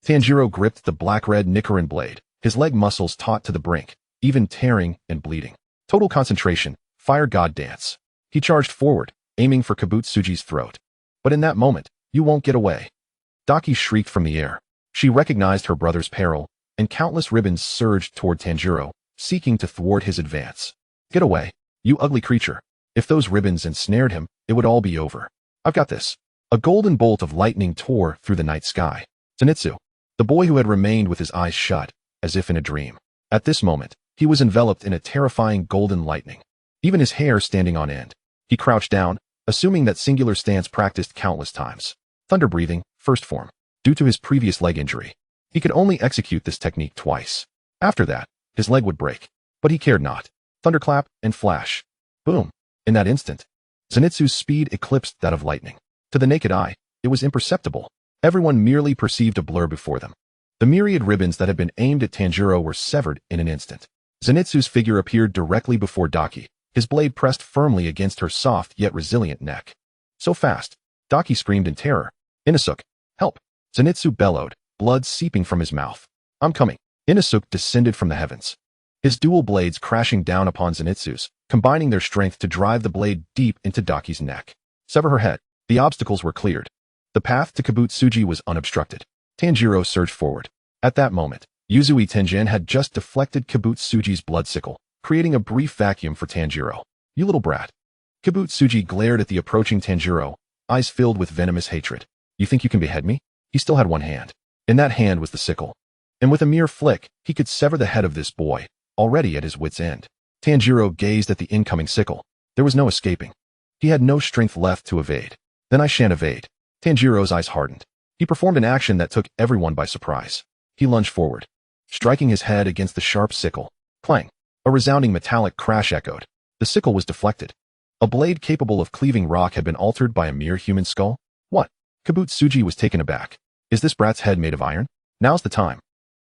Speaker 1: Tanjiro gripped the black-red Nichiren blade, his leg muscles taut to the brink, even tearing and bleeding. Total concentration, fire god dance. He charged forward, aiming for Kibutsuji's throat. But in that moment, you won't get away. Daki shrieked from the air. She recognized her brother's peril, and countless ribbons surged toward Tanjiro, seeking to thwart his advance. Get away, you ugly creature. If those ribbons ensnared him, it would all be over. I've got this. A golden bolt of lightning tore through the night sky. Zenitsu, the boy who had remained with his eyes shut, as if in a dream. At this moment, he was enveloped in a terrifying golden lightning, even his hair standing on end. He crouched down, assuming that singular stance practiced countless times. Thunder breathing, first form. Due to his previous leg injury, he could only execute this technique twice. After that, his leg would break. But he cared not. Thunderclap and flash. Boom. In that instant, Zenitsu's speed eclipsed that of lightning. To the naked eye, it was imperceptible. Everyone merely perceived a blur before them. The myriad ribbons that had been aimed at Tanjiro were severed in an instant. Zenitsu's figure appeared directly before Daki, his blade pressed firmly against her soft yet resilient neck. So fast, Daki screamed in terror. Inosuke, help! Zenitsu bellowed, blood seeping from his mouth. I'm coming. Inosuke descended from the heavens, his dual blades crashing down upon Zenitsu's, combining their strength to drive the blade deep into Daki's neck. Sever her head. The obstacles were cleared. The path to Kibutsuji was unobstructed. Tanjiro surged forward. At that moment, Yuzui Tengen had just deflected Kibutsuji's blood sickle, creating a brief vacuum for Tanjiro. You little brat. Kibutsuji glared at the approaching Tanjiro, eyes filled with venomous hatred. You think you can behead me? He still had one hand. In that hand was the sickle. And with a mere flick, he could sever the head of this boy, already at his wit's end. Tanjiro gazed at the incoming sickle. There was no escaping. He had no strength left to evade. Then I shan't evade. Tanjiro's eyes hardened. He performed an action that took everyone by surprise. He lunged forward, striking his head against the sharp sickle. Clang! A resounding metallic crash echoed. The sickle was deflected. A blade capable of cleaving rock had been altered by a mere human skull? What? Kibutsuji was taken aback. Is this brat's head made of iron? Now's the time.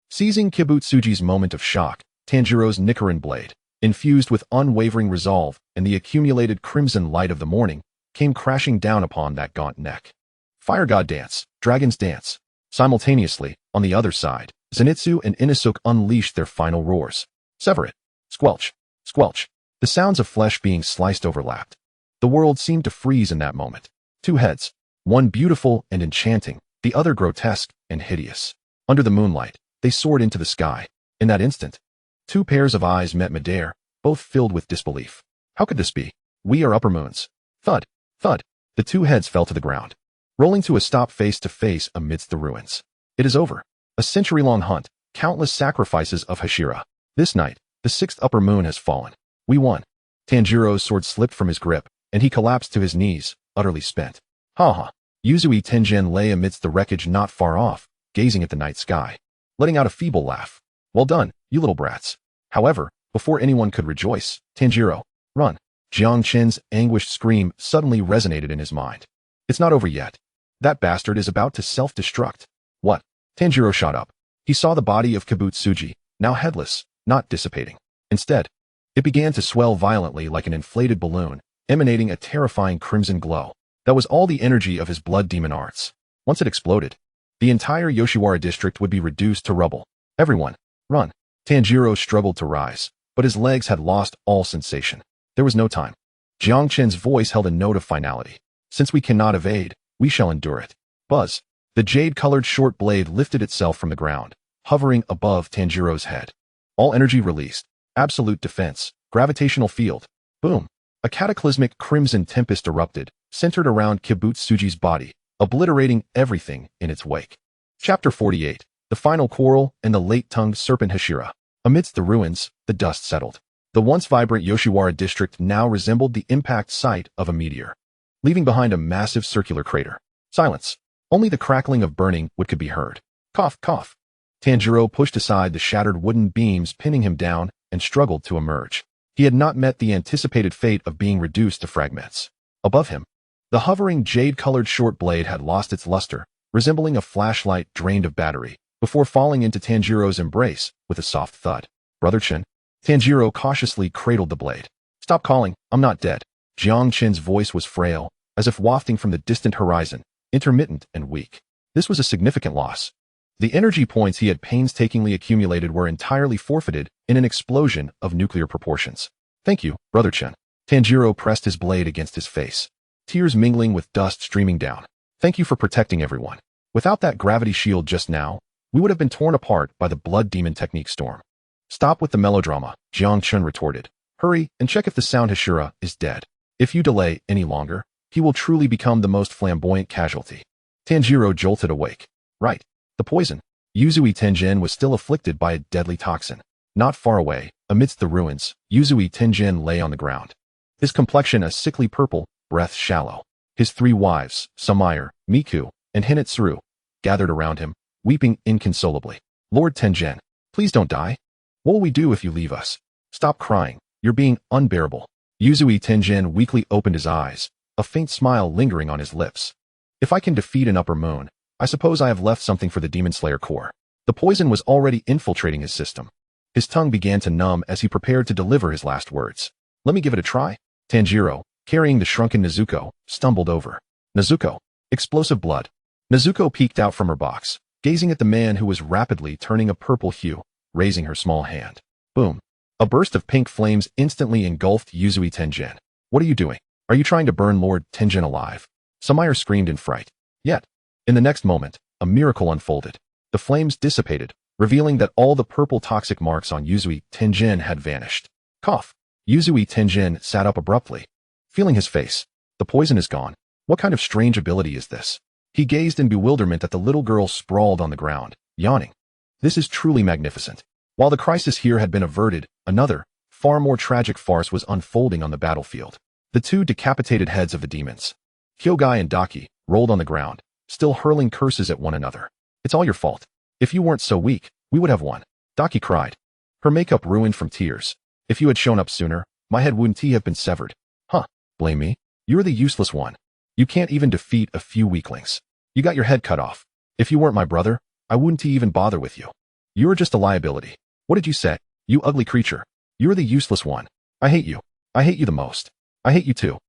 Speaker 1: Seizing Kibutsuji's moment of shock, Tanjiro's Nichiren blade, infused with unwavering resolve and the accumulated crimson light of the morning, came crashing down upon that gaunt neck. Fire God dance, dragon's dance. Simultaneously, on the other side, Zenitsu and Inosuke unleashed their final roars. Sever it. Squelch. Squelch. The sounds of flesh being sliced overlapped. The world seemed to freeze in that moment. Two heads, one beautiful and enchanting, the other grotesque and hideous. Under the moonlight, they soared into the sky. In that instant, two pairs of eyes met midair, both filled with disbelief. How could this be? We are upper moons. Thud. Thud. The two heads fell to the ground, rolling to a stop face to face amidst the ruins. It is over. A century-long hunt, countless sacrifices of Hashira. This night, the sixth upper moon has fallen. We won. Tanjiro's sword slipped from his grip, and he collapsed to his knees, utterly spent. Ha ha. Yuzui Tenjin lay amidst the wreckage not far off, gazing at the night sky, letting out a feeble laugh. Well done, you little brats. However, before anyone could rejoice, Tanjiro, run. Jiang Chen's anguished scream suddenly resonated in his mind. It's not over yet. That bastard is about to self-destruct. What? Tanjiro shot up. He saw the body of Kibutsuji, now headless, not dissipating. Instead, it began to swell violently like an inflated balloon, emanating a terrifying crimson glow. That was all the energy of his blood demon arts. Once it exploded, the entire Yoshiwara district would be reduced to rubble. Everyone, run. Tanjiro struggled to rise, but his legs had lost all sensation. There was no time. Jiang Chen's voice held a note of finality. Since we cannot evade, we shall endure it. Buzz. The jade-colored short blade lifted itself from the ground, hovering above Tanjiro's head. All energy released. Absolute defense. Gravitational field. Boom. A cataclysmic crimson tempest erupted, centered around Kibutsuji's body, obliterating everything in its wake. Chapter 48. The Final Quarrel and the Late-Tongued Serpent Hashira. Amidst the ruins, the dust settled. The once vibrant Yoshiwara district now resembled the impact site of a meteor, leaving behind a massive circular crater. Silence. Only the crackling of burning wood could be heard. Cough, cough. Tanjiro pushed aside the shattered wooden beams pinning him down and struggled to emerge. He had not met the anticipated fate of being reduced to fragments. Above him, the hovering jade-colored short blade had lost its luster, resembling a flashlight drained of battery, before falling into Tanjiro's embrace with a soft thud. Brother Chen. Tanjiro cautiously cradled the blade. Stop calling, I'm not dead. Jiang Chen's voice was frail, as if wafting from the distant horizon, intermittent and weak. This was a significant loss. The energy points he had painstakingly accumulated were entirely forfeited in an explosion of nuclear proportions. Thank you, Brother Chen. Tanjiro pressed his blade against his face, tears mingling with dust streaming down. Thank you for protecting everyone. Without that gravity shield just now, we would have been torn apart by the blood demon technique storm. Stop with the melodrama, Jiang Chen retorted. Hurry and check if the sound Hashira is dead. If you delay any longer, he will truly become the most flamboyant casualty. Tanjiro jolted awake. Right. The poison. Yuzui Tenjin was still afflicted by a deadly toxin. Not far away, amidst the ruins, Yuzui Tenjin lay on the ground. His complexion a sickly purple, breath shallow. His three wives, Samaire, Miku, and Hinetsuru, gathered around him, weeping inconsolably. Lord Tenjin, please don't die. What will we do if you leave us? Stop crying. You're being unbearable. Yuzui Tenjin weakly opened his eyes, a faint smile lingering on his lips. If I can defeat an upper moon, I suppose I have left something for the Demon Slayer Corps. The poison was already infiltrating his system. His tongue began to numb as he prepared to deliver his last words. Let me give it a try. Tanjiro, carrying the shrunken Nezuko, stumbled over. Nezuko. Explosive blood. Nezuko peeked out from her box, gazing at the man who was rapidly turning a purple hue, raising her small hand. Boom. A burst of pink flames instantly engulfed Yuzui Tenjin. What are you doing? Are you trying to burn Lord Tenjin alive? Samaire screamed in fright. Yet, in the next moment, a miracle unfolded. The flames dissipated, revealing that all the purple toxic marks on Yuzui Tenjin had vanished. Cough. Yuzui Tenjin sat up abruptly, feeling his face. The poison is gone. What kind of strange ability is this? He gazed in bewilderment at the little girl sprawled on the ground, yawning. This is truly magnificent. While the crisis here had been averted, another, far more tragic farce was unfolding on the battlefield. The two decapitated heads of the demons, Kyogai and Daki, rolled on the ground, still hurling curses at one another. It's all your fault. If you weren't so weak, we would have won. Daki cried, her makeup ruined from tears. If you had shown up sooner, my head wouldn't have been severed. Huh, blame me? You're the useless one. You can't even defeat a few weaklings. You got your head cut off. If you weren't my brother, I wouldn't even bother with you. You're just a liability. What did you say? You ugly creature. You're the useless one. I hate you. I hate you the most. I hate you too.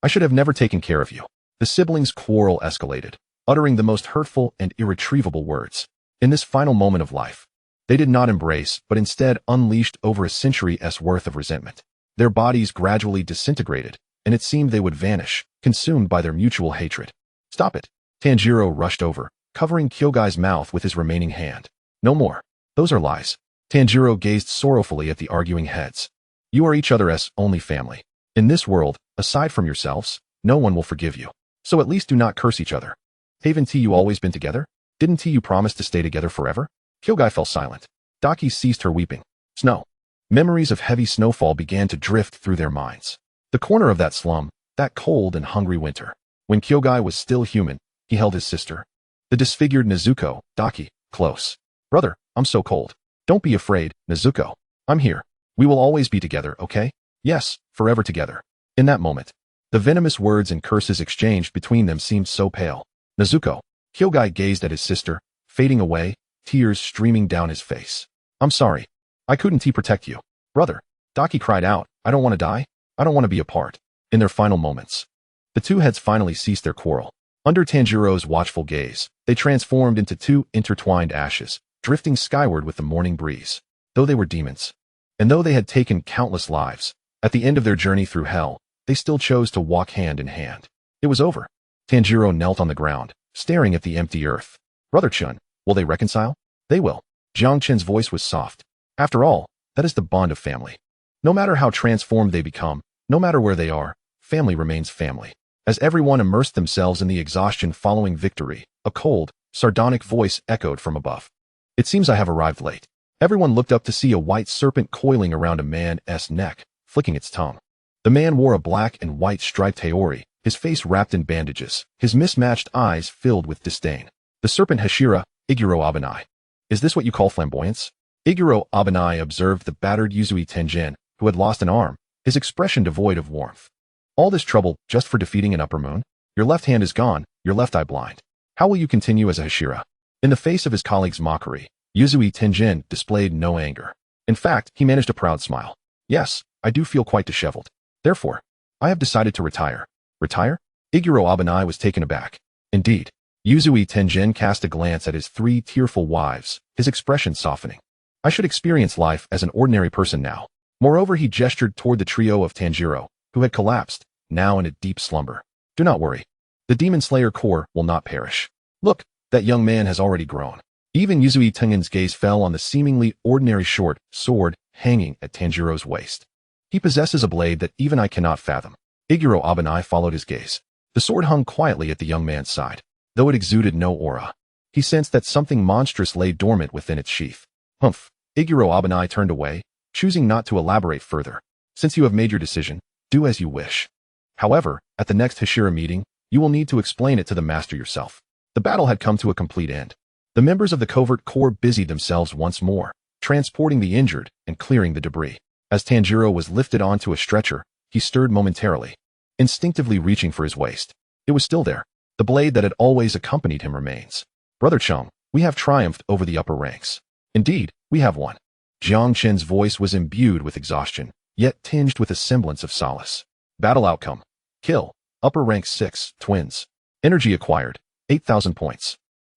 Speaker 1: I should have never taken care of you. The siblings' quarrel escalated, uttering the most hurtful and irretrievable words. In this final moment of life, they did not embrace, but instead unleashed over a century's worth of resentment. Their bodies gradually disintegrated, and it seemed they would vanish, consumed by their mutual hatred. Stop it. Tanjiro rushed over, covering Kyogai's mouth with his remaining hand. No more. Those are lies. Tanjiro gazed sorrowfully at the arguing heads. You are each other's only family. In this world, aside from yourselves, no one will forgive you. So at least do not curse each other. Haven't you always been together? Didn't you promise to stay together forever? Kyogai fell silent. Daki ceased her weeping. Snow. Memories of heavy snowfall began to drift through their minds. The corner of that slum, that cold and hungry winter. When Kyogai was still human, he held his sister, the disfigured Nezuko, Daki, close. Brother, I'm so cold. Don't be afraid, Nezuko. I'm here. We will always be together, okay? Yes, forever together. In that moment, the venomous words and curses exchanged between them seemed so pale. Nezuko. Kyogai gazed at his sister, fading away, tears streaming down his face. I'm sorry. I couldn't protect you. Brother. Daki cried out, I don't want to die. I don't want to be apart. In their final moments, the two heads finally ceased their quarrel. Under Tanjiro's watchful gaze, they transformed into two intertwined ashes, drifting skyward with the morning breeze. Though they were demons, and though they had taken countless lives, at the end of their journey through hell, they still chose to walk hand in hand. It was over. Tanjiro knelt on the ground, staring at the empty earth. Brother Chun, will they reconcile? They will. Jiang Chen's voice was soft. After all, that is the bond of family. No matter how transformed they become, no matter where they are, family remains family. As everyone immersed themselves in the exhaustion following victory, a cold, sardonic voice echoed from above. It seems I have arrived late. Everyone looked up to see a white serpent coiling around a man's neck, flicking its tongue. The man wore a black and white striped haori, his face wrapped in bandages, his mismatched eyes filled with disdain. The serpent Hashira, Iguro Abanai. Is this what you call flamboyance? Iguro Abanai observed the battered Yuzui Tenjin, who had lost an arm, his expression devoid of warmth. All this trouble just for defeating an upper moon? Your left hand is gone, your left eye blind. How will you continue as a Hashira? In the face of his colleague's mockery, Yuzui Tenjin displayed no anger. In fact, he managed a proud smile. Yes, I do feel quite disheveled. Therefore, I have decided to retire. Retire? Iguro Abanai was taken aback. Indeed. Yuzui Tenjin cast a glance at his three tearful wives, his expression softening. I should experience life as an ordinary person now. Moreover, he gestured toward the trio of Tanjiro, who had collapsed, now in a deep slumber. Do not worry. The Demon Slayer core will not perish. Look, that young man has already grown. Even Yuzui Tengen's gaze fell on the seemingly ordinary short sword hanging at Tanjiro's waist. He possesses a blade that even I cannot fathom. Iguro Abanai followed his gaze. The sword hung quietly at the young man's side, though it exuded no aura. He sensed that something monstrous lay dormant within its sheath. Humph. Iguro Abanai turned away, choosing not to elaborate further. Since you have made your decision, do as you wish. However, at the next Hashira meeting, you will need to explain it to the master yourself. The battle had come to a complete end. The members of the covert corps busied themselves once more, transporting the injured and clearing the debris. As Tanjiro was lifted onto a stretcher, he stirred momentarily, instinctively reaching for his waist. It was still there. The blade that had always accompanied him remains. Brother Chung, we have triumphed over the upper ranks. Indeed, we have won. Jiang Chen's voice was imbued with exhaustion, yet tinged with a semblance of solace. Battle outcome. Kill. Upper rank 6, twins. Energy acquired, 8,000 points.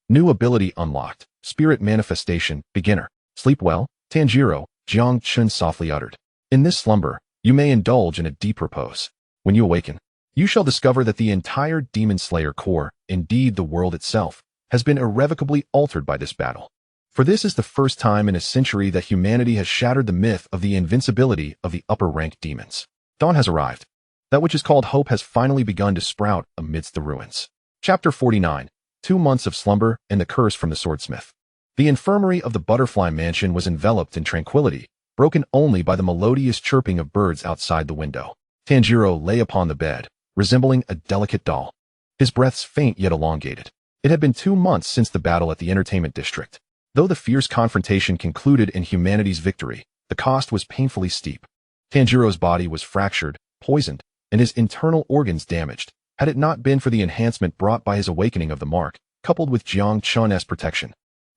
Speaker 1: New ability unlocked. Spirit manifestation, beginner. Sleep well, Tanjiro, Jiang Chen softly uttered. In this slumber, you may indulge in a deep repose. When you awaken, you shall discover that the entire Demon Slayer core, indeed the world itself, has been irrevocably altered by this battle. For this is the first time in a century that humanity has shattered the myth of the invincibility of the upper-ranked demons. Dawn has arrived. That which is called hope has finally begun to sprout amidst the ruins. Chapter 49. 2 months of slumber and the curse from the swordsmith. The infirmary of the butterfly mansion was enveloped in tranquility, broken only by the melodious chirping of birds outside the window. Tanjiro lay upon the bed, resembling a delicate doll. His breaths faint yet elongated. It had been 2 months since the battle at the entertainment district. Though the fierce confrontation concluded in humanity's victory, the cost was painfully steep. Tanjiro's body was fractured, poisoned, and his internal organs damaged. Had it not been for the enhancement brought by his awakening of the mark, coupled with Jiang Chen's protection,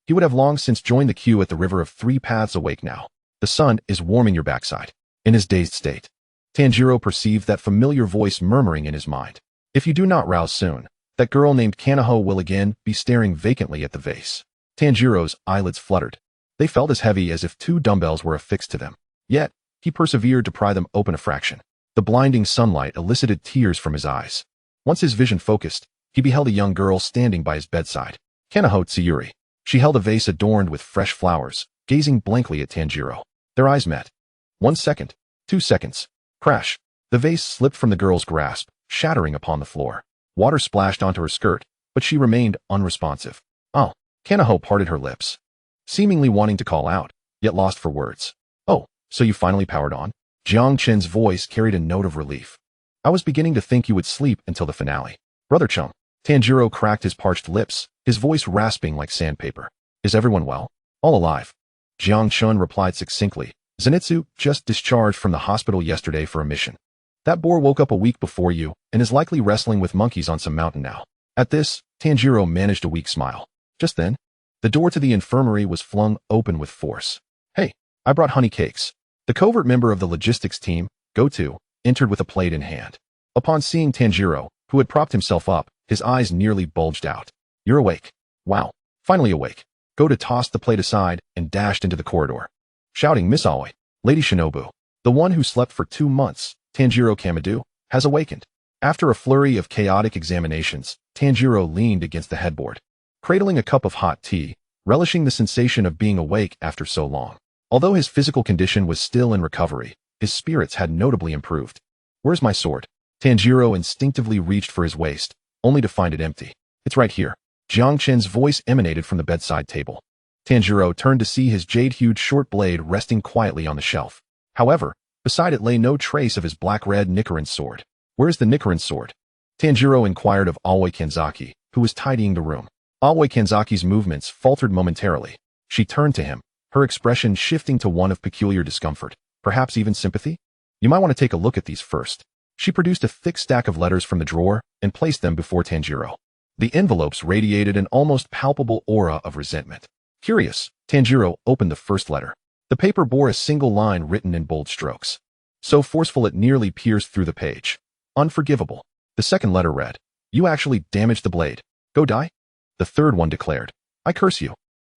Speaker 1: he would have long since joined the queue at the River of Three Paths. Awake now. The sun is warming your backside. In his dazed state, Tanjiro perceived that familiar voice murmuring in his mind. If you do not rouse soon, that girl named Kanaho will again be staring vacantly at the vase. Tanjiro's eyelids fluttered. They felt as heavy as if 2 dumbbells were affixed to them. Yet, he persevered to pry them open a fraction. The blinding sunlight elicited tears from his eyes. Once his vision focused, he beheld a young girl standing by his bedside. Kanaho Tsuyuri. She held a vase adorned with fresh flowers, gazing blankly at Tanjiro. Their eyes met. 1 second. 2 seconds. Crash. The vase slipped from the girl's grasp, shattering upon the floor. Water splashed onto her skirt, but she remained unresponsive. Oh. Kanaho parted her lips, seemingly wanting to call out, yet lost for words. Oh, so you finally powered on? Jiang Chen's voice carried a note of relief. I was beginning to think you would sleep until the finale. Brother Chung. Tanjiro cracked his parched lips, his voice rasping like sandpaper. Is everyone well? All alive. Jiang Chen replied succinctly. Zenitsu just discharged from the hospital yesterday for a mission. That boar woke up a week before you and is likely wrestling with monkeys on some mountain now. At this, Tanjiro managed a weak smile. Just then, the door to the infirmary was flung open with force. Hey, I brought honey cakes. The covert member of the logistics team, Go-To, entered with a plate in hand. Upon seeing Tanjiro, who had propped himself up, his eyes nearly bulged out. You're awake. Wow, finally awake. Go-To tossed the plate aside and dashed into the corridor, shouting, Miss Aoi, Lady Shinobu, the one who slept for 2 months, Tanjiro Kamadu, has awakened. After a flurry of chaotic examinations, Tanjiro leaned against the headboard, cradling a cup of hot tea, relishing the sensation of being awake after so long. Although his physical condition was still in recovery, his spirits had notably improved. Where's my sword? Tanjiro instinctively reached for his waist, only to find it empty. It's right here. Jiang Chen's voice emanated from the bedside table. Tanjiro turned to see his jade-hued short blade resting quietly on the shelf. However, beside it lay no trace of his black-red Nichiren sword. Where's the Nichiren sword? Tanjiro inquired of Aoi Kanzaki, who was tidying the room. Aoi Kanzaki's movements faltered momentarily. She turned to him, her expression shifting to one of peculiar discomfort, perhaps even sympathy. You might want to take a look at these first. She produced a thick stack of letters from the drawer and placed them before Tanjiro. The envelopes radiated an almost palpable aura of resentment. Curious, Tanjiro opened the first letter. The paper bore a single line written in bold strokes, so forceful it nearly pierced through the page. Unforgivable. The second letter read, You actually damaged the blade. Go die? The third one declared, I curse you.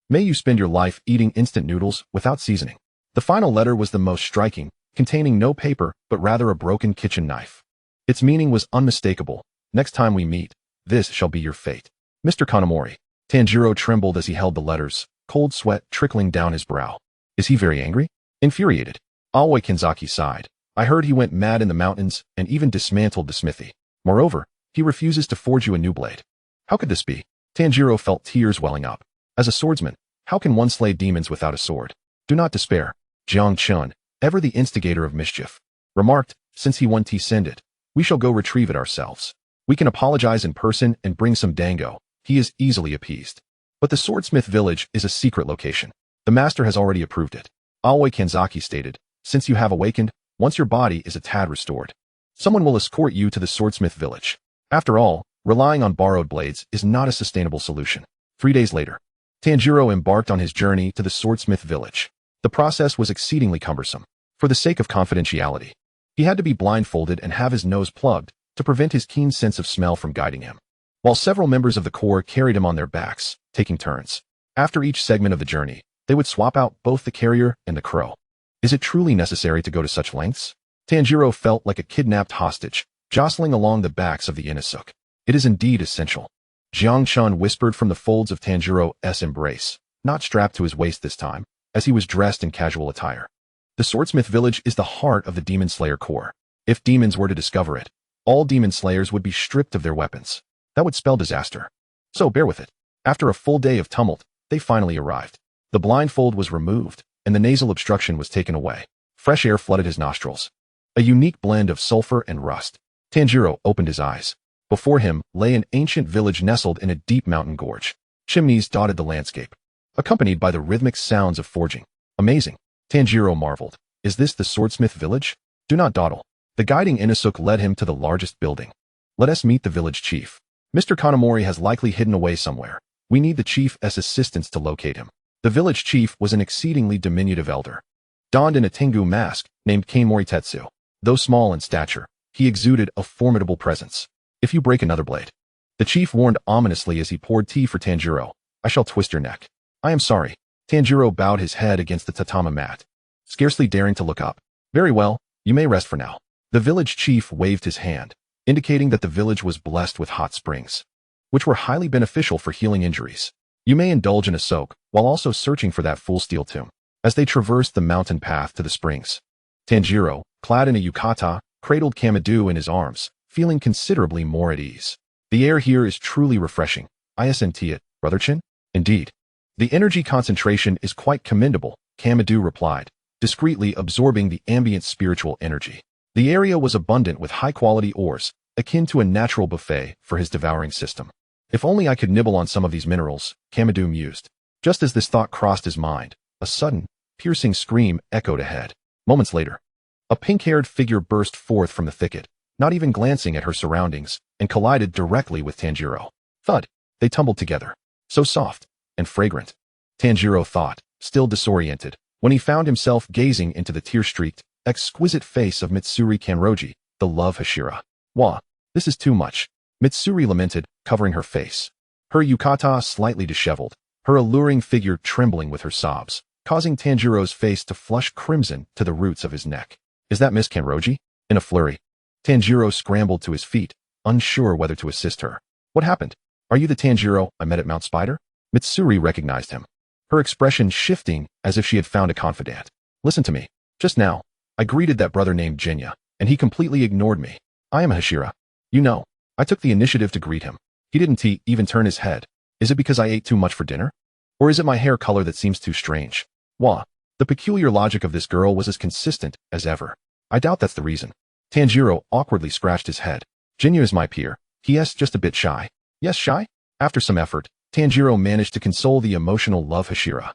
Speaker 1: May you spend your life eating instant noodles without seasoning. The final letter was the most striking, containing no paper but rather a broken kitchen knife. Its meaning was unmistakable. Next time we meet, this shall be your fate. Mr. Kanamori. Tanjiro trembled as he held the letters, cold sweat trickling down his brow. Is he very angry? Infuriated. Aoi Kanzaki sighed. I heard he went mad in the mountains and even dismantled the smithy. Moreover, he refuses to forge you a new blade. How could this be? Tanjiro felt tears welling up. As a swordsman, how can one slay demons without a sword? Do not despair. Jiang Chen, ever the instigator of mischief, remarked, since he won send it, we shall go retrieve it ourselves. We can apologize in person and bring some dango. He is easily appeased. But the swordsmith village is a secret location. The master has already approved it. Aoi Kanzaki stated, since you have awakened, once your body is a tad restored, someone will escort you to the swordsmith village. After all, relying on borrowed blades is not a sustainable solution. 3 days later, Tanjiro embarked on his journey to the swordsmith village. The process was exceedingly cumbersome. For the sake of confidentiality, he had to be blindfolded and have his nose plugged to prevent his keen sense of smell from guiding him, while several members of the corps carried him on their backs, taking turns. After each segment of the journey, they would swap out both the carrier and the crow. Is it truly necessary to go to such lengths? Tanjiro felt like a kidnapped hostage, jostling along the backs of the Inasuk. It is indeed essential. Jiang Chen whispered from the folds of Tanjiro's embrace, not strapped to his waist this time, as he was dressed in casual attire. The swordsmith village is the heart of the Demon Slayer Corps. If demons were to discover it, all demon slayers would be stripped of their weapons. That would spell disaster. So bear with it. After a full day of tumult, they finally arrived. The blindfold was removed, and the nasal obstruction was taken away. Fresh air flooded his nostrils. A unique blend of sulfur and rust. Tanjiro opened his eyes. Before him lay an ancient village nestled in a deep mountain gorge. Chimneys dotted the landscape, accompanied by the rhythmic sounds of forging. Amazing. Tanjiro marveled. Is this the swordsmith village? Do not dawdle. The guiding Inosuke led him to the largest building. Let us meet the village chief. Mr. Kanamori has likely hidden away somewhere. We need the chief's assistance to locate him. The village chief was an exceedingly diminutive elder, donned in a Tengu mask named Kane Moritetsu. Though small in stature, he exuded a formidable presence. If you break another blade, the chief warned ominously as he poured tea for Tanjiro, I shall twist your neck. I am sorry. Tanjiro bowed his head against the tatami mat, scarcely daring to look up. Very well, you may rest for now. The village chief waved his hand, indicating that the village was blessed with hot springs, which were highly beneficial for healing injuries. You may indulge in a soak, while also searching for that full steel tomb. As they traversed the mountain path to the springs, Tanjiro, clad in a yukata, cradled Kamadu in his arms, feeling considerably more at ease. The air here is truly refreshing. Isn't it, Brother Chin? Indeed. The energy concentration is quite commendable, Kamadu replied, discreetly absorbing the ambient spiritual energy. The area was abundant with high-quality ores, akin to a natural buffet for his devouring system. If only I could nibble on some of these minerals, Kamadu mused. Just as this thought crossed his mind, a sudden, piercing scream echoed ahead. Moments later, a pink-haired figure burst forth from the thicket, not even glancing at her surroundings, and collided directly with Tanjiro. Thud! They tumbled together. So soft and fragrant. Tanjiro thought, still disoriented, when he found himself gazing into the tear-streaked, exquisite face of Mitsuri Kanroji, the love Hashira. Wah, this is too much, Mitsuri lamented, covering her face. Her yukata slightly disheveled, her alluring figure trembling with her sobs, causing Tanjiro's face to flush crimson to the roots of his neck. Is that Miss Kanroji? In a flurry, Tanjiro scrambled to his feet, unsure whether to assist her. What happened? Are you the Tanjiro I met at Mount Spider? Mitsuri recognized him, her expression shifting as if she had found a confidant. Listen to me. Just now, I greeted that brother named Jinya, and he completely ignored me. I am Hashira. You know, I took the initiative to greet him. He didn't even turn his head. Is it because I ate too much for dinner? Or is it my hair color that seems too strange? Wah, the peculiar logic of this girl was as consistent as ever. I doubt that's the reason. Tanjiro awkwardly scratched his head. Jinya is my peer. He.s. just a bit shy. Yes, shy? After some effort, Tanjiro managed to console the emotional love Hashira.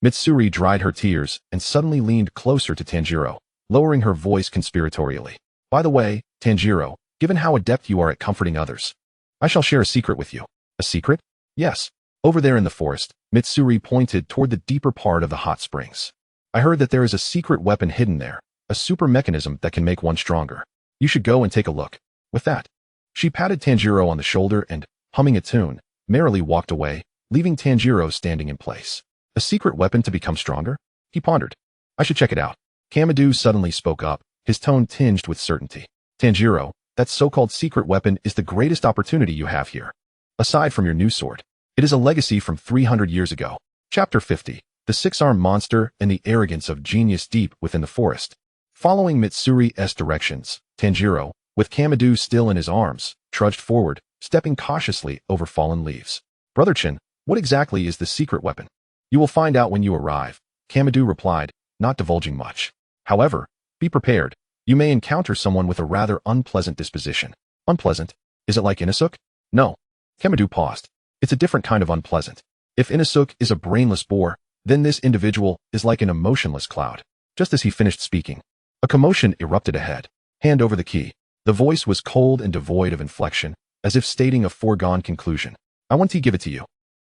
Speaker 1: Mitsuri dried her tears and suddenly leaned closer to Tanjiro, lowering her voice conspiratorially. By the way, Tanjiro, given how adept you are at comforting others, I shall share a secret with you. A secret? Yes. Over there in the forest, Mitsuri pointed toward the deeper part of the hot springs. I heard that there is a secret weapon hidden there, a super mechanism that can make one stronger. You should go and take a look. With that, she patted Tanjiro on the shoulder and, humming a tune, merrily walked away, leaving Tanjiro standing in place. A secret weapon to become stronger? He pondered. I should check it out. Kamadu suddenly spoke up, his tone tinged with certainty. Tanjiro, that so-called secret weapon is the greatest opportunity you have here. Aside from your new sword, it is a legacy from 300 years ago. Chapter 50. The Six-Armed Monster and the Arrogance of Genius Deep Within the Forest. Following Mitsuri's directions, Tanjiro, with Kamadu still in his arms, trudged forward, stepping cautiously over fallen leaves. Brother Chin, what exactly is the secret weapon? You will find out when you arrive, Kamadu replied, not divulging much. However, be prepared. You may encounter someone with a rather unpleasant disposition. Unpleasant? Is it like Inosuke? No. Kamadu paused. It's a different kind of unpleasant. If Inosuke is a brainless boar, then this individual is like an emotionless cloud. Just as he finished speaking, a commotion erupted ahead. Hand over the key. The voice was cold and devoid of inflection, as if stating a foregone conclusion. I want to give it to you.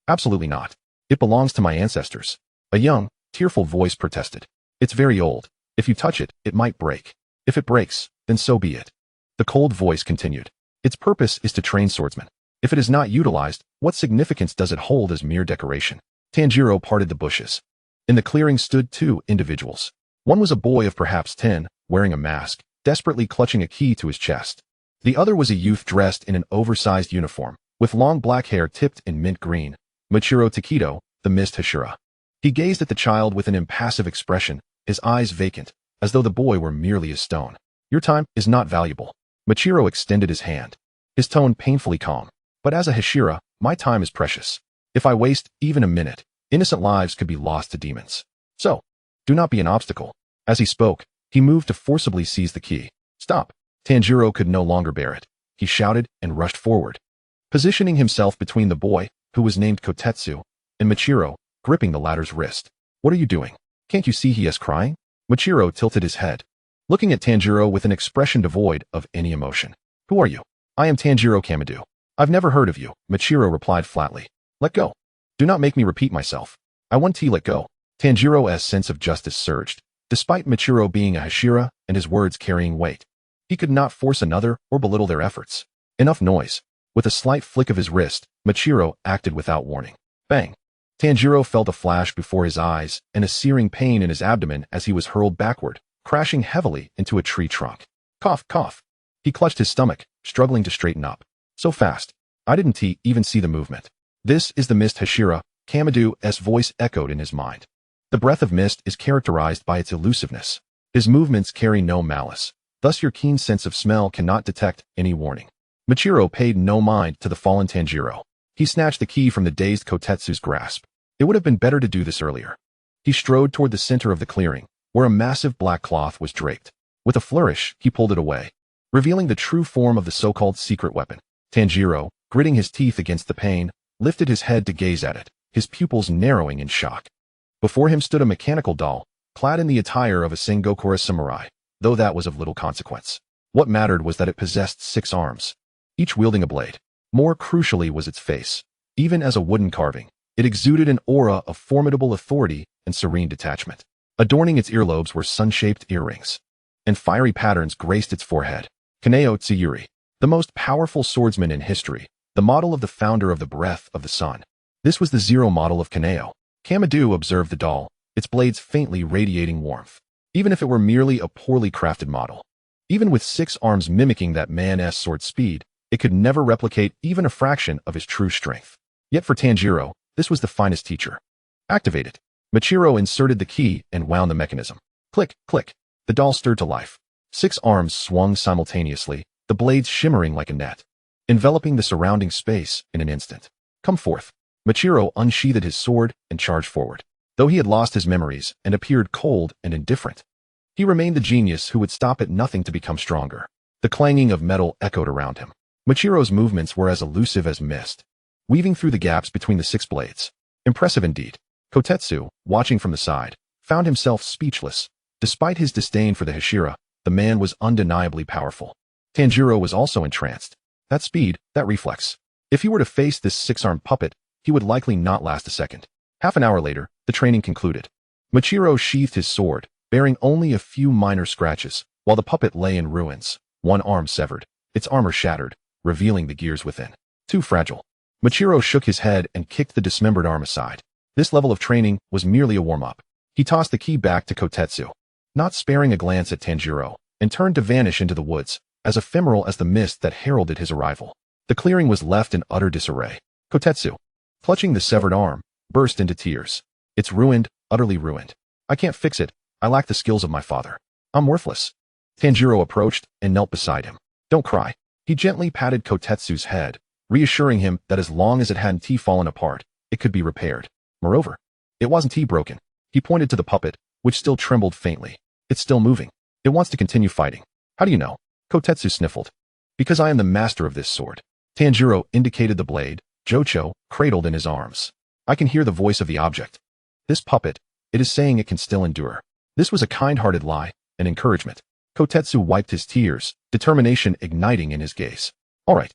Speaker 1: Absolutely not. It belongs to my ancestors. A young, tearful voice protested. It's very old. If you touch it, it might break. If it breaks, then so be it. The cold voice continued. Its purpose is to train swordsmen. If it is not utilized, what significance does it hold as mere decoration? Tanjiro parted the bushes. In the clearing stood two individuals. One was a boy of perhaps 10, wearing a mask, desperately clutching a key to his chest. The other was a youth dressed in an oversized uniform, with long black hair tipped in mint green. Michiro Takedo, the Mist Hashira. He gazed at the child with an impassive expression, his eyes vacant, as though the boy were merely a stone. Your time is not valuable. Machiro extended his hand, his tone painfully calm. But as a Hashira, my time is precious. If I waste even a minute, innocent lives could be lost to demons. So, do not be an obstacle. As he spoke, he moved to forcibly seize the key. Stop. Tanjiro could no longer bear it. He shouted and rushed forward, positioning himself between the boy, who was named Kotetsu, and Machiro, gripping the latter's wrist. What are you doing? Can't you see he is crying? Machiro tilted his head, looking at Tanjiro with an expression devoid of any emotion. Who are you? I am Tanjiro Kamado. I've never heard of you, Machiro replied flatly. Let go. Do not make me repeat myself. I want to let go. Tanjiro's sense of justice surged, despite Machiro being a Hashira and his words carrying weight. He could not force another or belittle their efforts. Enough noise. With a slight flick of his wrist, Machiro acted without warning. Bang. Tanjiro felt a flash before his eyes and a searing pain in his abdomen as he was hurled backward, crashing heavily into a tree trunk. Cough, cough. He clutched his stomach, struggling to straighten up. So fast. I didn't even see the movement. This is the mist Hashira, Kamado's voice echoed in his mind. The breath of mist is characterized by its elusiveness. His movements carry no malice. Thus your keen sense of smell cannot detect any warning. Machiro paid no mind to the fallen Tanjiro. He snatched the key from the dazed Kotetsu's grasp. It would have been better to do this earlier. He strode toward the center of the clearing, where a massive black cloth was draped. With a flourish, he pulled it away, revealing the true form of the so-called secret weapon. Tanjiro, gritting his teeth against the pain, lifted his head to gaze at it, his pupils narrowing in shock. Before him stood a mechanical doll, clad in the attire of a Sengokura samurai, though that was of little consequence. What mattered was that it possessed 6 arms, each wielding a blade. More crucially was its face. Even as a wooden carving, it exuded an aura of formidable authority and serene detachment. Adorning its earlobes were sun-shaped earrings, and fiery patterns graced its forehead. Kaneo Tsuyuri, the most powerful swordsman in history, the model of the founder of the Breath of the Sun. This was the Zero model of Kaneo. Kamado observed the doll, its blades faintly radiating warmth. Even if it were merely a poorly crafted model, even with 6 arms mimicking that man's sword speed, it could never replicate even a fraction of his true strength. Yet for Tanjiro, this was the finest teacher. Activate it. Machiro inserted the key and wound the mechanism. Click, click. The doll stirred to life. 6 arms swung simultaneously, the blades shimmering like a net, enveloping the surrounding space in an instant. Come forth. Machiro unsheathed his sword and charged forward. Though he had lost his memories and appeared cold and indifferent, he remained the genius who would stop at nothing to become stronger. The clanging of metal echoed around him. Machiro's movements were as elusive as mist, weaving through the gaps between the 6 blades. Impressive indeed. Kotetsu, watching from the side, found himself speechless. Despite his disdain for the Hashira, the man was undeniably powerful. Tanjiro was also entranced. That speed, that reflex. If he were to face this 6-armed puppet, he would likely not last a second. Half an hour later, the training concluded. Machiro sheathed his sword, bearing only a few minor scratches, while the puppet lay in ruins, one arm severed, its armor shattered, revealing the gears within. Too fragile. Machiro shook his head and kicked the dismembered arm aside. This level of training was merely a warm-up. He tossed the key back to Kotetsu, not sparing a glance at Tanjiro, and turned to vanish into the woods, as ephemeral as the mist that heralded his arrival. The clearing was left in utter disarray. Kotetsu, clutching the severed arm, burst into tears. It's ruined, utterly ruined. I can't fix it. I lack the skills of my father. I'm worthless. Tanjiro approached and knelt beside him. Don't cry. He gently patted Kotetsu's head, reassuring him that as long as it hadn't fallen apart, it could be repaired. Moreover, it wasn't broken. He pointed to the puppet, which still trembled faintly. It's still moving. It wants to continue fighting. How do you know? Kotetsu sniffled. Because I am the master of this sword. Tanjiro indicated the blade, Jocho, cradled in his arms. I can hear the voice of the object. This puppet, it is saying it can still endure. This was a kind-hearted lie, an encouragement. Kotetsu wiped his tears, determination igniting in his gaze. All right.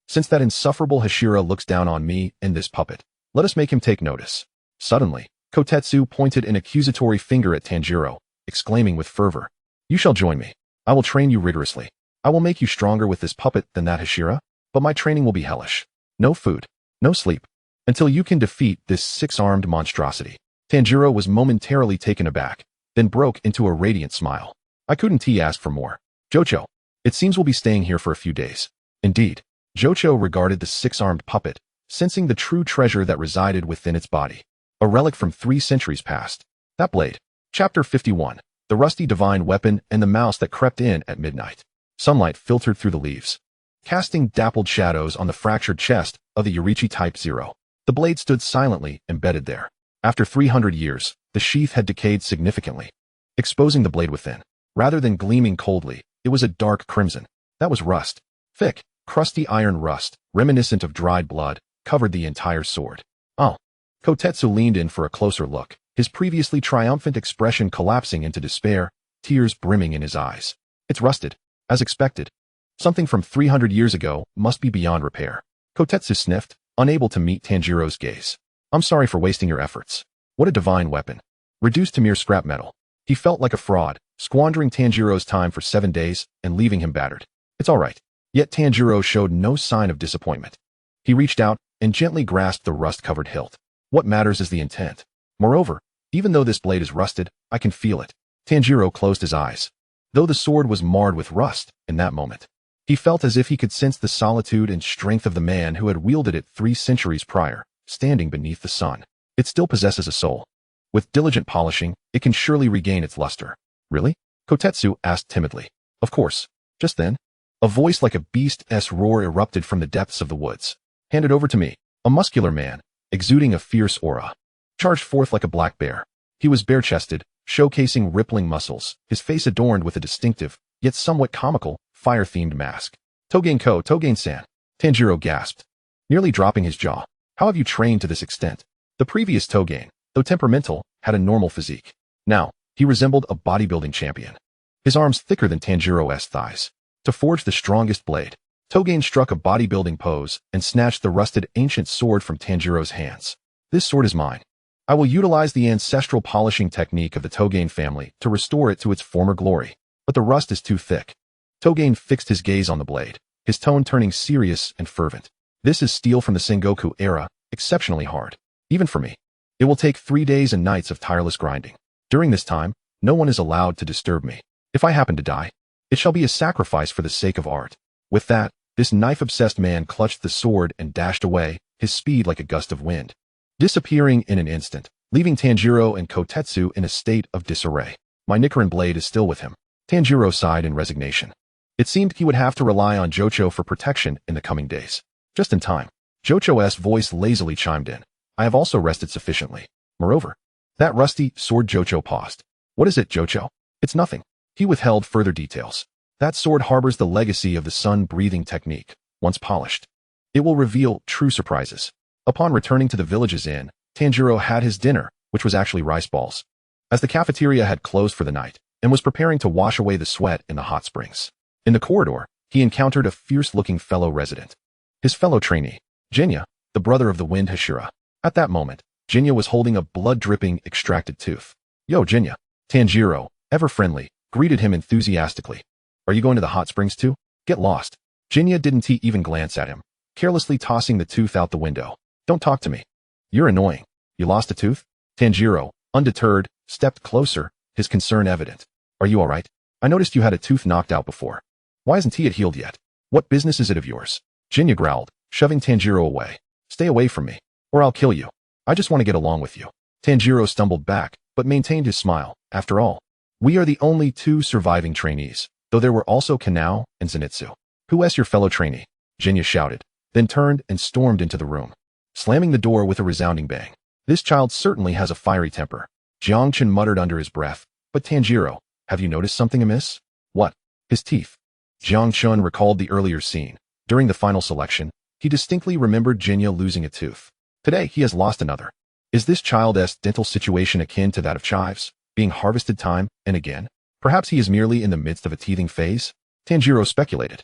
Speaker 1: Since that insufferable Hashira looks down on me and this puppet, let us make him take notice. Suddenly, Kotetsu pointed an accusatory finger at Tanjiro, exclaiming with fervor, You shall join me. I will train you rigorously. I will make you stronger with this puppet than that Hashira, but my training will be hellish. No food, no sleep, until you can defeat this 6-armed monstrosity. Tanjiro was momentarily taken aback, then broke into a radiant smile. I couldn't ask for more. Jocho, it seems we'll be staying here for a few days. Indeed. Jocho regarded the 6-armed puppet, sensing the true treasure that resided within its body. A relic from 3 centuries past. That blade. Chapter 51. the rusty divine weapon, and the mouse that crept in at midnight. Sunlight filtered through the leaves, casting dappled shadows on the fractured chest of the Yorichi Type 0. The blade stood silently embedded there. After 300 years, the sheath had decayed significantly, exposing the blade within. Rather than gleaming coldly, it was a dark crimson. That was rust. Thick, crusty iron rust, reminiscent of dried blood, covered the entire sword. Oh. Kotetsu leaned in for a closer look, his previously triumphant expression collapsing into despair, tears brimming in his eyes. It's rusted. As expected. Something from 300 years ago must be beyond repair. Kotetsu sniffed, unable to meet Tanjiro's gaze. I'm sorry for wasting your efforts. What a divine weapon. Reduced to mere scrap metal. He felt like a fraud, squandering Tanjiro's time for 7 days and leaving him battered. It's all right. Yet Tanjiro showed no sign of disappointment. He reached out and gently grasped the rust-covered hilt. What matters is the intent. Moreover, even though this blade is rusted, I can feel it. Tanjiro closed his eyes. Though the sword was marred with rust in that moment, he felt as if he could sense the solitude and strength of the man who had wielded it 3 centuries prior, standing beneath the sun. It still possesses a soul. With diligent polishing, it can surely regain its luster. Really? Kotetsu asked timidly. Of course. Just then, a voice like a beast's roar erupted from the depths of the woods. Hand it over to me. A muscular man, exuding a fierce aura, charged forth like a black bear. He was bare-chested, showcasing rippling muscles, his face adorned with a distinctive, yet somewhat comical, fire-themed mask. Togen-san. Tanjiro gasped, nearly dropping his jaw. How have you trained to this extent? The previous Togen, though temperamental, had a normal physique. Now, he resembled a bodybuilding champion. His arms thicker than Tanjiro's thighs. To forge the strongest blade, Togen struck a bodybuilding pose and snatched the rusted ancient sword from Tanjiro's hands. This sword is mine. I will utilize the ancestral polishing technique of the Togen family to restore it to its former glory, but the rust is too thick. Togen fixed his gaze on the blade, his tone turning serious and fervent. This is steel from the Sengoku era, exceptionally hard. Even for me. It will take 3 days and nights of tireless grinding. During this time, no one is allowed to disturb me. If I happen to die, it shall be a sacrifice for the sake of art. With that, this knife-obsessed man clutched the sword and dashed away, his speed like a gust of wind, disappearing in an instant, leaving Tanjiro and Kotetsu in a state of disarray. My Nichiren blade is still with him. Tanjiro sighed in resignation. It seemed he would have to rely on Jocho for protection in the coming days. Just in time, Jocho's voice lazily chimed in. I have also rested sufficiently. Moreover, that rusty sword. Jocho paused. What is it, Jocho? It's nothing. He withheld further details. That sword harbors the legacy of the sun-breathing technique. Once polished, it will reveal true surprises. Upon returning to the village's inn, Tanjiro had his dinner, which was actually rice balls, as the cafeteria had closed for the night, and was preparing to wash away the sweat in the hot springs. In the corridor, he encountered a fierce-looking fellow resident. His fellow trainee, Jinya, the brother of the Wind Hashira. At that moment, Jinya was holding a blood-dripping, extracted tooth. Yo, Jinya. Tanjiro, ever friendly, greeted him enthusiastically. Are you going to the hot springs too? Get lost. Jinya didn't even glance at him, carelessly tossing the tooth out the window. Don't talk to me. You're annoying. You lost a tooth? Tanjiro, undeterred, stepped closer, his concern evident. Are you all right? I noticed you had a tooth knocked out before. Why isn't it healed yet? What business is it of yours? Jinya growled, shoving Tanjiro away. Stay away from me, or I'll kill you. I just want to get along with you. Tanjiro stumbled back, but maintained his smile. After all, we are the only 2 surviving trainees, though there were also Kanao and Zenitsu. Who's your fellow trainee? Jinya shouted, then turned and stormed into the room, slamming the door with a resounding bang. This child certainly has a fiery temper. Jiang Chen muttered under his breath. But Tanjiro, have you noticed something amiss? What? His teeth. Jiang Chen recalled the earlier scene. During the final selection, he distinctly remembered Jinya losing a tooth. Today he has lost another. Is this child's dental situation akin to that of Chive's, being harvested time and again? Perhaps he is merely in the midst of a teething phase? Tanjiro speculated.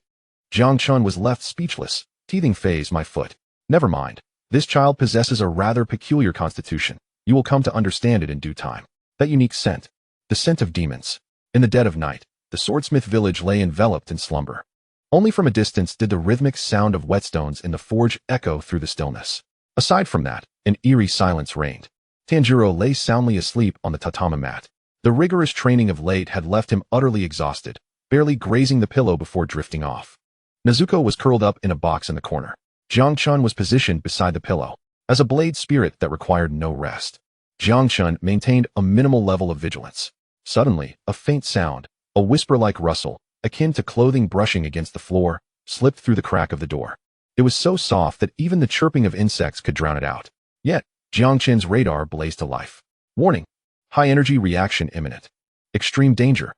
Speaker 1: Jiang Chen was left speechless. Teething phase, my foot. Never mind. This child possesses a rather peculiar constitution. You will come to understand it in due time. That unique scent. The scent of demons. In the dead of night, the swordsmith village lay enveloped in slumber. Only from a distance did the rhythmic sound of whetstones in the forge echo through the stillness. Aside from that, an eerie silence reigned. Tanjiro lay soundly asleep on the tatami mat. The rigorous training of late had left him utterly exhausted, barely grazing the pillow before drifting off. Nezuko was curled up in a box in the corner. Jiang Chen was positioned beside the pillow, as a blade spirit that required no rest. Jiang Chen maintained a minimal level of vigilance, Suddenly, a faint sound, a whisper-like rustle, akin to clothing brushing against the floor, slipped through the crack of the door. It was so soft that even the chirping of insects could drown it out. Yet, Jiang Chen's radar blazed to life. Warning! High-energy reaction imminent. Extreme danger.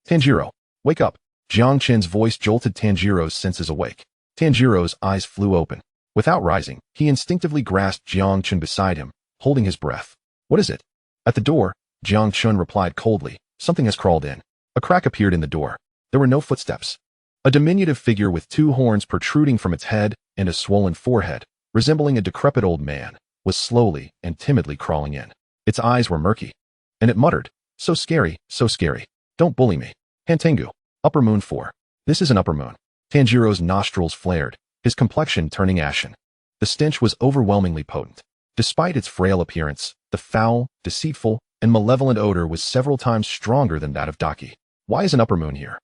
Speaker 1: Tanjiro, wake up! Jiang Chen's voice jolted Tanjiro's senses awake. Tanjiro's eyes flew open. Without rising, he instinctively grasped Jiang Chen beside him, holding his breath. What is it? At the door, Jiang Chen replied coldly, something has crawled in. A crack appeared in the door. There were no footsteps. A diminutive figure with two horns protruding from its head and a swollen forehead, resembling a decrepit old man, was slowly and timidly crawling in. Its eyes were murky. And it muttered, so scary, so scary. Don't bully me. Hantengu. Upper Moon 4. This is an upper moon. Tanjiro's nostrils flared, his complexion turning ashen. The stench was overwhelmingly potent. Despite its frail appearance, the foul, deceitful, and malevolent odor was several times stronger than that of Daki. Why is an upper moon here?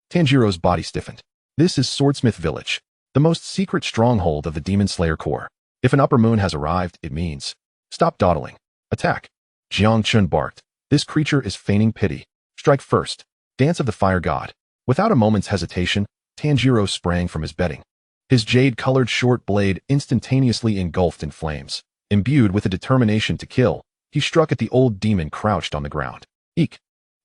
Speaker 1: Tanjiro's body stiffened. This is Swordsmith Village, the most secret stronghold of the Demon Slayer Corps. If an upper moon has arrived, it means, stop dawdling. Attack. Jiang Chen barked. This creature is feigning pity. Strike first. Dance of the Fire God. Without a moment's hesitation, Tanjiro sprang from his bedding. His jade-colored short blade instantaneously engulfed in flames. Imbued with a determination to kill, he struck at the old demon crouched on the ground. Eek!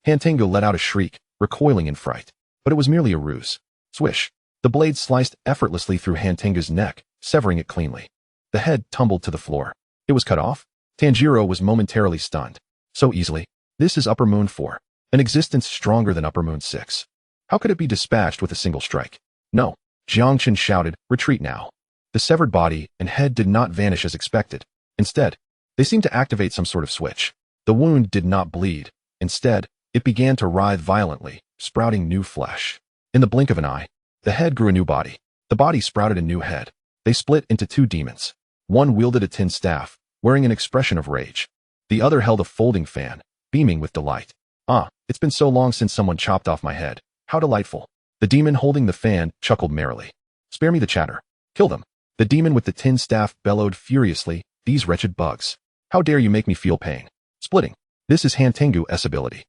Speaker 1: Hantengu let out a shriek, recoiling in fright. But it was merely a ruse. Swish! The blade sliced effortlessly through Hantengu's neck, severing it cleanly. The head tumbled to the floor. It was cut off? Tanjiro was momentarily stunned. So easily. This is Upper Moon 4. An existence stronger than Upper Moon 6. How could it be dispatched with a single strike? No. Jiang Chen shouted, retreat now. The severed body and head did not vanish as expected. Instead, they seemed to activate some sort of switch. The wound did not bleed. Instead, it began to writhe violently, sprouting new flesh. In the blink of an eye, the head grew a new body. The body sprouted a new head. They split into two demons. One wielded a tin staff, wearing an expression of rage. The other held a folding fan, beaming with delight. Ah, it's been so long since someone chopped off my head. How delightful. The demon holding the fan chuckled merrily. Spare me the chatter. Kill them. The demon with the tin staff bellowed furiously, these wretched bugs. How dare you make me feel pain? Splitting. This is Hantengu's ability.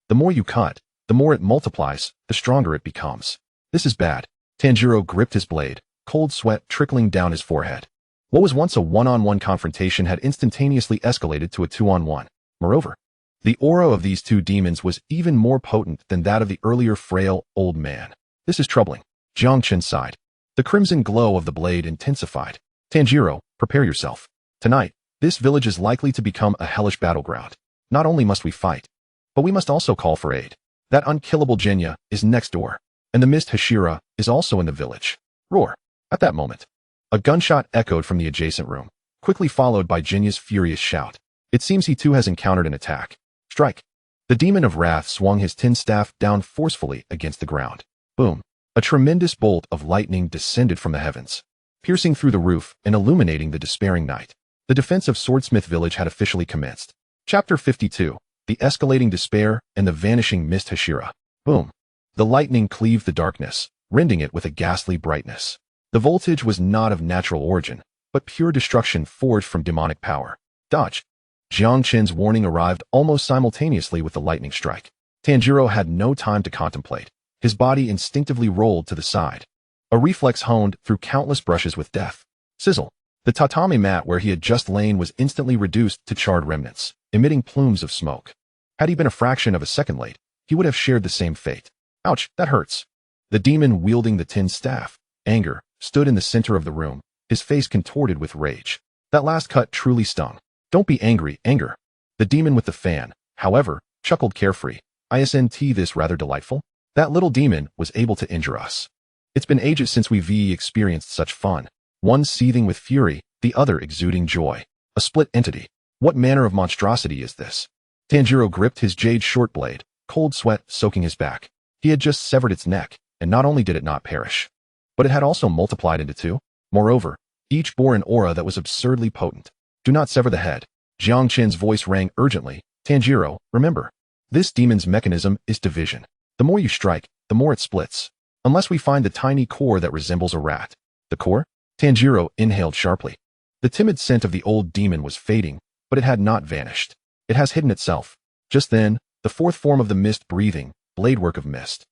Speaker 1: The more you cut, the more it multiplies, the stronger it becomes. This is bad. Tanjiro gripped his blade, cold sweat trickling down his forehead. What was once a one-on-one confrontation had instantaneously escalated to a two-on-one. Moreover, the aura of these two demons was even more potent than that of the earlier frail, old man. This is troubling. Jiang Chen sighed. The crimson glow of the blade intensified. Tanjiro, prepare yourself. Tonight, this village is likely to become a hellish battleground. Not only must we fight, but we must also call for aid. That unkillable Genya is next door, and the Mist Hashira is also in the village. Roar. At that moment, a gunshot echoed from the adjacent room, quickly followed by Genya's furious shout. It seems he too has encountered an attack. Strike. The demon of wrath swung his tin staff down forcefully against the ground. Boom. A tremendous bolt of lightning descended from the heavens, piercing through the roof and illuminating the despairing night. The defense of Swordsmith Village had officially commenced. Chapter 52. The escalating despair and the vanishing Mist Hashira. Boom. The lightning cleaved the darkness, rending it with a ghastly brightness. The voltage was not of natural origin, but pure destruction forged from demonic power. Dodge. Jiang Chen's warning arrived almost simultaneously with the lightning strike. Tanjiro had no time to contemplate. His body instinctively rolled to the side. A reflex honed through countless brushes with death. Sizzle. The tatami mat where he had just lain was instantly reduced to charred remnants, emitting plumes of smoke. Had he been a fraction of a second late, he would have shared the same fate. Ouch, that hurts. The demon wielding the tin staff, Anger, stood in the center of the room, his face contorted with rage. That last cut truly stung. Don't be angry, Anger. The demon with the fan, however, chuckled carefree. Isn't this rather delightful? That little demon was able to injure us. It's been ages since we've experienced such fun. One seething with fury, the other exuding joy. A split entity. What manner of monstrosity is this? Tanjiro gripped his jade short blade, cold sweat soaking his back. He had just severed its neck, and not only did it not perish, but it had also multiplied into two. Moreover, each bore an aura that was absurdly potent. Do not sever the head. Jiang Chen's voice rang urgently. Tanjiro, remember, this demon's mechanism is division. The more you strike, the more it splits. Unless we find the tiny core that resembles a rat. The core? Tanjiro inhaled sharply. The timid scent of the old demon was fading, but it had not vanished. It has hidden itself. Just then, the fourth form of the mist-breathing, bladework of mist.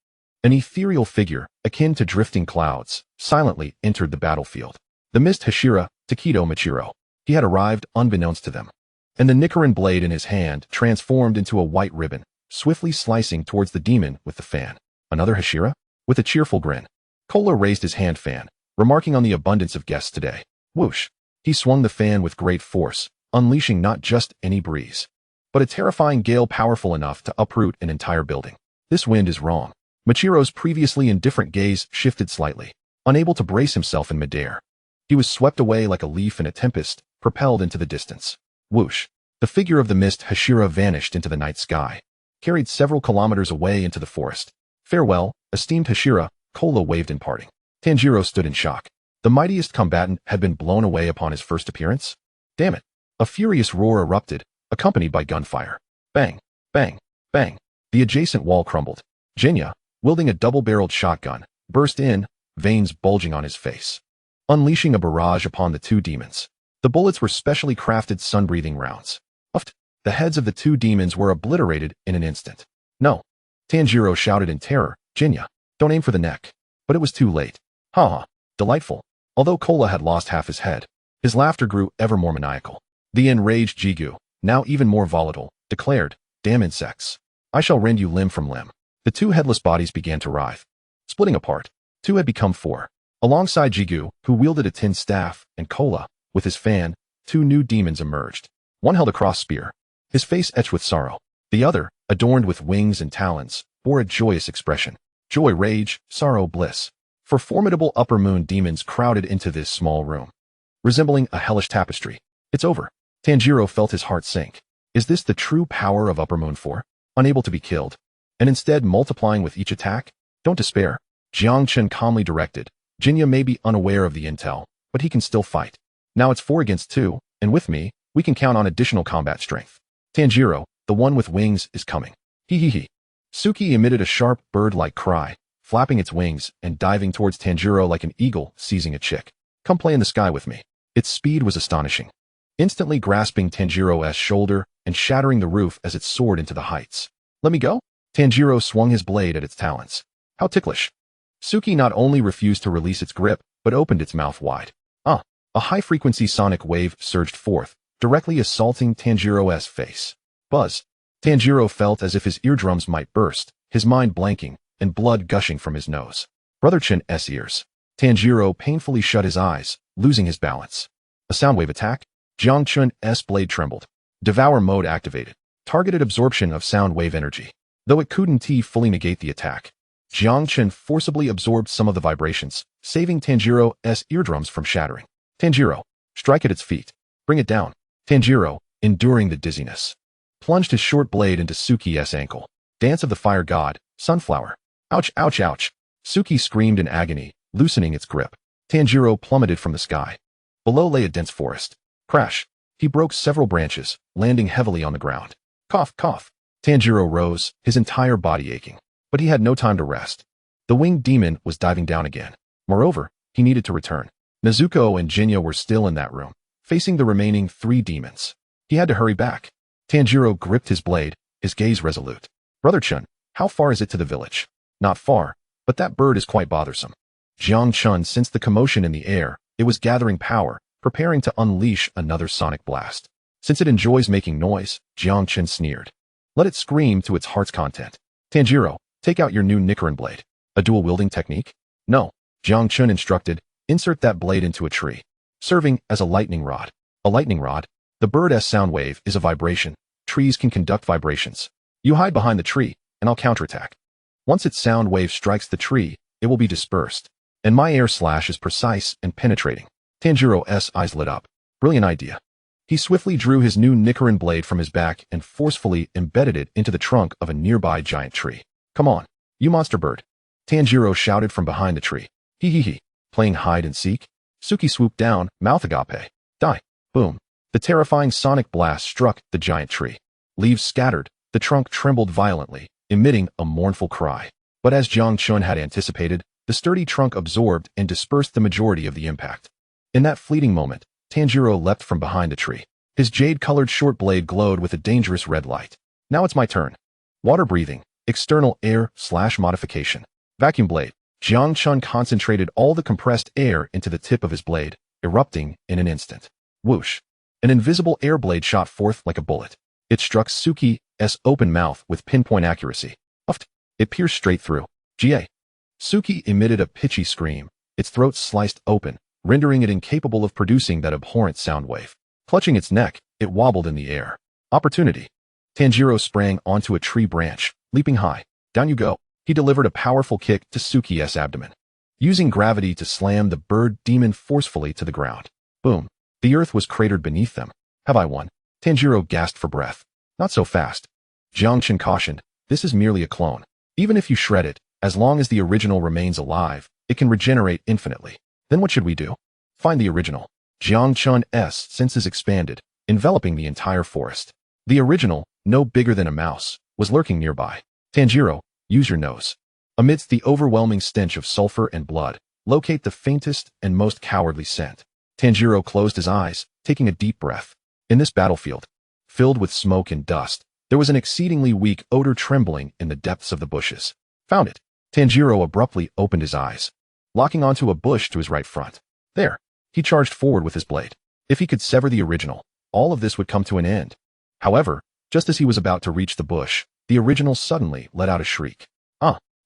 Speaker 1: An ethereal figure, akin to drifting clouds, silently entered the battlefield. The mist Hashira, Takedo Michiro. He had arrived unbeknownst to them. And the Nichiren blade in his hand transformed into a white ribbon, swiftly slicing towards the demon with the fan. Another Hashira? With a cheerful grin. Kola raised his hand fan, remarking on the abundance of guests today. Whoosh! He swung the fan with great force, unleashing not just any breeze, but a terrifying gale powerful enough to uproot an entire building. This wind is wrong. Michiro's previously indifferent gaze shifted slightly, unable to brace himself in midair. He was swept away like a leaf in a tempest, propelled into the distance. Whoosh! The figure of the mist Hashira vanished into the night sky, carried several kilometers away into the forest. Farewell, esteemed Hashira, Kola waved in parting. Tanjiro stood in shock. The mightiest combatant had been blown away upon his first appearance? Damn it! A furious roar erupted, accompanied by gunfire. Bang! Bang! Bang! The adjacent wall crumbled. Jinya, wielding a double-barreled shotgun, burst in, veins bulging on his face, unleashing a barrage upon the two demons. The bullets were specially crafted sun-breathing rounds. Uffed! The heads of the two demons were obliterated in an instant. No! Tanjiro shouted in terror, Jinya, don't aim for the neck. But it was too late. Ha! Delightful. Although Kola had lost half his head, his laughter grew ever more maniacal. The enraged Jigu, now even more volatile, declared, damn insects. I shall rend you limb from limb. The two headless bodies began to writhe. Splitting apart, two had become four. Alongside Jigu, who wielded a tin staff, and Kola, with his fan, two new demons emerged. One held a cross spear, his face etched with sorrow. The other, adorned with wings and talons, bore a joyous expression. Joy, rage, sorrow, bliss. For formidable upper moon demons crowded into this small room, resembling a hellish tapestry. It's over. Tanjiro felt his heart sink. Is this the true power of upper moon 4? Unable to be killed, and instead multiplying with each attack? Don't despair. Jiang Chen calmly directed. Jinya may be unaware of the intel, but he can still fight. Now it's 4 against 2, and with me, we can count on additional combat strength. Tanjiro, the one with wings, is coming. Hee hee hee. Suki emitted a sharp, bird-like cry, flapping its wings and diving towards Tanjiro like an eagle seizing a chick. Come play in the sky with me. Its speed was astonishing, instantly grasping Tanjiro's shoulder and shattering the roof as it soared into the heights. Let me go? Tanjiro swung his blade at its talons. How ticklish. Suki not only refused to release its grip, but opened its mouth wide. A high-frequency sonic wave surged forth, directly assaulting Tanjiro's face. Buzz. Tanjiro felt as if his eardrums might burst, his mind blanking, and blood gushing from his nose. Brother Chen's ears. Tanjiro painfully shut his eyes, losing his balance. A soundwave attack? Jiang Chen's blade trembled. Devour mode activated. Targeted absorption of sound wave energy. Though it couldn't fully negate the attack, Jiang Chen forcibly absorbed some of the vibrations, saving Tanjiro's eardrums from shattering. Tanjiro, strike at its feet. Bring it down. Tanjiro, enduring the dizziness, plunged his short blade into Suki's ankle. Dance of the fire god, sunflower. Ouch, ouch, ouch. Suki screamed in agony, loosening its grip. Tanjiro plummeted from the sky. Below lay a dense forest. Crash. He broke several branches, landing heavily on the ground. Cough, cough. Tanjiro rose, his entire body aching. But he had no time to rest. The winged demon was diving down again. Moreover, he needed to return. Nezuko and Jinya were still in that room, facing the remaining 3 demons. He had to hurry back. Tanjiro gripped his blade, his gaze resolute. Brother Chen, how far is it to the village? Not far, but that bird is quite bothersome. Jiang Chen sensed the commotion in the air. It was gathering power, preparing to unleash another sonic blast. Since it enjoys making noise, Jiang Chen sneered. Let it scream to its heart's content. Tanjiro, take out your new Nichiren blade. A dual-wielding technique? No. Jiang Chen instructed, insert that blade into a tree, serving as a lightning rod. A lightning rod? The bird's sound wave is a vibration. Trees can conduct vibrations. You hide behind the tree, and I'll counterattack. Once its sound wave strikes the tree, it will be dispersed, and my air slash is precise and penetrating. Tanjiro's eyes lit up. Brilliant idea. He swiftly drew his new Nichiren blade from his back and forcefully embedded it into the trunk of a nearby giant tree. Come on, you monster bird. Tanjiro shouted from behind the tree. Hee hee hee. Playing hide and seek? Suki swooped down, mouth agape. Die. Boom. The terrifying sonic blast struck the giant tree. Leaves scattered, the trunk trembled violently, emitting a mournful cry. But as Jiang Chen had anticipated, the sturdy trunk absorbed and dispersed the majority of the impact. In that fleeting moment, Tanjiro leapt from behind the tree. His jade-colored short blade glowed with a dangerous red light. Now it's my turn. Water breathing, external air/modification. Vacuum blade. Jiang Chen concentrated all the compressed air into the tip of his blade, erupting in an instant. Whoosh. An invisible air blade shot forth like a bullet. It struck Suki's open mouth with pinpoint accuracy. Uffed. It pierced straight through. Ga. Suki emitted a pitchy scream, its throat sliced open, rendering it incapable of producing that abhorrent sound wave. Clutching its neck, it wobbled in the air. Opportunity. Tanjiro sprang onto a tree branch, leaping high. Down you go. He delivered a powerful kick to Suki's abdomen, using gravity to slam the bird demon forcefully to the ground. Boom. The earth was cratered beneath them. Have I won? Tanjiro gasped for breath. Not so fast. Jiang Chen cautioned, this is merely a clone. Even if you shred it, as long as the original remains alive, it can regenerate infinitely. Then what should we do? Find the original. Jiang Chen's senses expanded, enveloping the entire forest. The original, no bigger than a mouse, was lurking nearby. Tanjiro, use your nose. Amidst the overwhelming stench of sulfur and blood, locate the faintest and most cowardly scent. Tanjiro closed his eyes, taking a deep breath. In this battlefield, filled with smoke and dust, there was an exceedingly weak odor trembling in the depths of the bushes. Found it. Tanjiro abruptly opened his eyes, locking onto a bush to his right front. There. He charged forward with his blade. If he could sever the original, all of this would come to an end. However, just as he was about to reach the bush, the original suddenly let out a shriek.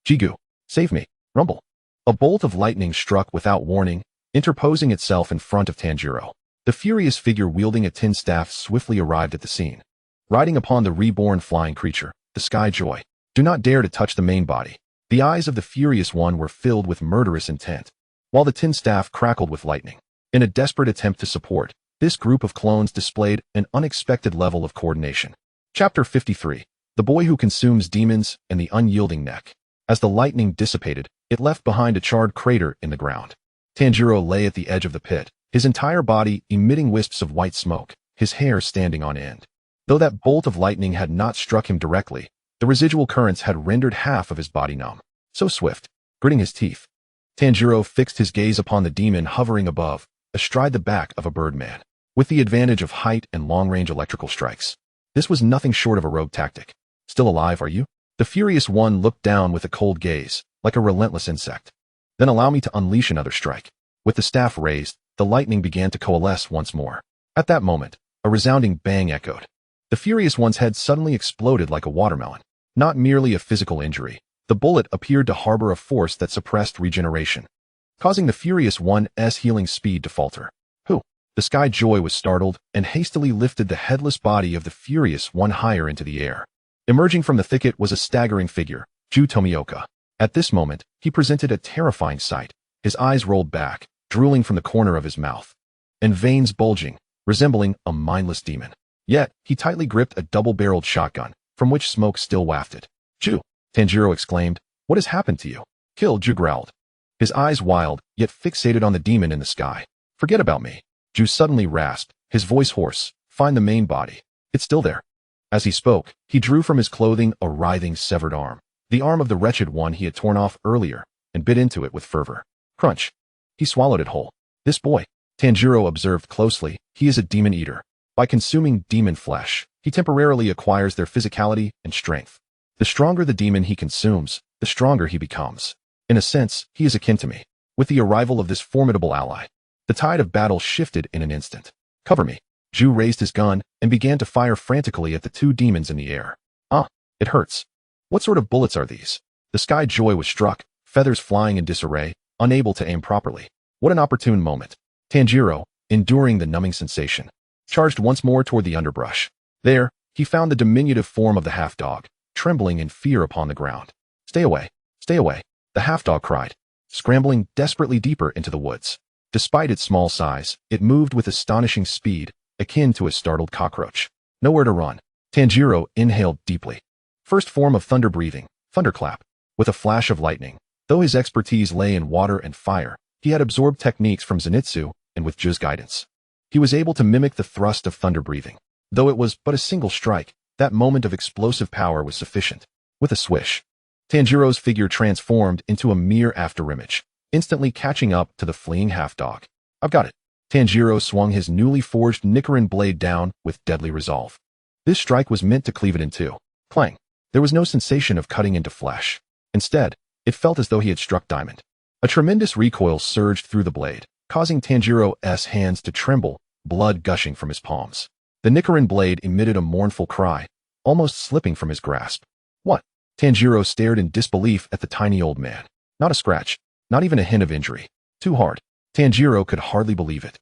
Speaker 1: Jigu, save me, rumble. A bolt of lightning struck without warning, interposing itself in front of Tanjiro. The furious figure wielding a tin staff swiftly arrived at the scene. Riding upon the reborn flying creature, the Sky Joy. Do not dare to touch the main body. The eyes of the furious one were filled with murderous intent, while the tin staff crackled with lightning. In a desperate attempt to support, this group of clones displayed an unexpected level of coordination. Chapter 53. The Boy Who Consumes Demons and the Unyielding Neck. As the lightning dissipated, it left behind a charred crater in the ground. Tanjiro lay at the edge of the pit, his entire body emitting wisps of white smoke, his hair standing on end. Though that bolt of lightning had not struck him directly, the residual currents had rendered half of his body numb. So swift. Gritting his teeth, Tanjiro fixed his gaze upon the demon hovering above, astride the back of a birdman, with the advantage of height and long-range electrical strikes. This was nothing short of a rogue tactic. Still alive, are you? The furious one looked down with a cold gaze, like a relentless insect. Then allow me to unleash another strike. With the staff raised, the lightning began to coalesce once more. At that moment, a resounding bang echoed. The furious one's head suddenly exploded like a watermelon. Not merely a physical injury, the bullet appeared to harbor a force that suppressed regeneration, causing the furious one's healing speed to falter. Who? The Sky Joy was startled and hastily lifted the headless body of the furious one higher into the air. Emerging from the thicket was a staggering figure, Ju Tomioka. At this moment, he presented a terrifying sight. His eyes rolled back, drooling from the corner of his mouth, and veins bulging, resembling a mindless demon. Yet, he tightly gripped a double-barreled shotgun, from which smoke still wafted. Ju! Tanjiro exclaimed. What has happened to you? Kill, Ju growled. His eyes wild, yet fixated on the demon in the sky. Forget about me. Ju suddenly rasped, his voice hoarse. Find the main body. It's still there. As he spoke, he drew from his clothing a writhing severed arm, the arm of the wretched one he had torn off earlier, and bit into it with fervor. Crunch. He swallowed it whole. This boy, Tanjiro observed closely, he is a demon eater. By consuming demon flesh, he temporarily acquires their physicality and strength. The stronger the demon he consumes, the stronger he becomes. In a sense, he is akin to me. With the arrival of this formidable ally, the tide of battle shifted in an instant. Cover me. Ju raised his gun and began to fire frantically at the two demons in the air. It hurts. What sort of bullets are these? The Sky Joy was struck, feathers flying in disarray, unable to aim properly. What an opportune moment. Tanjiro, enduring the numbing sensation, charged once more toward the underbrush. There, he found the diminutive form of the half-dog, trembling in fear upon the ground. Stay away, the half-dog cried, scrambling desperately deeper into the woods. Despite its small size, it moved with astonishing speed, akin to a startled cockroach. Nowhere to run. Tanjiro inhaled deeply. First form of thunder breathing, thunderclap. With a flash of lightning, though his expertise lay in water and fire, he had absorbed techniques from Zenitsu, and with Ju's guidance, he was able to mimic the thrust of thunder breathing. Though it was but a single strike, that moment of explosive power was sufficient. With a swish, Tanjiro's figure transformed into a mere afterimage, instantly catching up to the fleeing half-dog. I've got it. Tanjiro swung his newly forged Nichiren blade down with deadly resolve. This strike was meant to cleave it in two. Clang. There was no sensation of cutting into flesh. Instead, it felt as though he had struck diamond. A tremendous recoil surged through the blade, causing Tanjiro's hands to tremble, blood gushing from his palms. The Nichiren blade emitted a mournful cry, almost slipping from his grasp. What? Tanjiro stared in disbelief at the tiny old man. Not a scratch, not even a hint of injury. Too hard. Tanjiro could hardly believe it.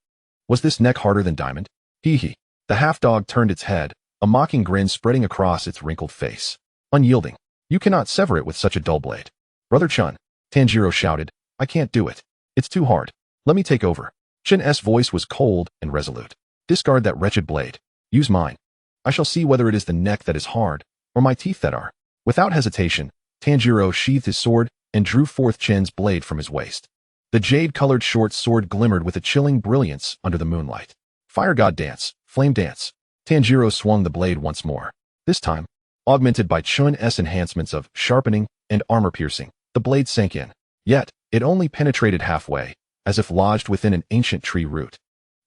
Speaker 1: Was this neck harder than diamond? Hee. The half-dog turned its head, a mocking grin spreading across its wrinkled face. Unyielding. You cannot sever it with such a dull blade. Brother Chun, Tanjiro shouted, I can't do it. It's too hard. Let me take over. Chen's voice was cold and resolute. Discard that wretched blade. Use mine. I shall see whether it is the neck that is hard, or my teeth that are. Without hesitation, Tanjiro sheathed his sword and drew forth Chen's blade from his waist. The jade-colored short sword glimmered with a chilling brilliance under the moonlight. Fire god dance, flame dance. Tanjiro swung the blade once more. This time, augmented by Chun's enhancements of sharpening and armor-piercing, the blade sank in. Yet, it only penetrated halfway, as if lodged within an ancient tree root.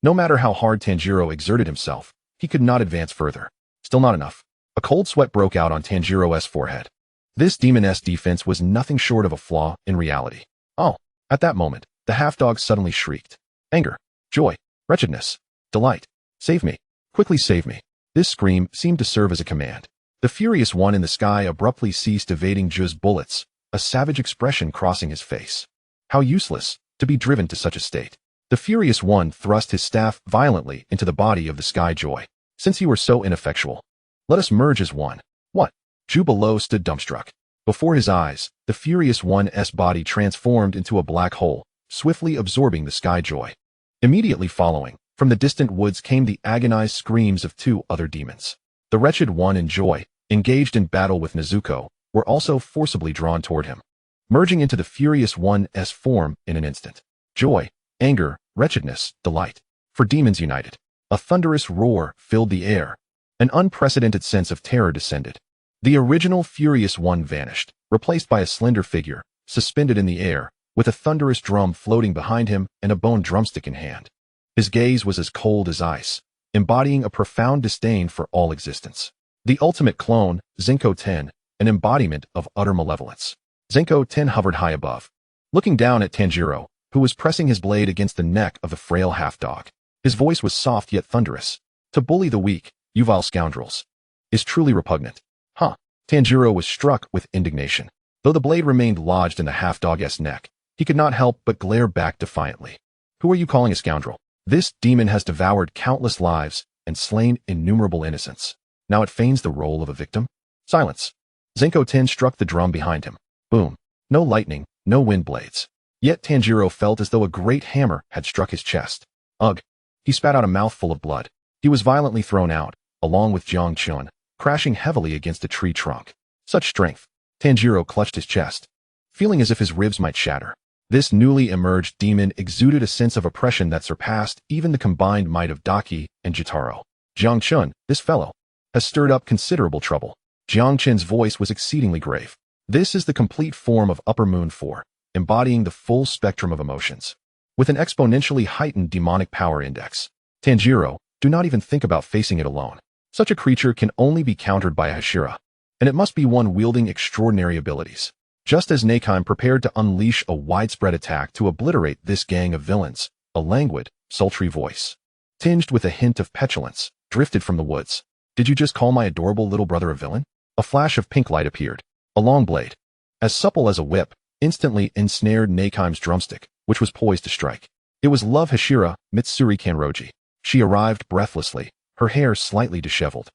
Speaker 1: No matter how hard Tanjiro exerted himself, he could not advance further. Still not enough. A cold sweat broke out on Tanjiro's forehead. This demon's defense was nothing short of a flaw in reality. Oh! At that moment, the half-dog suddenly shrieked. Anger, joy, wretchedness, delight. Save me. Quickly save me. This scream seemed to serve as a command. The furious one in the sky abruptly ceased evading Ju's bullets, a savage expression crossing his face. How useless, to be driven to such a state. The furious one thrust his staff violently into the body of the sky joy. Since you were so ineffectual, let us merge as one. What? Ju below stood dumbstruck. Before his eyes, the furious one's body transformed into a black hole, swiftly absorbing the sky joy. Immediately following, from the distant woods came the agonized screams of two other demons. The wretched one and Joy, engaged in battle with Nezuko, were also forcibly drawn toward him, merging into the furious one's form in an instant. Joy, anger, wretchedness, delight. For demons united. A thunderous roar filled the air. An unprecedented sense of terror descended. The original furious one vanished, replaced by a slender figure, suspended in the air, with a thunderous drum floating behind him and a bone drumstick in hand. His gaze was as cold as ice, embodying a profound disdain for all existence. The ultimate clone, Zenko Ten, an embodiment of utter malevolence. Zenko Ten hovered high above, looking down at Tanjiro, who was pressing his blade against the neck of the frail half-dog. His voice was soft yet thunderous. To bully the weak, you vile scoundrels, is truly repugnant. Huh. Tanjiro was struck with indignation. Though the blade remained lodged in the half-dog's neck, he could not help but glare back defiantly. Who are you calling a scoundrel? This demon has devoured countless lives and slain innumerable innocents. Now it feigns the role of a victim? Silence. Zenko Ten struck the drum behind him. Boom. No lightning, no wind blades. Yet Tanjiro felt as though a great hammer had struck his chest. Ugh. He spat out a mouthful of blood. He was violently thrown out, along with Jiang Chen, crashing heavily against a tree trunk. Such strength. Tanjiro clutched his chest, feeling as if his ribs might shatter. This newly emerged demon exuded a sense of oppression that surpassed even the combined might of Daki and Jotaro. Jiang Chen, this fellow, has stirred up considerable trouble. Jiang Chen's voice was exceedingly grave. This is the complete form of Upper Moon 4, embodying the full spectrum of emotions. With an exponentially heightened demonic power index. Tanjiro, do not even think about facing it alone. Such a creature can only be countered by a Hashira, and it must be one wielding extraordinary abilities. Just as Neikime prepared to unleash a widespread attack to obliterate this gang of villains, a languid, sultry voice, tinged with a hint of petulance, drifted from the woods. Did you just call my adorable little brother a villain? A flash of pink light appeared. A long blade, as supple as a whip, instantly ensnared Neikime's drumstick, which was poised to strike. It was Love Hashira, Mitsuri Kanroji. She arrived breathlessly, her hair slightly disheveled.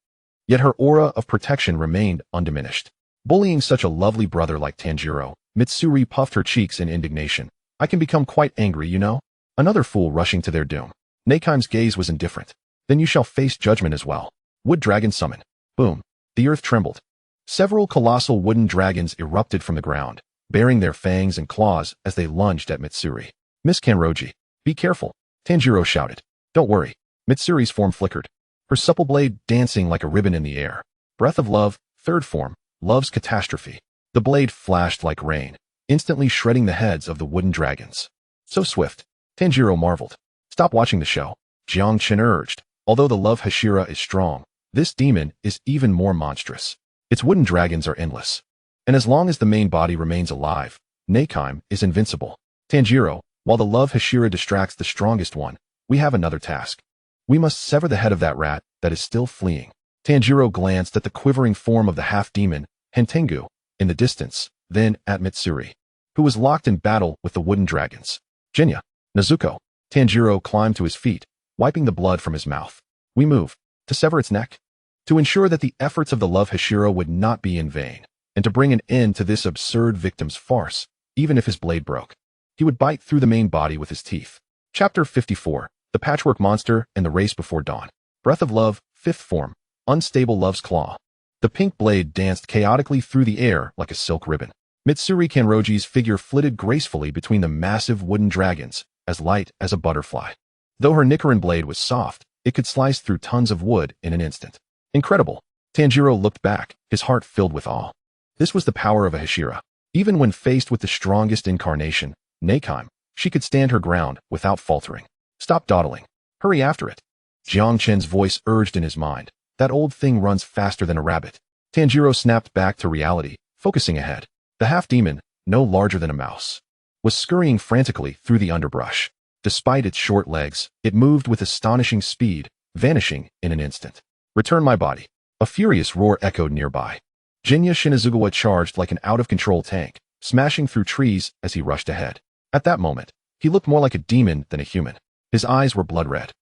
Speaker 1: Yet her aura of protection remained undiminished. Bullying such a lovely brother like Tanjiro, Mitsuri puffed her cheeks in indignation. I can become quite angry, you know? Another fool rushing to their doom. Neikime's gaze was indifferent. Then you shall face judgment as well. Wood dragon summon. Boom. The earth trembled. Several colossal wooden dragons erupted from the ground, baring their fangs and claws as they lunged at Mitsuri. Miss Kanroji, be careful, Tanjiro shouted. Don't worry. Mitsuri's form flickered, her supple blade dancing like a ribbon in the air. Breath of Love, third form, Love's catastrophe. The blade flashed like rain, instantly shredding the heads of the wooden dragons. So swift, Tanjiro marveled. Stop watching the show, Jiang Chen urged. Although the Love Hashira is strong, this demon is even more monstrous. Its wooden dragons are endless. And as long as the main body remains alive, NoCP is invincible. Tanjiro, while the love Hashira distracts the strongest one, we have another task. We must sever the head of that rat that is still fleeing. Tanjiro glanced at the quivering form of the half-demon, Hantengu, in the distance, then at Mitsuri, who was locked in battle with the wooden dragons. Jinya, Nezuko. Tanjiro climbed to his feet, wiping the blood from his mouth. We move. To sever its neck? To ensure that the efforts of the love Hashira would not be in vain, and to bring an end to this absurd victim's farce, even if his blade broke. He would bite through the main body with his teeth. Chapter 54. The Patchwork Monster and the Race Before Dawn. Breath of Love, 5th Form. Unstable Love's Claw. The pink blade danced chaotically through the air like a silk ribbon. Mitsuri Kanroji's figure flitted gracefully between the massive wooden dragons, as light as a butterfly. Though her Nichiren blade was soft, it could slice through tons of wood in an instant. Incredible. Tanjiro looked back, his heart filled with awe. This was the power of a Hashira. Even when faced with the strongest incarnation, NoCP, she could stand her ground without faltering. Stop dawdling. Hurry after it. Jiang Chen's voice urged in his mind. That old thing runs faster than a rabbit. Tanjiro snapped back to reality, focusing ahead. The half-demon, no larger than a mouse, was scurrying frantically through the underbrush. Despite its short legs, it moved with astonishing speed, vanishing in an instant. Return my body. A furious roar echoed nearby. Jinya Shinazugawa charged like an out-of-control tank, smashing through trees as he rushed ahead. At that moment, he looked more like a demon than a human. His eyes were blood red,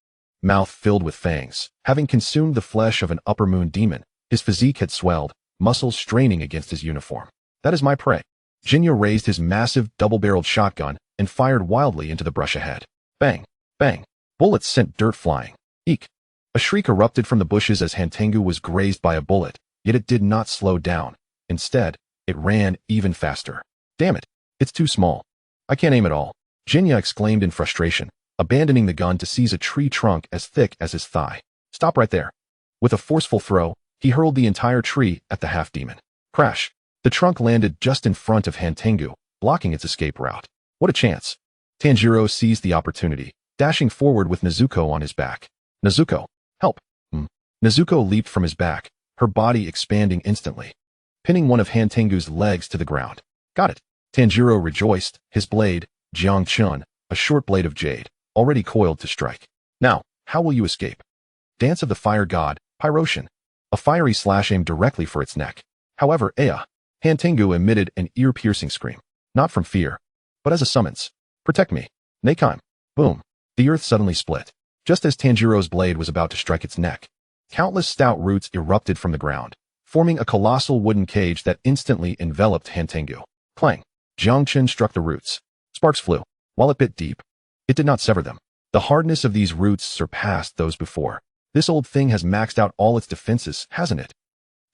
Speaker 1: mouth filled with fangs. Having consumed the flesh of an upper moon demon, his physique had swelled, muscles straining against his uniform. That is my prey. Jinya raised his massive double-barreled shotgun and fired wildly into the brush ahead. Bang! Bang! Bullets sent dirt flying. Eek! A shriek erupted from the bushes as Hantengu was grazed by a bullet, yet it did not slow down. Instead, it ran even faster. Damn it! It's too small. I can't aim at all. Jinya exclaimed in frustration, abandoning the gun to seize a tree trunk as thick as his thigh. Stop right there. With a forceful throw, he hurled the entire tree at the half-demon. Crash! The trunk landed just in front of Hantengu, blocking its escape route. What a chance! Tanjiro seized the opportunity, dashing forward with Nezuko on his back. Nezuko, help! Nezuko leaped from his back, her body expanding instantly, pinning one of Hantengu's legs to the ground. Got it! Tanjiro rejoiced, his blade, Jiang Chen, a short blade of jade, already coiled to strike. Now, how will you escape? Dance of the Fire God, Pyroshin. A fiery slash aimed directly for its neck. However, Hantengu emitted an ear-piercing scream. Not from fear, but as a summons. Protect me. NoCP. Boom. The earth suddenly split. Just as Tanjiro's blade was about to strike its neck, countless stout roots erupted from the ground, forming a colossal wooden cage that instantly enveloped Hantengu. Clang. Jiang Chen struck the roots. Sparks flew. While it bit deep, it did not sever them. The hardness of these roots surpassed those before. This old thing has maxed out all its defenses, hasn't it?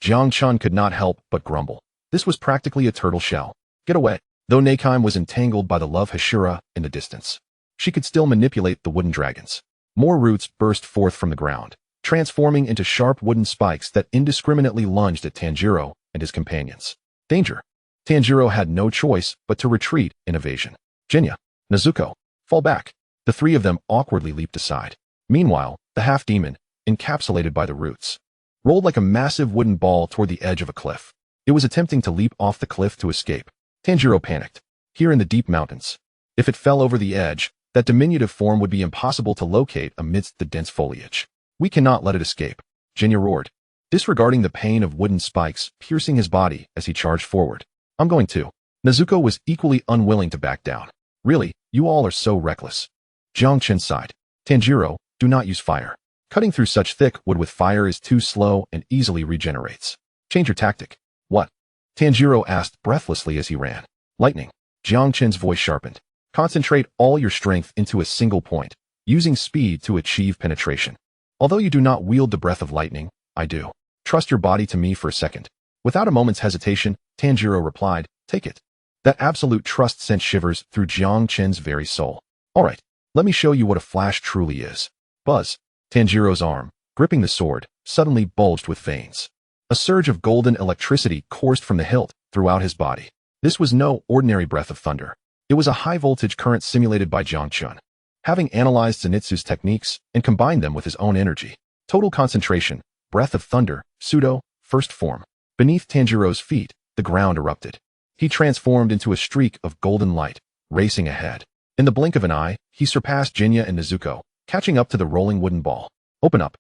Speaker 1: Jiang Chen could not help but grumble. This was practically a turtle shell. Get away. Though NoCP was entangled by the love Hashira in the distance, she could still manipulate the wooden dragons. More roots burst forth from the ground, transforming into sharp wooden spikes that indiscriminately lunged at Tanjiro and his companions. Danger! Tanjiro had no choice but to retreat in evasion. Jinya, Nezuko, fall back. The three of them awkwardly leaped aside. Meanwhile, the half-demon, encapsulated by the roots, rolled like a massive wooden ball toward the edge of a cliff. It was attempting to leap off the cliff to escape. Tanjiro panicked. Here in the deep mountains, if it fell over the edge, that diminutive form would be impossible to locate amidst the dense foliage. We cannot let it escape. Jinya roared, disregarding the pain of wooden spikes piercing his body as he charged forward. I'm going to. Nezuko was equally unwilling to back down. Really, you all are so reckless. Jiang Chen sighed. Tanjiro, do not use fire. Cutting through such thick wood with fire is too slow and easily regenerates. Change your tactic. What? Tanjiro asked breathlessly as he ran. Lightning. Jiang Chen's voice sharpened. Concentrate all your strength into a single point, using speed to achieve penetration. Although you do not wield the breath of lightning, I do. Trust your body to me for a second. Without a moment's hesitation, Tanjiro replied, take it. That absolute trust sent shivers through Jiang Chen's very soul. All right, let me show you what a flash truly is. Buzz. Tanjiro's arm, gripping the sword, suddenly bulged with veins. A surge of golden electricity coursed from the hilt throughout his body. This was no ordinary breath of thunder. It was a high-voltage current simulated by Jiang Chen. Having analyzed Zenitsu's techniques and combined them with his own energy, total concentration, breath of thunder, pseudo, first form, Beneath Tanjiro's feet, the ground erupted. He transformed into a streak of golden light, racing ahead. In the blink of an eye, he surpassed Jinya and Nezuko, catching up to the rolling wooden ball. Open up.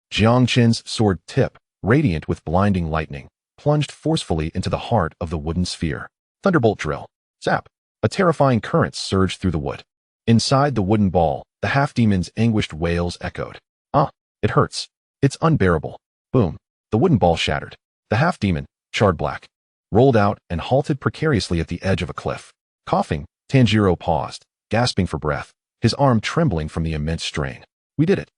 Speaker 1: Jiang Chen's sword tip, radiant with blinding lightning, plunged forcefully into the heart of the wooden sphere. Thunderbolt drill. Zap. A terrifying current surged through the wood. Inside the wooden ball, the half-demon's anguished wails echoed. Ah, it hurts. It's unbearable. Boom. The wooden ball shattered. The half-demon, charred black, rolled out and halted precariously at the edge of a cliff. Coughing, Tanjiro paused, gasping for breath, his arm trembling from the immense strain. We did it.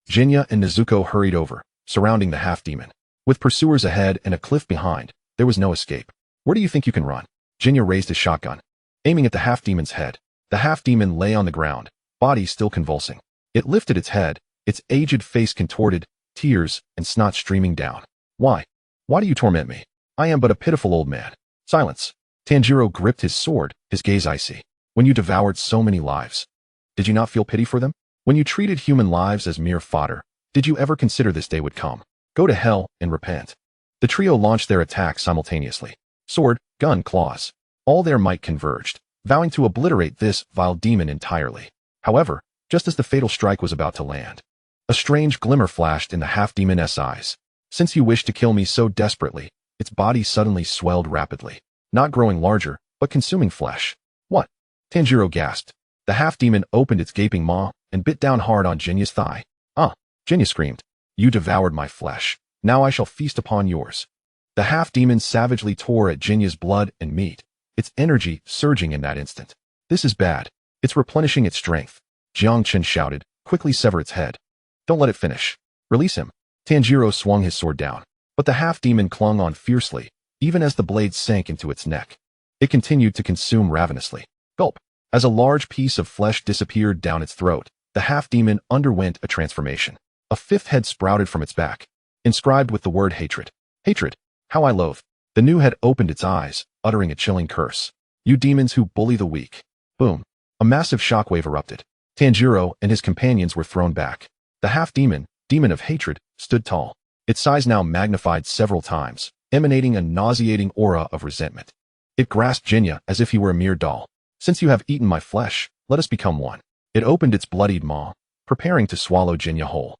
Speaker 1: Jinya and Nezuko hurried over, surrounding the half-demon. With pursuers ahead and a cliff behind, there was no escape. Where do you think you can run? Jinya raised his shotgun, aiming at the half-demon's head. The half-demon lay on the ground, body still convulsing. It lifted its head, its aged face contorted, tears and snot streaming down. Why? Why do you torment me? I am but a pitiful old man. Silence. Tanjiro gripped his sword, his gaze icy. When you devoured so many lives, did you not feel pity for them? When you treated human lives as mere fodder, did you ever consider this day would come? Go to hell and repent. The trio launched their attack simultaneously. Sword, gun, claws. All their might converged, vowing to obliterate this vile demon entirely. However, just as the fatal strike was about to land, a strange glimmer flashed in the half-demon's eyes. Since you wish to kill me so desperately, its body suddenly swelled rapidly, not growing larger, but consuming flesh. What? Tanjiro gasped. The half-demon opened its gaping maw and bit down hard on Jinya's thigh. Ah! Jinya screamed. You devoured my flesh. Now I shall feast upon yours. The half-demon savagely tore at Jinya's blood and meat, its energy surging in that instant. This is bad. It's replenishing its strength. Jiang Chen shouted, quickly sever its head. Don't let it finish. Release him. Tanjiro swung his sword down, but the half-demon clung on fiercely, even as the blade sank into its neck. It continued to consume ravenously. Gulp. As a large piece of flesh disappeared down its throat, the half-demon underwent a transformation. A fifth head sprouted from its back, inscribed with the word hatred. Hatred. How I loathe. The new head opened its eyes, uttering a chilling curse. You demons who bully the weak. Boom. A massive shockwave erupted. Tanjiro and his companions were thrown back. The half-demon, demon of hatred, stood tall, its size now magnified several times, emanating a nauseating aura of resentment. It grasped Jinya as if he were a mere doll. Since you have eaten my flesh, let us become one. It opened its bloodied maw, preparing to swallow Jinya whole.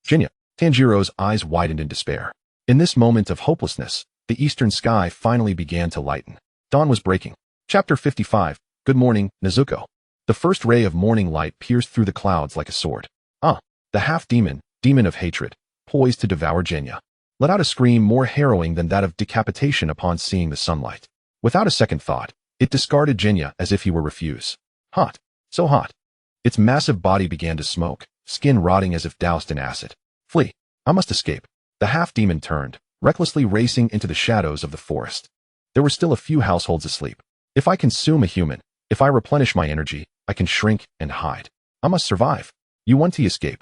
Speaker 1: Jinya. Tanjiro's eyes widened in despair. In this moment of hopelessness, the eastern sky finally began to lighten. Dawn was breaking. Chapter 55. Good morning, Nezuko. The first ray of morning light pierced through the clouds like a sword. Ah! The half-demon, demon of hatred, poised to devour Jinya, let out a scream more harrowing than that of decapitation upon seeing the sunlight. Without a second thought, it discarded Jinya as if he were refuse. Hot. So hot. Its massive body began to smoke, skin rotting as if doused in acid. Flee. I must escape. The half-demon turned, recklessly racing into the shadows of the forest. There were still a few households asleep. If I consume a human, if I replenish my energy, I can shrink and hide. I must survive. You want to escape.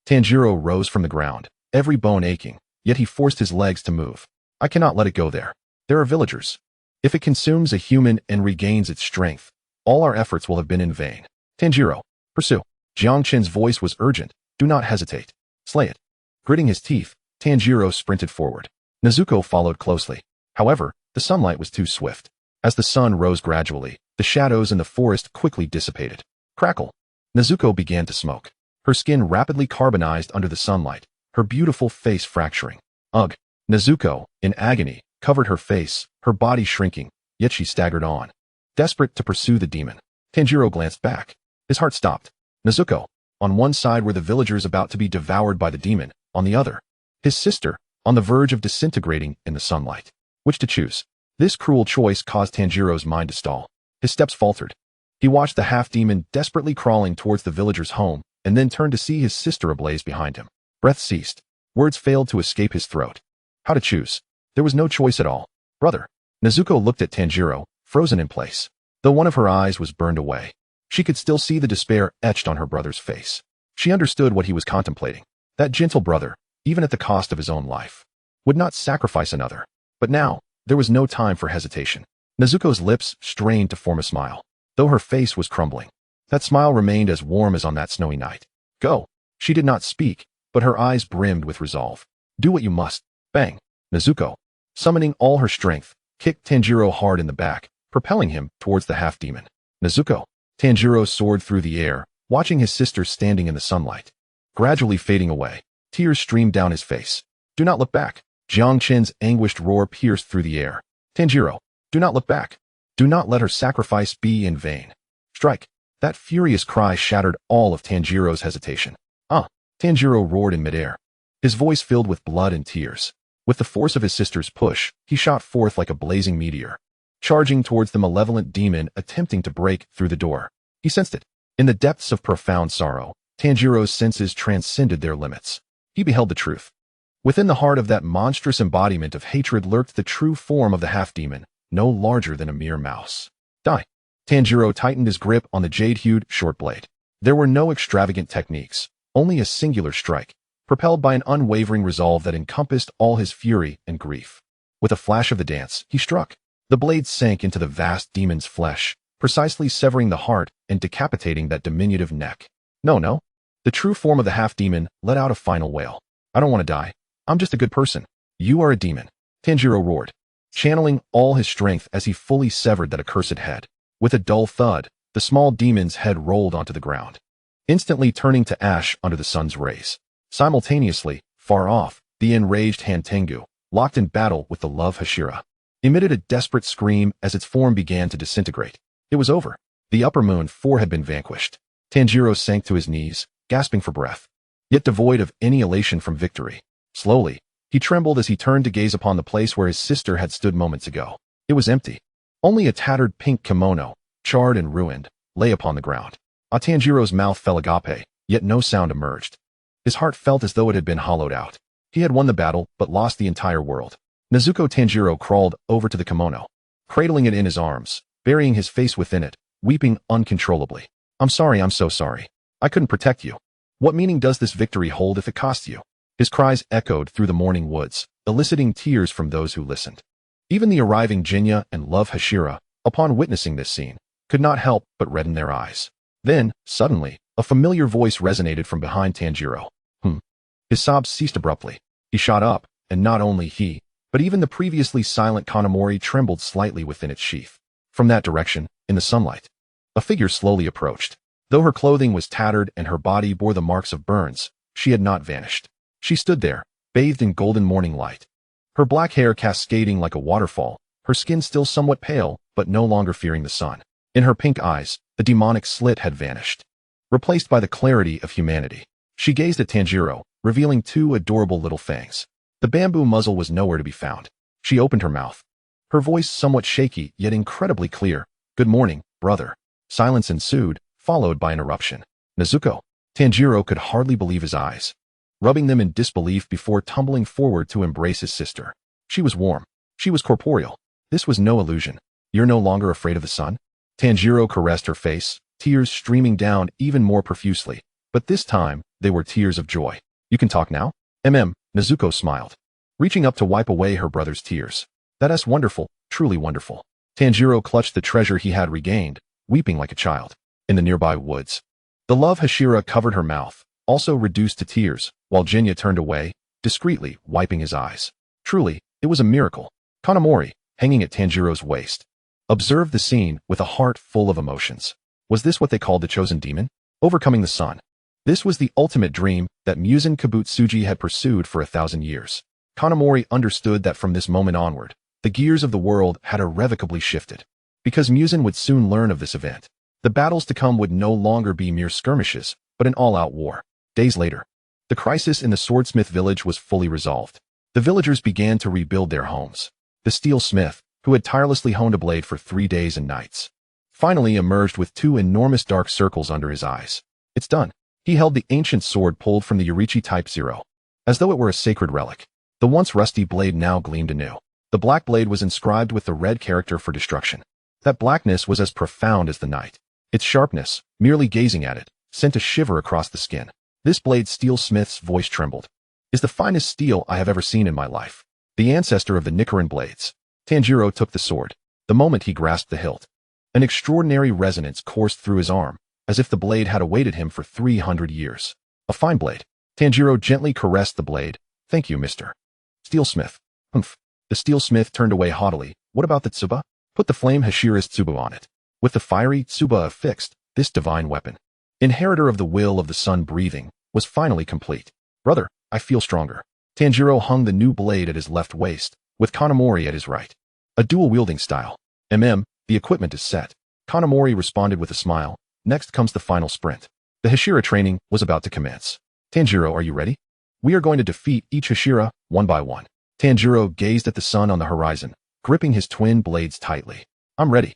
Speaker 1: Tanjiro rose from the ground, every bone aching, yet he forced his legs to move. I cannot let it go there. There are villagers. If it consumes a human and regains its strength, all our efforts will have been in vain. Tanjiro, pursue. Jiang Chen's voice was urgent. Do not hesitate. Slay it. Gritting his teeth, Tanjiro sprinted forward. Nezuko followed closely. However, the sunlight was too swift. As the sun rose gradually, the shadows in the forest quickly dissipated. Crackle. Nezuko began to smoke. Her skin rapidly carbonized under the sunlight, her beautiful face fracturing. Ugh! Nezuko, in agony, covered her face, her body shrinking, yet she staggered on, desperate to pursue the demon. Tanjiro glanced back. His heart stopped. Nezuko. On one side were the villagers about to be devoured by the demon, on the other, his sister, on the verge of disintegrating in the sunlight. Which to choose? This cruel choice caused Tanjiro's mind to stall. His steps faltered. He watched the half-demon desperately crawling towards the villager's home, and then turned to see his sister ablaze behind him. Breath ceased. Words failed to escape his throat. How to choose? There was no choice at all. Brother. Nezuko looked at Tanjiro, frozen in place. Though one of her eyes was burned away, she could still see the despair etched on her brother's face. She understood what he was contemplating. That gentle brother, even at the cost of his own life, would not sacrifice another. But now, there was no time for hesitation. Nezuko's lips strained to form a smile, though her face was crumbling. That smile remained as warm as on that snowy night. Go. She did not speak, but her eyes brimmed with resolve. Do what you must. Bang. Nezuko. Summoning all her strength, kicked Tanjiro hard in the back, propelling him towards the half-demon. Nezuko. Tanjiro soared through the air, watching his sister standing in the sunlight. Gradually fading away, tears streamed down his face. Do not look back. Jiang Chen's anguished roar pierced through the air. Tanjiro, do not look back. Do not let her sacrifice be in vain. Strike. That furious cry shattered all of Tanjiro's hesitation. Tanjiro roared in midair, his voice filled with blood and tears. With the force of his sister's push, he shot forth like a blazing meteor, charging towards the malevolent demon attempting to break through the door. He sensed it. In the depths of profound sorrow, Tanjiro's senses transcended their limits. He beheld the truth. Within the heart of that monstrous embodiment of hatred lurked the true form of the half-demon, no larger than a mere mouse. Die. Tanjiro tightened his grip on the jade-hued short blade. There were no extravagant techniques, only a singular strike, propelled by an unwavering resolve that encompassed all his fury and grief. With a flash of the dance, he struck. The blade sank into the vast demon's flesh, precisely severing the heart and decapitating that diminutive neck. No. The true form of the half-demon let out a final wail. I don't want to die. I'm just a good person. You are a demon. Tanjiro roared, channeling all his strength as he fully severed that accursed head. With a dull thud, the small demon's head rolled onto the ground, instantly turning to ash under the sun's rays. Simultaneously, far off, the enraged Hantengu, locked in battle with the love Hashira, emitted a desperate scream as its form began to disintegrate. It was over. The upper moon 4 had been vanquished. Tanjiro sank to his knees, gasping for breath, yet devoid of any elation from victory. Slowly, he trembled as he turned to gaze upon the place where his sister had stood moments ago. It was empty. Only a tattered pink kimono, charred and ruined, lay upon the ground. Tanjiro's mouth fell agape, yet no sound emerged. His heart felt as though it had been hollowed out. He had won the battle, but lost the entire world. Nezuko. Tanjiro crawled over to the kimono, cradling it in his arms, burying his face within it, weeping uncontrollably. I'm so sorry. I couldn't protect you. What meaning does this victory hold if it costs you? His cries echoed through the morning woods, eliciting tears from those who listened. Even the arriving Jinya and love Hashira, upon witnessing this scene, could not help but redden their eyes. Then, suddenly, a familiar voice resonated from behind Tanjiro. His sobs ceased abruptly. He shot up, and not only he, but even the previously silent Kanamori trembled slightly within its sheath. From that direction, in the sunlight, a figure slowly approached. Though her clothing was tattered and her body bore the marks of burns, she had not vanished. She stood there, bathed in golden morning light, her black hair cascading like a waterfall, her skin still somewhat pale, but no longer fearing the sun. In her pink eyes, the demonic slit had vanished, replaced by the clarity of humanity. She gazed at Tanjiro, revealing 2 adorable little fangs. The bamboo muzzle was nowhere to be found. She opened her mouth, her voice somewhat shaky yet incredibly clear. Good morning, brother. Silence ensued, followed by an eruption. Nezuko. Tanjiro could hardly believe his eyes, rubbing them in disbelief before tumbling forward to embrace his sister. She was warm. She was corporeal. This was no illusion. You're no longer afraid of the sun? Tanjiro caressed her face, tears streaming down even more profusely, but this time, they were tears of joy. You can talk now? Nezuko smiled, reaching up to wipe away her brother's tears. That's wonderful, truly wonderful. Tanjiro clutched the treasure he had regained, weeping like a child. In the nearby woods, the love Hashira covered her mouth, also reduced to tears, while Jinya turned away, discreetly wiping his eyes. Truly, it was a miracle. Kanamori, hanging at Tanjiro's waist, observed the scene with a heart full of emotions. Was this what they called the chosen demon? Overcoming the sun. This was the ultimate dream that Muzan Kibutsuji had pursued for 1,000 years. Kanamori understood that from this moment onward, the gears of the world had irrevocably shifted. Because Muzan would soon learn of this event, the battles to come would no longer be mere skirmishes, but an all-out war. Days later, the crisis in the swordsmith village was fully resolved. The villagers began to rebuild their homes. The steel smith, who had tirelessly honed a blade for 3 days and nights, finally emerged with 2 enormous dark circles under his eyes. It's done. He held the ancient sword pulled from the Yorichi Type 0, as though it were a sacred relic. The once rusty blade now gleamed anew. The black blade was inscribed with the red character for destruction. That blackness was as profound as the night. Its sharpness, merely gazing at it, sent a shiver across the skin. This blade steelsmith's voice trembled, is the finest steel I have ever seen in my life. The ancestor of the Nichiren blades. Tanjiro took the sword. The moment he grasped the hilt, an extraordinary resonance coursed through his arm, as if the blade had awaited him for 300 years. A fine blade. Tanjiro gently caressed the blade. Thank you, Mr. Steelsmith. Humph. The steelsmith turned away haughtily. What about the tsuba? Put the flame Hashira's tsuba on it. With the fiery tsuba affixed, this divine weapon, inheritor of the will of the sun breathing, was finally complete. Brother, I feel stronger. Tanjiro hung the new blade at his left waist, with Kanamori at his right. A dual-wielding style. The equipment is set. Kanamori responded with a smile. Next comes the final sprint. The Hashira training was about to commence. Tanjiro, are you ready? We are going to defeat each Hashira, one by one. Tanjiro gazed at the sun on the horizon, gripping his twin blades tightly. I'm ready.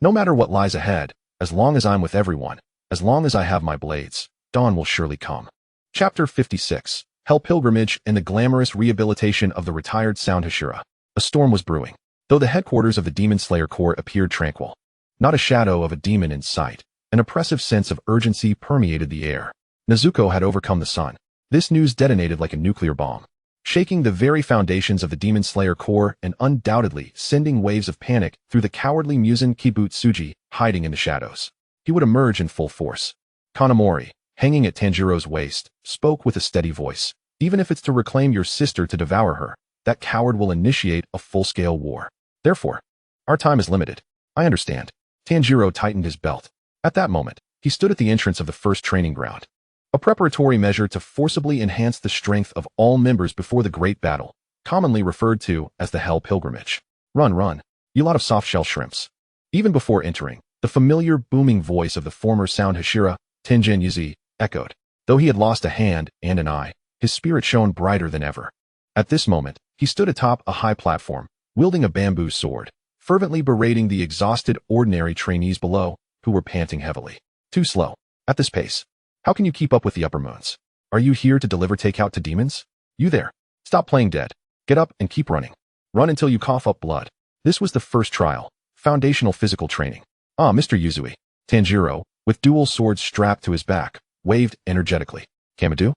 Speaker 1: No matter what lies ahead, as long as I'm with everyone, as long as I have my blades, dawn will surely come. Chapter 56. Hell Pilgrimage and the Glamorous Rehabilitation of the Retired Sound Hashira. A storm was brewing, though the headquarters of the Demon Slayer Corps appeared tranquil. Not a shadow of a demon in sight. An oppressive sense of urgency permeated the air. Nezuko had overcome the sun. This news detonated like a nuclear bomb, shaking the very foundations of the Demon Slayer Corps and undoubtedly sending waves of panic through the cowardly Muzan Kibutsuji hiding in the shadows. He would emerge in full force. Kanamori, hanging at Tanjiro's waist, spoke with a steady voice. Even if it's to reclaim your sister to devour her, that coward will initiate a full-scale war. Therefore, our time is limited. I understand. Tanjiro tightened his belt. At that moment, he stood at the entrance of the first training ground. A preparatory measure to forcibly enhance the strength of all members before the great battle, commonly referred to as the Hell Pilgrimage. Run, you lot of soft-shell shrimps. Even before entering, the familiar booming voice of the former Sound Hashira, Tenjin Yuzi, echoed. Though he had lost a hand and an eye, his spirit shone brighter than ever. At this moment, he stood atop a high platform, wielding a bamboo sword, fervently berating the exhausted ordinary trainees below, who were panting heavily. Too slow. At this pace. How can you keep up with the upper moons? Are you here to deliver takeout to demons? You there. Stop playing dead. Get up and keep running. Run until you cough up blood. This was the first trial, foundational physical training. Ah, Mr. Yuzui. Tanjiro, with dual swords strapped to his back, waved energetically. Kamadu?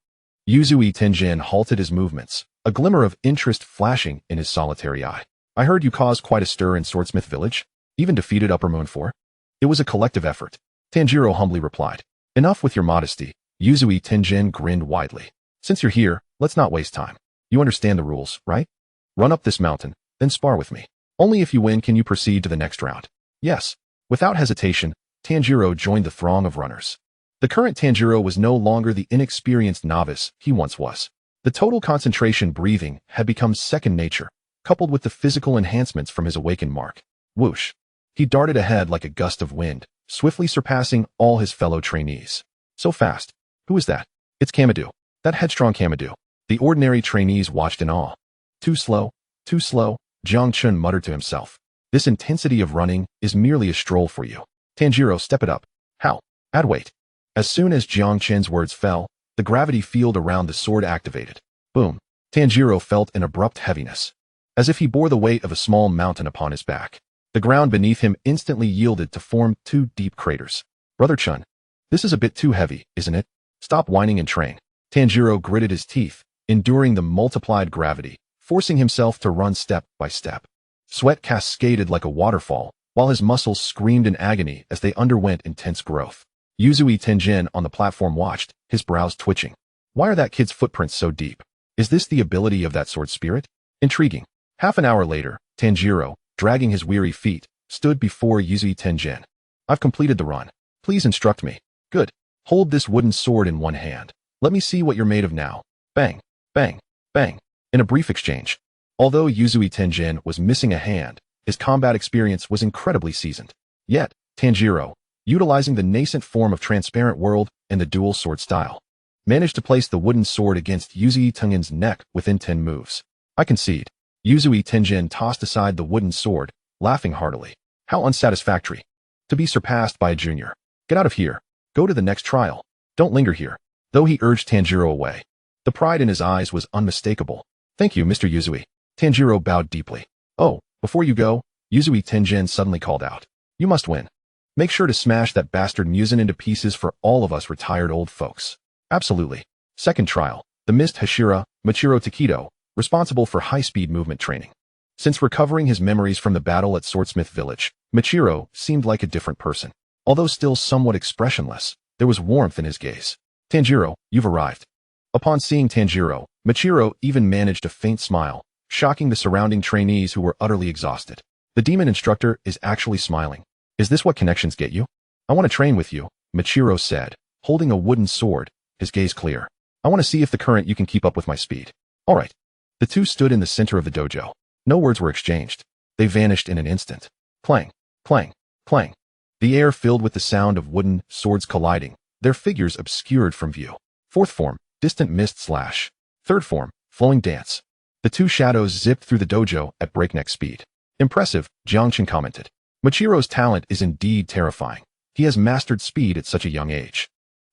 Speaker 1: Yuzui Tenjin halted his movements, a glimmer of interest flashing in his solitary eye. I heard you caused quite a stir in Swordsmith Village, even defeated Upper Moon 4. It was a collective effort. Tanjiro humbly replied. Enough with your modesty. Yuzui Tenjin grinned widely. Since you're here, let's not waste time. You understand the rules, right? Run up this mountain, then spar with me. Only if you win can you proceed to the next round. Yes. Without hesitation, Tanjiro joined the throng of runners. The current Tanjiro was no longer the inexperienced novice he once was. The total concentration breathing had become second nature, coupled with the physical enhancements from his awakened mark. Whoosh. He darted ahead like a gust of wind, swiftly surpassing all his fellow trainees. So fast. Who is that? It's Kamadu. That headstrong Kamadu. The ordinary trainees watched in awe. Too slow, Jiang Chen muttered to himself. This intensity of running is merely a stroll for you. Tanjiro, step it up. How? Add weight. As soon as Jiang Chen's words fell, the gravity field around the sword activated. Boom. Tanjiro felt an abrupt heaviness, as if he bore the weight of a small mountain upon his back. The ground beneath him instantly yielded to form two deep craters. Brother Chun, this is a bit too heavy, isn't it? Stop whining and train. Tanjiro gritted his teeth, enduring the multiplied gravity, forcing himself to run step by step. Sweat cascaded like a waterfall, while his muscles screamed in agony as they underwent intense growth. Yuzui Tenjin on the platform watched, his brows twitching. Why are that kid's footprints so deep? Is this the ability of that sword spirit? Intriguing. Half an hour later, Tanjiro, dragging his weary feet, stood before Yuzui Tenjin. I've completed the run. Please instruct me. Good. Hold this wooden sword in one hand. Let me see what you're made of now. Bang, bang, bang. In a brief exchange. Although Yuzui Tenjin was missing a hand, his combat experience was incredibly seasoned. Yet, Tanjiro, utilizing the nascent form of transparent world and the dual sword style, managed to place the wooden sword against Yuzui Tenjin's neck within 10 moves. I concede. Yuzui Tenjin tossed aside the wooden sword, laughing heartily. How unsatisfactory. To be surpassed by a junior. Get out of here. Go to the next trial. Don't linger here. Though he urged Tanjiro away, the pride in his eyes was unmistakable. Thank you, Mr. Yuzui. Tanjiro bowed deeply. Oh, before you go, Yuzui Tenjin suddenly called out. You must win. Make sure to smash that bastard Muzan into pieces for all of us retired old folks. Absolutely. Second trial. The Mist Hashira, Michiro Takedo, responsible for high-speed movement training. Since recovering his memories from the battle at Swordsmith Village, Michiro seemed like a different person. Although still somewhat expressionless, there was warmth in his gaze. Tanjiro, you've arrived. Upon seeing Tanjiro, Michiro even managed a faint smile, shocking the surrounding trainees who were utterly exhausted. The demon instructor is actually smiling. Is this what connections get you? I want to train with you, Michiro said, holding a wooden sword, his gaze clear. I want to see if the current you can keep up with my speed. All right. The two stood in the center of the dojo. No words were exchanged. They vanished in an instant. Clang, clang, clang. The air filled with the sound of wooden swords colliding, their figures obscured from view. Fourth form, distant mist slash. Third form, flowing dance. The two shadows zipped through the dojo at breakneck speed. Impressive, Jiang Chen commented. Michiro's talent is indeed terrifying. He has mastered speed at such a young age.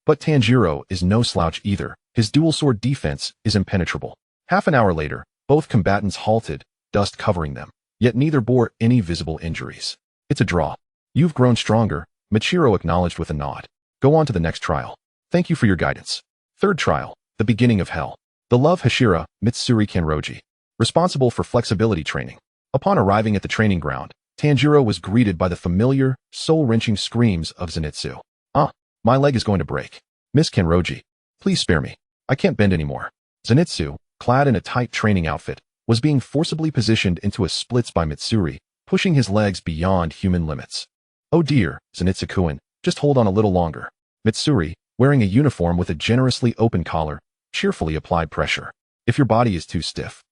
Speaker 1: But Tanjiro is no slouch either. His dual sword defense is impenetrable. Half an hour later, both combatants halted, dust covering them, yet neither bore any visible injuries. It's a draw. You've grown stronger, Michiro acknowledged with a nod. Go on to the next trial. Thank you for your guidance. Third trial, the beginning of hell. The Love Hashira, Mitsuri Kenroji. Responsible for flexibility training. Upon arriving at the training ground, Tanjiro was greeted by the familiar, soul-wrenching screams of Zenitsu. My leg is going to break. Miss Kenroji, please spare me. I can't bend anymore. Zenitsu, clad in a tight training outfit, was being forcibly positioned into a splits by Mitsuri, pushing his legs beyond human limits. Oh dear, Zenitsu-kun, just hold on a little longer. Mitsuri, wearing a uniform with a generously open collar, cheerfully applied pressure. If your body is too stiff,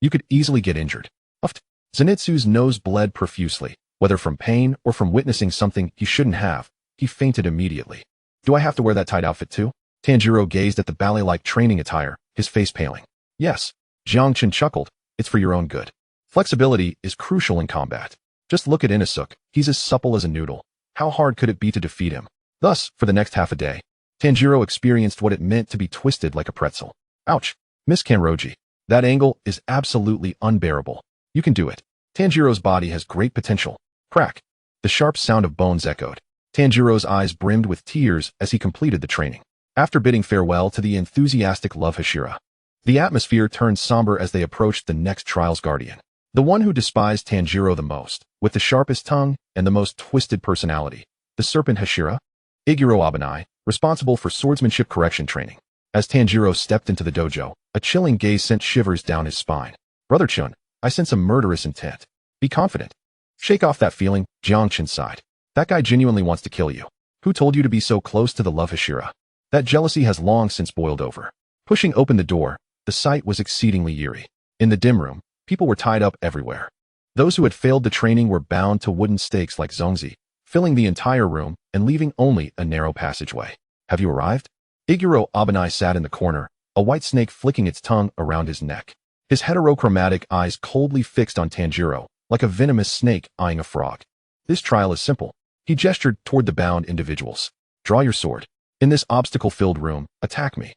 Speaker 1: you could easily get injured. Uffed. Zenitsu's nose bled profusely, whether from pain or from witnessing something he shouldn't have. He fainted immediately. Do I have to wear that tight outfit too? Tanjiro gazed at the ballet-like training attire, his face paling. Yes. Jiang Chen chuckled. It's for your own good. Flexibility is crucial in combat. Just look at Inosuke. He's as supple as a noodle. How hard could it be to defeat him? Thus, for the next half a day, Tanjiro experienced what it meant to be twisted like a pretzel. Ouch. Miss Kenroji. That angle is absolutely unbearable. You can do it. Tanjiro's body has great potential. Crack. The sharp sound of bones echoed. Tanjiro's eyes brimmed with tears as he completed the training. After bidding farewell to the enthusiastic Love Hashira, the atmosphere turned somber as they approached the next trial's guardian. The one who despised Tanjiro the most, with the sharpest tongue and the most twisted personality, the Serpent Hashira, Iguro Abanai, responsible for swordsmanship correction training. As Tanjiro stepped into the dojo, a chilling gaze sent shivers down his spine. Brother Chun, I sense a murderous intent. Be confident. Shake off that feeling, Jiang Chen sighed. That guy genuinely wants to kill you. Who told you to be so close to the Love Hashira? That jealousy has long since boiled over. Pushing open the door, the sight was exceedingly eerie. In the dim room, people were tied up everywhere. Those who had failed the training were bound to wooden stakes like zongzi, filling the entire room and leaving only a narrow passageway. Have you arrived? Iguro Abanai sat in the corner, a white snake flicking its tongue around his neck. His heterochromatic eyes coldly fixed on Tanjiro, like a venomous snake eyeing a frog. This trial is simple. He gestured toward the bound individuals. Draw your sword. In this obstacle-filled room, attack me.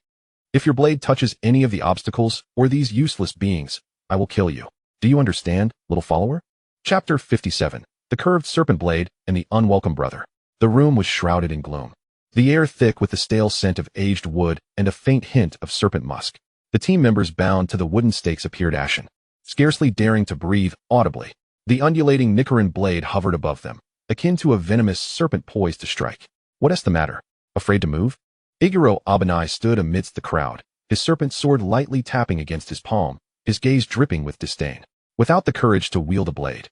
Speaker 1: If your blade touches any of the obstacles or these useless beings, I will kill you. Do you understand, little follower? Chapter 57. The Curved Serpent Blade and the Unwelcome Brother. The room was shrouded in gloom. The air thick with the stale scent of aged wood and a faint hint of serpent musk. The team members bound to the wooden stakes appeared ashen, scarcely daring to breathe audibly. The undulating Nicaran blade hovered above them, akin to a venomous serpent poised to strike. What's the matter? Afraid to move? Iguro Abanai stood amidst the crowd, his serpent sword lightly tapping against his palm, his gaze dripping with disdain. Without the courage to wield a blade,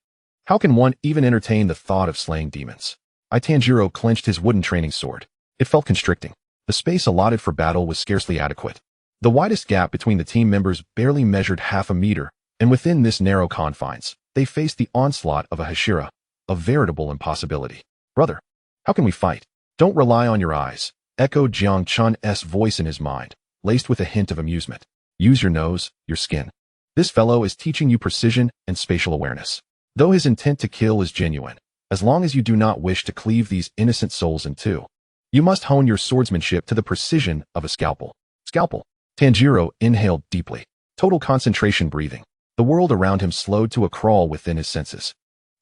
Speaker 1: how can one even entertain the thought of slaying demons? Tanjiro clenched his wooden training sword. It felt constricting. The space allotted for battle was scarcely adequate. The widest gap between the team members barely measured half a meter, and within this narrow confines, they faced the onslaught of a Hashira, a veritable impossibility. Brother, how can we fight? Don't rely on your eyes, echoed Jiang Chun's voice in his mind, laced with a hint of amusement. Use your nose, your skin. This fellow is teaching you precision and spatial awareness. Though his intent to kill is genuine, as long as you do not wish to cleave these innocent souls in two, you must hone your swordsmanship to the precision of a scalpel. Scalpel. Tanjiro inhaled deeply. Total concentration breathing. The world around him slowed to a crawl within his senses.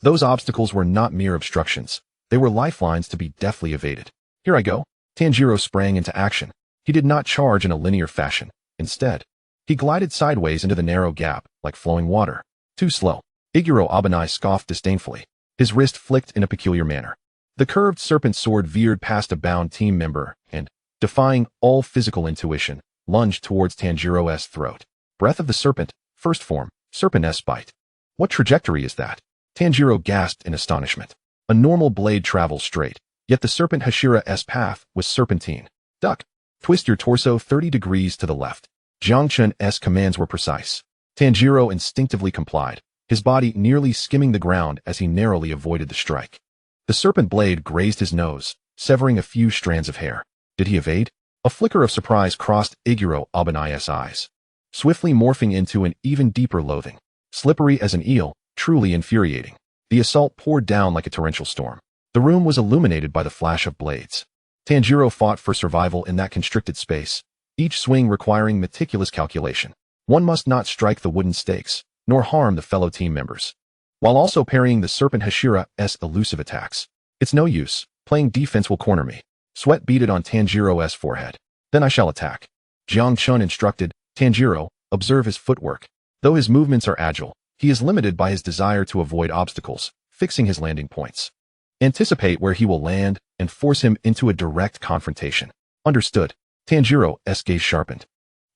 Speaker 1: Those obstacles were not mere obstructions. They were lifelines to be deftly evaded. Here I go. Tanjiro sprang into action. He did not charge in a linear fashion. Instead, he glided sideways into the narrow gap, like flowing water. Too slow. Iguro Abanai scoffed disdainfully. His wrist flicked in a peculiar manner. The curved serpent sword veered past a bound team member and, defying all physical intuition, lunged towards Tanjiro's throat. Breath of the Serpent, first form, Serpent-S bite. What trajectory is that? Tanjiro gasped in astonishment. A normal blade travels straight, yet the Serpent Hashira-S path was serpentine. Duck. Twist your torso 30 degrees to the left. Jiang Chen's commands were precise. Tanjiro instinctively complied, his body nearly skimming the ground as he narrowly avoided the strike. The serpent blade grazed his nose, severing a few strands of hair. Did he evade? A flicker of surprise crossed Iguro Abanai's eyes, swiftly morphing into an even deeper loathing. Slippery as an eel, truly infuriating. The assault poured down like a torrential storm. The room was illuminated by the flash of blades. Tanjiro fought for survival in that constricted space, each swing requiring meticulous calculation. One must not strike the wooden stakes, nor harm the fellow team members, while also parrying the Serpent Hashira's elusive attacks. It's no use, playing defense will corner me. Sweat beaded on Tanjiro's forehead. Then I shall attack. Jiang Chen instructed. Tanjiro, observe his footwork. Though his movements are agile, he is limited by his desire to avoid obstacles, fixing his landing points. Anticipate where he will land and force him into a direct confrontation. Understood. Tanjiro's gaze sharpened.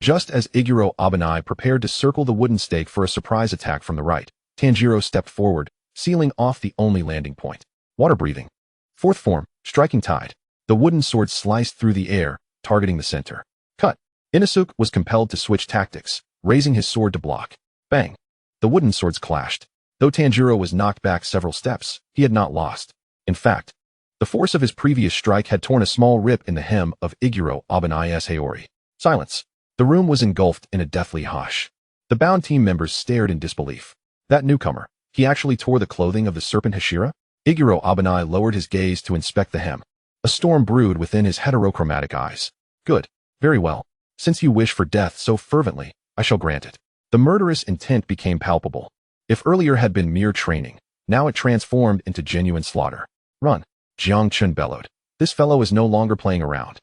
Speaker 1: Just as Iguro Abanai prepared to circle the wooden stake for a surprise attack from the right, Tanjiro stepped forward, sealing off the only landing point. Water breathing. Fourth form, striking tide. The wooden sword sliced through the air, targeting the center. Cut. Inosuke was compelled to switch tactics, raising his sword to block. Bang. The wooden swords clashed. Though Tanjiro was knocked back several steps, he had not lost. In fact, the force of his previous strike had torn a small rip in the hem of Iguro Abanai's haori. Silence. The room was engulfed in a deathly hush. The bound team members stared in disbelief. That newcomer, he actually tore the clothing of the Serpent Hashira? Iguro Abanai lowered his gaze to inspect the hem. A storm brewed within his heterochromatic eyes. Good. Very well. Since you wish for death so fervently, I shall grant it. The murderous intent became palpable. If earlier had been mere training, now it transformed into genuine slaughter. Run. Jiang Chen bellowed. This fellow is no longer playing around.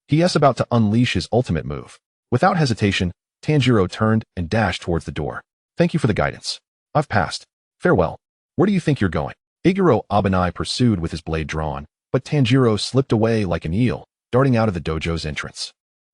Speaker 1: He is about to unleash his ultimate move. Without hesitation, Tanjiro turned and dashed towards the door. Thank you for the guidance. I've passed. Farewell. Where do you think you're going? Iguro Abanai pursued with his blade drawn, but Tanjiro slipped away like an eel, darting out of the dojo's entrance.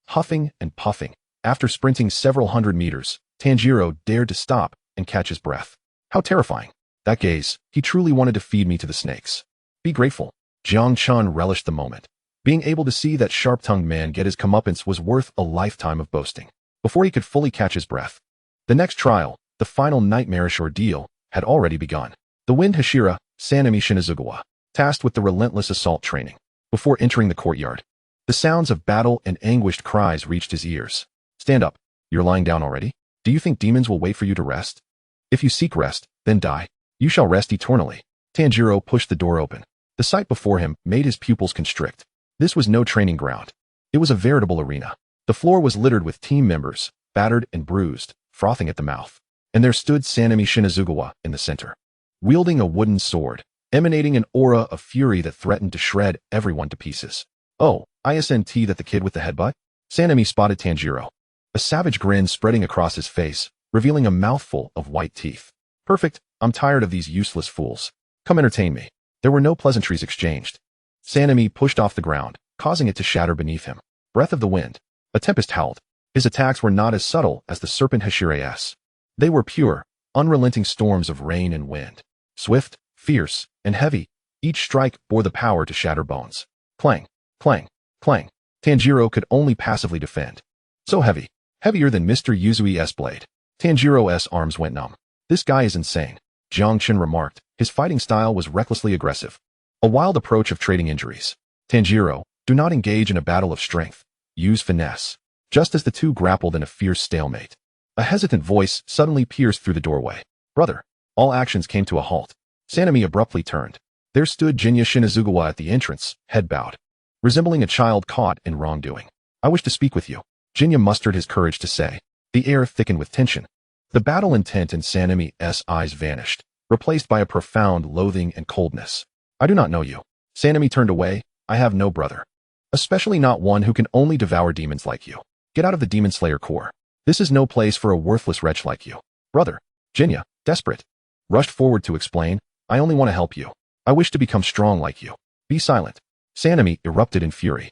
Speaker 1: Huffing and puffing, after sprinting several hundred meters, Tanjiro dared to stop and catch his breath. How terrifying. That gaze, he truly wanted to feed me to the snakes. Be grateful. Jiang Chen relished the moment. Being able to see that sharp-tongued man get his comeuppance was worth a lifetime of boasting. Before he could fully catch his breath, the next trial, the final nightmarish ordeal, had already begun. The Wind Hashira, Sanemi Shinazugawa, tasked with the relentless assault training. Before entering the courtyard, the sounds of battle and anguished cries reached his ears. Stand up. You're lying down already? Do you think demons will wait for you to rest? If you seek rest, then die. You shall rest eternally. Tanjiro pushed the door open. The sight before him made his pupils constrict. This was no training ground. It was a veritable arena. The floor was littered with team members, battered and bruised, frothing at the mouth. And there stood Sanemi Shinazugawa in the center, wielding a wooden sword, emanating an aura of fury that threatened to shred everyone to pieces. Oh, isn't that the kid with the headbutt? Sanemi spotted Tanjiro, a savage grin spreading across his face, revealing a mouthful of white teeth. Perfect. I'm tired of these useless fools. Come entertain me. There were no pleasantries exchanged. Sanemi pushed off the ground, causing it to shatter beneath him. Breath of the wind. A tempest howled. His attacks were not as subtle as the Serpent Hashira's. They were pure, unrelenting storms of rain and wind. Swift, fierce, and heavy, each strike bore the power to shatter bones. Clang, clang, clang. Tanjiro could only passively defend. So heavy, heavier than Mr. Yuzui's blade. Tanjiro's arms went numb. This guy is insane, Jiang Chen remarked. His fighting style was recklessly aggressive. A wild approach of trading injuries. Tanjiro, do not engage in a battle of strength. Use finesse. Just as the two grappled in a fierce stalemate, a hesitant voice suddenly pierced through the doorway. Brother. All actions came to a halt. Sanemi abruptly turned. There stood Jinya Shinazugawa at the entrance, head bowed, resembling a child caught in wrongdoing. I wish to speak with you. Jinya mustered his courage to say. The air thickened with tension. The battle intent in Sanemi's eyes vanished, replaced by a profound loathing and coldness. I do not know you. Sanemi turned away. I have no brother. Especially not one who can only devour demons like you. Get out of the Demon Slayer Corps. This is no place for a worthless wretch like you. Brother. Jinya, desperate, rushed forward to explain. I only want to help you. I wish to become strong like you. Be silent. Sanemi erupted in fury.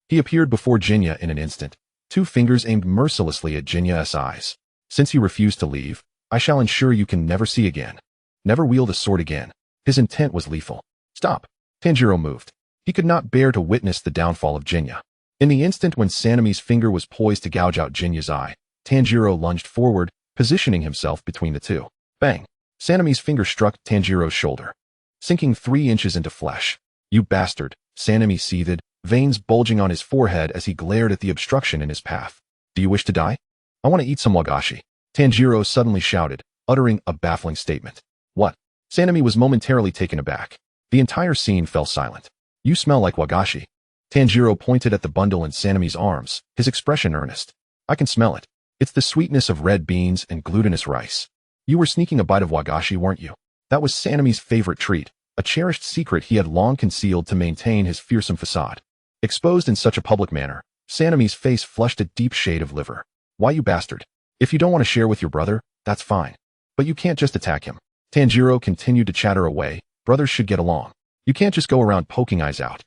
Speaker 1: He appeared before Jinya in an instant, two fingers aimed mercilessly at Jinya's eyes. Since you refuse to leave, I shall ensure you can never see again. Never wield a sword again. His intent was lethal. Stop. Tanjiro moved. He could not bear to witness the downfall of Jinya. In the instant when Sanemi's finger was poised to gouge out Jinya's eye, Tanjiro lunged forward, positioning himself between the two. Bang! Sanemi's finger struck Tanjiro's shoulder, sinking 3 inches into flesh. You bastard! Sanemi seethed, veins bulging on his forehead as he glared at the obstruction in his path. Do you wish to die? I want to eat some wagashi. Tanjiro suddenly shouted, uttering a baffling statement. What? Sanemi was momentarily taken aback. The entire scene fell silent. You smell like wagashi. Tanjiro pointed at the bundle in Sanemi's arms, his expression earnest. I can smell it. It's the sweetness of red beans and glutinous rice. You were sneaking a bite of wagashi, weren't you? That was Sanemi's favorite treat, a cherished secret he had long concealed to maintain his fearsome facade. Exposed in such a public manner, Sanemi's face flushed a deep shade of liver. Why, you bastard? If you don't want to share with your brother, that's fine. But you can't just attack him. Tanjiro continued to chatter away. Brothers should get along. You can't just go around poking eyes out.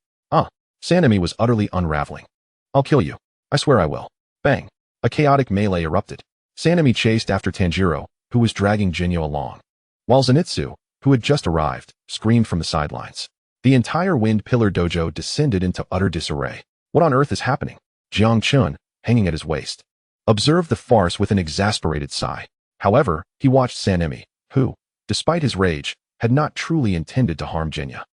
Speaker 1: Sanemi was utterly unraveling. I'll kill you. I swear I will. Bang. A chaotic melee erupted. Sanemi chased after Tanjiro, who was dragging Jinyo along, while Zenitsu, who had just arrived, screamed from the sidelines. The entire Wind Pillar dojo descended into utter disarray. What on earth is happening? Jiang Chen, hanging at his waist, observed the farce with an exasperated sigh. However, he watched Sanemi, who, despite his rage, had not truly intended to harm Jinya.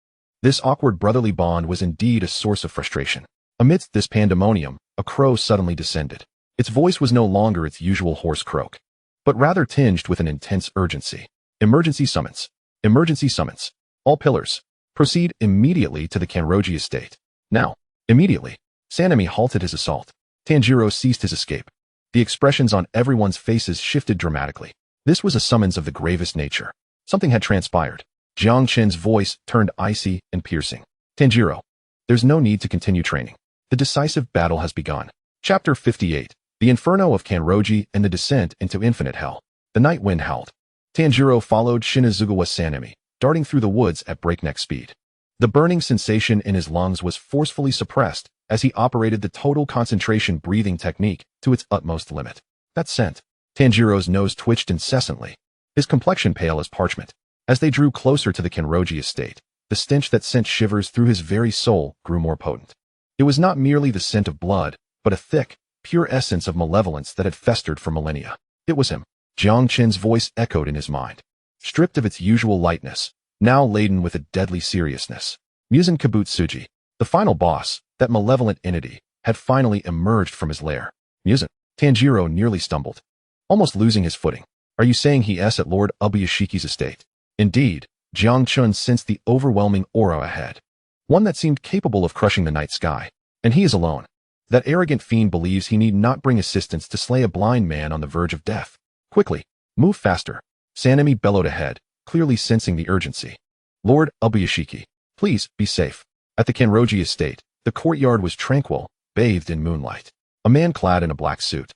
Speaker 1: This awkward brotherly bond was indeed a source of frustration. Amidst this pandemonium, a crow suddenly descended. Its voice was no longer its usual hoarse croak, but rather tinged with an intense urgency. Emergency summons. Emergency summons. All pillars. Proceed immediately to the Kanroji estate. Now. Immediately. Sanemi halted his assault. Tanjiro ceased his escape. The expressions on everyone's faces shifted dramatically. This was a summons of the gravest nature. Something had transpired. Jiang Chen's voice turned icy and piercing. Tanjiro, there's no need to continue training. The decisive battle has begun. Chapter 58. The Inferno of Kanroji and the Descent into Infinite Hell. The night wind howled. Tanjiro followed Shinazugawa Sanemi, darting through the woods at breakneck speed. The burning sensation in his lungs was forcefully suppressed as he operated the total concentration breathing technique to its utmost limit. That scent. Tanjiro's nose twitched incessantly, his complexion pale as parchment. As they drew closer to the Kanroji estate, the stench that sent shivers through his very soul grew more potent. It was not merely the scent of blood, but a thick, pure essence of malevolence that had festered for millennia. It was him. Jiang Chen's voice echoed in his mind, stripped of its usual lightness, now laden with a deadly seriousness. Muzan Kabutsuji, the final boss, that malevolent entity, had finally emerged from his lair. Muzan. Tanjiro nearly stumbled, almost losing his footing. Are you saying he's at Lord Ubuyashiki's estate? Indeed, Jiang Chen sensed the overwhelming aura ahead, one that seemed capable of crushing the night sky. And he is alone. That arrogant fiend believes he need not bring assistance to slay a blind man on the verge of death. Quickly, move faster. Sanemi bellowed ahead, clearly sensing the urgency. Lord Ubuyashiki, please be safe. At the Kanroji estate, the courtyard was tranquil, bathed in moonlight. A man clad in a black suit,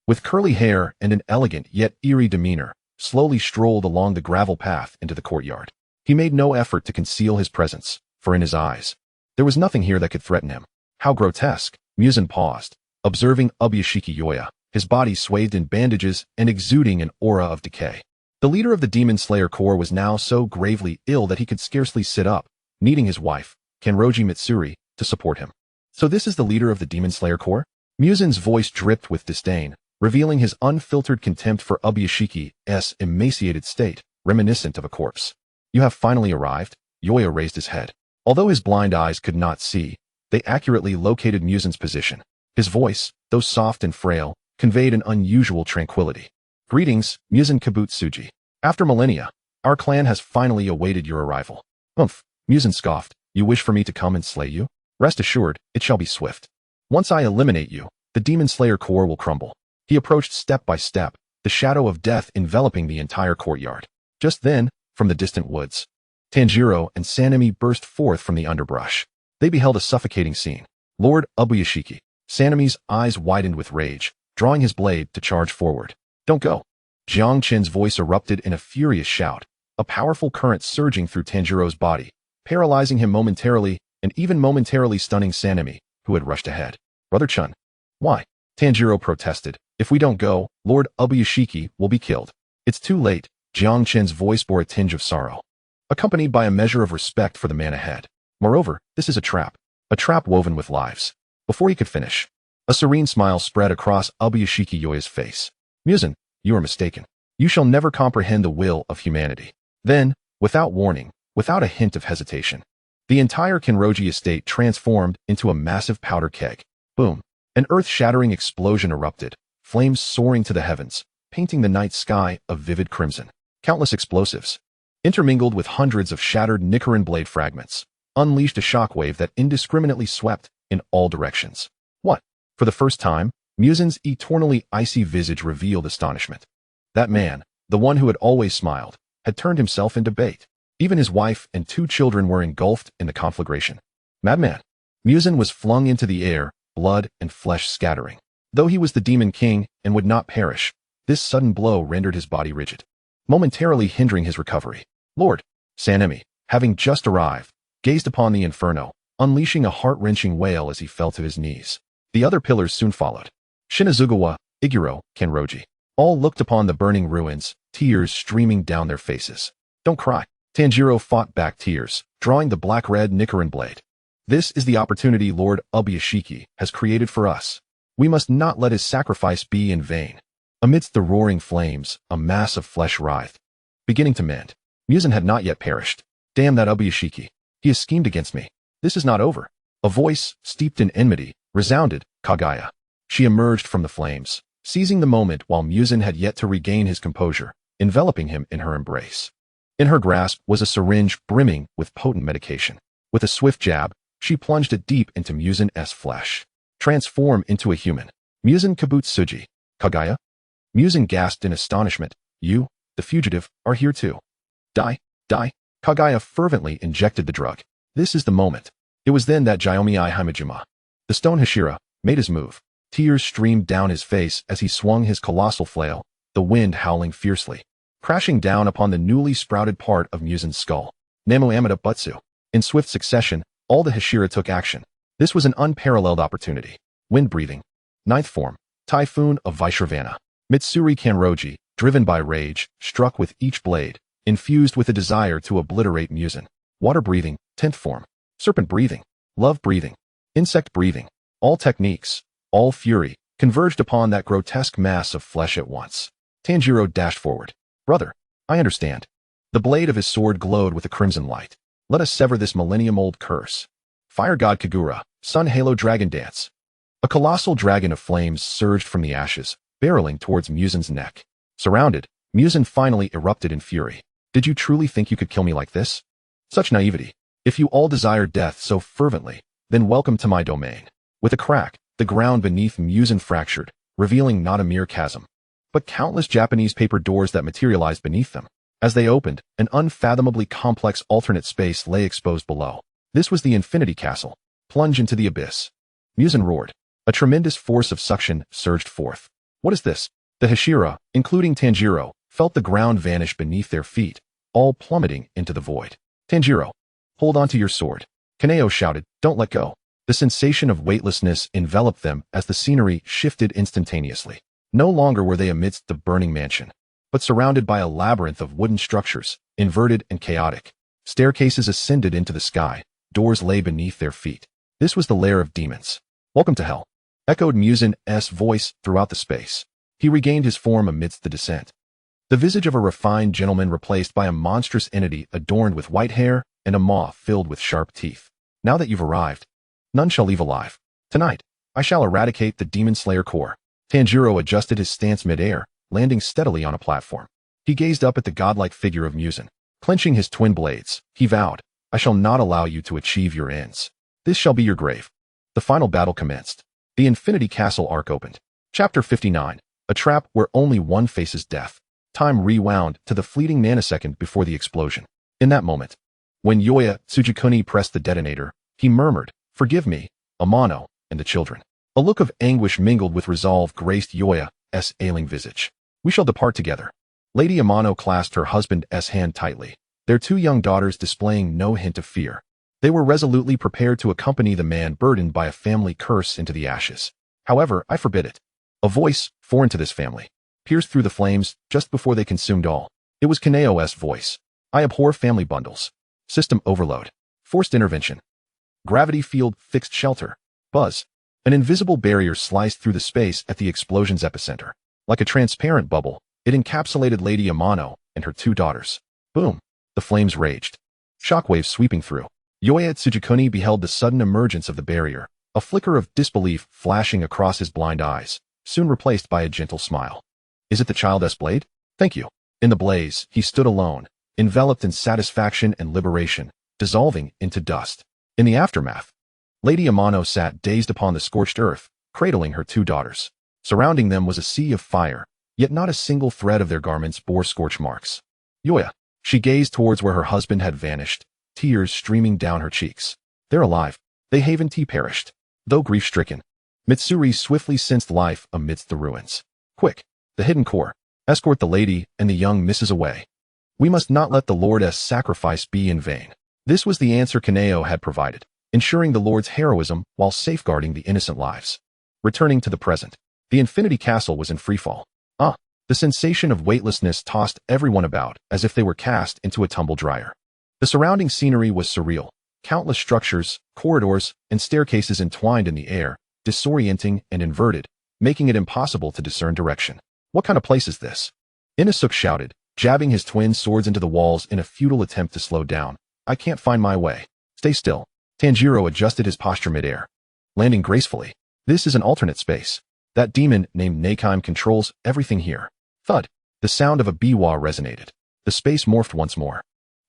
Speaker 1: with curly hair and an elegant yet eerie demeanor, slowly strolled along the gravel path into the courtyard. He made no effort to conceal his presence, for in his eyes, there was nothing here that could threaten him. How grotesque! Muzan paused, observing Ubuyashiki Yoya, his body swathed in bandages and exuding an aura of decay. The leader of the Demon Slayer Corps was now so gravely ill that he could scarcely sit up, needing his wife, Kanroji Mitsuri, to support him. So this is the leader of the Demon Slayer Corps? Muzan's voice dripped with disdain, revealing his unfiltered contempt for Ubuyashiki's emaciated state, reminiscent of a corpse. You have finally arrived? Yoya raised his head. Although his blind eyes could not see, they accurately located Muzan's position. His voice, though soft and frail, conveyed an unusual tranquility. Greetings, Muzan Kabutsuji. After millennia, our clan has finally awaited your arrival. Umph, Muzan scoffed. You wish for me to come and slay you? Rest assured, it shall be swift. Once I eliminate you, the Demon Slayer Corps will crumble. He approached step by step, the shadow of death enveloping the entire courtyard. Just then, from the distant woods, Tanjiro and Sanemi burst forth from the underbrush. They beheld a suffocating scene. Lord Ubuyashiki. Sanemi's eyes widened with rage, drawing his blade to charge forward. Don't go. Jiang Chen's voice erupted in a furious shout, a powerful current surging through Tanjiro's body, paralyzing him momentarily and even momentarily stunning Sanemi, who had rushed ahead. Brother Chun. Why? Tanjiro protested. If we don't go, Lord Ubuyashiki will be killed. It's too late. Jiang Chen's voice bore a tinge of sorrow, accompanied by a measure of respect for the man ahead. Moreover, this is a trap woven with lives. Before he could finish, a serene smile spread across Ubuyashiki Yoya's face. Muzan, you are mistaken. You shall never comprehend the will of humanity. Then, without warning, without a hint of hesitation, the entire Kenroji estate transformed into a massive powder keg. Boom! An earth-shattering explosion erupted, flames soaring to the heavens, painting the night sky a vivid crimson. Countless explosives, intermingled with hundreds of shattered Nichiren blade fragments, unleashed a shockwave that indiscriminately swept in all directions. What? For the first time, Muzan's eternally icy visage revealed astonishment. That man, the one who had always smiled, had turned himself into bait. Even his wife and 2 children were engulfed in the conflagration. Madman! Muzan was flung into the air, blood and flesh scattering. Though he was the demon king and would not perish, this sudden blow rendered his body rigid, momentarily hindering his recovery. Lord Sanemi, having just arrived, gazed upon the inferno, unleashing a heart-wrenching wail as he fell to his knees. The other pillars soon followed. Shinazugawa, Iguro, Kenroji, all looked upon the burning ruins, tears streaming down their faces. Don't cry. Tanjiro fought back tears, drawing the black-red Nichiren blade. This is the opportunity Lord Ubuyashiki has created for us. We must not let his sacrifice be in vain. Amidst the roaring flames, a mass of flesh writhed, beginning to mend. Muzan had not yet perished. Damn that Ubuyashiki. He has schemed against me. This is not over. A voice, steeped in enmity, resounded. Kaguya. She emerged from the flames, seizing the moment while Muzan had yet to regain his composure, enveloping him in her embrace. In her grasp was a syringe brimming with potent medication. With a swift jab, she plunged it deep into Muzan's flesh. Transform into a human. Muzan Kabutsuji. Kaguya? Muzan gasped in astonishment. You, the fugitive, are here too. Die, die. Kaguya fervently injected the drug. This is the moment. It was then that Jiomei Himejima, the stone Hashira, made his move. Tears streamed down his face as he swung his colossal flail, the wind howling fiercely, crashing down upon the newly sprouted part of Muzan's skull. Nemo Amida Butsu. In swift succession, all the Hashira took action. This was an unparalleled opportunity. Wind breathing. Ninth form. Typhoon of Vaishravana. Mitsuri Kenroji, driven by rage, struck with each blade, infused with a desire to obliterate Muzan. Water breathing. 10th form. Serpent breathing. Love breathing. Insect breathing. All techniques, all fury, converged upon that grotesque mass of flesh at once. Tanjiro dashed forward. Brother, I understand. The blade of his sword glowed with a crimson light. Let us sever this millennium-old curse. Fire God Kagura, Sun Halo Dragon Dance. A colossal dragon of flames surged from the ashes, barreling towards Muzan's neck. Surrounded, Muzan finally erupted in fury. Did you truly think you could kill me like this? Such naivety. If you all desire death so fervently, then welcome to my domain. With a crack, the ground beneath Muzan fractured, revealing not a mere chasm, but countless Japanese paper doors that materialized beneath them. As they opened, an unfathomably complex alternate space lay exposed below. This was the Infinity Castle. Plunge into the abyss. Muzan roared. A tremendous force of suction surged forth. What is this? The Hashira, including Tanjiro, felt the ground vanish beneath their feet, all plummeting into the void. Tanjiro, hold on to your sword. Kaneo shouted, don't let go. The sensation of weightlessness enveloped them as the scenery shifted instantaneously. No longer were they amidst the burning mansion, but surrounded by a labyrinth of wooden structures, inverted and chaotic. Staircases ascended into the sky, doors lay beneath their feet. This was the lair of demons. Welcome to hell, echoed Muzan's voice throughout the space. He regained his form amidst the descent. The visage of a refined gentleman replaced by a monstrous entity adorned with white hair and a maw filled with sharp teeth. Now that you've arrived, none shall leave alive. Tonight, I shall eradicate the Demon Slayer core. Tanjiro adjusted his stance mid-air, landing steadily on a platform. He gazed up at the godlike figure of Muzan. Clenching his twin blades, he vowed, I shall not allow you to achieve your ends. This shall be your grave. The final battle commenced. The Infinity Castle arc opened. Chapter 59. A trap where only one faces death. Time rewound to the fleeting nanosecond before the explosion. In that moment, when Yoya Tsujikuni pressed the detonator, he murmured, forgive me, Amano, and the children. A look of anguish mingled with resolve graced Yoya's ailing visage. We shall depart together. Lady Amano clasped her husband's hand tightly, their 2 young daughters displaying no hint of fear. They were resolutely prepared to accompany the man burdened by a family curse into the ashes. However, I forbid it. A voice, foreign to this family, pierced through the flames just before they consumed all. It was Kaneo's voice. I abhor family bundles. System overload. Forced intervention. Gravity field fixed shelter. Buzz. An invisible barrier sliced through the space at the explosion's epicenter. Like a transparent bubble, it encapsulated Lady Amano and her 2 daughters. Boom. The flames raged. Shockwaves sweeping through. Yoya Tsujikuni beheld the sudden emergence of the barrier, a flicker of disbelief flashing across his blind eyes, soon replaced by a gentle smile. Is it the child's blade? Thank you. In the blaze, he stood alone, enveloped in satisfaction and liberation, dissolving into dust. In the aftermath, Lady Amano sat dazed upon the scorched earth, cradling her 2 daughters. Surrounding them was a sea of fire, yet not a single thread of their garments bore scorch marks. Yoya. She gazed towards where her husband had vanished, tears streaming down her cheeks. They're alive. They haven't perished. Though grief-stricken, Mitsuri swiftly sensed life amidst the ruins. Quick, the hidden core. Escort the lady and the young misses away. We must not let the Lord's sacrifice be in vain. This was the answer Kaneo had provided, ensuring the Lord's heroism while safeguarding the innocent lives. Returning to the present, the Infinity Castle was in freefall. The sensation of weightlessness tossed everyone about as if they were cast into a tumble dryer. The surrounding scenery was surreal. Countless structures, corridors, and staircases entwined in the air, disorienting and inverted, making it impossible to discern direction. What kind of place is this? Inasuk shouted, jabbing his twin swords into the walls in a futile attempt to slow down. I can't find my way. Stay still. Tanjiro adjusted his posture midair, landing gracefully. This is an alternate space. That demon named Nakime controls everything here. Thud. The sound of a biwa resonated. The space morphed once more.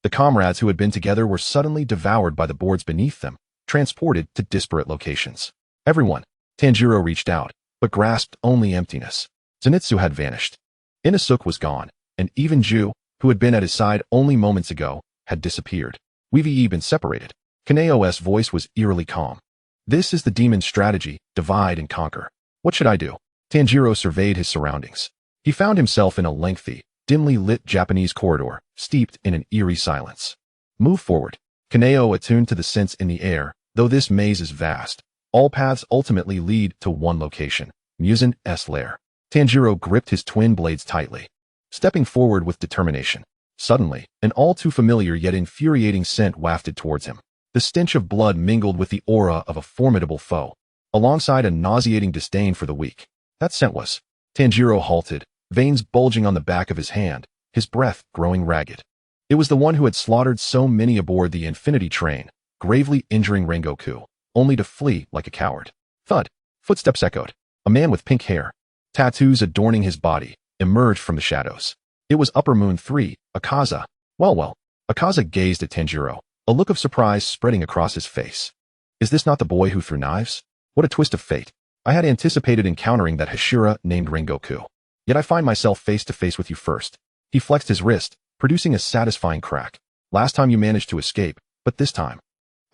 Speaker 1: The comrades who had been together were suddenly devoured by the boards beneath them, transported to disparate locations. Everyone. Tanjiro reached out, but grasped only emptiness. Zenitsu had vanished. Inasuk was gone, and even Ju, who had been at his side only moments ago, had disappeared. We've been separated. Kaneo's voice was eerily calm. This is the demon's strategy, divide and conquer. What should I do? Tanjiro surveyed his surroundings. He found himself in a lengthy, dimly lit Japanese corridor, steeped in an eerie silence. Move forward. Kaneo attuned to the sense in the air. Though this maze is vast, all paths ultimately lead to one location, Muzan's lair. Tanjiro gripped his twin blades tightly, stepping forward with determination. Suddenly, an all-too-familiar yet infuriating scent wafted towards him. The stench of blood mingled with the aura of a formidable foe, alongside a nauseating disdain for the weak. That scent was. Tanjiro halted, veins bulging on the back of his hand, his breath growing ragged. It was the one who had slaughtered so many aboard the Infinity Train, gravely injuring Rengoku, only to flee like a coward. Thud. Footsteps echoed. A man with pink hair, tattoos adorning his body, emerged from the shadows. It was Upper Moon 3, Akaza. Well. Akaza gazed at Tanjiro, a look of surprise spreading across his face. Is this not the boy who threw knives? What a twist of fate. I had anticipated encountering that Hashira named Rengoku. Yet I find myself face to face with you first. He flexed his wrist, producing a satisfying crack. Last time you managed to escape, but this time,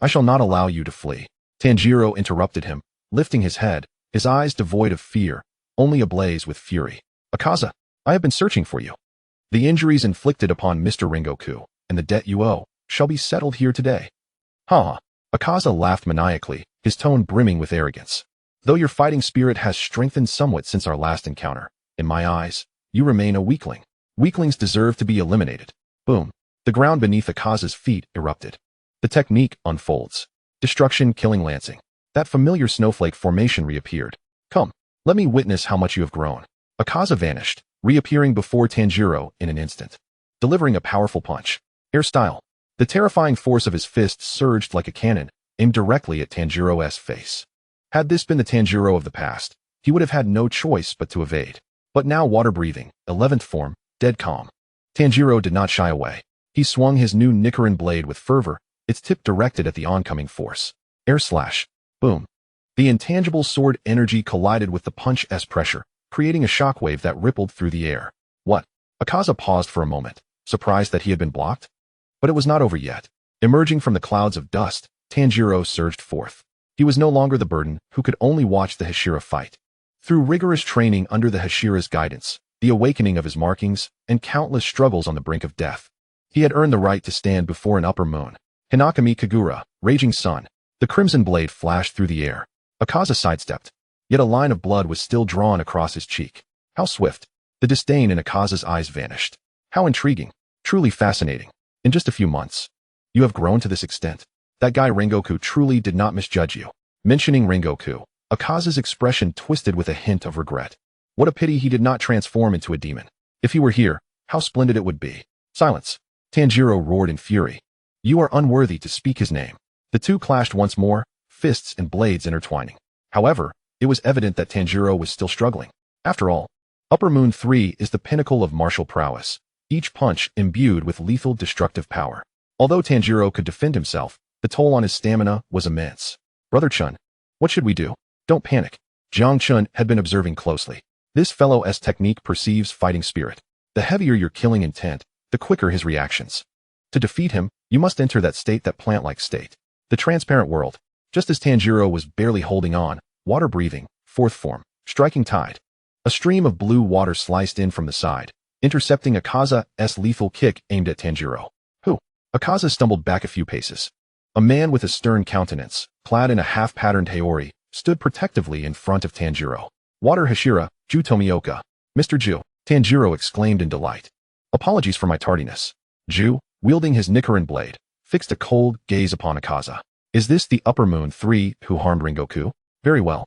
Speaker 1: I shall not allow you to flee. Tanjiro interrupted him, lifting his head, his eyes devoid of fear, only ablaze with fury. Akaza, I have been searching for you. The injuries inflicted upon Mr. Rengoku, and the debt you owe, shall be settled here today. Ha! Akaza laughed maniacally, his tone brimming with arrogance. Though your fighting spirit has strengthened somewhat since our last encounter, in my eyes, you remain a weakling. Weaklings deserve to be eliminated. Boom. The ground beneath Akaza's feet erupted. The technique unfolds. Destruction killing lancing. That familiar snowflake formation reappeared. Come, let me witness how much you have grown. Akaza vanished, reappearing before Tanjiro in an instant, delivering a powerful punch. Air style. The terrifying force of his fists surged like a cannon, aimed directly at Tanjiro's face. Had this been the Tanjiro of the past, he would have had no choice but to evade. But now water-breathing, 11th form, dead calm. Tanjiro did not shy away. He swung his new Nichiren blade with fervor, its tip directed at the oncoming force. Air slash. Boom. The intangible sword energy collided with the punch's pressure, creating a shockwave that rippled through the air. What? Akaza paused for a moment, surprised that he had been blocked. But it was not over yet. Emerging from the clouds of dust, Tanjiro surged forth. He was no longer the burden who could only watch the Hashira fight. Through rigorous training under the Hashira's guidance, the awakening of his markings, and countless struggles on the brink of death, he had earned the right to stand before an upper moon. Hinakami Kagura, raging sun. The crimson blade flashed through the air. Akaza sidestepped, yet a line of blood was still drawn across his cheek. How swift! The disdain in Akaza's eyes vanished. How intriguing. Truly fascinating. In just a few months, you have grown to this extent. That guy Rengoku truly did not misjudge you. Mentioning Rengoku, Akaza's expression twisted with a hint of regret. What a pity he did not transform into a demon. If he were here, how splendid it would be. Silence. Tanjiro roared in fury. You are unworthy to speak his name. The two clashed once more, fists and blades intertwining. However, it was evident that Tanjiro was still struggling. After all, Upper Moon 3 is the pinnacle of martial prowess, each punch imbued with lethal destructive power. Although Tanjiro could defend himself, the toll on his stamina was immense. Brother Chun, what should we do? Don't panic. Jiang Chen had been observing closely. This fellow's technique perceives fighting spirit. The heavier your killing intent, the quicker his reactions. To defeat him, you must enter that plant-like state. The transparent world. Just as Tanjiro was barely holding on, water breathing, fourth form, striking tide. A stream of blue water sliced in from the side, intercepting Akaza's lethal kick aimed at Tanjiro. Who? Akaza stumbled back a few paces. A man with a stern countenance, clad in a half-patterned haori, stood protectively in front of Tanjiro. Water Hashira, Ju Tomioka. Mr. Ju, Tanjiro exclaimed in delight. Apologies for my tardiness. Ju, wielding his Nichiren blade, fixed a cold gaze upon Akaza. Is this the Upper Moon 3 who harmed Rengoku? Very well.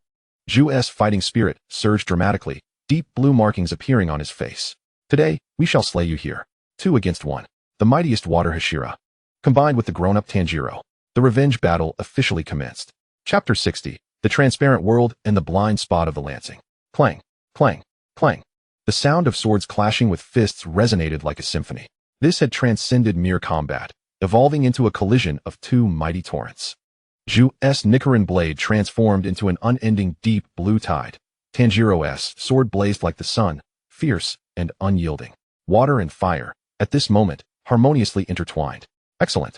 Speaker 1: Ju's fighting spirit surged dramatically, deep blue markings appearing on his face. Today, we shall slay you here. 2 against 1. The mightiest Water Hashira, combined with the grown-up Tanjiro. The revenge battle officially commenced. Chapter 60. The Transparent World and the Blind Spot of the Lancing. Clang, clang, clang. The sound of swords clashing with fists resonated like a symphony. This had transcended mere combat, evolving into a collision of two mighty torrents. Ju's Nichiren blade transformed into an unending deep blue tide. Tanjiro's sword blazed like the sun, fierce and unyielding. Water and fire, at this moment, harmoniously intertwined. Excellent.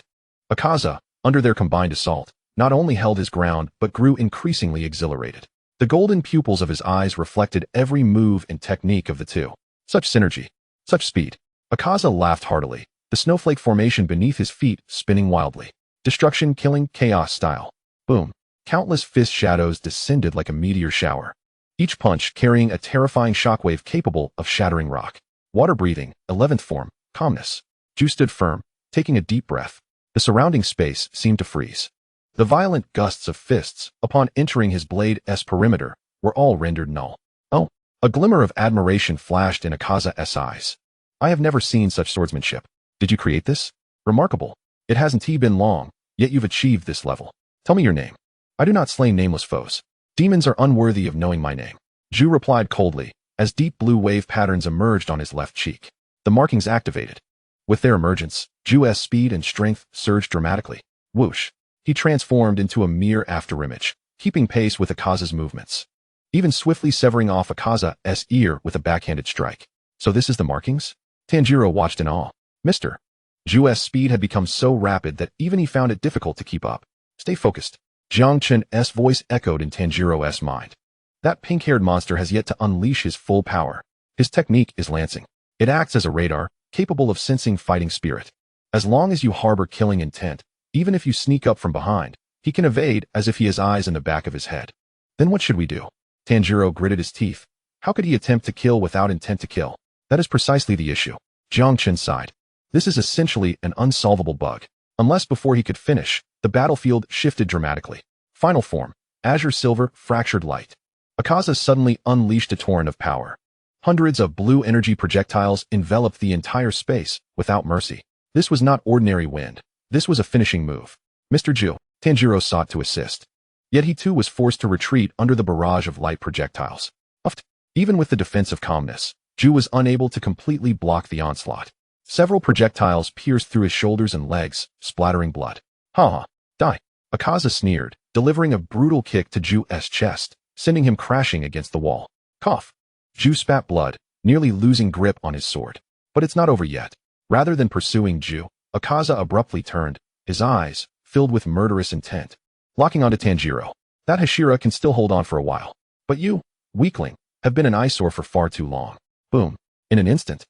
Speaker 1: Akaza, under their combined assault, not only held his ground but grew increasingly exhilarated. The golden pupils of his eyes reflected every move and technique of the two. Such synergy, such speed. Akaza laughed heartily, the snowflake formation beneath his feet spinning wildly. Destruction killing chaos style. Boom. Countless fist shadows descended like a meteor shower, each punch carrying a terrifying shockwave capable of shattering rock. Water breathing, 11th form, calmness. Ju stood firm, taking a deep breath. The surrounding space seemed to freeze. The violent gusts of fists, upon entering his blade's perimeter, were all rendered null. Oh, a glimmer of admiration flashed in Akaza's eyes. I have never seen such swordsmanship. Did you create this? Remarkable. It hasn't been long, yet you've achieved this level. Tell me your name. I do not slay nameless foes. Demons are unworthy of knowing my name. Ju replied coldly, as deep blue wave patterns emerged on his left cheek. The markings activated. With their emergence, Ju's speed and strength surged dramatically. Whoosh. He transformed into a mere afterimage, keeping pace with Akaza's movements, even swiftly severing off Akaza's ear with a backhanded strike. So this is the markings? Tanjiro watched in awe. Mr. Ju's speed had become so rapid that even he found it difficult to keep up. Stay focused. Jiang Chen's voice echoed in Tanjiro's mind. That pink-haired monster has yet to unleash his full power. His technique is lancing. It acts as a radar, capable of sensing fighting spirit. As long as you harbor killing intent, even if you sneak up from behind, he can evade as if he has eyes in the back of his head. Then what should we do? Tanjiro gritted his teeth. How could he attempt to kill without intent to kill? That is precisely the issue. Jiang Chen sighed. This is essentially an unsolvable bug. Unless before he could finish, the battlefield shifted dramatically. Final form, azure silver, fractured light. Akaza suddenly unleashed a torrent of power. Hundreds of blue energy projectiles enveloped the entire space, without mercy. This was not ordinary wind. This was a finishing move. Mr. Ju, Tanjiro sought to assist. Yet he too was forced to retreat under the barrage of light projectiles. Even with the defense of calmness, Ju was unable to completely block the onslaught. Several projectiles pierced through his shoulders and legs, splattering blood. Ha! Die! Akaza sneered, delivering a brutal kick to Ju's chest, sending him crashing against the wall. Cough! Ju spat blood, nearly losing grip on his sword. But it's not over yet. Rather than pursuing Ju, Akaza abruptly turned, his eyes filled with murderous intent, locking onto Tanjiro. That Hashira can still hold on for a while. But you, weakling, have been an eyesore for far too long. Boom. In an instant,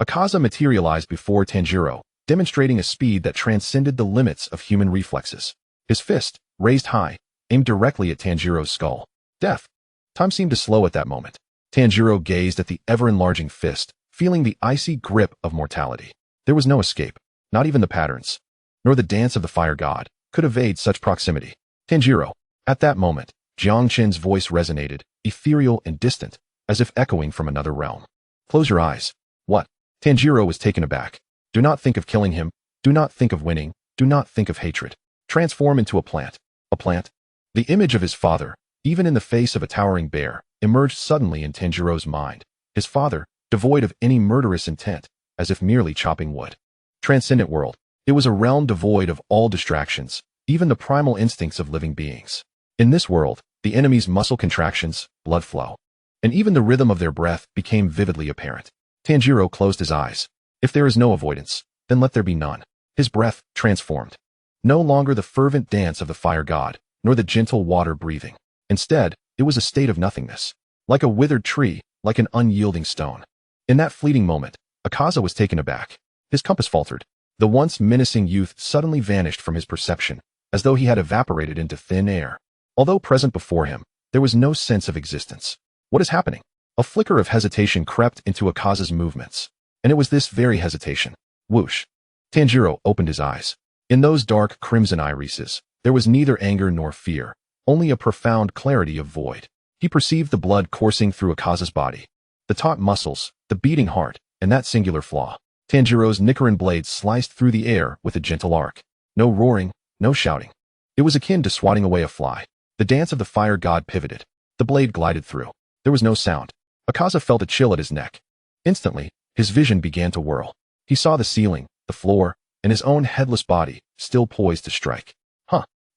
Speaker 1: Akaza materialized before Tanjiro, demonstrating a speed that transcended the limits of human reflexes. His fist, raised high, aimed directly at Tanjiro's skull. Death. Time seemed to slow at that moment. Tanjiro gazed at the ever-enlarging fist, feeling the icy grip of mortality. There was no escape. Not even the patterns, nor the dance of the fire god, could evade such proximity. Tanjiro. At that moment, Jiang Chen's voice resonated, ethereal and distant, as if echoing from another realm. Close your eyes. What? Tanjiro was taken aback. Do not think of killing him. Do not think of winning. Do not think of hatred. Transform into a plant. A plant? The image of his father, even in the face of a towering bear, emerged suddenly in Tanjiro's mind. His father, devoid of any murderous intent, as if merely chopping wood. Transcendent world. It was a realm devoid of all distractions, even the primal instincts of living beings. In this world, the enemy's muscle contractions, blood flow, and even the rhythm of their breath became vividly apparent. Tanjiro closed his eyes. If there is no avoidance, then let there be none. His breath transformed. No longer the fervent dance of the fire god, nor the gentle water breathing. Instead, it was a state of nothingness. Like a withered tree, like an unyielding stone. In that fleeting moment, Akaza was taken aback. His compass faltered. The once menacing youth suddenly vanished from his perception, as though he had evaporated into thin air. Although present before him, there was no sense of existence. What is happening? A flicker of hesitation crept into Akaza's movements. And it was this very hesitation. Whoosh. Tanjiro opened his eyes. In those dark crimson irises, there was neither anger nor fear, only a profound clarity of void. He perceived the blood coursing through Akaza's body, the taut muscles, the beating heart, and that singular flaw. Tanjiro's Nichiren blade sliced through the air with a gentle arc. No roaring, no shouting. It was akin to swatting away a fly. The dance of the fire god pivoted. The blade glided through. There was no sound. Akaza felt a chill at his neck. Instantly, his vision began to whirl. He saw the ceiling, the floor, and his own headless body, still poised to strike.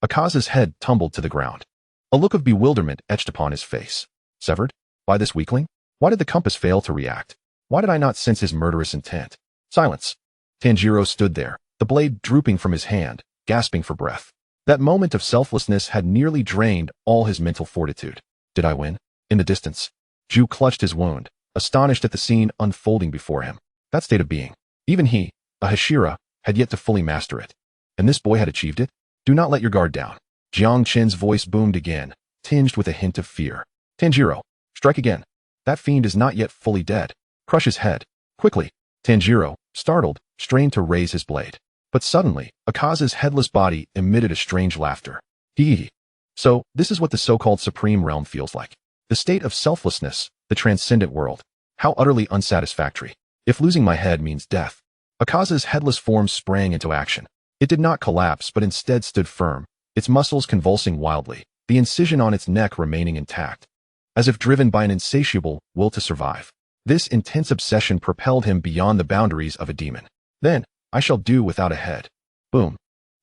Speaker 1: Akaza's head tumbled to the ground. A look of bewilderment etched upon his face. Severed? By this weakling? Why did the compass fail to react? Why did I not sense his murderous intent? Silence. Tanjiro stood there, the blade drooping from his hand, gasping for breath. That moment of selflessness had nearly drained all his mental fortitude. Did I win? In the distance, Ju clutched his wound, astonished at the scene unfolding before him. That state of being. Even he, a Hashira, had yet to fully master it. And this boy had achieved it? Do not let your guard down. Jiang Chen's voice boomed again, tinged with a hint of fear. Tanjiro, strike again. That fiend is not yet fully dead. Crush his head. Quickly. Tanjiro, startled, strained to raise his blade. But suddenly, Akaza's headless body emitted a strange laughter. Hee. So, this is what the so-called supreme realm feels like. The state of selflessness, the transcendent world. How utterly unsatisfactory. If losing my head means death. Akaza's headless form sprang into action. It did not collapse but instead stood firm, its muscles convulsing wildly, the incision on its neck remaining intact. As if driven by an insatiable will to survive. This intense obsession propelled him beyond the boundaries of a demon. Then, I shall do without a head. Boom.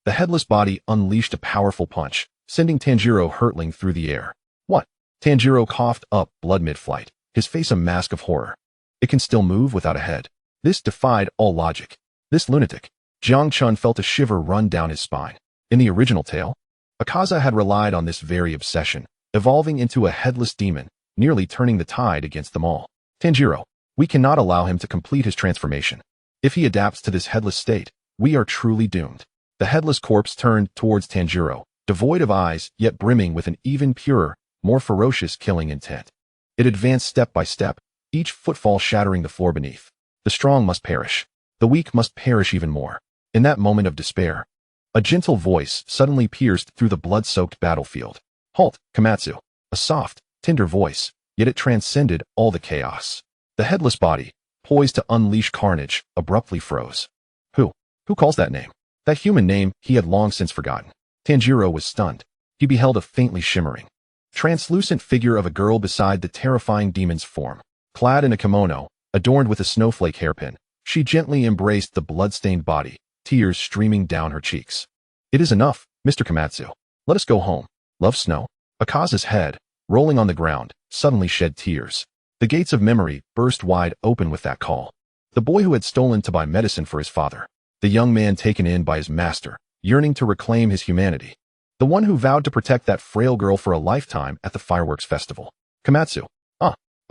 Speaker 1: The headless body unleashed a powerful punch, sending Tanjiro hurtling through the air. What? Tanjiro coughed up blood mid-flight, his face a mask of horror. It can still move without a head. This defied all logic. This lunatic. Jiang Chen felt a shiver run down his spine. In the original tale, Akaza had relied on this very obsession, evolving into a headless demon, nearly turning the tide against them all. Tanjiro, we cannot allow him to complete his transformation. If he adapts to this headless state, we are truly doomed. The headless corpse turned towards Tanjiro, devoid of eyes, yet brimming with an even purer, more ferocious killing intent. It advanced step by step, each footfall shattering the floor beneath. The strong must perish. The weak must perish even more. In that moment of despair, a gentle voice suddenly pierced through the blood-soaked battlefield. Halt, Komatsu. A soft, tender voice, yet it transcended all the chaos. The headless body, poised to unleash carnage, abruptly froze. Who? Who calls that name? That human name he had long since forgotten. Tanjiro was stunned. He beheld a faintly shimmering, translucent figure of a girl beside the terrifying demon's form. Clad in a kimono, adorned with a snowflake hairpin, she gently embraced the blood-stained body, tears streaming down her cheeks. It is enough, Mr. Komatsu. Let us go home. Love snow. Akaza's head, rolling on the ground, suddenly shed tears. The gates of memory burst wide open with that call. The boy who had stolen to buy medicine for his father. The young man taken in by his master, yearning to reclaim his humanity. The one who vowed to protect that frail girl for a lifetime at the fireworks festival. Komatsu.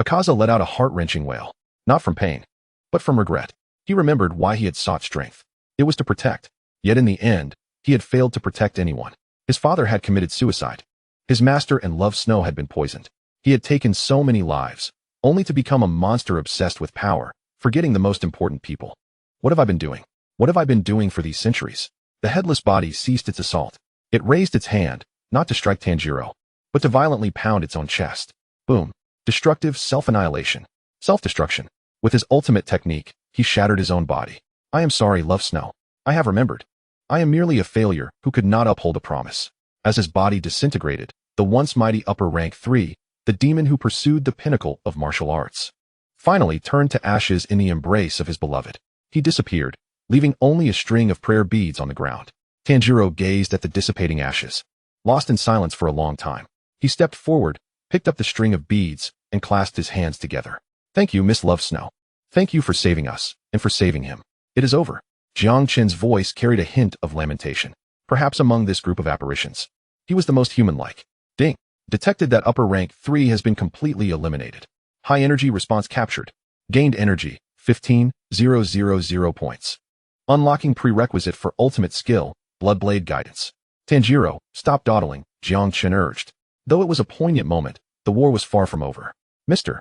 Speaker 1: Akaza let out a heart-wrenching wail. Not from pain, but from regret. He remembered why he had sought strength. It was to protect. Yet in the end, he had failed to protect anyone. His father had committed suicide. His master and love Snow had been poisoned. He had taken so many lives, only to become a monster obsessed with power, forgetting the most important people. What have I been doing? What have I been doing for these centuries? The headless body ceased its assault. It raised its hand, not to strike Tanjiro, but to violently pound its own chest. Boom. Destructive self-annihilation. Self-destruction. With his ultimate technique, he shattered his own body. I am sorry, Love Snow. I have remembered. I am merely a failure who could not uphold a promise. As his body disintegrated, the once mighty upper rank 3, the demon who pursued the pinnacle of martial arts, finally turned to ashes in the embrace of his beloved. He disappeared, leaving only a string of prayer beads on the ground. Tanjiro gazed at the dissipating ashes, lost in silence for a long time. He stepped forward, picked up the string of beads, and clasped his hands together. Thank you, Miss Love Snow. Thank you for saving us, and for saving him. It is over. Jiang Chen's voice carried a hint of lamentation. Perhaps among this group of apparitions, he was the most human-like. Ding. Detected that upper rank 3 has been completely eliminated. High energy response captured. Gained energy, 15,000 points. Unlocking prerequisite for ultimate skill, Bloodblade Guidance. Tanjiro, stop dawdling, Jiang Chen urged. Though it was a poignant moment, the war was far from over. Mr.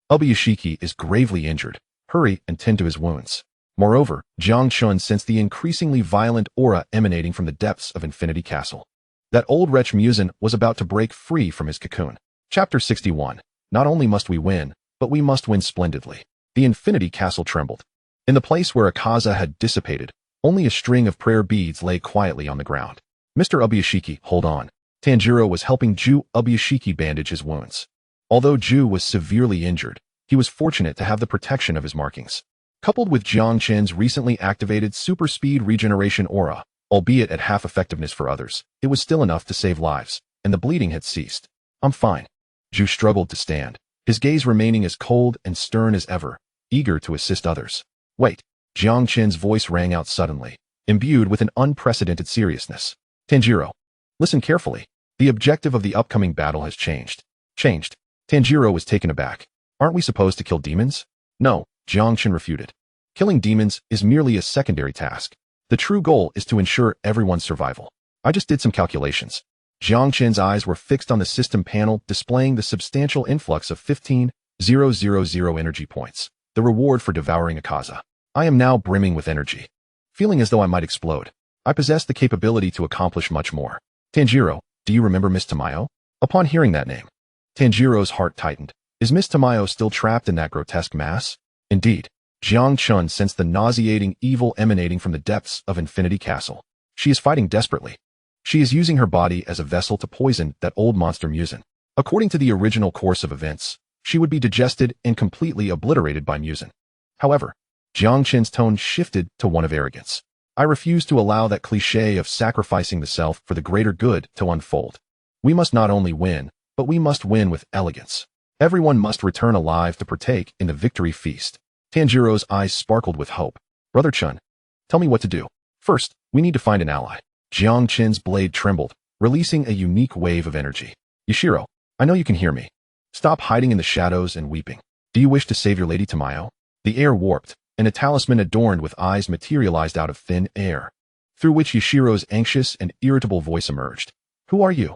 Speaker 1: Obuyashiki is gravely injured. Hurry and tend to his wounds. Moreover, Jiang Chen sensed the increasingly violent aura emanating from the depths of Infinity Castle. That old wretch Muzan was about to break free from his cocoon. Chapter 61. Not only must we win, but we must win splendidly. The Infinity Castle trembled. In the place where Akaza had dissipated, only a string of prayer beads lay quietly on the ground. Mr. Obuyashiki, hold on. Tanjiro was helping Ju Obuyashiki bandage his wounds. Although Ju was severely injured, he was fortunate to have the protection of his markings. Coupled with Jiang Chen's recently activated super speed regeneration aura, albeit at half effectiveness for others, it was still enough to save lives, and the bleeding had ceased. I'm fine. Ju struggled to stand, his gaze remaining as cold and stern as ever, eager to assist others. Wait. Jiang Chen's voice rang out suddenly, imbued with an unprecedented seriousness. Tanjiro, listen carefully. The objective of the upcoming battle has changed. Changed. Tanjiro was taken aback. Aren't we supposed to kill demons? No, Jiang Chen refuted. Killing demons is merely a secondary task. The true goal is to ensure everyone's survival. I just did some calculations. Jiang Chen's eyes were fixed on the system panel displaying the substantial influx of 15,000 energy points, the reward for devouring Akaza. I am now brimming with energy, feeling as though I might explode. I possess the capability to accomplish much more. Tanjiro, do you remember Miss Tamayo? Upon hearing that name, Tanjiro's heart tightened. Is Miss Tamayo still trapped in that grotesque mass? Indeed. Jiang Chen sensed the nauseating evil emanating from the depths of Infinity Castle. She is fighting desperately. She is using her body as a vessel to poison that old monster Muzan. According to the original course of events, she would be digested and completely obliterated by Muzan. However, Jiang Chen's tone shifted to one of arrogance. I refuse to allow that cliché of sacrificing the self for the greater good to unfold. We must not only win, but we must win with elegance. Everyone must return alive to partake in the victory feast. Tanjiro's eyes sparkled with hope. Brother Chun, tell me what to do. First, we need to find an ally. Jiang Chen's blade trembled, releasing a unique wave of energy. Yashiro, I know you can hear me. Stop hiding in the shadows and weeping. Do you wish to save your Lady Tamayo? The air warped, and a talisman adorned with eyes materialized out of thin air, through which Yashiro's anxious and irritable voice emerged. Who are you?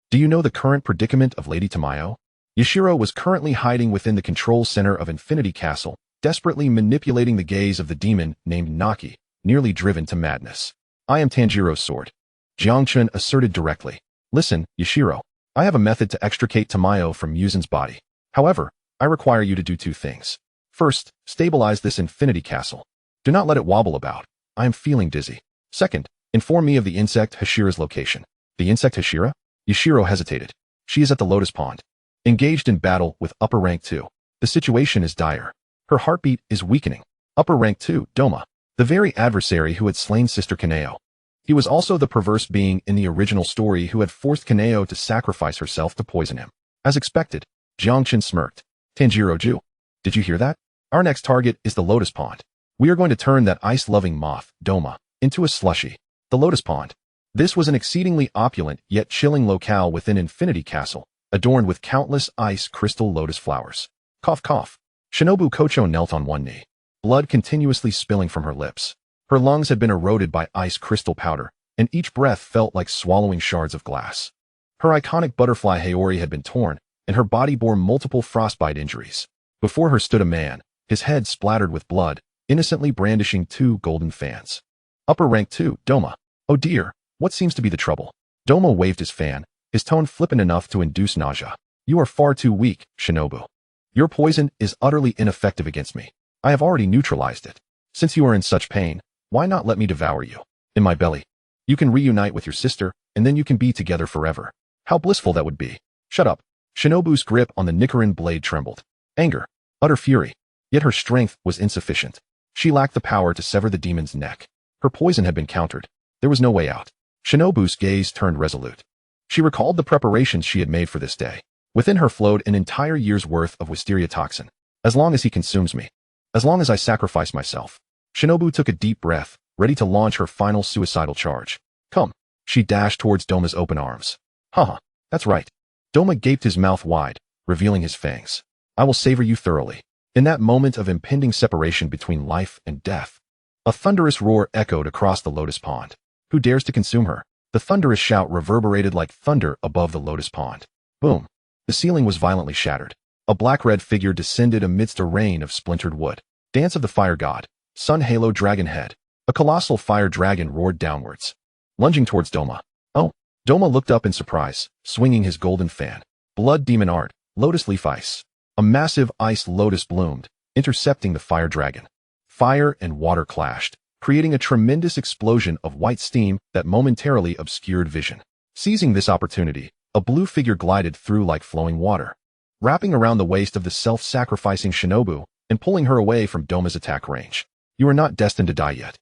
Speaker 1: Do you know the current predicament of Lady Tamayo? Yashiro was currently hiding within the control center of Infinity Castle, desperately manipulating the gaze of the demon named Naki, nearly driven to madness. I am Tanjiro's sword. Jiang Chen asserted directly. Listen, Yashiro, I have a method to extricate Tamayo from Muzan's body. However, I require you to do two things. First, stabilize this Infinity Castle. Do not let it wobble about. I am feeling dizzy. Second, inform me of the insect Hashira's location. The insect Hashira? Yashiro hesitated. She is at the Lotus Pond, engaged in battle with upper rank 2. The situation is dire. Her heartbeat is weakening. Upper rank 2, Doma, the very adversary who had slain Sister Kaneo. He was also the perverse being in the original story who had forced Kaneo to sacrifice herself to poison him. As expected, Jiang Chen smirked. Tanjiro Ju, did you hear that? Our next target is the Lotus Pond. We are going to turn that ice-loving moth, Doma, into a slushy. The Lotus Pond. This was an exceedingly opulent yet chilling locale within Infinity Castle, adorned with countless ice crystal lotus flowers. Cough cough. Shinobu Kocho knelt on one knee, blood continuously spilling from her lips. Her lungs had been eroded by ice crystal powder, and each breath felt like swallowing shards of glass. Her iconic butterfly Haori had been torn, and her body bore multiple frostbite injuries. Before her stood a man, his head splattered with blood, innocently brandishing 2 golden fans. Upper rank 2, Doma. Oh dear, what seems to be the trouble? Doma waved his fan, his tone flippant enough to induce nausea. You are far too weak, Shinobu. Your poison is utterly ineffective against me. I have already neutralized it. Since you are in such pain, why not let me devour you? In my belly. You can reunite with your sister, and then you can be together forever. How blissful that would be. Shut up. Shinobu's grip on the Nichiren blade trembled. Anger. Utter fury. Yet her strength was insufficient. She lacked the power to sever the demon's neck. Her poison had been countered. There was no way out. Shinobu's gaze turned resolute. She recalled the preparations she had made for this day. Within her flowed an entire year's worth of wisteria toxin. As long as he consumes me. As long as I sacrifice myself. Shinobu took a deep breath, ready to launch her final suicidal charge. Come. She dashed towards Doma's open arms. Haha, that's right. Doma gaped his mouth wide, revealing his fangs. I will savor you thoroughly. In that moment of impending separation between life and death, a thunderous roar echoed across the lotus pond. Who dares to consume her? The thunderous shout reverberated like thunder above the lotus pond. Boom. The ceiling was violently shattered. A black-red figure descended amidst a rain of splintered wood. Dance of the Fire God. Sun Halo Dragon Head. A colossal fire dragon roared downwards, lunging towards Doma. Oh. Doma looked up in surprise, swinging his golden fan. Blood Demon Art. Lotus Leaf Ice. A massive ice lotus bloomed, intercepting the fire dragon. Fire and water clashed, creating a tremendous explosion of white steam that momentarily obscured vision. Seizing this opportunity, a blue figure glided through like flowing water, wrapping around the waist of the self-sacrificing Shinobu and pulling her away from Doma's attack range. You are not destined to die yet.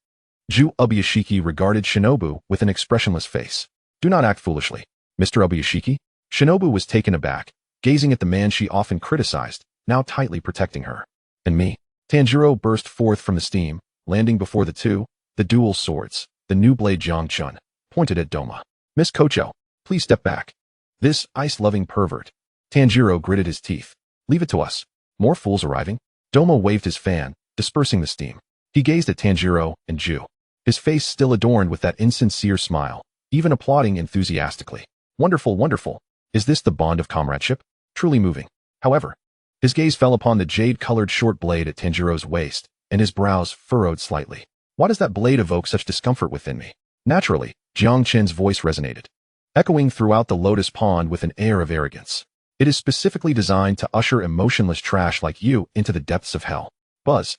Speaker 1: Ju Ubuyashiki regarded Shinobu with an expressionless face. Do not act foolishly, Mr. Ubuyashiki. Shinobu was taken aback, gazing at the man she often criticized, now tightly protecting her. And me. Tanjiro burst forth from the steam, landing before the dual swords. The new blade Jiang Chen pointed at Doma. Miss Kocho, please step back. This ice-loving pervert. Tanjiro gritted his teeth. Leave it to us. More fools arriving. Doma waved his fan, dispersing the steam. He gazed at Tanjiro and Ju, his face still adorned with that insincere smile, even applauding enthusiastically. Wonderful, wonderful. Is this the bond of comradeship? Truly moving. However, his gaze fell upon the jade-colored short blade at Tanjiro's waist, and his brows furrowed slightly. Why does that blade evoke such discomfort within me? Naturally, Jiang Chen's voice resonated, echoing throughout the lotus pond with an air of arrogance. It is specifically designed to usher emotionless trash like you into the depths of hell. Buzz.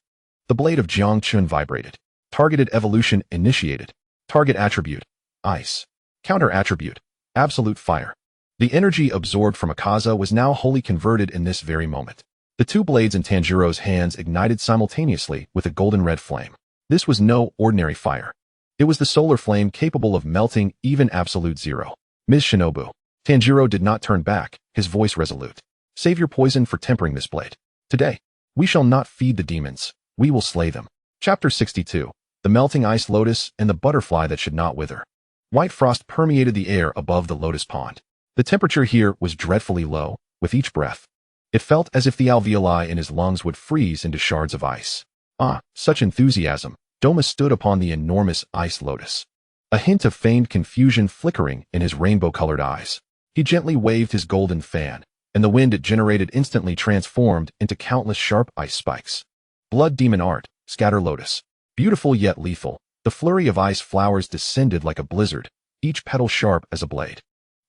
Speaker 1: The blade of Jiang Chen vibrated. Targeted evolution initiated. Target attribute. Ice. Counter attribute. Absolute fire. The energy absorbed from Akaza was now wholly converted in this very moment. The 2 blades in Tanjiro's hands ignited simultaneously with a golden red flame. This was no ordinary fire. It was the solar flame capable of melting even absolute zero. Ms. Shinobu. Tanjiro did not turn back, his voice resolute. Save your poison for tempering this blade. Today, we shall not feed the demons. We will slay them. Chapter 62. The melting ice lotus and the butterfly that should not wither. White frost permeated the air above the lotus pond. The temperature here was dreadfully low, with each breath. It felt as if the alveoli in his lungs would freeze into shards of ice. Ah, such enthusiasm. Doma stood upon the enormous ice lotus, a hint of feigned confusion flickering in his rainbow-colored eyes. He gently waved his golden fan, and the wind it generated instantly transformed into countless sharp ice spikes. Blood Demon Art, Scatter Lotus. Beautiful yet lethal, the flurry of ice flowers descended like a blizzard, each petal sharp as a blade,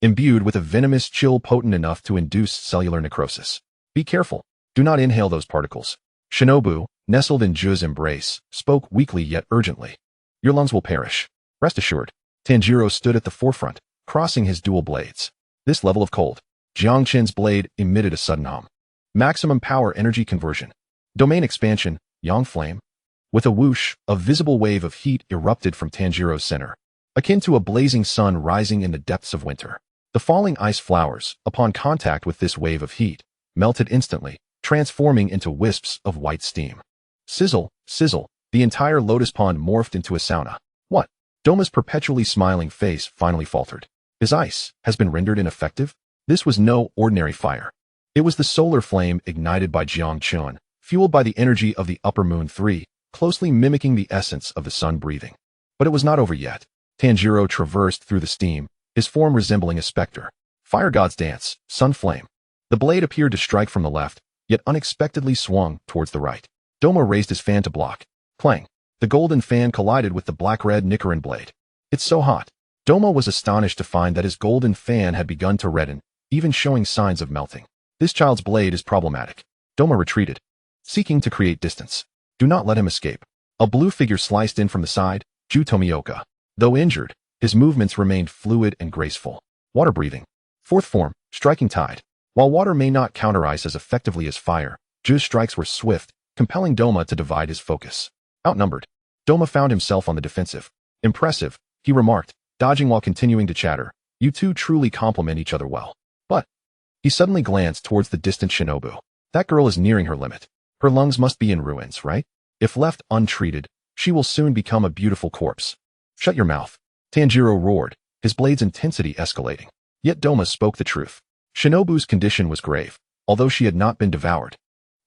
Speaker 1: imbued with a venomous chill potent enough to induce cellular necrosis. Be careful. Do not inhale those particles. Shinobu, nestled in Ju's embrace, spoke weakly yet urgently. Your lungs will perish. Rest assured. Tanjiro stood at the forefront, crossing his dual blades. This level of cold. Jiang Chen's blade emitted a sudden hum. Maximum power energy conversion. Domain expansion, Yang Flame. With a whoosh, a visible wave of heat erupted from Tanjiro's center, akin to a blazing sun rising in the depths of winter. The falling ice flowers, upon contact with this wave of heat, melted instantly, transforming into wisps of white steam. Sizzle, sizzle, the entire lotus pond morphed into a sauna. What? Doma's perpetually smiling face finally faltered. His ice has been rendered ineffective? This was no ordinary fire. It was the solar flame ignited by Jiang Chen, fueled by the energy of the upper moon 3, closely mimicking the essence of the sun breathing. But it was not over yet. Tanjiro traversed through the steam, his form resembling a specter. Fire God's Dance, Sun Flame. The blade appeared to strike from the left, yet unexpectedly swung towards the right. Doma raised his fan to block. Clang. The golden fan collided with the black-red Nichiren blade. It's so hot. Doma was astonished to find that his golden fan had begun to redden, even showing signs of melting. This child's blade is problematic. Doma retreated, seeking to create distance. Do not let him escape. A blue figure sliced in from the side, Ju Tomioka. Though injured, his movements remained fluid and graceful. Water breathing. Fourth form, striking tide. While water may not counter ice as effectively as fire, Ju's strikes were swift, compelling Doma to divide his focus. Outnumbered, Doma found himself on the defensive. Impressive, he remarked, dodging while continuing to chatter. You two truly complement each other well. But he suddenly glanced towards the distant Shinobu. That girl is nearing her limit. Her lungs must be in ruins, right? If left untreated, she will soon become a beautiful corpse. Shut your mouth. Tanjiro roared, his blade's intensity escalating. Yet Doma spoke the truth. Shinobu's condition was grave, although she had not been devoured.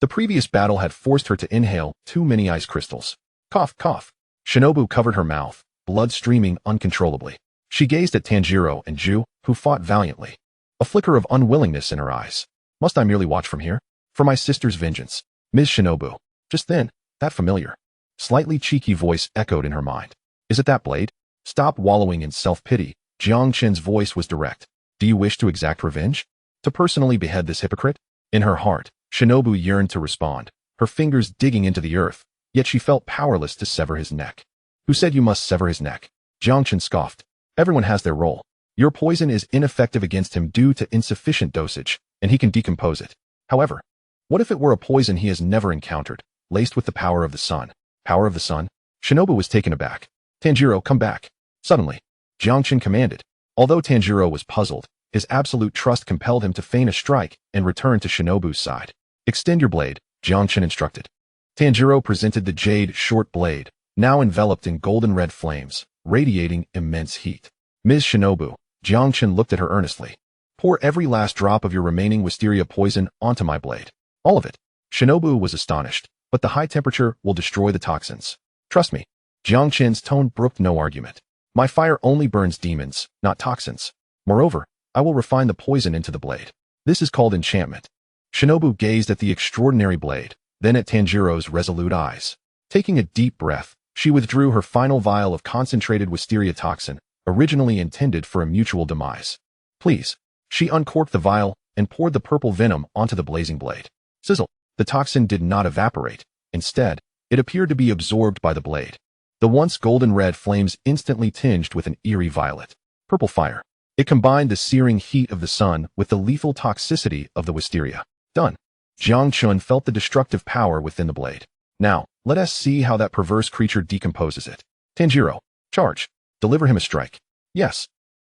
Speaker 1: The previous battle had forced her to inhale too many ice crystals. Cough, cough. Shinobu covered her mouth, blood streaming uncontrollably. She gazed at Tanjiro and Ju, who fought valiantly. A flicker of unwillingness in her eyes. Must I merely watch from here? For my sister's vengeance. Ms. Shinobu. Just then, that familiar, slightly cheeky voice echoed in her mind. Is it that blade? Stop wallowing in self-pity. Jiang Chen's voice was direct. Do you wish to exact revenge? To personally behead this hypocrite? In her heart, Shinobu yearned to respond, her fingers digging into the earth, yet she felt powerless to sever his neck. Who said you must sever his neck? Jiang Chen scoffed. Everyone has their role. Your poison is ineffective against him due to insufficient dosage, and he can decompose it. However, what if it were a poison he has never encountered, laced with the power of the sun? Power of the sun? Shinobu was taken aback. Tanjiro, come back. Suddenly, Jiang Chen commanded. Although Tanjiro was puzzled, his absolute trust compelled him to feign a strike and return to Shinobu's side. Extend your blade, Jiang Chen instructed. Tanjiro presented the jade short blade, now enveloped in golden red flames, radiating immense heat. Ms. Shinobu, Jiang Chen looked at her earnestly. Pour every last drop of your remaining wisteria poison onto my blade. All of it. Shinobu was astonished, but the high temperature will destroy the toxins. Trust me. Jiang Chen's tone brooked no argument. My fire only burns demons, not toxins. Moreover, I will refine the poison into the blade. This is called enchantment. Shinobu gazed at the extraordinary blade, then at Tanjiro's resolute eyes. Taking a deep breath, she withdrew her final vial of concentrated wisteria toxin, originally intended for a mutual demise. Please. She uncorked the vial and poured the purple venom onto the blazing blade. Sizzle. The toxin did not evaporate. Instead, it appeared to be absorbed by the blade. The once golden red flames instantly tinged with an eerie violet. Purple fire. It combined the searing heat of the sun with the lethal toxicity of the wisteria. Done. Jiang Chen felt the destructive power within the blade. Now, let us see how that perverse creature decomposes it. Tanjiro, charge. Deliver him a strike. Yes.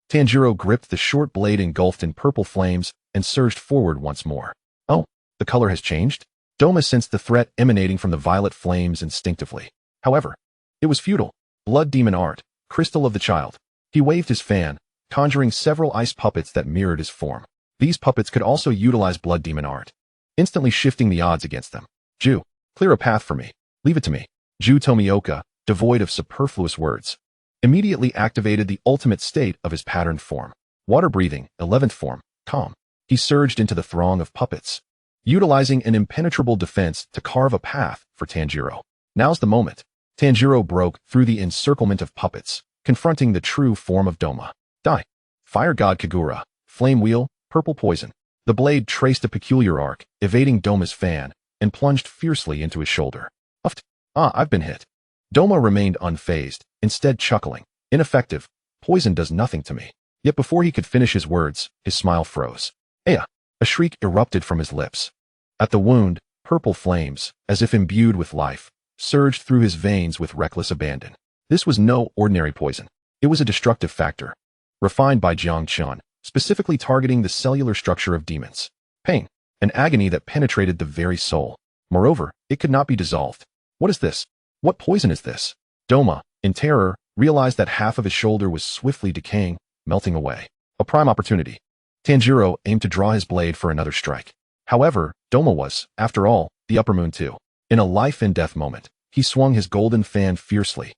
Speaker 1: Tanjiro gripped the short blade engulfed in purple flames and surged forward once more. Oh, the color has changed? Doma sensed the threat emanating from the violet flames instinctively. However, it was futile. Blood demon art, crystal of the child. He waved his fan, conjuring several ice puppets that mirrored his form. These puppets could also utilize blood demon art, instantly shifting the odds against them. Ju, clear a path for me. Leave it to me. Ju Tomioka, devoid of superfluous words, immediately activated the ultimate state of his patterned form. Water breathing, 11th form, calm. He surged into the throng of puppets, utilizing an impenetrable defense to carve a path for Tanjiro. Now's the moment. Tanjiro broke through the encirclement of puppets, confronting the true form of Doma. Die. Fire God Kagura, flame wheel, purple poison. The blade traced a peculiar arc, evading Doma's fan, and plunged fiercely into his shoulder. Uffed. I've been hit. Doma remained unfazed, instead chuckling. Ineffective. Poison does nothing to me. Yet before he could finish his words, his smile froze. Aya! A shriek erupted from his lips. At the wound, purple flames, as if imbued with life, surged through his veins with reckless abandon. This was no ordinary poison. It was a destructive factor, refined by Jiang Chen, specifically targeting the cellular structure of demons. Pain, an agony that penetrated the very soul. Moreover, it could not be dissolved. What is this? What poison is this? Doma, in terror, realized that half of his shoulder was swiftly decaying, melting away. A prime opportunity. Tanjiro aimed to draw his blade for another strike. However, Doma was, after all, the upper moon too. In a life-and-death moment, he swung his golden fan fiercely,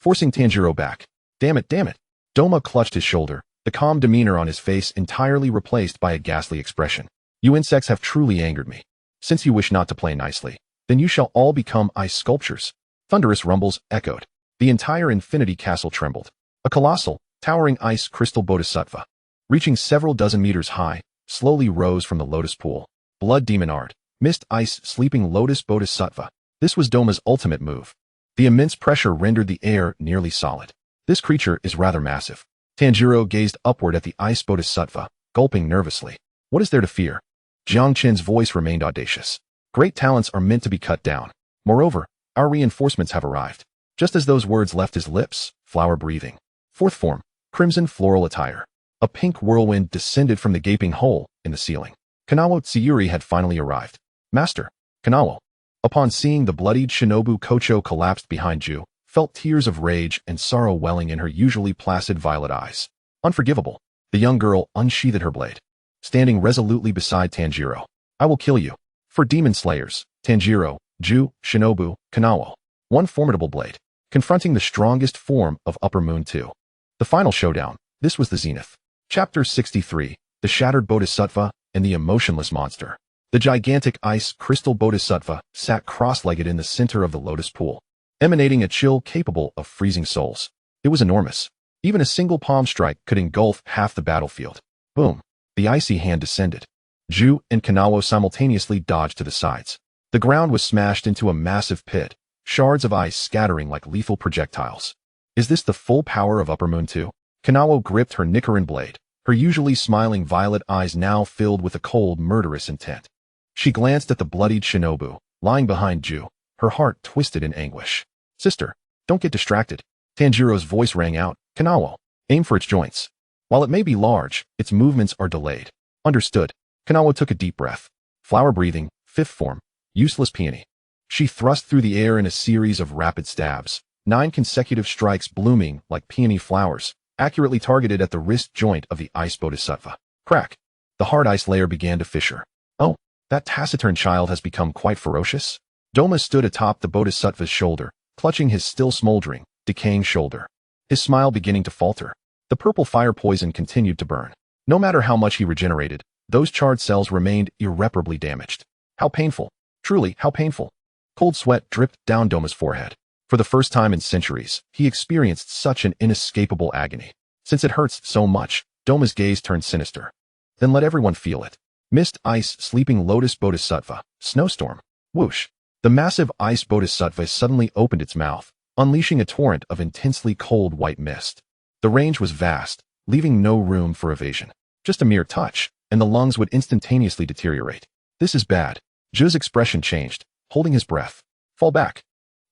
Speaker 1: forcing Tanjiro back. Damn it, damn it. Doma clutched his shoulder, the calm demeanor on his face entirely replaced by a ghastly expression. You insects have truly angered me. Since you wish not to play nicely, then you shall all become ice sculptures. Thunderous rumbles echoed. The entire infinity castle trembled. A colossal, towering ice crystal bodhisattva, reaching several dozen meters high, slowly rose from the lotus pool. Blood demon art, mist ice sleeping lotus bodhisattva. This was Doma's ultimate move. The immense pressure rendered the air nearly solid. This creature is rather massive. Tanjiro gazed upward at the ice bodhisattva, gulping nervously. What is there to fear? Jiang Chen's voice remained audacious. Great talents are meant to be cut down. Moreover, our reinforcements have arrived. Just as those words left his lips, flower breathing. Fourth form, crimson floral attire. A pink whirlwind descended from the gaping hole in the ceiling. Kanawo Tsuyuri had finally arrived. Master, Kanawo. Upon seeing the bloodied Shinobu Kocho collapsed behind Ju, felt tears of rage and sorrow welling in her usually placid violet eyes. Unforgivable. The young girl unsheathed her blade. Standing resolutely beside Tanjiro. I will kill you. For demon slayers, Tanjiro, Ju, Shinobu, Kanawo. One formidable blade. Confronting the strongest form of Upper Moon 2. The final showdown. This was the zenith. Chapter 63. The Shattered Bodhisattva and the Emotionless Monster. The gigantic ice crystal bodhisattva sat cross-legged in the center of the lotus pool, emanating a chill capable of freezing souls. It was enormous. Even a single palm strike could engulf half the battlefield. Boom. The icy hand descended. Ju and Kanawo simultaneously dodged to the sides. The ground was smashed into a massive pit, shards of ice scattering like lethal projectiles. Is this the full power of Upper Moon 2? Kanawo gripped her Nichiren blade, her usually smiling violet eyes now filled with a cold, murderous intent. She glanced at the bloodied Shinobu, lying behind Ju, her heart twisted in anguish. Sister, don't get distracted. Tanjiro's voice rang out. Kanawo, aim for its joints. While it may be large, its movements are delayed. Understood. Kanawo took a deep breath. Flower breathing, fifth form, useless peony. She thrust through the air in a series of rapid stabs, 9 consecutive strikes blooming like peony flowers, accurately targeted at the wrist joint of the ice bodhisattva. Crack. The hard ice layer began to fissure. Oh, that taciturn child has become quite ferocious. Doma stood atop the bodhisattva's shoulder, clutching his still smoldering, decaying shoulder. His smile beginning to falter. The purple fire poison continued to burn. No matter how much he regenerated, those charred cells remained irreparably damaged. How painful. Truly, how painful. Cold sweat dripped down Doma's forehead. For the first time in centuries, he experienced such an inescapable agony. Since it hurts so much, Doma's gaze turned sinister. Then let everyone feel it. Mist ice sleeping lotus bodhisattva, snowstorm. Whoosh. The massive ice bodhisattva suddenly opened its mouth, unleashing a torrent of intensely cold white mist. The range was vast, leaving no room for evasion. Just a mere touch, and the lungs would instantaneously deteriorate. This is bad. Ju's expression changed, holding his breath. Fall back.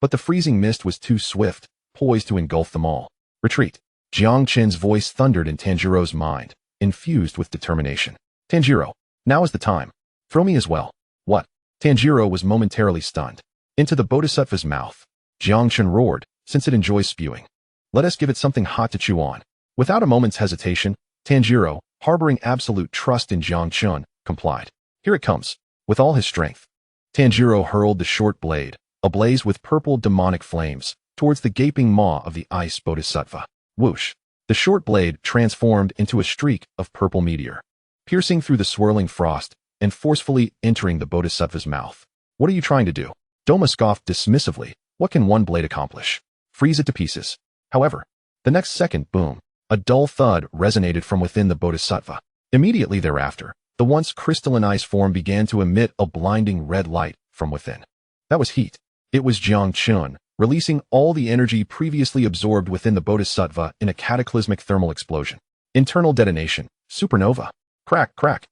Speaker 1: But the freezing mist was too swift, poised to engulf them all. Retreat. Jiang Chen's voice thundered in Tanjiro's mind, infused with determination. Tanjiro, now is the time. Throw me as well. What? Tanjiro was momentarily stunned. Into the bodhisattva's mouth. Jiang Chen roared, since it enjoys spewing. Let us give it something hot to chew on. Without a moment's hesitation, Tanjiro, harboring absolute trust in Jiang Chen, complied. Here it comes. With all his strength. Tanjiro hurled the short blade, ablaze with purple demonic flames, towards the gaping maw of the ice bodhisattva. Whoosh. The short blade transformed into a streak of purple meteor, piercing through the swirling frost and forcefully entering the bodhisattva's mouth. What are you trying to do? Doma scoffed dismissively. What can one blade accomplish? Freeze it to pieces. However, the next second, boom, a dull thud resonated from within the bodhisattva. Immediately thereafter, the once crystalline ice form began to emit a blinding red light from within. That was heat. It was Jiang Chen, releasing all the energy previously absorbed within the bodhisattva in a cataclysmic thermal explosion. Internal detonation. Supernova. Crack, crack.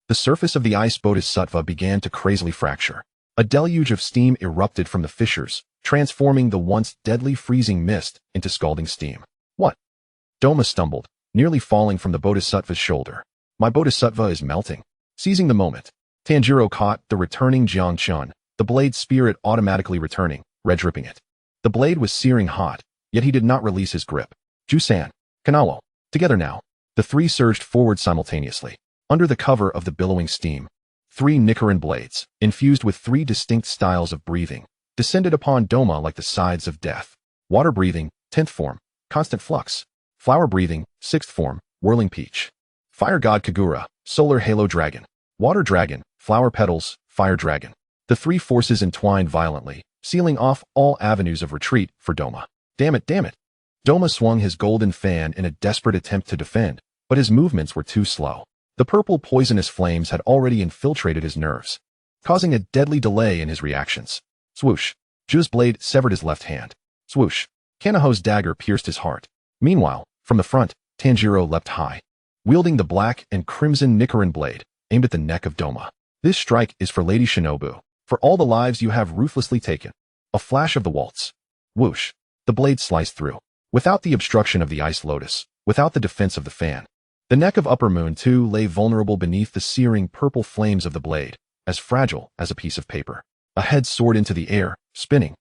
Speaker 1: The surface of the ice bodhisattva began to crazily fracture. A deluge of steam erupted from the fissures, transforming the once deadly freezing mist into scalding steam. What? Doma stumbled, nearly falling from the bodhisattva's shoulder. My bodhisattva is melting. Seizing the moment, Tanjiro caught the returning Jiang Chen, the blade spirit automatically returning, red-dripping it. The blade was searing hot, yet he did not release his grip. Ju-san, Kanawo, together now. The three surged forward simultaneously. Under the cover of the billowing steam, 3 Nichiren blades, infused with 3 distinct styles of breathing, descended upon Doma like the sides of death. Water breathing, 10th form, constant flux. Flower breathing, 6th form, whirling peach. Fire god Kagura, solar halo dragon. Water dragon, flower petals, fire dragon. The three forces entwined violently, sealing off all avenues of retreat for Doma. Damn it, damn it. Doma swung his golden fan in a desperate attempt to defend, but his movements were too slow. The purple poisonous flames had already infiltrated his nerves, causing a deadly delay in his reactions. Swoosh. Ju's blade severed his left hand. Swoosh. Kanaho's dagger pierced his heart. Meanwhile, from the front, Tanjiro leapt high, wielding the black and crimson Nichiren blade, aimed at the neck of Doma. This strike is for Lady Shinobu, for all the lives you have ruthlessly taken. A flash of the waltz. Whoosh. The blade sliced through. Without the obstruction of the ice lotus, without the defense of the fan. The neck of Upper Moon, too, lay vulnerable beneath the searing purple flames of the blade, as fragile as a piece of paper. A head soared into the air, spinning,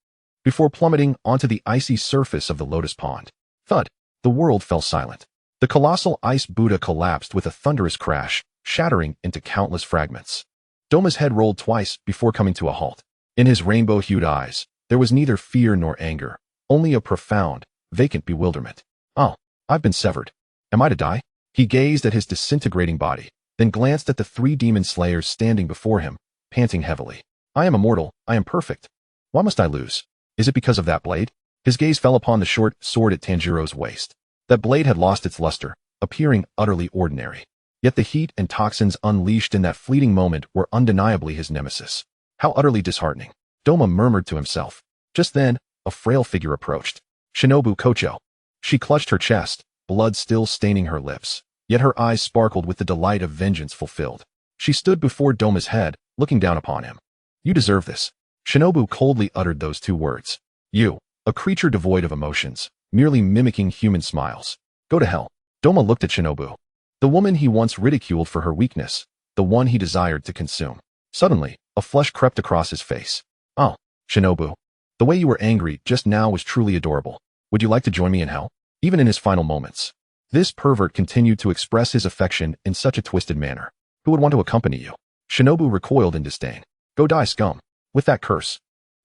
Speaker 1: before plummeting onto the icy surface of the lotus pond. Thud. The world fell silent. The colossal ice Buddha collapsed with a thunderous crash, shattering into countless fragments. Doma's head rolled twice before coming to a halt. In his rainbow-hued eyes, there was neither fear nor anger, only a profound, vacant bewilderment. Oh, I've been severed. Am I to die? He gazed at his disintegrating body, then glanced at the three demon slayers standing before him, panting heavily. I am immortal, I am perfect. Why must I lose? Is it because of that blade? His gaze fell upon the short sword at Tanjiro's waist. That blade had lost its luster, appearing utterly ordinary. Yet the heat and toxins unleashed in that fleeting moment were undeniably his nemesis. How utterly disheartening. Doma murmured to himself. Just then, a frail figure approached. Shinobu Kocho. She clutched her chest, blood still staining her lips, yet her eyes sparkled with the delight of vengeance fulfilled. She stood before Doma's head, looking down upon him. You deserve this. Shinobu coldly uttered those two words. You, a creature devoid of emotions, merely mimicking human smiles. Go to hell. Doma looked at Shinobu. The woman he once ridiculed for her weakness, the one he desired to consume. Suddenly, a flush crept across his face. Oh, Shinobu. The way you were angry just now was truly adorable. Would you like to join me in hell? Even in his final moments. This pervert continued to express his affection in such a twisted manner. Who would want to accompany you? Shinobu recoiled in disdain. Go die, scum. With that curse.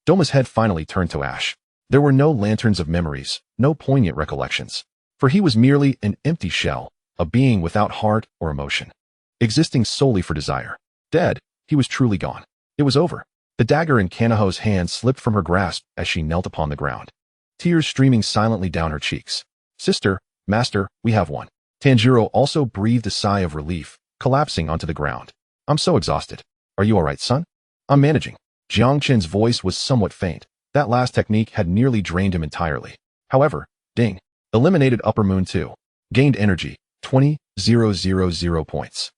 Speaker 1: Doma's head finally turned to ash. There were no lanterns of memories, no poignant recollections. For he was merely an empty shell, a being without heart or emotion. Existing solely for desire. Dead, he was truly gone. It was over. The dagger in Kanaho's hand slipped from her grasp as she knelt upon the ground. Tears streaming silently down her cheeks. Sister, master, we have won. Tanjiro also breathed a sigh of relief, collapsing onto the ground. I'm so exhausted. Are you alright, son? I'm managing. Jiang Chen's voice was somewhat faint. That last technique had nearly drained him entirely. However, ding. Eliminated Upper Moon 2. Gained energy, 20,000 points.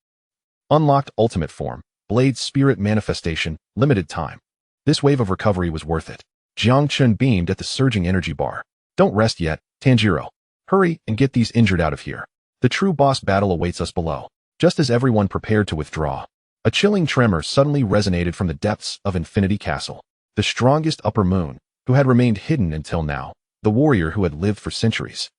Speaker 1: Unlocked ultimate form, Blade Spirit Manifestation, limited time. This wave of recovery was worth it. Jiang Chen beamed at the surging energy bar. Don't rest yet, Tanjiro. Hurry and get these injured out of here. The true boss battle awaits us below. Just as everyone prepared to withdraw, a chilling tremor suddenly resonated from the depths of Infinity Castle. The strongest Upper Moon, who had remained hidden until now, the warrior who had lived for centuries.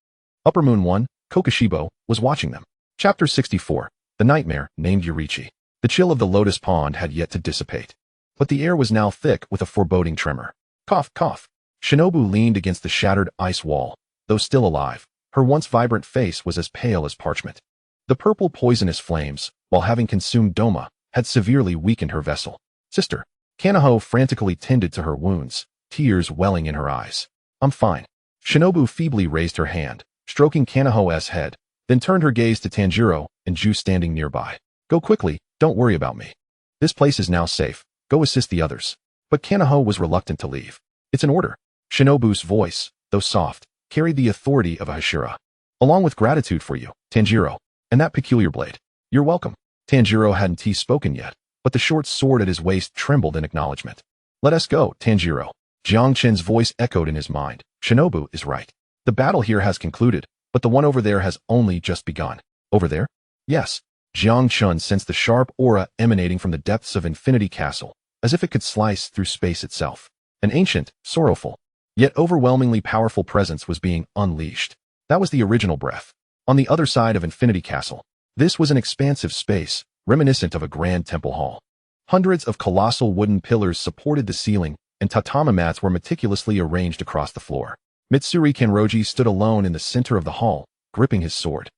Speaker 1: Upper Moon 1, Kokoshibo, was watching them. Chapter 64, The Nightmare, named Yurichi. The chill of the lotus pond had yet to dissipate, but the air was now thick with a foreboding tremor. Cough, cough. Shinobu leaned against the shattered ice wall. Though still alive, her once vibrant face was as pale as parchment. The purple poisonous flames, while having consumed Doma, had severely weakened her vessel. Sister. Kanaho frantically tended to her wounds, tears welling in her eyes. I'm fine. Shinobu feebly raised her hand, stroking Kanaho's head, then turned her gaze to Tanjiro and Ju standing nearby. Go quickly, don't worry about me. This place is now safe, go assist the others. But Kanaho was reluctant to leave. It's an order. Shinobu's voice, though soft, carried the authority of a Hashira. Along with gratitude for you, Tanjiro, and that peculiar blade. You're welcome. Tanjiro hadn't spoken yet, but the short sword at his waist trembled in acknowledgement. Let us go, Tanjiro. Jiang Chen's voice echoed in his mind. Shinobu is right. The battle here has concluded, but the one over there has only just begun. Over there? Yes. Jiang Chen sensed the sharp aura emanating from the depths of Infinity Castle, as if it could slice through space itself. An ancient, sorrowful, yet overwhelmingly powerful presence was being unleashed. That was the original breath. On the other side of Infinity Castle, this was an expansive space, reminiscent of a grand temple hall. Hundreds of colossal wooden pillars supported the ceiling, and tatami mats were meticulously arranged across the floor. Mitsuri Kenroji stood alone in the center of the hall, gripping his sword.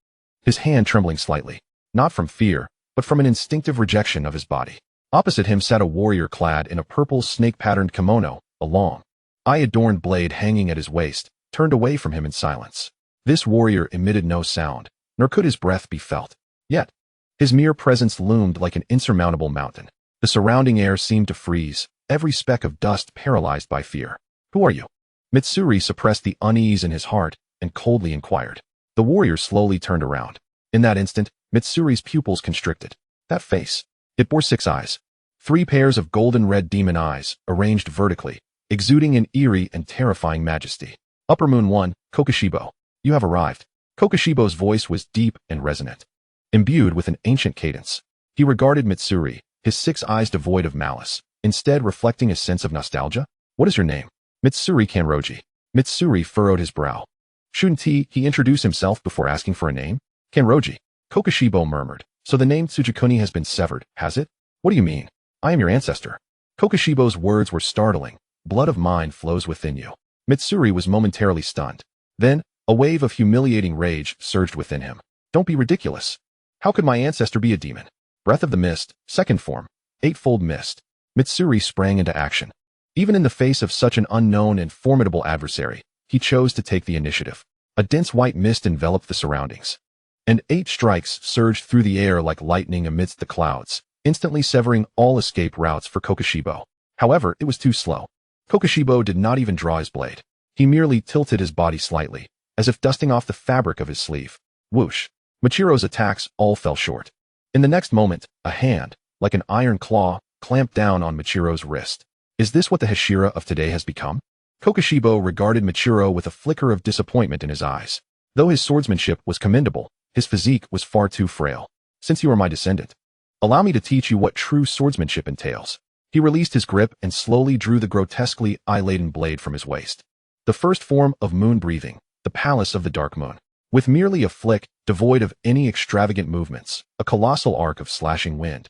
Speaker 1: His hand trembling slightly, not from fear, but from an instinctive rejection of his body. Opposite him sat a warrior clad in a purple snake-patterned kimono, a long, eye-adorned blade hanging at his waist, turned away from him in silence. This warrior emitted no sound, nor could his breath be felt. Yet, his mere presence loomed like an insurmountable mountain. The surrounding air seemed to freeze, every speck of dust paralyzed by fear. "Who are you?" Mitsuri suppressed the unease in his heart and coldly inquired. The warrior slowly turned around. In that instant, Mitsuri's pupils constricted. That face. It bore 6 eyes. 3 pairs of golden-red demon eyes, arranged vertically, exuding an eerie and terrifying majesty. "Upper Moon 1, Kokushibo. You have arrived." Kokushibo's voice was deep and resonant, imbued with an ancient cadence. He regarded Mitsuri, his 6 eyes devoid of malice, instead reflecting a sense of nostalgia. "What is your name?" "Mitsuri Kanroji." Mitsuri furrowed his brow. Shouldn't he introduce himself before asking for a name? "Kanroji." Kokushibo murmured. "So the name Tsujikuni has been severed, has it?" "What do you mean? I am your ancestor." Kokushibo's words were startling. "Blood of mine flows within you." Mitsuri was momentarily stunned. Then, a wave of humiliating rage surged within him. "Don't be ridiculous. How could my ancestor be a demon?" Breath of the Mist, second form, eightfold mist. Mitsuri sprang into action. Even in the face of such an unknown and formidable adversary, he chose to take the initiative. A dense white mist enveloped the surroundings, and 8 strikes surged through the air like lightning amidst the clouds, instantly severing all escape routes for Kokushibo. However, it was too slow. Kokushibo did not even draw his blade. He merely tilted his body slightly, as if dusting off the fabric of his sleeve. Whoosh! Michiro's attacks all fell short. In the next moment, a hand, like an iron claw, clamped down on Michiro's wrist. Is this what the Hashira of today has become? Kokushibo regarded Michiro with a flicker of disappointment in his eyes. Though his swordsmanship was commendable, his physique was far too frail. "Since you are my descendant, allow me to teach you what true swordsmanship entails." He released his grip and slowly drew the grotesquely eye-laden blade from his waist. The first form of moon breathing, the palace of the dark moon. With merely a flick, devoid of any extravagant movements, a colossal arc of slashing wind,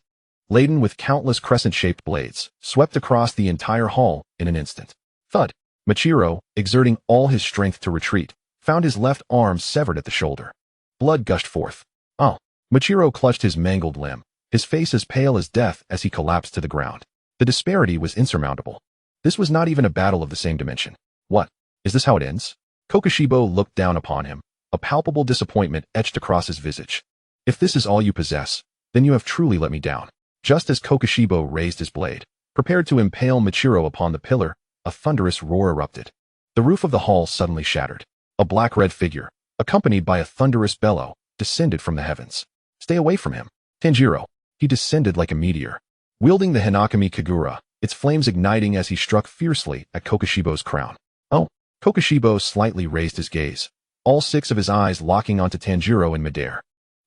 Speaker 1: laden with countless crescent-shaped blades, swept across the entire hall in an instant. Thud! Michiro, exerting all his strength to retreat, found his left arm severed at the shoulder. Blood gushed forth. "Oh!" Michiro clutched his mangled limb, his face as pale as death as he collapsed to the ground. The disparity was insurmountable. This was not even a battle of the same dimension. "What? Is this how it ends?" Kokushibo looked down upon him, a palpable disappointment etched across his visage. "If this is all you possess, then you have truly let me down." Just as Kokushibo raised his blade, prepared to impale Michiro upon the pillar, a thunderous roar erupted. The roof of the hall suddenly shattered. A black-red figure, accompanied by a thunderous bellow, descended from the heavens. "Stay away from him, Tanjiro." He descended like a meteor, wielding the Hinakami Kagura, its flames igniting as he struck fiercely at Kokushibo's crown. "Oh!" Kokushibo slightly raised his gaze, all 6 of his eyes locking onto Tanjiro in midair.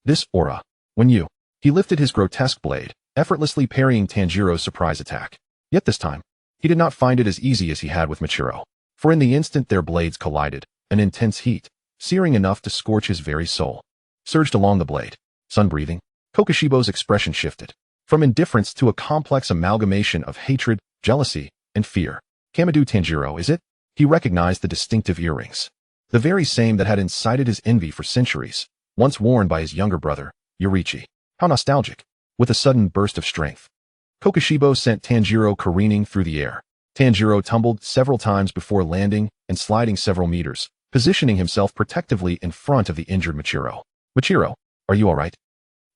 Speaker 1: "This aura, when you..." He lifted his grotesque blade, effortlessly parrying Tanjiro's surprise attack. Yet this time, he did not find it as easy as he had with Michiro, for in the instant their blades collided, an intense heat, searing enough to scorch his very soul, surged along the blade. Sun breathing. Kokushibo's expression shifted, from indifference to a complex amalgamation of hatred, jealousy, and fear. "Kamado Tanjiro, is it?" He recognized the distinctive earrings, the very same that had incited his envy for centuries, once worn by his younger brother, Yorichi. How nostalgic. With a sudden burst of strength, Kokushibo sent Tanjiro careening through the air. Tanjiro tumbled several times before landing and sliding several meters, positioning himself protectively in front of the injured Michiro. "Michiro, are you all right?"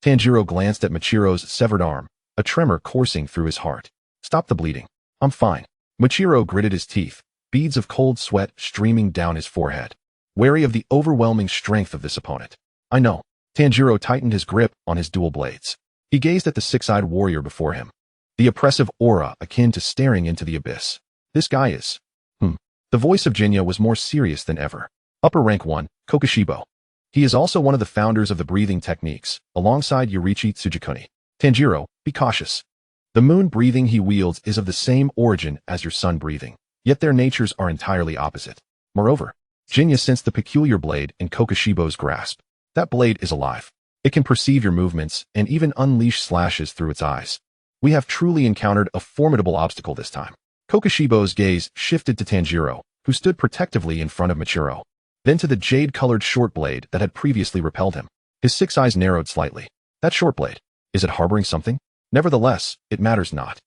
Speaker 1: Tanjiro glanced at Michiro's severed arm, a tremor coursing through his heart. "Stop the bleeding. I'm fine." Michiro gritted his teeth, beads of cold sweat streaming down his forehead, wary of the overwhelming strength of this opponent. "I know." Tanjiro tightened his grip on his dual blades. He gazed at the 6-eyed warrior before him, the oppressive aura akin to staring into the abyss. "This guy is..." The voice of Jinya was more serious than ever. "Upper rank 1, Kokushibo. He is also one of the founders of the breathing techniques, alongside Yorichi Tsujikuni. Tanjiro, be cautious. The moon breathing he wields is of the same origin as your sun breathing, yet their natures are entirely opposite." Moreover, Jinya sensed the peculiar blade in Kokushibo's grasp. "That blade is alive. It can perceive your movements and even unleash slashes through its eyes. We have truly encountered a formidable obstacle this time." Kokushibo's gaze shifted to Tanjiro, who stood protectively in front of Michiro, then to the jade-colored short blade that had previously repelled him. His 6 eyes narrowed slightly. "That short blade, is it harboring something?" Nevertheless, it matters not.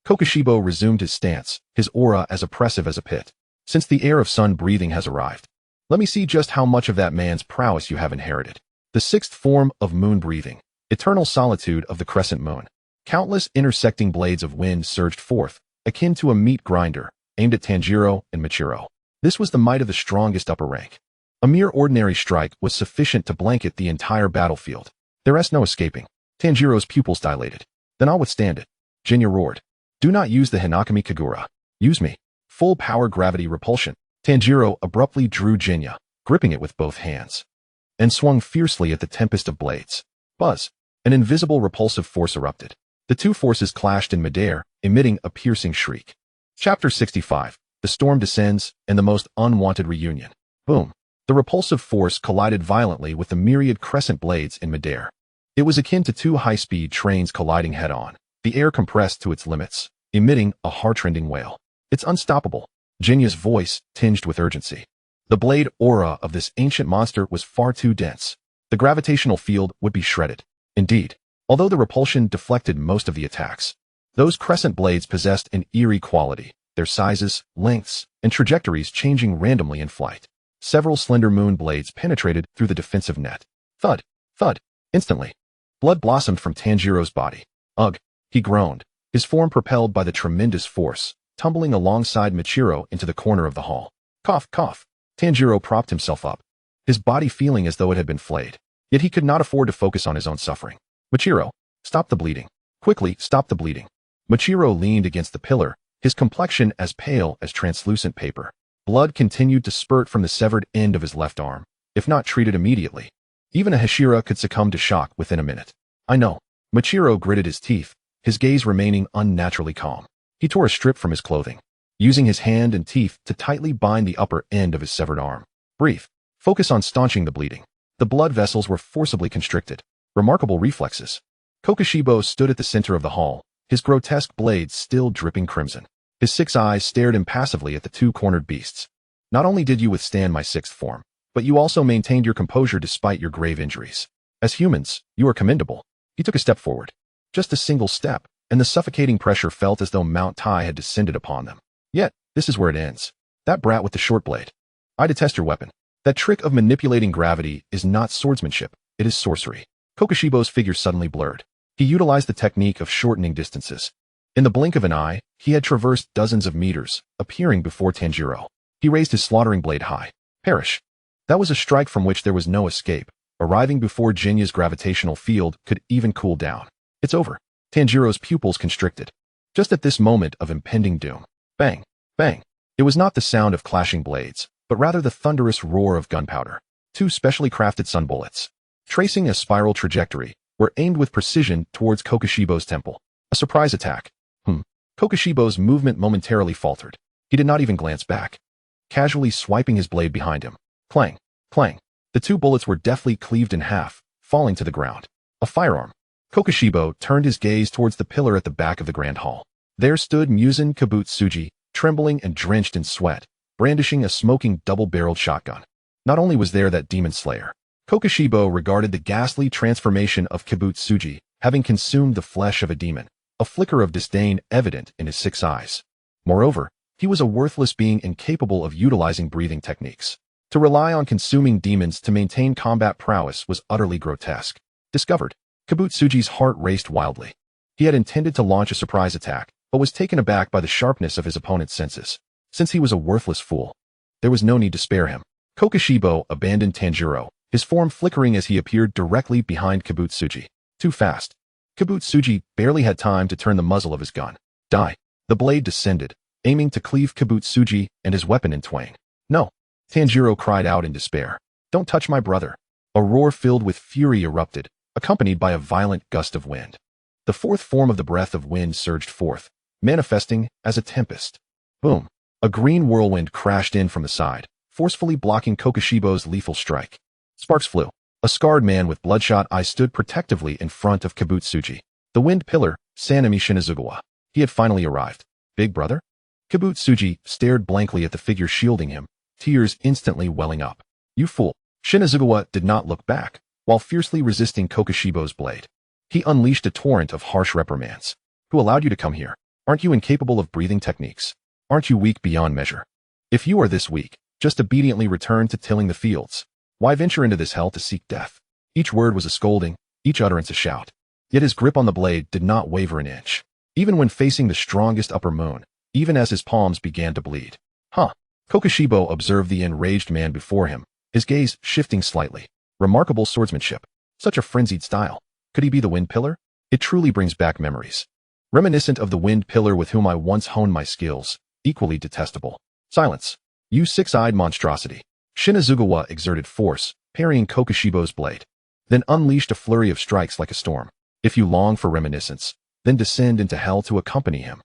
Speaker 1: Kokushibo resumed his stance, his aura as oppressive as a pit. Since the air of sun breathing has arrived, let me see just how much of that man's prowess you have inherited. The sixth form of moon breathing, eternal solitude of the crescent moon. Countless intersecting blades of wind surged forth, akin to a meat grinder, aimed at Tanjiro and Michiro. This was the might of the strongest upper rank. A mere ordinary strike was sufficient to blanket the entire battlefield. There is no escaping. Tanjiro's pupils dilated. Then I'll withstand it. Jinya roared. Do not use the Hinakami Kagura. Use me. Full power gravity repulsion. Tanjiro abruptly drew Jinya, gripping it with both hands, and swung fiercely at the tempest of blades. Buzz. An invisible repulsive force erupted. The two forces clashed in midair, emitting a piercing shriek. Chapter 65. The storm descends, and the most unwanted reunion. Boom. The repulsive force collided violently with the myriad crescent blades in midair. It was akin to two high-speed trains colliding head-on. The air compressed to its limits, emitting a heart-rending wail. It's unstoppable. Jinya's voice tinged with urgency. The blade aura of this ancient monster was far too dense. The gravitational field would be shredded. Indeed, although the repulsion deflected most of the attacks, those crescent blades possessed an eerie quality, their sizes, lengths, and trajectories changing randomly in flight. Several slender moon blades penetrated through the defensive net. Thud, thud. Instantly, blood blossomed from Tanjiro's body. Ugh, he groaned, his form propelled by the tremendous force, tumbling alongside Michiro into the corner of the hall. Cough, cough. Tanjiro propped himself up, his body feeling as though it had been flayed. Yet he could not afford to focus on his own suffering. Michiro, stop the bleeding. Quickly, stop the bleeding. Michiro leaned against the pillar, his complexion as pale as translucent paper. Blood continued to spurt from the severed end of his left arm. If not treated immediately, even a Hashira could succumb to shock within a minute. I know. Michiro gritted his teeth, his gaze remaining unnaturally calm. He tore a strip from his clothing, using his hand and teeth to tightly bind the upper end of his severed arm. Breathe. Focus on staunching the bleeding. The blood vessels were forcibly constricted. Remarkable reflexes. Kokushibo stood at the center of the hall, his grotesque blades still dripping crimson. His 6 eyes stared impassively at the two cornered beasts. Not only did you withstand my sixth form, but you also maintained your composure despite your grave injuries. As humans, you are commendable. He took a step forward. Just a single step, and the suffocating pressure felt as though Mount Tai had descended upon them. Yet, this is where it ends. That brat with the short blade. I detest your weapon. That trick of manipulating gravity is not swordsmanship, it is sorcery. Kokushibo's figure suddenly blurred. He utilized the technique of shortening distances. In the blink of an eye, he had traversed dozens of meters, appearing before Tanjiro. He raised his slaughtering blade high. Perish. That was a strike from which there was no escape, arriving before Jinya's gravitational field could even cool down. It's over. Tanjiro's pupils constricted. Just at this moment of impending doom. Bang, bang. It was not the sound of clashing blades, but rather the thunderous roar of gunpowder. Two specially crafted sun bullets, tracing a spiral trajectory, were aimed with precision towards Kokushibo's temple. A surprise attack. Kokushibo's movement momentarily faltered. He did not even glance back, casually swiping his blade behind him. Clang, clang. The two bullets were deftly cleaved in half, falling to the ground. A firearm. Kokushibo turned his gaze towards the pillar at the back of the grand hall. There stood Muzan Kabutsuji, trembling and drenched in sweat, brandishing a smoking double-barreled shotgun. Not only was there that demon slayer, Kokushibo regarded the ghastly transformation of Kabutsuji, having consumed the flesh of a demon, a flicker of disdain evident in his 6 eyes. Moreover, he was a worthless being incapable of utilizing breathing techniques. To rely on consuming demons to maintain combat prowess was utterly grotesque. Discovered. Kabutsuji's heart raced wildly. He had intended to launch a surprise attack, but was taken aback by the sharpness of his opponent's senses. Since he was a worthless fool, there was no need to spare him. Kokushibo abandoned Tanjiro, his form flickering as he appeared directly behind Kabutsuji. Too fast. Kabutsuji barely had time to turn the muzzle of his gun. Die. The blade descended, aiming to cleave Kabutsuji and his weapon in twain. No. Tanjiro cried out in despair. Don't touch my brother. A roar filled with fury erupted, accompanied by a violent gust of wind. The fourth form of the breath of wind surged forth, manifesting as a tempest. Boom. A green whirlwind crashed in from the side, forcefully blocking Kokushibo's lethal strike. Sparks flew. A scarred man with bloodshot eyes stood protectively in front of Kabutsuji. The wind pillar, Sanemi Shinazugawa. He had finally arrived. Big brother? Kabutsuji stared blankly at the figure shielding him, tears instantly welling up. You fool. Shinazugawa did not look back, while fiercely resisting Kokushibo's blade. He unleashed a torrent of harsh reprimands. Who allowed you to come here? Aren't you incapable of breathing techniques? Aren't you weak beyond measure? If you are this weak, just obediently return to tilling the fields. Why venture into this hell to seek death? Each word was a scolding, each utterance a shout. Yet his grip on the blade did not waver an inch. Even when facing the strongest upper moon, even as his palms began to bleed. Kokoshibo observed the enraged man before him, his gaze shifting slightly. Remarkable swordsmanship. Such a frenzied style. Could he be the Wind Pillar? It truly brings back memories. Reminiscent of the Wind Pillar with whom I once honed my skills, equally detestable. Silence. You six-eyed monstrosity. Shinazugawa exerted force, parrying Kokoshibo's blade. Then unleashed a flurry of strikes like a storm. If you long for reminiscence, then descend into hell to accompany him.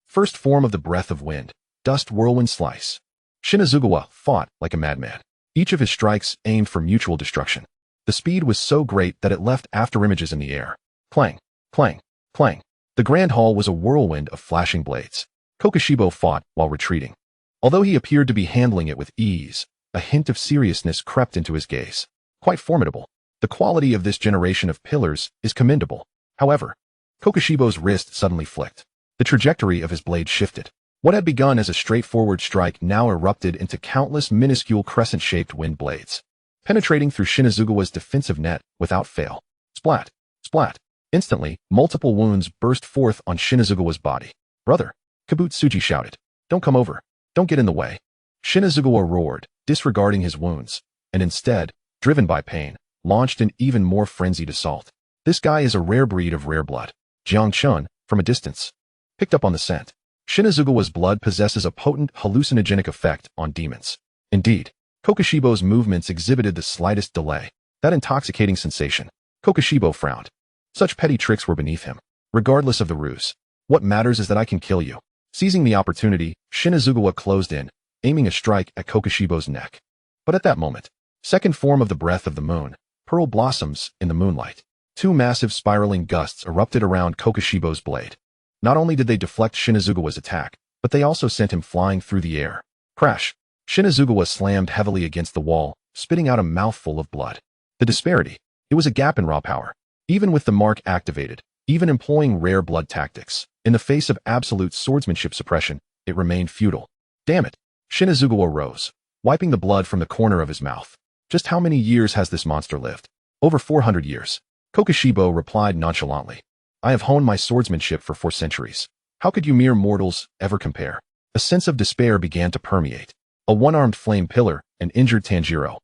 Speaker 1: First form of the breath of wind, dust whirlwind slice. Shinazugawa fought like a madman. Each of his strikes aimed for mutual destruction. The speed was so great that it left afterimages in the air. Clang, clang, clang. The grand hall was a whirlwind of flashing blades. Kokoshibo fought while retreating. Although he appeared to be handling it with ease, a hint of seriousness crept into his gaze. Quite formidable. The quality of this generation of pillars is commendable. However, Kokoshibo's wrist suddenly flicked. The trajectory of his blade shifted. What had begun as a straightforward strike now erupted into countless minuscule crescent-shaped wind blades, penetrating through Shinazugawa's defensive net without fail. Splat, splat. Instantly, multiple wounds burst forth on Shinazugawa's body. Brother, Kabutsuji shouted. Don't come over. Don't get in the way. Shinazugawa roared, disregarding his wounds, and instead, driven by pain, launched an even more frenzied assault. This guy is a rare breed of rare blood. Jiang Chen, from a distance, picked up on the scent. Shinazugawa's blood possesses a potent hallucinogenic effect on demons. Indeed, Kokoshibo's movements exhibited the slightest delay. That intoxicating sensation. Kokoshibo frowned. Such petty tricks were beneath him. Regardless of the ruse, what matters is that I can kill you. Seizing the opportunity, Shinazugawa closed in, aiming a strike at Kokoshibo's neck. But at that moment, second form of the breath of the moon, pearl blossoms in the moonlight. Two massive spiraling gusts erupted around Kokoshibo's blade. Not only did they deflect Shinazugawa's attack, but they also sent him flying through the air. Crash! Shinazugawa slammed heavily against the wall, spitting out a mouthful of blood. The disparity. It was a gap in raw power. Even with the mark activated, even employing rare blood tactics, in the face of absolute swordsmanship suppression, it remained futile. Damn it! Shinazugawa rose, wiping the blood from the corner of his mouth. Just how many years has this monster lived? Over 400 years. Kokoshibo replied nonchalantly. I have honed my swordsmanship for 4 centuries. How could you mere mortals ever compare? A sense of despair began to permeate. A one-armed flame pillar, an injured Tanjiro,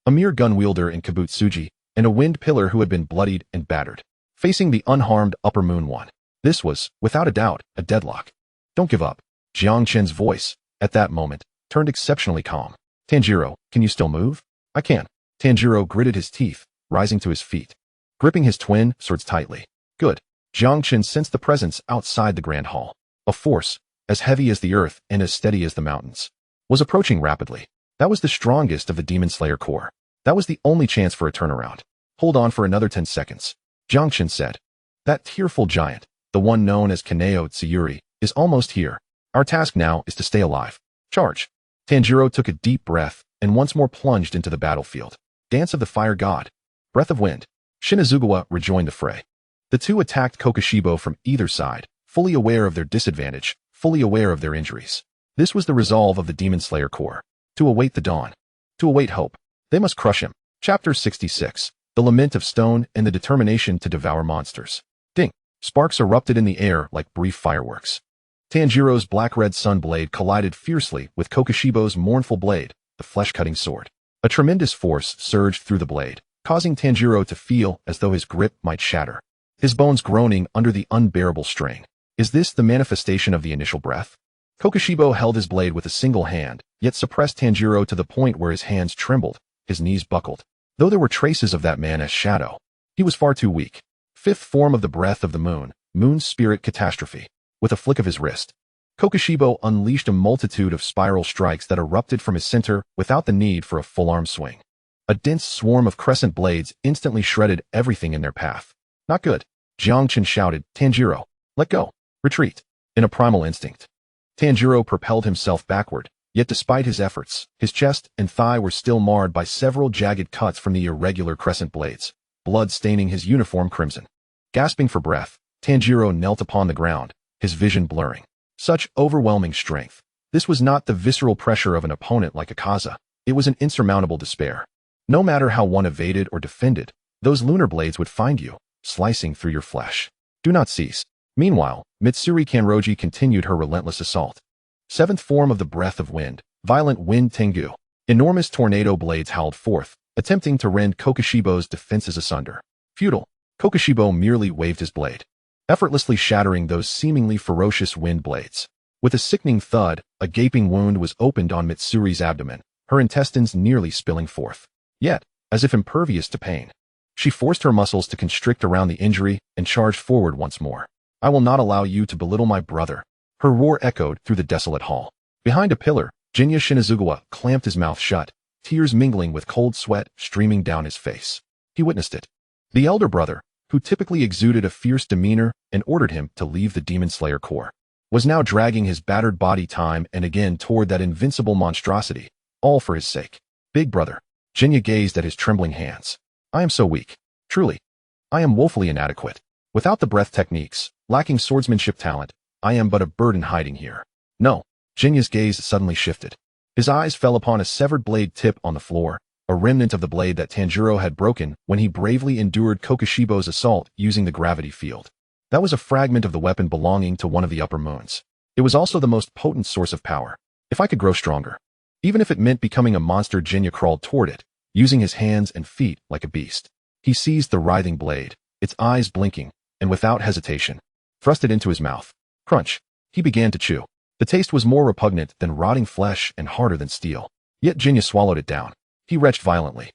Speaker 1: a mere gun wielder in Kabutsuji, and a wind pillar who had been bloodied and battered, facing the unharmed upper moon one. This was, without a doubt, a deadlock. Don't give up. Jiang Chen's voice, at that moment, turned exceptionally calm. Tanjiro, can you still move? I can. Tanjiro gritted his teeth, rising to his feet, gripping his twin swords tightly. Good. Jiang Chen sensed the presence outside the grand hall. A force, as heavy as the earth and as steady as the mountains, was approaching rapidly. That was the strongest of the Demon Slayer Corps. That was the only chance for a turnaround. Hold on for another 10 seconds. Jiang Chen said. That tearful giant, the one known as Kaneo Tsuyuri, is almost here. Our task now is to stay alive. Charge. Tanjiro took a deep breath and once more plunged into the battlefield. Dance of the Fire God. Breath of Wind. Shinazugawa rejoined the fray. The two attacked Kokoshibo from either side, fully aware of their disadvantage, fully aware of their injuries. This was the resolve of the Demon Slayer Corps. To await the dawn. To await hope. They must crush him. Chapter 66. The Lament of Stone and the Determination to Devour Monsters. Ding. Sparks erupted in the air like brief fireworks. Tanjiro's black-red sun blade collided fiercely with Kokoshibo's mournful blade, the flesh-cutting sword. A tremendous force surged through the blade, causing Tanjiro to feel as though his grip might shatter, his bones groaning under the unbearable strain. Is this the manifestation of the initial breath? Kokoshibo held his blade with a single hand, yet suppressed Tanjiro to the point where his hands trembled, his knees buckled. Though there were traces of that man as shadow, he was far too weak. Fifth form of the breath of the moon, moon spirit catastrophe. With a flick of his wrist, Kokoshibo unleashed a multitude of spiral strikes that erupted from his center without the need for a full-arm swing. A dense swarm of crescent blades instantly shredded everything in their path. Not good. Jiang Chen shouted, Tanjiro, let go. Retreat. In a primal instinct, Tanjiro propelled himself backward, yet despite his efforts, his chest and thigh were still marred by several jagged cuts from the irregular crescent blades, blood staining his uniform crimson. Gasping for breath, Tanjiro knelt upon the ground, his vision blurring. Such overwhelming strength. This was not the visceral pressure of an opponent like Akaza. It was an insurmountable despair. No matter how one evaded or defended, those lunar blades would find you, slicing through your flesh. Do not cease. Meanwhile, Mitsuri Kanroji continued her relentless assault. Seventh form of the breath of wind, violent wind Tengu. Enormous tornado blades howled forth, attempting to rend Kokushibo's defenses asunder. Futile. Kokushibo merely waved his blade, effortlessly shattering those seemingly ferocious wind blades. With a sickening thud, a gaping wound was opened on Mitsuri's abdomen, her intestines nearly spilling forth. Yet, as if impervious to pain, she forced her muscles to constrict around the injury and charged forward once more. I will not allow you to belittle my brother. Her roar echoed through the desolate hall. Behind a pillar, Jinya Shinazugawa clamped his mouth shut, tears mingling with cold sweat streaming down his face. He witnessed it. The elder brother, who typically exuded a fierce demeanor and ordered him to leave the Demon Slayer Corps, was now dragging his battered body time and again toward that invincible monstrosity, all for his sake. Big brother. Jinya gazed at his trembling hands. I am so weak. Truly. I am woefully inadequate. Without the breath techniques, lacking swordsmanship talent, I am but a burden hiding here. No. Jinya's gaze suddenly shifted. His eyes fell upon a severed blade tip on the floor, a remnant of the blade that Tanjiro had broken when he bravely endured Kokushibo's assault using the gravity field. That was a fragment of the weapon belonging to one of the upper moons. It was also the most potent source of power. If I could grow stronger. Even if it meant becoming a monster, Jinya crawled toward it, using his hands and feet like a beast. He seized the writhing blade, its eyes blinking, and without hesitation, thrust it into his mouth. Crunch. He began to chew. The taste was more repugnant than rotting flesh and harder than steel. Yet Jinya swallowed it down. He retched violently.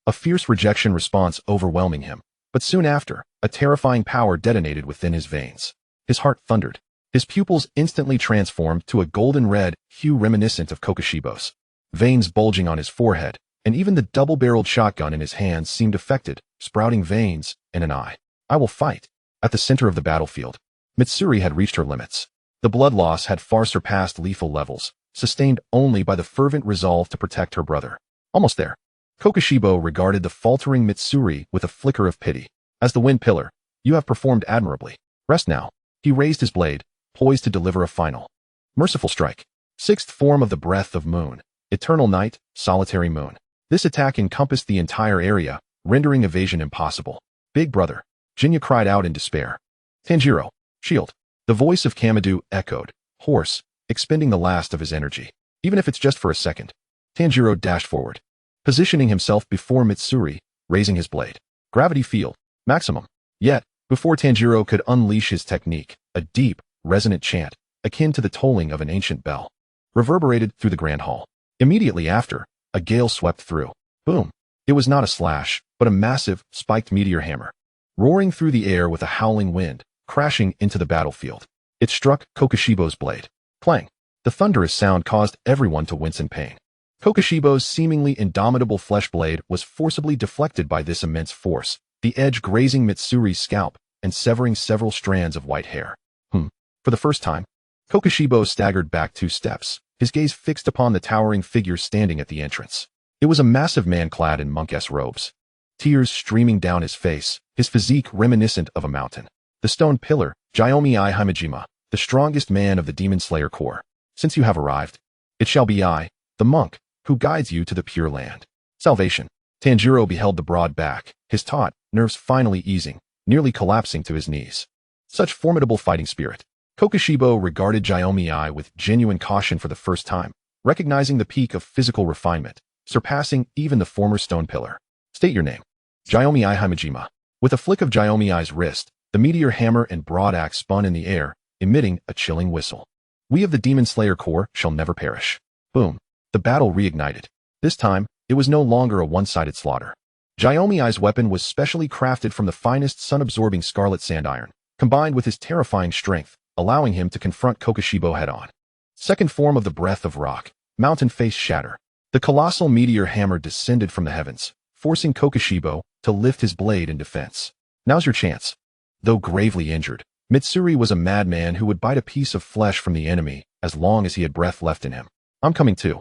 Speaker 1: A fierce rejection response overwhelming him. But soon after, a terrifying power detonated within his veins. His heart thundered. His pupils instantly transformed to a golden red hue reminiscent of Kokushibo's. Veins bulging on his forehead, and even the double-barreled shotgun in his hands seemed affected, sprouting veins and an eye. I will fight. At the center of the battlefield, Mitsuri had reached her limits. The blood loss had far surpassed lethal levels, sustained only by the fervent resolve to protect her brother. Almost there. Kokushibo regarded the faltering Mitsuri with a flicker of pity. As the wind pillar, you have performed admirably. Rest now. He raised his blade, poised to deliver a final, merciful strike. Sixth form of the breath of moon. Eternal night, solitary moon. This attack encompassed the entire area, rendering evasion impossible. Big brother. Jinya cried out in despair. Tanjiro. Shield. The voice of Kamadu echoed, hoarse, expending the last of his energy. Even if it's just for a second. Tanjiro dashed forward, positioning himself before Mitsuri, raising his blade. Gravity field. Maximum. Yet, before Tanjiro could unleash his technique, a deep, resonant chant, akin to the tolling of an ancient bell, reverberated through the grand hall. Immediately after, a gale swept through. Boom. It was not a slash, but a massive, spiked meteor hammer, roaring through the air with a howling wind, crashing into the battlefield. It struck Kokushibo's blade. Clang. The thunderous sound caused everyone to wince in pain. Kokushibo's seemingly indomitable flesh blade was forcibly deflected by this immense force, the edge grazing Mitsuri's scalp and severing several strands of white hair. For the first time, Kokushibo staggered back 2 steps, his gaze fixed upon the towering figure standing at the entrance. It was a massive man clad in monk-esque robes, tears streaming down his face, his physique reminiscent of a mountain. The stone pillar, Jiyomi I Himejima, the strongest man of the Demon Slayer Corps. Since you have arrived, it shall be I, the monk, who guides you to the Pure Land. Salvation. Tanjiro beheld the broad back, his taut nerves finally easing, nearly collapsing to his knees. Such formidable fighting spirit. Kokushibo regarded Jiyomi I with genuine caution for the first time, recognizing the peak of physical refinement, surpassing even the former stone pillar. State your name. Jiyomi I Himejima. With a flick of Jiyomi I's wrist, the meteor hammer and broad axe spun in the air, emitting a chilling whistle. We of the Demon Slayer Corps shall never perish. Boom. The battle reignited. This time, it was no longer a one-sided slaughter. Jiyomi I's weapon was specially crafted from the finest sun-absorbing scarlet sand iron, combined with his terrifying strength, allowing him to confront Kokushibo head-on. Second form of the breath of rock, mountain face shatter. The colossal meteor hammer descended from the heavens, forcing Kokushibo to lift his blade in defense. Now's your chance. Though gravely injured, Mitsuri was a madman who would bite a piece of flesh from the enemy as long as he had breath left in him. I'm coming too.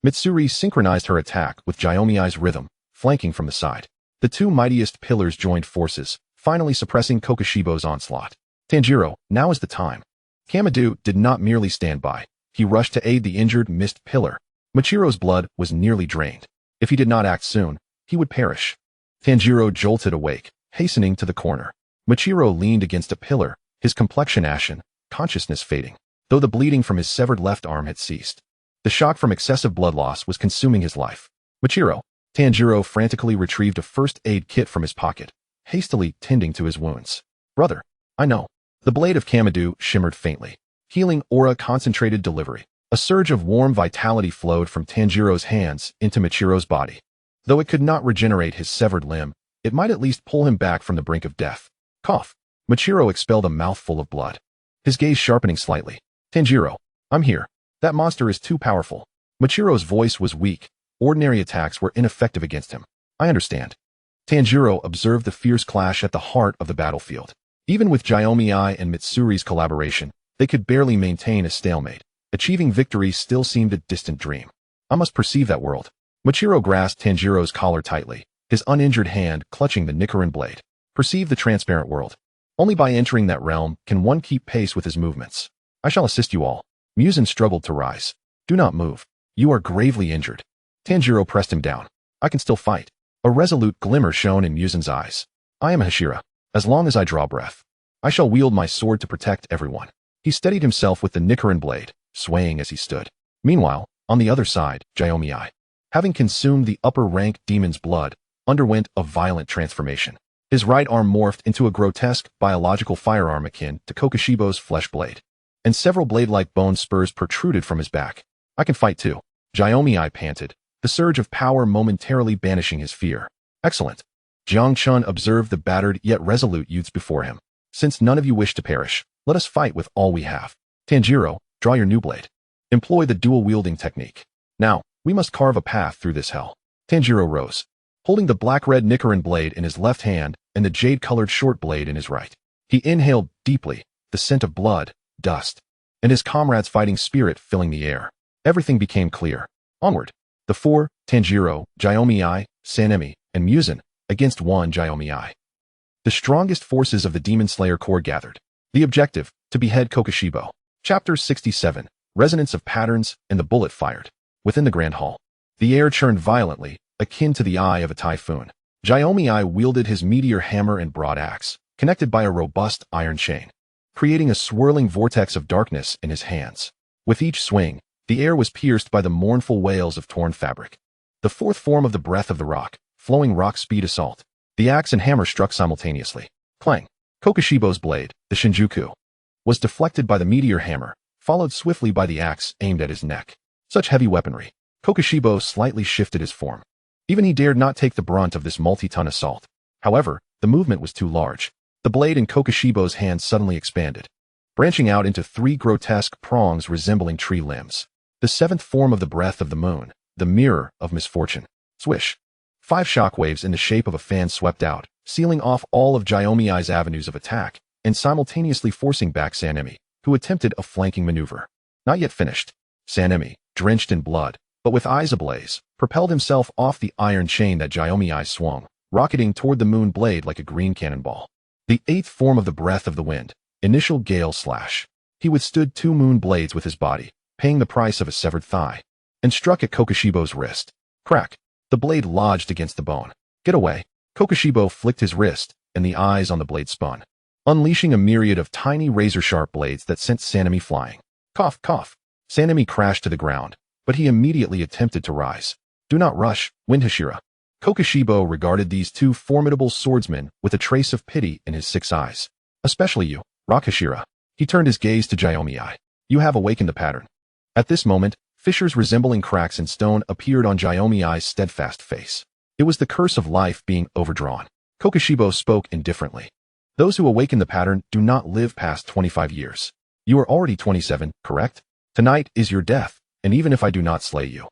Speaker 1: Mitsuri synchronized her attack with Jiyomi I's rhythm, flanking from the side. The 2 mightiest pillars joined forces, finally suppressing Kokoshibo's onslaught. Tanjiro, now is the time. Kamado did not merely stand by. He rushed to aid the injured mist pillar. Michiro's blood was nearly drained. If he did not act soon, he would perish. Tanjiro jolted awake, hastening to the corner. Michiro leaned against a pillar, his complexion ashen, consciousness fading, though the bleeding from his severed left arm had ceased. The shock from excessive blood loss was consuming his life. Michiro. Tanjiro frantically retrieved a first aid kit from his pocket, hastily tending to his wounds. Brother, I know. The blade of Kamado shimmered faintly. Healing aura concentrated delivery. A surge of warm vitality flowed from Tanjiro's hands into Michiro's body. Though it could not regenerate his severed limb, it might at least pull him back from the brink of death. Cough. Michiro expelled a mouthful of blood, his gaze sharpening slightly. Tanjiro, I'm here. That monster is too powerful. Michiro's voice was weak. Ordinary attacks were ineffective against him. I understand. Tanjiro observed the fierce clash at the heart of the battlefield. Even with Jiaomei and Mitsuri's collaboration, they could barely maintain a stalemate. Achieving victory still seemed a distant dream. I must perceive that world. Michiro grasped Tanjiro's collar tightly, his uninjured hand clutching the Nichiren blade. Perceive the transparent world. Only by entering that realm can one keep pace with his movements. I shall assist you all. Muzan struggled to rise. Do not move. You are gravely injured. Tanjiro pressed him down. I can still fight. A resolute glimmer shone in Muzan's eyes. I am Hashira. As long as I draw breath, I shall wield my sword to protect everyone. He steadied himself with the Nichiren blade, swaying as he stood. Meanwhile, on the other side, Jiaomei, having consumed the upper-rank demon's blood, underwent a violent transformation. His right arm morphed into a grotesque biological firearm akin to Kokoshibo's flesh blade, and several blade-like bone spurs protruded from his back. I can fight too. Jiaomei panted, the surge of power momentarily banishing his fear. Excellent. Jiang Chen observed the battered yet resolute youths before him. Since none of you wish to perish, let us fight with all we have. Tanjiro, draw your new blade. Employ the dual-wielding technique. Now, we must carve a path through this hell. Tanjiro rose, holding the black-red Nichiren blade in his left hand and the jade-colored short blade in his right. He inhaled deeply, the scent of blood, dust, and his comrades' fighting spirit filling the air. Everything became clear. Onward. The four, Tanjiro, Jiaomei, Sanemi, and Muzan, against one Jiaomei. The strongest forces of the Demon Slayer Corps gathered. The objective, to behead Kokoshibo. Chapter 67, Resonance of Patterns and the Bullet Fired. Within the Grand Hall, the air churned violently, akin to the eye of a typhoon. Jiaomei wielded his meteor hammer and broad axe, connected by a robust iron chain, creating a swirling vortex of darkness in his hands. With each swing, the air was pierced by the mournful wails of torn fabric. The fourth form of the breath of the rock, flowing rock speed assault. The axe and hammer struck simultaneously. Clang. Kokoshibo's blade, the Shinjuku, was deflected by the meteor hammer, followed swiftly by the axe aimed at his neck. Such heavy weaponry. Kokoshibo slightly shifted his form. Even he dared not take the brunt of this multi-ton assault. However, the movement was too large. The blade in Kokoshibo's hand suddenly expanded, branching out into three grotesque prongs resembling tree limbs. The seventh form of the breath of the moon, the mirror of misfortune. Swish. 5 shockwaves in the shape of a fan swept out, sealing off all of Jiaomei's avenues of attack, and simultaneously forcing back Sanemi, who attempted a flanking maneuver. Not yet finished. Sanemi, drenched in blood, but with eyes ablaze, propelled himself off the iron chain that Jiaomei swung, rocketing toward the moon blade like a green cannonball. The 8th form of the breath of the wind, initial gale slash. He withstood 2 moon blades with his body, paying the price of a severed thigh, and struck at Kokoshibo's wrist. Crack. The blade lodged against the bone. Get away. Kokoshibo flicked his wrist, and the eyes on the blade spun, unleashing a myriad of tiny razor-sharp blades that sent Sanemi flying. Cough, cough. Sanemi crashed to the ground, but he immediately attempted to rise. Do not rush, Wind Hashira. Kokoshibo regarded these 2 formidable swordsmen with a trace of pity in his 6 eyes. Especially you, Rock Hashira. He turned his gaze to Jiaomei. You have awakened the pattern. At this moment, fissures resembling cracks in stone appeared on Jiaomei's steadfast face. It was the curse of life being overdrawn. Kokoshibo spoke indifferently. Those who awaken the pattern do not live past 25 years. You are already 27, correct? Tonight is your death, and even if I do not slay you,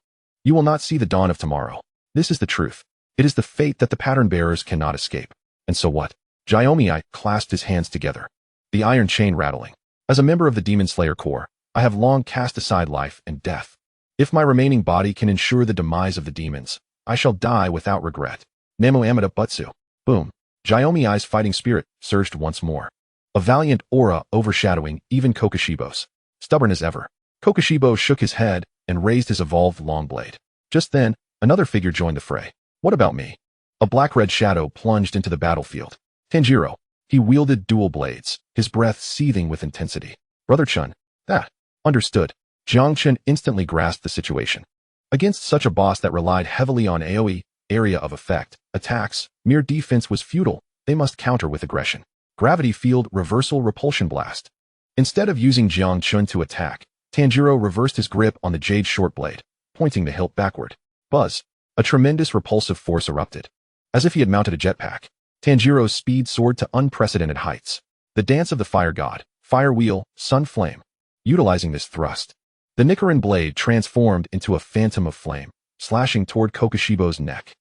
Speaker 1: you will not see the dawn of tomorrow. This is the truth. It is the fate that the pattern bearers cannot escape. And so what? Jiaomei clasped his hands together, the iron chain rattling. As a member of the Demon Slayer Corps, I have long cast aside life and death. If my remaining body can ensure the demise of the demons, I shall die without regret. Namo Amida Butsu. Boom. Jiang fighting spirit surged once more. A valiant aura overshadowing even Kokushibo's. Stubborn as ever, Kokushibo shook his head and raised his evolved long blade. Just then, another figure joined the fray. What about me? A black-red shadow plunged into the battlefield. Tanjiro. He wielded dual blades, his breath seething with intensity. Brother Chun. That. Understood. Jiang Chen instantly grasped the situation. Against such a boss that relied heavily on AoE, area of effect, attacks, mere defense was futile. They must counter with aggression. Gravity field reversal repulsion blast. Instead of using Jiang Chen to attack, Tanjiro reversed his grip on the jade short blade, pointing the hilt backward. Buzz. A tremendous repulsive force erupted. As if he had mounted a jetpack, Tanjiro's speed soared to unprecedented heights. The dance of the fire god, fire wheel, sun flame. Utilizing this thrust, the Nichiren blade transformed into a phantom of flame, slashing toward Kokushibo's neck.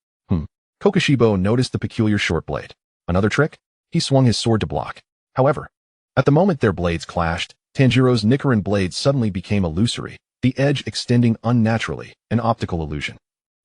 Speaker 1: Kokushibo noticed the peculiar short blade. Another trick? He swung his sword to block. However, at the moment their blades clashed, Tanjiro's Nichiren blade suddenly became illusory, the edge extending unnaturally, an optical illusion.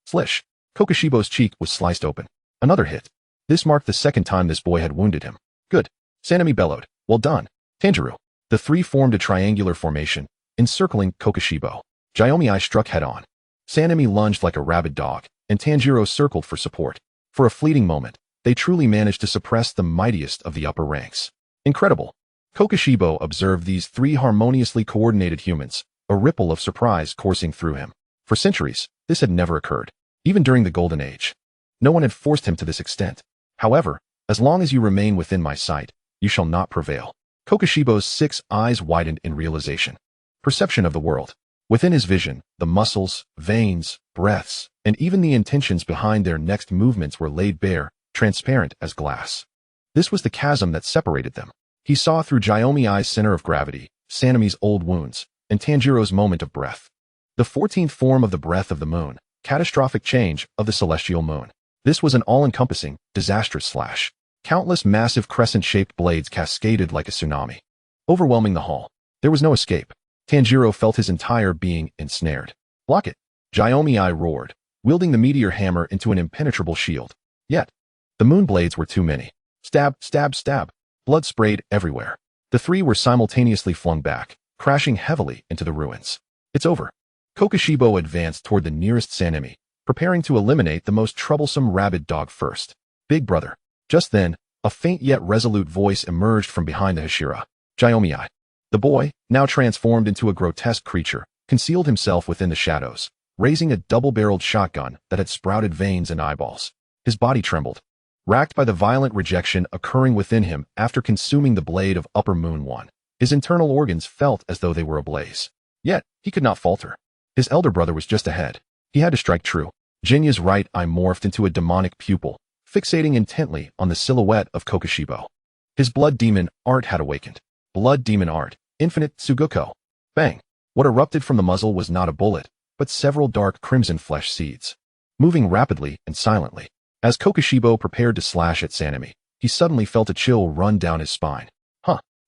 Speaker 1: Slish! Kokushibo's cheek was sliced open. Another hit. This marked the second time this boy had wounded him. Good. Sanemi bellowed. Well done, Tanjiro. The three formed a triangular formation, encircling Kokushibo. Jiang struck head-on. Sanemi lunged like a rabid dog, and Tanjiro circled for support. For a fleeting moment, they truly managed to suppress the mightiest of the upper ranks. Incredible. Kokushibo observed these three harmoniously coordinated humans, a ripple of surprise coursing through him. For centuries, this had never occurred. Even during the Golden Age, no one had forced him to this extent. However, as long as you remain within my sight, you shall not prevail. Kokushibo's 6 eyes widened in realization. Perception of the world. Within his vision, the muscles, veins, breaths, and even the intentions behind their next movements were laid bare, transparent as glass. This was the chasm that separated them. He saw through Jiang center of gravity, Sanemi's old wounds, and Tanjiro's moment of breath. The 14th form of the breath of the moon, catastrophic change of the celestial moon. This was an all-encompassing, disastrous slash. Countless massive crescent-shaped blades cascaded like a tsunami, overwhelming the hall. There was no escape. Tanjiro felt his entire being ensnared. Block it! Jiang roared, wielding the meteor hammer into an impenetrable shield. Yet, the moon blades were too many. Stab, stab, stab. Blood sprayed everywhere. The three were simultaneously flung back, crashing heavily into the ruins. It's over. Kokushibo advanced toward the nearest Sanemi, preparing to eliminate the most troublesome rabid dog first. Big brother. Just then, a faint yet resolute voice emerged from behind the Hashira. Jiang. The boy, now transformed into a grotesque creature, concealed himself within the shadows, raising a double-barreled shotgun that had sprouted veins and eyeballs. His body trembled, racked by the violent rejection occurring within him after consuming the blade of Upper Moon One. His internal organs felt as though they were ablaze. Yet, he could not falter. His elder brother was just ahead. He had to strike true. Jinya's right eye morphed into a demonic pupil, fixating intently on the silhouette of Kokushibo. His blood demon art had awakened. Blood demon art, infinite Tsuguko. Bang! What erupted from the muzzle was not a bullet, but several dark crimson flesh seeds. Moving rapidly and silently, as Kokushibo prepared to slash at Sanemi, he suddenly felt a chill run down his spine.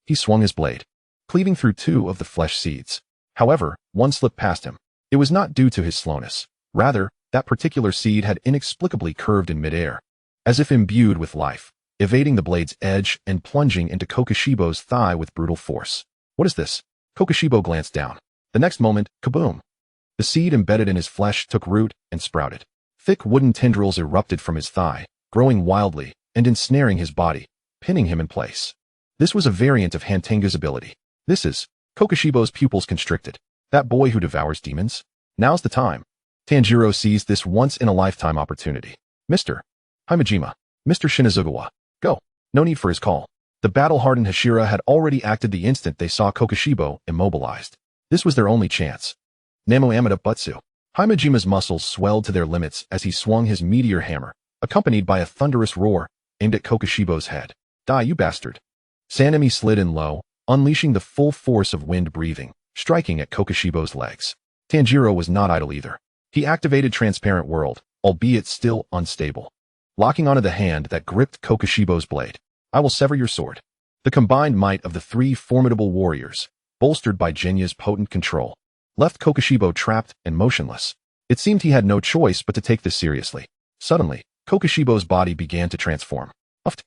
Speaker 1: He swung his blade, cleaving through 2 of the flesh seeds. However, one slipped past him. It was not due to his slowness. Rather, that particular seed had inexplicably curved in midair, as if imbued with life, evading the blade's edge and plunging into Kokushibo's thigh with brutal force. What is this? Kokushibo glanced down. The next moment, kaboom! The seed embedded in his flesh took root and sprouted. Thick wooden tendrils erupted from his thigh, growing wildly and ensnaring his body, pinning him in place. This was a variant of Hantenga's ability. This is Kokushibo's pupils constricted. That boy who devours demons? Now's the time. Tanjiro seized this once-in-a-lifetime opportunity. Mr. Himejima. Mr. Shinazugawa. Go. No need for his call. The battle-hardened Hashira had already acted the instant they saw Kokushibo immobilized. This was their only chance. Namo Amida Butsu. Himejima's muscles swelled to their limits as he swung his meteor hammer, accompanied by a thunderous roar, aimed at Kokushibo's head. Die, you bastard. Sanemi slid in low, unleashing the full force of wind breathing, striking at Kokushibo's legs. Tanjiro was not idle either. He activated Transparent World, albeit still unstable, locking onto the hand that gripped Kokushibo's blade. I will sever your sword. The combined might of the 3 formidable warriors, bolstered by Jinya's potent control, left Kokushibo trapped and motionless. It seemed he had no choice but to take this seriously. Suddenly, Kokushibo's body began to transform. Uft!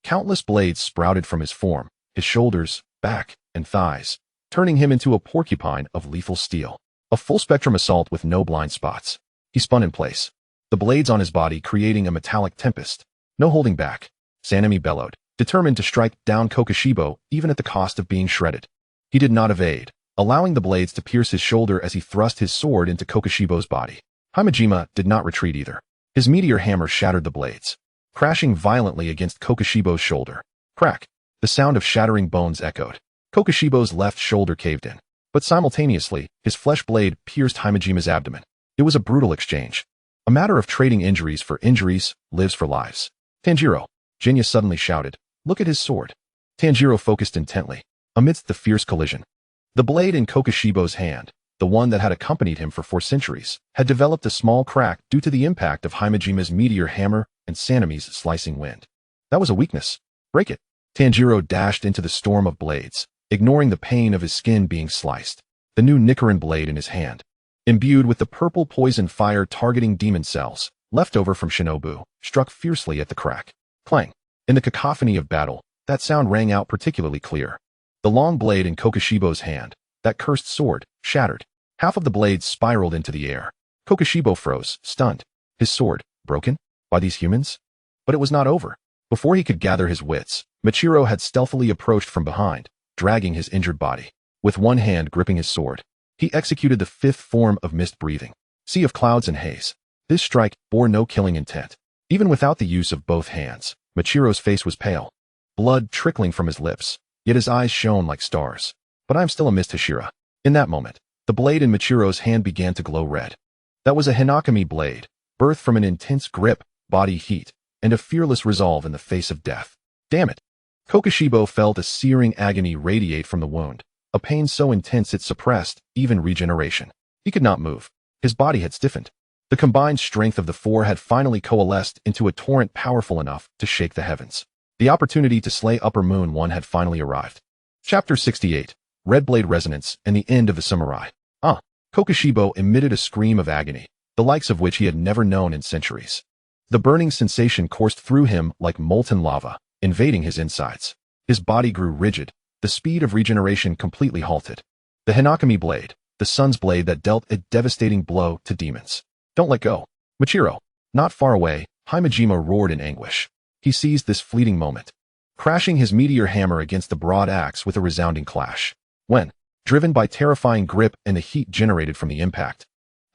Speaker 1: Countless blades sprouted from his form, his shoulders, back, and thighs, turning him into a porcupine of lethal steel. A full-spectrum assault with no blind spots. He spun in place, the blades on his body creating a metallic tempest. No holding back. Sanemi bellowed, determined to strike down Kokushibo even at the cost of being shredded. He did not evade, allowing the blades to pierce his shoulder as he thrust his sword into Kokushibo's body. Himejima did not retreat either. His meteor hammer shattered the blades, crashing violently against Kokushibo's shoulder. Crack! The sound of shattering bones echoed. Kokushibo's left shoulder caved in, but simultaneously, his flesh blade pierced Himejima's abdomen. It was a brutal exchange. A matter of trading injuries for injuries, lives for lives. Tanjiro! Jinya suddenly shouted. Look at his sword. Tanjiro focused intently, amidst the fierce collision. The blade in Kokushibo's hand, the one that had accompanied him for 4 centuries, had developed a small crack due to the impact of Himejima's meteor hammer and Sanemi's slicing wind. That was a weakness. Break it. Tanjiro dashed into the storm of blades, ignoring the pain of his skin being sliced. The new Nichiren blade in his hand, imbued with the purple poison fire targeting demon cells, left over from Shinobu, struck fiercely at the crack. Clang! In the cacophony of battle, that sound rang out particularly clear. The long blade in Kokushibo's hand, that cursed sword, shattered. Half of the blade spiraled into the air. Kokushibo froze, stunned. His sword, broken? By these humans? But it was not over. Before he could gather his wits, Michiro had stealthily approached from behind, dragging his injured body. With one hand gripping his sword, he executed the 5th form of mist breathing. Sea of clouds and haze. This strike bore no killing intent. Even without the use of both hands, Michiro's face was pale, blood trickling from his lips, yet his eyes shone like stars. But I am still a Mist Hashira. In that moment, the blade in Michiro's hand began to glow red. That was a Hinakami blade, birthed from an intense grip, body heat, and a fearless resolve in the face of death. Damn it! Kokushibo felt a searing agony radiate from the wound, a pain so intense it suppressed even regeneration. He could not move. His body had stiffened. The combined strength of the 4 had finally coalesced into a torrent powerful enough to shake the heavens. The opportunity to slay Upper Moon 1 had finally arrived. Chapter 68. Red Blade Resonance and the End of the Samurai. Kokushibo emitted a scream of agony, the likes of which he had never known in centuries. The burning sensation coursed through him like molten lava, invading his insides. His body grew rigid, the speed of regeneration completely halted. The Hinakami blade, the sun's blade that dealt a devastating blow to demons. Don't let go. Michiro. Not far away, Himejima roared in anguish. He seized this fleeting moment, crashing his meteor hammer against the broad axe with a resounding clash. When, driven by terrifying grip and the heat generated from the impact,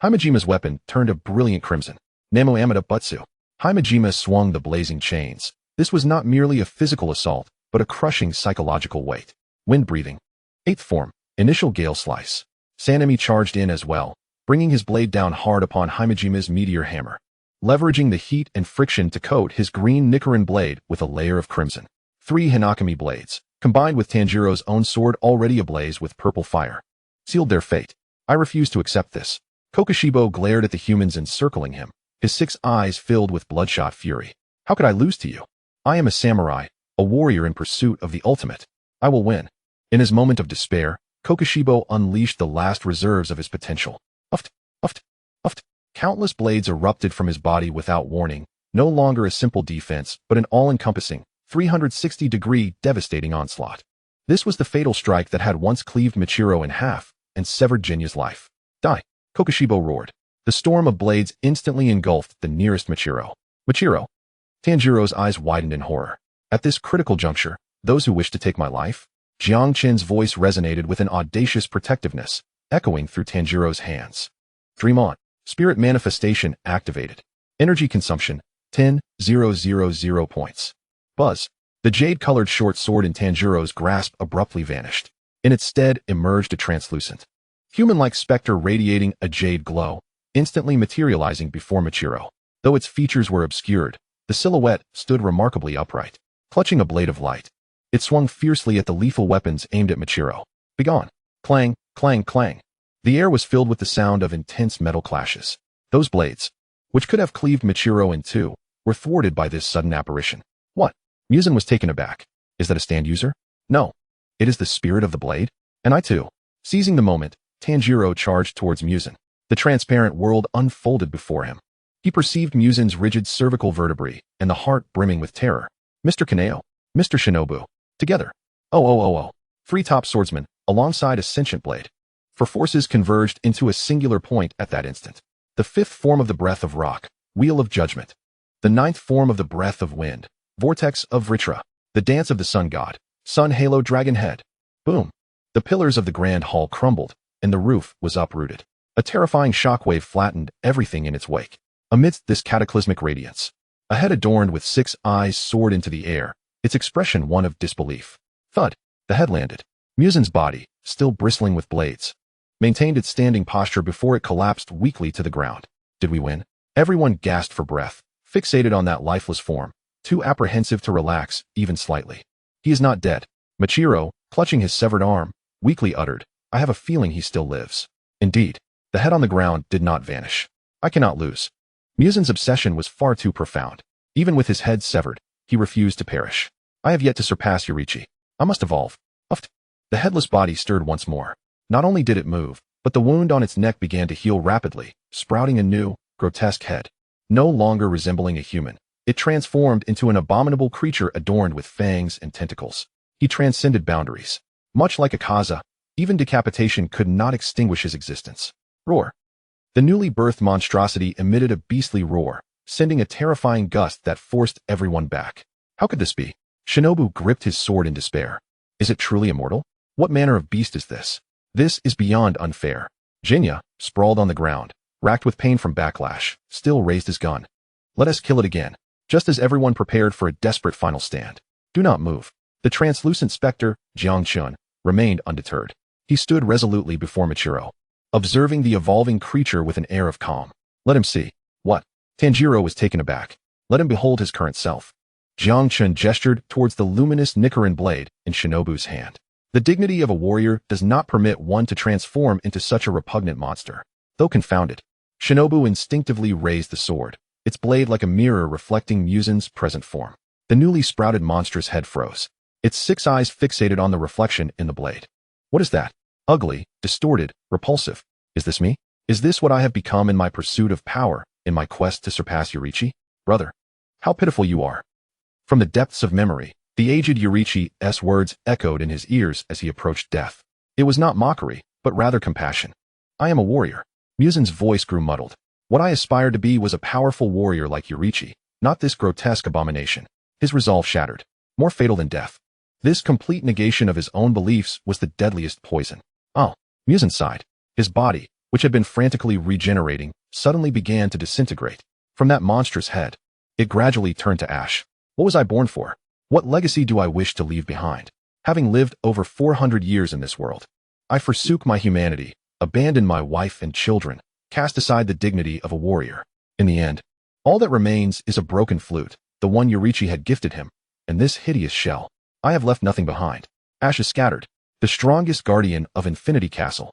Speaker 1: Himejima's weapon turned a brilliant crimson. Namo Amida Butsu. Himejima swung the blazing chains. This was not merely a physical assault, but a crushing psychological weight. Wind breathing. 8th form. Initial gale slice. Sanemi charged in as well, bringing his blade down hard upon Himejima's meteor hammer, leveraging the heat and friction to coat his green Nichiren blade with a layer of crimson. 3 Hinakami blades, combined with Tanjiro's own sword already ablaze with purple fire, sealed their fate. I refuse to accept this. Kokushibo glared at the humans encircling him, his 6 eyes filled with bloodshot fury. How could I lose to you? I am a samurai, a warrior in pursuit of the ultimate. I will win. In his moment of despair, Kokushibo unleashed the last reserves of his potential. Uft, uft, uft. Countless blades erupted from his body without warning, no longer a simple defense, but an all-encompassing, 360-degree devastating onslaught. This was the fatal strike that had once cleaved Michiro in half and severed Jinya's life. Die! Kokushibo roared. The storm of blades instantly engulfed the nearest Michiro. Michiro! Tanjiro's eyes widened in horror. At this critical juncture, those who wish to take my life? Jiang Chen's voice resonated with an audacious protectiveness, echoing through Tanjiro's hands. Dream on. Spirit manifestation activated. Energy consumption, 10,000 points. Buzz. The jade-colored short sword in Tanjiro's grasp abruptly vanished. In its stead emerged a translucent, human-like specter radiating a jade glow, instantly materializing before Michiro. Though its features were obscured, the silhouette stood remarkably upright, clutching a blade of light. It swung fiercely at the lethal weapons aimed at Michiro. Begone! Clang, clang, clang. The air was filled with the sound of intense metal clashes. Those blades, which could have cleaved Michiro in 2, were thwarted by this sudden apparition. What? Muzan was taken aback. Is that a stand user? No. It is the spirit of the blade? And I too. Seizing the moment, Tanjiro charged towards Muzan. The transparent world unfolded before him. He perceived Muzan's rigid cervical vertebrae and the heart brimming with terror. Mr. Kaneo. Mr. Shinobu. Together. Oh. Three-top swordsman, alongside a sentient blade. For forces converged into a singular point at that instant. The fifth form of the breath of rock, wheel of judgment. The ninth form of the breath of wind, vortex of Vritra. The dance of the sun god, sun halo dragon head. Boom. The pillars of the grand hall crumbled, and the roof was uprooted. A terrifying shockwave flattened everything in its wake. Amidst this cataclysmic radiance, a head adorned with 6 eyes soared into the air, its expression one of disbelief. Thud. The head landed. Muzan's body, still bristling with blades, maintained its standing posture before it collapsed weakly to the ground. Did we win? Everyone gasped for breath, fixated on that lifeless form, too apprehensive to relax, even slightly. He is not dead. Machiro, clutching his severed arm, weakly uttered, I have a feeling he still lives. Indeed, the head on the ground did not vanish. I cannot lose. Muzan's obsession was far too profound. Even with his head severed, he refused to perish. I have yet to surpass Yorichi. I must evolve. Uft. The headless body stirred once more. Not only did it move, but the wound on its neck began to heal rapidly, sprouting a new, grotesque head. No longer resembling a human, it transformed into an abominable creature adorned with fangs and tentacles. He transcended boundaries. Much like a Kaza, even decapitation could not extinguish his existence. Roar. The newly birthed monstrosity emitted a beastly roar, sending a terrifying gust that forced everyone back. How could this be? Shinobu gripped his sword in despair. Is it truly immortal? What manner of beast is this? This is beyond unfair. Jinya, sprawled on the ground, racked with pain from backlash, still raised his gun. Let us kill it again. Just as everyone prepared for a desperate final stand. Do not move. The translucent specter, Jiang Chen, remained undeterred. He stood resolutely before Machiro, observing the evolving creature with an air of calm. Let him see. What? Tanjiro was taken aback. Let him behold his current self. Jiang Chen gestured towards the luminous Nichiren blade in Shinobu's hand. The dignity of a warrior does not permit one to transform into such a repugnant monster. Though confounded, Shinobu instinctively raised the sword, its blade like a mirror reflecting Muzan's present form. The newly sprouted monstrous head froze, its 6 eyes fixated on the reflection in the blade. What is that? Ugly, distorted, repulsive. Is this me? Is this what I have become in my pursuit of power, in my quest to surpass Yorichi? Brother, how pitiful you are. From the depths of memory, the aged Yorichi's words echoed in his ears as he approached death. It was not mockery, but rather compassion. I am a warrior. Muzan's voice grew muddled. What I aspired to be was a powerful warrior like Yorichi, not this grotesque abomination. His resolve shattered. More fatal than death. This complete negation of his own beliefs was the deadliest poison. Oh, Muzan sighed. His body, which had been frantically regenerating, suddenly began to disintegrate. From that monstrous head, it gradually turned to ash. What was I born for? What legacy do I wish to leave behind? Having lived over 400 years in this world, I forsook my humanity, abandoned my wife and children, cast aside the dignity of a warrior. In the end, all that remains is a broken flute, the one Yorichi had gifted him, and this hideous shell. I have left nothing behind. Ashes scattered. The strongest guardian of Infinity Castle.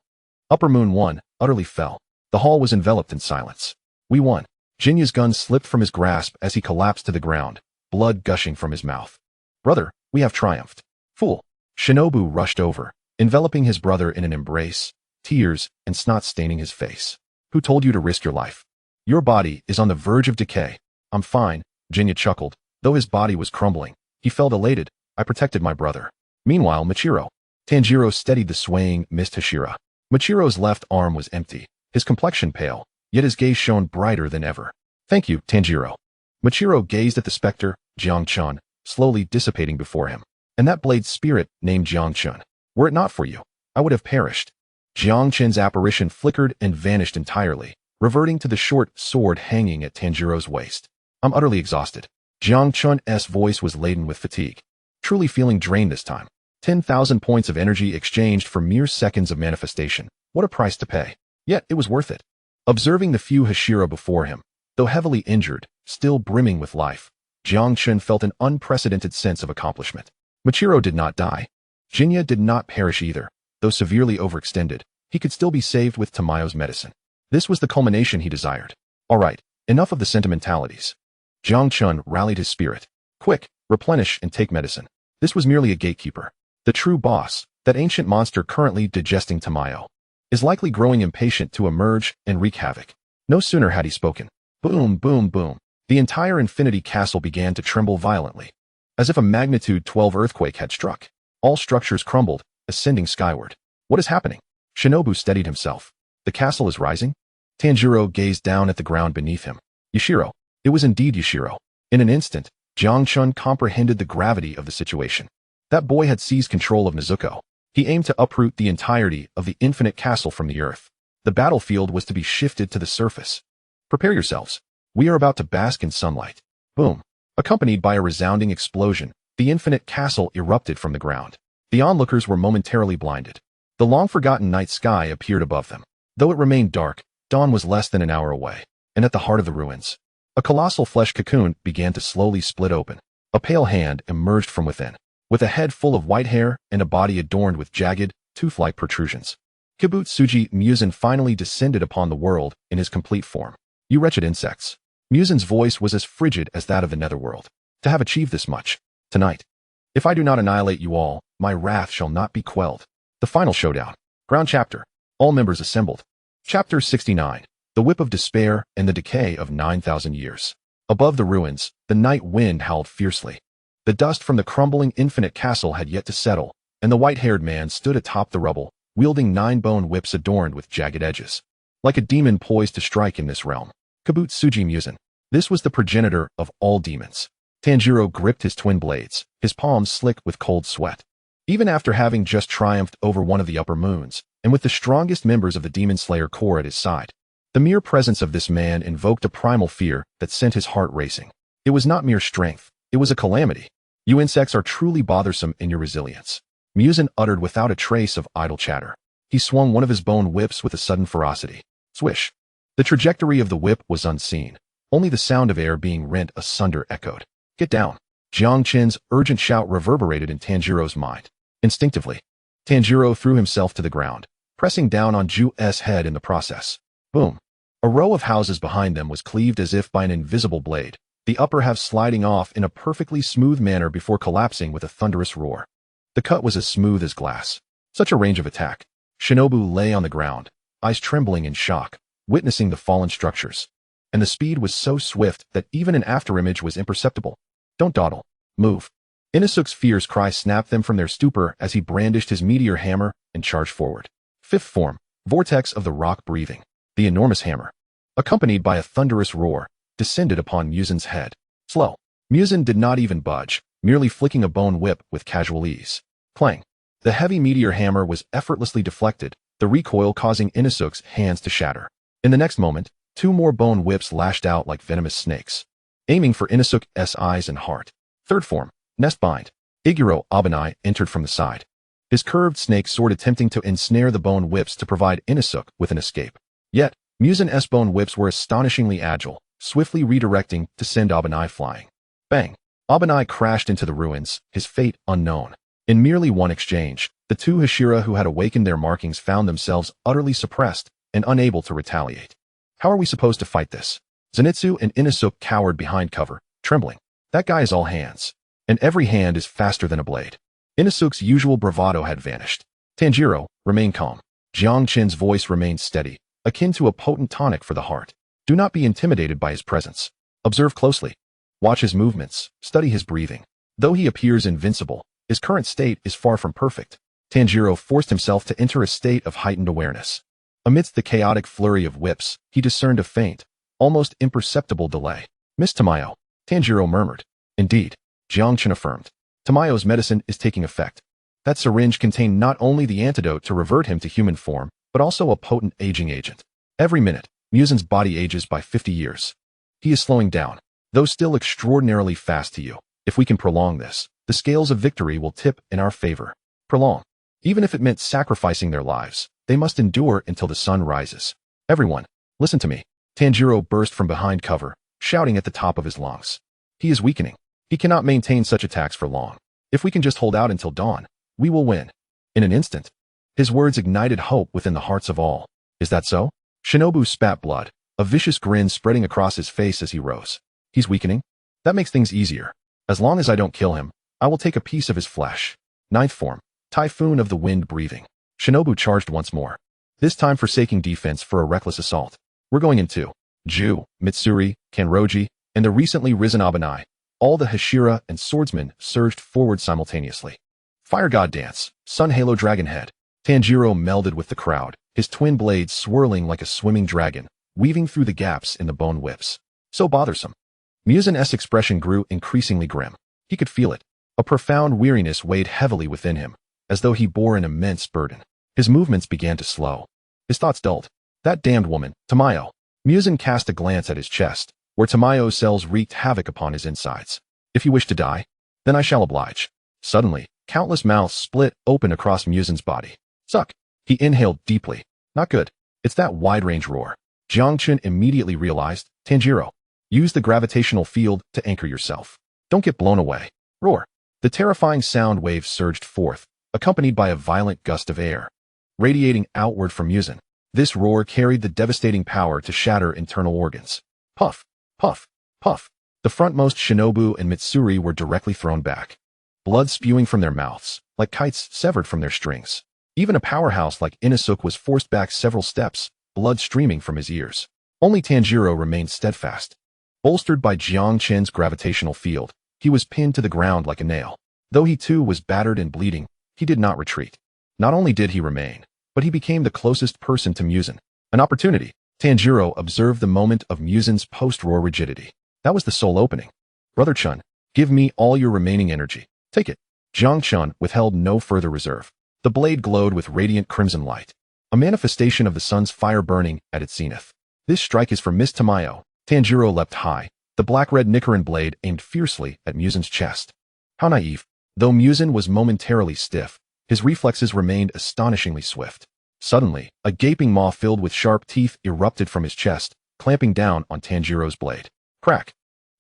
Speaker 1: Upper Moon 1 utterly fell. The hall was enveloped in silence. We won. Jinya's gun slipped from his grasp as he collapsed to the ground, blood gushing from his mouth. Brother, we have triumphed. Fool. Shinobu rushed over, enveloping his brother in an embrace, tears and snot staining his face. Who told you to risk your life? Your body is on the verge of decay. I'm fine, Jinya chuckled. Though his body was crumbling, he felt elated. I protected my brother. Meanwhile, Tanjiro steadied the swaying Mist Hashira. Machiro's left arm was empty, his complexion pale, yet his gaze shone brighter than ever. Thank you, Tanjiro. Machiro gazed at the specter, Jiang Chen, slowly dissipating before him. And that blade's spirit, named Jiang Chen. Were it not for you, I would have perished. Jiang Chen's apparition flickered and vanished entirely, reverting to the short sword hanging at Tanjiro's waist. I'm utterly exhausted. Jiang Chen's voice was laden with fatigue. Truly feeling drained this time. 10,000 points of energy exchanged for mere seconds of manifestation. What a price to pay. Yet it was worth it. Observing the few Hashira before him, though heavily injured, still brimming with life, Jiang Chen felt an unprecedented sense of accomplishment. Machiro did not die. Jinya did not perish either. Though severely overextended, he could still be saved with Tamayo's medicine. This was the culmination he desired. All right, enough of the sentimentalities. Jiang Chen rallied his spirit. Quick, replenish and take medicine. This was merely a gatekeeper. The true boss, that ancient monster currently digesting Tamayo, is likely growing impatient to emerge and wreak havoc. No sooner had he spoken. Boom, boom, boom. The entire Infinity Castle began to tremble violently. as if a magnitude 12 earthquake had struck. All structures crumbled, ascending skyward. What is happening? Shinobu steadied himself. The castle is rising? Tanjiro gazed down at the ground beneath him. Yashiro. It was indeed Yashiro. In an instant, Jiang Chen comprehended the gravity of the situation. That boy had seized control of Nezuko. He aimed to uproot the entirety of the infinite castle from the earth. The battlefield was to be shifted to the surface. Prepare yourselves. We are about to bask in sunlight. Boom. Accompanied by a resounding explosion, the infinite castle erupted from the ground. The onlookers were momentarily blinded. The long-forgotten night sky appeared above them. Though it remained dark, dawn was less than an hour away, and at the heart of the ruins, a colossal flesh cocoon began to slowly split open. A pale hand emerged from within, with a head full of white hair and a body adorned with jagged, tooth-like protrusions. Kibutsuji Muzan finally descended upon the world in his complete form. You wretched insects. Muzan's voice was as frigid as that of the netherworld. To have achieved this much, tonight. If I do not annihilate you all, my wrath shall not be quelled. The final showdown. Ground chapter. All members assembled. Chapter 69. The Whip of Despair and the Decay of 9,000 Years. Above the ruins, the night wind howled fiercely. The dust from the crumbling infinite castle had yet to settle, and the white-haired man stood atop the rubble, wielding 9 bone whips adorned with jagged edges. Like a demon poised to strike in this realm. Kibutsuji Muzan. This was the progenitor of all demons. Tanjiro gripped his twin blades, his palms slick with cold sweat. Even after having just triumphed over one of the upper moons, and with the strongest members of the Demon Slayer Corps at his side, the mere presence of this man invoked a primal fear that sent his heart racing. It was not mere strength, it was a calamity. You insects are truly bothersome in your resilience. Muzan uttered without a trace of idle chatter. He swung one of his bone whips with a sudden ferocity. Swish. The trajectory of the whip was unseen. Only the sound of air being rent asunder echoed. Get down. Jiang Chen's urgent shout reverberated in Tanjiro's mind. Instinctively, Tanjiro threw himself to the ground, pressing down on Ju's head in the process. Boom. A row of houses behind them was cleaved as if by an invisible blade, the upper half sliding off in a perfectly smooth manner before collapsing with a thunderous roar. The cut was as smooth as glass. Such a range of attack. Shinobu lay on the ground, eyes trembling in shock, witnessing the fallen structures. And the speed was so swift that even an afterimage was imperceptible. Don't dawdle. Move. Inosuke's fierce cry snapped them from their stupor as he brandished his meteor hammer and charged forward. Fifth form, Vortex of the Rock Breathing. The enormous hammer, accompanied by a thunderous roar, descended upon Muzan's head. Slow. Muzan did not even budge, merely flicking a bone whip with casual ease. Clang. The heavy meteor hammer was effortlessly deflected, the recoil causing Inosuke's hands to shatter. In the next moment, 2 more bone whips lashed out like venomous snakes, aiming for Inosuke's eyes and heart. Third form, Nestbind. Iguro Abanai entered from the side, his curved snake sword attempting to ensnare the bone whips to provide Inosuke with an escape. Yet, Muzan's bone whips were astonishingly agile, swiftly redirecting to send Abanai flying. Bang! Abanai crashed into the ruins, his fate unknown. In merely one exchange, the 2 Hashira who had awakened their markings found themselves utterly suppressed and unable to retaliate. How are we supposed to fight this? Zenitsu and Inosuke cowered behind cover, trembling. That guy is all hands, and every hand is faster than a blade. Inosuke's usual bravado had vanished. Tanjiro, remain calm. Jiang Chen's voice remained steady, akin to a potent tonic for the heart. Do not be intimidated by his presence. Observe closely. Watch his movements, study his breathing. Though he appears invincible, his current state is far from perfect. Tanjiro forced himself to enter a state of heightened awareness. Amidst the chaotic flurry of whips, he discerned a faint, almost imperceptible delay. Miss Tamayo, Tanjiro murmured. Indeed, Jiang Chen affirmed. Tamayo's medicine is taking effect. That syringe contained not only the antidote to revert him to human form, but also a potent aging agent. Every minute, Muzan's body ages by 50 years. He is slowing down, though still extraordinarily fast to you. If we can prolong this, the scales of victory will tip in our favor. Prolong. Even if it meant sacrificing their lives, they must endure until the sun rises. Everyone, listen to me. Tanjiro burst from behind cover, shouting at the top of his lungs. He is weakening. He cannot maintain such attacks for long. If we can just hold out until dawn, we will win. In an instant, his words ignited hope within the hearts of all. Is that so? Shinobu spat blood, a vicious grin spreading across his face as he rose. He's weakening? That makes things easier. As long as I don't kill him, I will take a piece of his flesh. Ninth form, Typhoon of the Wind Breathing. Shinobu charged once more, this time forsaking defense for a reckless assault. We're going into Ju, Mitsuri, Kanroji, and the recently risen Abanai, All the Hashira and swordsmen surged forward simultaneously. Fire God Dance, Sun Halo Dragon Head. Tanjiro melded with the crowd, his twin blades swirling like a swimming dragon, weaving through the gaps in the bone whips. So bothersome. Muzan's expression grew increasingly grim. He could feel it. A profound weariness weighed heavily within him, as though he bore an immense burden. His movements began to slow. His thoughts dulled. That damned woman, Tamayo. Muzan cast a glance at his chest, where Tamayo's cells wreaked havoc upon his insides. If you wish to die, then I shall oblige. Suddenly, countless mouths split open across Muzan's body. Suck. He inhaled deeply. Not good. It's that wide-range roar. Jiang Chen immediately realized, Tanjiro, use the gravitational field to anchor yourself. Don't get blown away. Roar. The terrifying sound wave surged forth, accompanied by a violent gust of air. Radiating outward from Muzan, this roar carried the devastating power to shatter internal organs. Puff, puff, puff. The frontmost Shinobu and Mitsuri were directly thrown back. Blood spewing from their mouths, like kites severed from their strings. Even a powerhouse like Inosuke was forced back several steps, blood streaming from his ears. Only Tanjiro remained steadfast. Bolstered by Jiang Chen's gravitational field, he was pinned to the ground like a nail. Though he too was battered and bleeding, he did not retreat. Not only did he remain, but he became the closest person to Muzan. An opportunity. Tanjiro observed the moment of Muzan's post-roar rigidity. That was the soul opening. Brother Chun, give me all your remaining energy. Take it. Jiang Chen withheld no further reserve. The blade glowed with radiant crimson light, a manifestation of the sun's fire burning at its zenith. This strike is for Miss Tamayo. Tanjiro leapt high, the black-red Nichiren blade aimed fiercely at Muzan's chest. How naive. Though Muzan was momentarily stiff, his reflexes remained astonishingly swift. Suddenly, a gaping maw filled with sharp teeth erupted from his chest, clamping down on Tanjiro's blade. Crack.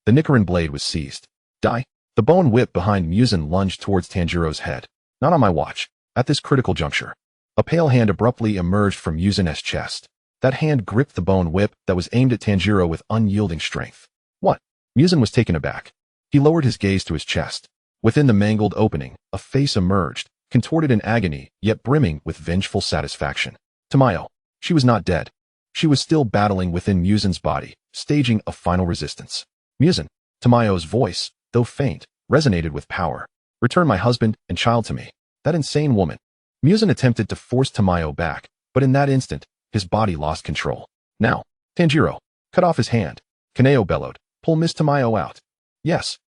Speaker 1: The Nichiren blade was seized. Die. The bone whip behind Muzan lunged towards Tanjiro's head. Not on my watch. At this critical juncture, a pale hand abruptly emerged from Muzan's chest. That hand gripped the bone whip that was aimed at Tanjiro with unyielding strength. What? Muzan was taken aback. He lowered his gaze to his chest. Within the mangled opening, a face emerged, contorted in agony, yet brimming with vengeful satisfaction. Tamayo. She was not dead. She was still battling within Muzan's body, staging a final resistance. Muzan. Tamayo's voice, though faint, resonated with power. Return my husband and child to me. That insane woman. Muzan attempted to force Tamayo back, but in that instant, his body lost control. Now, Tanjiro, cut off his hand. Kaneo bellowed, pull Miss Tamayo out. Yes.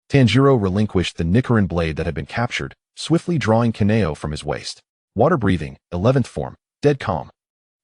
Speaker 1: Tanjiro relinquished the Nichiren blade that had been captured, swiftly drawing Kaneo from his waist. Water-breathing, 11th form, dead calm.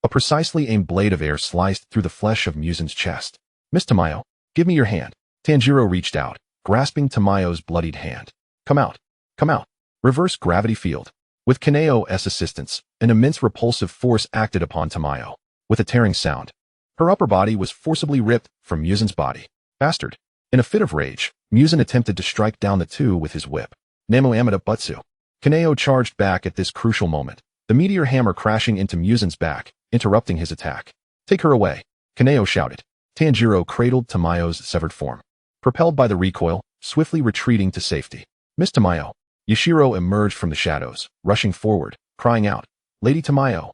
Speaker 1: A precisely aimed blade of air sliced through the flesh of Muzan's chest. Miss Tamayo, give me your hand. Tanjiro reached out, grasping Tamayo's bloodied hand. Come out. Come out. Reverse gravity field. With Kaneo's assistance, an immense repulsive force acted upon Tamayo. With a tearing sound, her upper body was forcibly ripped from Muzan's body. Bastard. In a fit of rage, Muzan attempted to strike down the two with his whip. Namo Amida Butsu. Kaneo charged back at this crucial moment, the meteor hammer crashing into Muzan's back, interrupting his attack. Take her away. Kaneo shouted. Tanjiro cradled Tamayo's severed form. Propelled by the recoil, swiftly retreating to safety. Miss Tamayo. Yashiro emerged from the shadows, rushing forward, crying out, Lady Tamayo.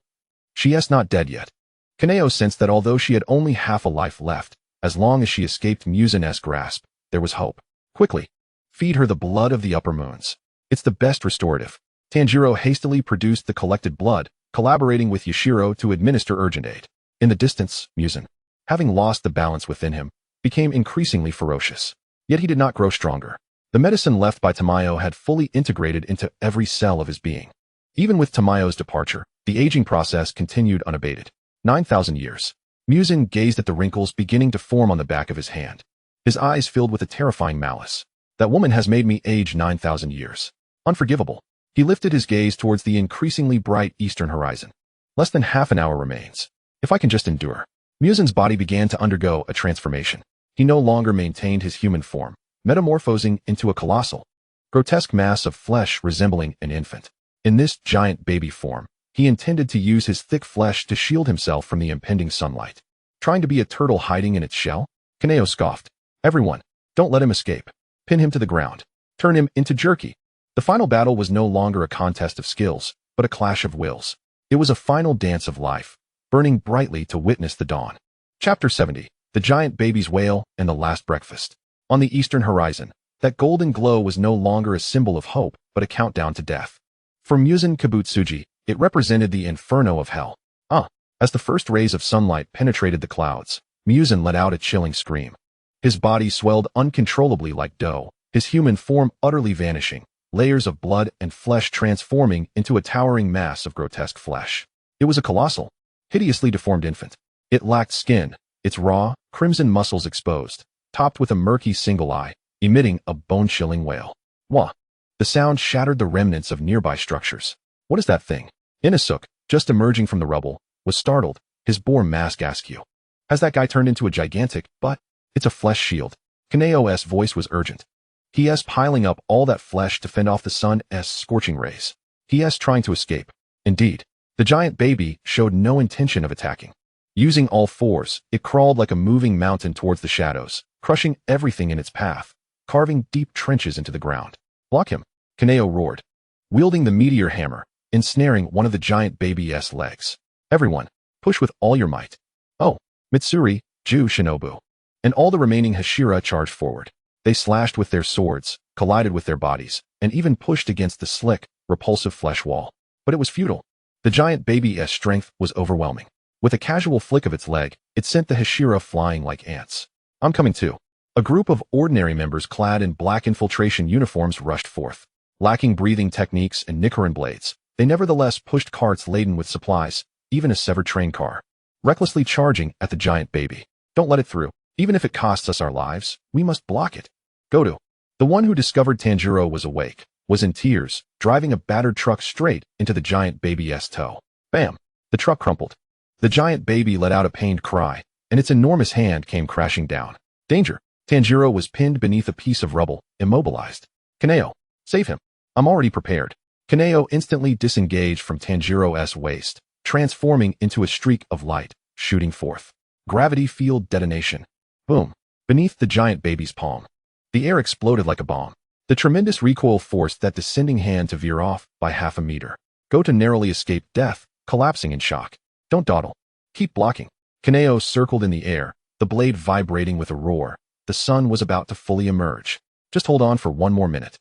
Speaker 1: She is not dead yet. Kaneo sensed that although she had only half a life left, as long as she escaped Muzan's grasp, there was hope. Quickly. Feed her the blood of the upper moons. It's the best restorative. Tanjiro hastily produced the collected blood, collaborating with Yashiro to administer urgent aid. In the distance, Muzan, having lost the balance within him, became increasingly ferocious. Yet he did not grow stronger. The medicine left by Tamayo had fully integrated into every cell of his being. Even with Tamayo's departure, the aging process continued unabated. 9,000 years. Muzan gazed at the wrinkles beginning to form on the back of his hand. His eyes filled with a terrifying malice. That woman has made me age 9,000 years. Unforgivable. He lifted his gaze towards the increasingly bright eastern horizon. Less than half an hour remains. If I can just endure. Muzan's body began to undergo a transformation. He no longer maintained his human form, metamorphosing into a colossal, grotesque mass of flesh resembling an infant. In this giant baby form, he intended to use his thick flesh to shield himself from the impending sunlight. Trying to be a turtle hiding in its shell? Kaneo scoffed. Everyone, don't let him escape. Pin him to the ground. Turn him into jerky. The final battle was no longer a contest of skills, but a clash of wills. It was a final dance of life, burning brightly to witness the dawn. Chapter 70. The Giant Baby's Wail and the Last Breakfast. On the eastern horizon, That golden glow was no longer a symbol of hope, but a countdown to death. For Muzan Kibutsuji, it represented the inferno of hell. As the first rays of sunlight penetrated the clouds, Muzan let out a chilling scream. His body swelled uncontrollably like dough, his human form utterly vanishing, layers of blood and flesh transforming into a towering mass of grotesque flesh. It was a colossal, hideously deformed infant. It lacked skin, its raw, crimson muscles exposed, topped with a murky single eye, emitting a bone-chilling wail. Wah! The sound shattered the remnants of nearby structures. What is that thing? Inosuke, just emerging from the rubble, was startled, his boar mask askew. Has that guy turned into a gigantic, but it's a flesh shield? Kaneo's voice was urgent. He's piling up all that flesh to fend off the sun's scorching rays. He's trying to escape. Indeed, the giant baby showed no intention of attacking. Using all fours, it crawled like a moving mountain towards the shadows, crushing everything in its path, carving deep trenches into the ground. Block him, Kaneo roared, wielding the meteor hammer, ensnaring one of the giant baby's legs. Everyone, push with all your might. Oh, Mitsuri, Ju Shinobu, and all the remaining Hashira charged forward. They slashed with their swords, collided with their bodies, and even pushed against the slick, repulsive flesh wall. But it was futile. The giant baby's strength was overwhelming. With a casual flick of its leg, it sent the Hashira flying like ants. I'm coming too. A group of ordinary members clad in black infiltration uniforms rushed forth. Lacking breathing techniques and Nichiren blades, they nevertheless pushed carts laden with supplies, even a severed train car, recklessly charging at the giant baby. Don't let it through. Even if it costs us our lives, we must block it. Goto, the one who discovered Tanjiro was awake, was in tears, driving a battered truck straight into the giant baby's toe. Bam! The truck crumpled. The giant baby let out a pained cry, and its enormous hand came crashing down. Danger! Tanjiro was pinned beneath a piece of rubble, immobilized. Kaneo, save him. I'm already prepared. Kaneo instantly disengaged from Tanjiro's waist, transforming into a streak of light, shooting forth. Gravity field detonation. Boom. Beneath the giant baby's palm. The air exploded like a bomb. The tremendous recoil forced that descending hand to veer off by half a meter. Goto narrowly escaped death, collapsing in shock. Don't dawdle. Keep blocking. Kaneo circled in the air, the blade vibrating with a roar. The sun was about to fully emerge. Just hold on for one more minute.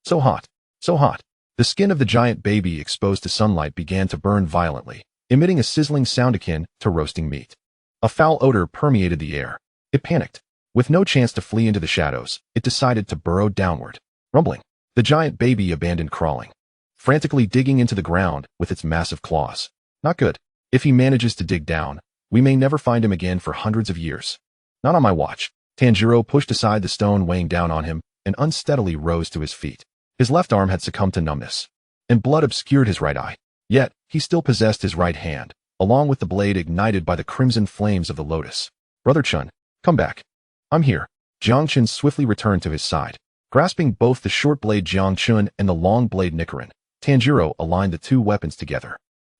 Speaker 1: So hot. So hot. The skin of the giant baby exposed to sunlight began to burn violently, emitting a sizzling sound akin to roasting meat. A foul odor permeated the air. It panicked. With no chance to flee into the shadows, it decided to burrow downward. Rumbling. The giant baby abandoned crawling, frantically digging into the ground with its massive claws. Not good. If he manages to dig down, we may never find him again for hundreds of years. Not on my watch. Tanjiro pushed aside the stone weighing down on him and unsteadily rose to his feet. His left arm had succumbed to numbness, and blood obscured his right eye. Yet, he still possessed his right hand, along with the blade ignited by the crimson flames of the lotus. Brother Chun, come back. I'm here. Jiang Chen swiftly returned to his side. Grasping both the short blade Jiang Chen and the long blade Nichiren, Tanjiro aligned the two weapons together.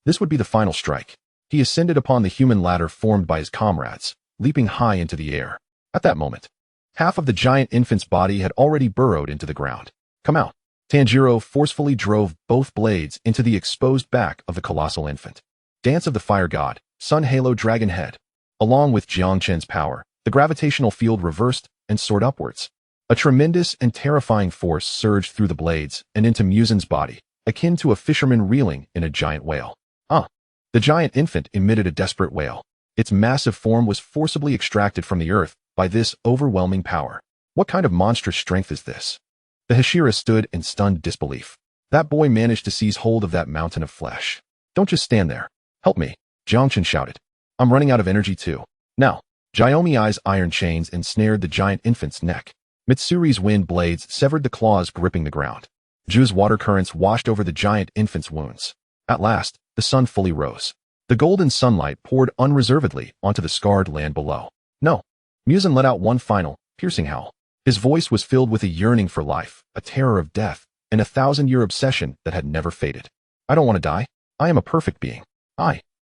Speaker 1: This would be the final strike. He ascended upon the human ladder formed by his comrades, leaping high into the air. At that moment, half of the giant infant's body had already burrowed into the ground. Come out. Tanjiro forcefully drove both blades into the exposed back of the colossal infant. Dance of the Fire God, Sun Halo Dragon Head. Along with Jiang Chen's power, the gravitational field reversed and soared upwards. A tremendous and terrifying force surged through the blades and into Muzan's body, akin to a fisherman reeling in a giant whale. The giant infant emitted a desperate wail. Its massive form was forcibly extracted from the earth by this overwhelming power. What kind of monstrous strength is this? The Hashira stood in stunned disbelief. That boy managed to seize hold of that mountain of flesh. Don't just stand there. Help me, Jiang Chen shouted. I'm running out of energy too. Now, Jiomi's iron chains ensnared the giant infant's neck. Mitsuri's wind blades severed the claws gripping the ground. Ju's water currents washed over the giant infant's wounds. At last, the sun fully rose. The golden sunlight poured unreservedly onto the scarred land below. No. Muzan let out one final, piercing howl. His voice was filled with a yearning for life, a terror of death, and a 1,000-year obsession that had never faded. I don't want to die. I am a perfect being.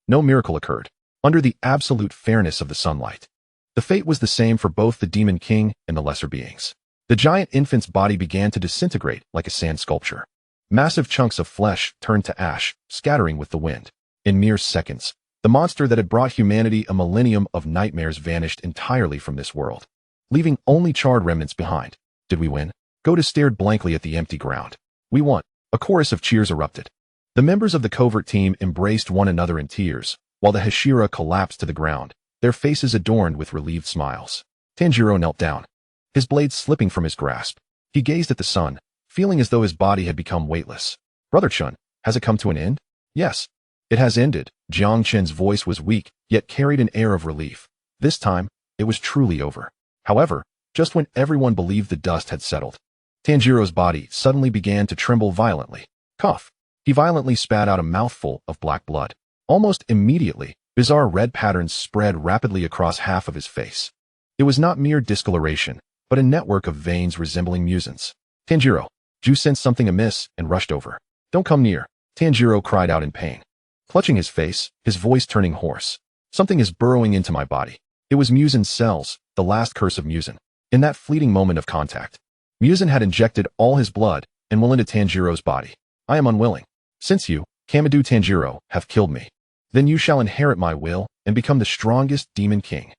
Speaker 1: No miracle occurred. Under the absolute fairness of the sunlight. The fate was the same for both the Demon King and the lesser beings. The giant infant's body began to disintegrate like a sand sculpture. Massive chunks of flesh turned to ash, scattering with the wind. In mere seconds, the monster that had brought humanity a millennium of nightmares vanished entirely from this world, leaving only charred remnants behind. Did we win? Goda stared blankly at the empty ground. We won. A chorus of cheers erupted. The members of the covert team embraced one another in tears, while the Hashira collapsed to the ground, their faces adorned with relieved smiles. Tanjiro knelt down, his blade slipping from his grasp. He gazed at the sun, feeling as though his body had become weightless. Brother Chun, has it come to an end? Yes. It has ended. Jiang Chen's voice was weak, yet carried an air of relief. This time, it was truly over. However, just when everyone believed the dust had settled, Tanjiro's body suddenly began to tremble violently. Cough. He violently spat out a mouthful of black blood. Almost immediately, bizarre red patterns spread rapidly across half of his face. It was not mere discoloration, but a network of veins resembling Muzan's. Tanjiro, Ju sensed something amiss and rushed over. Don't come near, Tanjiro cried out in pain. Clutching his face, his voice turning hoarse. Something is burrowing into my body. It was Muzan's cells, the last curse of Muzan. In that fleeting moment of contact, Muzan had injected all his blood and will into Tanjiro's body. I am unwilling. Since you, Kamadu Tanjiro, have killed me, then you shall inherit my will and become the strongest demon king.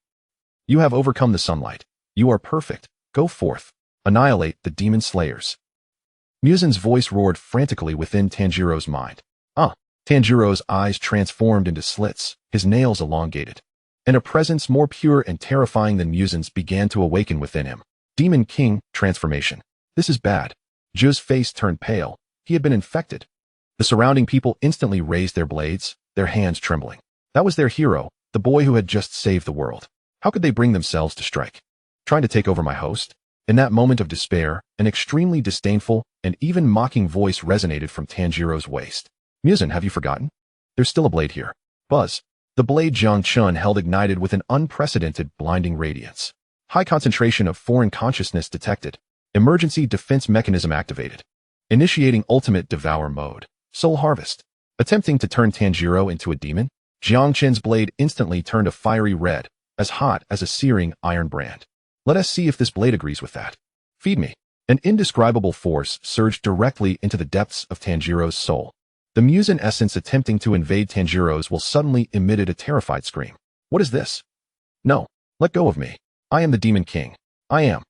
Speaker 1: You have overcome the sunlight. You are perfect. Go forth. Annihilate the demon slayers. Muzan's voice roared frantically within Tanjiro's mind. Tanjiro's eyes transformed into slits, his nails elongated, and a presence more pure and terrifying than Muzan's began to awaken within him. Demon King transformation. This is bad. Ju's face turned pale. He had been infected. The surrounding people instantly raised their blades, their hands trembling. That was their hero, the boy who had just saved the world. How could they bring themselves to strike? Trying to take over my host? In that moment of despair, an extremely disdainful and even mocking voice resonated from Tanjiro's waist. Muzan, have you forgotten? There's still a blade here. Buzz. The blade Jiang Chen held ignited with an unprecedented blinding radiance. High concentration of foreign consciousness detected. Emergency defense mechanism activated. Initiating ultimate devour mode. Soul harvest. Attempting to turn Tanjiro into a demon, Jiang Chen's blade instantly turned a fiery red, as hot as a searing iron brand. Let us see if this blade agrees with that. Feed me. An indescribable force surged directly into the depths of Tanjiro's soul. The Muzan essence attempting to invade Tanjiro's will suddenly emitted a terrified scream. What is this? No, let go of me. I am the Demon King. I am.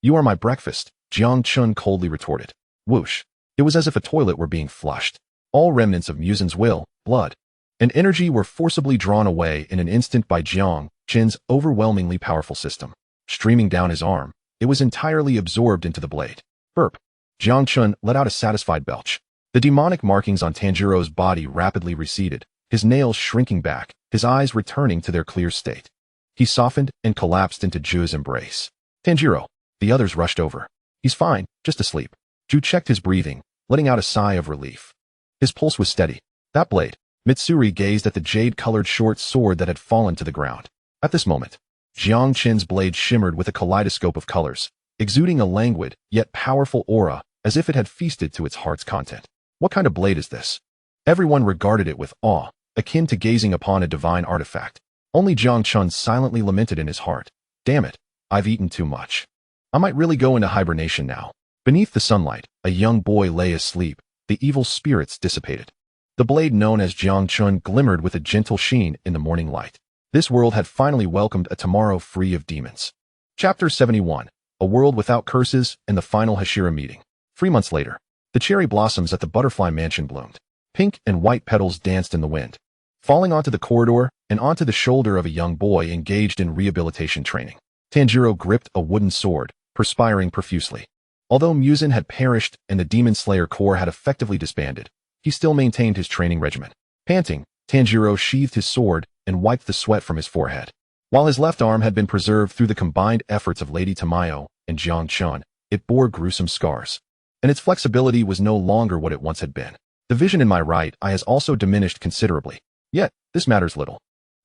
Speaker 1: You are my breakfast, Jiang Chen coldly retorted. Whoosh. It was as if a toilet were being flushed. All remnants of Muzan's will, blood, and energy were forcibly drawn away in an instant by Jiang Chen's overwhelmingly powerful system. Streaming down his arm, it was entirely absorbed into the blade. Burp. Jiang Chen let out a satisfied belch. The demonic markings on Tanjiro's body rapidly receded, his nails shrinking back, his eyes returning to their clear state. He softened and collapsed into Ju's embrace. Tanjiro. The others rushed over. He's fine, just asleep. Ju checked his breathing, letting out a sigh of relief. His pulse was steady. That blade. Mitsuri gazed at the jade-colored short sword that had fallen to the ground. At this moment, Jiang Chen's blade shimmered with a kaleidoscope of colors, exuding a languid, yet powerful aura, as if it had feasted to its heart's content. What kind of blade is this? Everyone regarded it with awe, akin to gazing upon a divine artifact. Only Jiang Chen silently lamented in his heart. Damn it, I've eaten too much. I might really go into hibernation now. Beneath the sunlight, a young boy lay asleep, the evil spirits dissipated. The blade known as Jiang Chen glimmered with a gentle sheen in the morning light. This world had finally welcomed a tomorrow free of demons. Chapter 71, A World Without Curses and the Final Hashira Meeting. 3 months later, the cherry blossoms at the butterfly mansion bloomed. Pink and white petals danced in the wind, falling onto the corridor and onto the shoulder of a young boy engaged in rehabilitation training. Tanjiro gripped a wooden sword, perspiring profusely. Although Muzan had perished and the Demon Slayer Corps had effectively disbanded, he still maintained his training regimen. Panting, Tanjiro sheathed his sword and wiped the sweat from his forehead. While his left arm had been preserved through the combined efforts of Lady Tamayo and Jiang Chen, it bore gruesome scars, and its flexibility was no longer what it once had been. The vision in my right eye has also diminished considerably. Yet, this matters little.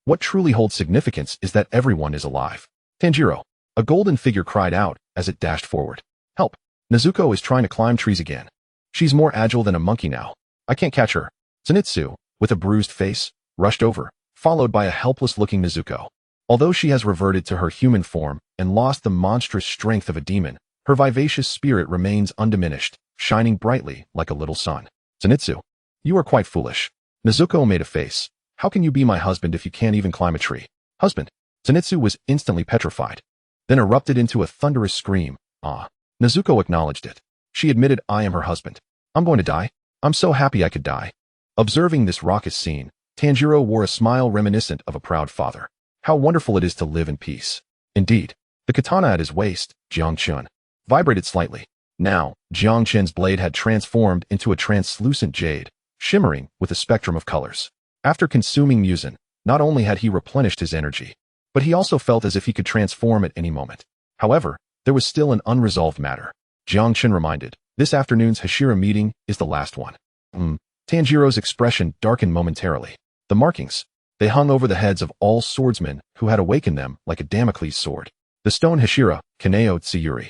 Speaker 1: What truly holds significance is that everyone is alive. Tanjiro, a golden figure cried out as it dashed forward. Help! Nezuko is trying to climb trees again. She's more agile than a monkey now. I can't catch her. Zenitsu, with a bruised face, rushed over, followed by a helpless-looking Nezuko. Although she has reverted to her human form and lost the monstrous strength of a demon, her vivacious spirit remains undiminished, shining brightly like a little sun. Zenitsu, you are quite foolish. Nezuko made a face. How can you be my husband if you can't even climb a tree? Husband. Zenitsu was instantly petrified, then erupted into a thunderous scream. Ah. Nezuko acknowledged it. She admitted, I am her husband. I'm going to die. I'm so happy I could die. Observing this raucous scene, Tanjiro wore a smile reminiscent of a proud father. How wonderful it is to live in peace. Indeed. The katana at his waist, Jiang Chen, vibrated slightly. Now, Jiang Chen's blade had transformed into a translucent jade, shimmering with a spectrum of colors. After consuming Muzan, not only had he replenished his energy, but he also felt as if he could transform at any moment. However, there was still an unresolved matter. Jiang Chen reminded, this afternoon's Hashira meeting is the last one. Tanjiro's expression darkened momentarily. The markings. They hung over the heads of all swordsmen who had awakened them like a Damocles sword. The stone Hashira, Kaneo Tsuyuri,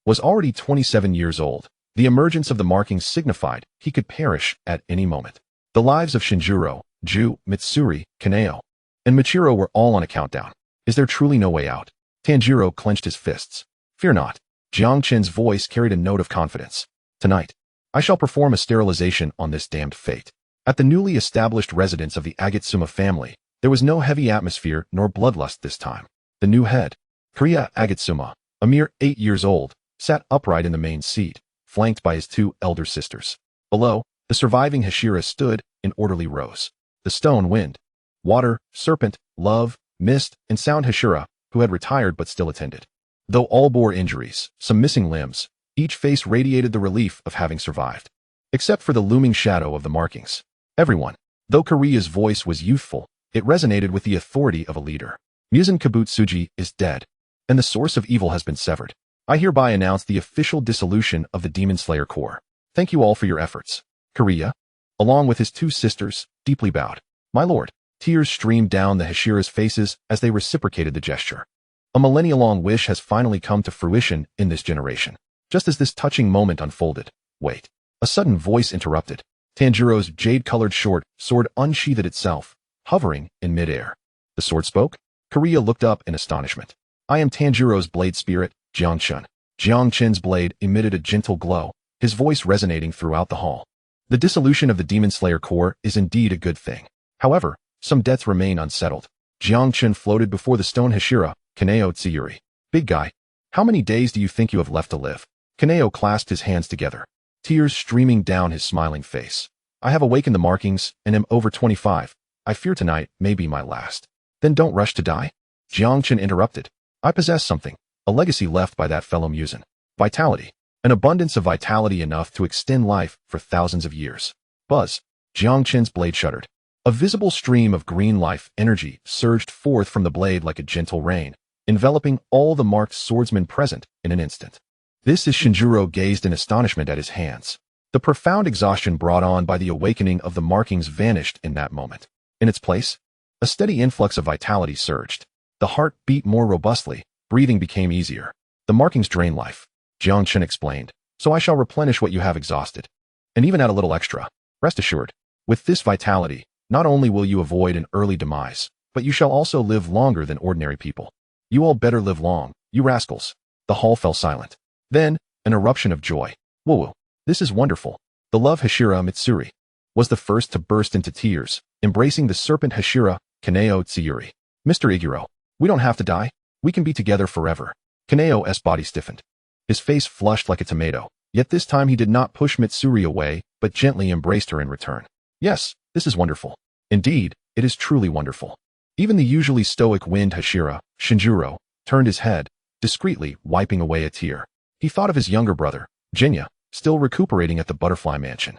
Speaker 1: was already 27 years old. The emergence of the markings signified he could perish at any moment. The lives of Shinjiro, Ju, Mitsuri, Kaneo, and Michiro were all on a countdown. Is there truly no way out? Tanjiro clenched his fists. Fear not. Jiang Chen's voice carried a note of confidence. Tonight, I shall perform a sterilization on this damned fate. At the newly established residence of the Agatsuma family, there was no heavy atmosphere nor bloodlust this time. The new head, Kariya Agatsuma, a mere 8 years old, sat upright in the main seat, flanked by his 2 elder sisters. Below, the surviving Hashira stood in orderly rows. The stone, wind, water, serpent, love, mist, and sound Hashira, who had retired but still attended. Though all bore injuries, some missing limbs, each face radiated the relief of having survived. Except for the looming shadow of the markings. Everyone. Though Kariya's voice was youthful, it resonated with the authority of a leader. Muzan Kabutsuji is dead, and the source of evil has been severed. I hereby announce the official dissolution of the Demon Slayer Corps. Thank you all for your efforts. Kariya, along with his 2 sisters, deeply bowed. My lord. Tears streamed down the Hashira's faces as they reciprocated the gesture. A millennia-long wish has finally come to fruition in this generation. Just as this touching moment unfolded, wait. A sudden voice interrupted. Tanjiro's jade-colored short sword unsheathed itself, hovering in midair. The sword spoke? Kariya looked up in astonishment. I am Tanjiro's blade spirit, Jiang Chen. Jiang Chen's blade emitted a gentle glow, his voice resonating throughout the hall. The dissolution of the Demon Slayer Corps is indeed a good thing. However, some deaths remain unsettled. Jiang Chen floated before the stone Hashira, Kaneo Tsuyuri. Big guy, how many days do you think you have left to live? Kaneo clasped his hands together, tears streaming down his smiling face. I have awakened the markings and am over 25. I fear tonight may be my last. Then don't rush to die. Jiang Chen interrupted. I possess something, a legacy left by that fellow Muzan. Vitality. An abundance of vitality enough to extend life for thousands of years. Buzz. Jiang Chen's blade shuddered. A visible stream of green life energy surged forth from the blade like a gentle rain, enveloping all the marked swordsmen present in an instant. This is Shinjiro gazed in astonishment at his hands. The profound exhaustion brought on by the awakening of the markings vanished in that moment. In its place, a steady influx of vitality surged. The heart beat more robustly, breathing became easier. The markings drain life, Jiang Chen explained, so I shall replenish what you have exhausted. And even add a little extra. Rest assured, with this vitality, not only will you avoid an early demise, but you shall also live longer than ordinary people. You all better live long, you rascals. The hall fell silent. Then, an eruption of joy. Woo-woo. This is wonderful. The love Hashira Mitsuri was the first to burst into tears, embracing the serpent Hashira, Kaneo Tsuyuri. Mr. Iguro, we don't have to die. We can be together forever. Kaneo's body stiffened. His face flushed like a tomato, yet this time he did not push Mitsuri away, but gently embraced her in return. Yes, this is wonderful. Indeed, it is truly wonderful. Even the usually stoic wind Hashira, Shinjiro, turned his head, discreetly wiping away a tear. He thought of his younger brother, Jinya, still recuperating at the butterfly mansion.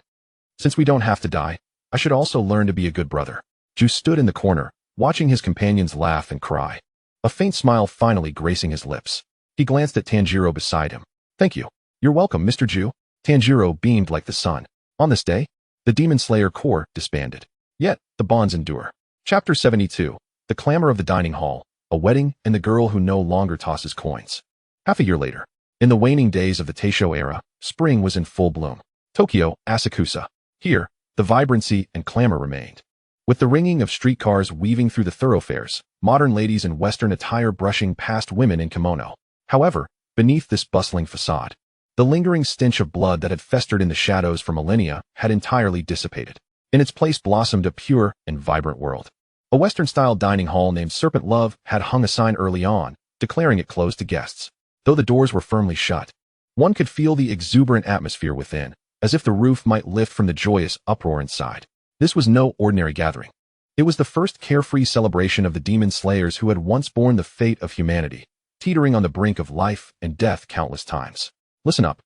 Speaker 1: Since we don't have to die, I should also learn to be a good brother. Ju stood in the corner, watching his companions laugh and cry. A faint smile finally gracing his lips. He glanced at Tanjiro beside him. Thank you. You're welcome, Mr. Ju. Tanjiro beamed like the sun. On this day, the Demon Slayer Corps disbanded. Yet, the bonds endure. Chapter 72. The Clamor of the Dining Hall, a Wedding, and the Girl Who No Longer Tosses Coins. Half a year later, in the waning days of the Taisho era, spring was in full bloom. Tokyo, Asakusa. Here, the vibrancy and clamor remained. With the ringing of streetcars weaving through the thoroughfares, modern ladies in Western attire brushing past women in kimono. However, beneath this bustling facade, the lingering stench of blood that had festered in the shadows for millennia had entirely dissipated. In its place blossomed a pure and vibrant world. A Western-style dining hall named Serpent Love had hung a sign early on, declaring it closed to guests. Though the doors were firmly shut, One could feel the exuberant atmosphere within, as if the roof might lift from the joyous uproar inside. This was no ordinary gathering. It was the first carefree celebration of the demon slayers who had once borne the fate of humanity, teetering on the brink of life and death countless times. Listen up.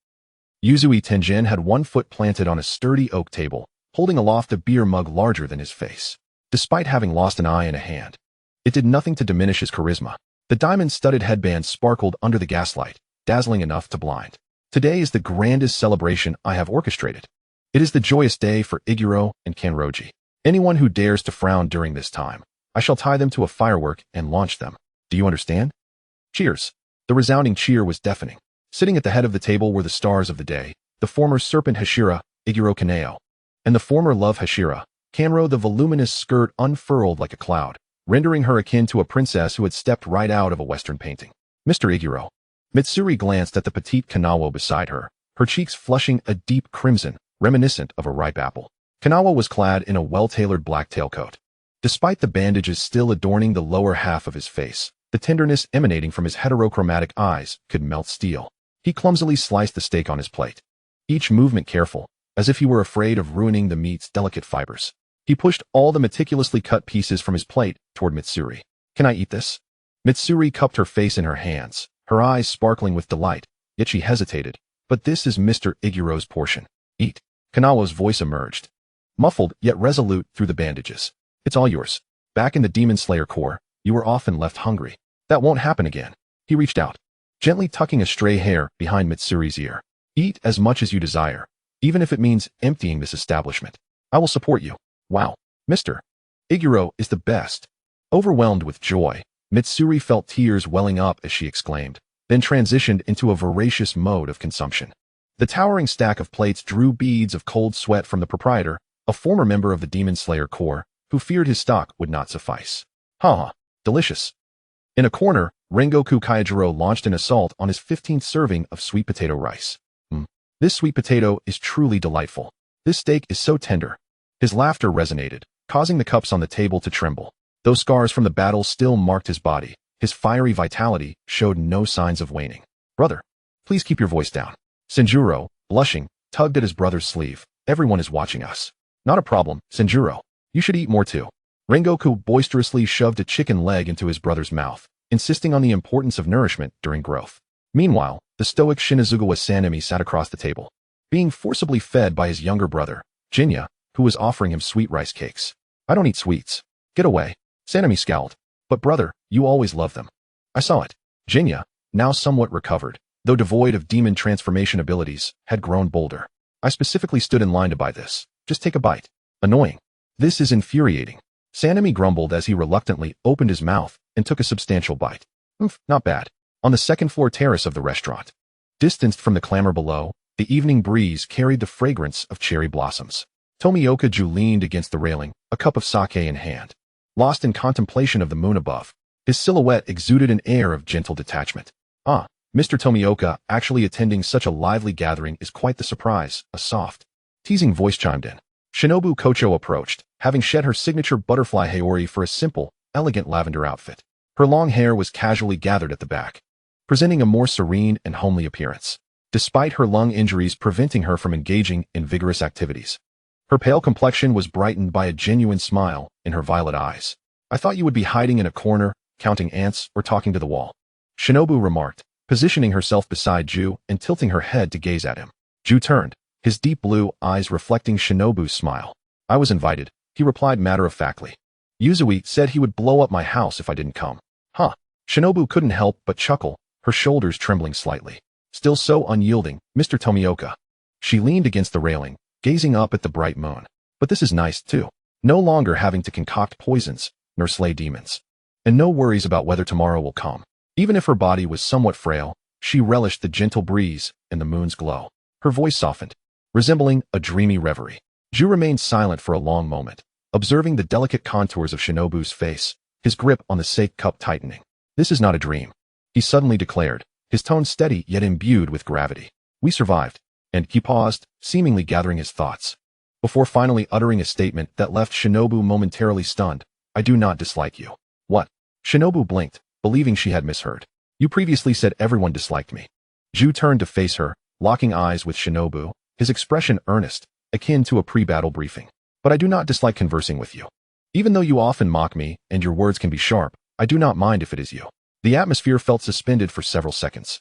Speaker 1: Yuzui Tenjin had one foot planted on a sturdy oak table, holding aloft a beer mug larger than his face. Despite having lost an eye and a hand, it did nothing to diminish his charisma. The diamond-studded headband sparkled under the gaslight, dazzling enough to blind. Today is the grandest celebration I have orchestrated. It is the joyous day for Iguro and Kanroji. Anyone who dares to frown during this time, I shall tie them to a firework and launch them. Do you understand? Cheers. The resounding cheer was deafening. Sitting at the head of the table were the stars of the day, the former serpent Hashira, Iguro Kaneo, and the former love Hashira, Kanro. The voluminous skirt unfurled like a cloud, rendering her akin to a princess who had stepped right out of a Western painting. Mr. Iguro. Mitsuri glanced at the petite Kanawa beside her, her cheeks flushing a deep crimson, reminiscent of a ripe apple. Kanawa was clad in a well-tailored black tailcoat. Despite the bandages still adorning the lower half of his face, the tenderness emanating from his heterochromatic eyes could melt steel. He clumsily sliced the steak on his plate, each movement careful, as if he were afraid of ruining the meat's delicate fibers. He pushed all the meticulously cut pieces from his plate toward Mitsuri. Can I eat this? Mitsuri cupped her face in her hands, her eyes sparkling with delight, yet she hesitated. But this is Mr. Iguro's portion. Eat. Kanawa's voice emerged, muffled yet resolute through the bandages. It's all yours. Back in the Demon Slayer Corps, you were often left hungry. That won't happen again. He reached out, gently tucking a stray hair behind Mitsuri's ear. Eat as much as you desire, even if it means emptying this establishment. I will support you. Wow. Mr. Iguro is the best. Overwhelmed with joy, Mitsuri felt tears welling up as she exclaimed, then transitioned into a voracious mode of consumption. The towering stack of plates drew beads of cold sweat from the proprietor, a former member of the Demon Slayer Corps, who feared his stock would not suffice. Delicious. In a corner, Rengoku Kaijiro launched an assault on his 15th serving of sweet potato rice. This sweet potato is truly delightful. This steak is so tender. His laughter resonated, causing the cups on the table to tremble. Though scars from the battle still marked his body, his fiery vitality showed no signs of waning. Brother, please keep your voice down. Sanjuro, blushing, tugged at his brother's sleeve. Everyone is watching us. Not a problem, Sanjuro. You should eat more too. Rengoku boisterously shoved a chicken leg into his brother's mouth, insisting on the importance of nourishment during growth. Meanwhile, the stoic Shinazugawa Sanemi sat across the table, being forcibly fed by his younger brother, Jinya, who was offering him sweet rice cakes. I don't eat sweets. Get away. Sanemi scowled. But brother, you always loved them. I saw it. Jinya, now somewhat recovered, though devoid of demon transformation abilities, had grown bolder. I specifically stood in line to buy this. Just take a bite. Annoying. This is infuriating. Sanemi grumbled as he reluctantly opened his mouth and took a substantial bite. Not bad. On the second-floor terrace of the restaurant, distanced from the clamor below, the evening breeze carried the fragrance of cherry blossoms. Tomioka-ju leaned against the railing, a cup of sake in hand. Lost in contemplation of the moon above, his silhouette exuded an air of gentle detachment. Mr. Tomioka actually attending such a lively gathering is quite the surprise, a soft, teasing voice chimed in. Shinobu Kocho approached, having shed her signature butterfly haori for a simple, elegant lavender outfit. Her long hair was casually gathered at the back, presenting a more serene and homely appearance, despite her lung injuries preventing her from engaging in vigorous activities. Her pale complexion was brightened by a genuine smile in her violet eyes. I thought you would be hiding in a corner, counting ants, or talking to the wall. Shinobu remarked, positioning herself beside Ju and tilting her head to gaze at him. Ju turned, his deep blue eyes reflecting Shinobu's smile. I was invited, he replied matter-of-factly. Yuzui said he would blow up my house if I didn't come. Shinobu couldn't help but chuckle, her shoulders trembling slightly. Still so unyielding, Mr. Tomioka. She leaned against the railing, gazing up at the bright moon. But this is nice, too. No longer having to concoct poisons, nor slay demons. And no worries about whether tomorrow will come. Even if her body was somewhat frail, she relished the gentle breeze and the moon's glow. Her voice softened, resembling a dreamy reverie. Ju remained silent for a long moment, observing the delicate contours of Shinobu's face, his grip on the sake cup tightening. This is not a dream, he suddenly declared, his tone steady yet imbued with gravity. We survived. And he paused, seemingly gathering his thoughts, before finally uttering a statement that left Shinobu momentarily stunned. I do not dislike you. What? Shinobu blinked, believing she had misheard. You previously said everyone disliked me. Ju turned to face her, locking eyes with Shinobu, his expression earnest, akin to a pre-battle briefing. But I do not dislike conversing with you. Even though you often mock me and your words can be sharp, I do not mind if it is you. The atmosphere felt suspended for several seconds.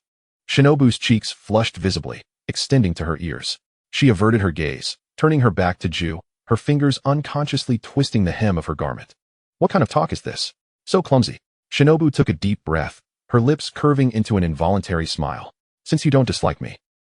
Speaker 1: Shinobu's cheeks flushed visibly, extending to her ears. She averted her gaze, turning her back to Ju, her fingers unconsciously twisting the hem of her garment. What kind of talk is this? So clumsy. Shinobu took a deep breath, her lips curving into an involuntary smile. Since you don't dislike me,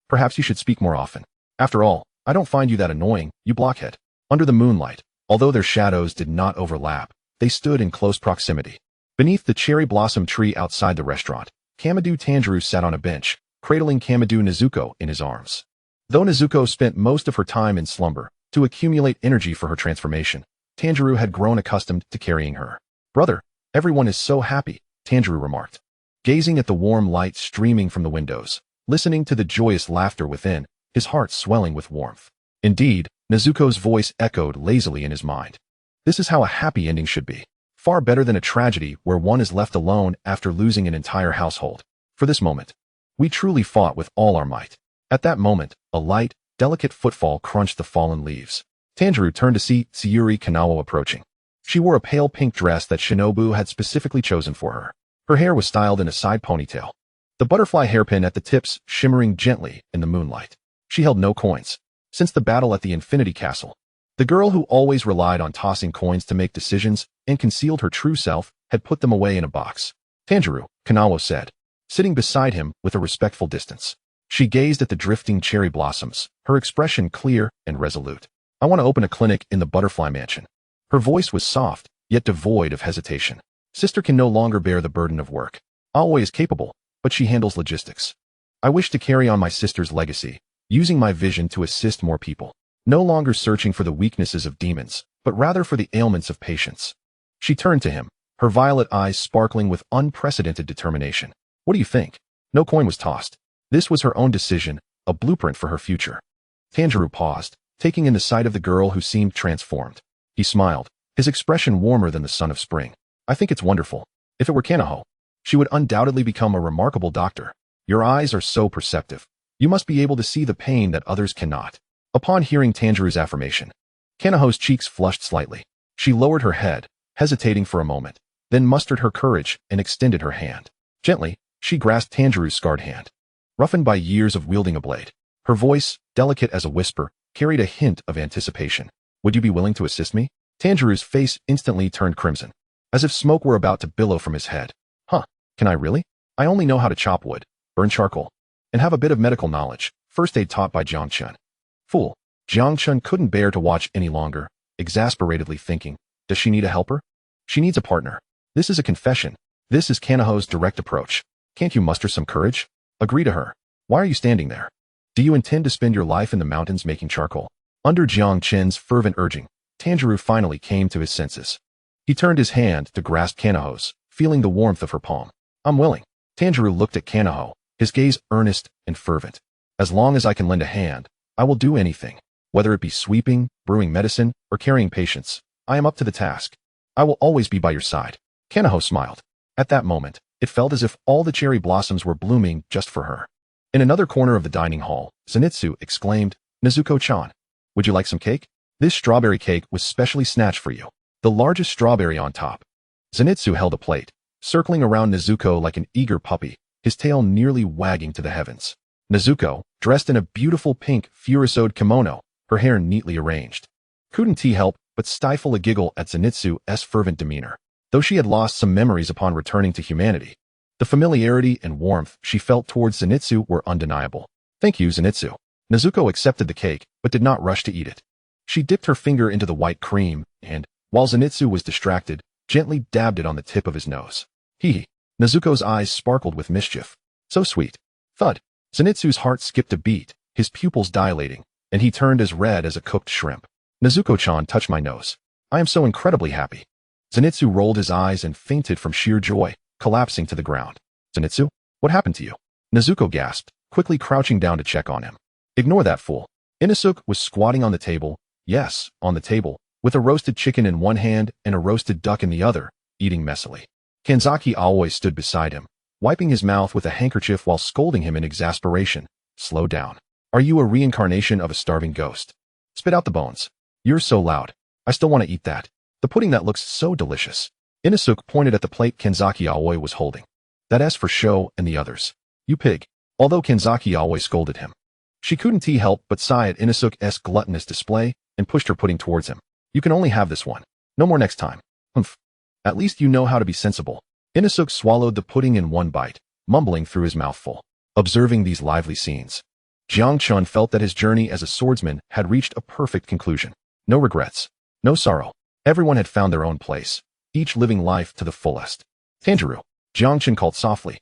Speaker 1: perhaps you should speak more often. After all, I don't find you that annoying, you blockhead. Under the moonlight, although their shadows did not overlap, they stood in close proximity. Beneath the cherry blossom tree outside the restaurant, Kamado Tanjiro sat on a bench, cradling Kamado Nezuko in his arms. Though Nezuko spent most of her time in slumber to accumulate energy for her transformation, Tanjiro had grown accustomed to carrying her. Brother, everyone is so happy, Tanjiro remarked. Gazing at the warm light streaming from the windows, listening to the joyous laughter within, his heart swelling with warmth. Indeed, Nezuko's voice echoed lazily in his mind. This is how a happy ending should be. Far better than a tragedy where one is left alone after losing an entire household. For this moment, we truly fought with all our might. At that moment, a light, delicate footfall crunched the fallen leaves. Tanjiro turned to see Sayuri Kanawa approaching. She wore a pale pink dress that Shinobu had specifically chosen for her. Her hair was styled in a side ponytail, the butterfly hairpin at the tips shimmering gently in the moonlight. She held no coins. Since the battle at the Infinity Castle, the girl who always relied on tossing coins to make decisions and concealed her true self had put them away in a box. Tanjiro, Kanawa said, sitting beside him with a respectful distance. She gazed at the drifting cherry blossoms, her expression clear and resolute. I want to open a clinic in the Butterfly Mansion. Her voice was soft, yet devoid of hesitation. Sister can no longer bear the burden of work. Aoi is capable, but she handles logistics. I wish to carry on my sister's legacy, using my vision to assist more people. No longer searching for the weaknesses of demons, but rather for the ailments of patients. She turned to him, her violet eyes sparkling with unprecedented determination. What do you think? No coin was tossed. This was her own decision, a blueprint for her future. Tanjiro paused, taking in the sight of the girl who seemed transformed. He smiled, his expression warmer than the sun of spring. I think it's wonderful. If it were Kanaho, she would undoubtedly become a remarkable doctor. Your eyes are so perceptive. You must be able to see the pain that others cannot. Upon hearing Tanjiro's affirmation, Kanaho's cheeks flushed slightly. She lowered her head, hesitating for a moment, then mustered her courage and extended her hand. Gently, she grasped Tanjiro's scarred hand. Roughened by years of wielding a blade, her voice, delicate as a whisper, carried a hint of anticipation. Would you be willing to assist me? Tanjiro's face instantly turned crimson, as if smoke were about to billow from his head. Huh, can I really? I only know how to chop wood, burn charcoal, and have a bit of medical knowledge, first aid taught by Jiang Chen. Fool. Jiang Chen couldn't bear to watch any longer, exasperatedly thinking, does she need a helper? She needs a partner. This is a confession. This is Kanaho's direct approach. Can't you muster some courage? Agree to her. Why are you standing there? Do you intend to spend your life in the mountains making charcoal? Under Jiang Chen's fervent urging, Tanjiro finally came to his senses. He turned his hand to grasp Kanaho's, feeling the warmth of her palm. I'm willing. Tanjiro looked at Kanaho, his gaze earnest and fervent. As long as I can lend a hand, I will do anything. Whether it be sweeping, brewing medicine, or carrying patients, I am up to the task. I will always be by your side. Kanaho smiled. At that moment, it felt as if all the cherry blossoms were blooming just for her. In another corner of the dining hall, Zenitsu exclaimed, Nezuko-chan, would you like some cake? This strawberry cake was specially snatched for you. The largest strawberry on top. Zenitsu held a plate, circling around Nezuko like an eager puppy, his tail nearly wagging to the heavens. Nezuko, dressed in a beautiful pink furosode kimono, her hair neatly arranged, couldn't help but stifle a giggle at Zenitsu's fervent demeanor. Though she had lost some memories upon returning to humanity, the familiarity and warmth she felt towards Zenitsu were undeniable. Thank you, Zenitsu. Nezuko accepted the cake, but did not rush to eat it. She dipped her finger into the white cream and, while Zenitsu was distracted, gently dabbed it on the tip of his nose. Hee. Nezuko's eyes sparkled with mischief. So sweet. Thud. Zenitsu's heart skipped a beat, his pupils dilating, and he turned as red as a cooked shrimp. Nezuko-chan touched my nose. I am so incredibly happy. Zenitsu rolled his eyes and fainted from sheer joy, collapsing to the ground. Zenitsu, what happened to you? Nezuko gasped, quickly crouching down to check on him. Ignore that fool. Inosuke was squatting on the table, yes, on the table, with a roasted chicken in one hand and a roasted duck in the other, eating messily. Kanzaki always stood beside him, wiping his mouth with a handkerchief while scolding him in exasperation. slow down. Are you a reincarnation of a starving ghost? Spit out the bones. You're so loud. I still want to eat that. The pudding that looks so delicious. Inosuke pointed at the plate Kenzaki Aoi was holding. That S for Sho and the others. You pig. Although Kenzaki Aoi scolded him. She couldn't help but sigh at Inosuke's gluttonous display and pushed her pudding towards him. You can only have this one. No more next time. Humph. At least you know how to be sensible. Inosuke swallowed the pudding in one bite, mumbling through his mouthful. Observing these lively scenes, Jiang Chen felt that his journey as a swordsman had reached a perfect conclusion. No regrets. No sorrow. Everyone had found their own place, each living life to the fullest. Tanjiro. Jiang Chen called softly.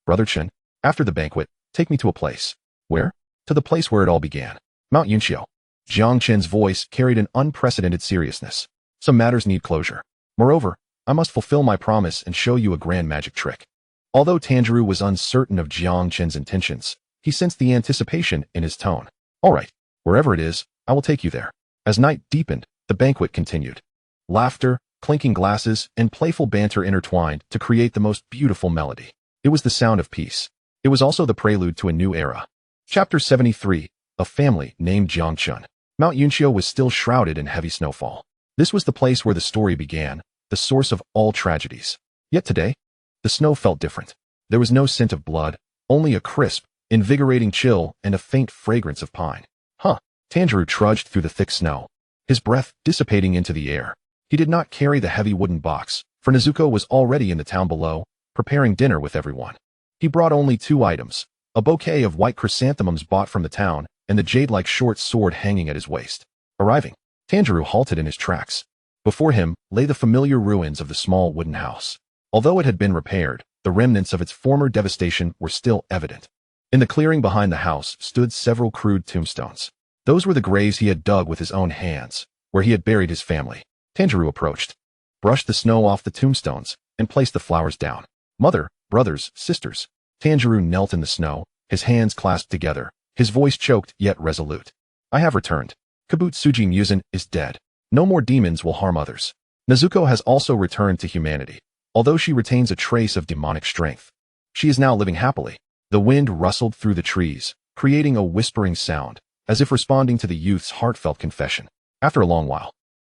Speaker 1: Brother Chen, after the banquet, take me to a place. Where? To the place where it all began. Mount Yunxiu. Jiang Chen's voice carried an unprecedented seriousness. Some matters need closure. Moreover, I must fulfill my promise and show you a grand magic trick. Although Tanjiro was uncertain of Jiang Chen's intentions, he sensed the anticipation in his tone. All right, wherever it is, I will take you there. As night deepened, the banquet continued. Laughter, clinking glasses, and playful banter intertwined to create the most beautiful melody. It was the sound of peace. It was also the prelude to a new era. Chapter 73, A Family Named Jiang Chen. Mount Yunxiu was still shrouded in heavy snowfall. This was the place where the story began, the source of all tragedies. Yet today, the snow felt different. There was no scent of blood, only a crisp, invigorating chill and a faint fragrance of pine. Tanjiro trudged through the thick snow, his breath dissipating into the air. He did not carry the heavy wooden box, for Nezuko was already in the town below, preparing dinner with everyone. He brought only 2 items, a bouquet of white chrysanthemums bought from the town, and the jade-like short sword hanging at his waist. Arriving, Tanjiro halted in his tracks. Before him lay the familiar ruins of the small wooden house. Although it had been repaired, the remnants of its former devastation were still evident. In the clearing behind the house stood several crude tombstones. Those were the graves he had dug with his own hands, where he had buried his family. Tanjiro approached, brushed the snow off the tombstones, and placed the flowers down. Mother, brothers, sisters. Tanjiro knelt in the snow, his hands clasped together, his voice choked yet resolute. I have returned. Kabutsuji Muzan is dead. No more demons will harm others. Nezuko has also returned to humanity, although she retains a trace of demonic strength. She is now living happily. The wind rustled through the trees, creating a whispering sound, as if responding to the youth's heartfelt confession. After a long while,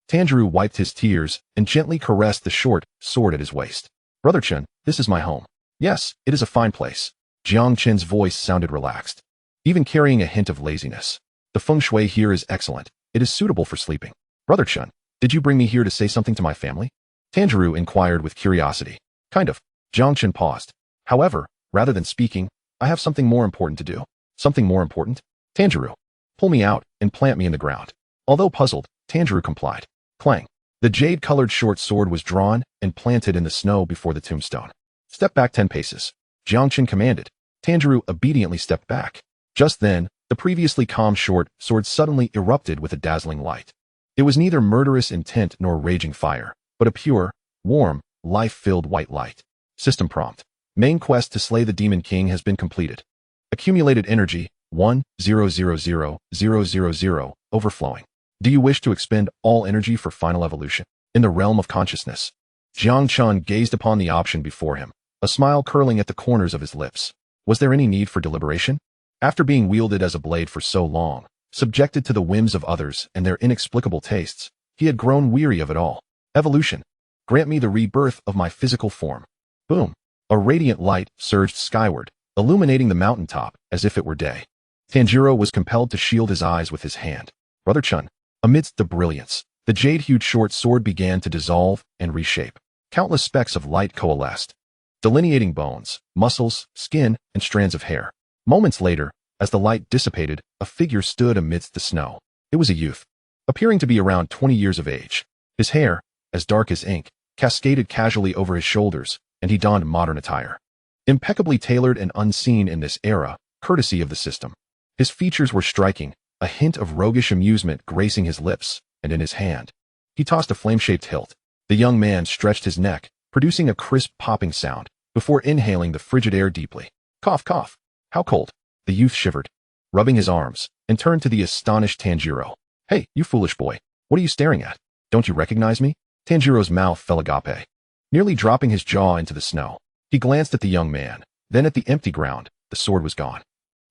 Speaker 1: Tanjiro wiped his tears and gently caressed the short sword at his waist. Brother Chen, this is my home. Yes, it is a fine place. Jiang Chen's voice sounded relaxed, even carrying a hint of laziness. The feng shui here is excellent. It is suitable for sleeping. Brother Chen, did you bring me here to say something to my family? Tanjiro inquired with curiosity. Kind of. Jiang Chen paused. However, rather than speaking, I have something more important to do. Something more important? Tanjiro, pull me out and plant me in the ground. Although puzzled, Tanjiro complied. Clang. The jade-colored short sword was drawn and planted in the snow before the tombstone. Step back 10 paces. Jiang Chen commanded. Tanjiro obediently stepped back. Just then, the previously calm short sword suddenly erupted with a dazzling light. It was neither murderous intent nor raging fire, but a pure, warm, life-filled white light. System prompt. Main quest to slay the Demon King has been completed. Accumulated energy, 1,000,000, overflowing. Do you wish to expend all energy for final evolution? In the realm of consciousness. Jiang Chen gazed upon the option before him, a smile curling at the corners of his lips. Was there any need for deliberation? After being wielded as a blade for so long, subjected to the whims of others and their inexplicable tastes, he had grown weary of it all. Evolution. Grant me the rebirth of my physical form. Boom. A radiant light surged skyward, illuminating the mountaintop as if it were day. Tanjiro was compelled to shield his eyes with his hand. Brother Chen. Amidst the brilliance, the jade-hued short sword began to dissolve and reshape. Countless specks of light coalesced, delineating bones, muscles, skin, and strands of hair. Moments later, as the light dissipated, a figure stood amidst the snow. It was a youth, appearing to be around 20 years of age. His hair, as dark as ink, cascaded casually over his shoulders, and he donned modern attire. Impeccably tailored and unseen in this era, courtesy of the system. His features were striking, a hint of roguish amusement gracing his lips, and in his hand, he tossed a flame-shaped hilt. The young man stretched his neck, producing a crisp popping sound, before inhaling the frigid air deeply. Cough, cough. How cold. The youth shivered, rubbing his arms, and turned to the astonished Tanjiro. Hey, you foolish boy. What are you staring at? Don't you recognize me? Tanjiro's mouth fell agape, nearly dropping his jaw into the snow. He glanced at the young man, then at the empty ground. The sword was gone.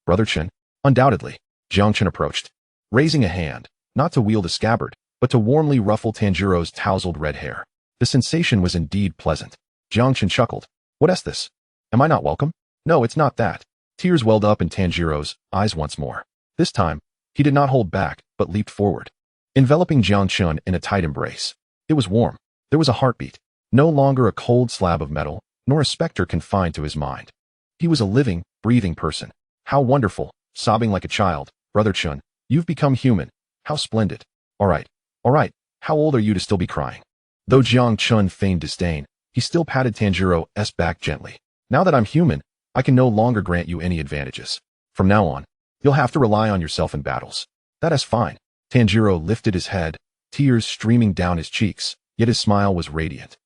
Speaker 1: Brother Chen? Undoubtedly. Jiang Chen approached, raising a hand, not to wield a scabbard, but to warmly ruffle Tanjiro's tousled red hair. The sensation was indeed pleasant. Jiang Chen chuckled. What's this? Am I not welcome? No, it's not that. Tears welled up in Tanjiro's eyes once more. This time, he did not hold back, but leaped forward, enveloping Jiang Chen in a tight embrace. It was warm. There was a heartbeat. No longer a cold slab of metal, nor a specter confined to his mind. He was a living, breathing person. How wonderful, sobbing like a child. Brother Chen, you've become human. How splendid. All right. How old are you to still be crying? Though Jiang Chen feigned disdain, he still patted Tanjiro's back gently. Now that I'm human, I can no longer grant you any advantages. From now on, you'll have to rely on yourself in battles. That is fine. Tanjiro lifted his head, tears streaming down his cheeks, yet his smile was radiant,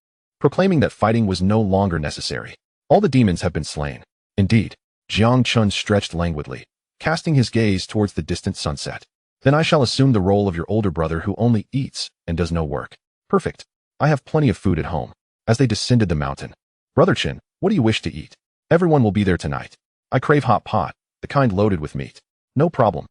Speaker 1: proclaiming that fighting was no longer necessary. All the demons have been slain. Indeed. Jiang Chen stretched languidly, casting his gaze towards the distant sunset. Then I shall assume the role of your older brother who only eats and does no work. Perfect. I have plenty of food at home. As they descended the mountain. Brother Chen, what do you wish to eat? Everyone will be there tonight. I crave hot pot, the kind loaded with meat. No problem.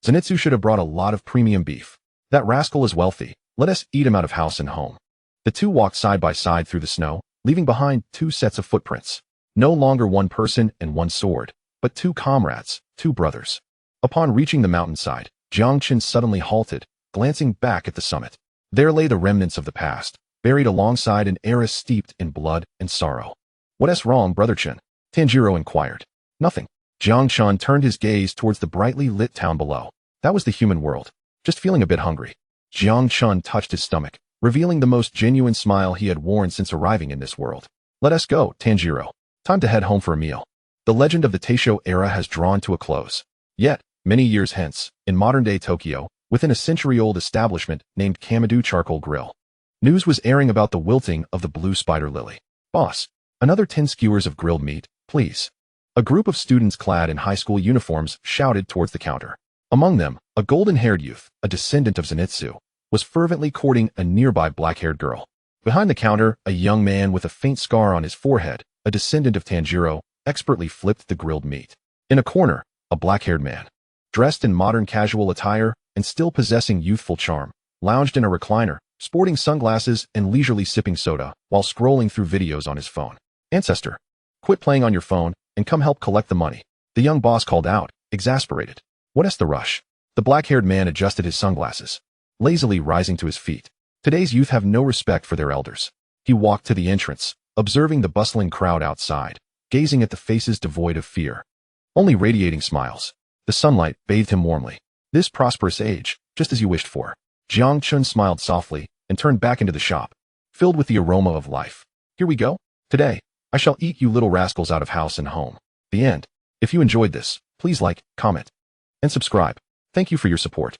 Speaker 1: Zenitsu should have brought a lot of premium beef. That rascal is wealthy. Let us eat him out of house and home. The two walked side by side through the snow, leaving behind two sets of footprints. No longer one person and one sword, but two comrades, two brothers. Upon reaching the mountainside, Jiang Chen suddenly halted, glancing back at the summit. There lay the remnants of the past, buried alongside an era steeped in blood and sorrow. What's wrong, Brother Chen? Tanjiro inquired. Nothing. Jiang Chen turned his gaze towards the brightly lit town below. That was the human world. Just feeling a bit hungry. Jiang Chen touched his stomach, revealing the most genuine smile he had worn since arriving in this world. Let us go, Tanjiro. Time to head home for a meal. The legend of the Taisho era has drawn to a close. Yet, many years hence, in modern-day Tokyo, within a century-old establishment named Kamadu Charcoal Grill, news was airing about the wilting of the blue spider lily. Boss, another 10 skewers of grilled meat, please. A group of students clad in high school uniforms shouted towards the counter. Among them, a golden-haired youth, a descendant of Zenitsu, was fervently courting a nearby black-haired girl. Behind the counter, a young man with a faint scar on his forehead, a descendant of Tanjiro, expertly flipped the grilled meat. In a corner, a black-haired man, dressed in modern casual attire and still possessing youthful charm, lounged in a recliner, sporting sunglasses and leisurely sipping soda while scrolling through videos on his phone. Ancestor, quit playing on your phone and come help collect the money. The young boss called out, exasperated. What's the rush? The black-haired man adjusted his sunglasses, lazily rising to his feet. Today's youth have no respect for their elders. He walked to the entrance, observing the bustling crowd outside, gazing at the faces devoid of fear, only radiating smiles. The sunlight bathed him warmly. This prosperous age, just as you wished for. Jiang Chen smiled softly and turned back into the shop, filled with the aroma of life. Here we go. Today, I shall eat you little rascals out of house and home. The end. If you enjoyed this, please like, comment, and subscribe. Thank you for your support.